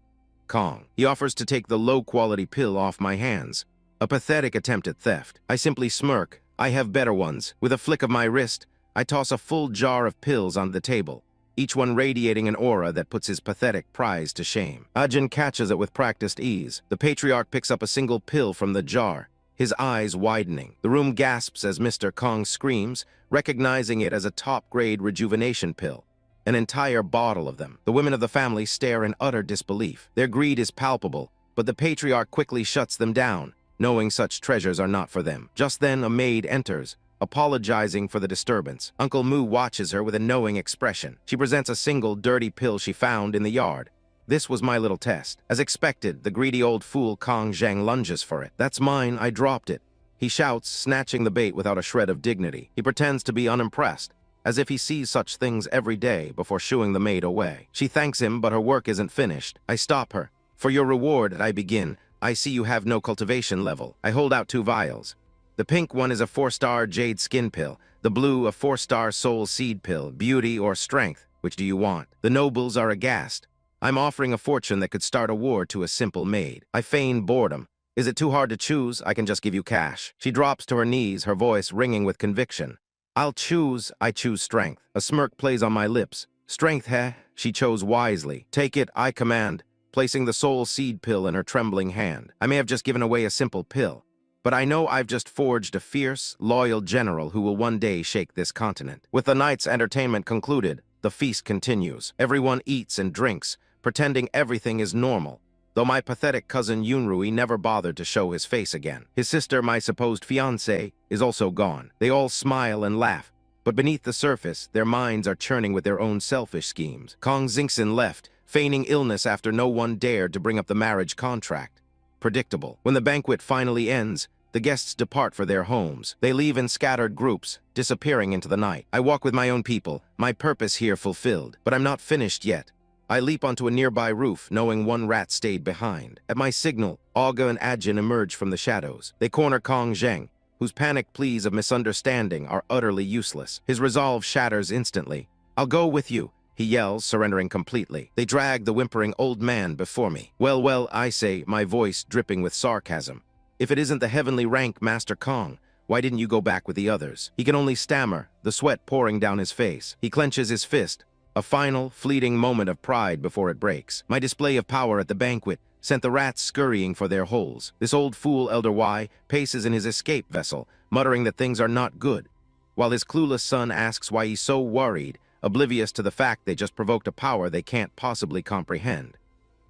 Speaker 1: Kong. He offers to take the low-quality pill off my hands. A pathetic attempt at theft. I simply smirk. I have better ones. With a flick of my wrist, I toss a full jar of pills on the table, each one radiating an aura that puts his pathetic prize to shame. Ajin catches it with practiced ease. The patriarch picks up a single pill from the jar, his eyes widening. The room gasps as Mr. Kong screams, recognizing it as a top-grade rejuvenation pill. An entire bottle of them. The women of the family stare in utter disbelief. Their greed is palpable, but the patriarch quickly shuts them down, knowing such treasures are not for them. Just then, a maid enters, apologizing for the disturbance. Uncle Moo watches her with a knowing expression. She presents a single dirty pill she found in the yard. This was my little test. As expected, the greedy old fool Kong Zhang lunges for it. "That's mine, I dropped it," he shouts, snatching the bait without a shred of dignity. He pretends to be unimpressed, as if he sees such things every day, before shooing the maid away. She thanks him, but her work isn't finished. I stop her. "For your reward," I begin. "I see you have no cultivation level." I hold out 2 vials. The pink one is a 4-star jade skin pill, the blue a 4-star soul seed pill. Beauty or strength, which do you want? The nobles are aghast. I'm offering a fortune that could start a war to a simple maid. I feign boredom. "Is it too hard to choose? I can just give you cash." She drops to her knees, her voice ringing with conviction. I choose strength." A smirk plays on my lips. "Strength, heh?" She chose wisely. "Take it, I command," placing the soul seed pill in her trembling hand. I may have just given away a simple pill, but I know I've just forged a fierce, loyal general who will one day shake this continent. With the night's entertainment concluded, the feast continues. Everyone eats and drinks, pretending everything is normal, though my pathetic cousin Yunrui never bothered to show his face again. His sister, my supposed fiancée, is also gone. They all smile and laugh, but beneath the surface, their minds are churning with their own selfish schemes. Kong Xingxin left, feigning illness after no one dared to bring up the marriage contract. Predictable. When the banquet finally ends, the guests depart for their homes. They leave in scattered groups, disappearing into the night. I walk with my own people, my purpose here fulfilled. But I'm not finished yet. I leap onto a nearby roof, knowing one rat stayed behind. At my signal, Olga and Ajin emerge from the shadows. They corner Kong Zheng, whose panicked pleas of misunderstanding are utterly useless. His resolve shatters instantly. "I'll go with you," he yells, surrendering completely. They drag the whimpering old man before me. Well, I say, my voice dripping with sarcasm. "If it isn't the heavenly rank Master Kong, why didn't you go back with the others?" He can only stammer, the sweat pouring down his face. He clenches his fist, a final, fleeting moment of pride before it breaks. My display of power at the banquet sent the rats scurrying for their holes. This old fool, Elder Y, paces in his escape vessel, muttering that things are not good, while his clueless son asks why he's so worried, oblivious to the fact they just provoked a power they can't possibly comprehend.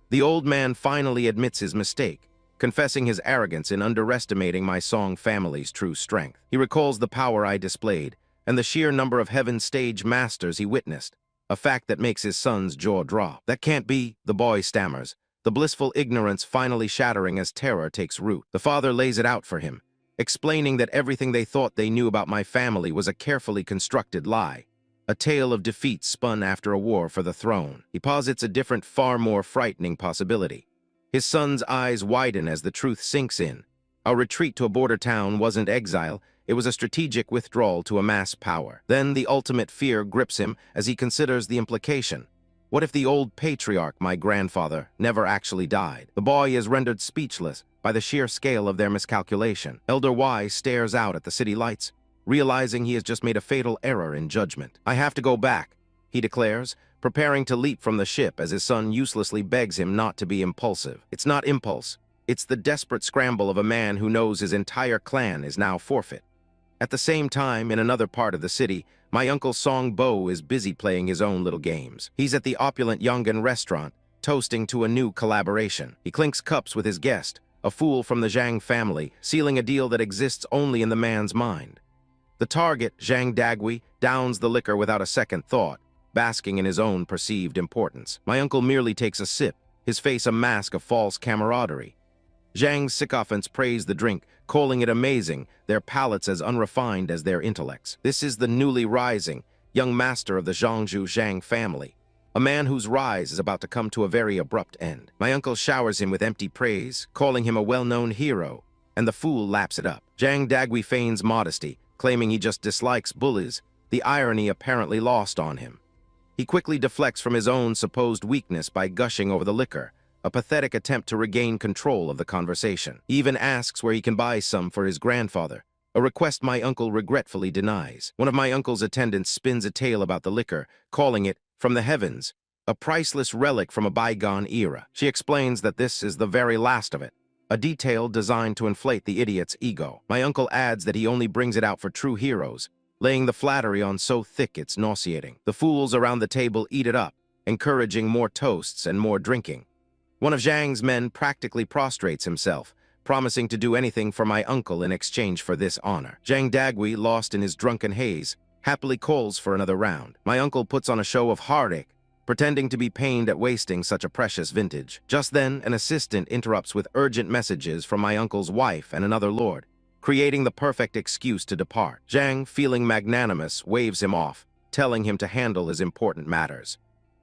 Speaker 1: The old man finally admits his mistake, confessing his arrogance in underestimating my Song family's true strength. He recalls the power I displayed, and the sheer number of Heaven's stage masters he witnessed, a fact that makes his son's jaw drop. "That can't be," the boy stammers, the blissful ignorance finally shattering as terror takes root. The father lays it out for him, explaining that everything they thought they knew about my family was a carefully constructed lie, a tale of defeat spun after a war for the throne. He posits a different, far more frightening possibility. His son's eyes widen as the truth sinks in. Our retreat to a border town wasn't exile, it was a strategic withdrawal to amass power. Then the ultimate fear grips him as he considers the implication. What if the old patriarch, my grandfather, never actually died? The boy is rendered speechless by the sheer scale of their miscalculation. Elder Y stares out at the city lights, realizing he has just made a fatal error in judgment. I have to go back, he declares, preparing to leap from the ship as his son uselessly begs him not to be impulsive. It's not impulse. It's the desperate scramble of a man who knows his entire clan is now forfeit. At the same time, in another part of the city, my Uncle Song Bo is busy playing his own little games. He's at the opulent Yongan restaurant, toasting to a new collaboration. He clinks cups with his guest, a fool from the Zhang family, sealing a deal that exists only in the man's mind. The target, Zhang Dagui, downs the liquor without a second thought, basking in his own perceived importance. My uncle merely takes a sip, his face a mask of false camaraderie. Zhang's sycophants praise the drink, calling it amazing, their palates as unrefined as their intellects. This is the newly rising, young master of the Zhangzhou Zhang family, a man whose rise is about to come to a very abrupt end. My uncle showers him with empty praise, calling him a well-known hero, and the fool laps it up. Zhang Dagui feigns modesty, claiming he just dislikes bullies, the irony apparently lost on him. He quickly deflects from his own supposed weakness by gushing over the liquor, a pathetic attempt to regain control of the conversation. He even asks where he can buy some for his grandfather, a request my uncle regretfully denies. One of my uncle's attendants spins a tale about the liquor, calling it, from the heavens, a priceless relic from a bygone era. She explains that this is the very last of it, a detail designed to inflate the idiot's ego. My uncle adds that he only brings it out for true heroes, laying the flattery on so thick it's nauseating. The fools around the table eat it up, encouraging more toasts and more drinking. One of Zhang's men practically prostrates himself, promising to do anything for my uncle in exchange for this honor. Zhang Dagui, lost in his drunken haze, happily calls for another round. My uncle puts on a show of heartache, pretending to be pained at wasting such a precious vintage. Just then, an assistant interrupts with urgent messages from my uncle's wife and another lord, creating the perfect excuse to depart. Zhang, feeling magnanimous, waves him off, telling him to handle his important matters.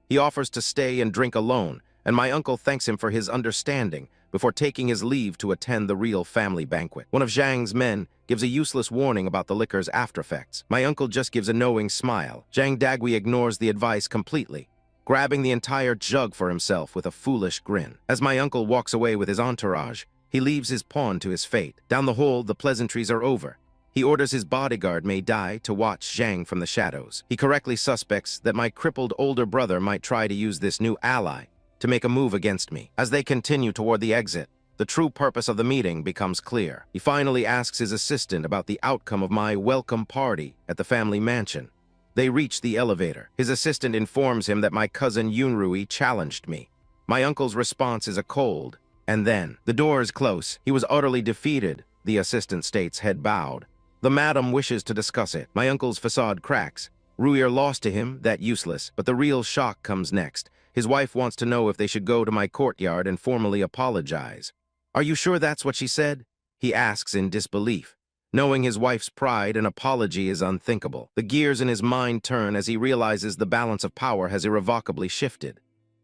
Speaker 1: He offers to stay and drink alone, and my uncle thanks him for his understanding before taking his leave to attend the real family banquet. One of Zhang's men gives a useless warning about the liquor's aftereffects. My uncle just gives a knowing smile. Zhang Dagui ignores the advice completely, grabbing the entire jug for himself with a foolish grin. As my uncle walks away with his entourage, he leaves his pawn to his fate. Down the hall, the pleasantries are over. He orders his bodyguard, May Dai, to watch Zhang from the shadows. He correctly suspects that my crippled older brother might try to use this new ally to make a move against me. As they continue toward the exit, the true purpose of the meeting becomes clear. He finally asks his assistant about the outcome of my welcome party at the family mansion. They reach the elevator. His assistant informs him that my cousin Yunrui challenged me. My uncle's response is a cold, and then, the door is close. He was utterly defeated, the assistant states, head bowed. The madam wishes to discuss it. My uncle's facade cracks. Ruier lost to him, that useless, but the real shock comes next. His wife wants to know if they should go to my courtyard and formally apologize. Are you sure that's what she said? He asks in disbelief. Knowing his wife's pride, an apology is unthinkable. The gears in his mind turn as he realizes the balance of power has irrevocably shifted.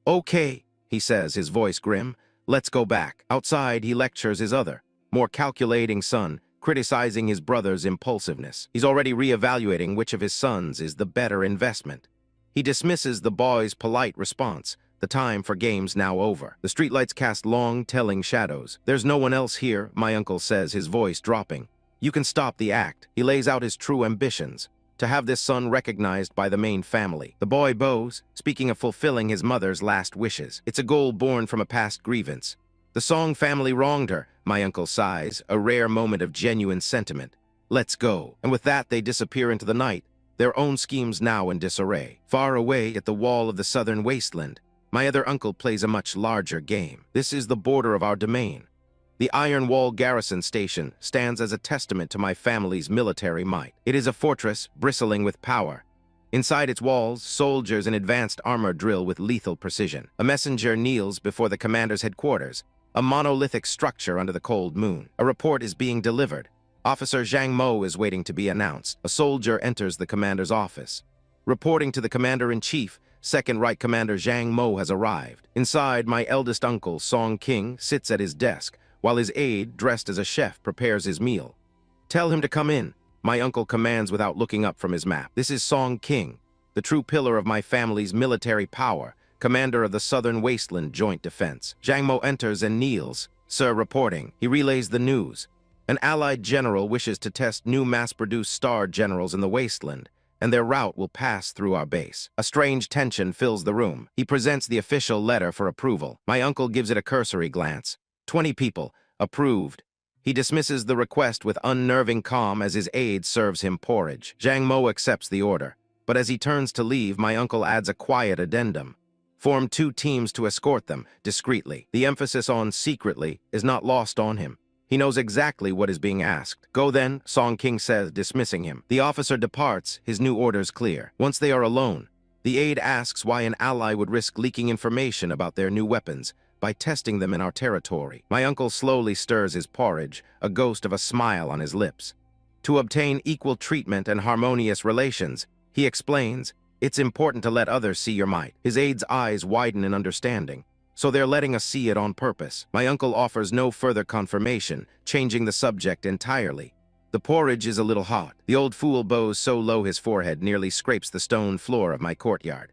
Speaker 1: Okay, he says, his voice grim. Let's go back. Outside, he lectures his other, more calculating son, criticizing his brother's impulsiveness. He's already reevaluating which of his sons is the better investment. He dismisses the boy's polite response, the time for games now over. The streetlights cast long, telling shadows. There's no one else here, my uncle says, his voice dropping. You can stop the act. He lays out his true ambitions, to have this son recognized by the main family. The boy bows, speaking of fulfilling his mother's last wishes. It's a goal born from a past grievance. The Song family wronged her, my uncle sighs, a rare moment of genuine sentiment. Let's go. And with that, they disappear into the night, their own schemes now in disarray. Far away at the wall of the southern wasteland, my other uncle plays a much larger game. This is the border of our domain. The Iron Wall Garrison Station stands as a testament to my family's military might. It is a fortress bristling with power, Inside its walls, soldiers in advanced armor drill with lethal precision. A messenger kneels before the commander's headquarters, a monolithic structure under the cold moon. A report is being delivered. Officer Zhang Mo is waiting to be announced. A soldier enters the commander's office. Reporting to the commander-in-chief, Second Right Commander Zhang Mo has arrived. Inside, my eldest uncle, Song King, sits at his desk, while his aide, dressed as a chef, prepares his meal. "Tell him to come in," my uncle commands without looking up from his map. This is Song King, the true pillar of my family's military power, commander of the Southern Wasteland Joint Defense. Zhang Mo enters and kneels. "Sir," reporting. He relays the news. An allied general wishes to test new mass-produced star generals in the Wasteland, and their route will pass through our base. A strange tension fills the room. He presents the official letter for approval. My uncle gives it a cursory glance. 20 people. Approved. He dismisses the request with unnerving calm as his aide serves him porridge. Zhang Mo accepts the order, but as he turns to leave, my uncle adds a quiet addendum. Form 2 teams to escort them, discreetly. The emphasis on secretly is not lost on him. He knows exactly what is being asked. "Go then," Song King says, dismissing him. The officer departs, his new orders clear. Once they are alone, the aide asks why an ally would risk leaking information about their new weapons by testing them in our territory. My uncle slowly stirs his porridge, a ghost of a smile on his lips. To obtain equal treatment and harmonious relations, he explains, "It's important to let others see your might." His aide's eyes widen in understanding. "So they're letting us see it on purpose." My uncle offers no further confirmation, changing the subject entirely. "The porridge is a little hot." The old fool bows so low his forehead nearly scrapes the stone floor of my courtyard.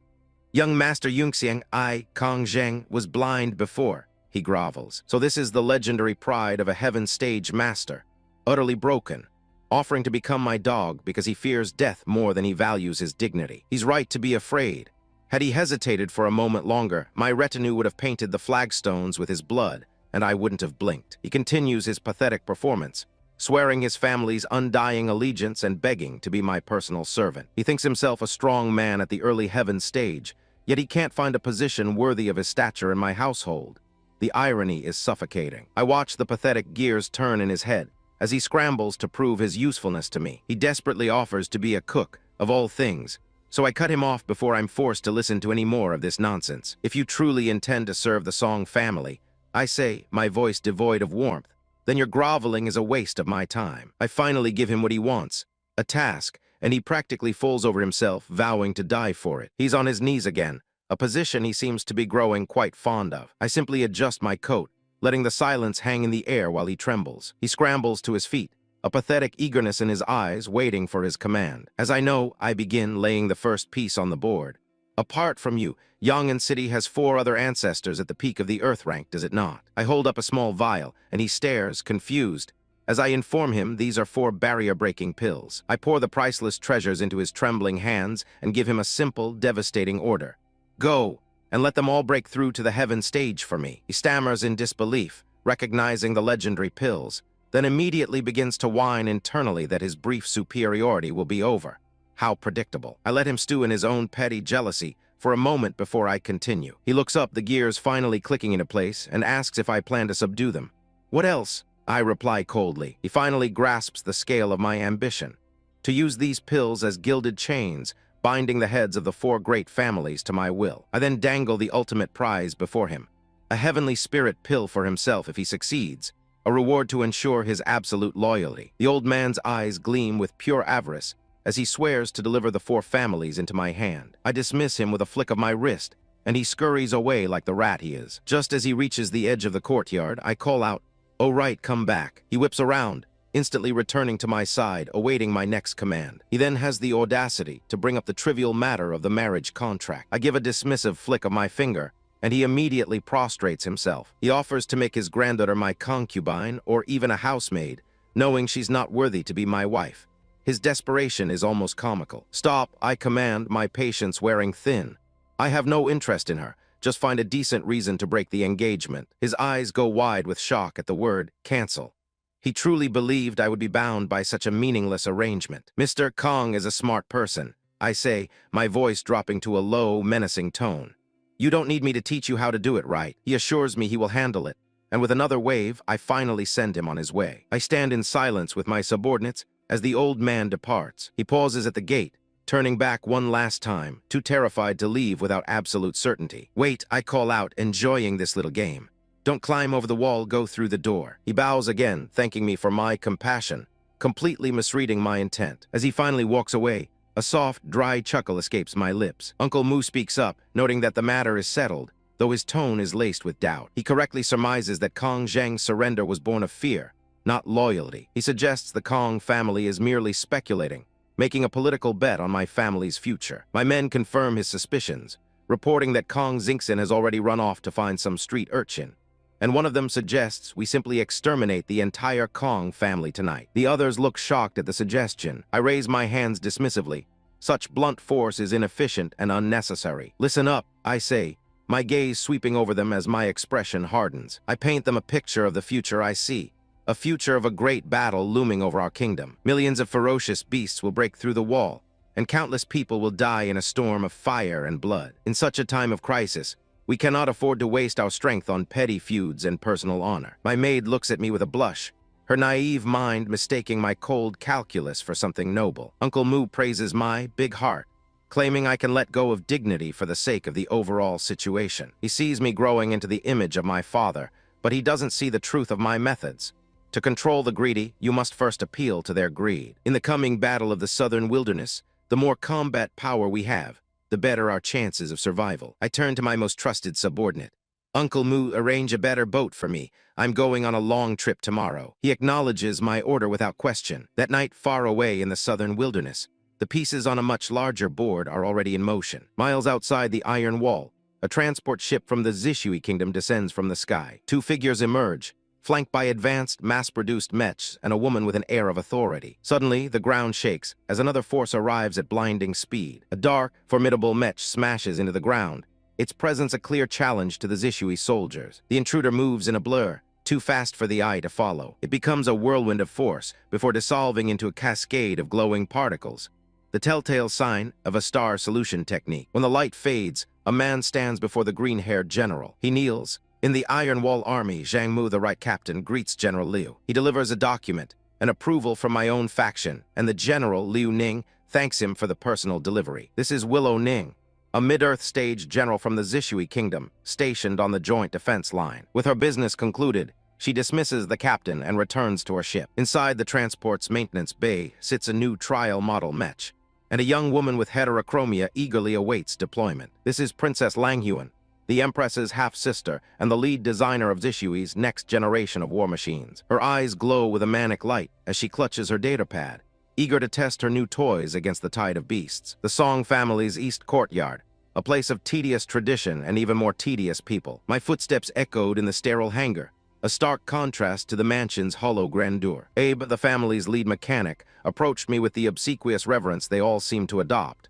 Speaker 1: "Young Master Yunxiang, I, Kong Zheng, was blind before," he grovels. "So this is the legendary pride of a heaven stage master, utterly broken, offering to become my dog because he fears death more than he values his dignity. He's right to be afraid. Had he hesitated for a moment longer, my retinue would have painted the flagstones with his blood, and I wouldn't have blinked." He continues his pathetic performance, swearing his family's undying allegiance and begging to be my personal servant. He thinks himself a strong man at the early heaven stage, yet he can't find a position worthy of his stature in my household. The irony is suffocating. I watch the pathetic gears turn in his head as he scrambles to prove his usefulness to me. He desperately offers to be a cook, of all things, so I cut him off before I'm forced to listen to any more of this nonsense. "If you truly intend to serve the Song family," I say, my voice devoid of warmth, "then your groveling is a waste of my time." I finally give him what he wants, a task, and he practically falls over himself, vowing to die for it. He's on his knees again, a position he seems to be growing quite fond of. I simply adjust my coat, letting the silence hang in the air while he trembles. He scrambles to his feet, a pathetic eagerness in his eyes, waiting for his command. As I know, I begin laying the first piece on the board. "Apart from you, Yang'an City has 4 other ancestors at the peak of the Earth rank, does it not?" I hold up a small vial, and he stares, confused. As I inform him, these are 4 barrier-breaking pills. I pour the priceless treasures into his trembling hands and give him a simple, devastating order. "Go, and let them all break through to the heaven stage for me." He stammers in disbelief, recognizing the legendary pills, then immediately begins to whine internally that his brief superiority will be over. How predictable. I let him stew in his own petty jealousy for a moment before I continue. He looks up, the gears finally clicking into place, and asks if I plan to subdue them. "What else?" I reply coldly. He finally grasps the scale of my ambition. To use these pills as gilded chains, binding the heads of the 4 great families to my will. I then dangle the ultimate prize before him. A heavenly spirit pill for himself if he succeeds, a reward to ensure his absolute loyalty. The old man's eyes gleam with pure avarice as he swears to deliver the 4 families into my hand. I dismiss him with a flick of my wrist, and he scurries away like the rat he is. Just as he reaches the edge of the courtyard, I call out, "Oh right, come back." He whips around, instantly returning to my side, awaiting my next command. He then has the audacity to bring up the trivial matter of the marriage contract. I give a dismissive flick of my finger, and he immediately prostrates himself. He offers to make his granddaughter my concubine or even a housemaid, knowing she's not worthy to be my wife. His desperation is almost comical. "Stop," I command, my patience wearing thin. "I have no interest in her. Just find a decent reason to break the engagement." His eyes go wide with shock at the word cancel. He truly believed I would be bound by such a meaningless arrangement. "Mr. Kong is a smart person," I say, my voice dropping to a low, menacing tone. "You don't need me to teach you how to do it right." He assures me he will handle it, and with another wave, I finally send him on his way. I stand in silence with my subordinates as the old man departs. He pauses at the gate, turning back one last time, too terrified to leave without absolute certainty. "Wait," I call out, enjoying this little game. "Don't climb over the wall, go through the door." He bows again, thanking me for my compassion, completely misreading my intent. As he finally walks away, a soft, dry chuckle escapes my lips. Uncle Mu speaks up, noting that the matter is settled, though his tone is laced with doubt. He correctly surmises that Kong Zhang's surrender was born of fear, not loyalty. He suggests the Kong family is merely speculating, making a political bet on my family's future. My men confirm his suspicions, reporting that Kong Xingxin has already run off to find some street urchin, and one of them suggests we simply exterminate the entire Kong family tonight. The others look shocked at the suggestion. I raise my hands dismissively. Such blunt force is inefficient and unnecessary. "Listen up," I say, my gaze sweeping over them as my expression hardens. I paint them a picture of the future I see, a future of a great battle looming over our kingdom. Millions of ferocious beasts will break through the wall, and countless people will die in a storm of fire and blood. In such a time of crisis, we cannot afford to waste our strength on petty feuds and personal honor. My maid looks at me with a blush, her naive mind mistaking my cold calculus for something noble. Uncle Mu praises my big heart, claiming I can let go of dignity for the sake of the overall situation. He sees me growing into the image of my father, but he doesn't see the truth of my methods. To control the greedy, you must first appeal to their greed. In the coming battle of the southern wilderness, the more combat power we have, the better our chances of survival. I turn to my most trusted subordinate. "Uncle Mu, arrange a better boat for me. I'm going on a long trip tomorrow." He acknowledges my order without question. That night, far away in the southern wilderness, the pieces on a much larger board are already in motion. Miles outside the Iron Wall, a transport ship from the Zishui Kingdom descends from the sky. Two figures emerge, flanked by advanced, mass-produced mechs and a woman with an air of authority. Suddenly, the ground shakes as another force arrives at blinding speed. A dark, formidable mech smashes into the ground, its presence a clear challenge to the Zishui soldiers. The intruder moves in a blur, too fast for the eye to follow. It becomes a whirlwind of force before dissolving into a cascade of glowing particles, the telltale sign of a star solution technique. When the light fades, a man stands before the green-haired general. He kneels. In the Iron Wall Army, Zhang Mu, the right captain, greets General Liu. He delivers a document, an approval from my own faction, and the general, Liu Ning, thanks him for the personal delivery. This is Willow Ning, a mid-earth stage general from the Zishui Kingdom, stationed on the joint defense line. With her business concluded, she dismisses the captain and returns to her ship. Inside the transport's maintenance bay sits a new trial model mech, and a young woman with heterochromia eagerly awaits deployment. This is Princess Langhuan, the Empress's half-sister and the lead designer of Zishui's next generation of war machines. Her eyes glow with a manic light as she clutches her datapad, eager to test her new toys against the tide of beasts. The Song family's East Courtyard, a place of tedious tradition and even more tedious people. My footsteps echoed in the sterile hangar, a stark contrast to the mansion's hollow grandeur. Abe, the family's lead mechanic, approached me with the obsequious reverence they all seemed to adopt.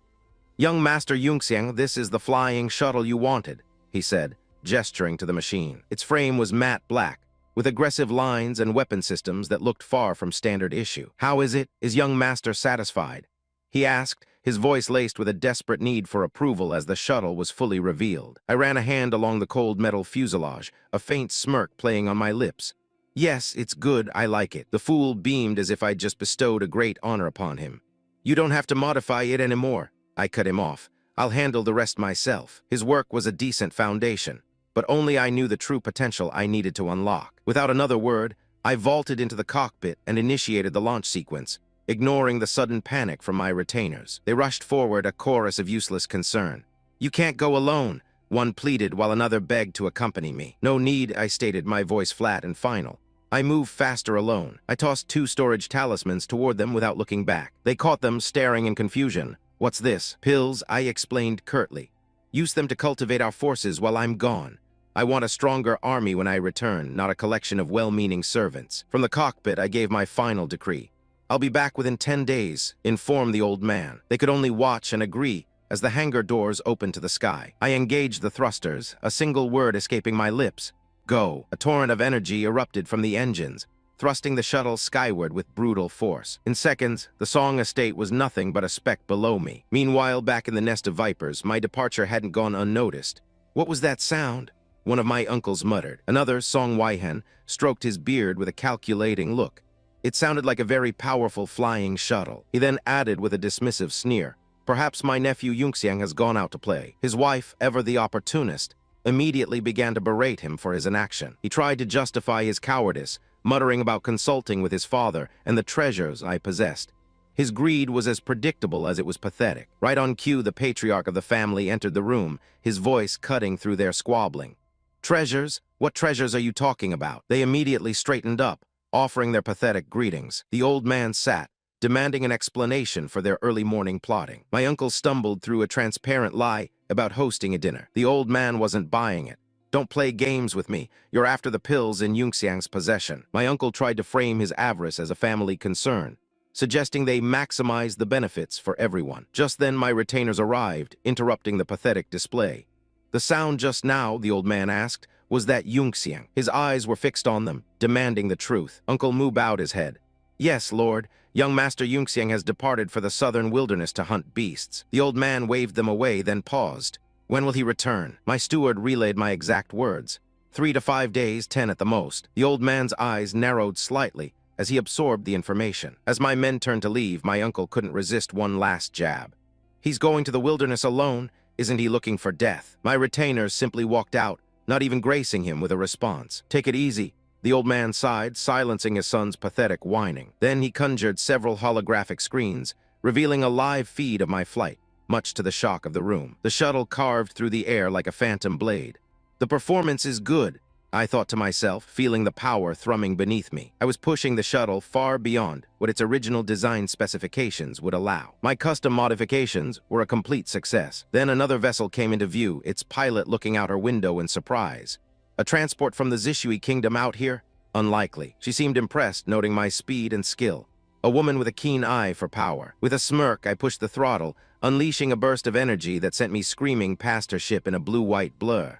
Speaker 1: "Young Master Yungxiang, this is the flying shuttle you wanted," he said, gesturing to the machine. Its frame was matte black, with aggressive lines and weapon systems that looked far from standard issue. "How is it? Is young Master satisfied?" he asked, his voice laced with a desperate need for approval as the shuttle was fully revealed. I ran a hand along the cold metal fuselage, a faint smirk playing on my lips. "Yes, it's good, I like it." The fool beamed as if I'd just bestowed a great honor upon him. "You don't have to modify it anymore," I cut him off. "I'll handle the rest myself." His work was a decent foundation, but only I knew the true potential I needed to unlock. Without another word, I vaulted into the cockpit and initiated the launch sequence, ignoring the sudden panic from my retainers. They rushed forward, a chorus of useless concern. "You can't go alone," one pleaded while another begged to accompany me. "No need," I stated, my voice flat and final. I moved faster alone. I tossed 2 storage talismans toward them without looking back. They caught them, staring in confusion. "What's this?" "Pills," I explained curtly. "Use them to cultivate our forces while I'm gone. I want a stronger army when I return, not a collection of well-meaning servants." From the cockpit, I gave my final decree. "I'll be back within 10 days, inform the old man." They could only watch and agree as the hangar doors opened to the sky. I engaged the thrusters, a single word escaping my lips. "Go." A torrent of energy erupted from the engines, thrusting the shuttle skyward with brutal force. In seconds, the Song estate was nothing but a speck below me. Meanwhile, back in the nest of vipers, my departure hadn't gone unnoticed. "What was that sound?" one of my uncles muttered. Another, Song Waihen, stroked his beard with a calculating look. "It sounded like a very powerful flying shuttle." He then added with a dismissive sneer, Perhaps my nephew Yunxiang has gone out to play. His wife, ever the opportunist, immediately began to berate him for his inaction. He tried to justify his cowardice, muttering about consulting with his father and the treasures I possessed. His greed was as predictable as it was pathetic. Right on cue, the patriarch of the family entered the room, his voice cutting through their squabbling. "Treasures? What treasures are you talking about?" They immediately straightened up, offering their pathetic greetings. The old man sat, demanding an explanation for their early morning plotting. My uncle stumbled through a transparent lie about hosting a dinner. The old man wasn't buying it. "Don't play games with me. You're after the pills in Yunxiang's possession." My uncle tried to frame his avarice as a family concern, suggesting they maximize the benefits for everyone. Just then my retainers arrived, interrupting the pathetic display. "The sound just now," the old man asked, "was that Yunxiang?" His eyes were fixed on them, demanding the truth. Uncle Mu bowed his head. "Yes, Lord. Young Master Yunxiang has departed for the southern wilderness to hunt beasts." The old man waved them away, then paused. "When will he return?" My steward relayed my exact words. 3 to 5 days, 10 at the most." The old man's eyes narrowed slightly as he absorbed the information. As my men turned to leave, my uncle couldn't resist one last jab. "He's going to the wilderness alone? Isn't he looking for death?" My retainers simply walked out, not even gracing him with a response. "Take it easy." The old man sighed, silencing his son's pathetic whining. Then he conjured several holographic screens, revealing a live feed of my flight, much to the shock of the room. The shuttle carved through the air like a phantom blade. "The performance is good," I thought to myself, feeling the power thrumming beneath me. I was pushing the shuttle far beyond what its original design specifications would allow. My custom modifications were a complete success. Then another vessel came into view, its pilot looking out her window in surprise. "A transport from the Zishui kingdom out here? Unlikely." She seemed impressed, noting my speed and skill. A woman with a keen eye for power. With a smirk, I pushed the throttle, unleashing a burst of energy that sent me screaming past her ship in a blue-white blur.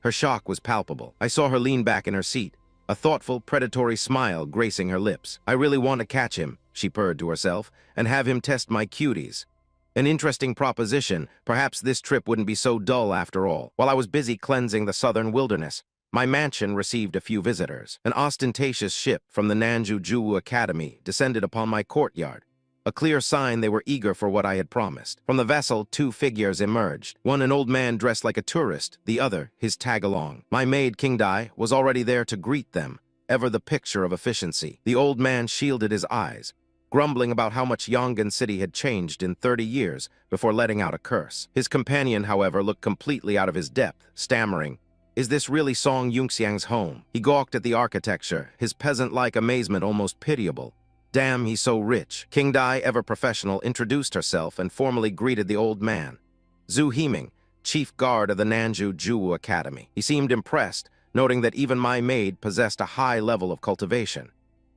Speaker 1: Her shock was palpable. I saw her lean back in her seat, a thoughtful, predatory smile gracing her lips. "I really want to catch him," she purred to herself, "and have him test my cuties." An interesting proposition. Perhaps this trip wouldn't be so dull after all. While I was busy cleansing the southern wilderness, my mansion received a few visitors. An ostentatious ship from the Nanju Academy descended upon my courtyard, a clear sign they were eager for what I had promised. From the vessel, 2 figures emerged. One an old man dressed like a tourist, the other his tag-along. My maid, King Dai, was already there to greet them, ever the picture of efficiency. The old man shielded his eyes, grumbling about how much Yongan City had changed in 30 years before letting out a curse. His companion, however, looked completely out of his depth, stammering, "Is this really Song Yunxiang's home?" He gawked at the architecture, his peasant-like amazement almost pitiable. "Damn, he's so rich." King Dai, ever professional, introduced herself and formally greeted the old man. "Zhu Himing, chief guard of the Nanju Academy." He seemed impressed, noting that even my maid possessed a high level of cultivation.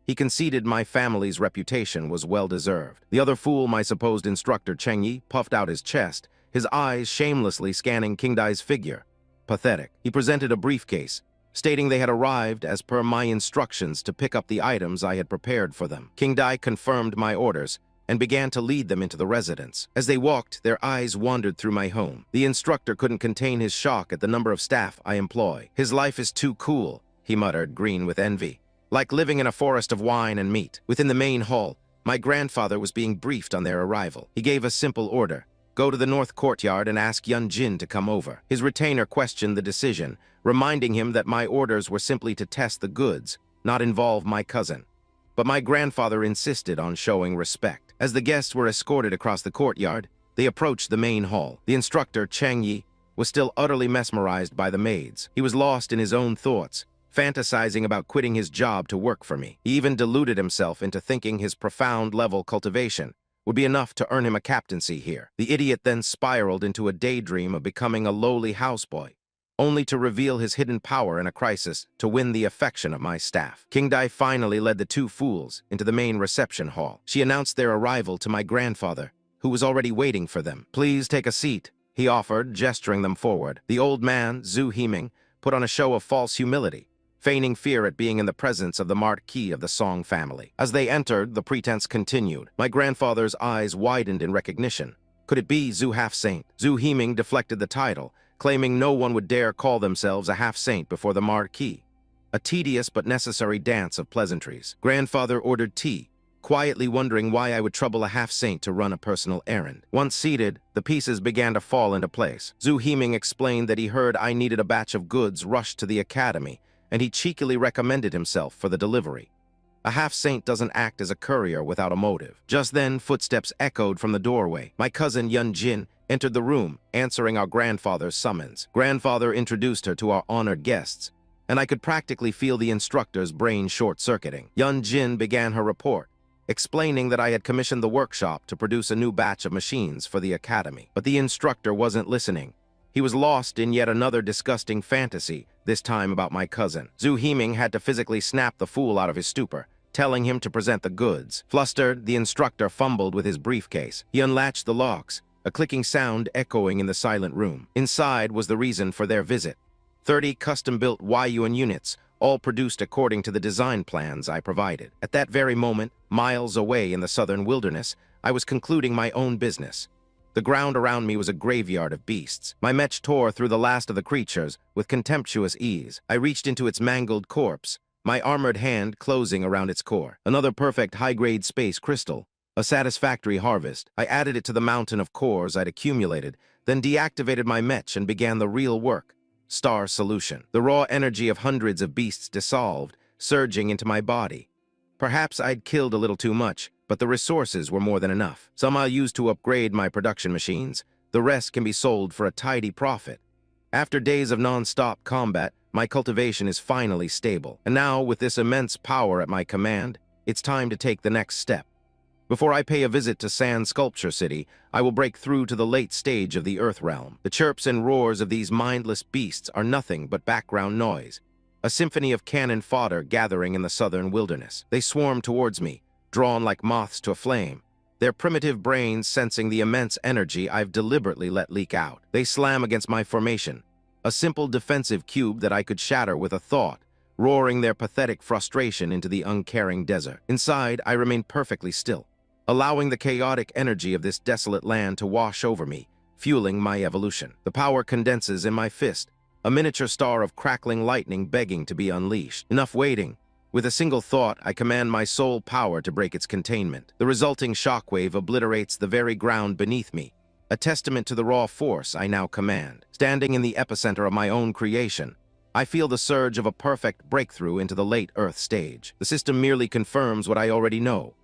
Speaker 1: He conceded my family's reputation was well-deserved. The other fool, my supposed instructor Cheng Yi, puffed out his chest, his eyes shamelessly scanning King Dai's figure. Pathetic. He presented a briefcase, stating they had arrived as per my instructions to pick up the items I had prepared for them. King Dai confirmed my orders and began to lead them into the residence. As they walked, their eyes wandered through my home. The instructor couldn't contain his shock at the number of staff I employ. "His life is too cool," he muttered, green with envy. "Like living in a forest of wine and meat." Within the main hall, my grandfather was being briefed on their arrival. He gave a simple order: "Go to the north courtyard and ask Yun Jin to come over." His retainer questioned the decision, reminding him that my orders were simply to test the goods, not involve my cousin. But my grandfather insisted on showing respect. As the guests were escorted across the courtyard, they approached the main hall. The instructor, Cheng Yi, was still utterly mesmerized by the maids. He was lost in his own thoughts, fantasizing about quitting his job to work for me. He even deluded himself into thinking his profound-level cultivation would be enough to earn him a captaincy here. The idiot then spiraled into a daydream of becoming a lowly houseboy, only to reveal his hidden power in a crisis to win the affection of my staff. King Dai finally led the 2 fools into the main reception hall. She announced their arrival to my grandfather, who was already waiting for them. "Please take a seat," he offered, gesturing them forward. The old man, Zhu Himing, put on a show of false humility, feigning fear at being in the presence of the marquis of the Song family. As they entered, the pretense continued. My grandfather's eyes widened in recognition. Could it be Zhu Half-Saint? Zhu Himing deflected the title, claiming no one would dare call themselves a half-saint before the marquis. A tedious but necessary dance of pleasantries. Grandfather ordered tea, quietly wondering why I would trouble a half-saint to run a personal errand. Once seated, the pieces began to fall into place. Zhu Heming explained that he heard I needed a batch of goods rushed to the academy, and he cheekily recommended himself for the delivery. A half-saint doesn't act as a courier without a motive. Just then, footsteps echoed from the doorway. My cousin Yun Jin entered the room, answering our grandfather's summons. Grandfather introduced her to our honored guests, and I could practically feel the instructor's brain short-circuiting. Yun Jin began her report, explaining that I had commissioned the workshop to produce a new batch of machines for the academy. But the instructor wasn't listening. He was lost in yet another disgusting fantasy, this time about my cousin. Zhu Heming had to physically snap the fool out of his stupor, telling him to present the goods. Flustered, the instructor fumbled with his briefcase. He unlatched the locks, a clicking sound echoing in the silent room. Inside was the reason for their visit. 30 custom-built Yuan units, all produced according to the design plans I provided. At that very moment, miles away in the southern wilderness, I was concluding my own business. The ground around me was a graveyard of beasts. My mech tore through the last of the creatures with contemptuous ease. I reached into its mangled corpse, my armored hand closing around its core. Another perfect high-grade space crystal, a satisfactory harvest. I added it to the mountain of cores I'd accumulated, then deactivated my mech and began the real work. Star solution. The raw energy of hundreds of beasts dissolved, surging into my body. Perhaps I'd killed a little too much, but the resources were more than enough. Some I'll use to upgrade my production machines. The rest can be sold for a tidy profit. After days of non-stop combat, my cultivation is finally stable. And now, with this immense power at my command, it's time to take the next step. Before I pay a visit to Sand Sculpture City, I will break through to the late stage of the Earth Realm. The chirps and roars of these mindless beasts are nothing but background noise, a symphony of cannon fodder gathering in the southern wilderness. They swarm towards me, drawn like moths to a flame, their primitive brains sensing the immense energy I've deliberately let leak out. They slam against my formation, a simple defensive cube that I could shatter with a thought, roaring their pathetic frustration into the uncaring desert. Inside, I remain perfectly still, allowing the chaotic energy of this desolate land to wash over me, fueling my evolution. The power condenses in my fist, a miniature star of crackling lightning begging to be unleashed. Enough waiting. With a single thought, I command my soul power to break its containment. The resulting shockwave obliterates the very ground beneath me, a testament to the raw force I now command. Standing in the epicenter of my own creation, I feel the surge of a perfect breakthrough into the late Earth stage. The system merely confirms what I already know.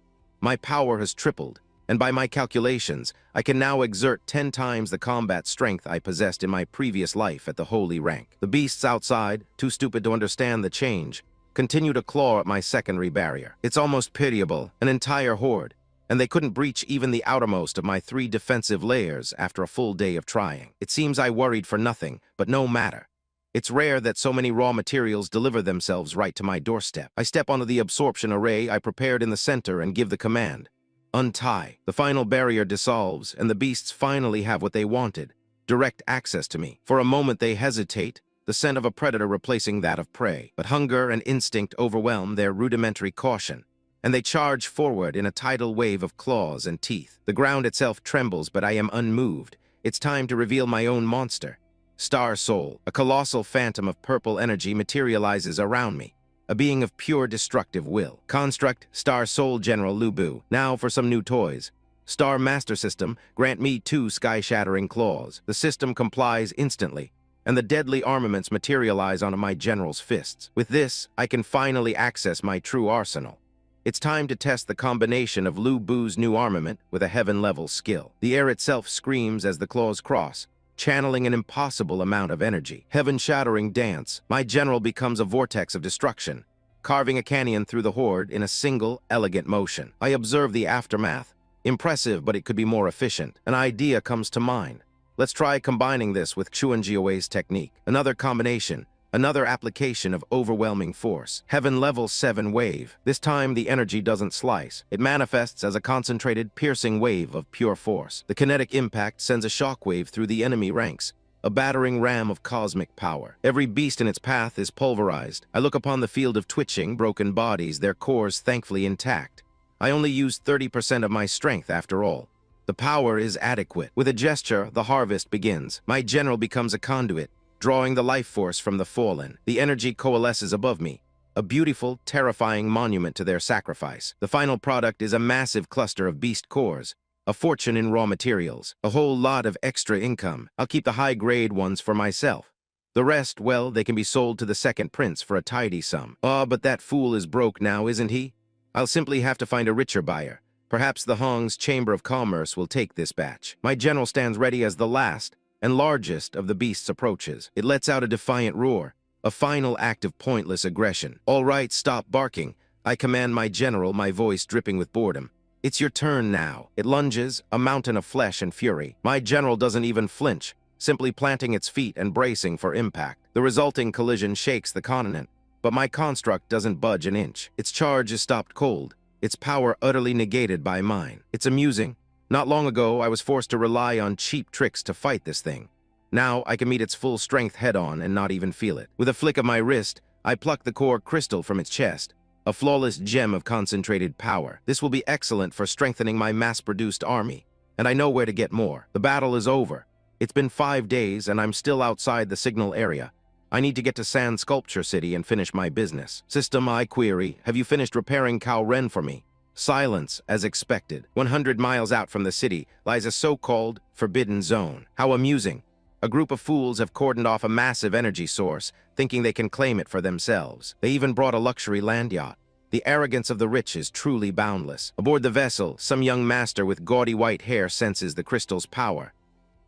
Speaker 1: My power has tripled, and by my calculations, I can now exert 10 times the combat strength I possessed in my previous life at the holy rank. The beasts outside, too stupid to understand the change, continue to claw at my secondary barrier. It's almost pitiable, an entire horde, and they couldn't breach even the outermost of my 3 defensive layers after a full day of trying. It seems I worried for nothing, but no matter. It's rare that so many raw materials deliver themselves right to my doorstep. I step onto the absorption array I prepared in the center and give the command. Untie. The final barrier dissolves, and the beasts finally have what they wanted, direct access to me. For a moment they hesitate, the scent of a predator replacing that of prey. But hunger and instinct overwhelm their rudimentary caution, and they charge forward in a tidal wave of claws and teeth. The ground itself trembles, but I am unmoved. It's time to reveal my own monster. Star Soul, a colossal phantom of purple energy, materializes around me, a being of pure destructive will. Construct, Star Soul General Lubu. Now for some new toys. Star Master System, grant me 2 sky-shattering claws. The system complies instantly, and the deadly armaments materialize onto my general's fists. With this, I can finally access my true arsenal. It's time to test the combination of Lu Bu's new armament with a heaven-level skill. The air itself screams as the claws cross, channeling an impossible amount of energy. Heaven-shattering dance, my general becomes a vortex of destruction, carving a canyon through the horde in a single, elegant motion. I observe the aftermath. Impressive, but it could be more efficient. An idea comes to mind. Let's try combining this with Chuan Jiawei's technique. Another combination, another application of overwhelming force. Heaven level 7 wave. This time the energy doesn't slice. It manifests as a concentrated, piercing wave of pure force. The kinetic impact sends a shockwave through the enemy ranks, a battering ram of cosmic power. Every beast in its path is pulverized. I look upon the field of twitching, broken bodies, their cores thankfully intact. I only used 30% of my strength after all. The power is adequate. With a gesture, the harvest begins. My general becomes a conduit, drawing the life force from the fallen. The energy coalesces above me, a beautiful, terrifying monument to their sacrifice. The final product is a massive cluster of beast cores, a fortune in raw materials, a whole lot of extra income. I'll keep the high-grade ones for myself. The rest, well, they can be sold to the second prince for a tidy sum. Ah, but that fool is broke now, isn't he? I'll simply have to find a richer buyer. Perhaps the Hong's Chamber of Commerce will take this batch. My general stands ready as the last and largest of the beasts approaches. It lets out a defiant roar, a final act of pointless aggression. All right, stop barking. I command my general, my voice dripping with boredom. It's your turn now. It lunges, a mountain of flesh and fury. My general doesn't even flinch, simply planting its feet and bracing for impact. The resulting collision shakes the continent, but my construct doesn't budge an inch. Its charge is stopped cold, its power utterly negated by mine. It's amusing. Not long ago, I was forced to rely on cheap tricks to fight this thing. Now, I can meet its full strength head-on and not even feel it. With a flick of my wrist, I pluck the core crystal from its chest, a flawless gem of concentrated power. This will be excellent for strengthening my mass-produced army, and I know where to get more. The battle is over. It's been 5 days, and I'm still outside the signal area. I need to get to Sand Sculpture City and finish my business. System, I query, have you finished repairing Cao Ren for me? Silence, as expected. 100 miles out from the city lies a so-called forbidden zone. How amusing. A group of fools have cordoned off a massive energy source, thinking they can claim it for themselves. They even brought a luxury land yacht. The arrogance of the rich is truly boundless. Aboard the vessel, some young master with gaudy white hair senses the crystal's power.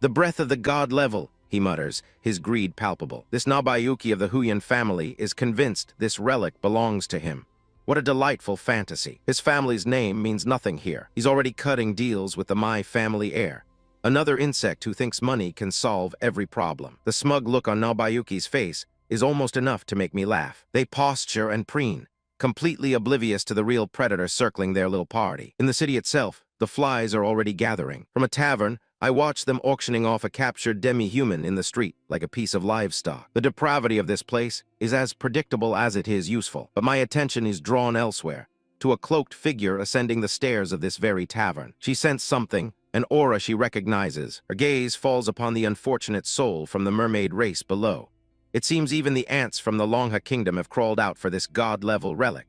Speaker 1: The breath of the god level, he mutters, his greed palpable. This Nabayuki of the Huyan family is convinced this relic belongs to him. What a delightful fantasy. His family's name means nothing here. He's already cutting deals with the My Family heir. Another insect who thinks money can solve every problem. The smug look on Nabayuki's face is almost enough to make me laugh. They posture and preen, completely oblivious to the real predator circling their little party. In the city itself, the flies are already gathering. From a tavern, I watch them auctioning off a captured demi-human in the street like a piece of livestock. The depravity of this place is as predictable as it is useful, but my attention is drawn elsewhere, to a cloaked figure ascending the stairs of this very tavern. She scents something, an aura she recognizes. Her gaze falls upon the unfortunate soul from the mermaid race below. It seems even the ants from the Longha kingdom have crawled out for this god-level relic.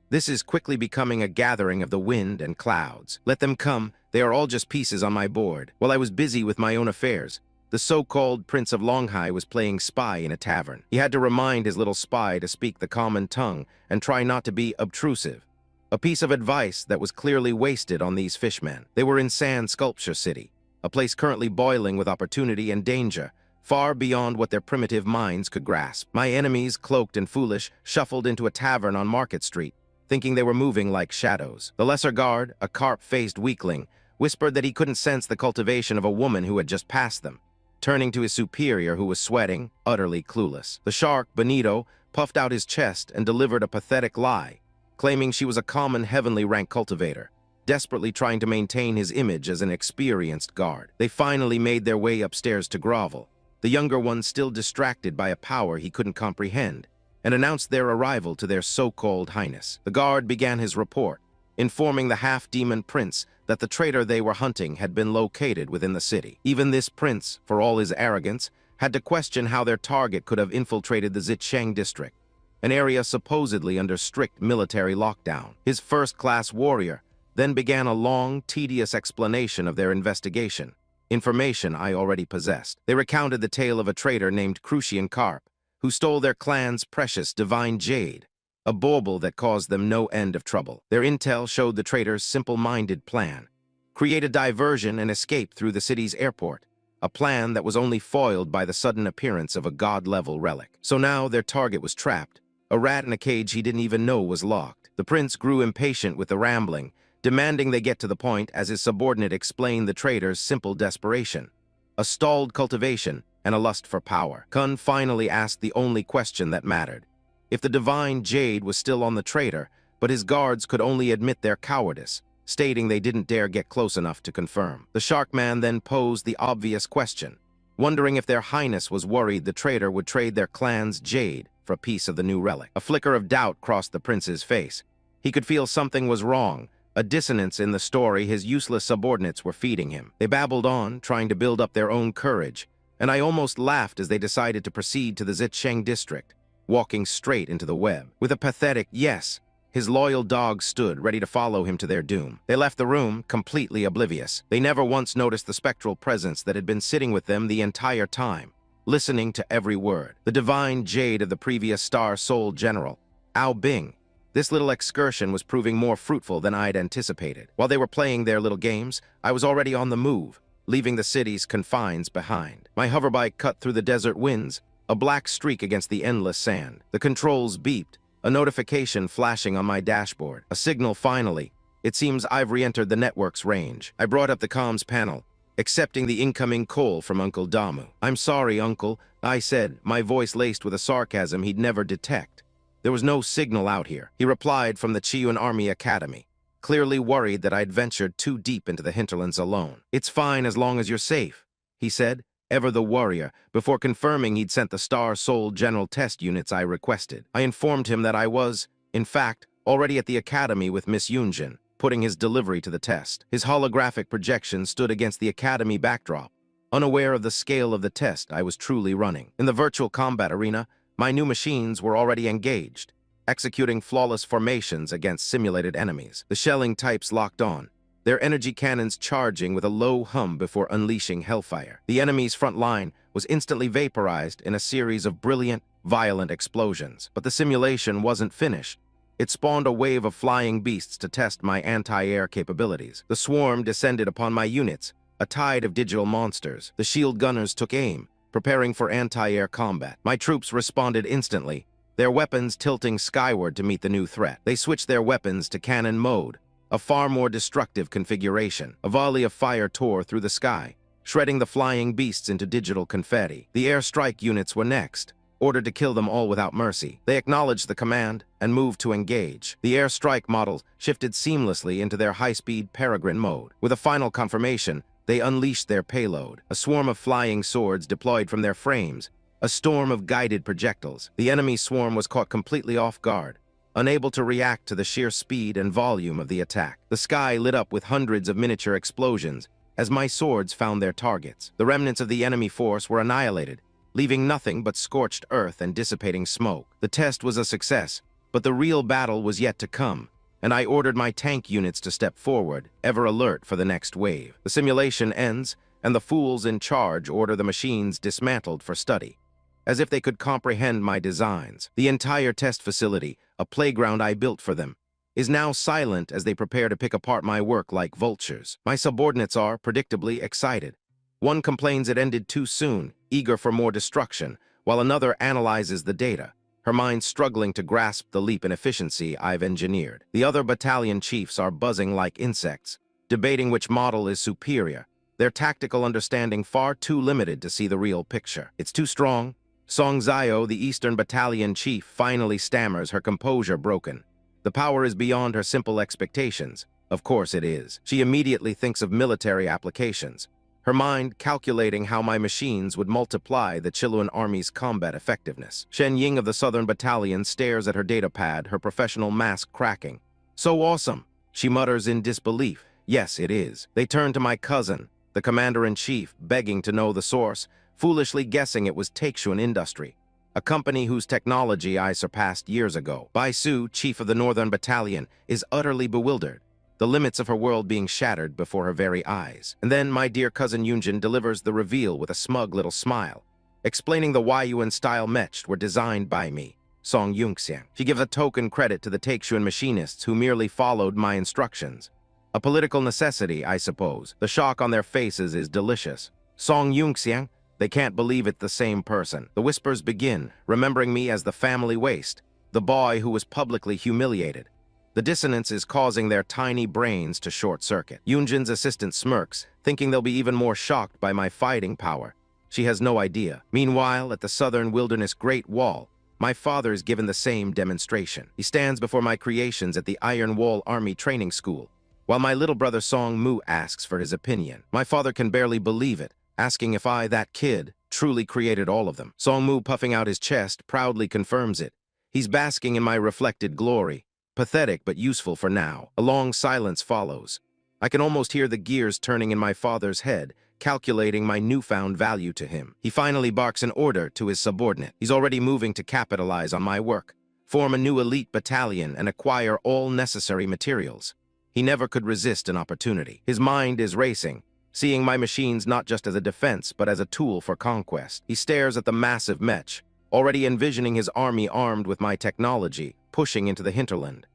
Speaker 1: This is quickly becoming a gathering of the wind and clouds. Let them come, they are all just pieces on my board. While I was busy with my own affairs, the so-called Prince of Longhai was playing spy in a tavern. He had to remind his little spy to speak the common tongue and try not to be obtrusive. A piece of advice that was clearly wasted on these fishmen. They were in Sand Sculpture City, a place currently boiling with opportunity and danger, far beyond what their primitive minds could grasp. My enemies, cloaked and foolish, shuffled into a tavern on Market Street, thinking they were moving like shadows. The lesser guard, a carp-faced weakling, whispered that he couldn't sense the cultivation of a woman who had just passed them, turning to his superior who was sweating, utterly clueless. The shark, Benito, puffed out his chest and delivered a pathetic lie, claiming she was a common heavenly rank cultivator, desperately trying to maintain his image as an experienced guard. They finally made their way upstairs to grovel, the younger one still distracted by a power he couldn't comprehend, and announced their arrival to their so-called highness. The guard began his report, informing the half-demon prince that the traitor they were hunting had been located within the city. Even this prince, for all his arrogance, had to question how their target could have infiltrated the Zicheng district, an area supposedly under strict military lockdown. His first-class warrior then began a long, tedious explanation of their investigation, information I already possessed. They recounted the tale of a traitor named Crucian Carp, who stole their clan's precious divine jade, a bauble that caused them no end of trouble. Their intel showed the traitor's simple-minded plan: create a diversion and escape through the city's airport, a plan that was only foiled by the sudden appearance of a god-level relic. So now their target was trapped, a rat in a cage he didn't even know was locked. The prince grew impatient with the rambling, demanding they get to the point as his subordinate explained the traitor's simple desperation: a stalled cultivation and a lust for power. Kun finally asked the only question that mattered: if the divine jade was still on the traitor, but his guards could only admit their cowardice, stating they didn't dare get close enough to confirm. The shark man then posed the obvious question, wondering if their highness was worried the traitor would trade their clan's jade for a piece of the new relic. A flicker of doubt crossed the prince's face. He could feel something was wrong, a dissonance in the story his useless subordinates were feeding him. They babbled on, trying to build up their own courage, and I almost laughed as they decided to proceed to the Zicheng district, walking straight into the web. With a pathetic yes, his loyal dogs stood, ready to follow him to their doom. They left the room, completely oblivious. They never once noticed the spectral presence that had been sitting with them the entire time, listening to every word. The divine jade of the previous Star Soul General, Ao Bing. This little excursion was proving more fruitful than I'd anticipated. While they were playing their little games, I was already on the move, leaving the city's confines behind. My hoverbike cut through the desert winds, a black streak against the endless sand. The controls beeped, a notification flashing on my dashboard. A signal finally. It seems I've re-entered the network's range. I brought up the comms panel, accepting the incoming call from Uncle Damu. "I'm sorry, Uncle," I said, my voice laced with a sarcasm he'd never detect. There was no signal out here. He replied from the Chiyun Army Academy, clearly worried that I'd ventured too deep into the hinterlands alone. "It's fine as long as you're safe," he said, ever the warrior, before confirming he'd sent the Star Soul General test units I requested. I informed him that I was, in fact, already at the academy with Miss Yunjin, putting his delivery to the test. His holographic projection stood against the academy backdrop, unaware of the scale of the test I was truly running. In the virtual combat arena, my new machines were already engaged, executing flawless formations against simulated enemies. The shelling types locked on, their energy cannons charging with a low hum before unleashing hellfire. The enemy's front line was instantly vaporized in a series of brilliant, violent explosions. But the simulation wasn't finished. It spawned a wave of flying beasts to test my anti-air capabilities. The swarm descended upon my units, a tide of digital monsters. The shield gunners took aim, preparing for anti-air combat. My troops responded instantly, their weapons tilting skyward to meet the new threat. They switched their weapons to cannon mode, a far more destructive configuration. A volley of fire tore through the sky, shredding the flying beasts into digital confetti. The airstrike units were next, ordered to kill them all without mercy. They acknowledged the command and moved to engage. The airstrike models shifted seamlessly into their high-speed peregrine mode. With a final confirmation, they unleashed their payload. A swarm of flying swords deployed from their frames, a storm of guided projectiles. The enemy swarm was caught completely off guard, unable to react to the sheer speed and volume of the attack. The sky lit up with hundreds of miniature explosions as my swords found their targets. The remnants of the enemy force were annihilated, leaving nothing but scorched earth and dissipating smoke. The test was a success, but the real battle was yet to come, and I ordered my tank units to step forward, ever alert for the next wave. The simulation ends, and the fools in charge order the machines dismantled for study, as if they could comprehend my designs. The entire test facility, a playground I built for them, is now silent as they prepare to pick apart my work like vultures. My subordinates are, predictably, excited. One complains it ended too soon, eager for more destruction, while another analyzes the data, her mind struggling to grasp the leap in efficiency I've engineered. The other battalion chiefs are buzzing like insects, debating which model is superior, their tactical understanding far too limited to see the real picture. "It's too strong." Song Zio, the Eastern Battalion chief, finally stammers, her composure broken. The power is beyond her simple expectations. Of course it is. She immediately thinks of military applications, her mind calculating how my machines would multiply the Chiluan Army's combat effectiveness. Shen Ying of the Southern Battalion stares at her datapad, her professional mask cracking. "So awesome," she mutters in disbelief. "Yes, it is." They turn to my cousin, the Commander-in-Chief, begging to know the source, foolishly guessing it was Takeshun Industry, a company whose technology I surpassed years ago. Bai Su, chief of the Northern Battalion, is utterly bewildered, the limits of her world being shattered before her very eyes. And then my dear cousin Yunjin delivers the reveal with a smug little smile, explaining the Yuan style mechs were designed by me, Song Yunxiang. She gives a token credit to the Takeshun machinists who merely followed my instructions. A political necessity, I suppose. The shock on their faces is delicious. Song Yunxiang? They can't believe it, the same person. The whispers begin, remembering me as the family waste, the boy who was publicly humiliated. The dissonance is causing their tiny brains to short-circuit. Yunjin's assistant smirks, thinking they'll be even more shocked by my fighting power. She has no idea. Meanwhile, at the Southern Wilderness Great Wall, my father is given the same demonstration. He stands before my creations at the Iron Wall Army Training School, while my little brother Song Mu asks for his opinion. My father can barely believe it, asking if I, that kid, truly created all of them. Song Mu, puffing out his chest, proudly confirms it. He's basking in my reflected glory, pathetic but useful for now. A long silence follows. I can almost hear the gears turning in my father's head, calculating my newfound value to him. He finally barks an order to his subordinate. He's already moving to capitalize on my work, form a new elite battalion, and acquire all necessary materials. He never could resist an opportunity. His mind is racing, seeing my machines not just as a defense, but as a tool for conquest. He stares at the massive mech, already envisioning his army armed with my technology, pushing into the hinterland.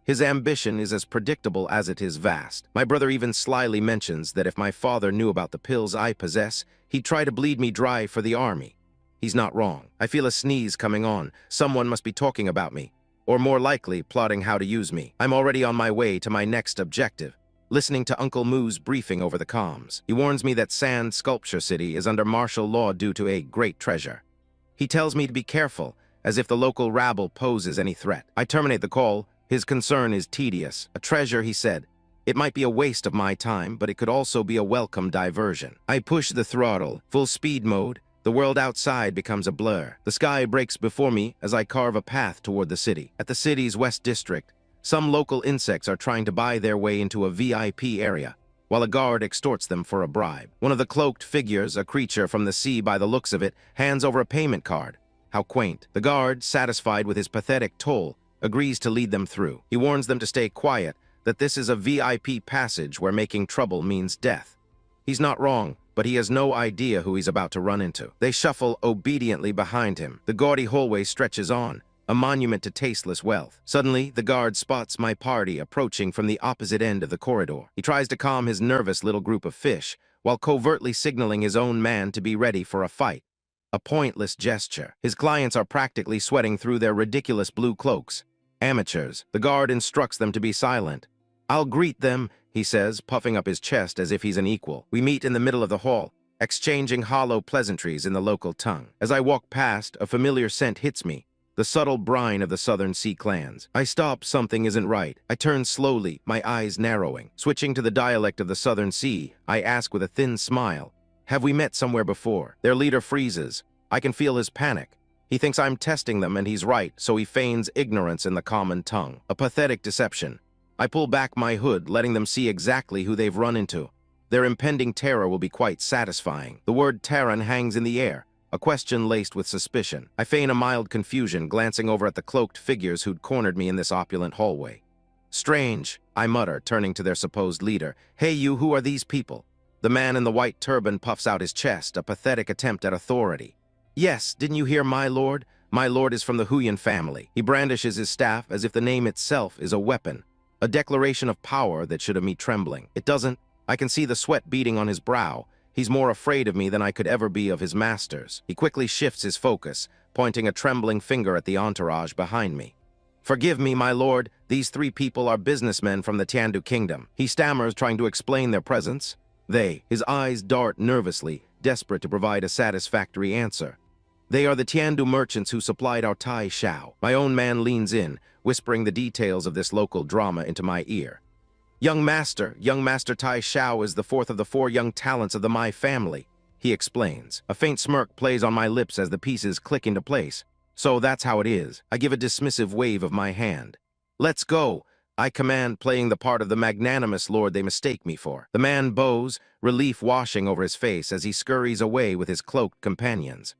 Speaker 1: His ambition is as predictable as it is vast. My brother even slyly mentions that if my father knew about the pills I possess, he'd try to bleed me dry for the army. He's not wrong. I feel a sneeze coming on. Someone must be talking about me, or more likely, plotting how to use me. I'm already on my way to my next objective, listening to Uncle Moo's briefing over the comms. He warns me that Sand Sculpture City is under martial law due to a great treasure. He tells me to be careful, as if the local rabble poses any threat. I terminate the call. His concern is tedious. A treasure, he said. It might be a waste of my time, but it could also be a welcome diversion. I push the throttle, full speed mode. The world outside becomes a blur. The sky breaks before me as I carve a path toward the city. At the city's west district, some local insects are trying to buy their way into a VIP area, while a guard extorts them for a bribe. One of the cloaked figures, a creature from the sea by the looks of it, hands over a payment card. How quaint. The guard, satisfied with his pathetic toll, agrees to lead them through. He warns them to stay quiet, that this is a VIP passage where making trouble means death. He's not wrong, but he has no idea who he's about to run into. They shuffle obediently behind him. The gaudy hallway stretches on, a monument to tasteless wealth. Suddenly, the guard spots my party approaching from the opposite end of the corridor. He tries to calm his nervous little group of fish, while covertly signaling his own man to be ready for a fight. A pointless gesture. His clients are practically sweating through their ridiculous blue cloaks. Amateurs. The guard instructs them to be silent. I'll greet them, he says, puffing up his chest as if he's an equal. We meet in the middle of the hall, exchanging hollow pleasantries in the local tongue. As I walk past, a familiar scent hits me, the subtle brine of the Southern Sea clans. I stop, something isn't right. I turn slowly, my eyes narrowing. Switching to the dialect of the Southern Sea, I ask with a thin smile, have we met somewhere before? Their leader freezes. I can feel his panic. He thinks I'm testing them, and he's right, so he feigns ignorance in the common tongue. A pathetic deception. I pull back my hood, letting them see exactly who they've run into. Their impending terror will be quite satisfying. The word Terran hangs in the air, a question laced with suspicion. I feign a mild confusion, glancing over at the cloaked figures who'd cornered me in this opulent hallway. Strange, I mutter, turning to their supposed leader. Hey you, who are these people? The man in the white turban puffs out his chest, a pathetic attempt at authority. Yes, didn't you hear my lord? My lord is from the Huyan family. He brandishes his staff as if the name itself is a weapon, a declaration of power that should have me trembling. It doesn't. I can see the sweat beading on his brow. He's more afraid of me than I could ever be of his masters. He quickly shifts his focus, pointing a trembling finger at the entourage behind me. Forgive me, my lord. These three people are businessmen from the Tiandu kingdom. He stammers, trying to explain their presence. His eyes dart nervously, desperate to provide a satisfactory answer. They are the Tiandu merchants who supplied our Tai Shao. My own man leans in, whispering the details of this local drama into my ear. Young Master Tai Shao is the fourth of the 4 young talents of the My family, he explains. A faint smirk plays on my lips as the pieces click into place. So that's how it is. I give a dismissive wave of my hand. Let's go, I command, playing the part of the magnanimous lord they mistake me for. The man bows, relief washing over his face as he scurries away with his cloaked companions.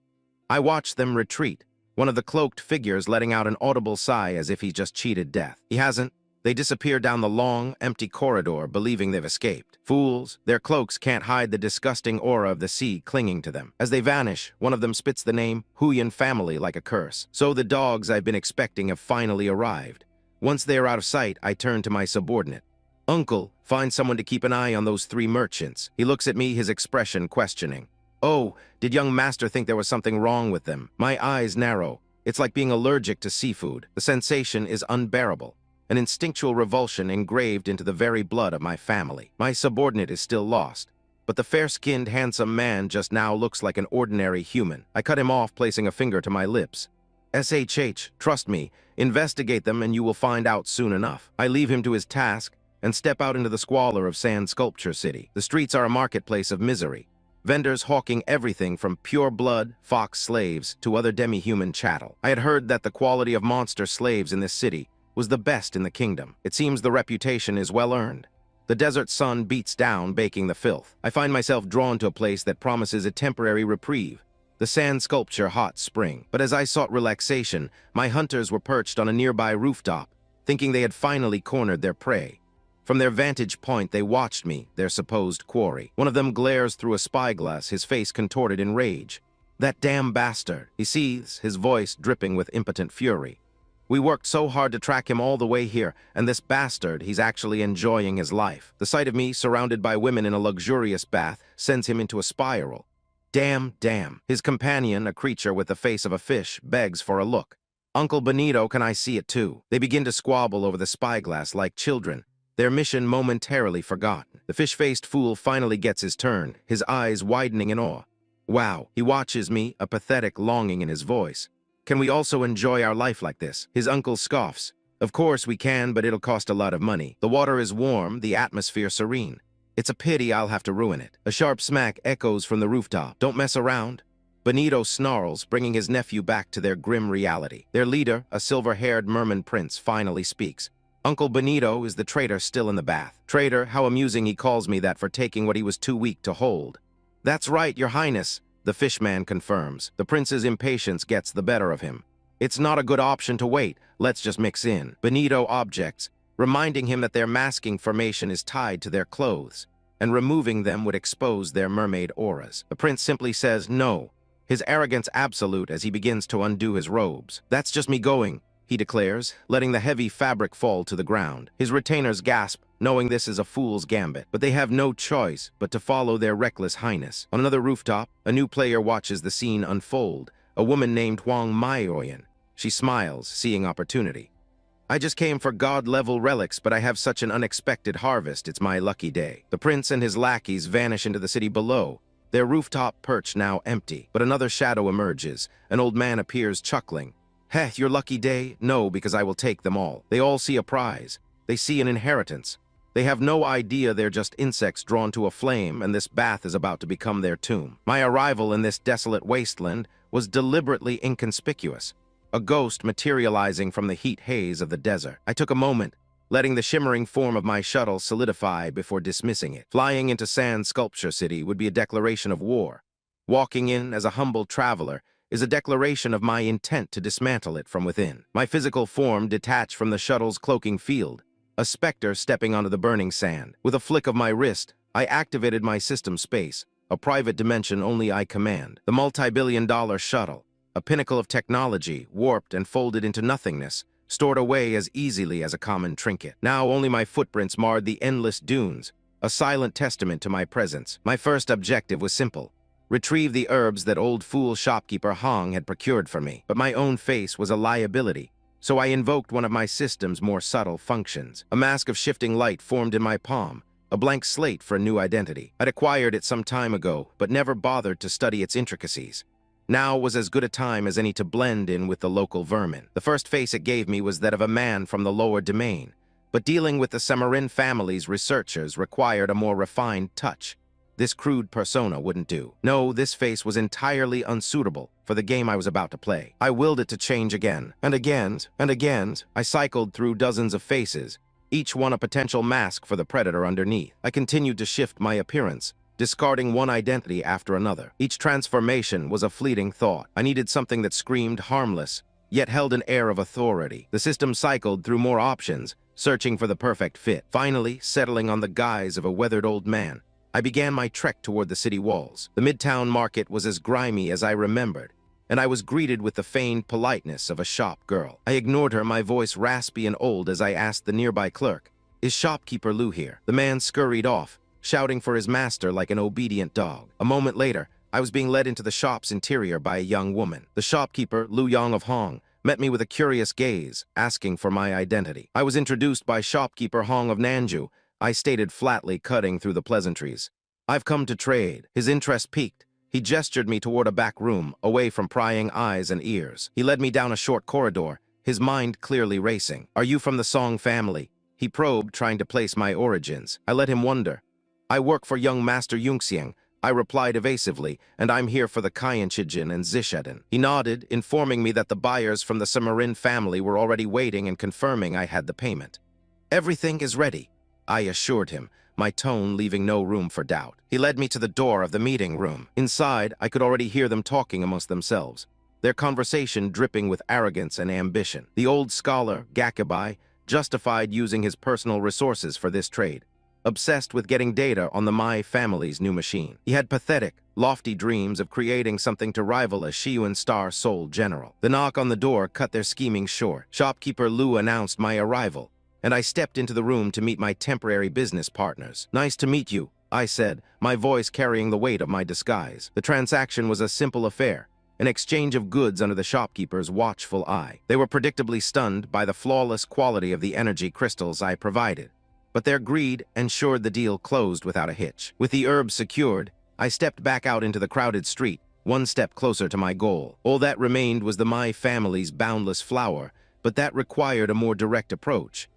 Speaker 1: I watch them retreat, one of the cloaked figures letting out an audible sigh as if he's just cheated death. He hasn't. They disappear down the long, empty corridor, believing they've escaped. Fools, their cloaks can't hide the disgusting aura of the sea clinging to them. As they vanish, one of them spits the name Huyan family like a curse. So the dogs I've been expecting have finally arrived. Once they are out of sight, I turn to my subordinate. Uncle, find someone to keep an eye on those 3 merchants. He looks at me, his expression questioning. Oh, did young master think there was something wrong with them? My eyes narrow. It's like being allergic to seafood. The sensation is unbearable. An instinctual revulsion engraved into the very blood of my family. My subordinate is still lost, but the fair-skinned, handsome man just now looks like an ordinary human. I cut him off, placing a finger to my lips. SHH, trust me, investigate them and you will find out soon enough. I leave him to his task and step out into the squalor of Sand Sculpture City. The streets are a marketplace of misery. Vendors hawking everything from pure blood, fox slaves, to other demi-human chattel. I had heard that the quality of monster slaves in this city was the best in the kingdom. It seems the reputation is well earned. The desert sun beats down, baking the filth. I find myself drawn to a place that promises a temporary reprieve. The sand sculpture hot spring. But as I sought relaxation, my hunters were perched on a nearby rooftop, thinking they had finally cornered their prey. From their vantage point, they watched me, their supposed quarry. One of them glares through a spyglass, his face contorted in rage. "That damn bastard," he seethes, his voice dripping with impotent fury. "We worked so hard to track him all the way here, and this bastard, he's actually enjoying his life. The sight of me surrounded by women in a luxurious bath sends him into a spiral. Damn. His companion, a creature with the face of a fish, begs for a look. Uncle Benito, can I see it too? They begin to squabble over the spyglass like children, their mission momentarily forgotten. The fish-faced fool finally gets his turn, his eyes widening in awe. Wow, he watches me, a pathetic longing in his voice. Can we also enjoy our life like this? His uncle scoffs. Of course we can, but it'll cost a lot of money. The water is warm, the atmosphere serene. It's a pity I'll have to ruin it. A sharp smack echoes from the rooftop. Don't mess around. Benito snarls, bringing his nephew back to their grim reality. Their leader, a silver-haired merman prince, finally speaks. Uncle Benito is the traitor still in the bath. Traitor, how amusing he calls me that for taking what he was too weak to hold. That's right, Your Highness, the fishman confirms. The prince's impatience gets the better of him. It's not a good option to wait. Let's just mix in. Benito objects, reminding him that their masking formation is tied to their clothes, and removing them would expose their mermaid auras. The prince simply says no, his arrogance absolute as he begins to undo his robes. "That's just me going," he declares, letting the heavy fabric fall to the ground. His retainers gasp, knowing this is a fool's gambit, but they have no choice but to follow their reckless highness. On another rooftop, a new player watches the scene unfold, a woman named Huang Maioyan. She smiles, seeing opportunity. "I just came for god-level relics, but I have such an unexpected harvest. It's my lucky day." The prince and his lackeys vanish into the city below, their rooftop perch now empty. But another shadow emerges. An old man appears, chuckling. "Heh, your lucky day? No, because I will take them all." They all see a prize. They see an inheritance. They have no idea they're just insects drawn to a flame, and this bath is about to become their tomb. My arrival in this desolate wasteland was deliberately inconspicuous, a ghost materializing from the heat haze of the desert. I took a moment, letting the shimmering form of my shuttle solidify before dismissing it. Flying into Sand Sculpture City would be a declaration of war. Walking in as a humble traveler is a declaration of my intent to dismantle it from within. My physical form detached from the shuttle's cloaking field, a specter stepping onto the burning sand. With a flick of my wrist, I activated my system space, a private dimension only I command. The multi-billion-dollar shuttle, a pinnacle of technology, warped and folded into nothingness, stored away as easily as a common trinket. Now only my footprints marred the endless dunes, a silent testament to my presence. My first objective was simple: retrieve the herbs that old fool shopkeeper Hong had procured for me. But my own face was a liability, so I invoked one of my system's more subtle functions. A mask of shifting light formed in my palm, a blank slate for a new identity. I'd acquired it some time ago, but never bothered to study its intricacies. Now was as good a time as any to blend in with the local vermin. The first face it gave me was that of a man from the lower domain, but dealing with the Samarin family's researchers required a more refined touch. This crude persona wouldn't do. No, this face was entirely unsuitable for the game I was about to play. I willed it to change again, and again, and again. I cycled through dozens of faces, each one a potential mask for the predator underneath. I continued to shift my appearance, discarding one identity after another. Each transformation was a fleeting thought. I needed something that screamed harmless, yet held an air of authority. The system cycled through more options, searching for the perfect fit. Finally, settling on the guise of a weathered old man, I began my trek toward the city walls. The Midtown market was as grimy as I remembered, and I was greeted with the feigned politeness of a shop girl. I ignored her, my voice raspy and old, as I asked the nearby clerk, "Is shopkeeper Lu here?" The man scurried off, shouting for his master like an obedient dog. A moment later, I was being led into the shop's interior by a young woman. The shopkeeper, Lu Yong of Hong, met me with a curious gaze, asking for my identity. I was introduced by shopkeeper Hong of Nanju, I stated flatly, cutting through the pleasantries. "I've come to trade." His interest piqued. He gestured me toward a back room, away from prying eyes and ears. He led me down a short corridor, his mind clearly racing. "Are you from the Song family?" He probed, trying to place my origins. I let him wonder. "I work for young Master Yungxiang," I replied evasively, "and I'm here for the Kyanchijin and Zishedin." He nodded, informing me that the buyers from the Samarin family were already waiting and confirming I had the payment. "Everything is ready." I assured him, my tone leaving no room for doubt. He led me to the door of the meeting room. Inside, I could already hear them talking amongst themselves, their conversation dripping with arrogance and ambition. The old scholar, Gakabai, justified using his personal resources for this trade, obsessed with getting data on the Mai family's new machine. He had pathetic, lofty dreams of creating something to rival a Shiyuan Star Soul General. The knock on the door cut their scheming short. Shopkeeper Lu announced my arrival, and I stepped into the room to meet my temporary business partners. "Nice to meet you," I said, my voice carrying the weight of my disguise. The transaction was a simple affair, an exchange of goods under the shopkeeper's watchful eye. They were predictably stunned by the flawless quality of the energy crystals I provided, but their greed ensured the deal closed without a hitch. With the herbs secured, I stepped back out into the crowded street, one step closer to my goal. All that remained was the Mai family's boundless flower, but that required a more direct approach.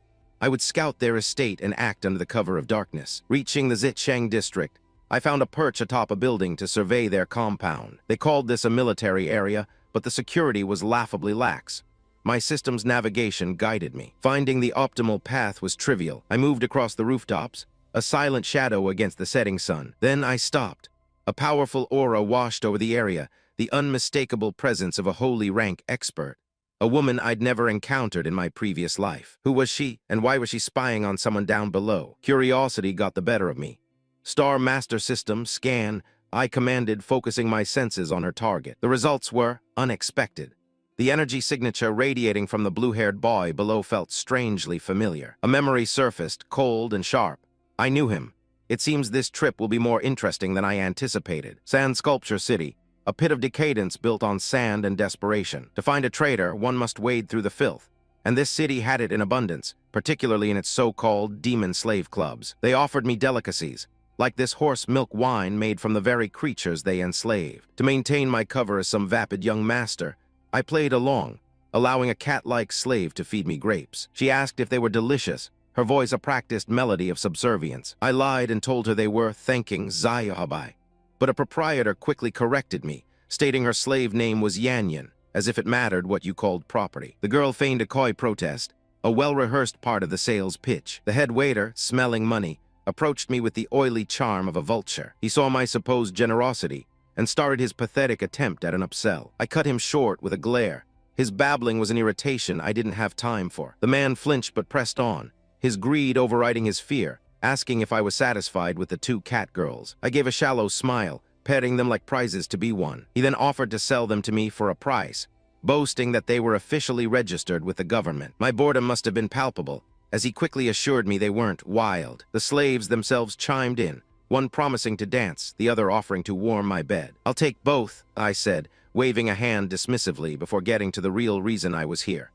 Speaker 1: I would scout their estate and act under the cover of darkness. Reaching the Zicheng district, I found a perch atop a building to survey their compound. They called this a military area, but the security was laughably lax. My system's navigation guided me. Finding the optimal path was trivial. I moved across the rooftops, a silent shadow against the setting sun. Then I stopped. A powerful aura washed over the area, the unmistakable presence of a holy rank expert. A woman I'd never encountered in my previous life. Who was she, and why was she spying on someone down below? Curiosity got the better of me. Star Master System, scan, I commanded, focusing my senses on her target. The results were unexpected. The energy signature radiating from the blue-haired boy below felt strangely familiar. A memory surfaced, cold and sharp. I knew him. It seems this trip will be more interesting than I anticipated. Sand Sculpture City, a pit of decadence built on sand and desperation. To find a traitor, one must wade through the filth. And this city had it in abundance, particularly in its so-called demon slave clubs. They offered me delicacies, like this horse milk wine made from the very creatures they enslaved. To maintain my cover as some vapid young master, I played along, allowing a cat-like slave to feed me grapes. She asked if they were delicious, her voice a practiced melody of subservience. I lied and told her they were, thanking Zayahabai. But a proprietor quickly corrected me, stating her slave name was Yanyan, as if it mattered what you called property. The girl feigned a coy protest, a well-rehearsed part of the sales pitch. The head waiter, smelling money, approached me with the oily charm of a vulture. He saw my supposed generosity and started his pathetic attempt at an upsell. I cut him short with a glare. His babbling was an irritation I didn't have time for. The man flinched but pressed on, his greed overriding his fear, asking if I was satisfied with the two cat girls. I gave a shallow smile, petting them like prizes to be won. He then offered to sell them to me for a price, boasting that they were officially registered with the government. My boredom must have been palpable, as he quickly assured me they weren't wild. The slaves themselves chimed in, one promising to dance, the other offering to warm my bed. "I'll take both," I said, waving a hand dismissively before getting to the real reason I was here.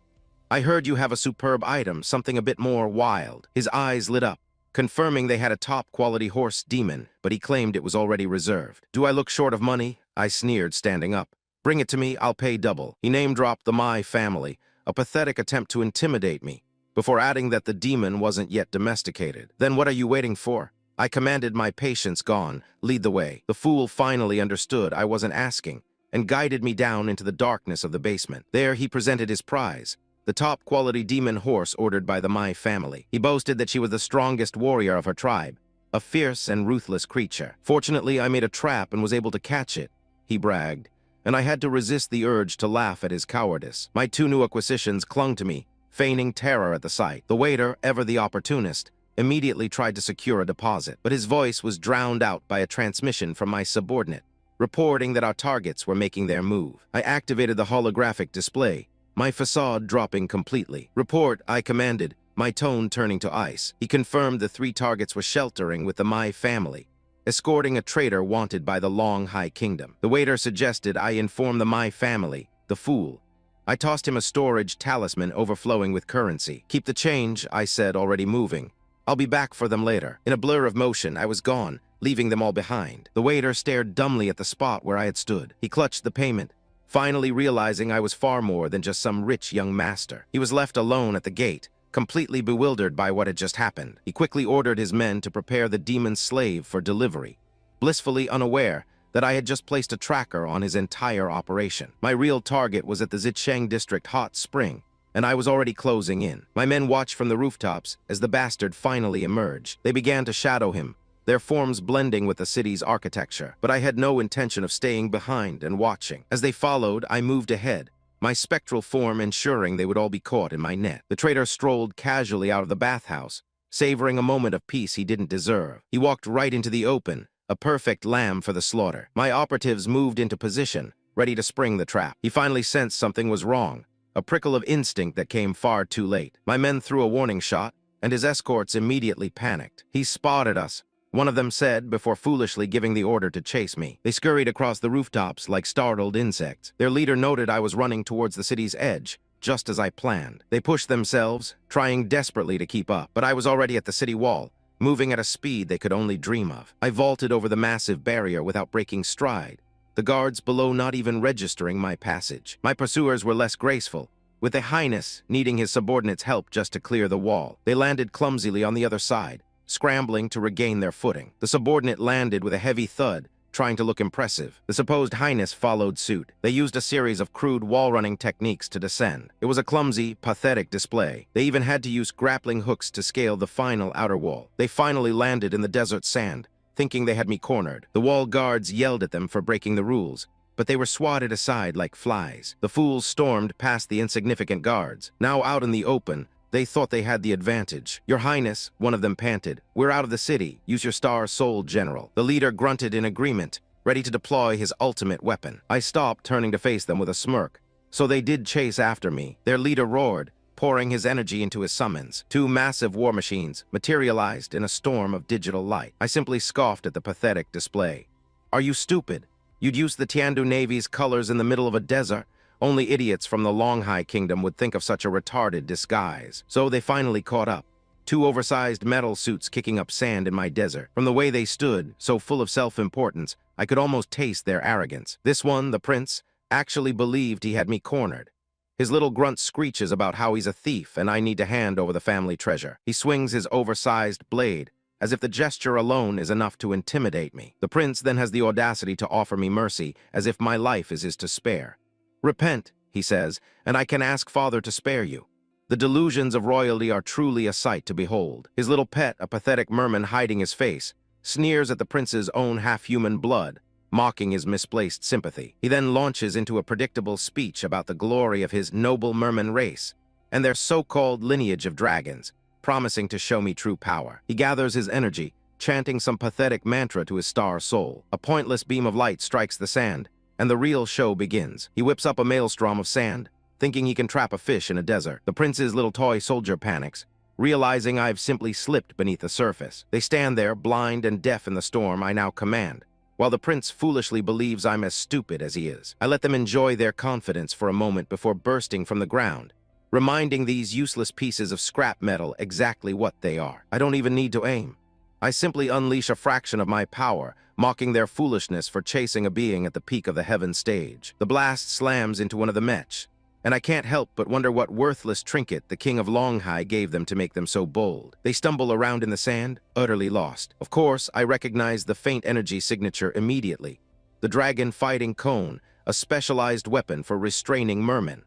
Speaker 1: "I heard you have a superb item, something a bit more wild." His eyes lit up, confirming they had a top-quality horse demon, but he claimed it was already reserved. "Do I look short of money?" I sneered, standing up. "Bring it to me, I'll pay double." He name-dropped the Mai family, a pathetic attempt to intimidate me, before adding that the demon wasn't yet domesticated. "Then what are you waiting for?" I commanded, my patience gone. "Lead the way." The fool finally understood I wasn't asking, and guided me down into the darkness of the basement. There he presented his prize, the top-quality demon horse ordered by the Mai family. He boasted that she was the strongest warrior of her tribe, a fierce and ruthless creature. "Fortunately, I made a trap and was able to catch it," he bragged, and I had to resist the urge to laugh at his cowardice. My two new acquisitions clung to me, feigning terror at the sight. The waiter, ever the opportunist, immediately tried to secure a deposit, but his voice was drowned out by a transmission from my subordinate, reporting that our targets were making their move. I activated the holographic display, my facade dropping completely. "Report," I commanded, my tone turning to ice. He confirmed the 3 targets were sheltering with the Mai family, escorting a traitor wanted by the Long High Kingdom. The waiter suggested I inform the Mai family, the fool. I tossed him a storage talisman overflowing with currency. "Keep the change," I said, already moving. "I'll be back for them later." In a blur of motion, I was gone, leaving them all behind. The waiter stared dumbly at the spot where I had stood. He clutched the payment, finally realizing I was far more than just some rich young master. He was left alone at the gate, completely bewildered by what had just happened. He quickly ordered his men to prepare the demon's slave for delivery, blissfully unaware that I had just placed a tracker on his entire operation. My real target was at the Zicheng district hot spring, and I was already closing in. My men watched from the rooftops as the bastard finally emerged. They began to shadow him, their forms blending with the city's architecture. But I had no intention of staying behind and watching. As they followed, I moved ahead, my spectral form ensuring they would all be caught in my net. The traitor strolled casually out of the bathhouse, savoring a moment of peace he didn't deserve. He walked right into the open, a perfect lamb for the slaughter. My operatives moved into position, ready to spring the trap. He finally sensed something was wrong, a prickle of instinct that came far too late. My men threw a warning shot, and his escorts immediately panicked. "He spotted us," one of them said before foolishly giving the order to chase me. They scurried across the rooftops like startled insects. Their leader noted I was running towards the city's edge, just as I planned. They pushed themselves, trying desperately to keep up, but I was already at the city wall, moving at a speed they could only dream of. I vaulted over the massive barrier without breaking stride, the guards below not even registering my passage. My pursuers were less graceful, with the Highness needing his subordinates' help just to clear the wall. They landed clumsily on the other side, scrambling to regain their footing. The subordinate landed with a heavy thud, trying to look impressive. The supposed Highness followed suit. They used a series of crude wall-running techniques to descend. It was a clumsy, pathetic display. They even had to use grappling hooks to scale the final outer wall. They finally landed in the desert sand, thinking they had me cornered. The wall guards yelled at them for breaking the rules, but they were swatted aside like flies. The fools stormed past the insignificant guards. Now out in the open, they thought they had the advantage. "Your Highness," one of them panted, "we're out of the city. Use your star soul, General." The leader grunted in agreement, ready to deploy his ultimate weapon. I stopped, turning to face them with a smirk. So they did chase after me. Their leader roared, pouring his energy into his summons. Two massive war machines materialized in a storm of digital light. I simply scoffed at the pathetic display. "Are you stupid? You'd use the Tiandu Navy's colors in the middle of a desert? Only idiots from the Longhai Kingdom would think of such a retarded disguise." So they finally caught up. Two oversized metal suits kicking up sand in my desert. From the way they stood, so full of self-importance, I could almost taste their arrogance. This one, the prince, actually believed he had me cornered. His little grunt screeches about how he's a thief and I need to hand over the family treasure. He swings his oversized blade, as if the gesture alone is enough to intimidate me. The prince then has the audacity to offer me mercy, as if my life is his to spare. "Repent," he says, "and I can ask Father to spare you." The delusions of royalty are truly a sight to behold. His little pet, a pathetic merman hiding his face, sneers at the prince's own half-human blood, mocking his misplaced sympathy. He then launches into a predictable speech about the glory of his noble merman race and their so-called lineage of dragons, promising to show me true power. He gathers his energy, chanting some pathetic mantra to his star soul. A pointless beam of light strikes the sand, and the real show begins. He whips up a maelstrom of sand, thinking he can trap a fish in a desert. The prince's little toy soldier panics, realizing I've simply slipped beneath the surface. They stand there, blind and deaf in the storm I now command, while the prince foolishly believes I'm as stupid as he is. I let them enjoy their confidence for a moment before bursting from the ground, reminding these useless pieces of scrap metal exactly what they are. I don't even need to aim. I simply unleash a fraction of my power, mocking their foolishness for chasing a being at the peak of the heaven stage. The blast slams into one of the mech, and I can't help but wonder what worthless trinket the king of Longhai gave them to make them so bold. They stumble around in the sand, utterly lost. Of course, I recognize the faint energy signature immediately. The dragon fighting cone, a specialized weapon for restraining mermen.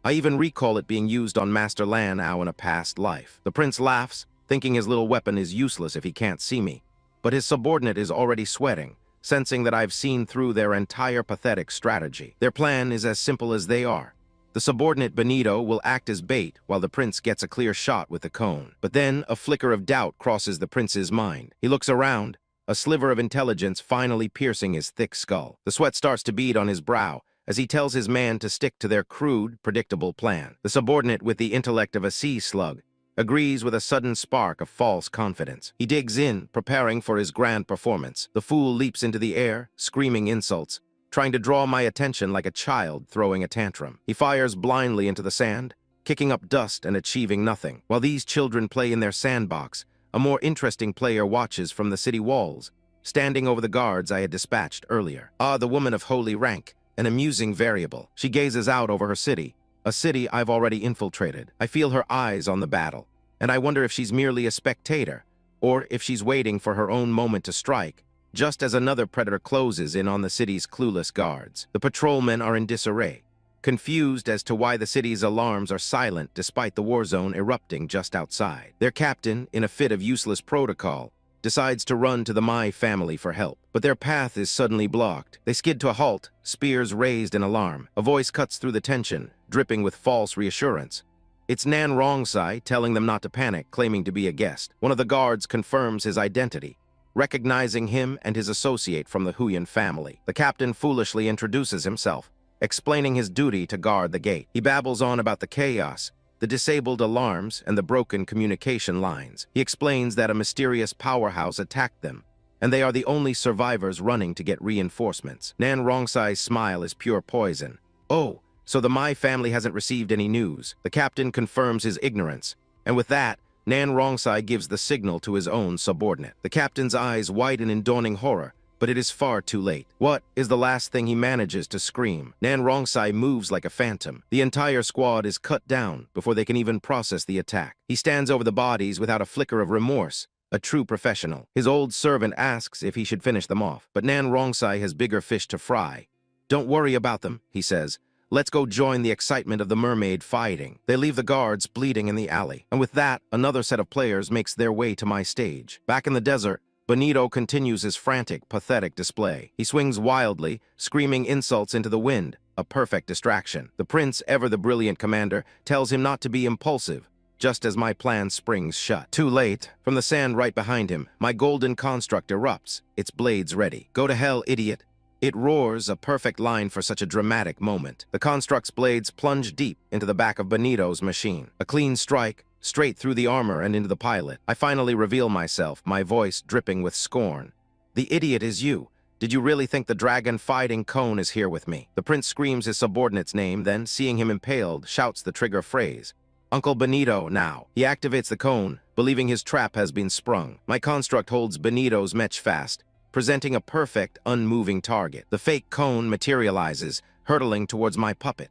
Speaker 1: I even recall it being used on Master Lan Ao in a past life. The prince laughs, thinking his little weapon is useless if he can't see me. But his subordinate is already sweating, sensing that I've seen through their entire pathetic strategy. Their plan is as simple as they are. The subordinate Benito will act as bait while the prince gets a clear shot with the cone. But then a flicker of doubt crosses the prince's mind. He looks around, a sliver of intelligence finally piercing his thick skull. The sweat starts to bead on his brow as he tells his man to stick to their crude, predictable plan. The subordinate, with the intellect of a sea slug, agrees with a sudden spark of false confidence. He digs in, preparing for his grand performance. The fool leaps into the air, screaming insults, trying to draw my attention like a child throwing a tantrum. He fires blindly into the sand, kicking up dust and achieving nothing. While these children play in their sandbox, a more interesting player watches from the city walls, standing over the guards I had dispatched earlier. The woman of holy rank, an amusing variable. She gazes out over her city, a city I've already infiltrated. I feel her eyes on the battle, and I wonder if she's merely a spectator, or if she's waiting for her own moment to strike, just as another predator closes in on the city's clueless guards. The patrolmen are in disarray, confused as to why the city's alarms are silent despite the war zone erupting just outside. Their captain, in a fit of useless protocol, decides to run to the Mai family for help. But their path is suddenly blocked. They skid to a halt, spears raised in alarm. A voice cuts through the tension, dripping with false reassurance. It's Nan Rongsai telling them not to panic, claiming to be a guest. One of the guards confirms his identity, recognizing him and his associate from the Huyan family. The captain foolishly introduces himself, explaining his duty to guard the gate. He babbles on about the chaos, the disabled alarms, and the broken communication lines. He explains that a mysterious powerhouse attacked them, and they are the only survivors running to get reinforcements. Nan Rongsai's smile is pure poison. Oh, so the Mai family hasn't received any news. The captain confirms his ignorance, and with that, Nan Rongsai gives the signal to his own subordinate. The captain's eyes widen in dawning horror, but it is far too late. What is the last thing he manages to scream? Nan Rongsai moves like a phantom. The entire squad is cut down before they can even process the attack. He stands over the bodies without a flicker of remorse, a true professional. His old servant asks if he should finish them off, but Nan Rongsai has bigger fish to fry. "Don't worry about them," he says. "Let's go join the excitement of the mermaid fighting." They leave the guards bleeding in the alley. And with that, another set of players makes their way to my stage. Back in the desert, Benito continues his frantic, pathetic display. He swings wildly, screaming insults into the wind, a perfect distraction. The prince, ever the brilliant commander, tells him not to be impulsive, just as my plan springs shut. Too late. From the sand right behind him, my golden construct erupts, its blades ready. "Go to hell, idiot." It roars, a perfect line for such a dramatic moment. The construct's blades plunge deep into the back of Benito's machine. A clean strike, straight through the armor and into the pilot. I finally reveal myself, my voice dripping with scorn. "The idiot is you. Did you really think the dragon fighting cone is here with me?" The prince screams his subordinate's name, then, seeing him impaled, shouts the trigger phrase. "Uncle Benito, now." He activates the cone, believing his trap has been sprung. My construct holds Benito's mech fast, presenting a perfect, unmoving target. The fake cone materializes, hurtling towards my puppet.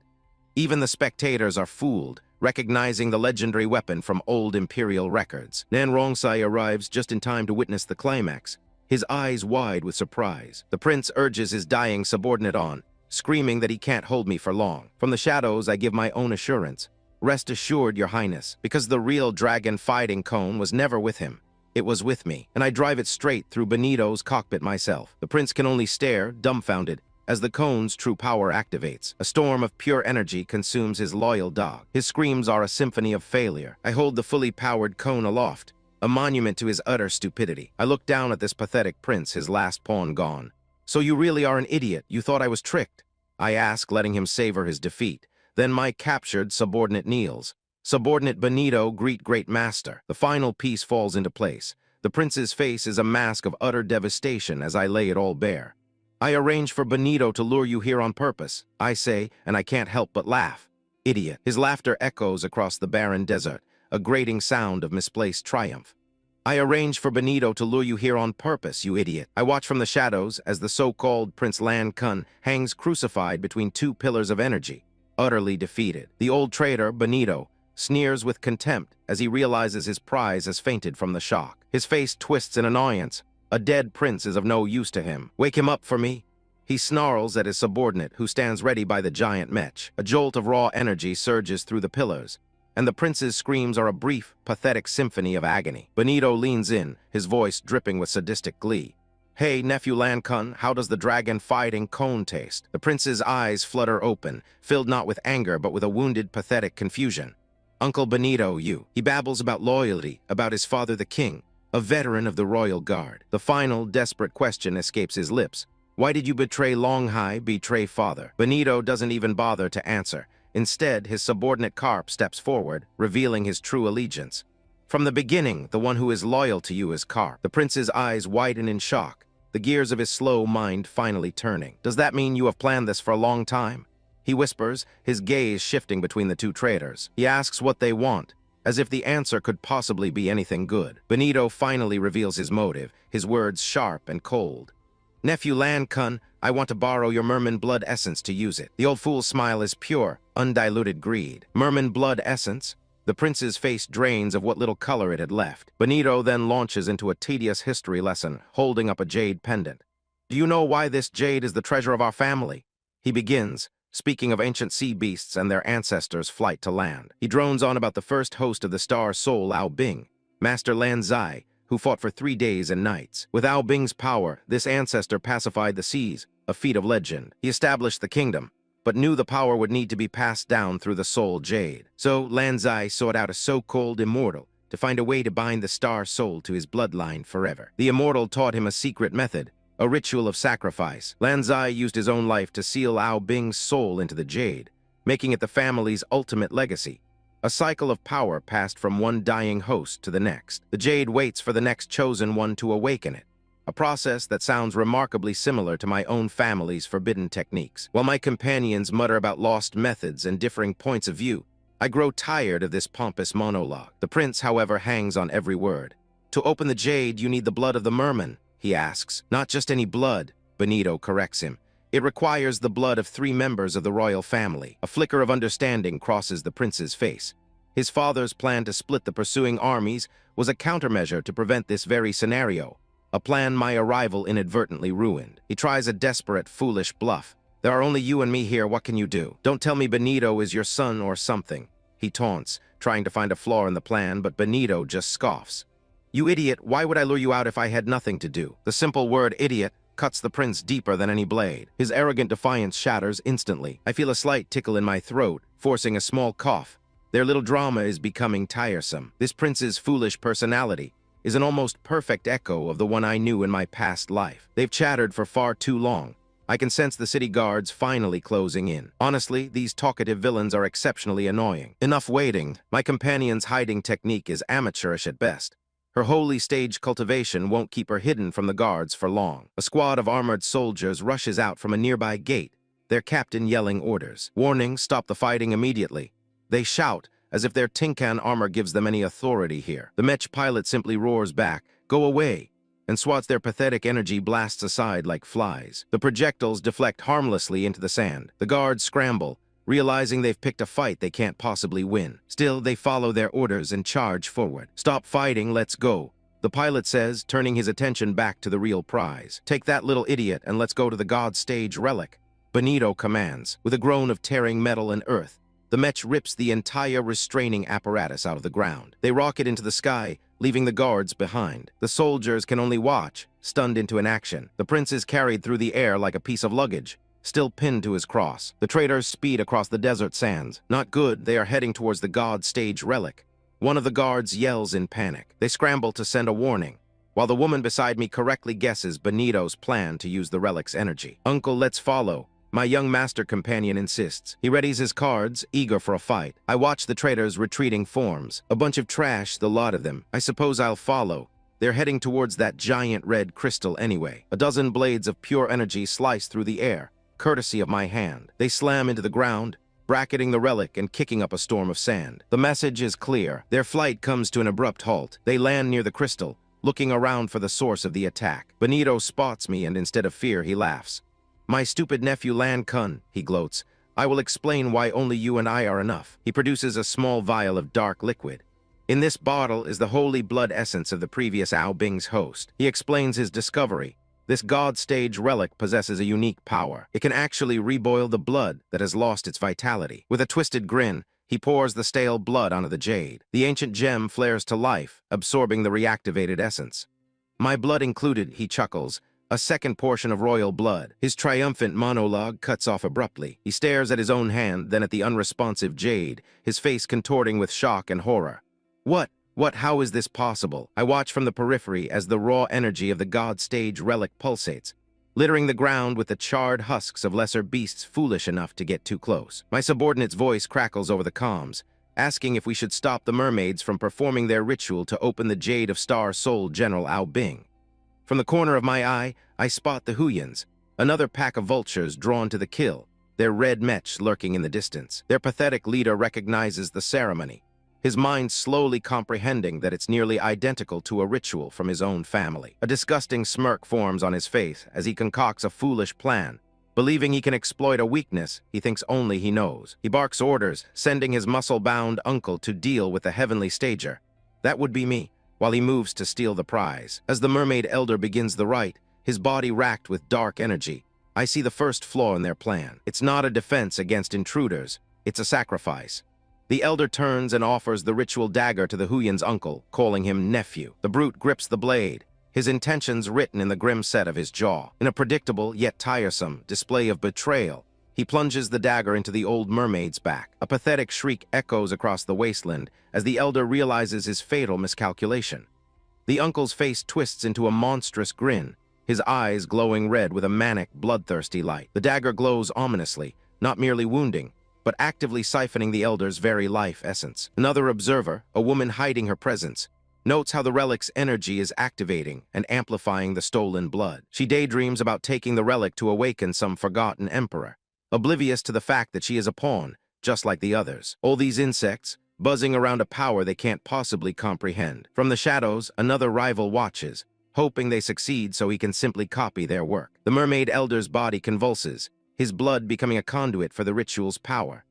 Speaker 1: Even the spectators are fooled, recognizing the legendary weapon from old imperial records. Nan Rongsai arrives just in time to witness the climax, his eyes wide with surprise. The prince urges his dying subordinate on, screaming that he can't hold me for long. From the shadows, I give my own assurance. "Rest assured, Your Highness, because the real dragon fighting cone was never with him. It was with me, and I drive it straight through Benito's cockpit myself." The prince can only stare, dumbfounded, as the cone's true power activates. A storm of pure energy consumes his loyal dog. His screams are a symphony of failure. I hold the fully powered cone aloft, a monument to his utter stupidity. I look down at this pathetic prince, his last pawn gone. "So you really are an idiot? You thought I was tricked?" I ask, letting him savor his defeat. Then my captured subordinate kneels. "Subordinate Benito, great master." The final piece falls into place. The prince's face is a mask of utter devastation as I lay it all bare. "I arranged for Benito to lure you here on purpose," I say, and I can't help but laugh. "Idiot." His laughter echoes across the barren desert, a grating sound of misplaced triumph. "I arranged for Benito to lure you here on purpose, you idiot." I watch from the shadows as the so-called Prince Lan Kun hangs crucified between two pillars of energy, utterly defeated. The old traitor, Benito, sneers with contempt as he realizes his prize has fainted from the shock. His face twists in annoyance. A dead prince is of no use to him. "Wake him up for me." He snarls at his subordinate, who stands ready by the giant mech. A jolt of raw energy surges through the pillars, and the prince's screams are a brief, pathetic symphony of agony. Benito leans in, his voice dripping with sadistic glee. "Hey, nephew Lankun, how does the dragon fighting cone taste?" The prince's eyes flutter open, filled not with anger but with a wounded, pathetic confusion. "Uncle Benito, you." He babbles about loyalty, about his father the king, a veteran of the royal guard. The final, desperate question escapes his lips. "Why did you betray Longhai, betray father?" Benito doesn't even bother to answer. Instead, his subordinate Carp steps forward, revealing his true allegiance. "From the beginning, the one who is loyal to you is Carp." The prince's eyes widen in shock, the gears of his slow mind finally turning. "Does that mean you have planned this for a long time?" He whispers, his gaze shifting between the two traitors. He asks what they want, as if the answer could possibly be anything good. Benito finally reveals his motive, his words sharp and cold. "Nephew Lankun, I want to borrow your merman blood essence to use it." The old fool's smile is pure, undiluted greed. Merman blood essence? The prince's face drains of what little color it had left. Benito then launches into a tedious history lesson, holding up a jade pendant. "Do you know why this jade is the treasure of our family?" He begins, speaking of ancient sea beasts and their ancestors' flight to land. He drones on about the first host of the star Soul, Ao Bing, Master Lan Zai, who fought for 3 days and nights. With Ao Bing's power, this ancestor pacified the seas, a feat of legend. He established the kingdom, but knew the power would need to be passed down through the soul jade. So Lan Zai sought out a so-called immortal to find a way to bind the star soul to his bloodline forever. The immortal taught him a secret method, a ritual of sacrifice. Lan Zai used his own life to seal Ao Bing's soul into the jade, making it the family's ultimate legacy. A cycle of power passed from one dying host to the next. The jade waits for the next chosen one to awaken it, a process that sounds remarkably similar to my own family's forbidden techniques. While my companions mutter about lost methods and differing points of view, I grow tired of this pompous monologue. The prince, however, hangs on every word. To open the jade, you need the blood of the merman, he asks. Not just any blood, Benito corrects him. It requires the blood of 3 members of the royal family. A flicker of understanding crosses the prince's face. His father's plan to split the pursuing armies was a countermeasure to prevent this very scenario, a plan my arrival inadvertently ruined. He tries a desperate, foolish bluff. There are only you and me here, what can you do? Don't tell me Benito is your son or something, he taunts, trying to find a flaw in the plan, but Benito just scoffs. You idiot, why would I lure you out if I had nothing to do? The simple word idiot cuts the prince deeper than any blade. His arrogant defiance shatters instantly. I feel a slight tickle in my throat, forcing a small cough. Their little drama is becoming tiresome. This prince's foolish personality is an almost perfect echo of the one I knew in my past life. They've chattered for far too long. I can sense the city guards finally closing in. Honestly, these talkative villains are exceptionally annoying. Enough waiting. My companion's hiding technique is amateurish at best. Her holy stage cultivation won't keep her hidden from the guards for long. A squad of armored soldiers rushes out from a nearby gate, their captain yelling orders. Warning, stop the fighting immediately. They shout, as if their Tinkan armor gives them any authority here. The mech pilot simply roars back, "Go away," and swats their pathetic energy blasts aside like flies. The projectiles deflect harmlessly into the sand. The guards scramble, realizing they've picked a fight they can't possibly win. Still, they follow their orders and charge forward. "Stop fighting, let's go," the pilot says, turning his attention back to the real prize. "Take that little idiot and let's go to the god stage relic," Benito commands. With a groan of tearing metal and earth, the mech rips the entire restraining apparatus out of the ground. They rocket into the sky, leaving the guards behind. The soldiers can only watch, stunned into inaction. The prince is carried through the air like a piece of luggage, still pinned to his cross. The traitors speed across the desert sands. Not good, they are heading towards the god stage relic. One of the guards yells in panic. They scramble to send a warning, while the woman beside me correctly guesses Benito's plan to use the relic's energy. "Uncle, let's follow," my young master companion insists. He readies his cards, eager for a fight. I watch the traitors' retreating forms. A bunch of trash, the lot of them. I suppose I'll follow. They're heading towards that giant red crystal anyway. A dozen blades of pure energy slice through the air, courtesy of my hand. They slam into the ground, bracketing the relic and kicking up a storm of sand. The message is clear. Their flight comes to an abrupt halt. They land near the crystal, looking around for the source of the attack. Benito spots me, and instead of fear, he laughs. "My stupid nephew Lan Kun," he gloats. "I will explain why only you and I are enough." He produces a small vial of dark liquid. In this bottle is the holy blood essence of the previous Ao Bing's host. He explains his discovery. This god stage relic possesses a unique power. It can actually reboil the blood that has lost its vitality. With a twisted grin, he pours the stale blood onto the jade. The ancient gem flares to life, absorbing the reactivated essence. "My blood included," he chuckles. "A second portion of royal blood." His triumphant monologue cuts off abruptly. He stares at his own hand, then at the unresponsive jade, his face contorting with shock and horror. How is this possible?" I watch from the periphery as the raw energy of the god stage relic pulsates, littering the ground with the charred husks of lesser beasts foolish enough to get too close. My subordinate's voice crackles over the comms, asking if we should stop the mermaids from performing their ritual to open the jade of Star Soul General Ao Bing. From the corner of my eye, I spot the Huyans, another pack of vultures drawn to the kill, their red mech lurking in the distance. Their pathetic leader recognizes the ceremony, his mind slowly comprehending that it's nearly identical to a ritual from his own family. A disgusting smirk forms on his face as he concocts a foolish plan. Believing he can exploit a weakness he thinks only he knows. He barks orders, sending his muscle-bound uncle to deal with the heavenly stager. That would be me, while he moves to steal the prize. As the mermaid elder begins the rite, his body racked with dark energy, I see the first flaw in their plan. It's not a defense against intruders, it's a sacrifice. The elder turns and offers the ritual dagger to the Huyan's uncle, calling him nephew. The brute grips the blade, his intentions written in the grim set of his jaw. In a predictable, yet tiresome, display of betrayal, he plunges the dagger into the old mermaid's back. A pathetic shriek echoes across the wasteland as the elder realizes his fatal miscalculation. The uncle's face twists into a monstrous grin, his eyes glowing red with a manic, bloodthirsty light. The dagger glows ominously, not merely wounding, but actively siphoning the elder's very life essence. Another observer, a woman hiding her presence, notes how the relic's energy is activating and amplifying the stolen blood. She daydreams about taking the relic to awaken some forgotten emperor, oblivious to the fact that she is a pawn, just like the others. All these insects, buzzing around a power they can't possibly comprehend. From the shadows, another rival watches, hoping they succeed so he can simply copy their work. The mermaid elder's body convulses, his blood becoming a conduit for the ritual's power.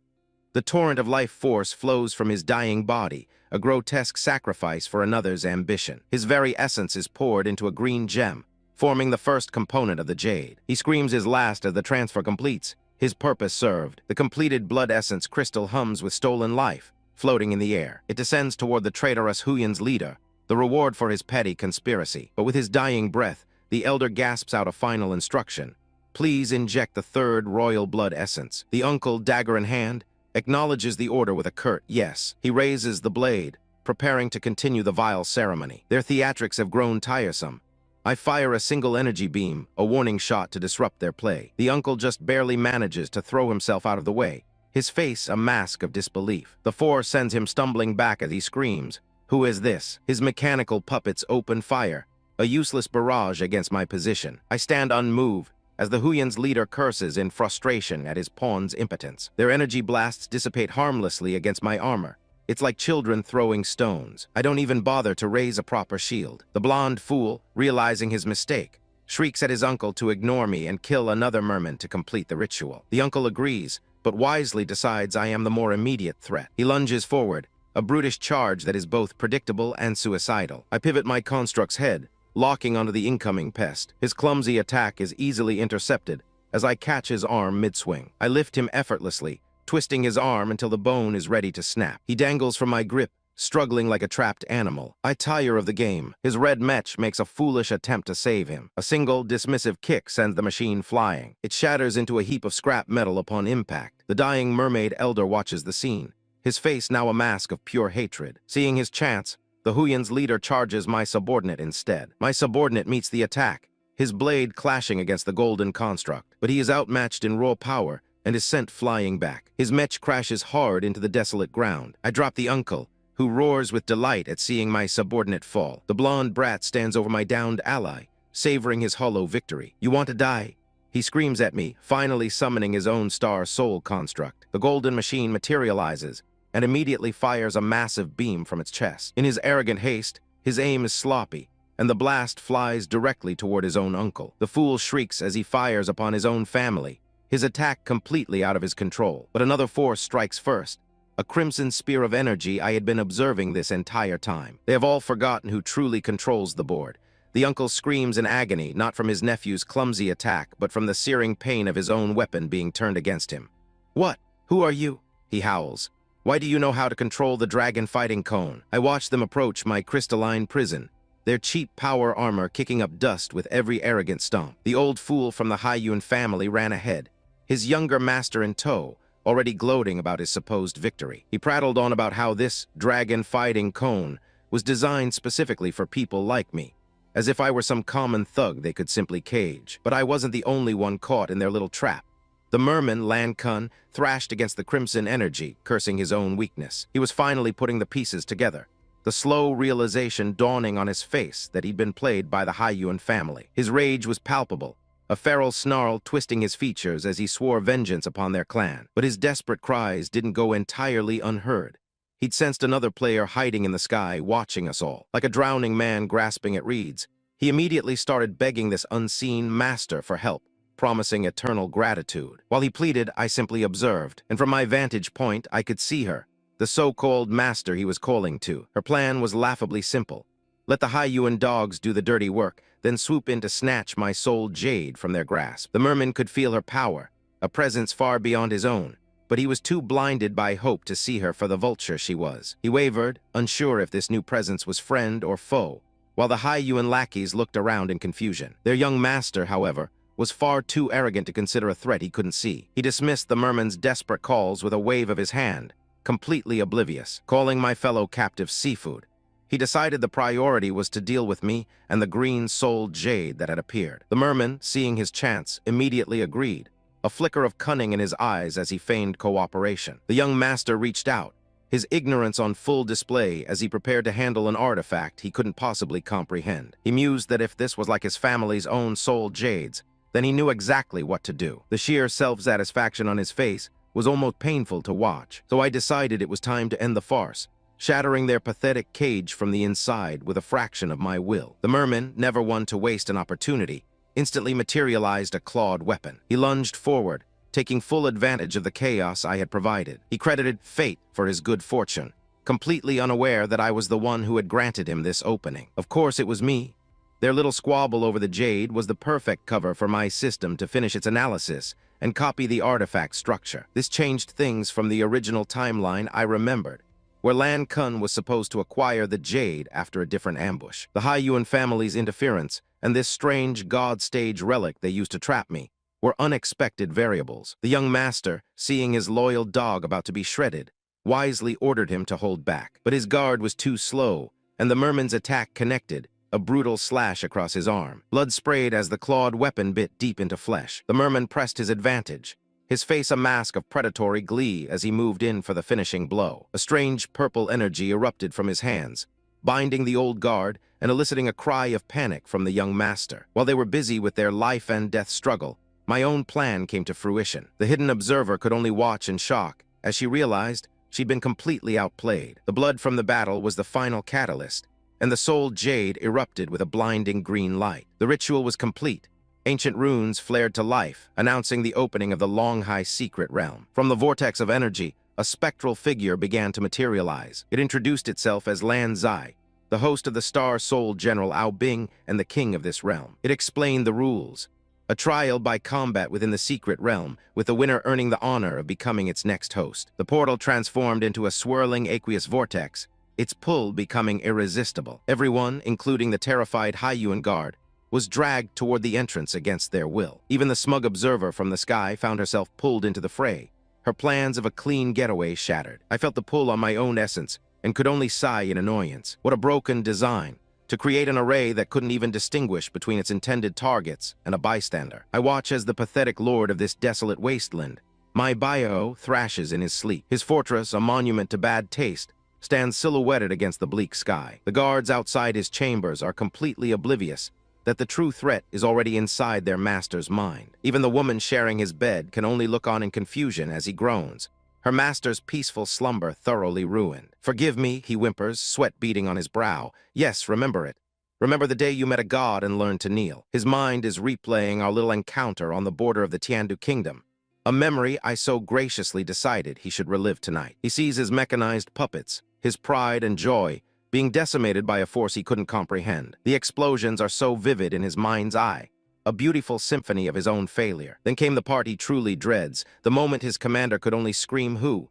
Speaker 1: The torrent of life force flows from his dying body, a grotesque sacrifice for another's ambition. His very essence is poured into a green gem, forming the first component of the jade. He screams his last as the transfer completes, his purpose served. The completed blood essence crystal hums with stolen life, floating in the air. It descends toward the traitorous Huyan's leader, the reward for his petty conspiracy. But with his dying breath, the elder gasps out a final instruction. Please inject the third royal blood essence. The uncle, dagger in hand, acknowledges the order with a curt yes. He raises the blade, preparing to continue the vile ceremony. Their theatrics have grown tiresome. I fire a single energy beam, a warning shot to disrupt their play. The uncle just barely manages to throw himself out of the way, his face a mask of disbelief. The force sends him stumbling back as he screams, "Who is this?" His mechanical puppets open fire, a useless barrage against my position. I stand unmoved as the Huyan's leader curses in frustration at his pawn's impotence. Their energy blasts dissipate harmlessly against my armor. It's like children throwing stones. I don't even bother to raise a proper shield. The blonde fool, realizing his mistake, shrieks at his uncle to ignore me and kill another merman to complete the ritual. The uncle agrees, but wisely decides I am the more immediate threat. He lunges forward, a brutish charge that is both predictable and suicidal. I pivot my construct's head, locking onto the incoming pest. His clumsy attack is easily intercepted as I catch his arm mid-swing. I lift him effortlessly, twisting his arm until the bone is ready to snap. He dangles from my grip, struggling like a trapped animal. I tire of the game. His red mech makes a foolish attempt to save him. A single, dismissive kick sends the machine flying. It shatters into a heap of scrap metal upon impact. The dying mermaid elder watches the scene, his face now a mask of pure hatred. Seeing his chance, the Huyan's leader charges my subordinate instead. My subordinate meets the attack, his blade clashing against the golden construct. But he is outmatched in raw power and is sent flying back. His mech crashes hard into the desolate ground. I drop the uncle, who roars with delight at seeing my subordinate fall. The blonde brat stands over my downed ally, savoring his hollow victory. "You want to die?" He screams at me, finally summoning his own star soul construct. The golden machine materializes and immediately fires a massive beam from its chest. In his arrogant haste, his aim is sloppy, and the blast flies directly toward his own uncle. The fool shrieks as he fires upon his own family, his attack completely out of his control. But another force strikes first, a crimson spear of energy I had been observing this entire time. They have all forgotten who truly controls the board. The uncle screams in agony, not from his nephew's clumsy attack, but from the searing pain of his own weapon being turned against him. "What? Who are you?" he howls. "Why do you know how to control the dragon fighting cone?" I watch them approach my crystalline prison, their cheap power armor kicking up dust with every arrogant stomp. The old fool from the Haiyun family ran ahead, his younger master in tow, already gloating about his supposed victory. He prattled on about how this dragon fighting cone was designed specifically for people like me, as if I were some common thug they could simply cage. But I wasn't the only one caught in their little trap. The merman, Lankun, thrashed against the crimson energy, cursing his own weakness. He was finally putting the pieces together, the slow realization dawning on his face that he'd been played by the Haiyun family. His rage was palpable, a feral snarl twisting his features as he swore vengeance upon their clan. But his desperate cries didn't go entirely unheard. He'd sensed another player hiding in the sky, watching us all. Like a drowning man grasping at reeds, he immediately started begging this unseen master for help, promising eternal gratitude. While he pleaded, I simply observed, and from my vantage point, I could see her, the so-called master he was calling to. Her plan was laughably simple. Let the Hyuan dogs do the dirty work, then swoop in to snatch my soul jade from their grasp. The merman could feel her power, a presence far beyond his own, but he was too blinded by hope to see her for the vulture she was. He wavered, unsure if this new presence was friend or foe, while the Hyuan lackeys looked around in confusion. Their young master, however, was far too arrogant to consider a threat he couldn't see. He dismissed the merman's desperate calls with a wave of his hand, completely oblivious, calling my fellow captive seafood. He decided the priority was to deal with me and the green-souled jade that had appeared. The merman, seeing his chance, immediately agreed, a flicker of cunning in his eyes as he feigned cooperation. The young master reached out, his ignorance on full display as he prepared to handle an artifact he couldn't possibly comprehend. He mused that if this was like his family's own soul jades, then he knew exactly what to do. The sheer self-satisfaction on his face was almost painful to watch, so I decided it was time to end the farce, shattering their pathetic cage from the inside with a fraction of my will. The merman, never one to waste an opportunity, instantly materialized a clawed weapon. He lunged forward, taking full advantage of the chaos I had provided. He credited fate for his good fortune, completely unaware that I was the one who had granted him this opening. Of course it was me. Their little squabble over the jade was the perfect cover for my system to finish its analysis and copy the artifact structure. This changed things from the original timeline I remembered, where Lan Kun was supposed to acquire the jade after a different ambush. The Hyuan family's interference and this strange god-stage relic they used to trap me were unexpected variables. The young master, seeing his loyal dog about to be shredded, wisely ordered him to hold back. But his guard was too slow, and the merman's attack connected, a brutal slash across his arm. Blood sprayed as the clawed weapon bit deep into flesh. The merman pressed his advantage, his face a mask of predatory glee as he moved in for the finishing blow. A strange purple energy erupted from his hands, binding the old guard and eliciting a cry of panic from the young master. While they were busy with their life-and-death struggle, my own plan came to fruition. The hidden observer could only watch in shock as she realized she'd been completely outplayed. The blood from the battle was the final catalyst, and the soul jade erupted with a blinding green light. The ritual was complete. Ancient runes flared to life, announcing the opening of the long-high secret realm. From the vortex of energy, a spectral figure began to materialize. It introduced itself as Lan Zai, the host of the Star Soul General Ao Bing and the king of this realm. It explained the rules. A trial by combat within the secret realm, with the winner earning the honor of becoming its next host. The portal transformed into a swirling aqueous vortex, its pull becoming irresistible. Everyone, including the terrified Hyuan guard, was dragged toward the entrance against their will. Even the smug observer from the sky found herself pulled into the fray, her plans of a clean getaway shattered. I felt the pull on my own essence and could only sigh in annoyance. What a broken design, to create an array that couldn't even distinguish between its intended targets and a bystander. I watch as the pathetic lord of this desolate wasteland, my bio, thrashes in his sleep. His fortress, a monument to bad taste, stands silhouetted against the bleak sky. The guards outside his chambers are completely oblivious that the true threat is already inside their master's mind. Even the woman sharing his bed can only look on in confusion as he groans, her master's peaceful slumber thoroughly ruined. "Forgive me," he whimpers, sweat beading on his brow. "Yes, remember it. Remember the day you met a god and learned to kneel." His mind is replaying our little encounter on the border of the Tiandu kingdom, a memory I so graciously decided he should relive tonight. He sees his mechanized puppets, his pride and joy, being decimated by a force he couldn't comprehend. The explosions are so vivid in his mind's eye, a beautiful symphony of his own failure. Then came the part he truly dreads, the moment his commander could only scream "Who?"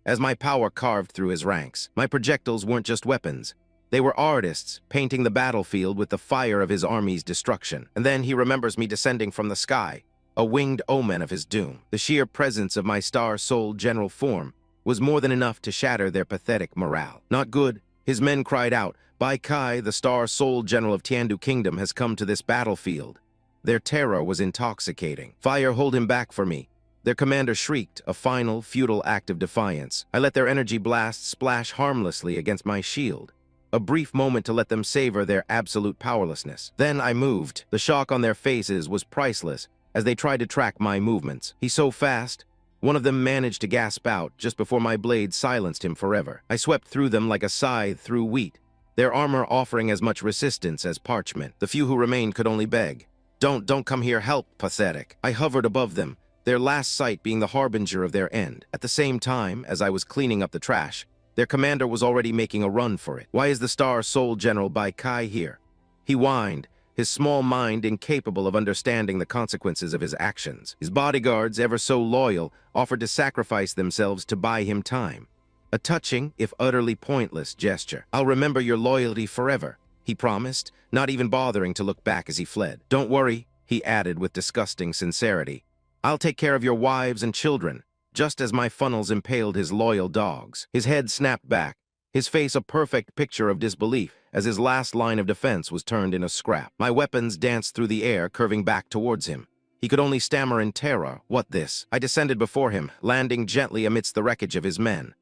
Speaker 1: as my power carved through his ranks. My projectiles weren't just weapons. They were artists, painting the battlefield with the fire of his army's destruction. And then he remembers me descending from the sky, a winged omen of his doom. The sheer presence of my star-souled general form was more than enough to shatter their pathetic morale. Not good. His men cried out, "Bai Kai, the star-souled general of Tiandu Kingdom, has come to this battlefield." Their terror was intoxicating. "Fire, hold him back for me." Their commander shrieked, a final, futile act of defiance. I let their energy blast splash harmlessly against my shield, a brief moment to let them savor their absolute powerlessness. Then I moved. The shock on their faces was priceless as they tried to track my movements. "He's so fast." One of them managed to gasp out just before my blade silenced him forever. I swept through them like a scythe through wheat, their armor offering as much resistance as parchment. The few who remained could only beg, Don't come here, help, pathetic." I hovered above them, their last sight being the harbinger of their end. At the same time, as I was cleaning up the trash, Their commander was already making a run for it. Why is the Star Soul General Bai Kai here? He whined, his small mind incapable of understanding the consequences of his actions. His bodyguards, ever so loyal, offered to sacrifice themselves to buy him time. A touching, if utterly pointless, gesture. "I'll remember your loyalty forever," he promised, not even bothering to look back as he fled. "Don't worry," he added with disgusting sincerity. "I'll take care of your wives and children, just as my funnels impaled his loyal dogs." His head snapped back, his face a perfect picture of disbelief as his last line of defense was turned into scrap. My weapons danced through the air, curving back towards him. He could only stammer in terror, "What this?" I descended before him, landing gently amidst the wreckage of his men.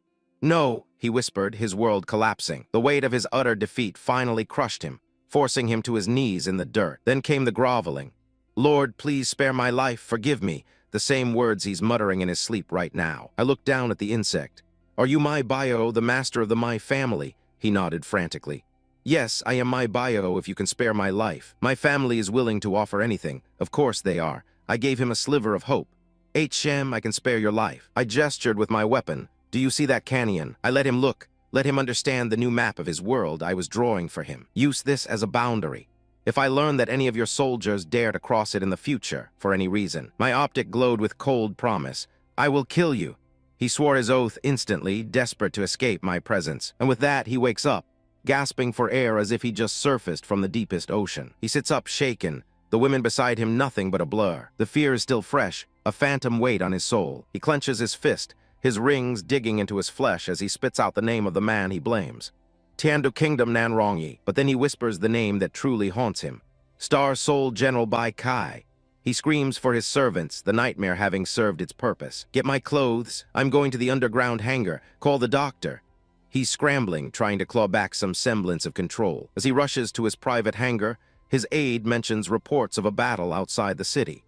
Speaker 1: "No," he whispered, his world collapsing. The weight of his utter defeat finally crushed him, forcing him to his knees in the dirt. Then came the groveling. "Lord, please spare my life, forgive me," the same words he's muttering in his sleep right now. I looked down at the insect. "Are you my bio, the master of the my family?" He nodded frantically. "Yes, I am my bio if you can spare my life. My family is willing to offer anything. Of course they are." I gave him a sliver of hope. "HM, I can spare your life." I gestured with my weapon. "Do you see that canyon?" I let him look, let him understand the new map of his world I was drawing for him. "Use this as a boundary. If I learn that any of your soldiers dare to cross it in the future, for any reason," my optic glowed with cold promise, "I will kill you." He swore his oath instantly, desperate to escape my presence, and with that he wakes up, gasping for air as if he just surfaced from the deepest ocean. He sits up shaken, the women beside him nothing but a blur. The fear is still fresh, a phantom weight on his soul. He clenches his fist, his rings digging into his flesh as he spits out the name of the man he blames. "Tiandu Kingdom Nanrongyi," but then he whispers the name that truly haunts him. "Star Soul General Bai Kai." He screams for his servants, the nightmare having served its purpose. "Get my clothes, I'm going to the underground hangar, call the doctor." He's scrambling, trying to claw back some semblance of control. As he rushes to his private hangar, his aide mentions reports of a battle outside the city.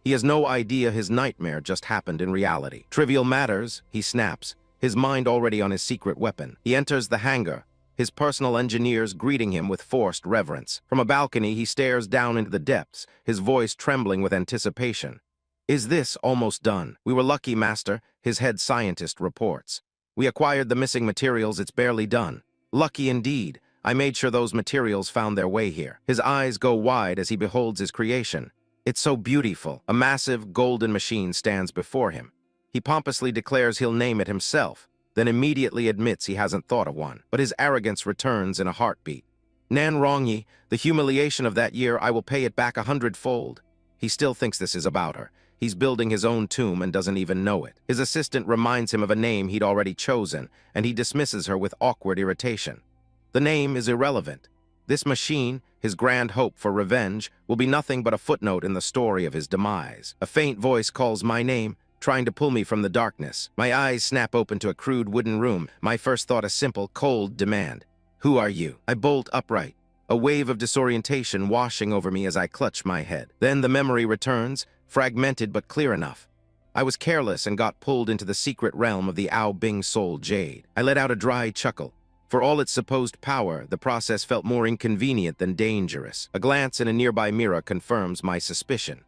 Speaker 1: He has no idea his nightmare just happened in reality. "Trivial matters," he snaps, his mind already on his secret weapon. He enters the hangar, his personal engineers greeting him with forced reverence. From a balcony, he stares down into the depths, his voice trembling with anticipation. "Is this almost done?" "We were lucky, Master," his head scientist reports. "We acquired the missing materials, it's barely done." "Lucky indeed. I made sure those materials found their way here." His eyes go wide as he beholds his creation. It's so beautiful. A massive, golden machine stands before him. He pompously declares he'll name it himself, then immediately admits he hasn't thought of one. But his arrogance returns in a heartbeat. "Nanrongyi, the humiliation of that year, I will pay it back 100-fold." He still thinks this is about her. He's building his own tomb and doesn't even know it. His assistant reminds him of a name he'd already chosen, and he dismisses her with awkward irritation. The name is irrelevant. This machine, his grand hope for revenge, will be nothing but a footnote in the story of his demise. A faint voice calls my name, trying to pull me from the darkness. My eyes snap open to a crude wooden room, my first thought a simple, cold demand. "Who are you?" I bolt upright, a wave of disorientation washing over me as I clutch my head. Then the memory returns, fragmented but clear enough. I was careless and got pulled into the secret realm of the Ao Bing Soul Jade. I let out a dry chuckle. For all its supposed power, the process felt more inconvenient than dangerous. A glance in a nearby mirror confirms my suspicion.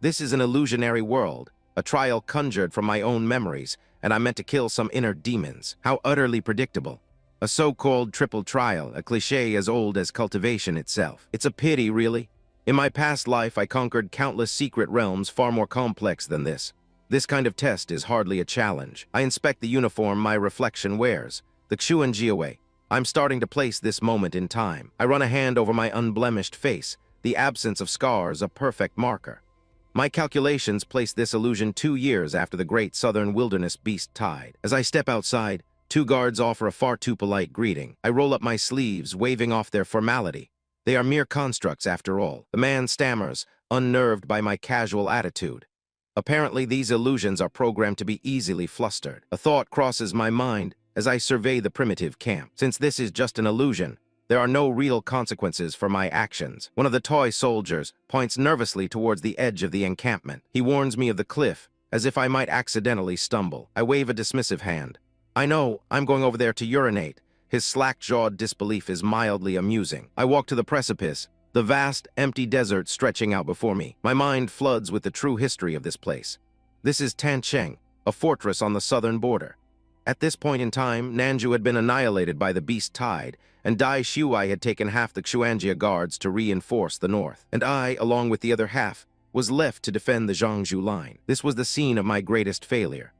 Speaker 1: This is an illusionary world, a trial conjured from my own memories, and I'm meant to kill some inner demons. How utterly predictable. A so-called triple trial, a cliché as old as cultivation itself. It's a pity, really. In my past life, I conquered countless secret realms far more complex than this. This kind of test is hardly a challenge. I inspect the uniform my reflection wears, the Xuan Jiawei. I'm starting to place this moment in time. I run a hand over my unblemished face, the absence of scars a perfect marker. My calculations place this illusion 2 years after the great southern wilderness beast tide. As I step outside, 2 guards offer a far too polite greeting. I roll up my sleeves, waving off their formality. They are mere constructs after all. The man stammers, unnerved by my casual attitude. Apparently these illusions are programmed to be easily flustered. A thought crosses my mind as I survey the primitive camp. Since this is just an illusion, there are no real consequences for my actions. One of the toy soldiers points nervously towards the edge of the encampment. He warns me of the cliff, as if I might accidentally stumble. I wave a dismissive hand. "I know, I'm going over there to urinate." His slack-jawed disbelief is mildly amusing. I walk to the precipice, the vast, empty desert stretching out before me. My mind floods with the true history of this place. This is Tancheng, a fortress on the southern border. At this point in time, Nanju had been annihilated by the beast tide, and Dai Shuai had taken half the Xuanjia guards to reinforce the north. And I, along with the other half, was left to defend the Zhangzhou line. This was the scene of my greatest failure.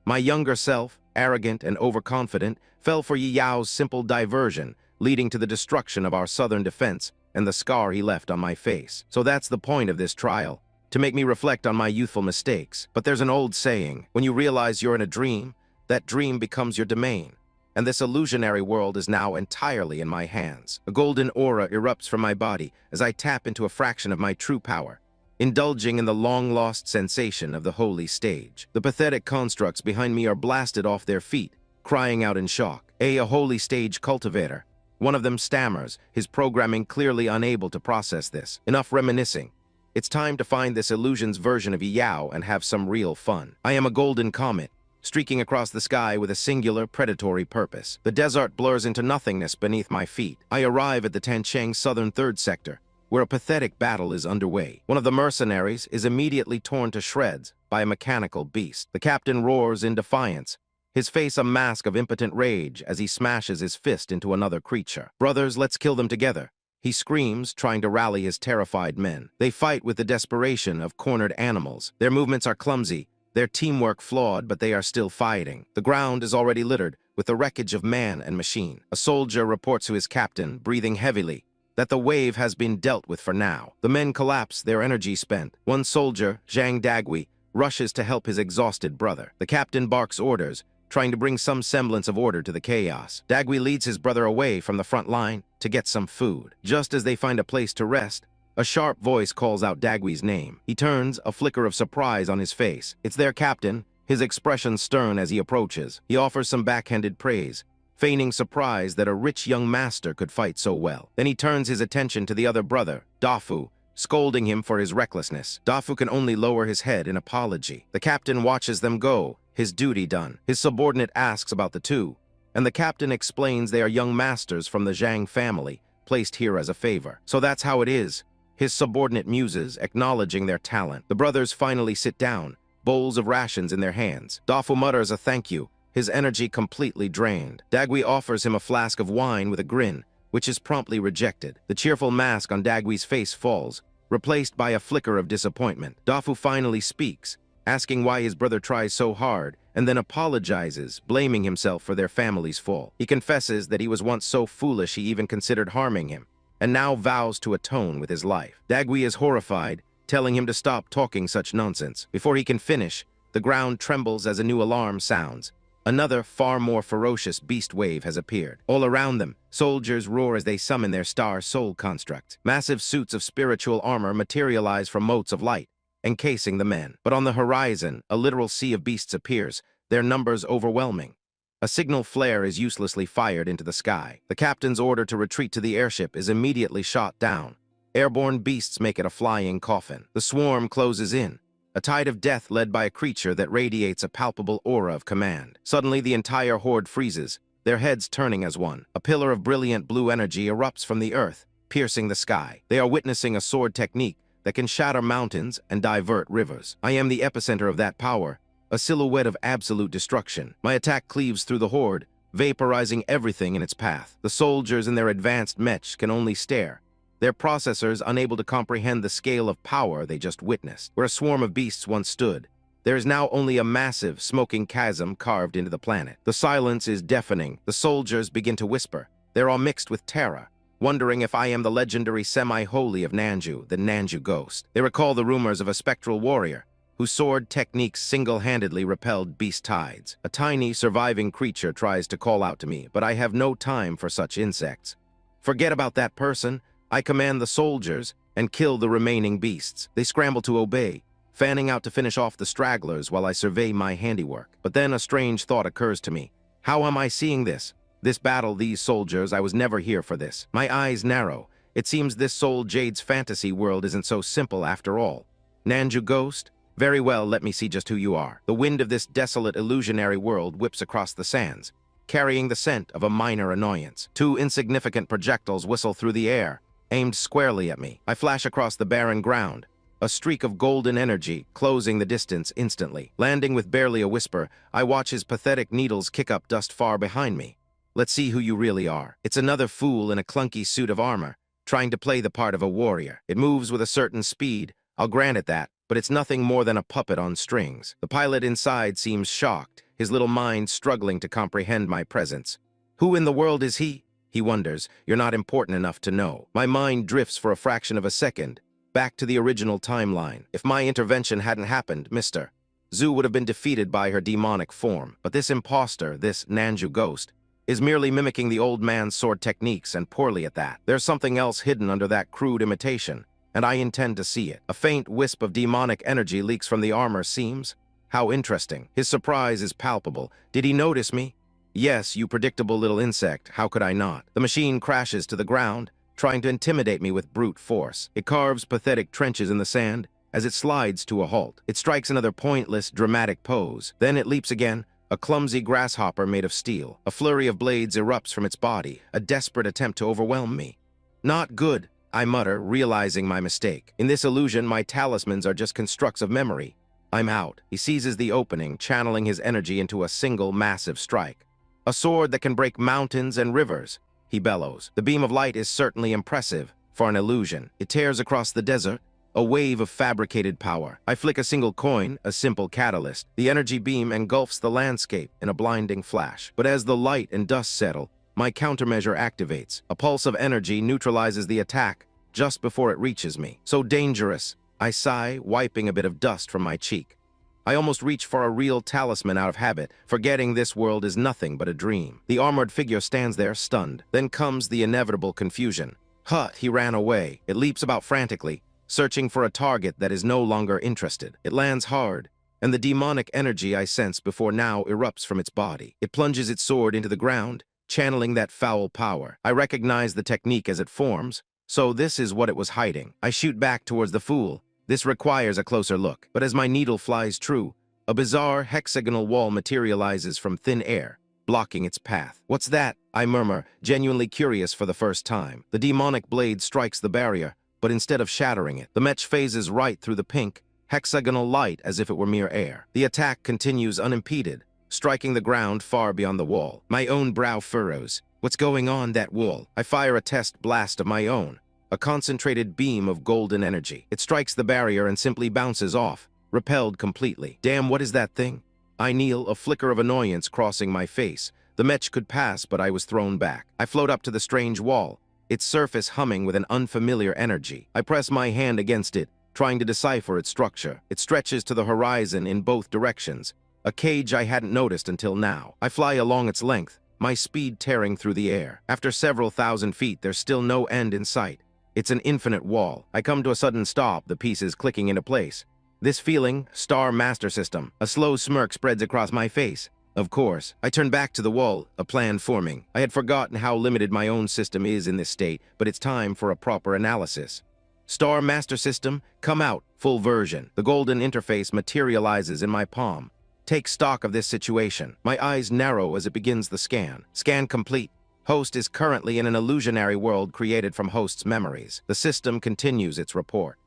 Speaker 1: My younger self, arrogant and overconfident, fell for Yi Yao's simple diversion, leading to the destruction of our southern defense and the scar he left on my face. So that's the point of this trial, to make me reflect on my youthful mistakes. But there's an old saying, when you realize you're in a dream, that dream becomes your domain. And this illusionary world is now entirely in my hands. A golden aura erupts from my body as I tap into a fraction of my true power, indulging in the long-lost sensation of the holy stage. The pathetic constructs behind me are blasted off their feet, crying out in shock. A holy stage cultivator. One of them stammers, his programming clearly unable to process this. Enough reminiscing. It's time to find this illusion's version of Yao and have some real fun. I am a golden comet, streaking across the sky with a singular predatory purpose. The desert blurs into nothingness beneath my feet. I arrive at the Tancheng southern third sector, where a pathetic battle is underway. One of the mercenaries is immediately torn to shreds by a mechanical beast. The captain roars in defiance, his face a mask of impotent rage as he smashes his fist into another creature. "Brothers, let's kill them together," he screams, trying to rally his terrified men. They fight with the desperation of cornered animals. Their movements are clumsy, their teamwork flawed, but they are still fighting. The ground is already littered with the wreckage of man and machine. A soldier reports to his captain, breathing heavily, that the wave has been dealt with for now. The men collapse, their energy spent. One soldier, Zhang Dagui, rushes to help his exhausted brother. The captain barks orders, trying to bring some semblance of order to the chaos. Dagui leads his brother away from the front line to get some food. Just as they find a place to rest, a sharp voice calls out Dagui's name. He turns, a flicker of surprise on his face. It's their captain, his expression stern as he approaches. He offers some backhanded praise, feigning surprise that a rich young master could fight so well. Then he turns his attention to the other brother, Dafu, scolding him for his recklessness. Dafu can only lower his head in apology. The captain watches them go, his duty done. His subordinate asks about the two, and the captain explains they are young masters from the Zhang family, placed here as a favor. So that's how it is, his subordinate muses, acknowledging their talent. The brothers finally sit down, bowls of rations in their hands. Dafu mutters a thank you, his energy completely drained. Dagui offers him a flask of wine with a grin, which is promptly rejected. The cheerful mask on Dagui's face falls, replaced by a flicker of disappointment. Dafu finally speaks, asking why his brother tries so hard, and then apologizes, blaming himself for their family's fall. He confesses that he was once so foolish he even considered harming him, and now vows to atone with his life. Dagui is horrified, telling him to stop talking such nonsense. Before he can finish, the ground trembles as a new alarm sounds. Another, far more ferocious beast wave has appeared. All around them, soldiers roar as they summon their star soul constructs. Massive suits of spiritual armor materialize from motes of light, encasing the men. But on the horizon, a literal sea of beasts appears, their numbers overwhelming. A signal flare is uselessly fired into the sky. The captain's order to retreat to the airship is immediately shot down. Airborne beasts make it a flying coffin. The swarm closes in, a tide of death led by a creature that radiates a palpable aura of command. Suddenly, the entire horde freezes, their heads turning as one. A pillar of brilliant blue energy erupts from the earth, piercing the sky. They are witnessing a sword technique that can shatter mountains and divert rivers. I am the epicenter of that power, a silhouette of absolute destruction. My attack cleaves through the horde, vaporizing everything in its path. The soldiers in their advanced mech can only stare, their processors unable to comprehend the scale of power they just witnessed. Where a swarm of beasts once stood, there is now only a massive, smoking chasm carved into the planet. The silence is deafening. The soldiers begin to whisper. They're all mixed with terror, wondering if I am the legendary semi-holy of Nanju, the Nanju ghost. They recall the rumors of a spectral warrior, whose sword techniques single-handedly repelled beast tides. A tiny, surviving creature tries to call out to me, but I have no time for such insects. Forget about that person. I command the soldiers and kill the remaining beasts. They scramble to obey, fanning out to finish off the stragglers while I survey my handiwork. But then a strange thought occurs to me. How am I seeing this? This battle, these soldiers, I was never here for this. My eyes narrow. It seems this soul Jade's fantasy world isn't so simple after all. Nanju ghost? Very well, let me see just who you are. The wind of this desolate illusionary world whips across the sands, carrying the scent of a minor annoyance. Two insignificant projectiles whistle through the air, aimed squarely at me. I flash across the barren ground, a streak of golden energy, closing the distance instantly. Landing with barely a whisper, I watch his pathetic needles kick up dust far behind me. Let's see who you really are. It's another fool in a clunky suit of armor, trying to play the part of a warrior. It moves with a certain speed, I'll grant it that, but it's nothing more than a puppet on strings. The pilot inside seems shocked, his little mind struggling to comprehend my presence. Who in the world is he? He wonders. You're not important enough to know. My mind drifts for a fraction of a second, back to the original timeline. If my intervention hadn't happened, Mr. Zhu would have been defeated by her demonic form. But this imposter, this Nanju ghost, is merely mimicking the old man's sword techniques, and poorly at that. There's something else hidden under that crude imitation, and I intend to see it. A faint wisp of demonic energy leaks from the armor seams. How interesting. His surprise is palpable. Did he notice me? Yes, you predictable little insect. How could I not? The machine crashes to the ground, trying to intimidate me with brute force. It carves pathetic trenches in the sand as it slides to a halt. It strikes another pointless, dramatic pose. Then it leaps again, a clumsy grasshopper made of steel. A flurry of blades erupts from its body, a desperate attempt to overwhelm me. Not good, I mutter, realizing my mistake. In this illusion, my talismans are just constructs of memory. I'm out. He seizes the opening, channeling his energy into a single massive strike. A sword that can break mountains and rivers, he bellows. The beam of light is certainly impressive for an illusion. It tears across the desert, a wave of fabricated power. I flick a single coin, a simple catalyst. The energy beam engulfs the landscape in a blinding flash. But as the light and dust settle, my countermeasure activates. A pulse of energy neutralizes the attack just before it reaches me. So dangerous, I sigh, wiping a bit of dust from my cheek. I almost reach for a real talisman out of habit, forgetting this world is nothing but a dream. The armored figure stands there, stunned. Then comes the inevitable confusion. Hut, he ran away. It leaps about frantically, searching for a target that is no longer interested. It lands hard, and the demonic energy I sensed before now erupts from its body. It plunges its sword into the ground, channeling that foul power. I recognize the technique as it forms, so this is what it was hiding. I shoot back towards the fool. This requires a closer look, but as my needle flies true, a bizarre hexagonal wall materializes from thin air, blocking its path. What's that? I murmur, genuinely curious for the first time. The demonic blade strikes the barrier, but instead of shattering it, the mech phases right through the pink, hexagonal light as if it were mere air. The attack continues unimpeded, striking the ground far beyond the wall. My own brow furrows. What's going on that wall? I fire a test blast of my own. A concentrated beam of golden energy. It strikes the barrier and simply bounces off, repelled completely. Damn, what is that thing? I kneel, a flicker of annoyance crossing my face. The mech could pass, but I was thrown back. I float up to the strange wall, its surface humming with an unfamiliar energy. I press my hand against it, trying to decipher its structure. It stretches to the horizon in both directions, a cage I hadn't noticed until now. I fly along its length, my speed tearing through the air. After several thousand feet, there's still no end in sight. It's an infinite wall. I come to a sudden stop, the pieces clicking into place. This feeling, Star Master System. A slow smirk spreads across my face. Of course, I turn back to the wall, a plan forming. I had forgotten how limited my own system is in this state, but it's time for a proper analysis. Star Master System, come out, full version. The golden interface materializes in my palm. Take stock of this situation. My eyes narrow as it begins the scan. Scan complete. Host is currently in an illusionary world created from host's memories. The system continues its report.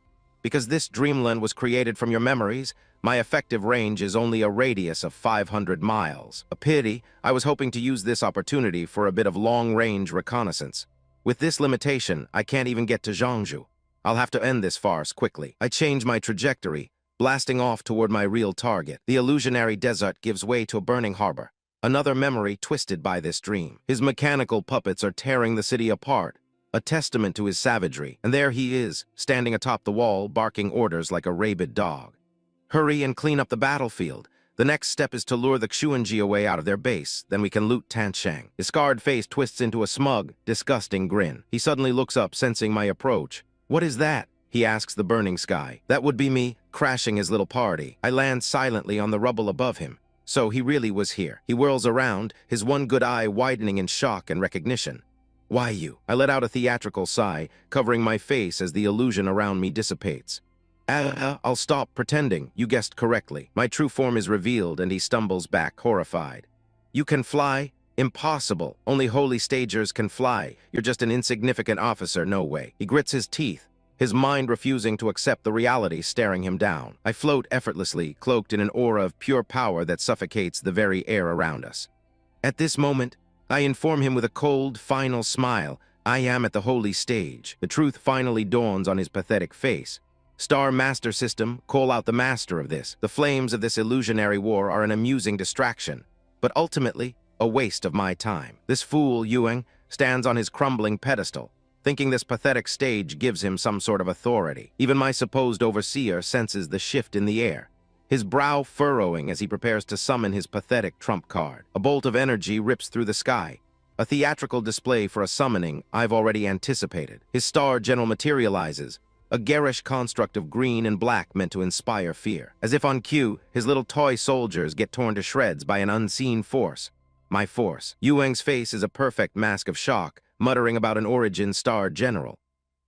Speaker 1: Because this dreamland was created from your memories, my effective range is only a radius of 500 miles. A pity, I was hoping to use this opportunity for a bit of long-range reconnaissance. With this limitation, I can't even get to Zhangzhou. I'll have to end this farce quickly. I change my trajectory, blasting off toward my real target. The illusionary desert gives way to a burning harbor. Another memory twisted by this dream. His mechanical puppets are tearing the city apart, a testament to his savagery. And there he is, standing atop the wall, barking orders like a rabid dog. Hurry and clean up the battlefield. The next step is to lure the Xuanji away out of their base, then we can loot Tanshang. His scarred face twists into a smug, disgusting grin. He suddenly looks up, sensing my approach. What is that? He asks the burning sky. That would be me, crashing his little party. I land silently on the rubble above him. So he really was here. He whirls around, his one good eye widening in shock and recognition. Why you? I let out a theatrical sigh, covering my face as the illusion around me dissipates. I'll stop pretending. You guessed correctly. My true form is revealed and he stumbles back, horrified. You can fly? Impossible. Only holy stagers can fly. You're just an insignificant officer, no way. He grits his teeth, his mind refusing to accept the reality staring him down. I float effortlessly, cloaked in an aura of pure power that suffocates the very air around us. At this moment, I inform him with a cold, final smile, I am at the holy stage. The truth finally dawns on his pathetic face. Star Master System, call out the master of this. The flames of this illusionary war are an amusing distraction, but ultimately, a waste of my time. This fool, Yuang, stands on his crumbling pedestal, thinking this pathetic stage gives him some sort of authority. Even my supposed overseer senses the shift in the air, his brow furrowing as he prepares to summon his pathetic trump card. A bolt of energy rips through the sky, a theatrical display for a summoning I've already anticipated. His star general materializes, a garish construct of green and black meant to inspire fear. As if on cue, his little toy soldiers get torn to shreds by an unseen force. My force. Yuang's face is a perfect mask of shock, muttering about an origin star general.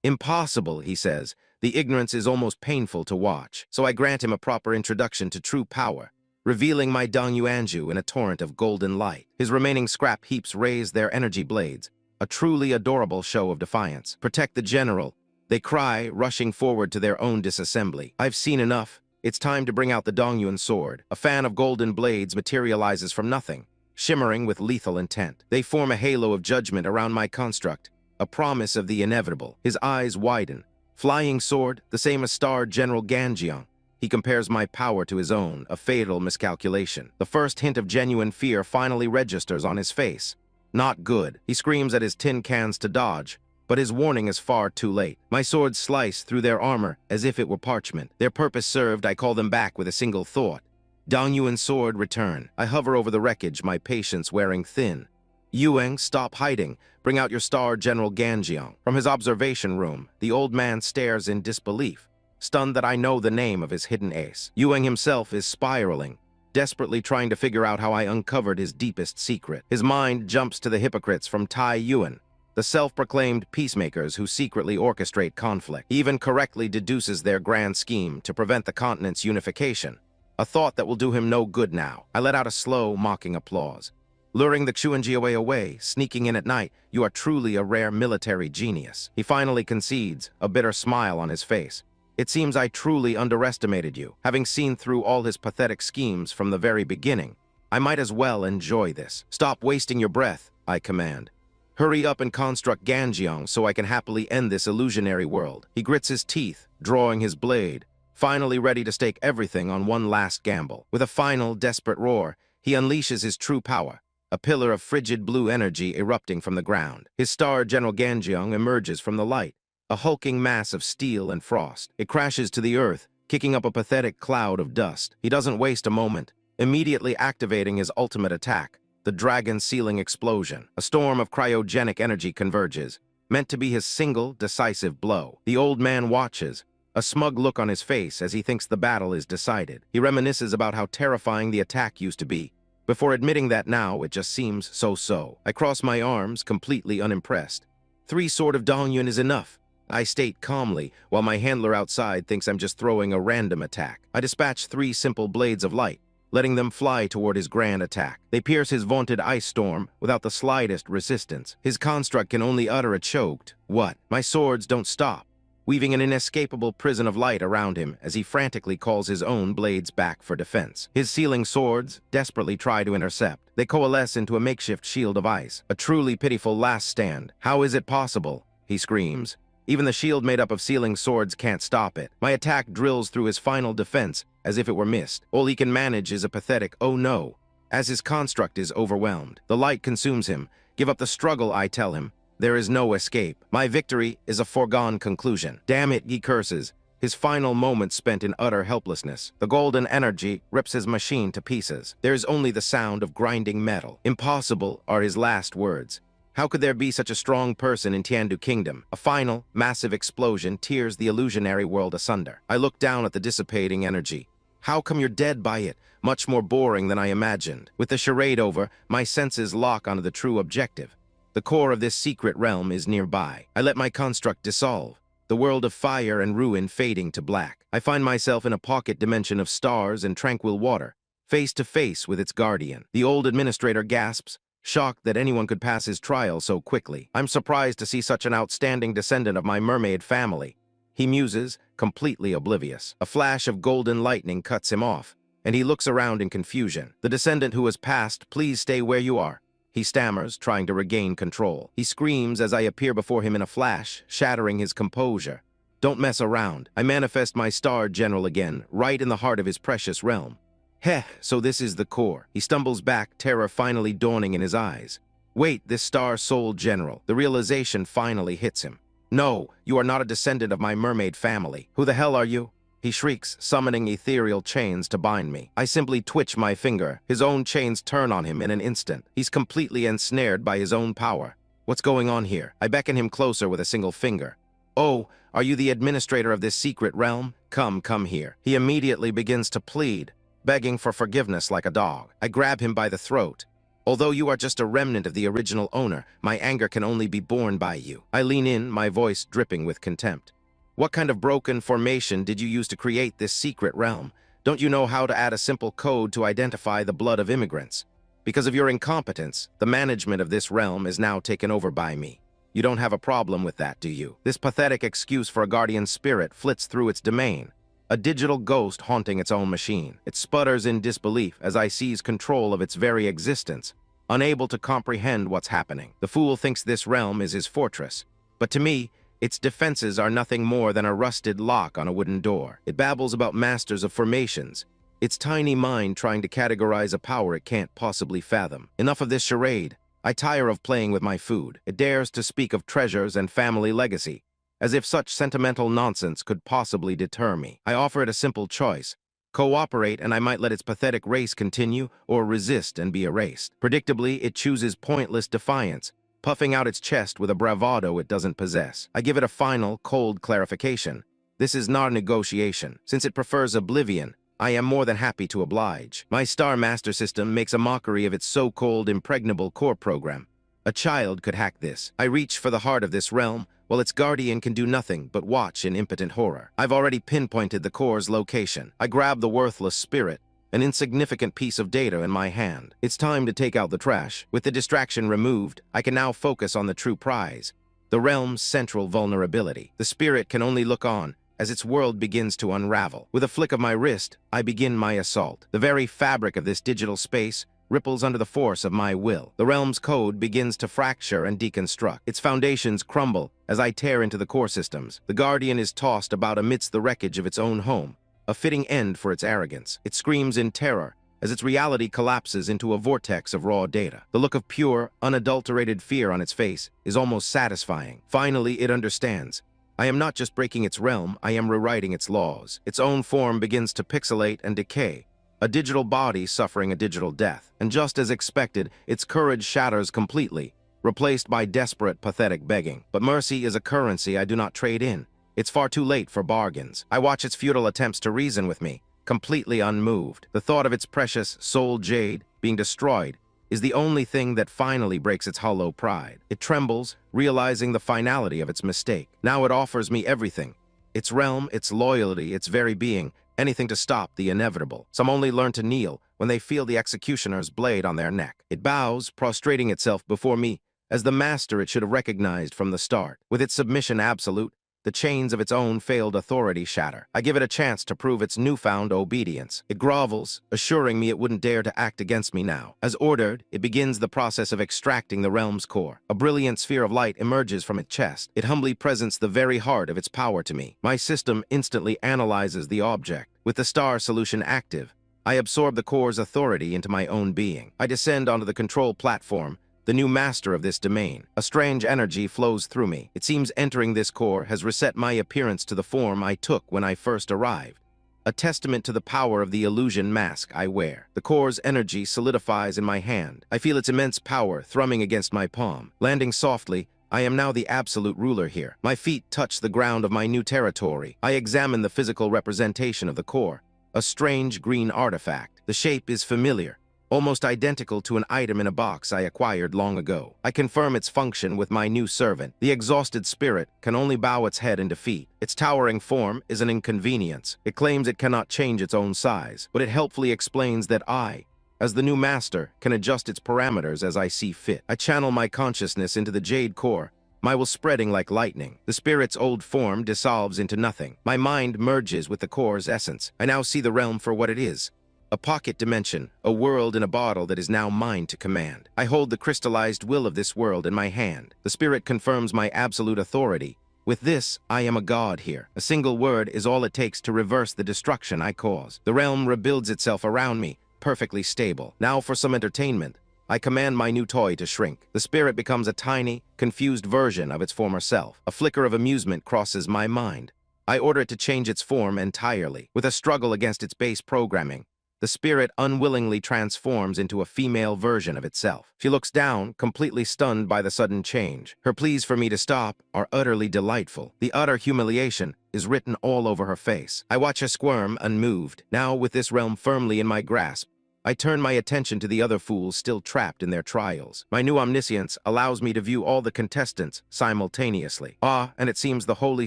Speaker 1: Impossible, he says. The ignorance is almost painful to watch. So I grant him a proper introduction to true power, revealing my Dongyuanju in a torrent of golden light. His remaining scrap heaps raise their energy blades, a truly adorable show of defiance. Protect the general, they cry, rushing forward to their own disassembly. I've seen enough. It's time to bring out the Dongyuan sword. A fan of golden blades materializes from nothing, shimmering with lethal intent. They form a halo of judgment around my construct, a promise of the inevitable. His eyes widen. Flying sword, the same as Star General Ganjiang. He compares my power to his own, a fatal miscalculation. The first hint of genuine fear finally registers on his face. Not good. He screams at his tin cans to dodge, but his warning is far too late. My swords slice through their armor as if it were parchment. Their purpose served, I call them back with a single thought. Dongyuan sword, return. I hover over the wreckage, my patience wearing thin. Yuang, stop hiding. Bring out your Star General Ganjiang. From his observation room, the old man stares in disbelief, stunned that I know the name of his hidden ace. Yuang himself is spiraling, desperately trying to figure out how I uncovered his deepest secret. His mind jumps to the hypocrites from Tai Yuan, the self-proclaimed peacemakers who secretly orchestrate conflict. He even correctly deduces their grand scheme to prevent the continent's unification, a thought that will do him no good now. I let out a slow, mocking applause. Luring the Xuanjiawei away, sneaking in at night, you are truly a rare military genius. He finally concedes, a bitter smile on his face. It seems I truly underestimated you. Having seen through all his pathetic schemes from the very beginning, I might as well enjoy this. Stop wasting your breath, I command. Hurry up and construct Ganjiang so I can happily end this illusionary world. He grits his teeth, drawing his blade, finally ready to stake everything on one last gamble. With a final, desperate roar, he unleashes his true power, a pillar of frigid blue energy erupting from the ground. His Star General Ganjiang emerges from the light, a hulking mass of steel and frost. It crashes to the earth, kicking up a pathetic cloud of dust. He doesn't waste a moment, immediately activating his ultimate attack, the dragon sealing explosion. A storm of cryogenic energy converges, meant to be his single, decisive blow. The old man watches, a smug look on his face as he thinks the battle is decided. He reminisces about how terrifying the attack used to be, before admitting that now it just seems so-so. I cross my arms, completely unimpressed. 3 Sword of Dongyuan is enough, I state calmly, while my handler outside thinks I'm just throwing a random attack. I dispatch 3 simple blades of light, letting them fly toward his grand attack. They pierce his vaunted ice storm without the slightest resistance. His construct can only utter a choked, "What?" My swords don't stop, weaving an inescapable prison of light around him as he frantically calls his own blades back for defense. His sealing swords desperately try to intercept. They coalesce into a makeshift shield of ice, a truly pitiful last stand. How is it possible? He screams. Even the shield made up of sealing swords can't stop it. My attack drills through his final defense as if it were missed. All he can manage is a pathetic "oh no," as his construct is overwhelmed. The light consumes him. Give up the struggle, I tell him. There is no escape. My victory is a foregone conclusion. Damn it, he curses, his final moments spent in utter helplessness. The golden energy rips his machine to pieces. There is only the sound of grinding metal. Impossible are his last words. How could there be such a strong person in Tiandu Kingdom? A final, massive explosion tears the illusionary world asunder. I look down at the dissipating energy. How come you're dead by it? Much more boring than I imagined. With the charade over, my senses lock onto the true objective. The core of this secret realm is nearby. I let my construct dissolve, the world of fire and ruin fading to black. I find myself in a pocket dimension of stars and tranquil water, face to face with its guardian. The old administrator gasps, shocked that anyone could pass his trial so quickly. I'm surprised to see such an outstanding descendant of my mermaid family. He muses, completely oblivious. A flash of golden lightning cuts him off, and he looks around in confusion. The descendant who has passed, please stay where you are. He stammers, trying to regain control. He screams as I appear before him in a flash, shattering his composure. Don't mess around. I manifest my star general again, right in the heart of his precious realm. Heh, so this is the core. He stumbles back, terror finally dawning in his eyes. Wait, this star-soul general. The realization finally hits him. No, you are not a descendant of my mermaid family. Who the hell are you? He shrieks, summoning ethereal chains to bind me. I simply twitch my finger. His own chains turn on him in an instant. He's completely ensnared by his own power. What's going on here? I beckon him closer with a single finger. Oh, are you the administrator of this secret realm? Come here. He immediately begins to plead, begging for forgiveness like a dog. I grab him by the throat. Although you are just a remnant of the original owner, my anger can only be borne by you. I lean in, my voice dripping with contempt. What kind of broken formation did you use to create this secret realm? Don't you know how to add a simple code to identify the blood of immigrants? Because of your incompetence, the management of this realm is now taken over by me. You don't have a problem with that, do you? This pathetic excuse for a guardian spirit flits through its domain. A digital ghost haunting its own machine. It sputters in disbelief as I seize control of its very existence, unable to comprehend what's happening. The fool thinks this realm is his fortress, but to me, its defenses are nothing more than a rusted lock on a wooden door. It babbles about masters of formations, its tiny mind trying to categorize a power it can't possibly fathom. Enough of this charade. I tire of playing with my food. It dares to speak of treasures and family legacy, as if such sentimental nonsense could possibly deter me. I offer it a simple choice. Cooperate and I might let its pathetic race continue, or resist and be erased. Predictably, it chooses pointless defiance, puffing out its chest with a bravado it doesn't possess. I give it a final, cold clarification. This is not a negotiation. Since it prefers oblivion, I am more than happy to oblige. My Star Master system makes a mockery of its so-called impregnable core program. A child could hack this. I reach for the heart of this realm, while its guardian can do nothing but watch in impotent horror. I've already pinpointed the core's location. I grab the worthless spirit, an insignificant piece of data in my hand. It's time to take out the trash. With the distraction removed, I can now focus on the true prize, the realm's central vulnerability. The spirit can only look on as its world begins to unravel. With a flick of my wrist, I begin my assault. The very fabric of this digital space ripples under the force of my will. The realm's code begins to fracture and deconstruct. Its foundations crumble as I tear into the core systems. The Guardian is tossed about amidst the wreckage of its own home, a fitting end for its arrogance. It screams in terror as its reality collapses into a vortex of raw data. The look of pure, unadulterated fear on its face is almost satisfying. Finally, it understands. I am not just breaking its realm, I am rewriting its laws. Its own form begins to pixelate and decay, a digital body suffering a digital death. And just as expected, its courage shatters completely, replaced by desperate, pathetic begging. But mercy is a currency I do not trade in. It's far too late for bargains. I watch its futile attempts to reason with me, completely unmoved. The thought of its precious soul jade being destroyed is the only thing that finally breaks its hollow pride. It trembles, realizing the finality of its mistake. Now it offers me everything. Its realm, its loyalty, its very being, anything to stop the inevitable. Some only learn to kneel when they feel the executioner's blade on their neck. It bows, prostrating itself before me, as the master it should have recognized from the start. With its submission absolute, the chains of its own failed authority shatter. I give it a chance to prove its newfound obedience. It grovels, assuring me it wouldn't dare to act against me now. As ordered, it begins the process of extracting the realm's core. A brilliant sphere of light emerges from its chest. It humbly presents the very heart of its power to me. My system instantly analyzes the object. With the star solution active, I absorb the core's authority into my own being. I descend onto the control platform, the new master of this domain. A strange energy flows through me. It seems entering this core has reset my appearance to the form I took when I first arrived, a testament to the power of the illusion mask I wear. The core's energy solidifies in my hand. I feel its immense power thrumming against my palm. Landing softly, I am now the absolute ruler here. My feet touch the ground of my new territory. I examine the physical representation of the core, a strange green artifact. The shape is familiar, almost identical to an item in a box I acquired long ago. I confirm its function with my new servant. The exhausted spirit can only bow its head in defeat. Its towering form is an inconvenience. It claims it cannot change its own size, but it helpfully explains that I, as the new master, can adjust its parameters as I see fit. I channel my consciousness into the jade core, my will spreading like lightning. The spirit's old form dissolves into nothing. My mind merges with the core's essence. I now see the realm for what it is. A pocket dimension, a world in a bottle that is now mine to command. I hold the crystallized will of this world in my hand. The spirit confirms my absolute authority. With this, I am a god here. A single word is all it takes to reverse the destruction I cause. The realm rebuilds itself around me, perfectly stable. Now for some entertainment. I command my new toy to shrink. The spirit becomes a tiny, confused version of its former self. A flicker of amusement crosses my mind. I order it to change its form entirely. With a struggle against its base programming, the spirit unwillingly transforms into a female version of itself. She looks down, completely stunned by the sudden change. Her pleas for me to stop are utterly delightful. The utter humiliation is written all over her face. I watch her squirm, unmoved. Now, with this realm firmly in my grasp, I turn my attention to the other fools still trapped in their trials. My new omniscience allows me to view all the contestants simultaneously. And it seems the holy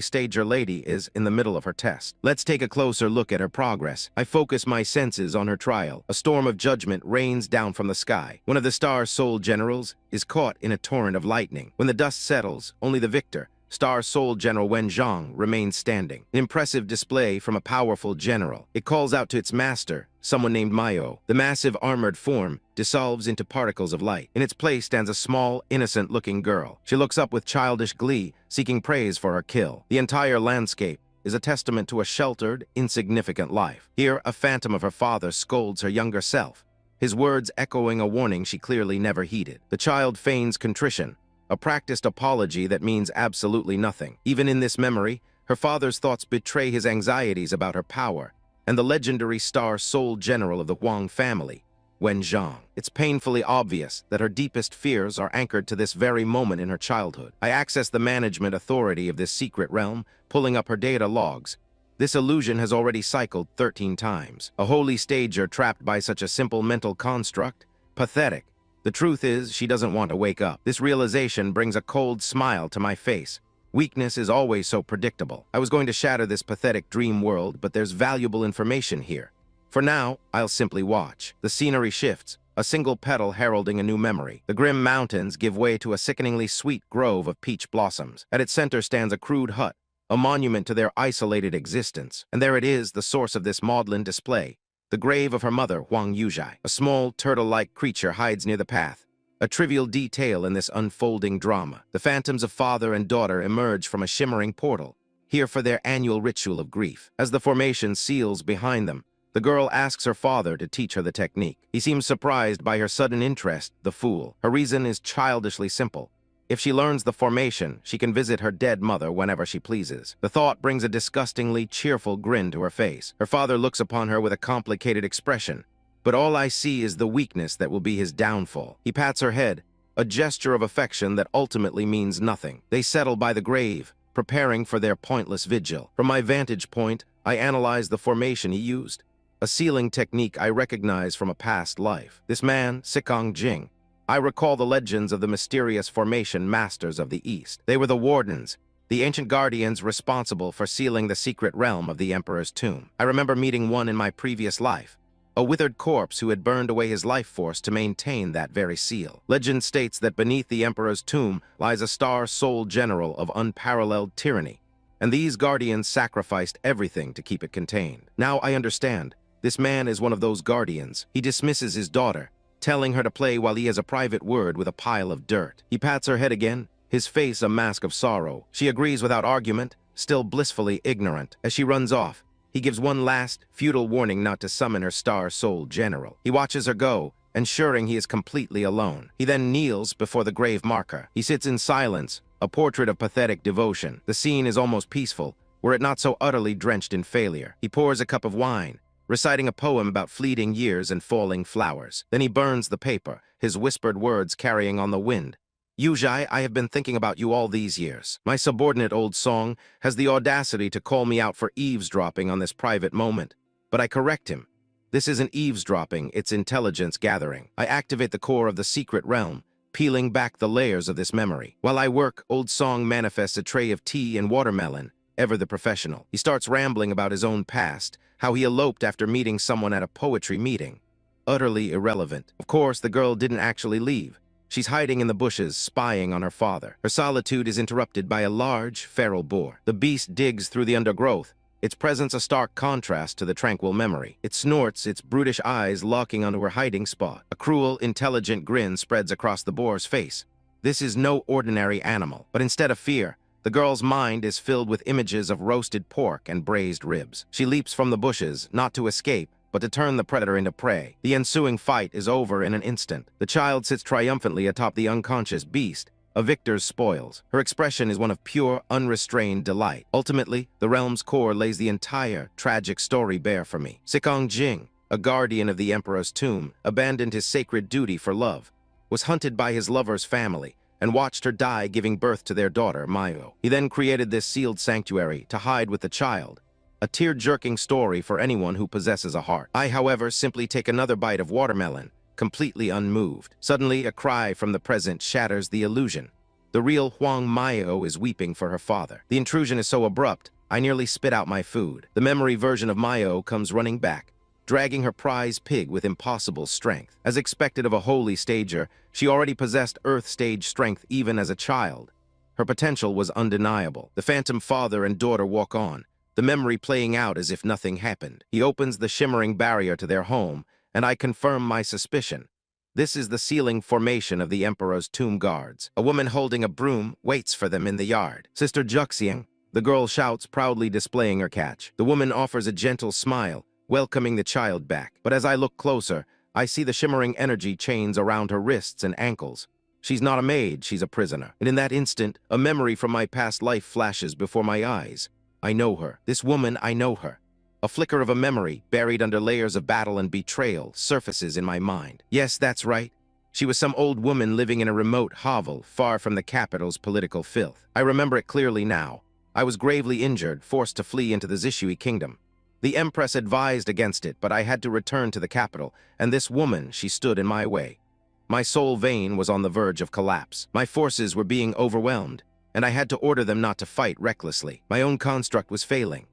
Speaker 1: stager lady is in the middle of her test. Let's take a closer look at her progress. I focus my senses on her trial. A storm of judgment rains down from the sky. One of the Star Soul generals is caught in a torrent of lightning. When the dust settles, only the victor, Star Soul General Wen Zhang, remains standing. An impressive display from a powerful general. It calls out to its master, someone named Mayo. The massive armored form dissolves into particles of light. In its place stands a small, innocent-looking girl. She looks up with childish glee, seeking praise for her kill. The entire landscape is a testament to a sheltered, insignificant life. Here, a phantom of her father scolds her younger self, his words echoing a warning she clearly never heeded. The child feigns contrition, a practiced apology that means absolutely nothing. Even in this memory, her father's thoughts betray his anxieties about her power and the legendary Star Soul General of the Huang family, Wen Zhang. It's painfully obvious that her deepest fears are anchored to this very moment in her childhood. I access the management authority of this secret realm, pulling up her data logs. This illusion has already cycled 13 times. A holy stager trapped by such a simple mental construct? Pathetic. The truth is, she doesn't want to wake up. This realization brings a cold smile to my face. Weakness is always so predictable. I was going to shatter this pathetic dream world, but there's valuable information here. For now, I'll simply watch. The scenery shifts, a single petal heralding a new memory. The grim mountains give way to a sickeningly sweet grove of peach blossoms. At its center stands a crude hut, a monument to their isolated existence. And there it is, the source of this maudlin display. The grave of her mother, Huang Yuzhai. A small, turtle-like creature hides near the path, a trivial detail in this unfolding drama. The phantoms of father and daughter emerge from a shimmering portal, here for their annual ritual of grief. As the formation seals behind them, the girl asks her father to teach her the technique. He seems surprised by her sudden interest, the fool. Her reason is childishly simple. If she learns the formation, she can visit her dead mother whenever she pleases. The thought brings a disgustingly cheerful grin to her face. Her father looks upon her with a complicated expression, but all I see is the weakness that will be his downfall. He pats her head, a gesture of affection that ultimately means nothing. They settle by the grave, preparing for their pointless vigil. From my vantage point, I analyze the formation he used, a sealing technique I recognize from a past life. This man, Sikong Jing, I recall the legends of the mysterious formation masters of the East. They were the wardens, the ancient guardians responsible for sealing the secret realm of the Emperor's tomb. I remember meeting one in my previous life, a withered corpse who had burned away his life force to maintain that very seal. Legend states that beneath the Emperor's tomb lies a Star Soul General of unparalleled tyranny, and these guardians sacrificed everything to keep it contained. Now I understand. This man is one of those guardians. He dismisses his daughter, telling her to play while he has a private word with a pile of dirt. He pats her head again, his face a mask of sorrow. She agrees without argument, still blissfully ignorant. As she runs off, he gives one last, futile warning not to summon her Star Soul General. He watches her go, ensuring he is completely alone. He then kneels before the grave marker. He sits in silence, a portrait of pathetic devotion. The scene is almost peaceful, were it not so utterly drenched in failure. He pours a cup of wine, reciting a poem about fleeting years and falling flowers. Then he burns the paper, his whispered words carrying on the wind. Yuzhai, I have been thinking about you all these years. My subordinate old song has the audacity to call me out for eavesdropping on this private moment. But I correct him. This isn't eavesdropping, it's intelligence gathering. I activate the core of the secret realm, peeling back the layers of this memory. While I work, old song manifests a tray of tea and watermelon, ever the professional. He starts rambling about his own past, how he eloped after meeting someone at a poetry meeting. Utterly irrelevant. Of course, the girl didn't actually leave. She's hiding in the bushes, spying on her father. Her solitude is interrupted by a large, feral boar. The beast digs through the undergrowth, its presence a stark contrast to the tranquil memory. It snorts, its brutish eyes locking onto her hiding spot. A cruel, intelligent grin spreads across the boar's face. This is no ordinary animal, but instead of fear, the girl's mind is filled with images of roasted pork and braised ribs. She leaps from the bushes, not to escape, but to turn the predator into prey. The ensuing fight is over in an instant. The child sits triumphantly atop the unconscious beast, a victor's spoils. Her expression is one of pure, unrestrained delight. Ultimately, the realm's core lays the entire tragic story bare for me. Sikong Jing, a guardian of the emperor's tomb, abandoned his sacred duty for love, was hunted by his lover's family, and watched her die giving birth to their daughter, Mayo. He then created this sealed sanctuary to hide with the child, a tear-jerking story for anyone who possesses a heart. I, however, simply take another bite of watermelon, completely unmoved. Suddenly, a cry from the present shatters the illusion. The real Huang Mayo is weeping for her father. The intrusion is so abrupt, I nearly spit out my food. The memory version of Mayo comes running back, dragging her prize pig with impossible strength. As expected of a holy stager, she already possessed Earth stage strength even as a child. Her potential was undeniable. The phantom father and daughter walk on, the memory playing out as if nothing happened. He opens the shimmering barrier to their home, and I confirm my suspicion. This is the sealing formation of the Emperor's tomb guards. A woman holding a broom waits for them in the yard. Sister Juxiang, the girl shouts, proudly displaying her catch. The woman offers a gentle smile, welcoming the child back. But as I look closer, I see the shimmering energy chains around her wrists and ankles. She's not a maid, she's a prisoner. And in that instant, a memory from my past life flashes before my eyes. I know her. This woman, I know her. A flicker of a memory, buried under layers of battle and betrayal, surfaces in my mind. Yes, that's right. She was some old woman living in a remote hovel, far from the capital's political filth. I remember it clearly now. I was gravely injured, forced to flee into the Zishui kingdom. The Empress advised against it, but I had to return to the capital, and this woman, she stood in my way. My soul vein was on the verge of collapse. My forces were being overwhelmed, and I had to order them not to fight recklessly. My own construct was failing.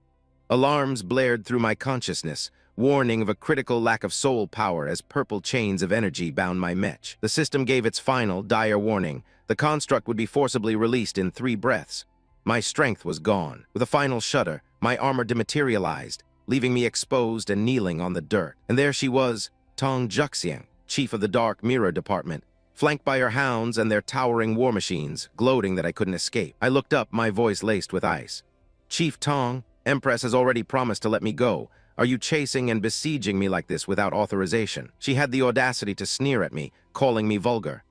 Speaker 1: Alarms blared through my consciousness, warning of a critical lack of soul power as purple chains of energy bound my mech. The system gave its final, dire warning. The construct would be forcibly released in 3 breaths. My strength was gone. With a final shudder, my armor dematerialized, leaving me exposed and kneeling on the dirt. And there she was, Tong Juxiang, chief of the Dark Mirror Department, flanked by her hounds and their towering war machines, gloating that I couldn't escape. I looked up, my voice laced with ice. Chief Tong, Empress has already promised to let me go. Are you chasing and besieging me like this without authorization? She had the audacity to sneer at me, calling me vulgar.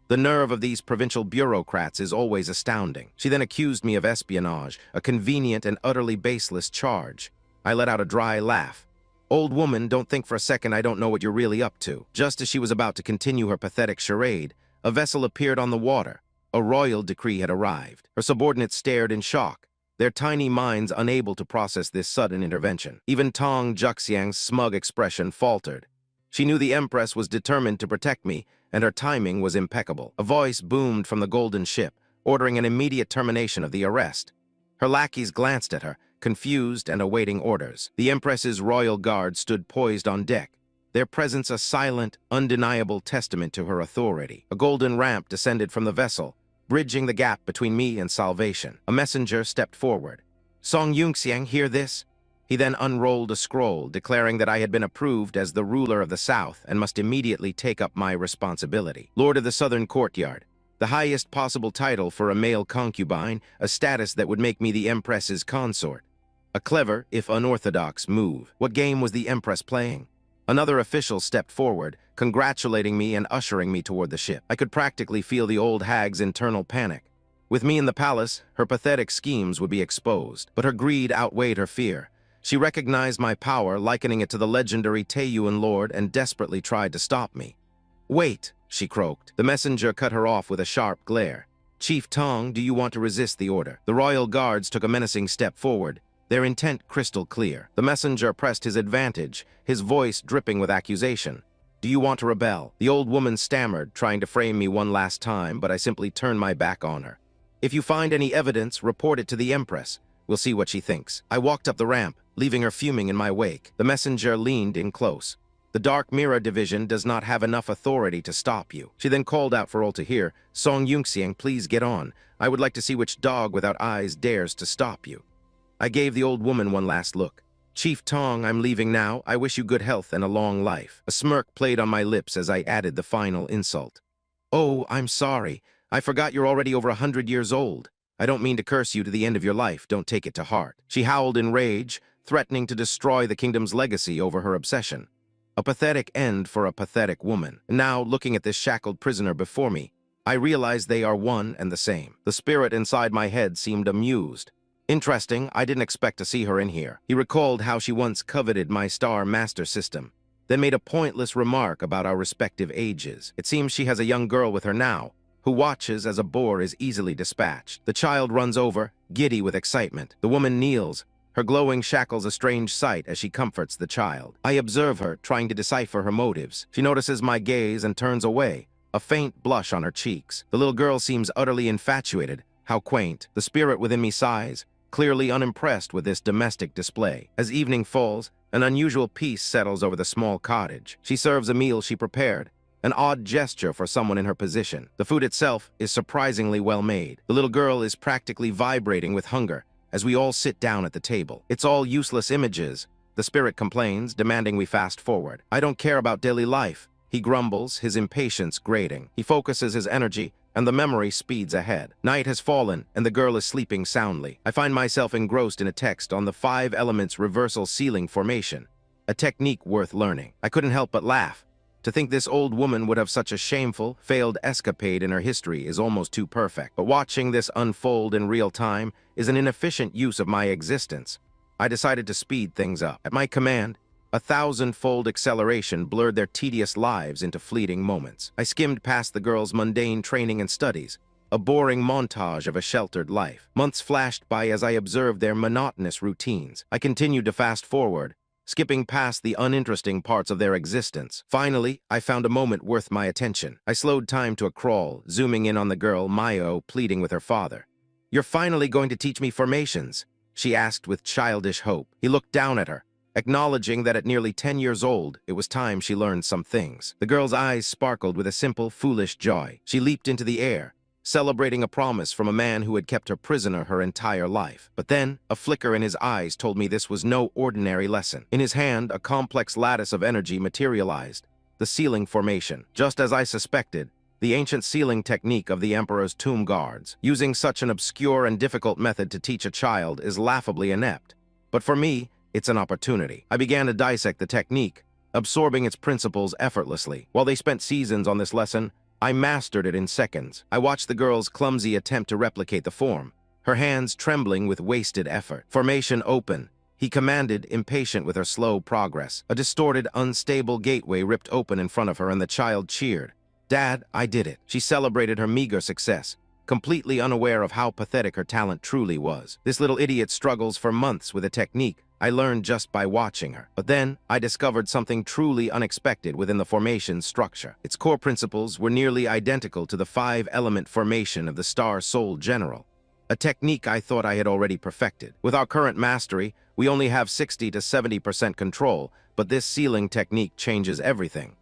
Speaker 1: The nerve of these provincial bureaucrats is always astounding. She then accused me of espionage, a convenient and utterly baseless charge. I let out a dry laugh. Old woman, don't think for a second I don't know what you're really up to. Just as she was about to continue her pathetic charade, a vessel appeared on the water. A royal decree had arrived. Her subordinates stared in shock, their tiny minds unable to process this sudden intervention. Even Tong Juxiang's smug expression faltered. She knew the Empress was determined to protect me, and her timing was impeccable. A voice boomed from the golden ship, ordering an immediate termination of the arrest. Her lackeys glanced at her, confused and awaiting orders. The Empress's royal guard stood poised on deck, their presence a silent, undeniable testament to her authority. A golden ramp descended from the vessel, bridging the gap between me and salvation. A messenger stepped forward. Song Yunxiang, hear this? He then unrolled a scroll, declaring that I had been approved as the ruler of the South and must immediately take up my responsibility. Lord of the Southern Courtyard, the highest possible title for a male concubine, a status that would make me the Empress's consort. A clever, if unorthodox, move. What game was the Empress playing? Another official stepped forward, congratulating me and ushering me toward the ship. I could practically feel the old hag's internal panic. With me in the palace, her pathetic schemes would be exposed. But her greed outweighed her fear. She recognized my power, likening it to the legendary Taiyuan lord, and desperately tried to stop me. Wait, she croaked. The messenger cut her off with a sharp glare. Chief Tong, do you want to resist the order? The royal guards took a menacing step forward, their intent crystal clear. The messenger pressed his advantage, his voice dripping with accusation. Do you want to rebel? The old woman stammered, trying to frame me one last time, but I simply turned my back on her. If you find any evidence, report it to the Empress. We'll see what she thinks. I walked up the ramp, leaving her fuming in my wake. The messenger leaned in close. The Dark Mirror Division does not have enough authority to stop you. She then called out for all to hear, Song Yunxiang, please get on. I would like to see which dog without eyes dares to stop you. I gave the old woman one last look. Chief Tong, I'm leaving now. I wish you good health and a long life. A smirk played on my lips as I added the final insult. Oh, I'm sorry. I forgot you're already over 100 years old. I don't mean to curse you to the end of your life. Don't take it to heart. She howled in rage, threatening to destroy the kingdom's legacy over her obsession. A pathetic end for a pathetic woman. Now, looking at this shackled prisoner before me, I realized they are one and the same. The spirit inside my head seemed amused. Interesting, I didn't expect to see her in here. He recalled how she once coveted my Star Master system, then made a pointless remark about our respective ages. It seems she has a young girl with her now, who watches as a boar is easily dispatched. The child runs over, giddy with excitement. The woman kneels, her glowing shackles a strange sight as she comforts the child. I observe her, trying to decipher her motives. She notices my gaze and turns away, a faint blush on her cheeks. The little girl seems utterly infatuated. How quaint. The spirit within me sighs, clearly unimpressed with this domestic display. As evening falls, an unusual peace settles over the small cottage. She serves a meal she prepared, an odd gesture for someone in her position. The food itself is surprisingly well made. The little girl is practically vibrating with hunger as we all sit down at the table. It's all useless images, the spirit complains, demanding we fast forward. I don't care about daily life, he grumbles, his impatience grating. He focuses his energy, and the memory speeds ahead. Night has fallen, and the girl is sleeping soundly. I find myself engrossed in a text on the 5 elements reversal ceiling formation, a technique worth learning. I couldn't help but laugh. To think this old woman would have such a shameful, failed escapade in her history is almost too perfect. But watching this unfold in real time is an inefficient use of my existence. I decided to speed things up. At my command, 1,000-fold acceleration blurred their tedious lives into fleeting moments. I skimmed past the girls' mundane training and studies, a boring montage of a sheltered life. Months flashed by as I observed their monotonous routines. I continued to fast forward, skipping past the uninteresting parts of their existence. Finally, I found a moment worth my attention. I slowed time to a crawl, zooming in on the girl, Mayo, pleading with her father. You're finally going to teach me formations, she asked with childish hope. He looked down at her, acknowledging that at nearly 10 years old, it was time she learned some things. The girl's eyes sparkled with a simple, foolish joy. She leaped into the air, celebrating a promise from a man who had kept her prisoner her entire life. But then, a flicker in his eyes told me this was no ordinary lesson. In his hand, a complex lattice of energy materialized, the ceiling formation. Just as I suspected, the ancient sealing technique of the Emperor's tomb guards. Using such an obscure and difficult method to teach a child is laughably inept. But for me, it's an opportunity. I began to dissect the technique, absorbing its principles effortlessly. While they spent seasons on this lesson, I mastered it in seconds. I watched the girl's clumsy attempt to replicate the form, her hands trembling with wasted effort. Formation open, he commanded, impatient with her slow progress. A distorted, unstable gateway ripped open in front of her and the child cheered. Dad, I did it. She celebrated her meager success, completely unaware of how pathetic her talent truly was. This little idiot struggles for months with a technique I learned just by watching her. But then, I discovered something truly unexpected within the formation's structure. Its core principles were nearly identical to the 5-element formation of the Star Soul General, a technique I thought I had already perfected. With our current mastery, we only have 60 to 70% control, but this sealing technique changes everything.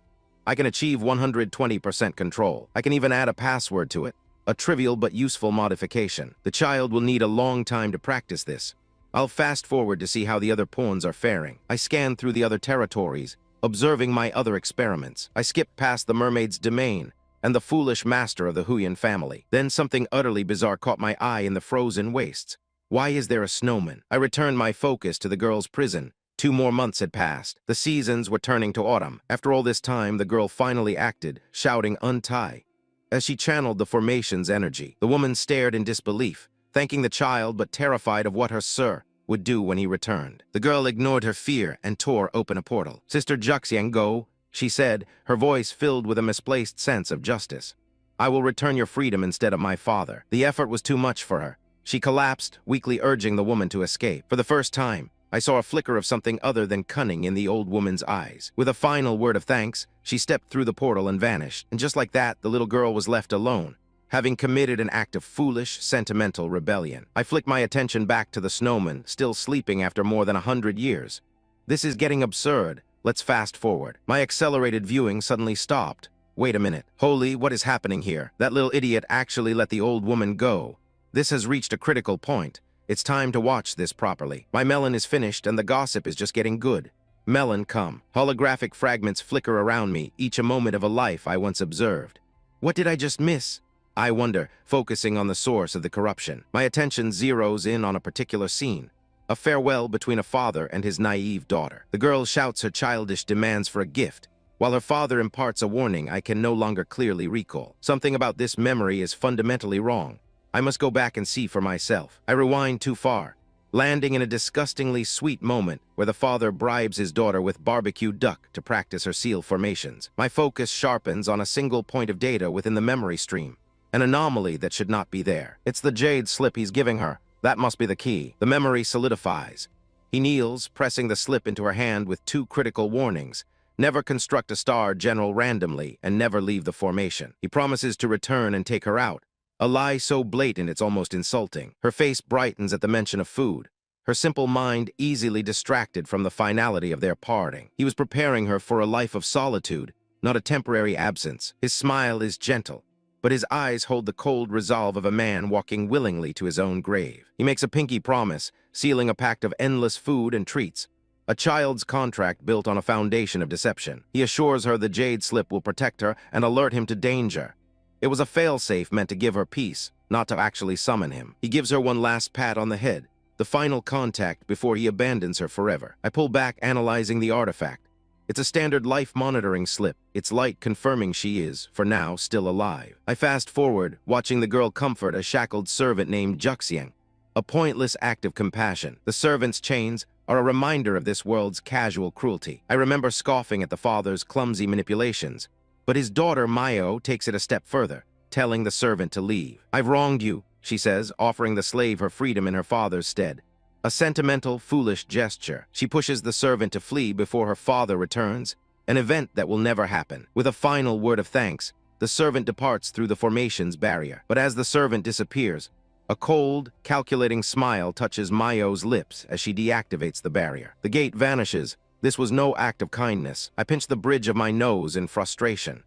Speaker 1: I can achieve 120% control. I can even add a password to it, a trivial but useful modification. The child will need a long time to practice this. I'll fast forward to see how the other pawns are faring. I scanned through the other territories, observing my other experiments. I skipped past the mermaid's domain and the foolish master of the Huyan family. Then something utterly bizarre caught my eye in the frozen wastes. Why is there a snowman? I returned my focus to the girl's prison. 2 more months had passed. The seasons were turning to autumn. After all this time, the girl finally acted, shouting, "Untie." As she channeled the formation's energy, the woman stared in disbelief, thanking the child but terrified of what her sir would do when he returned. The girl ignored her fear and tore open a portal. "Sister Juxiang, go," she said, her voice filled with a misplaced sense of justice. "I will return your freedom instead of my father." The effort was too much for her. She collapsed, weakly urging the woman to escape. For the first time, I saw a flicker of something other than cunning in the old woman's eyes. With a final word of thanks, she stepped through the portal and vanished. And just like that, the little girl was left alone, having committed an act of foolish, sentimental rebellion. I flicked my attention back to the snowman, still sleeping after more than 100 years. This is getting absurd. Let's fast forward. My accelerated viewing suddenly stopped. Wait a minute. Holy, what is happening here? That little idiot actually let the old woman go. This has reached a critical point. It's time to watch this properly. My melon is finished and the gossip is just getting good. Melon come. Holographic fragments flicker around me, each a moment of a life I once observed. What did I just miss? I wonder, focusing on the source of the corruption. My attention zeroes in on a particular scene. A farewell between a father and his naive daughter. The girl shouts her childish demands for a gift, while her father imparts a warning I can no longer clearly recall. Something about this memory is fundamentally wrong. I must go back and see for myself. I rewind too far, landing in a disgustingly sweet moment where the father bribes his daughter with barbecue duck to practice her seal formations. My focus sharpens on a single point of data within the memory stream. An anomaly that should not be there. It's the jade slip he's giving her. That must be the key. The memory solidifies. He kneels, pressing the slip into her hand with two critical warnings. Never construct a star general randomly, and never leave the formation. He promises to return and take her out. A lie so blatant it's almost insulting. Her face brightens at the mention of food. Her simple mind easily distracted from the finality of their parting. He was preparing her for a life of solitude, not a temporary absence. His smile is gentle, but his eyes hold the cold resolve of a man walking willingly to his own grave. He makes a pinky promise, sealing a pact of endless food and treats. A child's contract built on a foundation of deception. He assures her the jade slip will protect her and alert him to danger. It was a failsafe meant to give her peace, not to actually summon him. He gives her one last pat on the head, the final contact before he abandons her forever. I pull back, analyzing the artifact. It's a standard life monitoring slip, its light confirming she is, for now, still alive. I fast forward, watching the girl comfort a shackled servant named Juxiang, a pointless act of compassion. The servant's chains are a reminder of this world's casual cruelty. I remember scoffing at the father's clumsy manipulations, but his daughter Mayo takes it a step further, telling the servant to leave. I've wronged you, she says, offering the slave her freedom in her father's stead. A sentimental, foolish gesture. She pushes the servant to flee before her father returns, an event that will never happen. With a final word of thanks, the servant departs through the formation's barrier. But as the servant disappears, a cold, calculating smile touches Mayo's lips as she deactivates the barrier. The gate vanishes. This was no act of kindness. I pinch the bridge of my nose in frustration.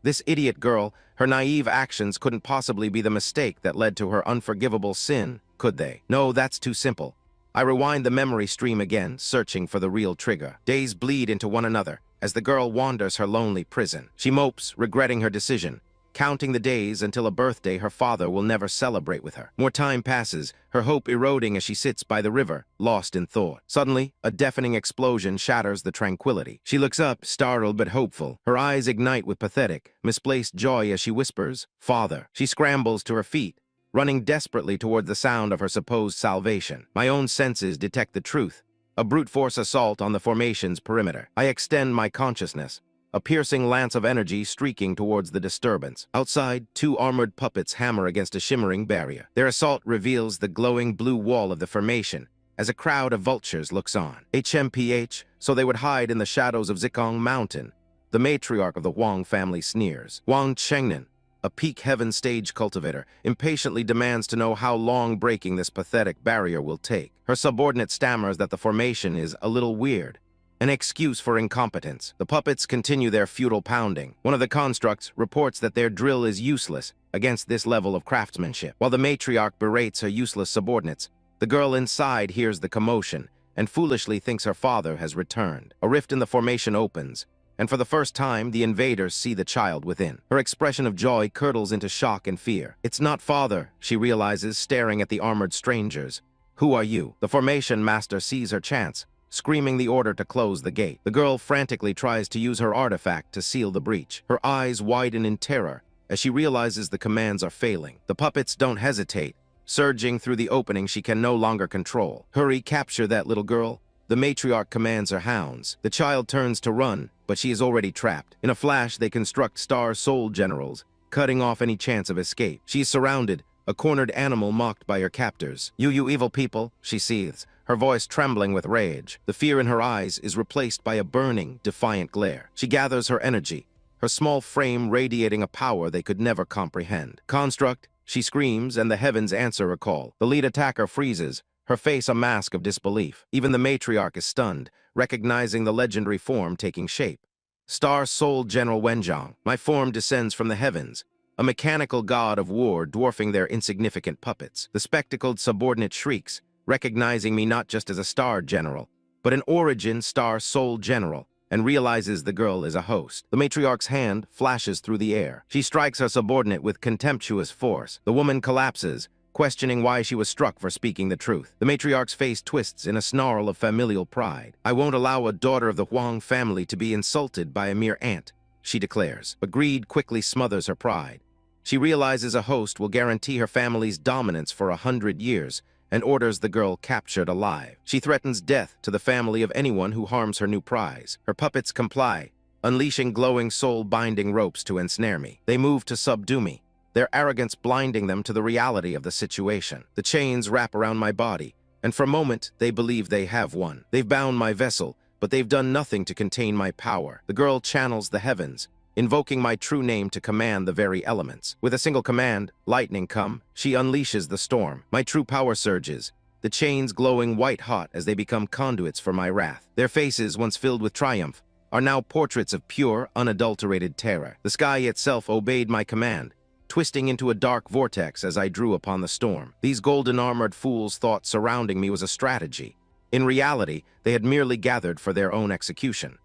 Speaker 1: This idiot girl, her naive actions couldn't possibly be the mistake that led to her unforgivable sin, could they? No, that's too simple. I rewind the memory stream again, searching for the real trigger. Days bleed into one another as the girl wanders her lonely prison. She mopes, regretting her decision, counting the days until a birthday her father will never celebrate with her. More time passes, her hope eroding as she sits by the river, lost in thought. Suddenly, a deafening explosion shatters the tranquility. She looks up, startled but hopeful. Her eyes ignite with pathetic, misplaced joy as she whispers, "Father." She scrambles to her feet, running desperately toward the sound of her supposed salvation. My own senses detect the truth, a brute force assault on the formation's perimeter. I extend my consciousness, a piercing lance of energy streaking towards the disturbance. Outside, two armored puppets hammer against a shimmering barrier. Their assault reveals the glowing blue wall of the formation as a crowd of vultures looks on. HMPH, so they would hide in the shadows of Zikong Mountain. The matriarch of the Huang family sneers. Wang Chengnan, a peak heaven stage cultivator, impatiently demands to know how long breaking this pathetic barrier will take. Her subordinate stammers that the formation is a little weird, an excuse for incompetence. The puppets continue their futile pounding. One of the constructs reports that their drill is useless against this level of craftsmanship. While the matriarch berates her useless subordinates, the girl inside hears the commotion and foolishly thinks her father has returned. A rift in the formation opens, and for the first time, the invaders see the child within. Her expression of joy curdles into shock and fear. It's not father, she realizes, staring at the armored strangers. Who are you? The formation master sees her chance, screaming the order to close the gate. The girl frantically tries to use her artifact to seal the breach. Her eyes widen in terror as she realizes the commands are failing. The puppets don't hesitate, surging through the opening she can no longer control. Hurry, capture that little girl. The matriarch commands her hounds. The child turns to run, but she is already trapped. In a flash, they construct star soul generals, cutting off any chance of escape. She is surrounded, a cornered animal mocked by her captors. You evil people, she seethes, her voice trembling with rage. The fear in her eyes is replaced by a burning, defiant glare. She gathers her energy, her small frame radiating a power they could never comprehend. Construct, she screams, and the heavens answer her call. The lead attacker freezes, her face a mask of disbelief. Even the matriarch is stunned, recognizing the legendary form taking shape. Star-souled General Wenjiang, my form descends from the heavens, a mechanical god of war dwarfing their insignificant puppets. The spectacled subordinate shrieks, recognizing me not just as a star general, but an origin star-souled general, and realizes the girl is a host. The matriarch's hand flashes through the air. She strikes her subordinate with contemptuous force. The woman collapses, questioning why she was struck for speaking the truth. The matriarch's face twists in a snarl of familial pride. "I won't allow a daughter of the Huang family to be insulted by a mere ant," she declares. But greed quickly smothers her pride. She realizes a host will guarantee her family's dominance for 100 years, and orders the girl captured alive. She threatens death to the family of anyone who harms her new prize. Her puppets comply, unleashing glowing soul-binding ropes to ensnare me. They move to subdue me, their arrogance blinding them to the reality of the situation. The chains wrap around my body, and for a moment they believe they have won. They've bound my vessel, but they've done nothing to contain my power. The girl channels the heavens, invoking my true name to command the very elements. With a single command, lightning come, she unleashes the storm. My true power surges, the chains glowing white-hot as they become conduits for my wrath. Their faces, once filled with triumph, are now portraits of pure, unadulterated terror. The sky itself obeyed my command, twisting into a dark vortex as I drew upon the storm. These golden-armored fools thought surrounding me was a strategy. In reality, they had merely gathered for their own execution.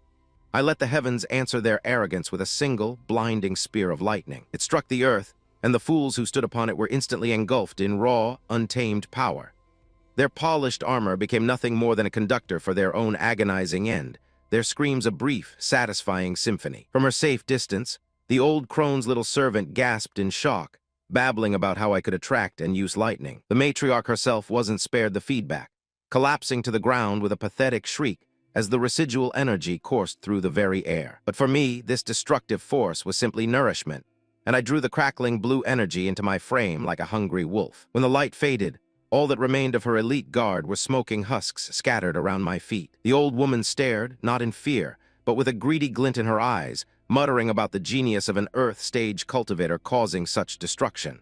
Speaker 1: I let the heavens answer their arrogance with a single, blinding spear of lightning. It struck the earth, and the fools who stood upon it were instantly engulfed in raw, untamed power. Their polished armor became nothing more than a conductor for their own agonizing end, their screams a brief, satisfying symphony. From her safe distance, the old crone's little servant gasped in shock, babbling about how I could attract and use lightning. The matriarch herself wasn't spared the feedback, collapsing to the ground with a pathetic shriek as the residual energy coursed through the very air. But for me, this destructive force was simply nourishment, and I drew the crackling blue energy into my frame like a hungry wolf. When the light faded, all that remained of her elite guard were smoking husks scattered around my feet. The old woman stared, not in fear, but with a greedy glint in her eyes, muttering about the genius of an Earth-stage cultivator causing such destruction.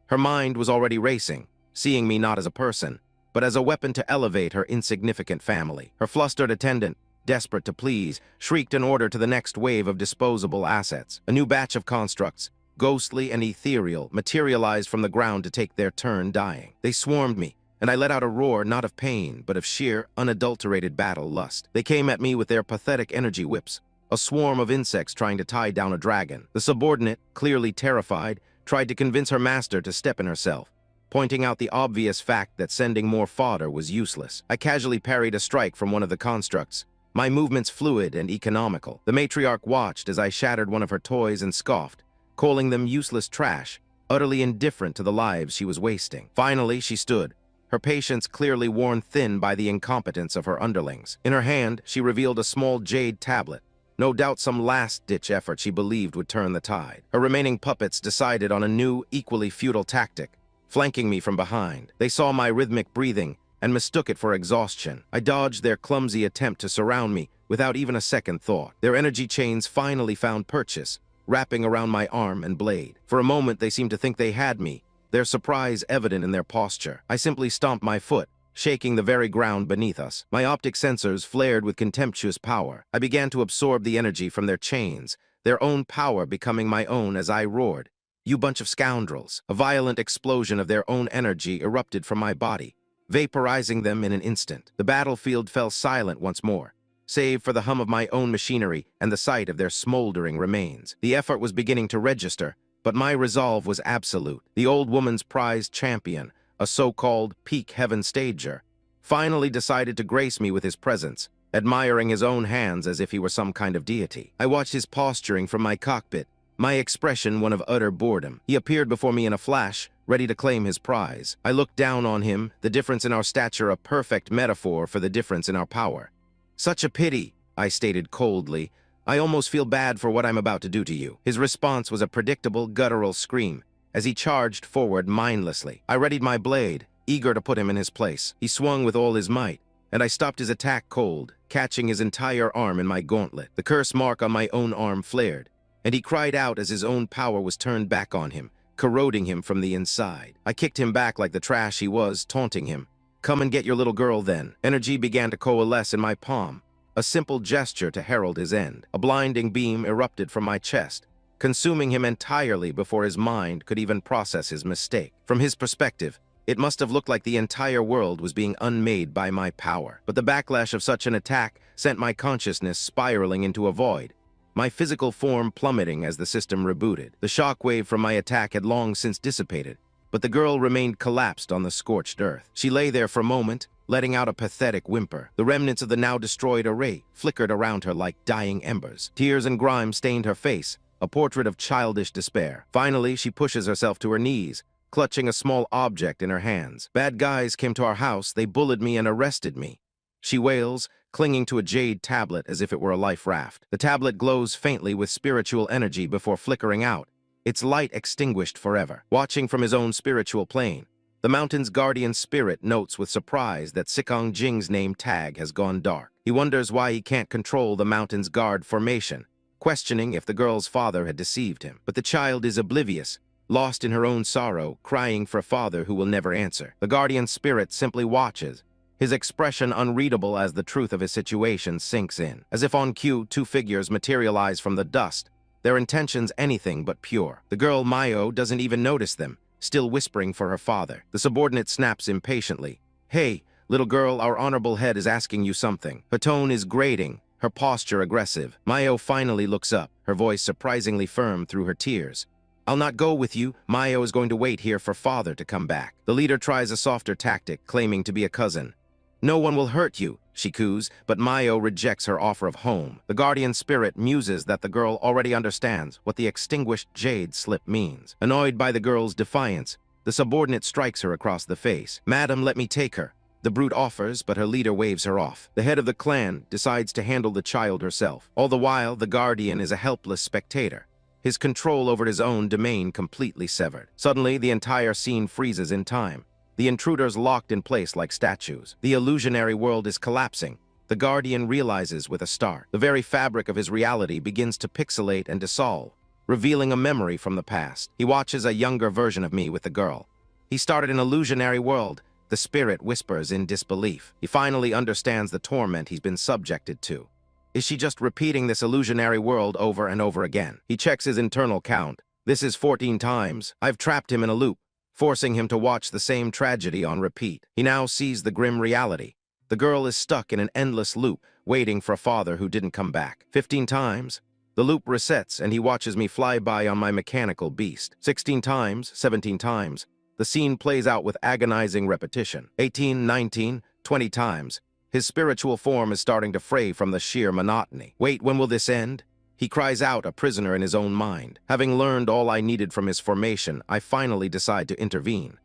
Speaker 1: Her mind was already racing, seeing me not as a person, but as a weapon to elevate her insignificant family. Her flustered attendant, desperate to please, shrieked an order to the next wave of disposable assets. A new batch of constructs, ghostly and ethereal, materialized from the ground to take their turn dying. They swarmed me, and I let out a roar not of pain, but of sheer, unadulterated battle lust. They came at me with their pathetic energy whips, a swarm of insects trying to tie down a dragon. The subordinate, clearly terrified, tried to convince her master to step in herself, pointing out the obvious fact that sending more fodder was useless. I casually parried a strike from one of the constructs, my movements fluid and economical. The matriarch watched as I shattered one of her toys and scoffed, calling them useless trash, utterly indifferent to the lives she was wasting. Finally, she stood, her patience clearly worn thin by the incompetence of her underlings. In her hand, she revealed a small jade tablet, no doubt some last-ditch effort she believed would turn the tide. Her remaining puppets decided on a new, equally futile tactic, flanking me from behind. They saw my rhythmic breathing and mistook it for exhaustion. I dodged their clumsy attempt to surround me without even a second thought. Their energy chains finally found purchase, wrapping around my arm and blade. For a moment, they seemed to think they had me, their surprise evident in their posture. I simply stomped my foot, shaking the very ground beneath us. My optic sensors flared with contemptuous power. I began to absorb the energy from their chains, their own power becoming my own as I roared. "You bunch of scoundrels!" A violent explosion of their own energy erupted from my body, vaporizing them in an instant. The battlefield fell silent once more, save for the hum of my own machinery and the sight of their smoldering remains. The effort was beginning to register, but my resolve was absolute. The old woman's prized champion, a so-called peak heaven stager, finally decided to grace me with his presence, admiring his own hands as if he were some kind of deity. I watched his posturing from my cockpit, my expression one of utter boredom. He appeared before me in a flash, ready to claim his prize. I looked down on him, the difference in our stature a perfect metaphor for the difference in our power. "Such a pity," I stated coldly. "I almost feel bad for what I'm about to do to you." His response was a predictable, guttural scream, as he charged forward mindlessly. I readied my blade, eager to put him in his place. He swung with all his might, and I stopped his attack cold, catching his entire arm in my gauntlet. The curse mark on my own arm flared, and he cried out as his own power was turned back on him, corroding him from the inside. I kicked him back like the trash he was, taunting him, Come and get your little girl then. Energy began to coalesce in my palm, a simple gesture to herald his end. A blinding beam erupted from my chest, consuming him entirely before his mind could even process his mistake. From his perspective, it must have looked like the entire world was being unmade by my power. But the backlash of such an attack sent my consciousness spiraling into a void, my physical form plummeting as the system rebooted. The shockwave from my attack had long since dissipated, but the girl remained collapsed on the scorched earth. She lay there for a moment, letting out a pathetic whimper. The remnants of the now destroyed array flickered around her like dying embers. Tears and grime stained her face, a portrait of childish despair. Finally, she pushes herself to her knees, clutching a small object in her hands. Bad guys came to our house, they bullied me and arrested me. She wails, clinging to a jade tablet as if it were a life raft. The tablet glows faintly with spiritual energy before flickering out, its light extinguished forever. Watching from his own spiritual plane, the mountain's guardian spirit notes with surprise that Sikong Jing's name tag has gone dark. He wonders why he can't control the mountain's guard formation, questioning if the girl's father had deceived him. But the child is oblivious, lost in her own sorrow, crying for a father who will never answer. The guardian spirit simply watches, his expression unreadable as the truth of his situation sinks in. As if on cue, two figures materialize from the dust, their intentions anything but pure. The girl Mayo doesn't even notice them, still whispering for her father. The subordinate snaps impatiently. "Hey, little girl, our honorable head is asking you something." Her tone is grating, her posture aggressive. Mayo finally looks up, her voice surprisingly firm through her tears. "I'll not go with you. Mayo is going to wait here for father to come back." The leader tries a softer tactic, claiming to be a cousin. "No one will hurt you," she coos, but Mayo rejects her offer of home. The guardian spirit muses that the girl already understands what the extinguished jade slip means. Annoyed by the girl's defiance, the subordinate strikes her across the face. "Madam, let me take her." The brute offers, but her leader waves her off. The head of the clan decides to handle the child herself. All the while, the guardian is a helpless spectator, his control over his own domain completely severed. Suddenly, the entire scene freezes in time, the intruders locked in place like statues. The illusionary world is collapsing. The guardian realizes with a start. The very fabric of his reality begins to pixelate and dissolve, revealing a memory from the past. He watches a younger version of me with the girl. He started an illusionary world. The spirit whispers in disbelief. He finally understands the torment he's been subjected to. Is she just repeating this illusionary world over and over again? He checks his internal count. This is 14 times. I've trapped him in a loop, forcing him to watch the same tragedy on repeat. He now sees the grim reality. The girl is stuck in an endless loop, waiting for a father who didn't come back. 15 times. The loop resets, and he watches me fly by on my mechanical beast. 16 times, 17 times. The scene plays out with agonizing repetition. 18, 19, 20 times. His spiritual form is starting to fray from the sheer monotony. Wait, when will this end? He cries out, a prisoner in his own mind. Having learned all I needed from his formation, I finally decide to intervene.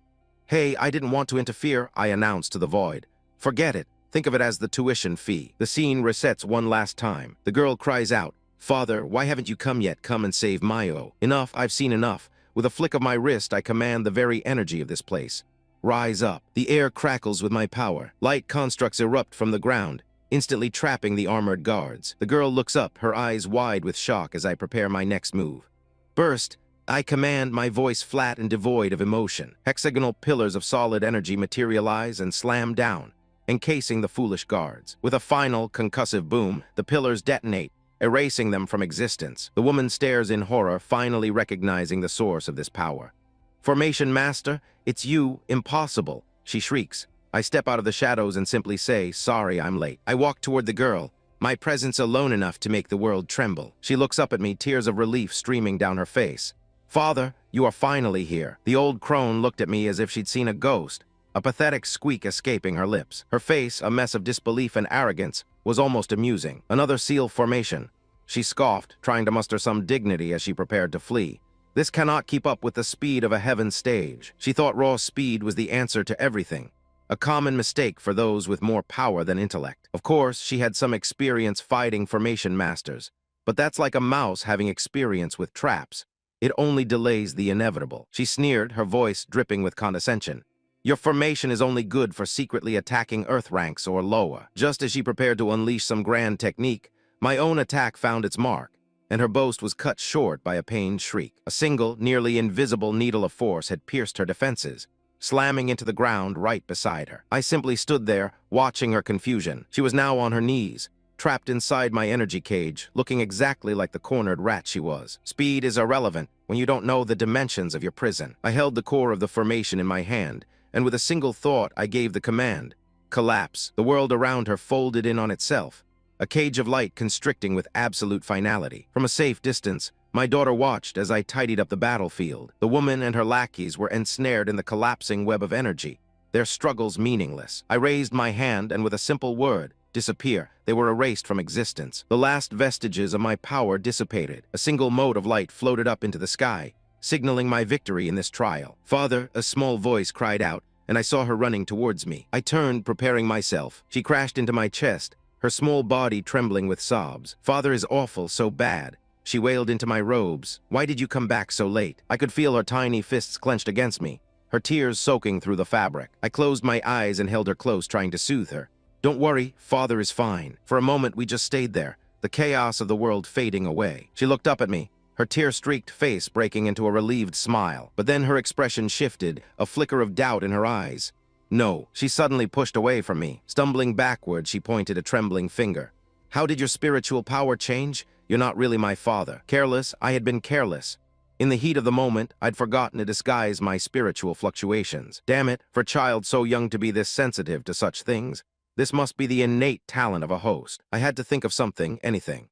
Speaker 1: "Hey, I didn't want to interfere," I announce to the void. "Forget it. Think of it as the tuition fee." The scene resets one last time. The girl cries out, "Father, why haven't you come yet? Come and save Mayo." "Enough, I've seen enough." With a flick of my wrist, I command the very energy of this place. "Rise up." The air crackles with my power. Light constructs erupt from the ground, instantly trapping the armored guards. The girl looks up, her eyes wide with shock as I prepare my next move. "Burst." I command, my voice flat and devoid of emotion. Hexagonal pillars of solid energy materialize and slam down, encasing the foolish guards. With a final, concussive boom, the pillars detonate, erasing them from existence. The woman stares in horror, finally recognizing the source of this power. "Formation Master, it's you. Impossible," she shrieks. I step out of the shadows and simply say, "Sorry, I'm late." I walk toward the girl, my presence alone enough to make the world tremble. She looks up at me, tears of relief streaming down her face. "Father, you are finally here." The old crone looked at me as if she'd seen a ghost, a pathetic squeak escaping her lips. Her face, a mess of disbelief and arrogance, was almost amusing. "Another seal formation." She scoffed, trying to muster some dignity as she prepared to flee. "This cannot keep up with the speed of a heaven stage." She thought raw speed was the answer to everything, a common mistake for those with more power than intellect. Of course, she had some experience fighting formation masters, but that's like a mouse having experience with traps. It only delays the inevitable. She sneered, her voice dripping with condescension. "Your formation is only good for secretly attacking Earth ranks or lower." Just as she prepared to unleash some grand technique, my own attack found its mark, and her boast was cut short by a pained shriek. A single, nearly invisible needle of force had pierced her defenses. slamming into the ground right beside her. I simply stood there, watching her confusion. She was now on her knees, trapped inside my energy cage, looking exactly like the cornered rat she was. Speed is irrelevant when you don't know the dimensions of your prison. I held the core of the formation in my hand, and with a single thought I gave the command. Collapse. The world around her folded in on itself, a cage of light constricting with absolute finality. From a safe distance, my daughter watched as I tidied up the battlefield. The woman and her lackeys were ensnared in the collapsing web of energy, their struggles meaningless. I raised my hand, and with a simple word, disappear, they were erased from existence. The last vestiges of my power dissipated. A single mote of light floated up into the sky, signaling my victory in this trial. "Father," a small voice cried out, and I saw her running towards me. I turned, preparing myself. She crashed into my chest, her small body trembling with sobs. "Father is awful, so bad." She wailed into my robes. "Why did you come back so late?" I could feel her tiny fists clenched against me, her tears soaking through the fabric. I closed my eyes and held her close, trying to soothe her. "Don't worry, Father is fine." For a moment we just stayed there, the chaos of the world fading away. She looked up at me, her tear-streaked face breaking into a relieved smile. But then her expression shifted, a flicker of doubt in her eyes. "No." She suddenly pushed away from me. Stumbling backward, she pointed a trembling finger. "How did your spiritual power change? You're not really my father." Careless, I had been careless. In the heat of the moment, I'd forgotten to disguise my spiritual fluctuations. Damn it, for a child so young to be this sensitive to such things. This must be the innate talent of a host. I had to think of something, anything.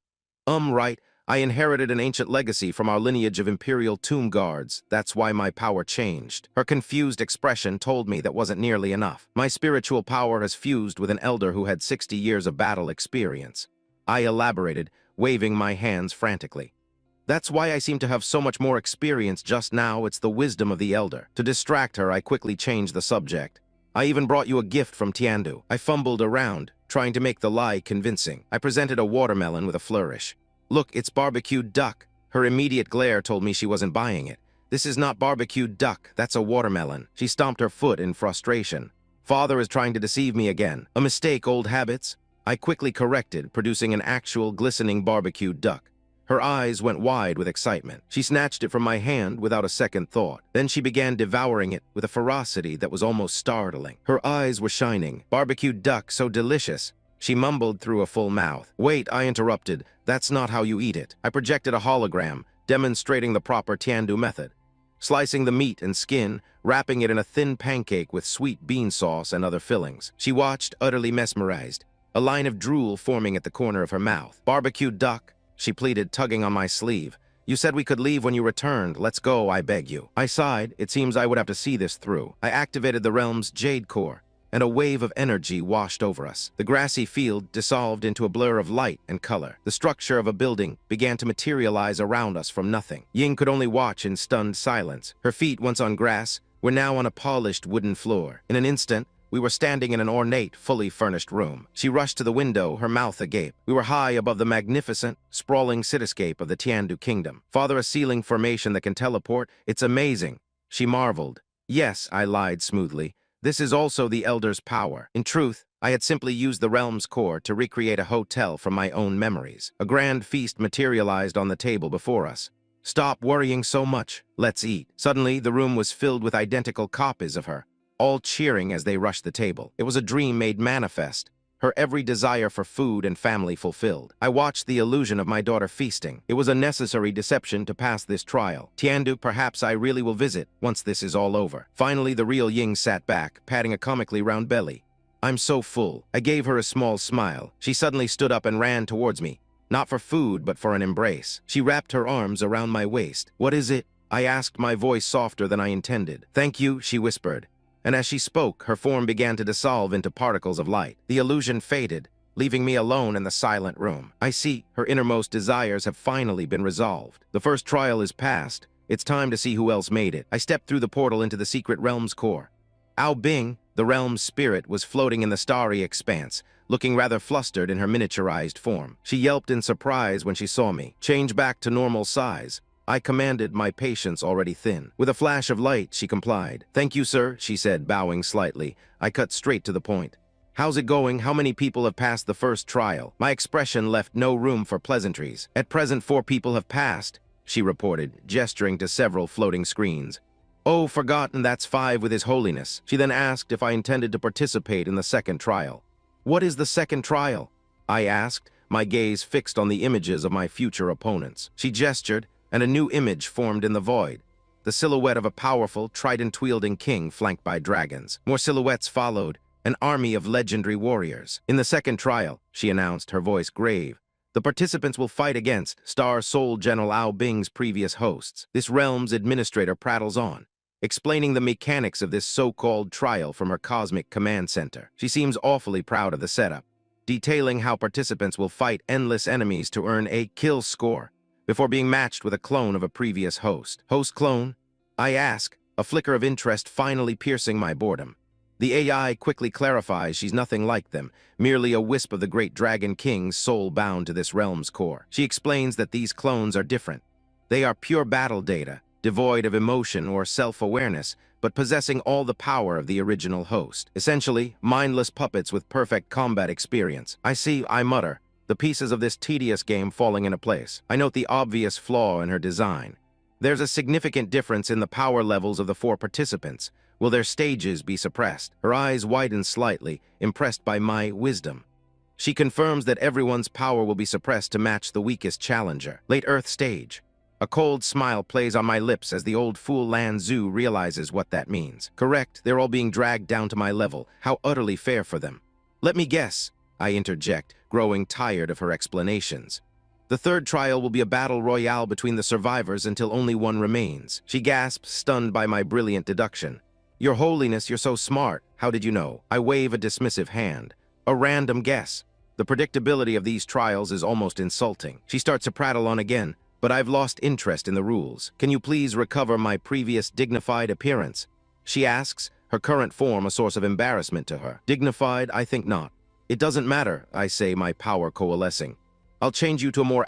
Speaker 1: Right. I inherited an ancient legacy from our lineage of imperial tomb guards. That's why my power changed. Her confused expression told me that wasn't nearly enough. My spiritual power has fused with an elder who had 60 years of battle experience. I elaborated, waving my hands frantically. "That's why I seem to have so much more experience just now. It's the wisdom of the elder." To distract her, I quickly changed the subject. "I even brought you a gift from Tiandu." I fumbled around, trying to make the lie convincing. I presented a watermelon with a flourish. "Look, it's barbecued duck." Her immediate glare told me she wasn't buying it. "This is not barbecued duck, that's a watermelon." She stomped her foot in frustration. "Father is trying to deceive me again." "A mistake, old habits." I quickly corrected, producing an actual glistening barbecued duck. Her eyes went wide with excitement. She snatched it from my hand without a second thought. Then she began devouring it with a ferocity that was almost startling. Her eyes were shining. "Barbecued duck, so delicious." She mumbled through a full mouth. "Wait," I interrupted. "That's not how you eat it." I projected a hologram, demonstrating the proper Tiandu method. Slicing the meat and skin, wrapping it in a thin pancake with sweet bean sauce and other fillings. She watched, utterly mesmerized, a line of drool forming at the corner of her mouth. "Barbecued duck," she pleaded, tugging on my sleeve. "You said we could leave when you returned. Let's go, I beg you." I sighed. It seems I would have to see this through. I activated the realm's jade core, and a wave of energy washed over us. The grassy field dissolved into a blur of light and color. The structure of a building began to materialize around us from nothing. Ying could only watch in stunned silence. Her feet, once on grass, were now on a polished wooden floor. In an instant, we were standing in an ornate, fully furnished room. She rushed to the window, her mouth agape. We were high above the magnificent, sprawling cityscape of the Tiandu kingdom. "Father, a ceiling formation that can teleport? It's amazing." She marveled. "Yes," I lied smoothly. "This is also the Elder's power." In truth, I had simply used the realm's core to recreate a hotel from my own memories. A grand feast materialized on the table before us. "Stop worrying so much. Let's eat." Suddenly, the room was filled with identical copies of her, all cheering as they rushed the table. It was a dream made manifest, her every desire for food and family fulfilled. I watched the illusion of my daughter feasting. It was a necessary deception to pass this trial. "Tiandu, perhaps I really will visit once this is all over." Finally, the real Ying sat back, patting a comically round belly. "I'm so full." I gave her a small smile. She suddenly stood up and ran towards me, not for food, but for an embrace. She wrapped her arms around my waist. "What is it?" I asked, my voice softer than I intended. "Thank you," she whispered. And as she spoke, her form began to dissolve into particles of light. The illusion faded, leaving me alone in the silent room. I see, her innermost desires have finally been resolved. The first trial is past. It's time to see who else made it. I stepped through the portal into the secret realm's core. Ao Bing, the realm's spirit, was floating in the starry expanse, looking rather flustered in her miniaturized form. She yelped in surprise when she saw me. "Change back to normal size." I commanded, my patience already thin. With a flash of light, she complied. "Thank you, sir," she said, bowing slightly. I cut straight to the point. "How's it going? How many people have passed the first trial?" My expression left no room for pleasantries. "At present, 4 people have passed," she reported, gesturing to several floating screens. Oh, forgotten, that's 5 with His Holiness. She then asked if I intended to participate in the second trial. What is the second trial? I asked, my gaze fixed on the images of my future opponents. She gestured, and a new image formed in the void. The silhouette of a powerful, trident-wielding king flanked by dragons. More silhouettes followed, an army of legendary warriors. In the second trial, she announced, her voice grave, the participants will fight against Star Soul General Ao Bing's previous hosts. This realm's administrator prattles on, explaining the mechanics of this so-called trial from her cosmic command center. She seems awfully proud of the setup, detailing how participants will fight endless enemies to earn a kill score before being matched with a clone of a previous host. Host clone? I ask, a flicker of interest finally piercing my boredom. The AI quickly clarifies she's nothing like them, merely a wisp of the great Dragon King's soul bound to this realm's core. She explains that these clones are different. They are pure battle data, devoid of emotion or self-awareness, but possessing all the power of the original host. Essentially, mindless puppets with perfect combat experience. I see, I mutter, the pieces of this tedious game falling into place. I note the obvious flaw in her design. There's a significant difference in the power levels of the 4 participants. Will their stages be suppressed? Her eyes widen slightly, impressed by my wisdom. She confirms that everyone's power will be suppressed to match the weakest challenger. Late Earth stage. A cold smile plays on my lips as the old fool Lan Zhu realizes what that means. Correct, they're all being dragged down to my level. How utterly fair for them. Let me guess, I interject, growing tired of her explanations. The third trial will be a battle royale between the survivors until only one remains. She gasps, stunned by my brilliant deduction. Your Holiness, you're so smart. How did you know? I wave a dismissive hand. A random guess. The predictability of these trials is almost insulting. She starts to prattle on again, but I've lost interest in the rules. Can you please recover my previous dignified appearance? She asks, her current form a source of embarrassment to her. Dignified? I think not. It doesn't matter, I say, my power coalescing. I'll change you to a more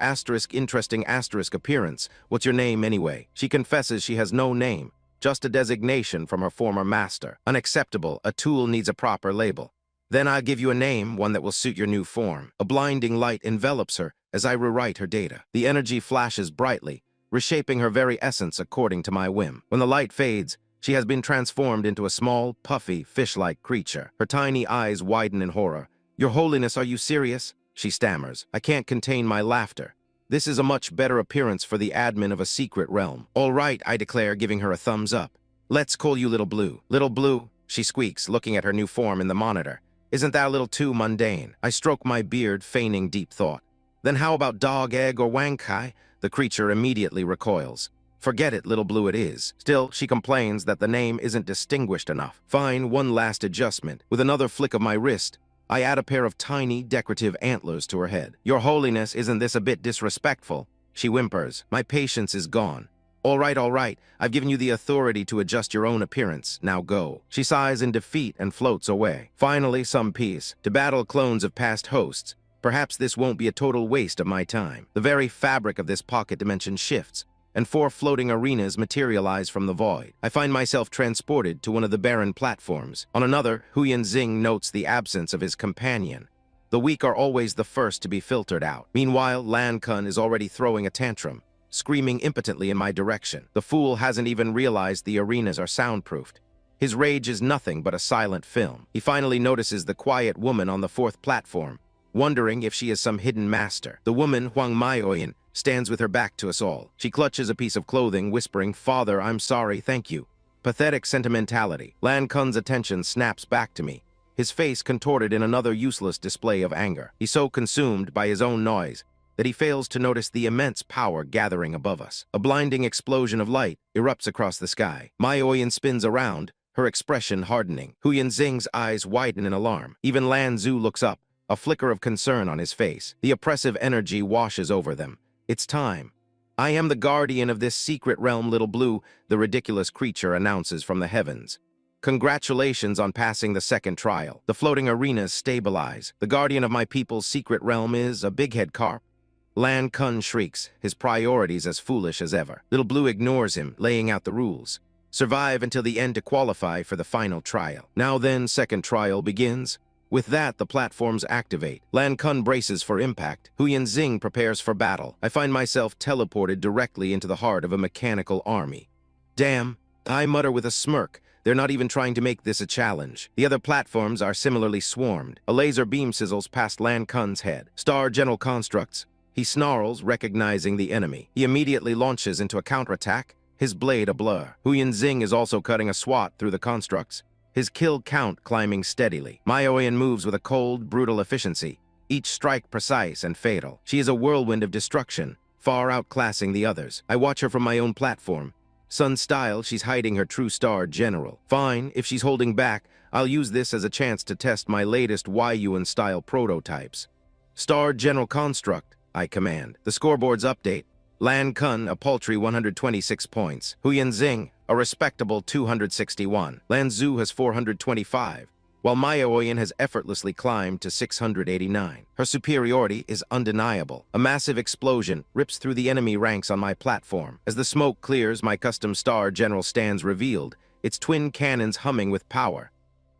Speaker 1: interesting appearance. What's your name anyway? She confesses she has no name. Just a designation from her former master. Unacceptable, a tool needs a proper label. Then I'll give you a name, one that will suit your new form. A blinding light envelops her as I rewrite her data. The energy flashes brightly, reshaping her very essence according to my whim. When the light fades, she has been transformed into a small, puffy, fish-like creature. Her tiny eyes widen in horror. Your Holiness, are you serious? She stammers. I can't contain my laughter. This is a much better appearance for the admin of a secret realm. All right, I declare, giving her a thumbs up. Let's call you Little Blue. Little Blue, she squeaks, looking at her new form in the monitor. Isn't that a little too mundane? I stroke my beard, feigning deep thought. Then how about Dog Egg or Wang Kai? The creature immediately recoils. Forget it, Little Blue it is. Still, she complains that the name isn't distinguished enough. Fine, one last adjustment. With another flick of my wrist, I add a pair of tiny, decorative antlers to her head. Your Holiness, isn't this a bit disrespectful? She whimpers. My patience is gone. All right. I've given you the authority to adjust your own appearance. Now go. She sighs in defeat and floats away. Finally, some peace. To battle clones of past hosts. Perhaps this won't be a total waste of my time. The very fabric of this pocket dimension shifts, and 4 floating arenas materialize from the void. I find myself transported to one of the barren platforms. On another, Huyan Xing notes the absence of his companion. The weak are always the first to be filtered out. Meanwhile, Lan Kun is already throwing a tantrum, screaming impotently in my direction. The fool hasn't even realized the arenas are soundproofed. His rage is nothing but a silent film. He finally notices the quiet woman on the 4th platform, wondering if she is some hidden master. The woman, Huang Maioyan, stands with her back to us all. She clutches a piece of clothing, whispering, Father, I'm sorry, thank you. Pathetic sentimentality. Lan Kun's attention snaps back to me, his face contorted in another useless display of anger. He's so consumed by his own noise that he fails to notice the immense power gathering above us. A blinding explosion of light erupts across the sky. Maioyan spins around, her expression hardening. Huyan Xing's eyes widen in alarm. Even Lan Zhu looks up, a flicker of concern on his face. The oppressive energy washes over them. It's time. I am the guardian of this secret realm, Little Blue, the ridiculous creature announces from the heavens. Congratulations on passing the second trial. The floating arenas stabilize. The guardian of my people's secret realm is a bighead carp. Lan Kun shrieks, his priorities as foolish as ever. Little Blue ignores him, laying out the rules. Survive until the end to qualify for the final trial. Now then, second trial begins. With that, the platforms activate. Lan Kun braces for impact. Huyan Xing prepares for battle. I find myself teleported directly into the heart of a mechanical army. Damn, I mutter with a smirk. They're not even trying to make this a challenge. The other platforms are similarly swarmed. A laser beam sizzles past Lan Kun's head. Star General constructs. He snarls, recognizing the enemy. He immediately launches into a counterattack, his blade a blur. Huyan Xing is also cutting a swat through the constructs, his kill count climbing steadily. Maioyan moves with a cold, brutal efficiency, each strike precise and fatal. She is a whirlwind of destruction, far outclassing the others. I watch her from my own platform. Sun style, she's hiding her true Star General. Fine, if she's holding back, I'll use this as a chance to test my latest Yuan-style prototypes. Star General Construct, I command. The scoreboards update. Lan Kun, a paltry 126 points. Huyan Xing, a respectable 261. Lan Zhu has 425, while Maioyan has effortlessly climbed to 689. Her superiority is undeniable. A massive explosion rips through the enemy ranks on my platform. As the smoke clears, my custom Star General stands revealed, its twin cannons humming with power.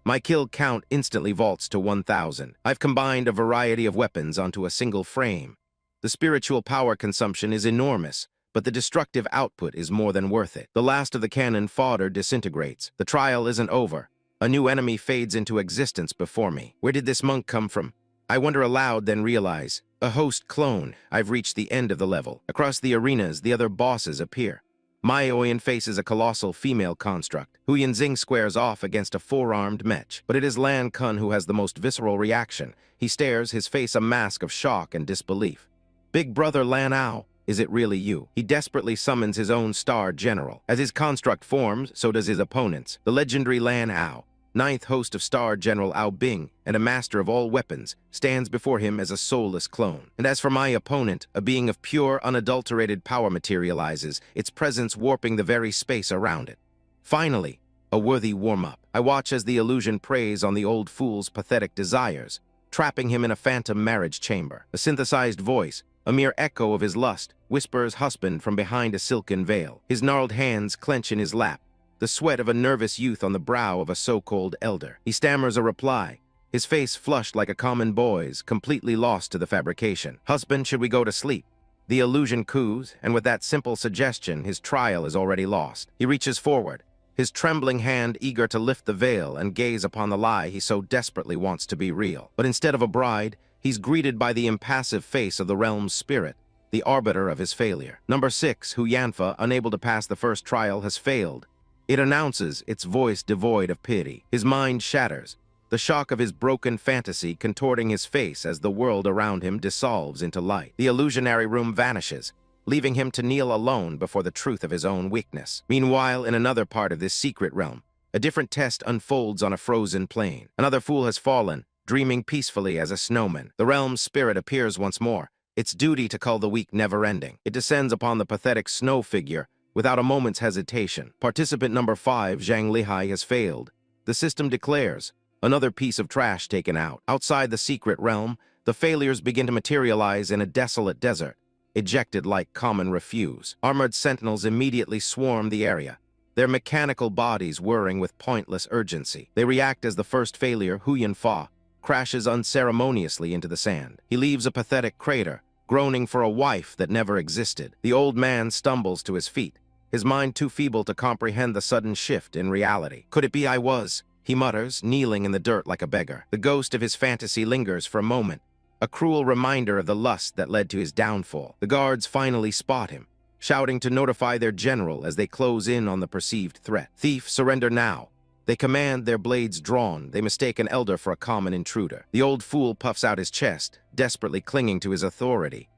Speaker 1: My kill count instantly vaults to 1,000. I've combined a variety of weapons onto a single frame. The spiritual power consumption is enormous, but the destructive output is more than worth it. The last of the cannon fodder disintegrates. The trial isn't over. A new enemy fades into existence before me. Where did this monk come from? I wonder aloud, then realize. A host clone. I've reached the end of the level. Across the arenas, the other bosses appear. Maioyan faces a colossal female construct. Huyan Xing squares off against a four-armed mech. But it is Lan Kun who has the most visceral reaction. He stares, his face a mask of shock and disbelief. Big brother Lan Ao, is it really you? He desperately summons his own Star General. As his construct forms, so does his opponent's. The legendary Lan Ao, ninth host of Star General Ao Bing and a master of all weapons, stands before him as a soulless clone. And as for my opponent, a being of pure, unadulterated power materializes, its presence warping the very space around it. Finally, a worthy warm-up. I watch as the illusion preys on the old fool's pathetic desires, trapping him in a phantom marriage chamber. A synthesized voice, a mere echo of his lust, whispers husband from behind a silken veil. His gnarled hands clench in his lap, the sweat of a nervous youth on the brow of a so-called elder. He stammers a reply, his face flushed like a common boy's, completely lost to the fabrication. Husband, should we go to sleep? The illusion coos, and with that simple suggestion, his trial is already lost. He reaches forward, his trembling hand eager to lift the veil and gaze upon the lie he so desperately wants to be real. But instead of a bride, he's greeted by the impassive face of the realm's spirit, the arbiter of his failure. Number 6, Huyanfa, unable to pass the first trial, has failed. It announces, its voice devoid of pity. His mind shatters, the shock of his broken fantasy contorting his face as the world around him dissolves into light. The illusionary room vanishes, leaving him to kneel alone before the truth of his own weakness. Meanwhile, in another part of this secret realm, a different test unfolds on a frozen plain. Another fool has fallen, dreaming peacefully as a snowman. The realm's spirit appears once more, its duty to cull the weak never-ending. It descends upon the pathetic snow figure without a moment's hesitation. Participant number 5, Zhang Lihai, has failed. The system declares, another piece of trash taken out. Outside the secret realm, the failures begin to materialize in a desolate desert, ejected like common refuse. Armored sentinels immediately swarm the area, their mechanical bodies whirring with pointless urgency. They react as the first failure, Huyan Fa, crashes unceremoniously into the sand. He leaves a pathetic crater, groaning for a wife that never existed. The old man stumbles to his feet, his mind too feeble to comprehend the sudden shift in reality. Could it be I was? He mutters, kneeling in the dirt like a beggar. The ghost of his fantasy lingers for a moment, a cruel reminder of the lust that led to his downfall. The guards finally spot him, shouting to notify their general as they close in on the perceived threat. Thief, surrender now. They command, their blades drawn. They mistake an elder for a common intruder. The old fool puffs out his chest, desperately clinging to his authority.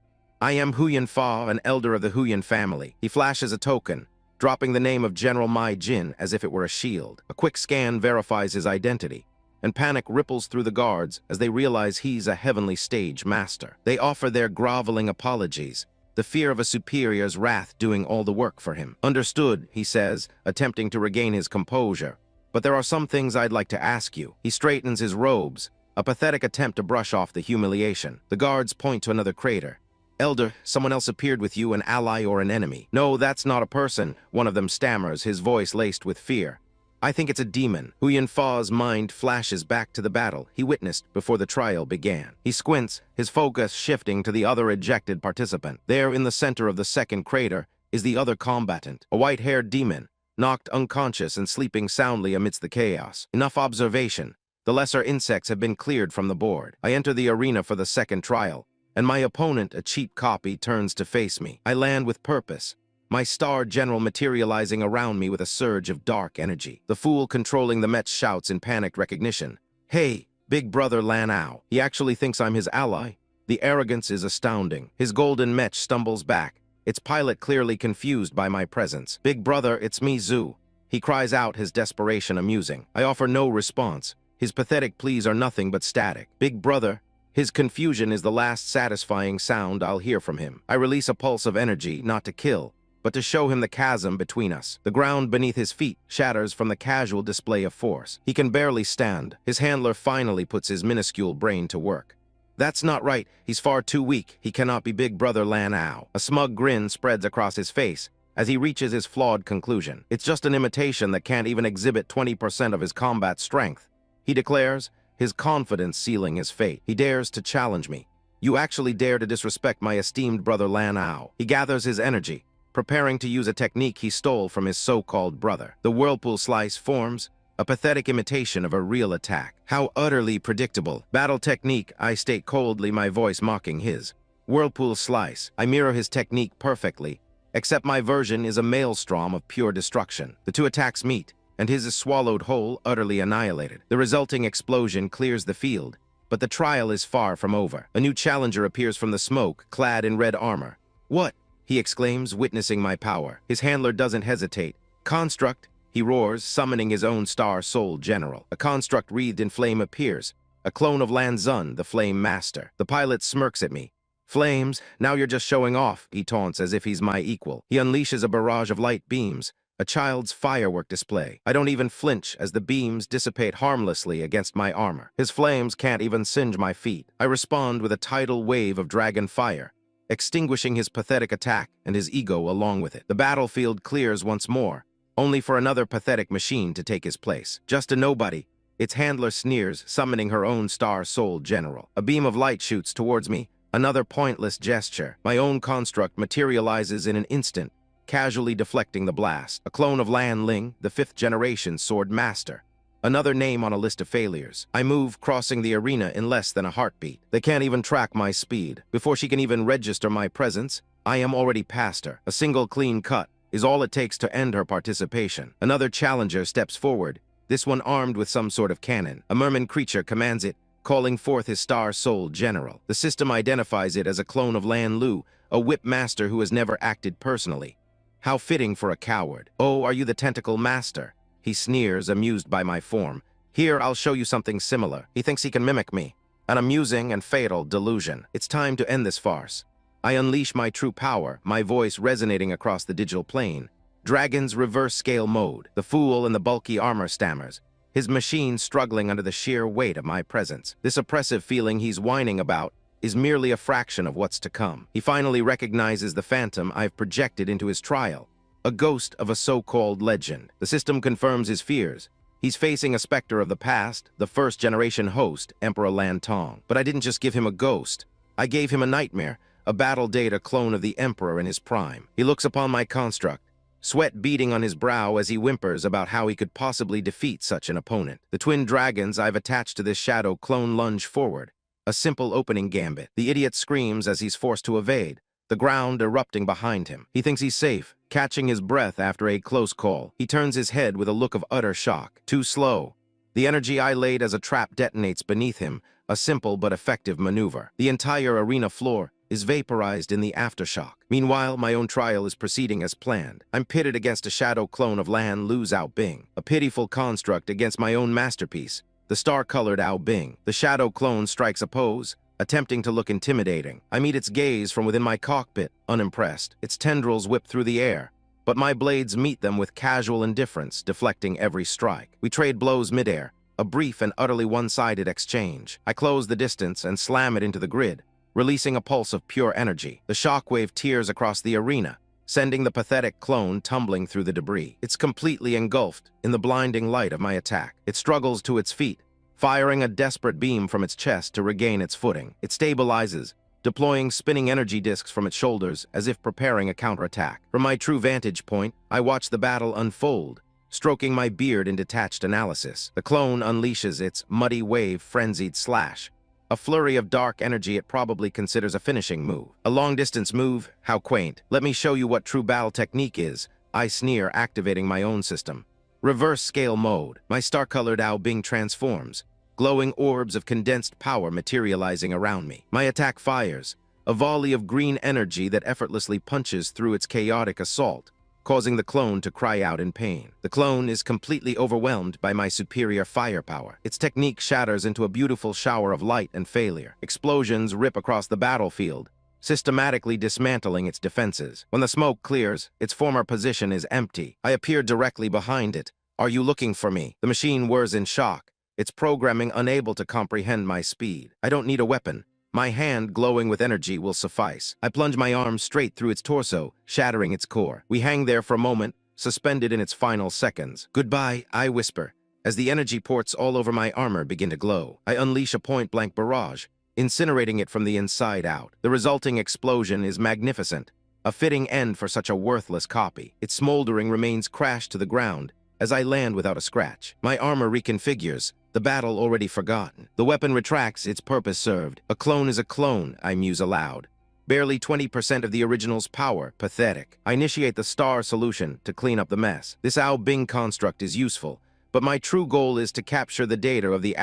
Speaker 1: I am Huyan Fa, an elder of the Huyan family. He flashes a token, dropping the name of General Mai Jin as if it were a shield. A quick scan verifies his identity, and panic ripples through the guards as they realize he's a heavenly stage master. They offer their groveling apologies, the fear of a superior's wrath doing all the work for him. Understood, he says, attempting to regain his composure. But there are some things I'd like to ask you. He straightens his robes, a pathetic attempt to brush off the humiliation. The guards point to another crater. Elder, someone else appeared with you, an ally or an enemy. No, that's not a person, one of them stammers, his voice laced with fear. I think it's a demon. Huyan Fa's mind flashes back to the battle he witnessed before the trial began. He squints, his focus shifting to the other ejected participant. There in the center of the second crater is the other combatant, a white-haired demon, knocked unconscious and sleeping soundly amidst the chaos. Enough observation. The lesser insects have been cleared from the board. I enter the arena for the second trial, and my opponent, a cheap copy, turns to face me. I land with purpose, my star general materializing around me with a surge of dark energy. The fool controlling the Mets shouts in panicked recognition, "Hey, big brother Lanao." He actually thinks I'm his ally. The arrogance is astounding. His golden Mech stumbles back, its pilot clearly confused by my presence. "Big brother, it's me, Zoo." He cries out, his desperation amusing. I offer no response. His pathetic pleas are nothing but static. "Big brother." His confusion is the last satisfying sound I'll hear from him. I release a pulse of energy, not to kill, but to show him the chasm between us. The ground beneath his feet shatters from the casual display of force. He can barely stand. His handler finally puts his minuscule brain to work. "That's not right. He's far too weak. He cannot be big brother Lanao." A smug grin spreads across his face as he reaches his flawed conclusion. "It's just an imitation that can't even exhibit 20% of his combat strength," he declares, his confidence sealing his fate. He dares to challenge me. "You actually dare to disrespect my esteemed brother Lanao." He gathers his energy, preparing to use a technique he stole from his so-called brother. The whirlpool slice forms, a pathetic imitation of a real attack. How utterly predictable. "Battle technique," I state coldly, my voice mocking his. "Whirlpool slice." I mirror his technique perfectly, except my version is a maelstrom of pure destruction. The two attacks meet, and his is swallowed whole, utterly annihilated. The resulting explosion clears the field, but the trial is far from over. A new challenger appears from the smoke, clad in red armor. "What?" he exclaims, witnessing my power. His handler doesn't hesitate. "Construct," he roars, summoning his own star soul general. A construct wreathed in flame appears, a clone of Lan Zun, the flame master. The pilot smirks at me. "Flames, now you're just showing off," he taunts as if he's my equal. He unleashes a barrage of light beams, a child's firework display. I don't even flinch as the beams dissipate harmlessly against my armor. His flames can't even singe my feet. I respond with a tidal wave of dragon fire, extinguishing his pathetic attack and his ego along with it. The battlefield clears once more, only for another pathetic machine to take his place. "Just a nobody," its handler sneers, summoning her own star soul general. A beam of light shoots towards me, another pointless gesture. My own construct materializes in an instant, casually deflecting the blast. A clone of Lan Ling, the 5th-generation sword master. Another name on a list of failures. I move, crossing the arena in less than a heartbeat. They can't even track my speed. Before she can even register my presence, I am already past her. A single clean cut is all it takes to end her participation. Another challenger steps forward, this one armed with some sort of cannon. A merman creature commands it, calling forth his star soul general. The system identifies it as a clone of Lan Lu, a whip master who has never acted personally. How fitting for a coward. "Oh, are you the tentacle master?" He sneers, amused by my form. "Here, I'll show you something similar." He thinks he can mimic me. An amusing and fatal delusion. It's time to end this farce. I unleash my true power, my voice resonating across the digital plane. Dragon's reverse scale mode. The fool in the bulky armor stammers, his machine struggling under the sheer weight of my presence. This oppressive feeling he's whining about is merely a fraction of what's to come. He finally recognizes the phantom I've projected into his trial, a ghost of a so-called legend. The system confirms his fears. He's facing a specter of the past, the 1st-generation host, Emperor Lan Tong. But I didn't just give him a ghost. I gave him a nightmare, a battle data clone of the Emperor in his prime. He looks upon my construct, sweat beading on his brow as he whimpers about how he could possibly defeat such an opponent. The twin dragons I've attached to this shadow clone lunge forward, a simple opening gambit. The idiot screams as he's forced to evade, the ground erupting behind him. He thinks he's safe, catching his breath after a close call. He turns his head with a look of utter shock. Too slow. The energy I laid as a trap detonates beneath him, a simple but effective maneuver. The entire arena floor is vaporized in the aftershock. Meanwhile, my own trial is proceeding as planned. I'm pitted against a shadow clone of Lan Lu Zhao Bing, a pitiful construct against my own masterpiece, the star-colored Ao Bing. The shadow clone strikes a pose, attempting to look intimidating. I meet its gaze from within my cockpit, unimpressed. Its tendrils whip through the air, but my blades meet them with casual indifference, deflecting every strike. We trade blows midair, a brief and utterly one-sided exchange. I close the distance and slam it into the grid, releasing a pulse of pure energy. The shockwave tears across the arena, sending the pathetic clone tumbling through the debris. It's completely engulfed in the blinding light of my attack. It struggles to its feet, firing a desperate beam from its chest to regain its footing. It stabilizes, deploying spinning energy discs from its shoulders as if preparing a counterattack. From my true vantage point, I watch the battle unfold, stroking my beard in detached analysis. The clone unleashes its muddy wave frenzied slash, a flurry of dark energy it probably considers a finishing move. A long-distance move? How quaint. Let me show you what true battle technique is, I sneer, activating my own system. Reverse scale mode. My star-colored Ao Bing transforms, glowing orbs of condensed power materializing around me. My attack fires, a volley of green energy that effortlessly punches through its chaotic assault, causing the clone to cry out in pain. The clone is completely overwhelmed by my superior firepower. Its technique shatters into a beautiful shower of light and failure. Explosions rip across the battlefield, systematically dismantling its defenses. When the smoke clears, its former position is empty. I appear directly behind it. Are you looking for me? The machine whirs in shock, its programming unable to comprehend my speed. I don't need a weapon. My hand glowing with energy will suffice. I plunge my arm straight through its torso, shattering its core. We hang there for a moment, suspended in its final seconds. Goodbye, I whisper, as the energy ports all over my armor begin to glow. I unleash a point-blank barrage, incinerating it from the inside out. The resulting explosion is magnificent, a fitting end for such a worthless copy. Its smoldering remains crashed to the ground as I land without a scratch. My armor reconfigures, the battle already forgotten. The weapon retracts, its purpose served. A clone is a clone, I muse aloud. Barely 20% of the original's power, pathetic. I initiate the star solution to clean up the mess. This Ao Bing construct is useful, but my true goal is to capture the data of the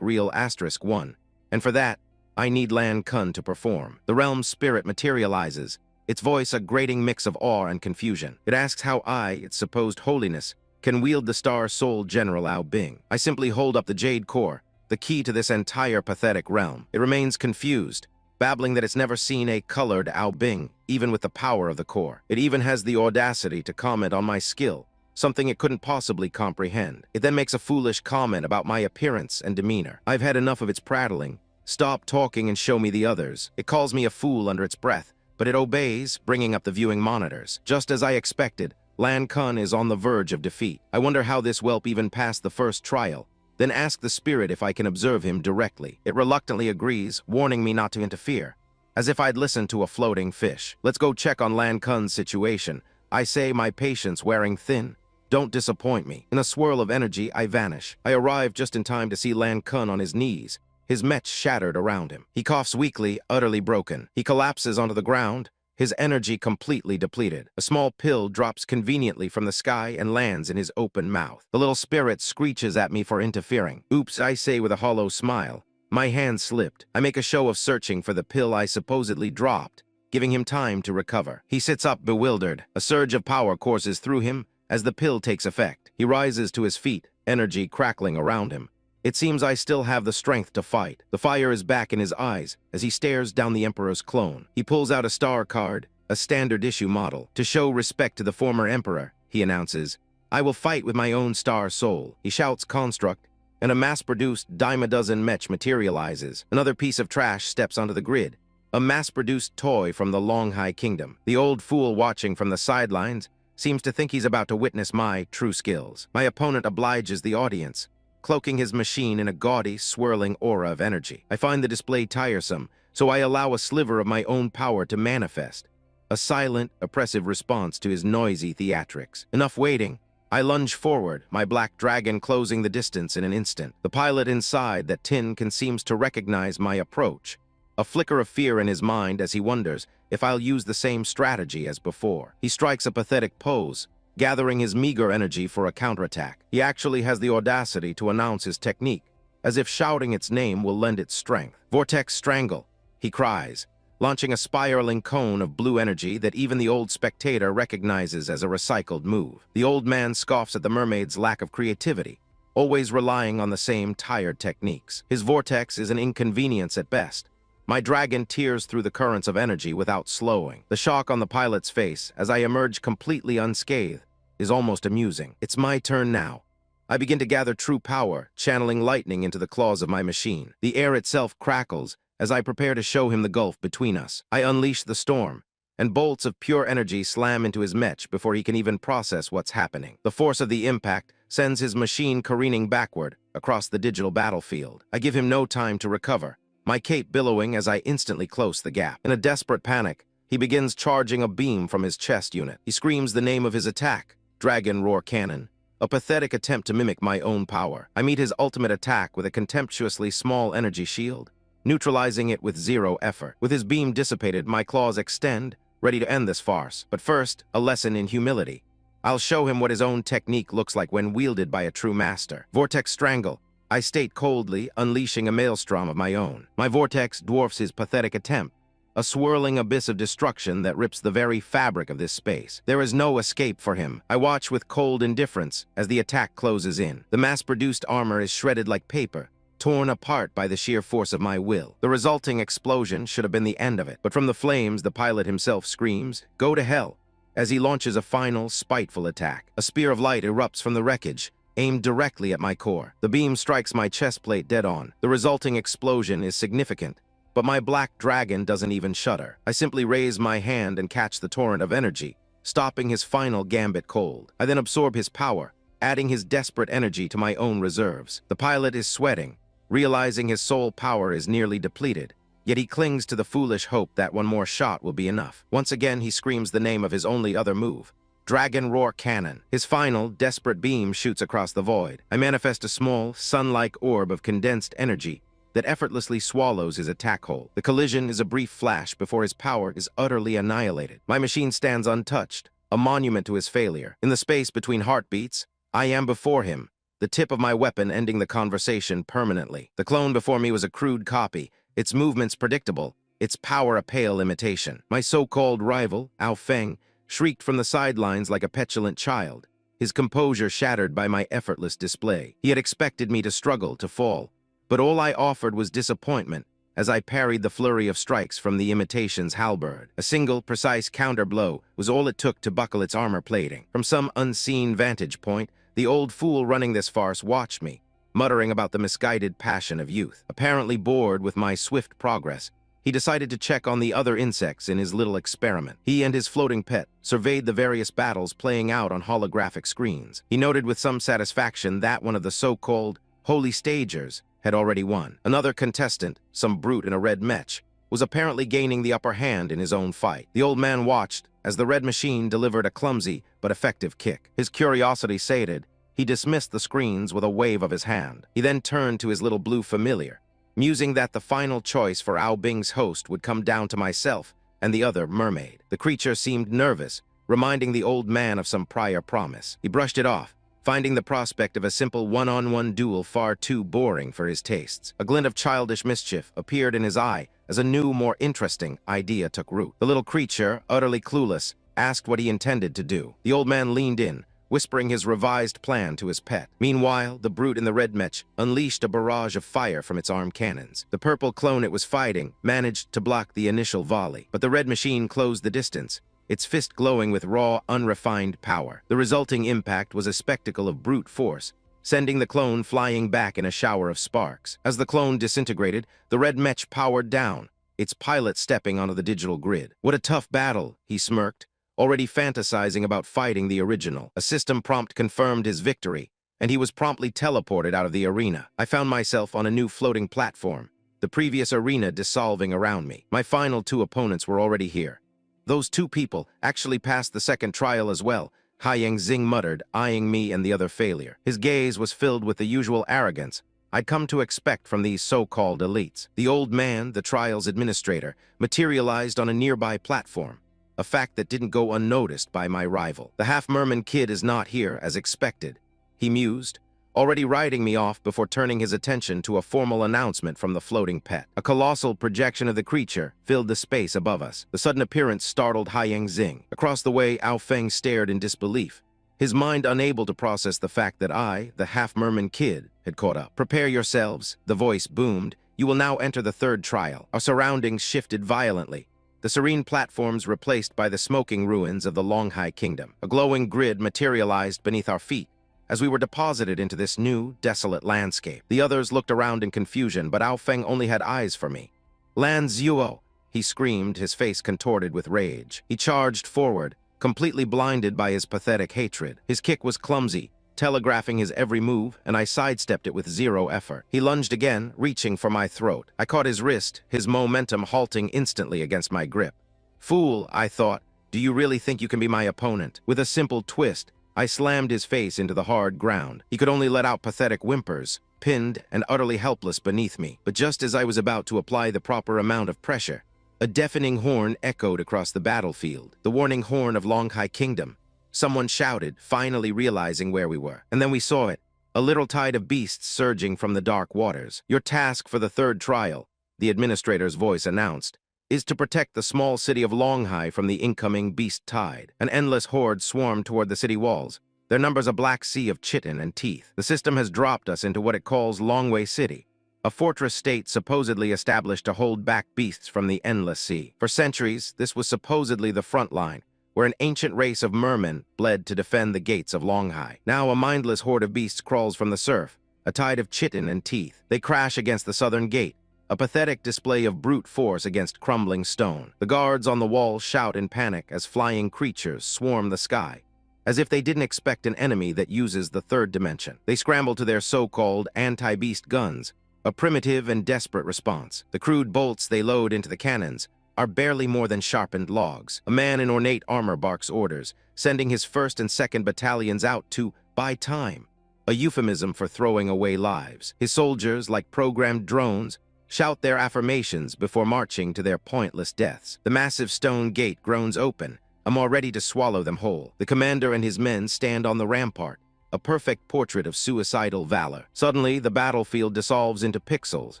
Speaker 1: real *1. And for that, I need Lan Kun to perform. The realm's spirit materializes, its voice a grating mix of awe and confusion. It asks how I, its supposed holiness, can wield the star soul General Ao Bing. I simply hold up the jade core, the key to this entire pathetic realm. It remains confused, babbling that it's never seen a colored Ao Bing, even with the power of the core. It even has the audacity to comment on my skill, something it couldn't possibly comprehend. It then makes a foolish comment about my appearance and demeanor. I've had enough of its prattling. Stop talking and show me the others. It calls me a fool under its breath, but it obeys, bringing up the viewing monitors. Just as I expected, Lan Kun is on the verge of defeat. I wonder how this whelp even passed the first trial, then ask the spirit if I can observe him directly. It reluctantly agrees, warning me not to interfere, as if I'd listened to a floating fish. Let's go check on Lan Kun's situation, I say, my patience wearing thin. Don't disappoint me. In a swirl of energy, I vanish. I arrive just in time to see Lan Kun on his knees, his mech shattered around him. He coughs weakly, utterly broken. He collapses onto the ground, his energy completely depleted. A small pill drops conveniently from the sky and lands in his open mouth. The little spirit screeches at me for interfering. Oops, I say with a hollow smile. My hand slipped. I make a show of searching for the pill I supposedly dropped, giving him time to recover. He sits up bewildered. A surge of power courses through him as the pill takes effect. He rises to his feet, energy crackling around him. It seems I still have the strength to fight. The fire is back in his eyes as he stares down the Emperor's clone. He pulls out a star card, a standard issue model. To show respect to the former Emperor, he announces, I will fight with my own star soul. He shouts construct, and a mass-produced dime-a-dozen mech materializes. Another piece of trash steps onto the grid, a mass-produced toy from the Longhai Kingdom. The old fool watching from the sidelines seems to think he's about to witness my true skills. My opponent obliges the audience, cloaking his machine in a gaudy, swirling aura of energy. I find the display tiresome, so I allow a sliver of my own power to manifest, a silent, oppressive response to his noisy theatrics. Enough waiting. I lunge forward, my black dragon closing the distance in an instant. The pilot inside that tin can seems to recognize my approach, a flicker of fear in his mind as he wonders if I'll use the same strategy as before. He strikes a pathetic pose, gathering his meager energy for a counterattack. He actually has the audacity to announce his technique, as if shouting its name will lend it strength. Vortex Strangle, he cries, launching a spiraling cone of blue energy that even the old spectator recognizes as a recycled move. The old man scoffs at the mermaid's lack of creativity, always relying on the same tired techniques. His vortex is an inconvenience at best. My dragon tears through the currents of energy without slowing. The shock on the pilot's face, as I emerge completely unscathed, is almost amusing. It's my turn now. I begin to gather true power, channeling lightning into the claws of my machine. The air itself crackles as I prepare to show him the gulf between us. I unleash the storm, and bolts of pure energy slam into his mech before he can even process what's happening. The force of the impact sends his machine careening backward across the digital battlefield. I give him no time to recover. my cape billowing as I instantly close the gap. In a desperate panic, he begins charging a beam from his chest unit. He screams the name of his attack, Dragon Roar Cannon, a pathetic attempt to mimic my own power. I meet his ultimate attack with a contemptuously small energy shield, neutralizing it with zero effort. With his beam dissipated, my claws extend, ready to end this farce. But first, a lesson in humility. I'll show him what his own technique looks like when wielded by a true master. Vortex Strangle, I state coldly, unleashing a maelstrom of my own. My vortex dwarfs his pathetic attempt, a swirling abyss of destruction that rips the very fabric of this space. There is no escape for him. I watch with cold indifference as the attack closes in. The mass-produced armor is shredded like paper, torn apart by the sheer force of my will. The resulting explosion should have been the end of it, but from the flames, the pilot himself screams, "Go to hell," as he launches a final, spiteful attack. A spear of light erupts from the wreckage, aimed directly at my core. The beam strikes my chest plate dead on. The resulting explosion is significant, but my black dragon doesn't even shudder. I simply raise my hand and catch the torrent of energy, stopping his final gambit cold. I then absorb his power, adding his desperate energy to my own reserves. The pilot is sweating, realizing his soul power is nearly depleted, yet he clings to the foolish hope that one more shot will be enough. Once again, he screams the name of his only other move, Dragon Roar Cannon. His final, desperate beam shoots across the void. I manifest a small, sun-like orb of condensed energy that effortlessly swallows his attack hole. The collision is a brief flash before his power is utterly annihilated. My machine stands untouched, a monument to his failure. In the space between heartbeats, I am before him, the tip of my weapon ending the conversation permanently. The clone before me was a crude copy, its movements predictable, its power a pale imitation. My so-called rival, Feng, shrieked from the sidelines like a petulant child, his composure shattered by my effortless display. He had expected me to struggle, to fall, but all I offered was disappointment as I parried the flurry of strikes from the imitation's halberd. A single, precise counter-blow was all it took to buckle its armor plating. From some unseen vantage point, the old fool running this farce watched me, muttering about the misguided passion of youth. Apparently bored with my swift progress, he decided to check on the other insects in his little experiment. He and his floating pet surveyed the various battles playing out on holographic screens. He noted with some satisfaction that one of the so-called holy stagers had already won. Another contestant, some brute in a red mech, was apparently gaining the upper hand in his own fight. The old man watched as the red machine delivered a clumsy but effective kick. His curiosity sated, he dismissed the screens with a wave of his hand. He then turned to his little blue familiar, musing that the final choice for Ao Bing's host would come down to myself and the other mermaid. The creature seemed nervous, reminding the old man of some prior promise. He brushed it off, finding the prospect of a simple one-on-one duel far too boring for his tastes. A glint of childish mischief appeared in his eye as a new, more interesting idea took root. The little creature, utterly clueless, asked what he intended to do. The old man leaned in, whispering his revised plan to his pet. Meanwhile, the brute in the red mech unleashed a barrage of fire from its arm cannons. The purple clone it was fighting managed to block the initial volley, but the red machine closed the distance, its fist glowing with raw, unrefined power. The resulting impact was a spectacle of brute force, sending the clone flying back in a shower of sparks. As the clone disintegrated, the red mech powered down, its pilot stepping onto the digital grid. "What a tough battle," he smirked, already fantasizing about fighting the original. A system prompt confirmed his victory, and he was promptly teleported out of the arena. I found myself on a new floating platform, the previous arena dissolving around me. My final two opponents were already here. Those two people actually passed the second trial as well, Haiyang Xing muttered, eyeing me and the other failure. His gaze was filled with the usual arrogance I'd come to expect from these so-called elites. The old man, the trial's administrator, materialized on a nearby platform, a fact that didn't go unnoticed by my rival. The half-merman kid is not here, as expected, he mused, already riding me off before turning his attention to a formal announcement from the floating pet. A colossal projection of the creature filled the space above us. The sudden appearance startled Haiyang Xing. Across the way, Feng stared in disbelief, his mind unable to process the fact that I, the half-merman kid, had caught up. "Prepare yourselves," the voice boomed. "You will now enter the third trial." Our surroundings shifted violently, the serene platforms replaced by the smoking ruins of the Longhai Kingdom. A glowing grid materialized beneath our feet as we were deposited into this new, desolate landscape. The others looked around in confusion, but Feng only had eyes for me. "Lan Zuo!" he screamed, his face contorted with rage. He charged forward, completely blinded by his pathetic hatred. His kick was clumsy, telegraphing his every move, and I sidestepped it with zero effort. He lunged again, reaching for my throat. I caught his wrist, his momentum halting instantly against my grip. Fool, I thought, do you really think you can be my opponent? With a simple twist, I slammed his face into the hard ground. He could only let out pathetic whimpers, pinned and utterly helpless beneath me. But just as I was about to apply the proper amount of pressure, a deafening horn echoed across the battlefield, the warning horn of Longhai Kingdom. Someone shouted, finally realizing where we were. And then we saw it, a little tide of beasts surging from the dark waters. Your task for the third trial, the administrator's voice announced, is to protect the small city of Longhai from the incoming beast tide. An endless horde swarmed toward the city walls, their numbers a black sea of chitin and teeth. The system has dropped us into what it calls Longway City, a fortress state supposedly established to hold back beasts from the endless sea. For centuries, this was supposedly the front line, where an ancient race of mermen bled to defend the gates of Longhai. Now a mindless horde of beasts crawls from the surf, a tide of chitin and teeth. They crash against the southern gate, a pathetic display of brute force against crumbling stone. The guards on the wall shout in panic as flying creatures swarm the sky, as if they didn't expect an enemy that uses the third dimension. They scramble to their so-called anti-beast guns, a primitive and desperate response. The crude bolts they load into the cannons are barely more than sharpened logs. A man in ornate armor barks orders, sending his 1st and 2nd battalions out to buy time, a euphemism for throwing away lives. His soldiers, like programmed drones, shout their affirmations before marching to their pointless deaths. The massive stone gate groans open, a maw ready to swallow them whole. The commander and his men stand on the rampart, a perfect portrait of suicidal valor. Suddenly, the battlefield dissolves into pixels,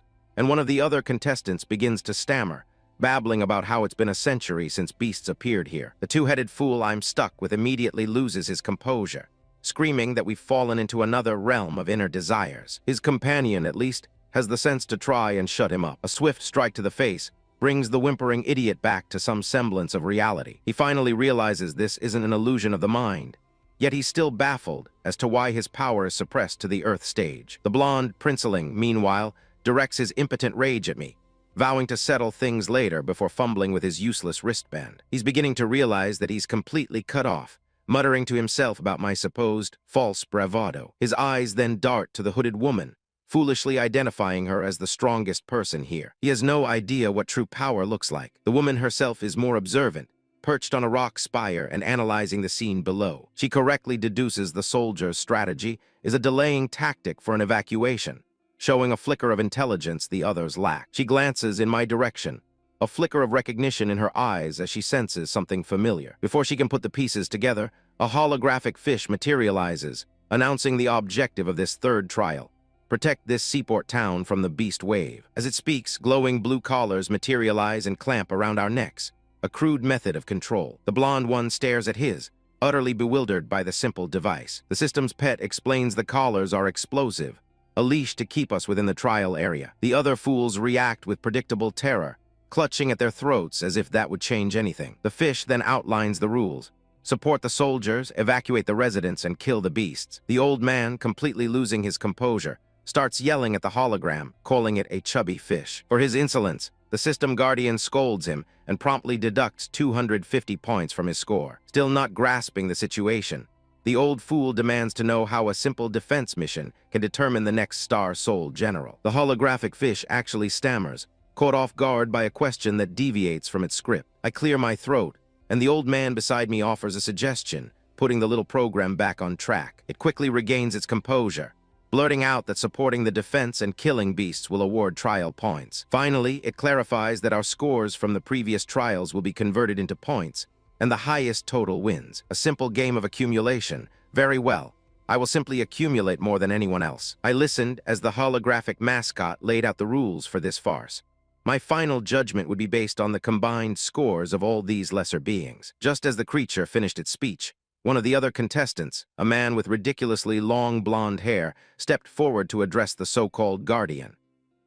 Speaker 1: and one of the other contestants begins to stammer, babbling about how it's been a century since beasts appeared here. The two-headed fool I'm stuck with immediately loses his composure, screaming that we've fallen into another realm of inner desires. His companion, at least, has the sense to try and shut him up. A swift strike to the face brings the whimpering idiot back to some semblance of reality. He finally realizes this isn't an illusion of the mind, yet he's still baffled as to why his power is suppressed to the Earth stage. The blonde princeling, meanwhile, directs his impotent rage at me, vowing to settle things later before fumbling with his useless wristband. He's beginning to realize that he's completely cut off, muttering to himself about my supposed false bravado. His eyes then dart to the hooded woman, foolishly identifying her as the strongest person here. He has no idea what true power looks like. The woman herself is more observant, perched on a rock spire and analyzing the scene below. She correctly deduces the soldier's strategy is a delaying tactic for an evacuation, showing a flicker of intelligence the others lack. She glances in my direction, a flicker of recognition in her eyes as she senses something familiar. Before she can put the pieces together, a holographic fish materializes, announcing the objective of this third trial: protect this seaport town from the beast wave. As it speaks, glowing blue collars materialize and clamp around our necks, a crude method of control. The blonde one stares at his, utterly bewildered by the simple device. The system's pet explains the collars are explosive, a leash to keep us within the trial area. The other fools react with predictable terror, clutching at their throats as if that would change anything. The fish then outlines the rules: support the soldiers, evacuate the residents, and kill the beasts. The old man, completely losing his composure, starts yelling at the hologram, calling it a chubby fish. For his insolence, the system guardian scolds him and promptly deducts 250 points from his score. Still not grasping the situation, the old fool demands to know how a simple defense mission can determine the next Star Soul general. The holographic fish actually stammers, caught off guard by a question that deviates from its script. I clear my throat, and the old man beside me offers a suggestion, putting the little program back on track. It quickly regains its composure, blurting out that supporting the defense and killing beasts will award trial points. Finally, it clarifies that our scores from the previous trials will be converted into points, and the highest total wins. A simple game of accumulation. Very well. I will simply accumulate more than anyone else. I listened as the holographic mascot laid out the rules for this farce. My final judgment would be based on the combined scores of all these lesser beings. Just as the creature finished its speech, one of the other contestants, a man with ridiculously long blonde hair, stepped forward to address the so-called guardian.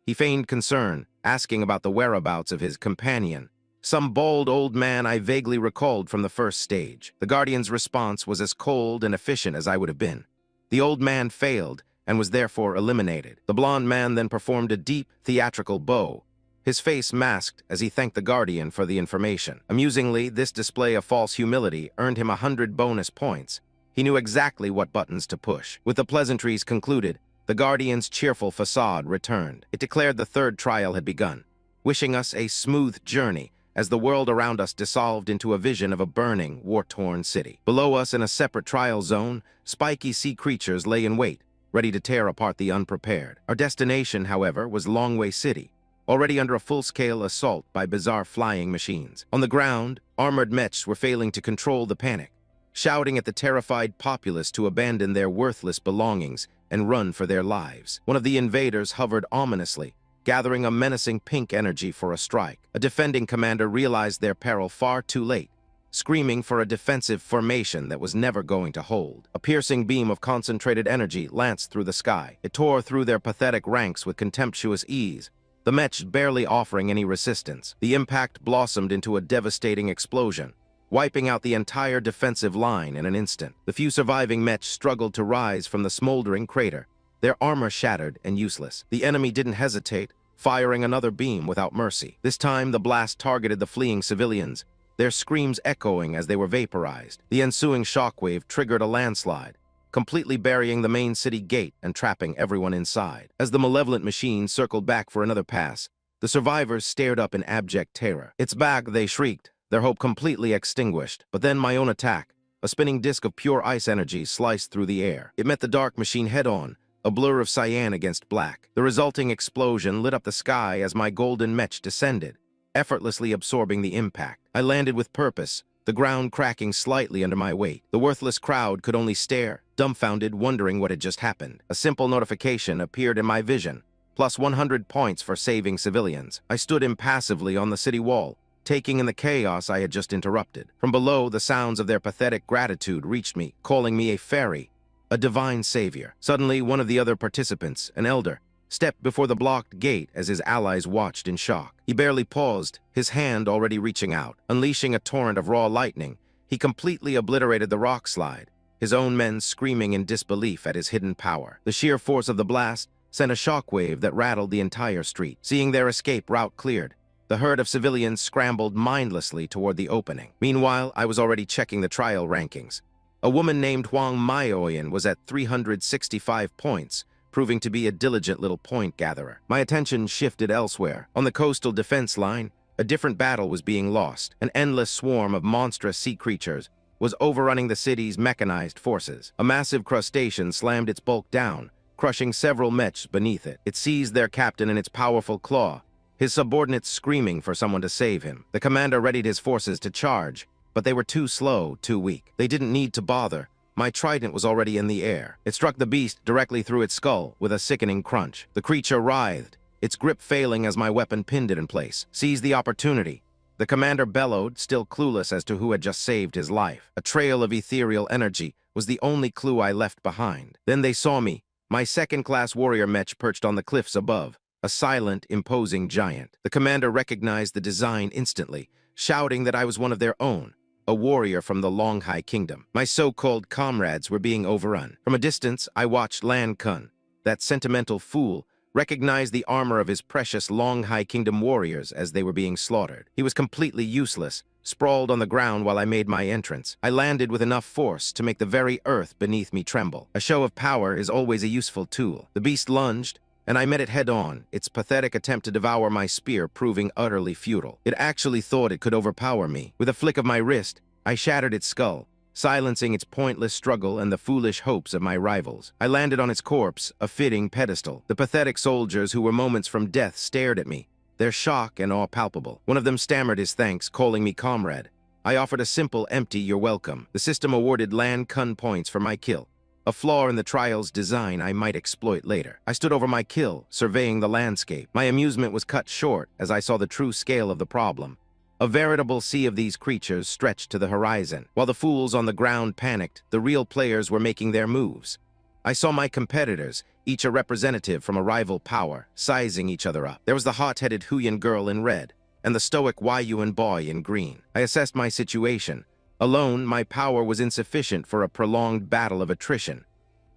Speaker 1: He feigned concern, asking about the whereabouts of his companion, some bald old man I vaguely recalled from the first stage. The guardian's response was as cold and efficient as I would have been. The old man failed and was therefore eliminated. The blonde man then performed a deep, theatrical bow, his face masked as he thanked the guardian for the information. Amusingly, this display of false humility earned him 100 bonus points. He knew exactly what buttons to push. With the pleasantries concluded, the Guardian's cheerful facade returned. It declared the third trial had begun, wishing us a smooth journey as the world around us dissolved into a vision of a burning, war-torn city. Below us, in a separate trial zone, spiky sea creatures lay in wait, ready to tear apart the unprepared. Our destination, however, was Longway City, already under a full-scale assault by bizarre flying machines. On the ground, armored mechs were failing to control the panic, shouting at the terrified populace to abandon their worthless belongings and run for their lives. One of the invaders hovered ominously, gathering a menacing pink energy for a strike. A defending commander realized their peril far too late, screaming for a defensive formation that was never going to hold. A piercing beam of concentrated energy lanced through the sky. It tore through their pathetic ranks with contemptuous ease, the mechs barely offering any resistance. The impact blossomed into a devastating explosion, wiping out the entire defensive line in an instant. The few surviving mechs struggled to rise from the smoldering crater, their armor shattered and useless. The enemy didn't hesitate, firing another beam without mercy. This time, the blast targeted the fleeing civilians, their screams echoing as they were vaporized. The ensuing shockwave triggered a landslide, completely burying the main city gate and trapping everyone inside. As the malevolent machine circled back for another pass, the survivors stared up in abject terror. "It's back," they shrieked, their hope completely extinguished. But then my own attack, a spinning disk of pure ice energy, sliced through the air. It met the dark machine head-on, a blur of cyan against black. The resulting explosion lit up the sky as my golden mech descended, effortlessly absorbing the impact. I landed with purpose, the ground cracking slightly under my weight. The worthless crowd could only stare, dumbfounded, wondering what had just happened. A simple notification appeared in my vision, plus 100 points for saving civilians. I stood impassively on the city wall, taking in the chaos I had just interrupted. From below, the sounds of their pathetic gratitude reached me, calling me a fairy, a divine savior. Suddenly, one of the other participants, an elder, stepped before the blocked gate as his allies watched in shock. He barely paused, his hand already reaching out. Unleashing a torrent of raw lightning, he completely obliterated the rock slide, his own men screaming in disbelief at his hidden power. The sheer force of the blast sent a shockwave that rattled the entire street. Seeing their escape route cleared, the herd of civilians scrambled mindlessly toward the opening. Meanwhile, I was already checking the trial rankings. A woman named Huang Maioyan was at 365 points, proving to be a diligent little point gatherer. My attention shifted elsewhere. On the coastal defense line, a different battle was being lost. An endless swarm of monstrous sea creatures was overrunning the city's mechanized forces. A massive crustacean slammed its bulk down, crushing several mechs beneath it. It seized their captain in its powerful claw, his subordinates screaming for someone to save him. The commander readied his forces to charge, but they were too slow, too weak. They didn't need to bother. My trident was already in the air. It struck the beast directly through its skull with a sickening crunch. The creature writhed, its grip failing as my weapon pinned it in place. Seized the opportunity. The commander bellowed, still clueless as to who had just saved his life. A trail of ethereal energy was the only clue I left behind. Then they saw me, my second-class warrior mech perched on the cliffs above, a silent, imposing giant. The commander recognized the design instantly, shouting that I was one of their own, a warrior from the Longhai Kingdom. My so-called comrades were being overrun. From a distance, I watched Lan Kun, that sentimental fool, recognize the armor of his precious Longhai Kingdom warriors as they were being slaughtered. He was completely useless, sprawled on the ground while I made my entrance. I landed with enough force to make the very earth beneath me tremble. A show of power is always a useful tool. The beast lunged, and I met it head-on, its pathetic attempt to devour my spear proving utterly futile. It actually thought it could overpower me. With a flick of my wrist, I shattered its skull, silencing its pointless struggle and the foolish hopes of my rivals. I landed on its corpse, a fitting pedestal. The pathetic soldiers who were moments from death stared at me, their shock and awe palpable. One of them stammered his thanks, calling me comrade. I offered a simple, empty "you're welcome." The system awarded Lan Kun points for my kill, a flaw in the trial's design I might exploit later. I stood over my kill, surveying the landscape. My amusement was cut short as I saw the true scale of the problem. A veritable sea of these creatures stretched to the horizon. While the fools on the ground panicked, the real players were making their moves. I saw my competitors, each a representative from a rival power, sizing each other up. There was the hot-headed Huyan girl in red, and the stoic Waiyuan boy in green. I assessed my situation. Alone, my power was insufficient for a prolonged battle of attrition.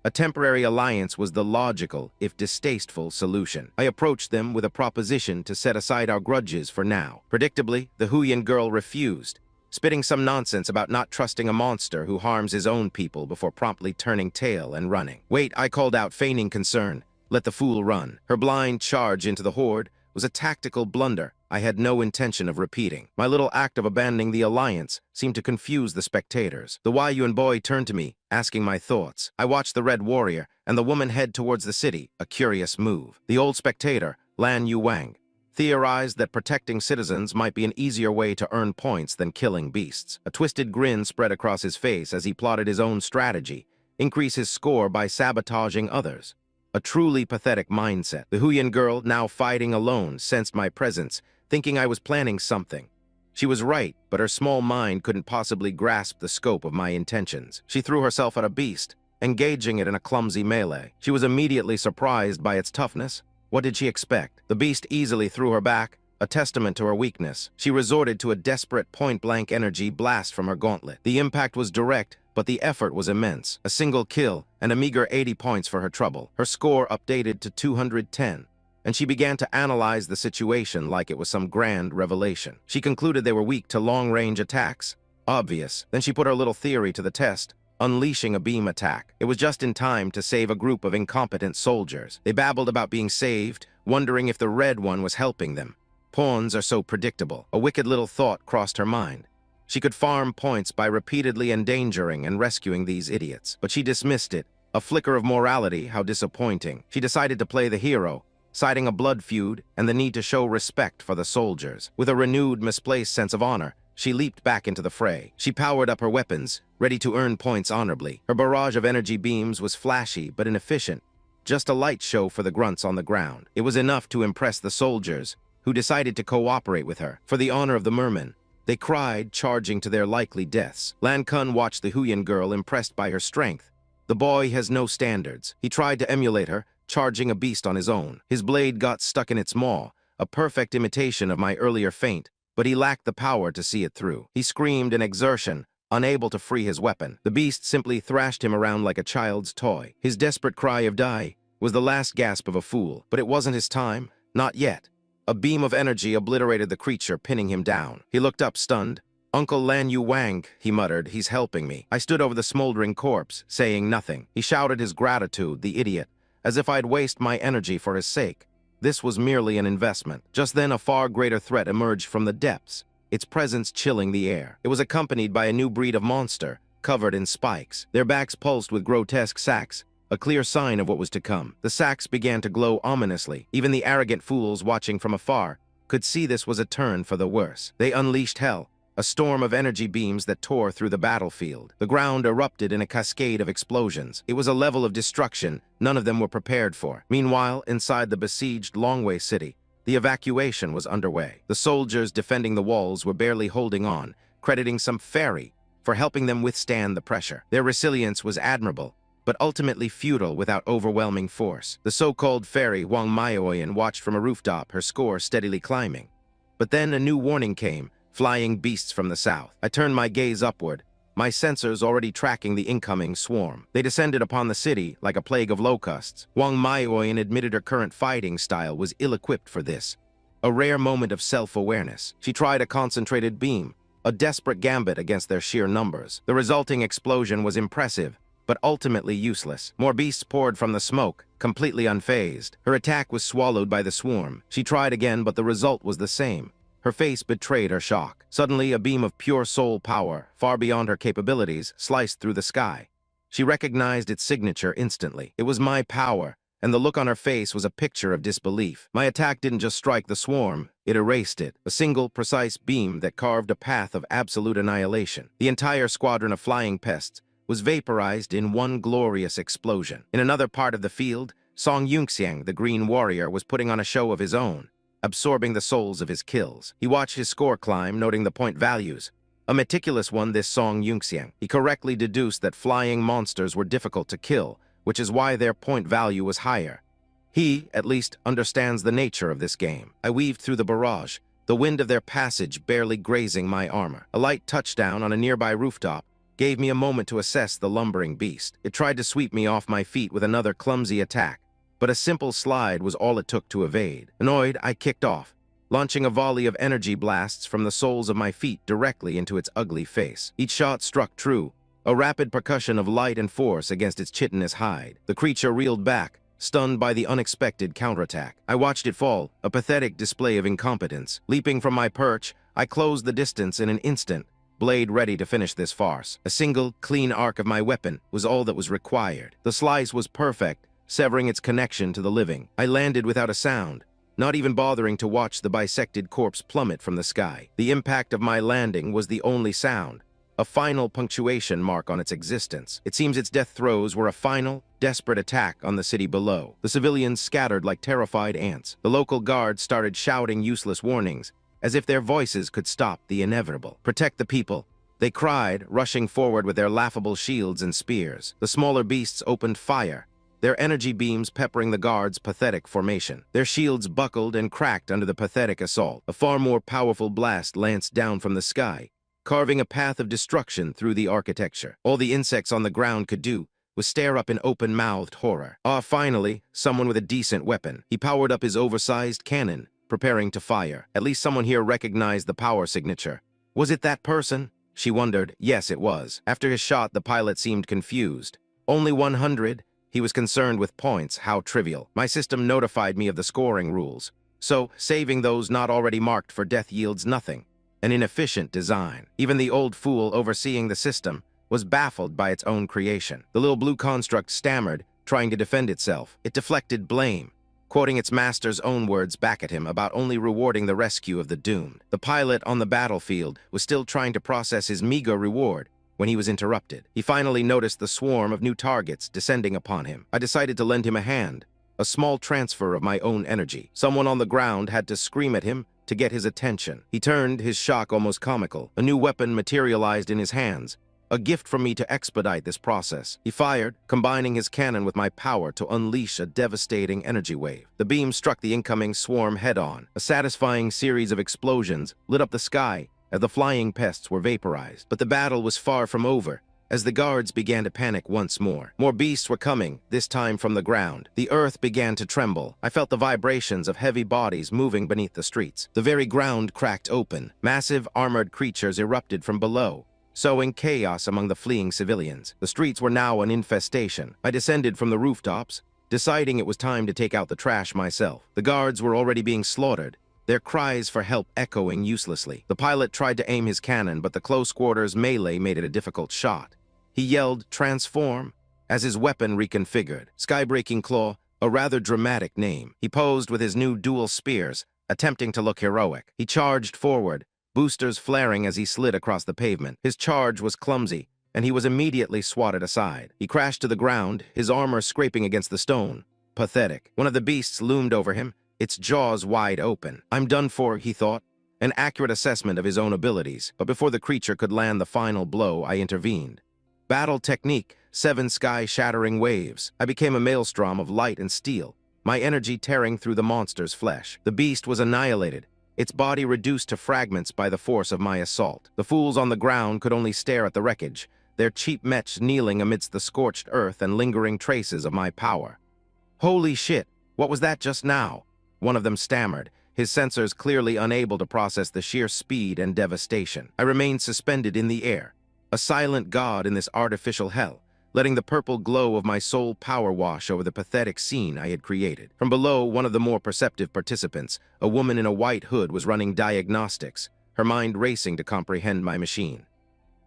Speaker 1: A temporary alliance was the logical, if distasteful, solution. I approached them with a proposition to set aside our grudges for now. Predictably, the Huyan girl refused, spitting some nonsense about not trusting a monster who harms his own people before promptly turning tail and running. "Wait," I called out, feigning concern. "Let the fool run." Her blind charge into the horde was a tactical blunder I had no intention of repeating. My little act of abandoning the alliance seemed to confuse the spectators. The Yuan boy turned to me, asking my thoughts. I watched the Red Warrior and the woman head towards the city, a curious move. The old spectator, Lan Yuwang, theorized that protecting citizens might be an easier way to earn points than killing beasts. A twisted grin spread across his face as he plotted his own strategy, increase his score by sabotaging others. A truly pathetic mindset. The Huyan girl, now fighting alone, sensed my presence, thinking I was planning something. She was right, but her small mind couldn't possibly grasp the scope of my intentions. She threw herself at a beast, engaging it in a clumsy melee. She was immediately surprised by its toughness. What did she expect? The beast easily threw her back, a testament to her weakness. She resorted to a desperate point-blank energy blast from her gauntlet. The impact was direct, but the effort was immense. A single kill and a meager 80 points for her trouble. Her score updated to 210, and she began to analyze the situation like it was some grand revelation. She concluded they were weak to long-range attacks. Obvious. Then she put her little theory to the test, unleashing a beam attack. It was just in time to save a group of incompetent soldiers. They babbled about being saved, wondering if the Red One was helping them. Pawns are so predictable. A wicked little thought crossed her mind. She could farm points by repeatedly endangering and rescuing these idiots. But she dismissed it. A flicker of morality, how disappointing. She decided to play the hero, citing a blood feud and the need to show respect for the soldiers. With a renewed, misplaced sense of honor, she leaped back into the fray. She powered up her weapons, ready to earn points honorably. Her barrage of energy beams was flashy but inefficient, just a light show for the grunts on the ground. It was enough to impress the soldiers, who decided to cooperate with her. For the honor of the merman, they cried, charging to their likely deaths. Lan Kun watched the Huyan girl, impressed by her strength. The boy has no standards. He tried to emulate her, charging a beast on his own. His blade got stuck in its maw, a perfect imitation of my earlier feint, but he lacked the power to see it through. He screamed in exertion, unable to free his weapon. The beast simply thrashed him around like a child's toy. His desperate cry of "die" was the last gasp of a fool, but it wasn't his time, not yet. A beam of energy obliterated the creature, pinning him down. He looked up, stunned. "Uncle Lan Yuwang," he muttered, "he's helping me." I stood over the smoldering corpse, saying nothing. He shouted his gratitude, the idiot, as if I'd waste my energy for his sake. This was merely an investment. Just then, a far greater threat emerged from the depths, its presence chilling the air. It was accompanied by a new breed of monster, covered in spikes. Their backs pulsed with grotesque sacs, a clear sign of what was to come. The sacs began to glow ominously. Even the arrogant fools watching from afar could see this was a turn for the worse. They unleashed hell, a storm of energy beams that tore through the battlefield. The ground erupted in a cascade of explosions. It was a level of destruction none of them were prepared for. Meanwhile, inside the besieged Longwei city, the evacuation was underway. The soldiers defending the walls were barely holding on, crediting some fairy for helping them withstand the pressure. Their resilience was admirable, but ultimately futile without overwhelming force. The so-called fairy Wang Maioyan watched from a rooftop, her score steadily climbing. But then a new warning came, flying beasts from the south. I turned my gaze upward, my sensors already tracking the incoming swarm. They descended upon the city like a plague of locusts. Wang Maioyan admitted her current fighting style was ill-equipped for this. A rare moment of self-awareness. She tried a concentrated beam, a desperate gambit against their sheer numbers. The resulting explosion was impressive, but ultimately useless. More beasts poured from the smoke, completely unfazed. Her attack was swallowed by the swarm. She tried again, but the result was the same. Her face betrayed her shock. Suddenly, a beam of pure soul power, far beyond her capabilities, sliced through the sky. She recognized its signature instantly. It was my power, and the look on her face was a picture of disbelief. My attack didn't just strike the swarm, it erased it. A single, precise beam that carved a path of absolute annihilation. The entire squadron of flying pests was vaporized in one glorious explosion. In another part of the field, Song Yunxiang, the Green Warrior, was putting on a show of his own, absorbing the souls of his kills. He watched his score climb, noting the point values. A meticulous one, this Song Yunxiang. He correctly deduced that flying monsters were difficult to kill, which is why their point value was higher. He, at least, understands the nature of this game. I weaved through the barrage, the wind of their passage barely grazing my armor. A light touchdown on a nearby rooftop gave me a moment to assess the lumbering beast. It tried to sweep me off my feet with another clumsy attack, but a simple slide was all it took to evade. Annoyed, I kicked off, launching a volley of energy blasts from the soles of my feet directly into its ugly face. Each shot struck true, a rapid percussion of light and force against its chitinous hide. The creature reeled back, stunned by the unexpected counterattack. I watched it fall, a pathetic display of incompetence. Leaping from my perch, I closed the distance in an instant, blade ready to finish this farce. A single, clean arc of my weapon was all that was required. The slice was perfect, severing its connection to the living. I landed without a sound, not even bothering to watch the bisected corpse plummet from the sky. The impact of my landing was the only sound, a final punctuation mark on its existence. It seems its death throes were a final, desperate attack on the city below. The civilians scattered like terrified ants. The local guards started shouting useless warnings, as if their voices could stop the inevitable. "Protect the people," they cried, rushing forward with their laughable shields and spears. The smaller beasts opened fire, their energy beams peppering the guards' pathetic formation. Their shields buckled and cracked under the pathetic assault. A far more powerful blast lanced down from the sky, carving a path of destruction through the architecture. All the insects on the ground could do was stare up in open-mouthed horror. Finally, someone with a decent weapon. He powered up his oversized cannon, preparing to fire. At least someone here recognized the power signature. Was it that person? She wondered. Yes, it was. After his shot, the pilot seemed confused. Only 100? He was concerned with points. How trivial. My system notified me of the scoring rules. So, saving those not already marked for death yields nothing. An inefficient design. Even the old fool overseeing the system was baffled by its own creation. The little blue construct stammered, trying to defend itself. It deflected blame, quoting its master's own words back at him about only rewarding the rescue of the doomed. The pilot on the battlefield was still trying to process his meager reward when he was interrupted. He finally noticed the swarm of new targets descending upon him. I decided to lend him a hand, a small transfer of my own energy. Someone on the ground had to scream at him to get his attention. He turned, his shock almost comical. A new weapon materialized in his hands, a gift from me to expedite this process. He fired, combining his cannon with my power to unleash a devastating energy wave. The beam struck the incoming swarm head-on. A satisfying series of explosions lit up the sky as the flying pests were vaporized. But the battle was far from over, as the guards began to panic once more. More beasts were coming, this time from the ground. The earth began to tremble. I felt the vibrations of heavy bodies moving beneath the streets. The very ground cracked open. Massive, armored creatures erupted from below, sowing chaos among the fleeing civilians. The streets were now an infestation. I descended from the rooftops, deciding it was time to take out the trash myself. The guards were already being slaughtered, their cries for help echoing uselessly. The pilot tried to aim his cannon, but the close-quarters melee made it a difficult shot. He yelled, "Transform," as his weapon reconfigured. Skybreaking Claw, a rather dramatic name. He posed with his new dual spears, attempting to look heroic. He charged forward, boosters flaring as he slid across the pavement. His charge was clumsy, and he was immediately swatted aside. He crashed to the ground, his armor scraping against the stone. Pathetic. One of the beasts loomed over him, its jaws wide open. "I'm done for," he thought, an accurate assessment of his own abilities. But before the creature could land the final blow, I intervened. Battle technique, 7 sky-shattering waves. I became a maelstrom of light and steel, my energy tearing through the monster's flesh. The beast was annihilated, its body reduced to fragments by the force of my assault. The fools on the ground could only stare at the wreckage, their cheap mechs kneeling amidst the scorched earth and lingering traces of my power. "Holy shit, what was that just now?" one of them stammered, his sensors clearly unable to process the sheer speed and devastation. I remained suspended in the air, a silent god in this artificial hell, letting the purple glow of my soul power wash over the pathetic scene I had created. From below, one of the more perceptive participants, a woman in a white hood, was running diagnostics, her mind racing to comprehend my machine.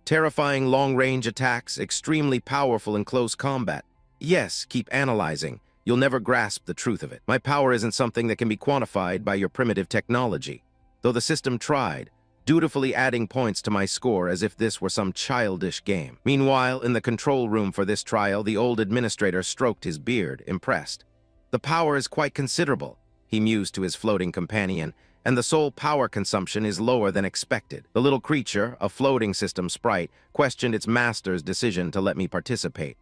Speaker 1: Terrifying long-range attacks, extremely powerful in close combat. Yes, keep analyzing. You'll never grasp the truth of it. My power isn't something that can be quantified by your primitive technology, though the system tried, dutifully adding points to my score as if this were some childish game. Meanwhile, in the control room for this trial, the old administrator stroked his beard, impressed. "The power is quite considerable," he mused to his floating companion, "and the soul power consumption is lower than expected." The little creature, a floating system sprite, questioned its master's decision to let me participate.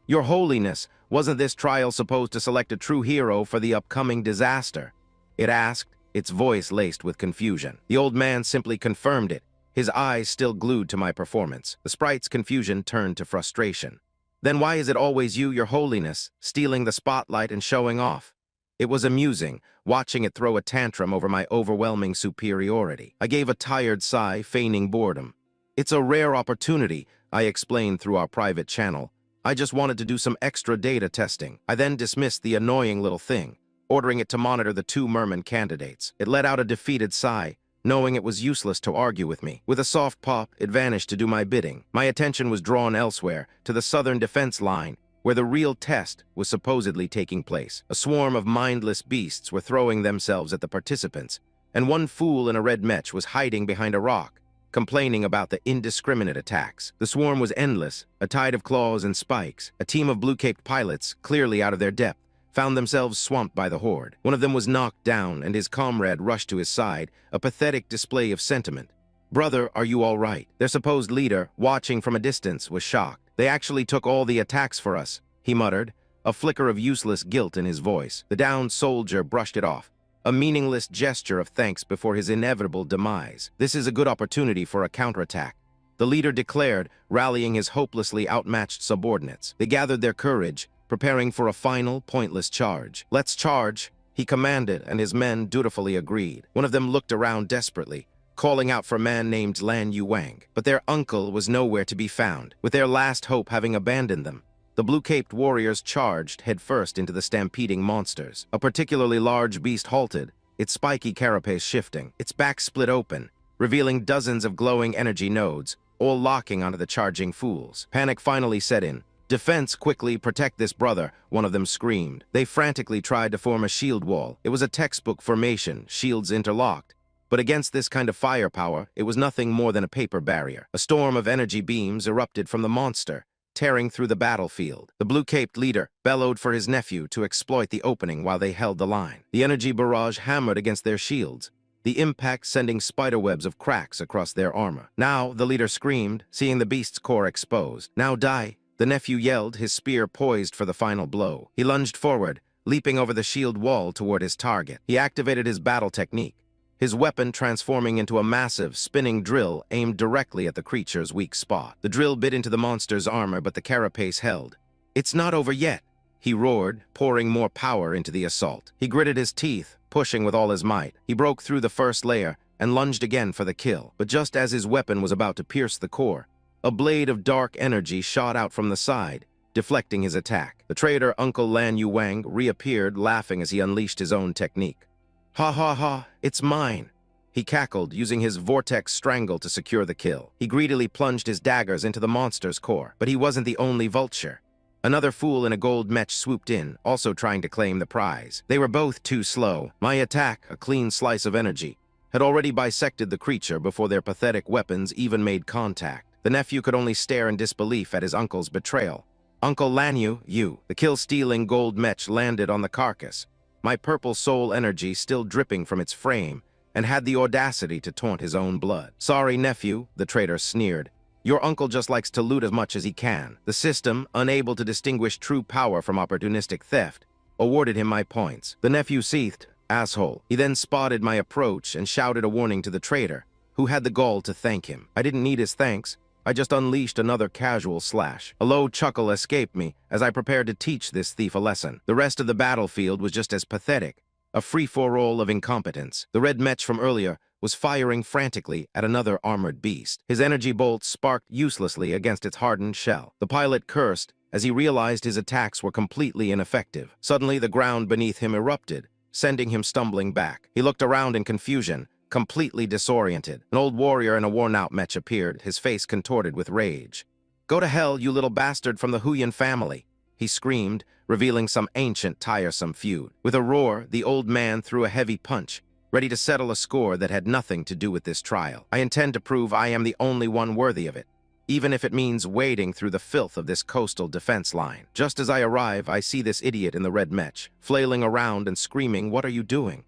Speaker 1: "Your Holiness, wasn't this trial supposed to select a true hero for the upcoming disaster?" it asked, its voice laced with confusion. The old man simply confirmed it, his eyes still glued to my performance. The sprite's confusion turned to frustration. "Then why is it always you, Your Holiness, stealing the spotlight and showing off?" It was amusing, watching it throw a tantrum over my overwhelming superiority. I gave a tired sigh, feigning boredom. It's a rare opportunity, I explained through our private channel. I just wanted to do some extra data testing. I then dismissed the annoying little thing, ordering it to monitor the 2 merman candidates. It let out a defeated sigh, knowing it was useless to argue with me. With a soft pop, it vanished to do my bidding. My attention was drawn elsewhere, to the southern defense line, where the real test was supposedly taking place. A swarm of mindless beasts were throwing themselves at the participants, and one fool in a red mech was hiding behind a rock, complaining about the indiscriminate attacks. The swarm was endless, a tide of claws and spikes. A team of blue-caped pilots, clearly out of their depth, found themselves swamped by the horde. One of them was knocked down, and his comrade rushed to his side, a pathetic display of sentiment. "Brother, are you all right?" Their supposed leader, watching from a distance, was shocked. "They actually took all the attacks for us," he muttered, a flicker of useless guilt in his voice. The downed soldier brushed it off, a meaningless gesture of thanks before his inevitable demise. "This is a good opportunity for a counterattack," the leader declared, rallying his hopelessly outmatched subordinates. They gathered their courage, preparing for a final, pointless charge. "Let's charge," he commanded, and his men dutifully agreed. One of them looked around desperately, calling out for a man named Lan Yuwang. But their uncle was nowhere to be found, with their last hope having abandoned them. The blue-caped warriors charged headfirst into the stampeding monsters. A particularly large beast halted, its spiky carapace shifting. Its back split open, revealing dozens of glowing energy nodes, all locking onto the charging fools. Panic finally set in. "Defense, quickly, protect this brother," one of them screamed. They frantically tried to form a shield wall. It was a textbook formation, shields interlocked. But against this kind of firepower, it was nothing more than a paper barrier. A storm of energy beams erupted from the monster, tearing through the battlefield. The blue-caped leader bellowed for his nephew to exploit the opening while they held the line. The energy barrage hammered against their shields, the impact sending spiderwebs of cracks across their armor. "Now," the leader screamed, seeing the beast's core exposed. "Now die," the nephew yelled, his spear poised for the final blow. He lunged forward, leaping over the shield wall toward his target. He activated his battle technique, his weapon transforming into a massive, spinning drill aimed directly at the creature's weak spot. The drill bit into the monster's armor, but the carapace held. "It's not over yet," he roared, pouring more power into the assault. He gritted his teeth, pushing with all his might. He broke through the first layer and lunged again for the kill. But just as his weapon was about to pierce the core, a blade of dark energy shot out from the side, deflecting his attack. The traitor Uncle Lan Yuwang reappeared, laughing as he unleashed his own technique. "Ha ha ha, it's mine," he cackled, using his vortex strangle to secure the kill. He greedily plunged his daggers into the monster's core, but he wasn't the only vulture. Another fool in a gold mech swooped in, also trying to claim the prize. They were both too slow. My attack, a clean slice of energy, had already bisected the creature before their pathetic weapons even made contact. The nephew could only stare in disbelief at his uncle's betrayal. "Uncle Lanyu, you." The kill-stealing gold mech landed on the carcass, my purple soul energy still dripping from its frame, and had the audacity to taunt his own blood. "Sorry, nephew," the traitor sneered. "Your uncle just likes to loot as much as he can." The system, unable to distinguish true power from opportunistic theft, awarded him my points. The nephew seethed, "Asshole." He then spotted my approach and shouted a warning to the traitor, who had the gall to thank him. I didn't need his thanks. I just unleashed another casual slash. A low chuckle escaped me as I prepared to teach this thief a lesson. The rest of the battlefield was just as pathetic, a free-for-all of incompetence. The red mech from earlier was firing frantically at another armored beast. His energy bolts sparked uselessly against its hardened shell. The pilot cursed as he realized his attacks were completely ineffective. Suddenly, the ground beneath him erupted, sending him stumbling back. He looked around in confusion, completely disoriented. An old warrior in a worn-out mech appeared, his face contorted with rage. "Go to hell, you little bastard from the Huyan family," he screamed, revealing some ancient, tiresome feud. With a roar, the old man threw a heavy punch, ready to settle a score that had nothing to do with this trial. "I intend to prove I am the only one worthy of it, even if it means wading through the filth of this coastal defense line." Just as I arrive, I see this idiot in the red mech, flailing around and screaming, "What are you doing?"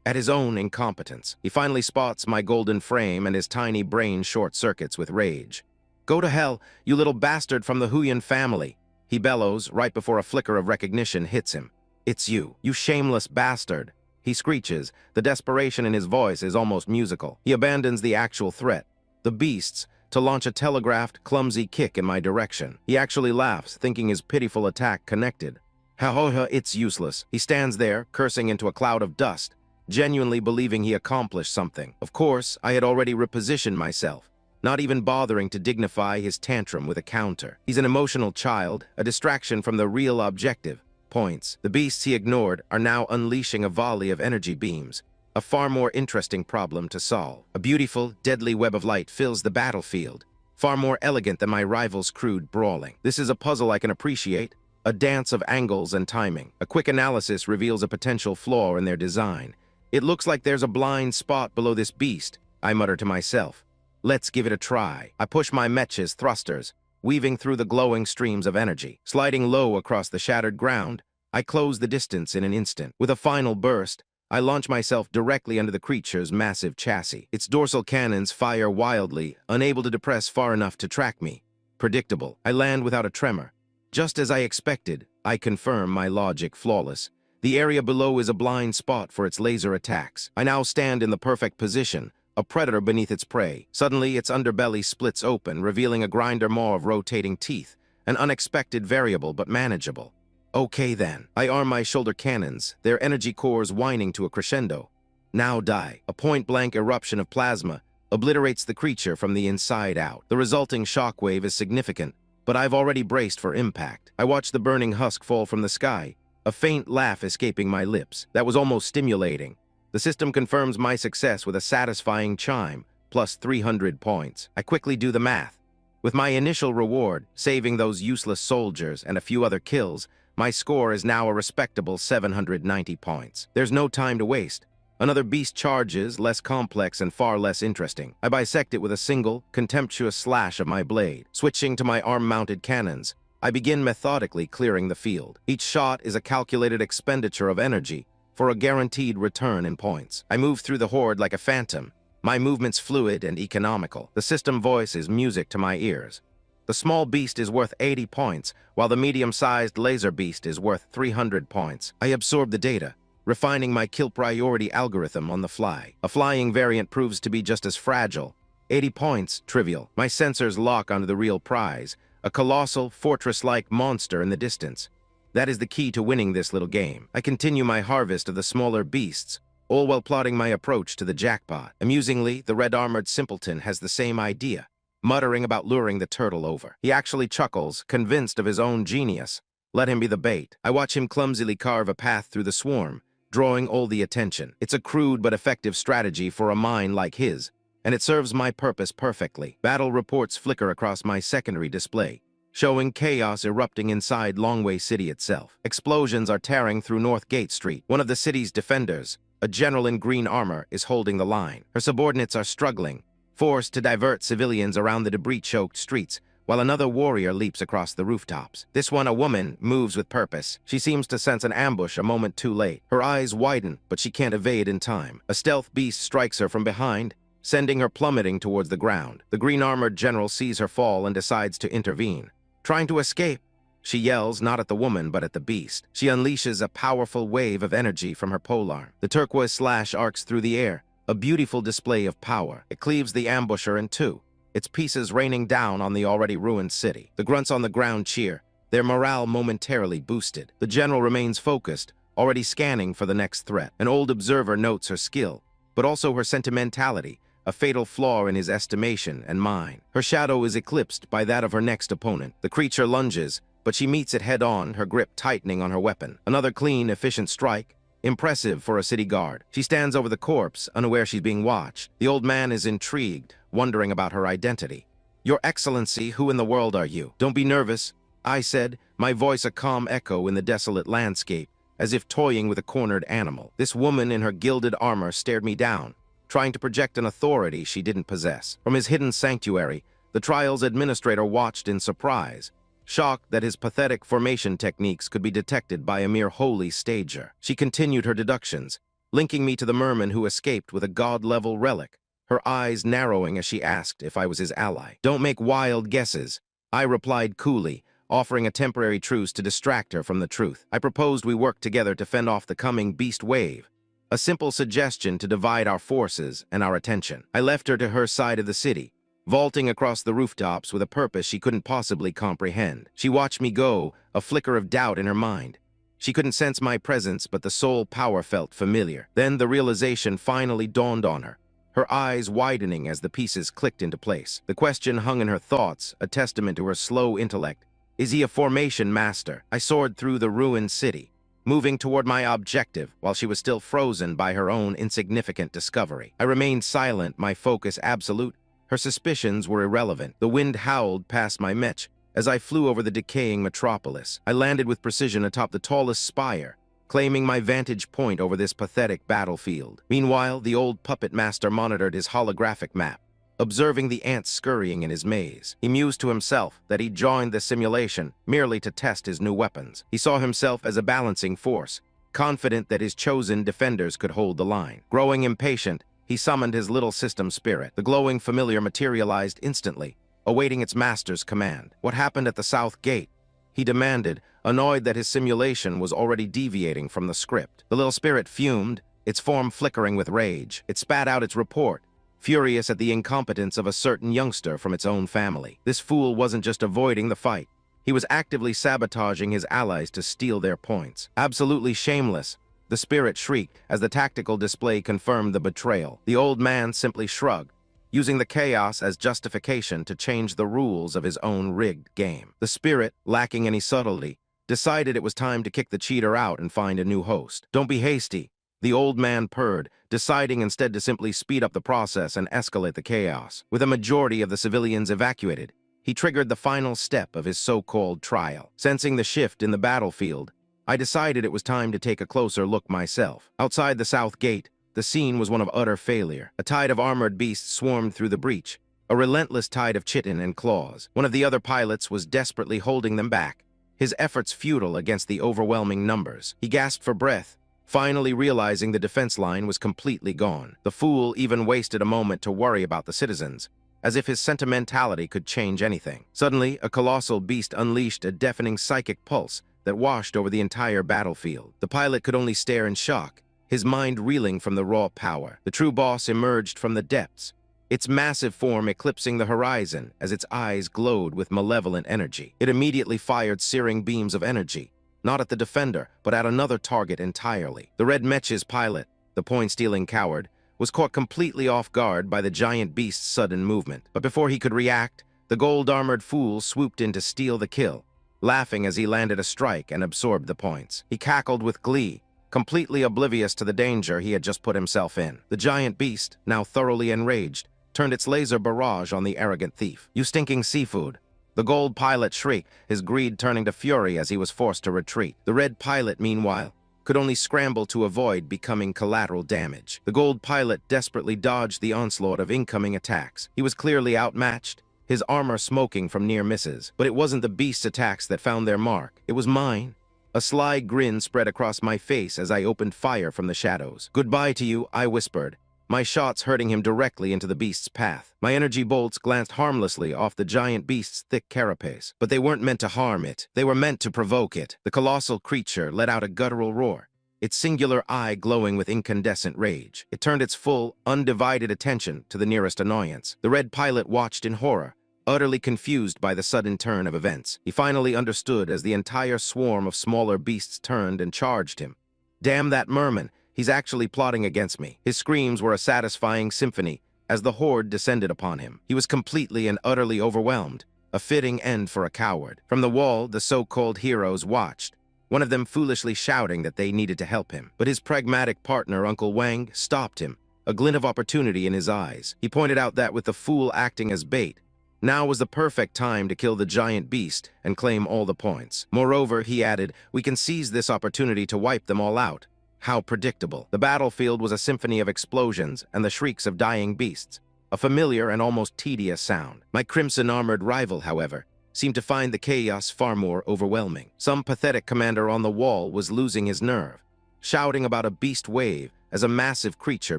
Speaker 1: at his own incompetence. He finally spots my golden frame, and his tiny brain short-circuits with rage. "Go to hell, you little bastard from the Huyan family," he bellows right before a flicker of recognition hits him. "It's you, you shameless bastard," he screeches. The desperation in his voice is almost musical. He abandons the actual threat, the beasts, to launch a telegraphed, clumsy kick in my direction. He actually laughs, thinking his pitiful attack connected. However, it's useless. He stands there, cursing into a cloud of dust, genuinely believing he accomplished something. Of course, I had already repositioned myself, not even bothering to dignify his tantrum with a counter. He's an emotional child, a distraction from the real objective. Points. The beasts he ignored are now unleashing a volley of energy beams, a far more interesting problem to solve. A beautiful, deadly web of light fills the battlefield, far more elegant than my rival's crude brawling. This is a puzzle I can appreciate, a dance of angles and timing. A quick analysis reveals a potential flaw in their design. It looks like there's a blind spot below this beast, I mutter to myself. Let's give it a try. I push my mech's thrusters, weaving through the glowing streams of energy. Sliding low across the shattered ground, I close the distance in an instant. With a final burst, I launch myself directly under the creature's massive chassis. Its dorsal cannons fire wildly, unable to depress far enough to track me. Predictable. I land without a tremor. Just as I expected, I confirm my logic flawless. The area below is a blind spot for its laser attacks. I now stand in the perfect position, a predator beneath its prey. Suddenly, its underbelly splits open, revealing a grinder maw of rotating teeth, an unexpected variable but manageable. Okay then. I arm my shoulder cannons, their energy cores whining to a crescendo. Now die. A point-blank eruption of plasma obliterates the creature from the inside out. The resulting shockwave is significant, but I've already braced for impact. I watch the burning husk fall from the sky, a faint laugh escaping my lips. That was almost stimulating. The system confirms my success with a satisfying chime, plus 300 points. I quickly do the math. With my initial reward, saving those useless soldiers and a few other kills, my score is now a respectable 790 points. There's no time to waste. Another beast charges, less complex and far less interesting. I bisect it with a single, contemptuous slash of my blade. Switching to my arm-mounted cannons, I begin methodically clearing the field. Each shot is a calculated expenditure of energy for a guaranteed return in points. I move through the horde like a phantom, my movements fluid and economical. The system voice is music to my ears. The small beast is worth 80 points, while the medium-sized laser beast is worth 300 points. I absorb the data, refining my kill priority algorithm on the fly. A flying variant proves to be just as fragile. 80 points, trivial. My sensors lock onto the real prize, a colossal, fortress-like monster in the distance. That is the key to winning this little game. I continue my harvest of the smaller beasts, all while plotting my approach to the jackpot. Amusingly, the red-armored simpleton has the same idea, muttering about luring the turtle over. He actually chuckles, convinced of his own genius. Let him be the bait. I watch him clumsily carve a path through the swarm, drawing all the attention. It's a crude but effective strategy for a mind like his, and it serves my purpose perfectly. Battle reports flicker across my secondary display, showing chaos erupting inside Longway City itself. Explosions are tearing through North Gate Street. One of the city's defenders, a general in green armor, is holding the line. Her subordinates are struggling, forced to divert civilians around the debris-choked streets, while another warrior leaps across the rooftops. This one, a woman, moves with purpose. She seems to sense an ambush a moment too late. Her eyes widen, but she can't evade in time. A stealth beast strikes her from behind, sending her plummeting towards the ground. The green-armored general sees her fall and decides to intervene. Trying to escape, she yells not at the woman but at the beast. She unleashes a powerful wave of energy from her polearm. The turquoise slash arcs through the air, a beautiful display of power. It cleaves the ambusher in two, its pieces raining down on the already ruined city. The grunts on the ground cheer, their morale momentarily boosted. The general remains focused, already scanning for the next threat. An old observer notes her skill, but also her sentimentality, a fatal flaw in his estimation and mine. Her shadow is eclipsed by that of her next opponent. The creature lunges, but she meets it head-on, her grip tightening on her weapon. Another clean, efficient strike, impressive for a city guard. She stands over the corpse, unaware she's being watched. The old man is intrigued, wondering about her identity. "Your Excellency, who in the world are you?" "Don't be nervous," I said, my voice a calm echo in the desolate landscape, as if toying with a cornered animal. This woman in her gilded armor stared me down, trying to project an authority she didn't possess. From his hidden sanctuary, the trial's administrator watched in surprise, shocked that his pathetic formation techniques could be detected by a mere holy stager. She continued her deductions, linking me to the merman who escaped with a god-level relic, her eyes narrowing as she asked if I was his ally. "Don't make wild guesses," I replied coolly, offering a temporary truce to distract her from the truth. I proposed we work together to fend off the coming beast wave, a simple suggestion to divide our forces and our attention. I left her to her side of the city, vaulting across the rooftops with a purpose she couldn't possibly comprehend. She watched me go, a flicker of doubt in her mind. She couldn't sense my presence, but the soul power felt familiar. Then the realization finally dawned on her, her eyes widening as the pieces clicked into place. The question hung in her thoughts, a testament to her slow intellect. Is he a formation master? I soared through the ruined city, moving toward my objective while she was still frozen by her own insignificant discovery. I remained silent, my focus absolute. Her suspicions were irrelevant. The wind howled past my mech as I flew over the decaying metropolis. I landed with precision atop the tallest spire, claiming my vantage point over this pathetic battlefield. Meanwhile, the old puppet master monitored his holographic map, observing the ants scurrying in his maze. He mused to himself that he'd joined the simulation merely to test his new weapons. He saw himself as a balancing force, confident that his chosen defenders could hold the line. Growing impatient, he summoned his little system spirit. The glowing familiar materialized instantly, awaiting its master's command. What happened at the south gate? He demanded, annoyed that his simulation was already deviating from the script. The little spirit fumed, its form flickering with rage. It spat out its report, furious at the incompetence of a certain youngster from its own family. This fool wasn't just avoiding the fight. He was actively sabotaging his allies to steal their points. Absolutely shameless, the spirit shrieked as the tactical display confirmed the betrayal. The old man simply shrugged, using the chaos as justification to change the rules of his own rigged game. The spirit, lacking any subtlety, decided it was time to kick the cheater out and find a new host. Don't be hasty, the old man purred, deciding instead to simply speed up the process and escalate the chaos. With a majority of the civilians evacuated, he triggered the final step of his so-called trial. Sensing the shift in the battlefield, I decided it was time to take a closer look myself. Outside the south gate, the scene was one of utter failure. A tide of armored beasts swarmed through the breach, a relentless tide of chitin and claws. One of the other pilots was desperately holding them back, his efforts futile against the overwhelming numbers. He gasped for breath, finally realizing the defense line was completely gone. The fool even wasted a moment to worry about the citizens, as if his sentimentality could change anything. Suddenly, a colossal beast unleashed a deafening psychic pulse that washed over the entire battlefield. The pilot could only stare in shock, his mind reeling from the raw power. The true boss emerged from the depths, its massive form eclipsing the horizon as its eyes glowed with malevolent energy. It immediately fired searing beams of energy, not at the defender, but at another target entirely. The red mech's pilot, the point-stealing coward, was caught completely off guard by the giant beast's sudden movement. But before he could react, the gold-armored fool swooped in to steal the kill, laughing as he landed a strike and absorbed the points. He cackled with glee, completely oblivious to the danger he had just put himself in. The giant beast, now thoroughly enraged, turned its laser barrage on the arrogant thief. "You stinking seafood!" The gold pilot shrieked, his greed turning to fury as he was forced to retreat. The red pilot, meanwhile, could only scramble to avoid becoming collateral damage. The gold pilot desperately dodged the onslaught of incoming attacks. He was clearly outmatched, his armor smoking from near misses. But it wasn't the beast's attacks that found their mark. It was mine. A sly grin spread across my face as I opened fire from the shadows. "Goodbye to you," I whispered, my shots hurting him directly into the beast's path. My energy bolts glanced harmlessly off the giant beast's thick carapace, but they weren't meant to harm it. They were meant to provoke it. The colossal creature let out a guttural roar, its singular eye glowing with incandescent rage. It turned its full, undivided attention to the nearest annoyance. The red pilot watched in horror, utterly confused by the sudden turn of events. He finally understood as the entire swarm of smaller beasts turned and charged him. Damn that merman! He's actually plotting against me. His screams were a satisfying symphony as the horde descended upon him. He was completely and utterly overwhelmed, a fitting end for a coward. From the wall, the so-called heroes watched, one of them foolishly shouting that they needed to help him. But his pragmatic partner, Uncle Wang, stopped him, a glint of opportunity in his eyes. He pointed out that with the fool acting as bait, now was the perfect time to kill the giant beast and claim all the points. Moreover, he added, we can seize this opportunity to wipe them all out. How predictable. The battlefield was a symphony of explosions and the shrieks of dying beasts, a familiar and almost tedious sound. My crimson-armored rival, however, seemed to find the chaos far more overwhelming. Some pathetic commander on the wall was losing his nerve, shouting about a beast wave as a massive creature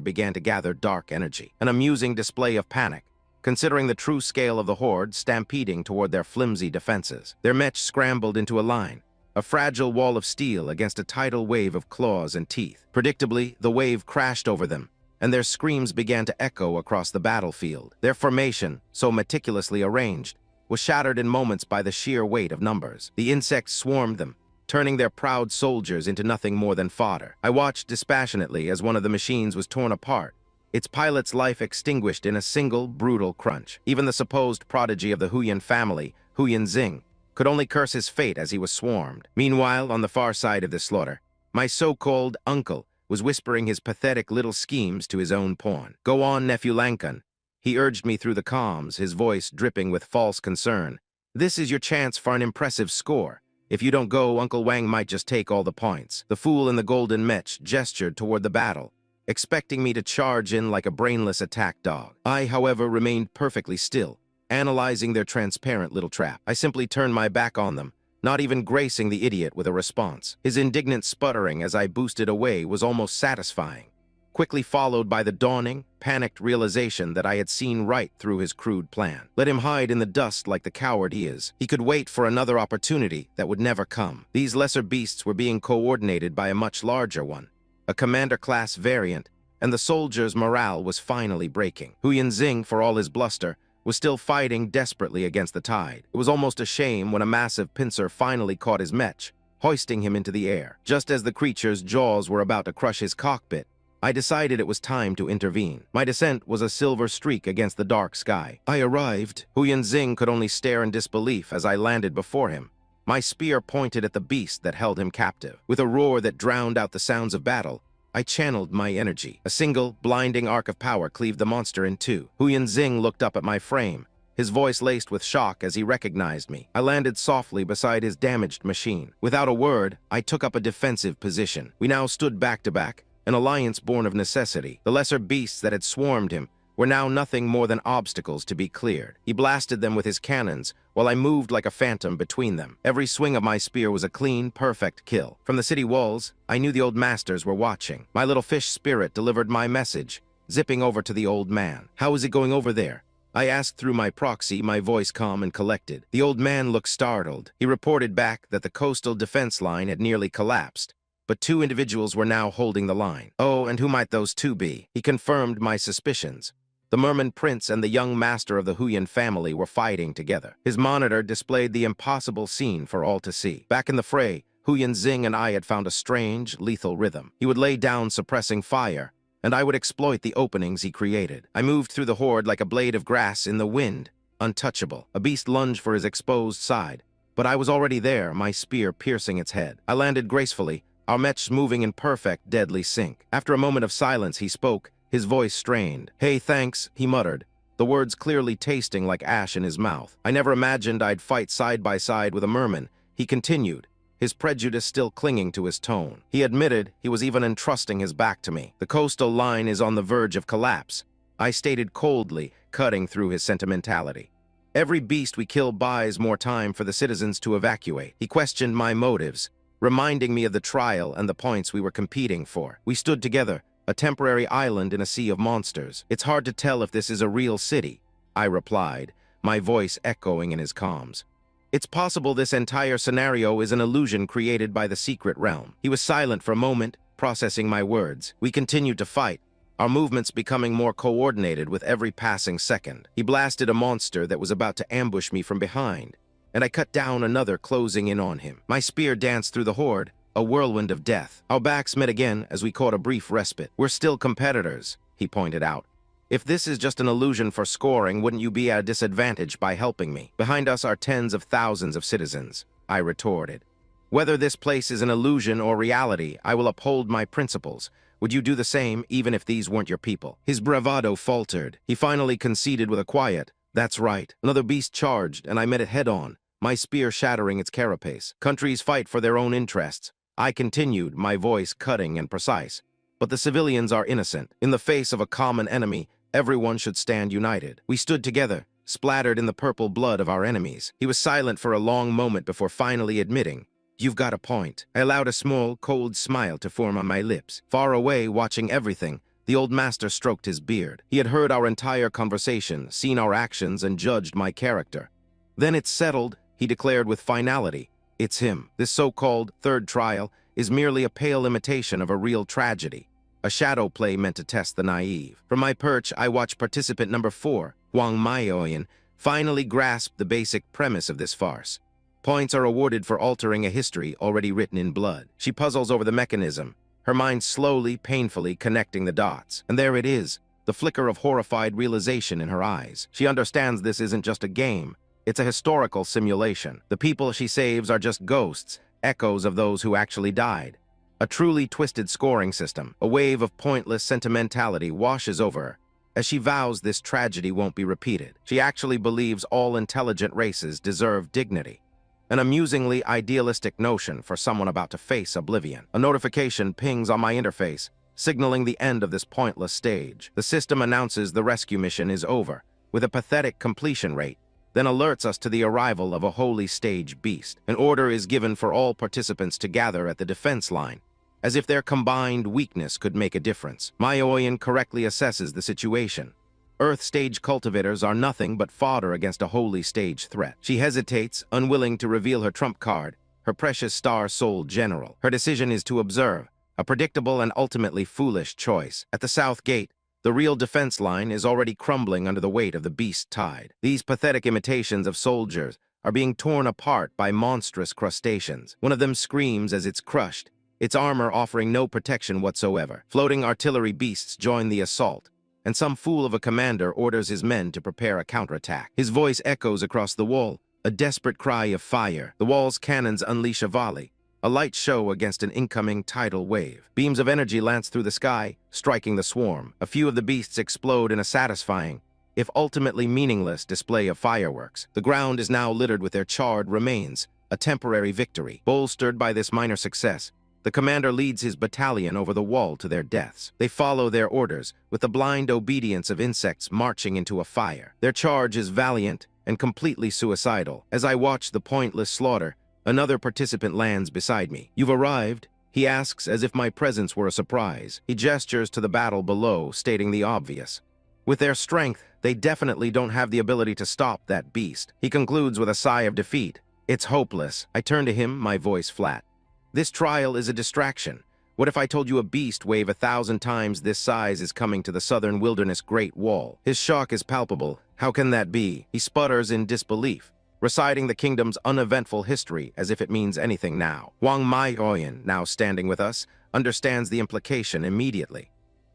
Speaker 1: began to gather dark energy. An amusing display of panic, considering the true scale of the horde stampeding toward their flimsy defenses. Their mech scrambled into a line, a fragile wall of steel against a tidal wave of claws and teeth. Predictably, the wave crashed over them, and their screams began to echo across the battlefield. Their formation, so meticulously arranged, was shattered in moments by the sheer weight of numbers. The insects swarmed them, turning their proud soldiers into nothing more than fodder. I watched dispassionately as one of the machines was torn apart, its pilot's life extinguished in a single, brutal crunch. Even the supposed prodigy of the Huyan family, Huyan Xing, could only curse his fate as he was swarmed. Meanwhile, on the far side of this slaughter, my so-called uncle was whispering his pathetic little schemes to his own pawn. "Go on, nephew Lankan," he urged me through the comms, his voice dripping with false concern. "This is your chance for an impressive score. If you don't go, Uncle Wang might just take all the points." The fool in the golden mech gestured toward the battle, expecting me to charge in like a brainless attack dog. I, however, remained perfectly still, analyzing their transparent little trap. I simply turned my back on them, not even gracing the idiot with a response. His indignant sputtering as I boosted away was almost satisfying, quickly followed by the dawning, panicked realization that I had seen right through his crude plan. Let him hide in the dust like the coward he is. He could wait for another opportunity that would never come. These lesser beasts were being coordinated by a much larger one, a commander-class variant, and the soldiers' morale was finally breaking. Huyan Xing, for all his bluster, was still fighting desperately against the tide. It was almost a shame when a massive pincer finally caught his mech, hoisting him into the air. Just as the creature's jaws were about to crush his cockpit, I decided it was time to intervene. My descent was a silver streak against the dark sky. I arrived. Huyan Xing could only stare in disbelief as I landed before him, my spear pointed at the beast that held him captive. With a roar that drowned out the sounds of battle, I channeled my energy. A single, blinding arc of power cleaved the monster in two. Huyan Xing looked up at my frame, his voice laced with shock as he recognized me. I landed softly beside his damaged machine. Without a word, I took up a defensive position. We now stood back to back, an alliance born of necessity. The lesser beasts that had swarmed him were now nothing more than obstacles to be cleared. He blasted them with his cannons, while I moved like a phantom between them. Every swing of my spear was a clean, perfect kill. From the city walls, I knew the old masters were watching. My little fish spirit delivered my message, zipping over to the old man. "How is it going over there?" I asked through my proxy, my voice calm and collected. The old man looked startled. He reported back that the coastal defense line had nearly collapsed, but two individuals were now holding the line. "Oh, and who might those two be?" He confirmed my suspicions. The Merman Prince and the young master of the Huyan family were fighting together. His monitor displayed the impossible scene for all to see. Back in the fray, Huyan Xing and I had found a strange, lethal rhythm. He would lay down suppressing fire, and I would exploit the openings he created. I moved through the horde like a blade of grass in the wind, untouchable. A beast lunged for his exposed side, but I was already there, my spear piercing its head. I landed gracefully, our mechs moving in perfect, deadly sync. After a moment of silence, he spoke, his voice strained. "Hey, thanks," he muttered, the words clearly tasting like ash in his mouth. "I never imagined I'd fight side by side with a merman," he continued, his prejudice still clinging to his tone. He admitted he was even entrusting his back to me. "The coastal line is on the verge of collapse," I stated coldly, cutting through his sentimentality. "Every beast we kill buys more time for the citizens to evacuate." He questioned my motives, reminding me of the trial and the points we were competing for. We stood together, a temporary island in a sea of monsters. "It's hard to tell if this is a real city," I replied, my voice echoing in his comms. "It's possible this entire scenario is an illusion created by the secret realm." He was silent for a moment, processing my words. We continued to fight, our movements becoming more coordinated with every passing second. He blasted a monster that was about to ambush me from behind, and I cut down another closing in on him. My spear danced through the horde, a whirlwind of death. Our backs met again as we caught a brief respite. "We're still competitors," he pointed out. "If this is just an illusion for scoring, wouldn't you be at a disadvantage by helping me? Behind us are tens of thousands of citizens," I retorted. "Whether this place is an illusion or reality, I will uphold my principles. Would you do the same, even if these weren't your people?" His bravado faltered. He finally conceded with a quiet, "That's right." Another beast charged, and I met it head-on, my spear shattering its carapace. "Countries fight for their own interests," I continued, my voice cutting and precise. "But the civilians are innocent. In the face of a common enemy, everyone should stand united." We stood together, splattered in the purple blood of our enemies. He was silent for a long moment before finally admitting, "You've got a point." I allowed a small, cold smile to form on my lips. Far away, watching everything, the old master stroked his beard. He had heard our entire conversation, seen our actions, and judged my character. "Then it's settled," he declared with finality. "It's him. This so-called third trial is merely a pale imitation of a real tragedy, a shadow play meant to test the naive." From my perch, I watched participant number 4, Huang Maioyan, finally grasp the basic premise of this farce. Points are awarded for altering a history already written in blood. She puzzles over the mechanism, her mind slowly, painfully connecting the dots. And there it is, the flicker of horrified realization in her eyes. She understands this isn't just a game. It's a historical simulation. The people she saves are just ghosts, echoes of those who actually died. A truly twisted scoring system. A wave of pointless sentimentality washes over her as she vows this tragedy won't be repeated. She actually believes all intelligent races deserve dignity. An amusingly idealistic notion for someone about to face oblivion. A notification pings on my interface, signaling the end of this pointless stage. The system announces the rescue mission is over, with a pathetic completion rate, then alerts us to the arrival of a holy stage beast. An order is given for all participants to gather at the defense line, as if their combined weakness could make a difference. Mayoyan correctly assesses the situation. Earth stage cultivators are nothing but fodder against a holy stage threat. She hesitates, unwilling to reveal her trump card, her precious star-souled general. Her decision is to observe, a predictable and ultimately foolish choice. At the south gate, the real defense line is already crumbling under the weight of the beast tide. These pathetic imitations of soldiers are being torn apart by monstrous crustaceans. One of them screams as it's crushed, its armor offering no protection whatsoever. Floating artillery beasts join the assault, and some fool of a commander orders his men to prepare a counterattack. His voice echoes across the wall, a desperate cry of fire. The wall's cannons unleash a volley, a light show against an incoming tidal wave. Beams of energy lance through the sky, striking the swarm. A few of the beasts explode in a satisfying, if ultimately meaningless, display of fireworks. The ground is now littered with their charred remains, a temporary victory. Bolstered by this minor success, the commander leads his battalion over the wall to their deaths. They follow their orders, with the blind obedience of insects marching into a fire. Their charge is valiant and completely suicidal. As I watch the pointless slaughter, another participant lands beside me. "You've arrived?" he asks, as if my presence were a surprise. He gestures to the battle below, stating the obvious. With their strength, they definitely don't have the ability to stop that beast. He concludes with a sigh of defeat. "It's hopeless." I turn to him, my voice flat. "This trial is a distraction. What if I told you a beast wave 1,000 times this size is coming to the southern wilderness Great Wall?" His shock is palpable. "How can that be?" He sputters in disbelief, reciting the kingdom's uneventful history as if it means anything now. Wang Maioyan, now standing with us, understands the implication immediately.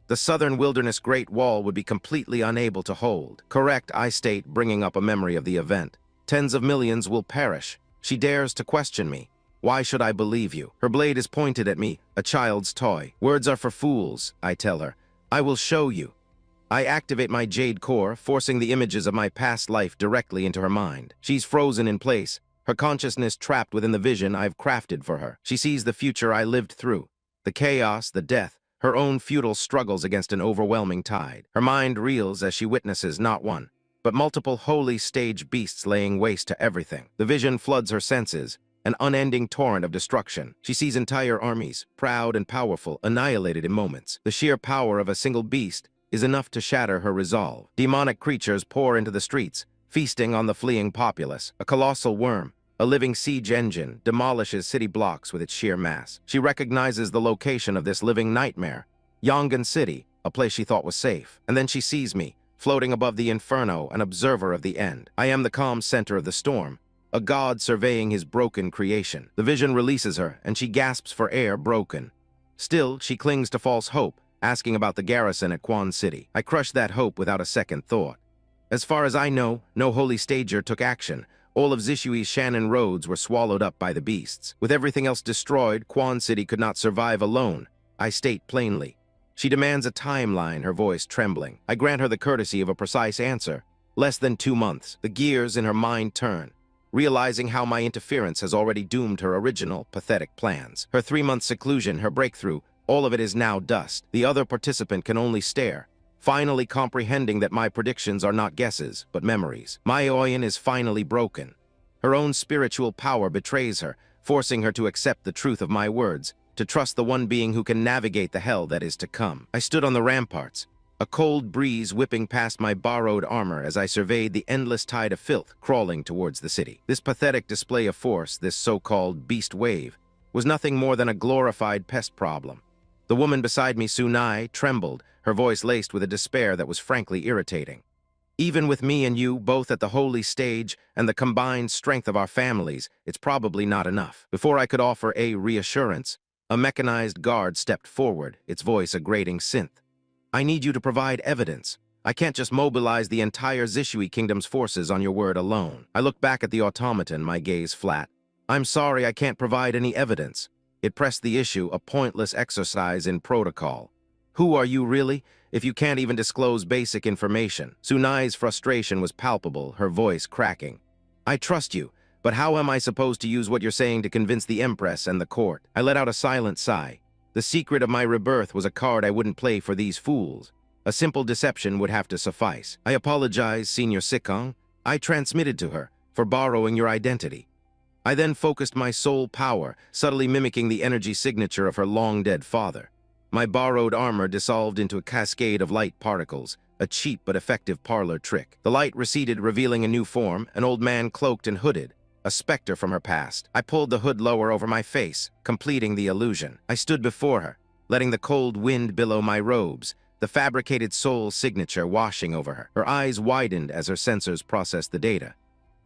Speaker 1: The southern wilderness Great Wall would be completely unable to hold. "Correct," I state, bringing up a memory of the event. "Tens of millions will perish." She dares to question me. "Why should I believe you?" Her blade is pointed at me, a child's toy. "Words are for fools," I tell her. "I will show you." I activate my jade core, forcing the images of my past life directly into her mind. She's frozen in place, her consciousness trapped within the vision I've crafted for her. She sees the future I lived through, the chaos, the death, her own futile struggles against an overwhelming tide. Her mind reels as she witnesses not one, but multiple holy stage beasts laying waste to everything. The vision floods her senses, an unending torrent of destruction. She sees entire armies, proud and powerful, annihilated in moments. The sheer power of a single beast is enough to shatter her resolve. Demonic creatures pour into the streets, feasting on the fleeing populace. A colossal worm, a living siege engine, demolishes city blocks with its sheer mass. She recognizes the location of this living nightmare, Yongan City, a place she thought was safe. And then she sees me, floating above the inferno, an observer of the end. I am the calm center of the storm, a god surveying his broken creation. The vision releases her, and she gasps for air, broken. Still, she clings to false hope, asking about the garrison at Quan City. I crush that hope without a second thought. As far as I know, no holy stager took action. All of Zishui's Shannon roads were swallowed up by the beasts. With everything else destroyed, Quan City could not survive alone, I state plainly. She demands a timeline, her voice trembling. I grant her the courtesy of a precise answer. Less than 2 months. The gears in her mind turn, realizing how my interference has already doomed her original, pathetic plans. Her 3-month seclusion, her breakthrough, all of it is now dust. The other participant can only stare, finally comprehending that my predictions are not guesses, but memories. Maioyan is finally broken. Her own spiritual power betrays her, forcing her to accept the truth of my words, to trust the one being who can navigate the hell that is to come. I stood on the ramparts, a cold breeze whipping past my borrowed armor as I surveyed the endless tide of filth crawling towards the city. This pathetic display of force, this so-called beast wave, was nothing more than a glorified pest problem. The woman beside me, Sunai, trembled, her voice laced with a despair that was frankly irritating. Even with me and you both at the holy stage and the combined strength of our families, it's probably not enough. Before I could offer a reassurance, a mechanized guard stepped forward, its voice a grating synth. I need you to provide evidence. I can't just mobilize the entire Zishui Kingdom's forces on your word alone. I looked back at the automaton, my gaze flat. I'm sorry, I can't provide any evidence. It pressed the issue, a pointless exercise in protocol. Who are you really, if you can't even disclose basic information? Tsunai's frustration was palpable, her voice cracking. I trust you, but how am I supposed to use what you're saying to convince the Empress and the court? I let out a silent sigh. The secret of my rebirth was a card I wouldn't play for these fools. A simple deception would have to suffice. I apologize, Senior Sikong. I transmitted to her for borrowing your identity. I then focused my soul power, subtly mimicking the energy signature of her long-dead father. My borrowed armor dissolved into a cascade of light particles, a cheap but effective parlor trick. The light receded, revealing a new form, an old man cloaked and hooded, a specter from her past. I pulled the hood lower over my face, completing the illusion. I stood before her, letting the cold wind billow my robes, the fabricated soul signature washing over her. Her eyes widened as her sensors processed the data.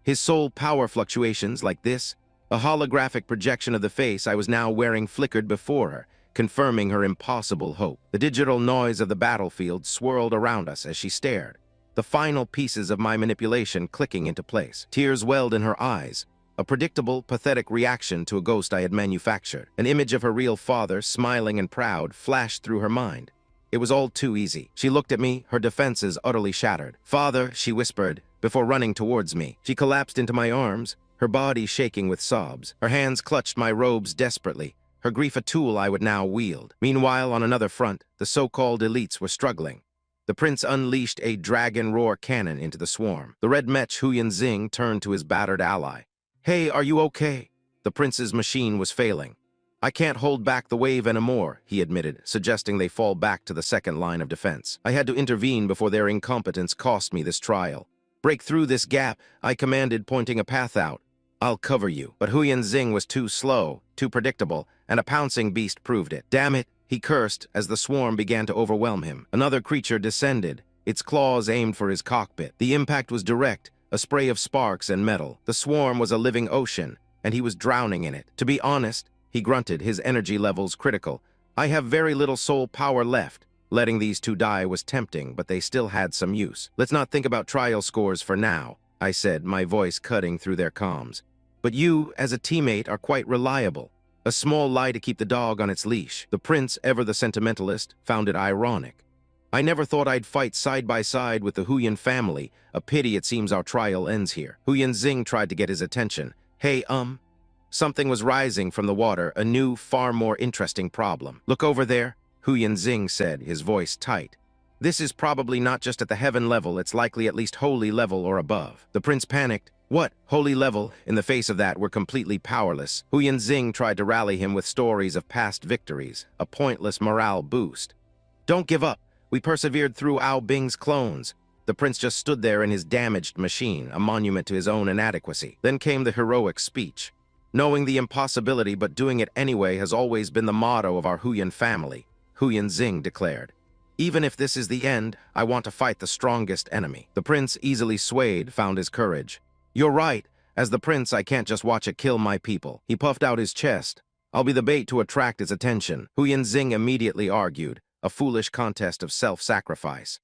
Speaker 1: His soul power fluctuations like this, a holographic projection of the face I was now wearing flickered before her, confirming her impossible hope. The digital noise of the battlefield swirled around us as she stared, the final pieces of my manipulation clicking into place. Tears welled in her eyes, a predictable, pathetic reaction to a ghost I had manufactured. An image of her real father, smiling and proud, flashed through her mind. It was all too easy. She looked at me, her defenses utterly shattered. "Father," she whispered, before running towards me. She collapsed into my arms, her body shaking with sobs. Her hands clutched my robes desperately, her grief a tool I would now wield. Meanwhile, on another front, the so-called elites were struggling. The prince unleashed a dragon roar cannon into the swarm. The red mech Huyan Xing turned to his battered ally. "Hey, are you okay?" The prince's machine was failing. "I can't hold back the wave anymore," he admitted, suggesting they fall back to the second line of defense. I had to intervene before their incompetence cost me this trial. "Break through this gap," I commanded, pointing a path out. "I'll cover you." But Huyan Xing was too slow, too predictable, and a pouncing beast proved it. "Damn it," he cursed as the swarm began to overwhelm him. Another creature descended, its claws aimed for his cockpit. The impact was direct, a spray of sparks and metal. The swarm was a living ocean, and he was drowning in it. "To be honest," he grunted, his energy levels critical, "I have very little soul power left." Letting these two die was tempting, but they still had some use. "Let's not think about trial scores for now," I said, my voice cutting through their comms. "But you, as a teammate, are quite reliable. A small lie to keep the dog on its leash." The prince, ever the sentimentalist, found it ironic. "I never thought I'd fight side by side with the Huyan family. A pity it seems our trial ends here." Huyan Xing tried to get his attention. "Hey, Something was rising from the water, a new, far more interesting problem. "Look over there," Huyan Xing said, his voice tight. "This is probably not just at the heaven level, it's likely at least holy level or above." The prince panicked. "What? Holy level?" In the face of that, we're completely powerless. Huyan Xing tried to rally him with stories of past victories, a pointless morale boost. "Don't give up. We persevered through Ao Bing's clones." The prince just stood there in his damaged machine, a monument to his own inadequacy. Then came the heroic speech. "Knowing the impossibility but doing it anyway has always been the motto of our Huyan family," Huyan Xing declared. "Even if this is the end, I want to fight the strongest enemy." The prince, easily swayed, found his courage. "You're right. As the prince, I can't just watch it kill my people." He puffed out his chest. "I'll be the bait to attract its attention." Huyan Xing immediately argued, a foolish contest of self-sacrifice.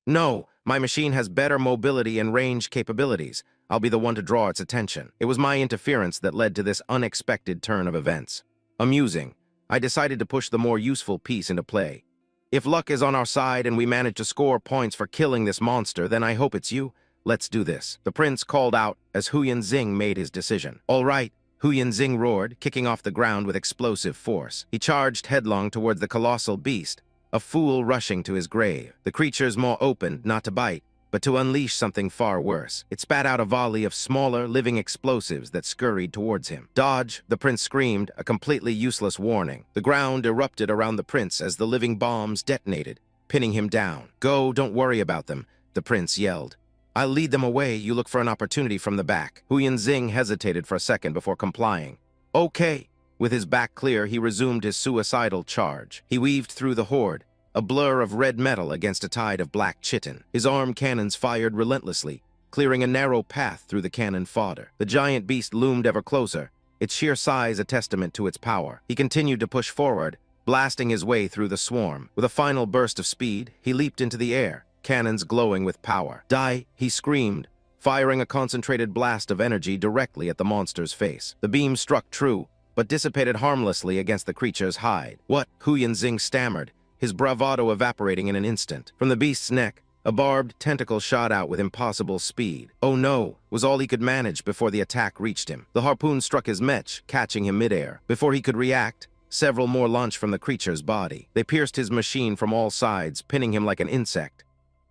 Speaker 1: "No, my machine has better mobility and range capabilities. I'll be the one to draw its attention." It was my interference that led to this unexpected turn of events. Amusing, I decided to push the more useful piece into play. "If luck is on our side and we manage to score points for killing this monster, then I hope it's you. Let's do this." The prince called out as Huyan Xing made his decision. "All right," Huyan Xing roared, kicking off the ground with explosive force. He charged headlong towards the colossal beast, a fool rushing to his grave. The creature's maw opened, not to bite, but to unleash something far worse. It spat out a volley of smaller, living explosives that scurried towards him. "Dodge!" the prince screamed, a completely useless warning. The ground erupted around the prince as the living bombs detonated, pinning him down. "Go, don't worry about them," the prince yelled. "I'll lead them away, you look for an opportunity from the back." Huyan Xing hesitated for a second before complying. "Okay." With his back clear, he resumed his suicidal charge. He weaved through the horde, a blur of red metal against a tide of black chitin. His arm cannons fired relentlessly, clearing a narrow path through the cannon fodder. The giant beast loomed ever closer, its sheer size a testament to its power. He continued to push forward, blasting his way through the swarm. With a final burst of speed, he leaped into the air, cannons glowing with power. "Die!" he screamed, firing a concentrated blast of energy directly at the monster's face. The beam struck true, but dissipated harmlessly against the creature's hide. "What?" Hu Yanxing stammered, his bravado evaporating in an instant. From the beast's neck, a barbed tentacle shot out with impossible speed. "Oh no!" was all he could manage before the attack reached him. The harpoon struck his mech, catching him midair. Before he could react, several more launched from the creature's body. They pierced his machine from all sides, pinning him like an insect.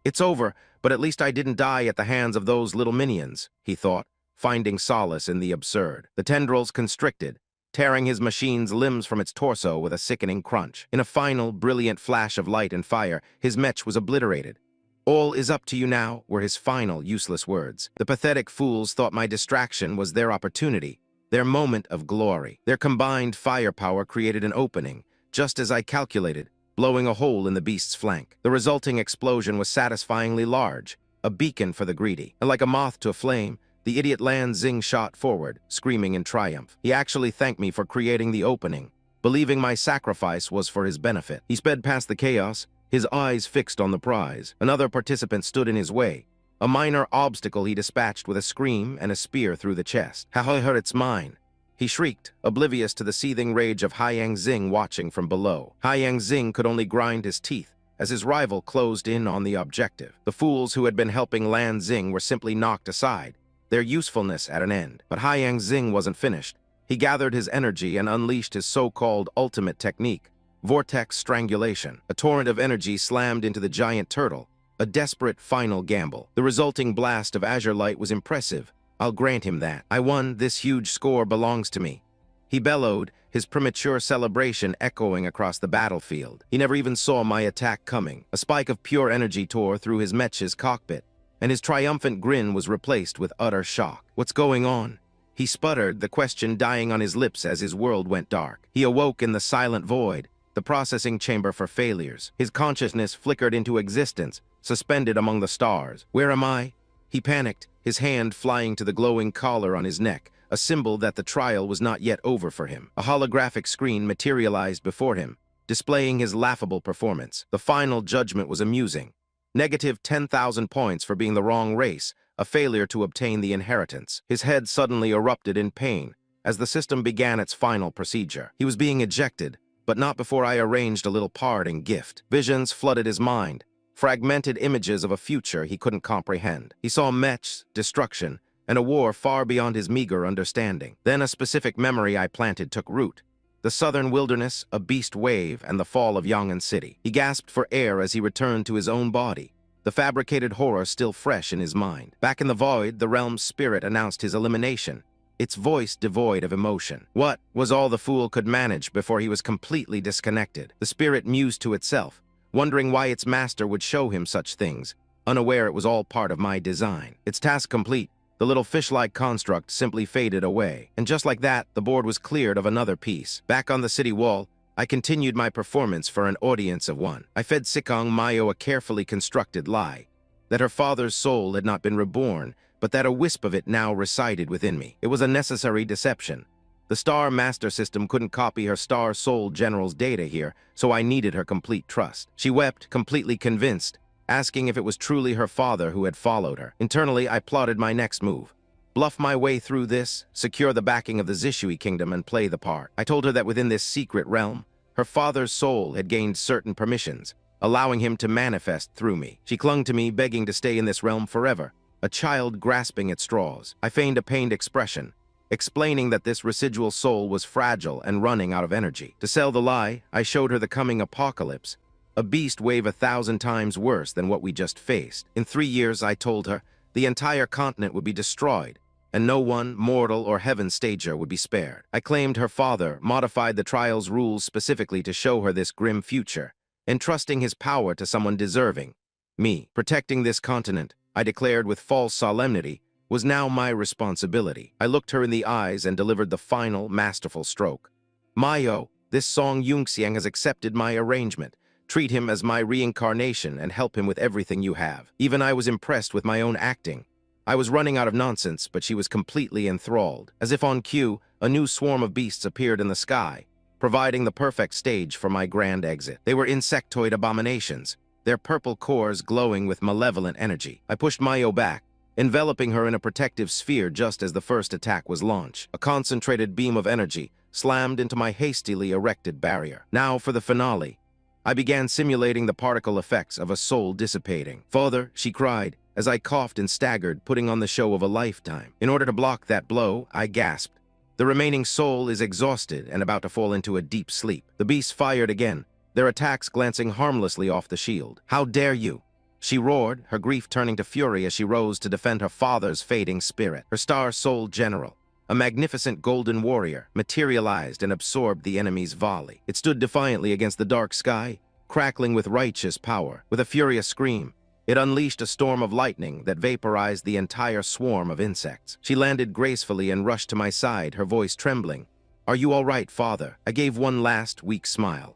Speaker 1: "It's over, but at least I didn't die at the hands of those little minions," he thought, finding solace in the absurd. The tendrils constricted, tearing his machine's limbs from its torso with a sickening crunch. In a final, brilliant flash of light and fire, his mech was obliterated. "All is up to you now," were his final, useless words. The pathetic fools thought my distraction was their opportunity, their moment of glory. Their combined firepower created an opening, just as I calculated, blowing a hole in the beast's flank. The resulting explosion was satisfyingly large, a beacon for the greedy. And like a moth to a flame, the idiot Lan Xing shot forward, screaming in triumph. He actually thanked me for creating the opening, believing my sacrifice was for his benefit. He sped past the chaos, his eyes fixed on the prize. Another participant stood in his way, a minor obstacle he dispatched with a scream and a spear through the chest. "How I heard it's mine!" he shrieked, oblivious to the seething rage of Hai Yanxing watching from below. Hai Yanxing could only grind his teeth as his rival closed in on the objective. The fools who had been helping Lan Xing were simply knocked aside, their usefulness at an end. But Hai Yanxing wasn't finished. He gathered his energy and unleashed his so-called ultimate technique, vortex strangulation. A torrent of energy slammed into the giant turtle, a desperate final gamble. The resulting blast of azure light was impressive. I'll grant him that. "I won. This huge score belongs to me," he bellowed, his premature celebration echoing across the battlefield. He never even saw my attack coming. A spike of pure energy tore through his mech's cockpit, and his triumphant grin was replaced with utter shock. "What's going on?" he sputtered, the question dying on his lips as his world went dark. He awoke in the silent void, the processing chamber for failures. His consciousness flickered into existence, suspended among the stars. "Where am I?" He panicked, his hand flying to the glowing collar on his neck, a symbol that the trial was not yet over for him. A holographic screen materialized before him, displaying his laughable performance. The final judgment was amusing. Negative 10,000 points for being the wrong race, a failure to obtain the inheritance. His head suddenly erupted in pain as the system began its final procedure. He was being ejected, but not before I arranged a little parting gift. Visions flooded his mind, fragmented images of a future he couldn't comprehend. He saw mechs, destruction, and a war far beyond his meager understanding. Then a specific memory I planted took root. The southern wilderness, a beast wave, and the fall of Yang'an City. He gasped for air as he returned to his own body, the fabricated horror still fresh in his mind. Back in the void, the realm's spirit announced his elimination, its voice devoid of emotion. What was all the fool could manage before he was completely disconnected? The spirit mused to itself, wondering why its master would show him such things, unaware it was all part of my design. Its task complete, the little fish-like construct simply faded away. And just like that, the board was cleared of another piece. Back on the city wall, I continued my performance for an audience of one. I fed Sikong Mayo a carefully constructed lie, that her father's soul had not been reborn, but that a wisp of it now resided within me. It was a necessary deception. The Star Master System couldn't copy her Star Soul General's data here, so I needed her complete trust. She wept, completely convinced, asking if it was truly her father who had followed her. Internally, I plotted my next move. Bluff my way through this, secure the backing of the Zishui Kingdom, and play the part. I told her that within this secret realm, her father's soul had gained certain permissions, allowing him to manifest through me. She clung to me, begging to stay in this realm forever, a child grasping at straws. I feigned a pained expression, explaining that this residual soul was fragile and running out of energy. To sell the lie, I showed her the coming apocalypse, a beast wave 1,000 times worse than what we just faced. In 3 years, I told her, the entire continent would be destroyed, and no one, mortal or heaven stager, would be spared. I claimed her father modified the trial's rules specifically to show her this grim future, entrusting his power to someone deserving. Me. Protecting this continent, I declared with false solemnity, was now my responsibility. I looked her in the eyes and delivered the final, masterful stroke. "Mayo, this Song Yunxiang has accepted my arrangement. Treat him as my reincarnation and help him with everything you have. Even I was impressed with my own acting. I was running out of nonsense, but she was completely enthralled. As if on cue, a new swarm of beasts appeared in the sky, providing the perfect stage for my grand exit. They were insectoid abominations, their purple cores glowing with malevolent energy. I pushed Mayo back, enveloping her in a protective sphere just as the first attack was launched. A concentrated beam of energy slammed into my hastily erected barrier. Now for the finale. I began simulating the particle effects of a soul dissipating. "Father," she cried, as I coughed and staggered, putting on the show of a lifetime. In order to block that blow, I gasped. The remaining soul is exhausted and about to fall into a deep sleep. The beasts fired again, their attacks glancing harmlessly off the shield. "How dare you!" she roared, her grief turning to fury as she rose to defend her father's fading spirit. Her star-souled general, a magnificent golden warrior, materialized and absorbed the enemy's volley. It stood defiantly against the dark sky, crackling with righteous power. With a furious scream, it unleashed a storm of lightning that vaporized the entire swarm of insects. She landed gracefully and rushed to my side, her voice trembling. "Are you all right, father?" I gave one last, weak smile.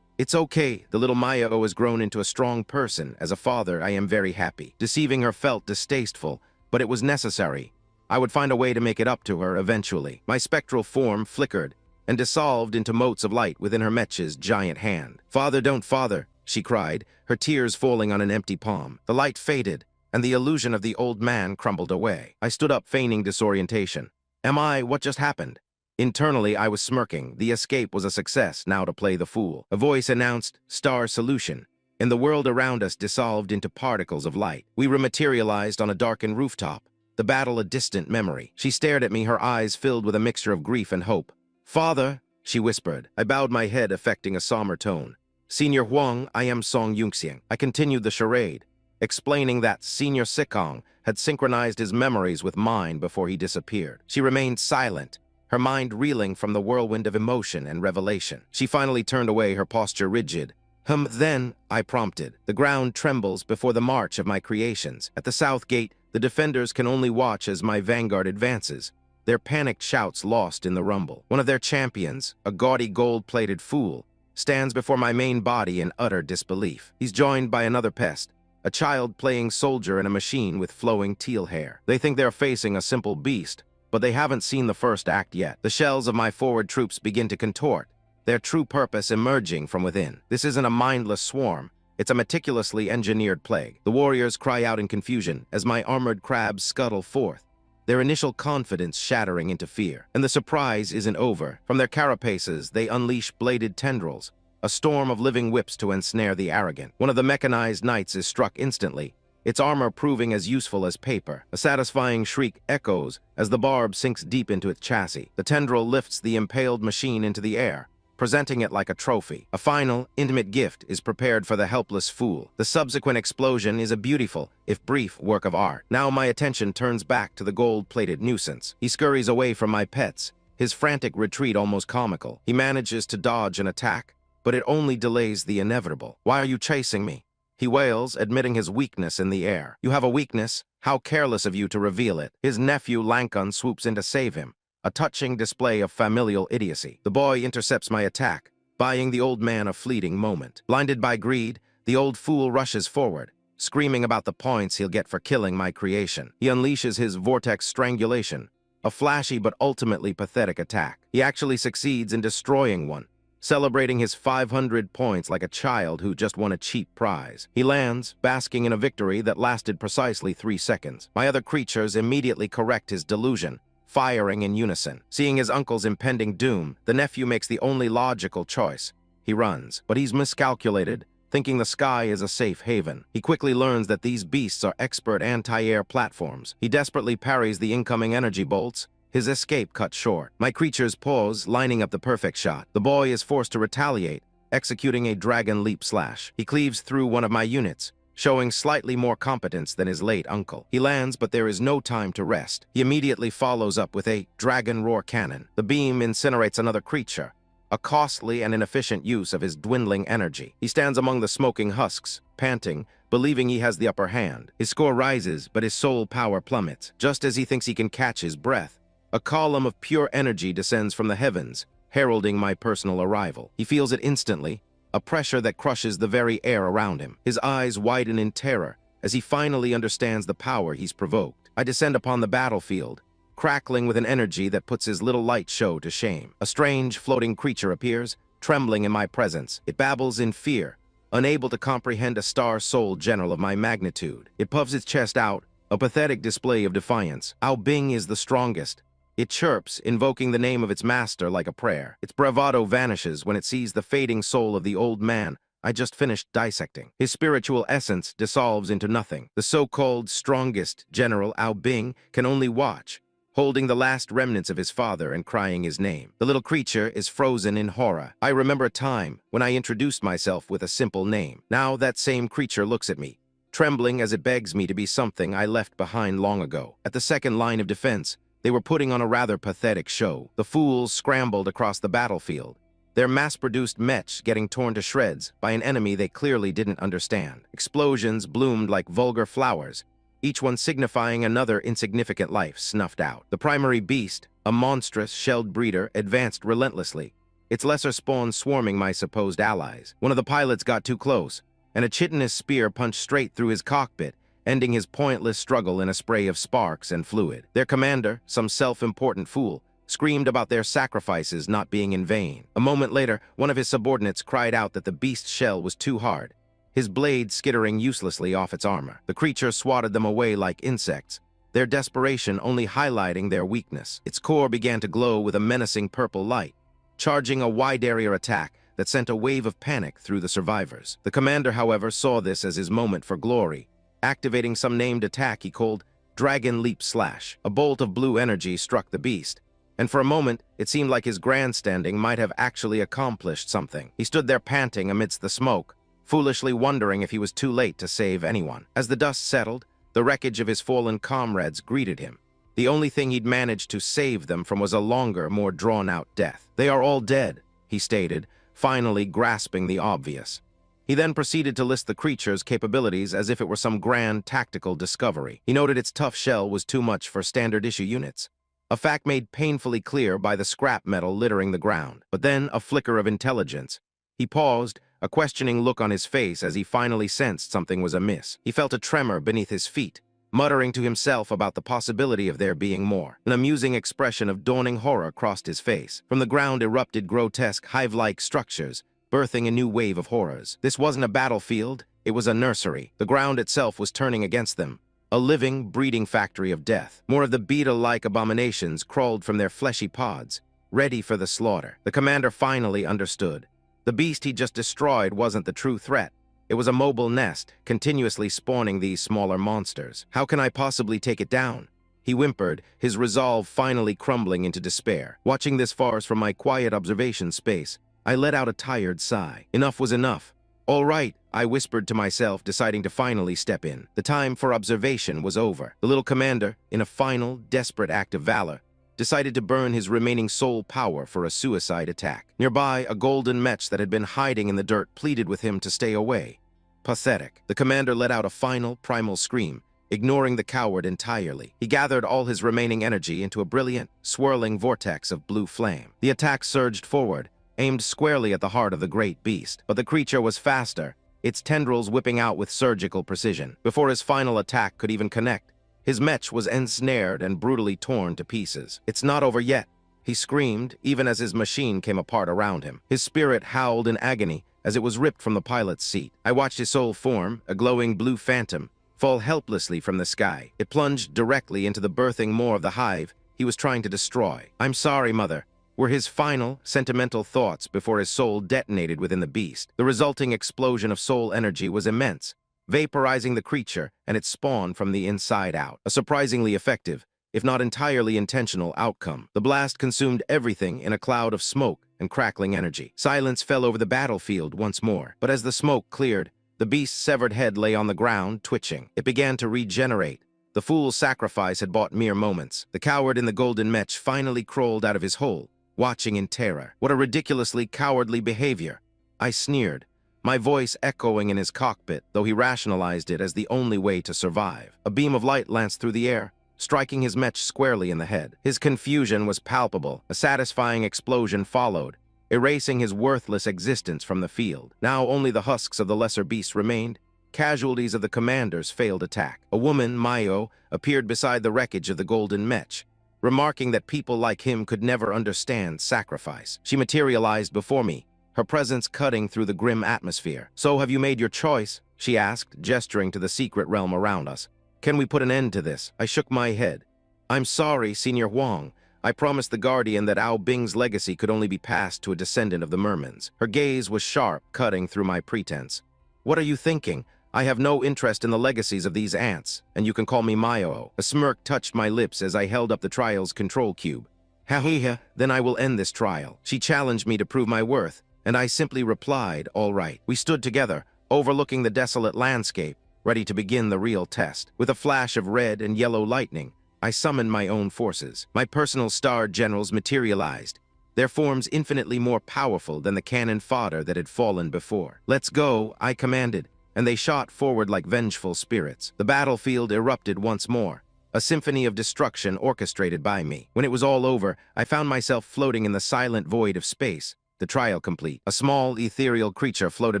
Speaker 1: "It's okay. The little Mayo has grown into a strong person. As a father, I am very happy." Deceiving her felt distasteful, but it was necessary. I would find a way to make it up to her eventually. My spectral form flickered and dissolved into motes of light within her mech's giant hand. "Father, don't father," she cried, her tears falling on an empty palm. The light faded, and the illusion of the old man crumbled away. I stood up, feigning disorientation. What just happened? Internally, I was smirking. The escape was a success, now to play the fool. A voice announced, "Star solution," and the world around us dissolved into particles of light. We rematerialized on a darkened rooftop, the battle a distant memory. She stared at me, her eyes filled with a mixture of grief and hope. "Father," she whispered. I bowed my head, affecting a somber tone. "Senior Huang, I am Song Yunxiang." I continued the charade, explaining that Senior Sikong had synchronized his memories with mine before he disappeared. She remained silent, her mind reeling from the whirlwind of emotion and revelation. She finally turned away, her posture rigid. Then," I prompted. "The ground trembles before the march of my creations. At the south gate, the defenders can only watch as my vanguard advances, their panicked shouts lost in the rumble. One of their champions, a gaudy gold-plated fool, stands before my main body in utter disbelief. He's joined by another pest, a child playing soldier in a machine with flowing teal hair. They think they're facing a simple beast, but they haven't seen the first act yet. The shells of my forward troops begin to contort, their true purpose emerging from within. This isn't a mindless swarm. It's a meticulously engineered plague. The warriors cry out in confusion as my armored crabs scuttle forth, their initial confidence shattering into fear. And the surprise isn't over. From their carapaces, they unleash bladed tendrils, a storm of living whips to ensnare the arrogant. One of the mechanized knights is struck instantly, its armor proving as useful as paper. A satisfying shriek echoes as the barb sinks deep into its chassis. The tendril lifts the impaled machine into the air, presenting it like a trophy. A final, intimate gift is prepared for the helpless fool. The subsequent explosion is a beautiful, if brief, work of art. Now my attention turns back to the gold-plated nuisance. He scurries away from my pets, his frantic retreat almost comical. He manages to dodge an attack, but it only delays the inevitable. "Why are you chasing me?" he wails, admitting his weakness in the air. "You have a weakness? How careless of you to reveal it." His nephew Lankun swoops in to save him, a touching display of familial idiocy. The boy intercepts my attack, buying the old man a fleeting moment. Blinded by greed, the old fool rushes forward, screaming about the points he'll get for killing my creation. He unleashes his vortex strangulation, a flashy but ultimately pathetic attack. He actually succeeds in destroying one, celebrating his 500 points like a child who just won a cheap prize. He lands, basking in a victory that lasted precisely 3 seconds. My other creatures immediately correct his delusion, firing in unison. Seeing his uncle's impending doom, the nephew makes the only logical choice. He runs, but he's miscalculated, thinking the sky is a safe haven. He quickly learns that these beasts are expert anti-air platforms. He desperately parries the incoming energy bolts, his escape cut short. My creatures pause, lining up the perfect shot. The boy is forced to retaliate, executing a dragon leap slash. He cleaves through one of my units, showing slightly more competence than his late uncle. He lands, but there is no time to rest. He immediately follows up with a dragon roar cannon. The beam incinerates another creature, a costly and inefficient use of his dwindling energy. He stands among the smoking husks, panting, believing he has the upper hand. His score rises, but his soul power plummets. Just as he thinks he can catch his breath, a column of pure energy descends from the heavens, heralding my personal arrival. He feels it instantly, a pressure that crushes the very air around him. His eyes widen in terror as he finally understands the power he's provoked. I descend upon the battlefield, crackling with an energy that puts his little light show to shame. A strange, floating creature appears, trembling in my presence. It babbles in fear, unable to comprehend a star-souled general of my magnitude. It puffs its chest out, a pathetic display of defiance. Bing is the strongest. It chirps, invoking the name of its master like a prayer. Its bravado vanishes when it sees the fading soul of the old man I just finished dissecting. His spiritual essence dissolves into nothing. The so-called strongest general Bing can only watch, holding the last remnants of his father and crying his name. The little creature is frozen in horror. I remember a time when I introduced myself with a simple name. Now that same creature looks at me, trembling as it begs me to be something I left behind long ago. At the second line of defense, they were putting on a rather pathetic show. The fools scrambled across the battlefield, their mass-produced mech getting torn to shreds by an enemy they clearly didn't understand. Explosions bloomed like vulgar flowers, each one signifying another insignificant life snuffed out. The primary beast, a monstrous shelled breeder, advanced relentlessly, its lesser spawn swarming my supposed allies. One of the pilots got too close, and a chitinous spear punched straight through his cockpit, ending his pointless struggle in a spray of sparks and fluid. Their commander, some self-important fool, screamed about their sacrifices not being in vain. A moment later, one of his subordinates cried out that the beast's shell was too hard, his blade skittering uselessly off its armor. The creature swatted them away like insects, their desperation only highlighting their weakness. Its core began to glow with a menacing purple light, charging a wide-area attack that sent a wave of panic through the survivors. The commander, however, saw this as his moment for glory, activating some named attack he called Dragon Leap Slash. A bolt of blue energy struck the beast, and for a moment, it seemed like his grandstanding might have actually accomplished something. He stood there panting amidst the smoke, foolishly wondering if he was too late to save anyone. As the dust settled, the wreckage of his fallen comrades greeted him. The only thing he'd managed to save them from was a longer, more drawn-out death. "They are all dead," he stated, finally grasping the obvious. He then proceeded to list the creature's capabilities as if it were some grand tactical discovery. He noted its tough shell was too much for standard-issue units, a fact made painfully clear by the scrap metal littering the ground. But then a flicker of intelligence. He paused, a questioning look on his face as he finally sensed something was amiss. He felt a tremor beneath his feet, muttering to himself about the possibility of there being more. An amusing expression of dawning horror crossed his face. From the ground erupted grotesque, hive-like structures, birthing a new wave of horrors. This wasn't a battlefield, it was a nursery. The ground itself was turning against them, a living, breeding factory of death. More of the beetle-like abominations crawled from their fleshy pods, ready for the slaughter. The commander finally understood. The beast he just destroyed wasn't the true threat. It was a mobile nest, continuously spawning these smaller monsters. "How can I possibly take it down?" he whimpered, his resolve finally crumbling into despair. Watching this farce from my quiet observation space, I let out a tired sigh. Enough was enough. "All right," I whispered to myself, deciding to finally step in. The time for observation was over. The little commander, in a final, desperate act of valor, decided to burn his remaining soul power for a suicide attack. Nearby, a golden mech that had been hiding in the dirt pleaded with him to stay away. Pathetic. The commander let out a final, primal scream, ignoring the coward entirely. He gathered all his remaining energy into a brilliant, swirling vortex of blue flame. The attack surged forward, aimed squarely at the heart of the great beast. But the creature was faster, its tendrils whipping out with surgical precision. Before his final attack could even connect, his mech was ensnared and brutally torn to pieces. "It's not over yet," he screamed, even as his machine came apart around him. His spirit howled in agony as it was ripped from the pilot's seat. I watched his soul form, a glowing blue phantom, fall helplessly from the sky. It plunged directly into the birthing maw of the hive he was trying to destroy. "I'm sorry, Mother," were his final, sentimental thoughts before his soul detonated within the beast. The resulting explosion of soul energy was immense, vaporizing the creature and its spawn from the inside out. A surprisingly effective, if not entirely intentional, outcome. The blast consumed everything in a cloud of smoke and crackling energy. Silence fell over the battlefield once more, but as the smoke cleared, the beast's severed head lay on the ground, twitching. It began to regenerate. The fool's sacrifice had bought mere moments. The coward in the golden mech finally crawled out of his hole, watching in terror. "What a ridiculously cowardly behavior," I sneered, my voice echoing in his cockpit, though he rationalized it as the only way to survive. A beam of light lanced through the air, striking his mech squarely in the head. His confusion was palpable. A satisfying explosion followed, erasing his worthless existence from the field. Now only the husks of the lesser beasts remained, casualties of the commander's failed attack. A woman, Mayo, appeared beside the wreckage of the golden mech, remarking that people like him could never understand sacrifice. She materialized before me, her presence cutting through the grim atmosphere. "So have you made your choice?" she asked, gesturing to the secret realm around us. "Can we put an end to this?" I shook my head. "I'm sorry, Senior Huang. I promised the Guardian that Ao Bing's legacy could only be passed to a descendant of the mermans." Her gaze was sharp, cutting through my pretense. "What are you thinking? I have no interest in the legacies of these ants, and you can call me Mayo." A smirk touched my lips as I held up the trial's control cube. "Ha-ha, then I will end this trial." She challenged me to prove my worth, and I simply replied, "All right." We stood together, overlooking the desolate landscape, ready to begin the real test. With a flash of red and yellow lightning, I summoned my own forces. My personal star generals materialized, their forms infinitely more powerful than the cannon fodder that had fallen before. "Let's go," I commanded, and they shot forward like vengeful spirits. The battlefield erupted once more, a symphony of destruction orchestrated by me. When it was all over, I found myself floating in the silent void of space, the trial complete. A small, ethereal creature floated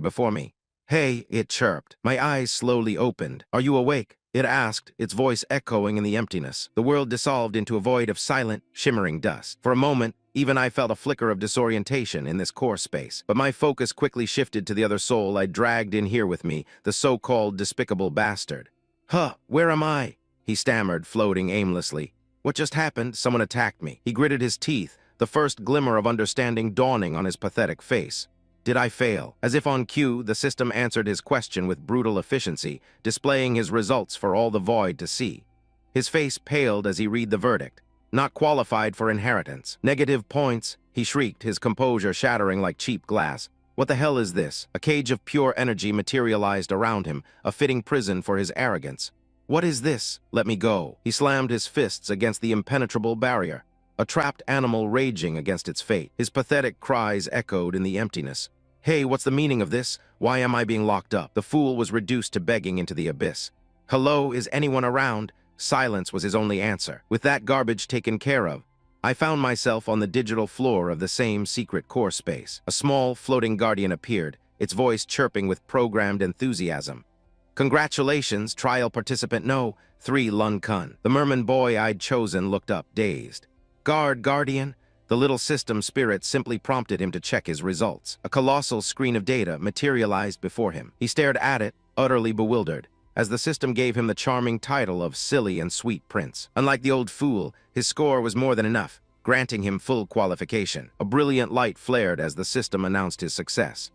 Speaker 1: before me. "Hey," it chirped. My eyes slowly opened. "Are you awake?" it asked, its voice echoing in the emptiness. The world dissolved into a void of silent, shimmering dust. For a moment, even I felt a flicker of disorientation in this core space. But my focus quickly shifted to the other soul I dragged in here with me, the so-called despicable bastard. "Huh, where am I?" he stammered, floating aimlessly. "What just happened? Someone attacked me." He gritted his teeth, the first glimmer of understanding dawning on his pathetic face. Did I fail? As if on cue, the system answered his question with brutal efficiency, displaying his results for all the void to see. His face paled as he read the verdict. "Not qualified for inheritance." "Negative points," he shrieked, his composure shattering like cheap glass. "What the hell is this?" A cage of pure energy materialized around him, a fitting prison for his arrogance. "What is this? Let me go." He slammed his fists against the impenetrable barrier, a trapped animal raging against its fate. His pathetic cries echoed in the emptiness. "Hey, what's the meaning of this? Why am I being locked up?" The fool was reduced to begging into the abyss. "Hello, is anyone around?" Silence was his only answer. With that garbage taken care of, I found myself on the digital floor of the same secret core space. A small, floating guardian appeared, its voice chirping with programmed enthusiasm. "Congratulations, trial participant No. 3 Lun Kun." The merman boy I'd chosen looked up, dazed. Guardian?" The little system spirit simply prompted him to check his results. A colossal screen of data materialized before him. He stared at it, utterly bewildered, as the system gave him the charming title of Silly and Sweet Prince. Unlike the old fool, his score was more than enough, granting him full qualification. A brilliant light flared as the system announced his success.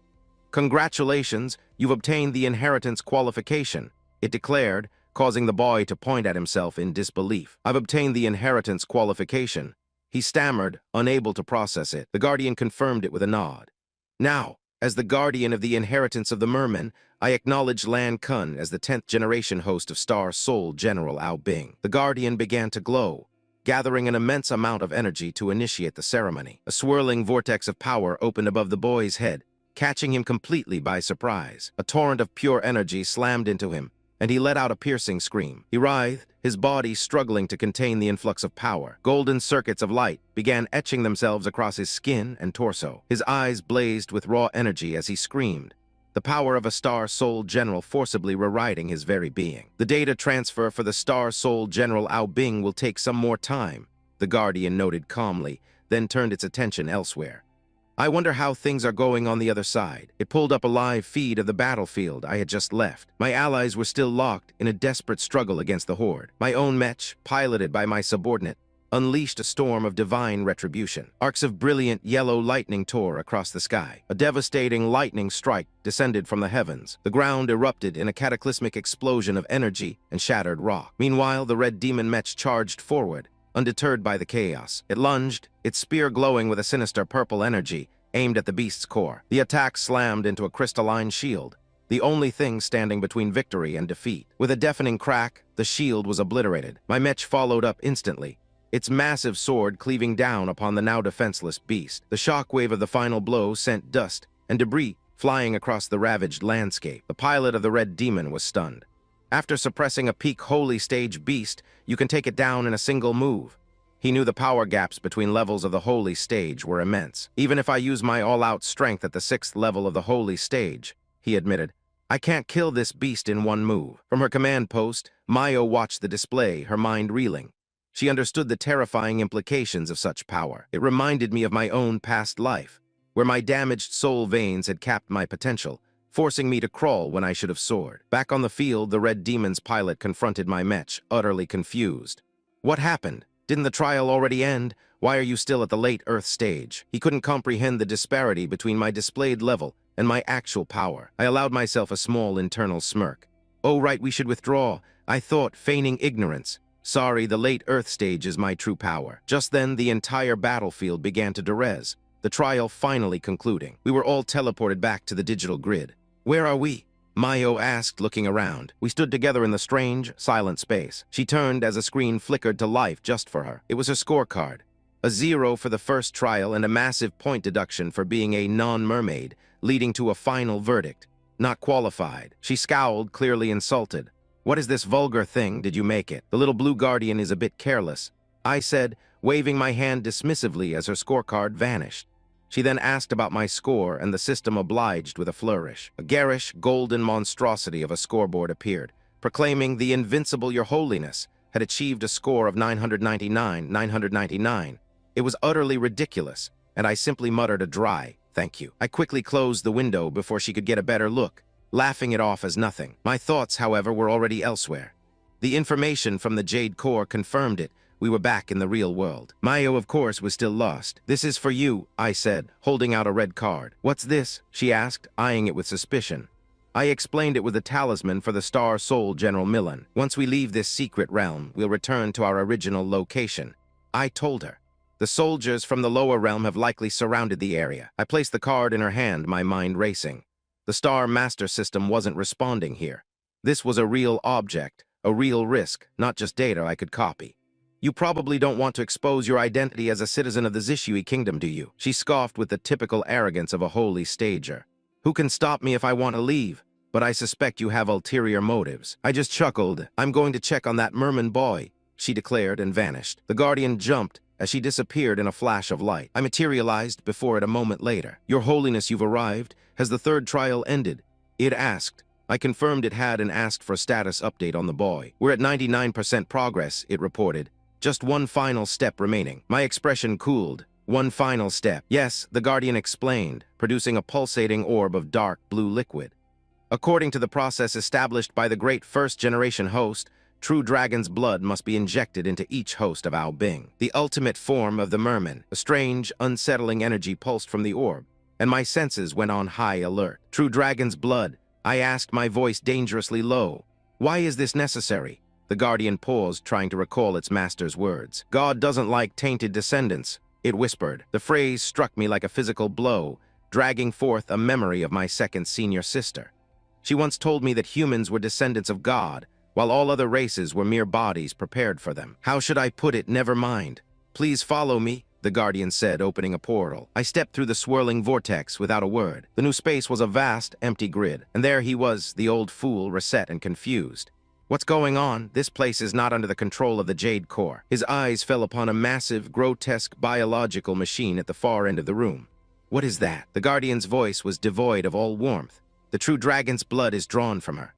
Speaker 1: "Congratulations, you've obtained the inheritance qualification," it declared, causing the boy to point at himself in disbelief. "I've obtained the inheritance qualification," he stammered, unable to process it. The Guardian confirmed it with a nod. "Now, as the guardian of the inheritance of the mermen, I acknowledge Lan Kun as the 10th generation host of Star Soul General Ao Bing." The Guardian began to glow, gathering an immense amount of energy to initiate the ceremony. A swirling vortex of power opened above the boy's head, catching him completely by surprise. A torrent of pure energy slammed into him, and he let out a piercing scream. He writhed, his body struggling to contain the influx of power. Golden circuits of light began etching themselves across his skin and torso. His eyes blazed with raw energy as he screamed, the power of a Star Soul General forcibly rewriting his very being. "The data transfer for the Star Soul General Ao Bing will take some more time," the Guardian noted calmly, then turned its attention elsewhere. "I wonder how things are going on the other side." It pulled up a live feed of the battlefield I had just left. My allies were still locked in a desperate struggle against the Horde. My own mech, piloted by my subordinate, unleashed a storm of divine retribution. Arcs of brilliant yellow lightning tore across the sky. A devastating lightning strike descended from the heavens. The ground erupted in a cataclysmic explosion of energy and shattered rock. Meanwhile, the red demon mech charged forward, undeterred by the chaos. It lunged, its spear glowing with a sinister purple energy, aimed at the beast's core. The attack slammed into a crystalline shield, the only thing standing between victory and defeat. With a deafening crack, the shield was obliterated. My mech followed up instantly, its massive sword cleaving down upon the now defenseless beast. The shockwave of the final blow sent dust and debris flying across the ravaged landscape. The pilot of the red demon was stunned. After suppressing a peak holy stage beast, you can take it down in a single move, He knew the power gaps between levels of the holy stage were immense. Even if I use my all-out strength at the 6th level of the holy stage, he admitted, I can't kill this beast in one move. From her command post, Mayo watched the display, her mind reeling. She understood the terrifying implications of such power. It reminded me of my own past life, where my damaged soul veins had capped my potential, forcing me to crawl when I should have soared. Back on the field, the Red Demon's pilot confronted my mech, utterly confused. What happened? Didn't the trial already end? Why are you still at the late Earth stage? He couldn't comprehend the disparity between my displayed level and my actual power. I allowed myself a small internal smirk. Oh, right, we should withdraw. I thought, feigning ignorance. Sorry, the late Earth stage is my true power. Just then, the entire battlefield began to derez, the trial finally concluding. We were all teleported back to the digital grid. Where are we? Mayo asked, looking around. We stood together in the strange, silent space. She turned as a screen flickered to life just for her. It was her scorecard. A 0 for the first trial and a massive point deduction for being a non-mermaid, leading to a final verdict. Not qualified. She scowled, clearly insulted. What is this vulgar thing? Did you make it? The little blue guardian is a bit careless, I said, waving my hand dismissively as her scorecard vanished. She then asked about my score, and the system obliged with a flourish. A garish, golden monstrosity of a scoreboard appeared, proclaiming the invincible Your Holiness had achieved a score of 999. It was utterly ridiculous, and I simply muttered a dry, thank you. I quickly closed the window before she could get a better look, laughing it off as nothing. My thoughts, however, were already elsewhere. The information from the Jade Core confirmed it. We were back in the real world. Mayo, of course, was still lost. This is for you, I said, holding out a red card. What's this? She asked, eyeing it with suspicion. I explained it was a talisman for the Star Soul General Millen. Once we leave this secret realm, we'll return to our original location. I told her. The soldiers from the lower realm have likely surrounded the area. I placed the card in her hand, my mind racing. The Star Master System wasn't responding here. This was a real object, a real risk, not just data I could copy. You probably don't want to expose your identity as a citizen of the Zishui Kingdom, do you? She scoffed with the typical arrogance of a holy stager. Who can stop me if I want to leave? But I suspect you have ulterior motives. I just chuckled. I'm going to check on that merman boy, she declared and vanished. The Guardian jumped as she disappeared in a flash of light. I materialized before it a moment later. Your Holiness, you've arrived. Has the third trial ended? It asked. I confirmed it had and asked for a status update on the boy. We're at 99% progress, it reported. Just one final step remaining. My expression cooled. One final step. Yes, the Guardian explained, producing a pulsating orb of dark blue liquid. According to the process established by the great first-generation host, true dragon's blood must be injected into each host of Ao Bing. The ultimate form of the merman. A strange, unsettling energy pulsed from the orb, and my senses went on high alert. True dragon's blood. I asked, my voice dangerously low. Why is this necessary? The Guardian paused, trying to recall its master's words. God doesn't like tainted descendants, it whispered. The phrase struck me like a physical blow, dragging forth a memory of my second senior sister. She once told me that humans were descendants of God, while all other races were mere bodies prepared for them. How should I put it? Never mind. Please follow me, the Guardian said, opening a portal. I stepped through the swirling vortex without a word. The new space was a vast, empty grid, and there he was, the old fool, reset and confused. What's going on? This place is not under the control of the Jade Core. His eyes fell upon a massive, grotesque biological machine at the far end of the room. What is that? The Guardian's voice was devoid of all warmth. The true dragon's blood is drawn from her.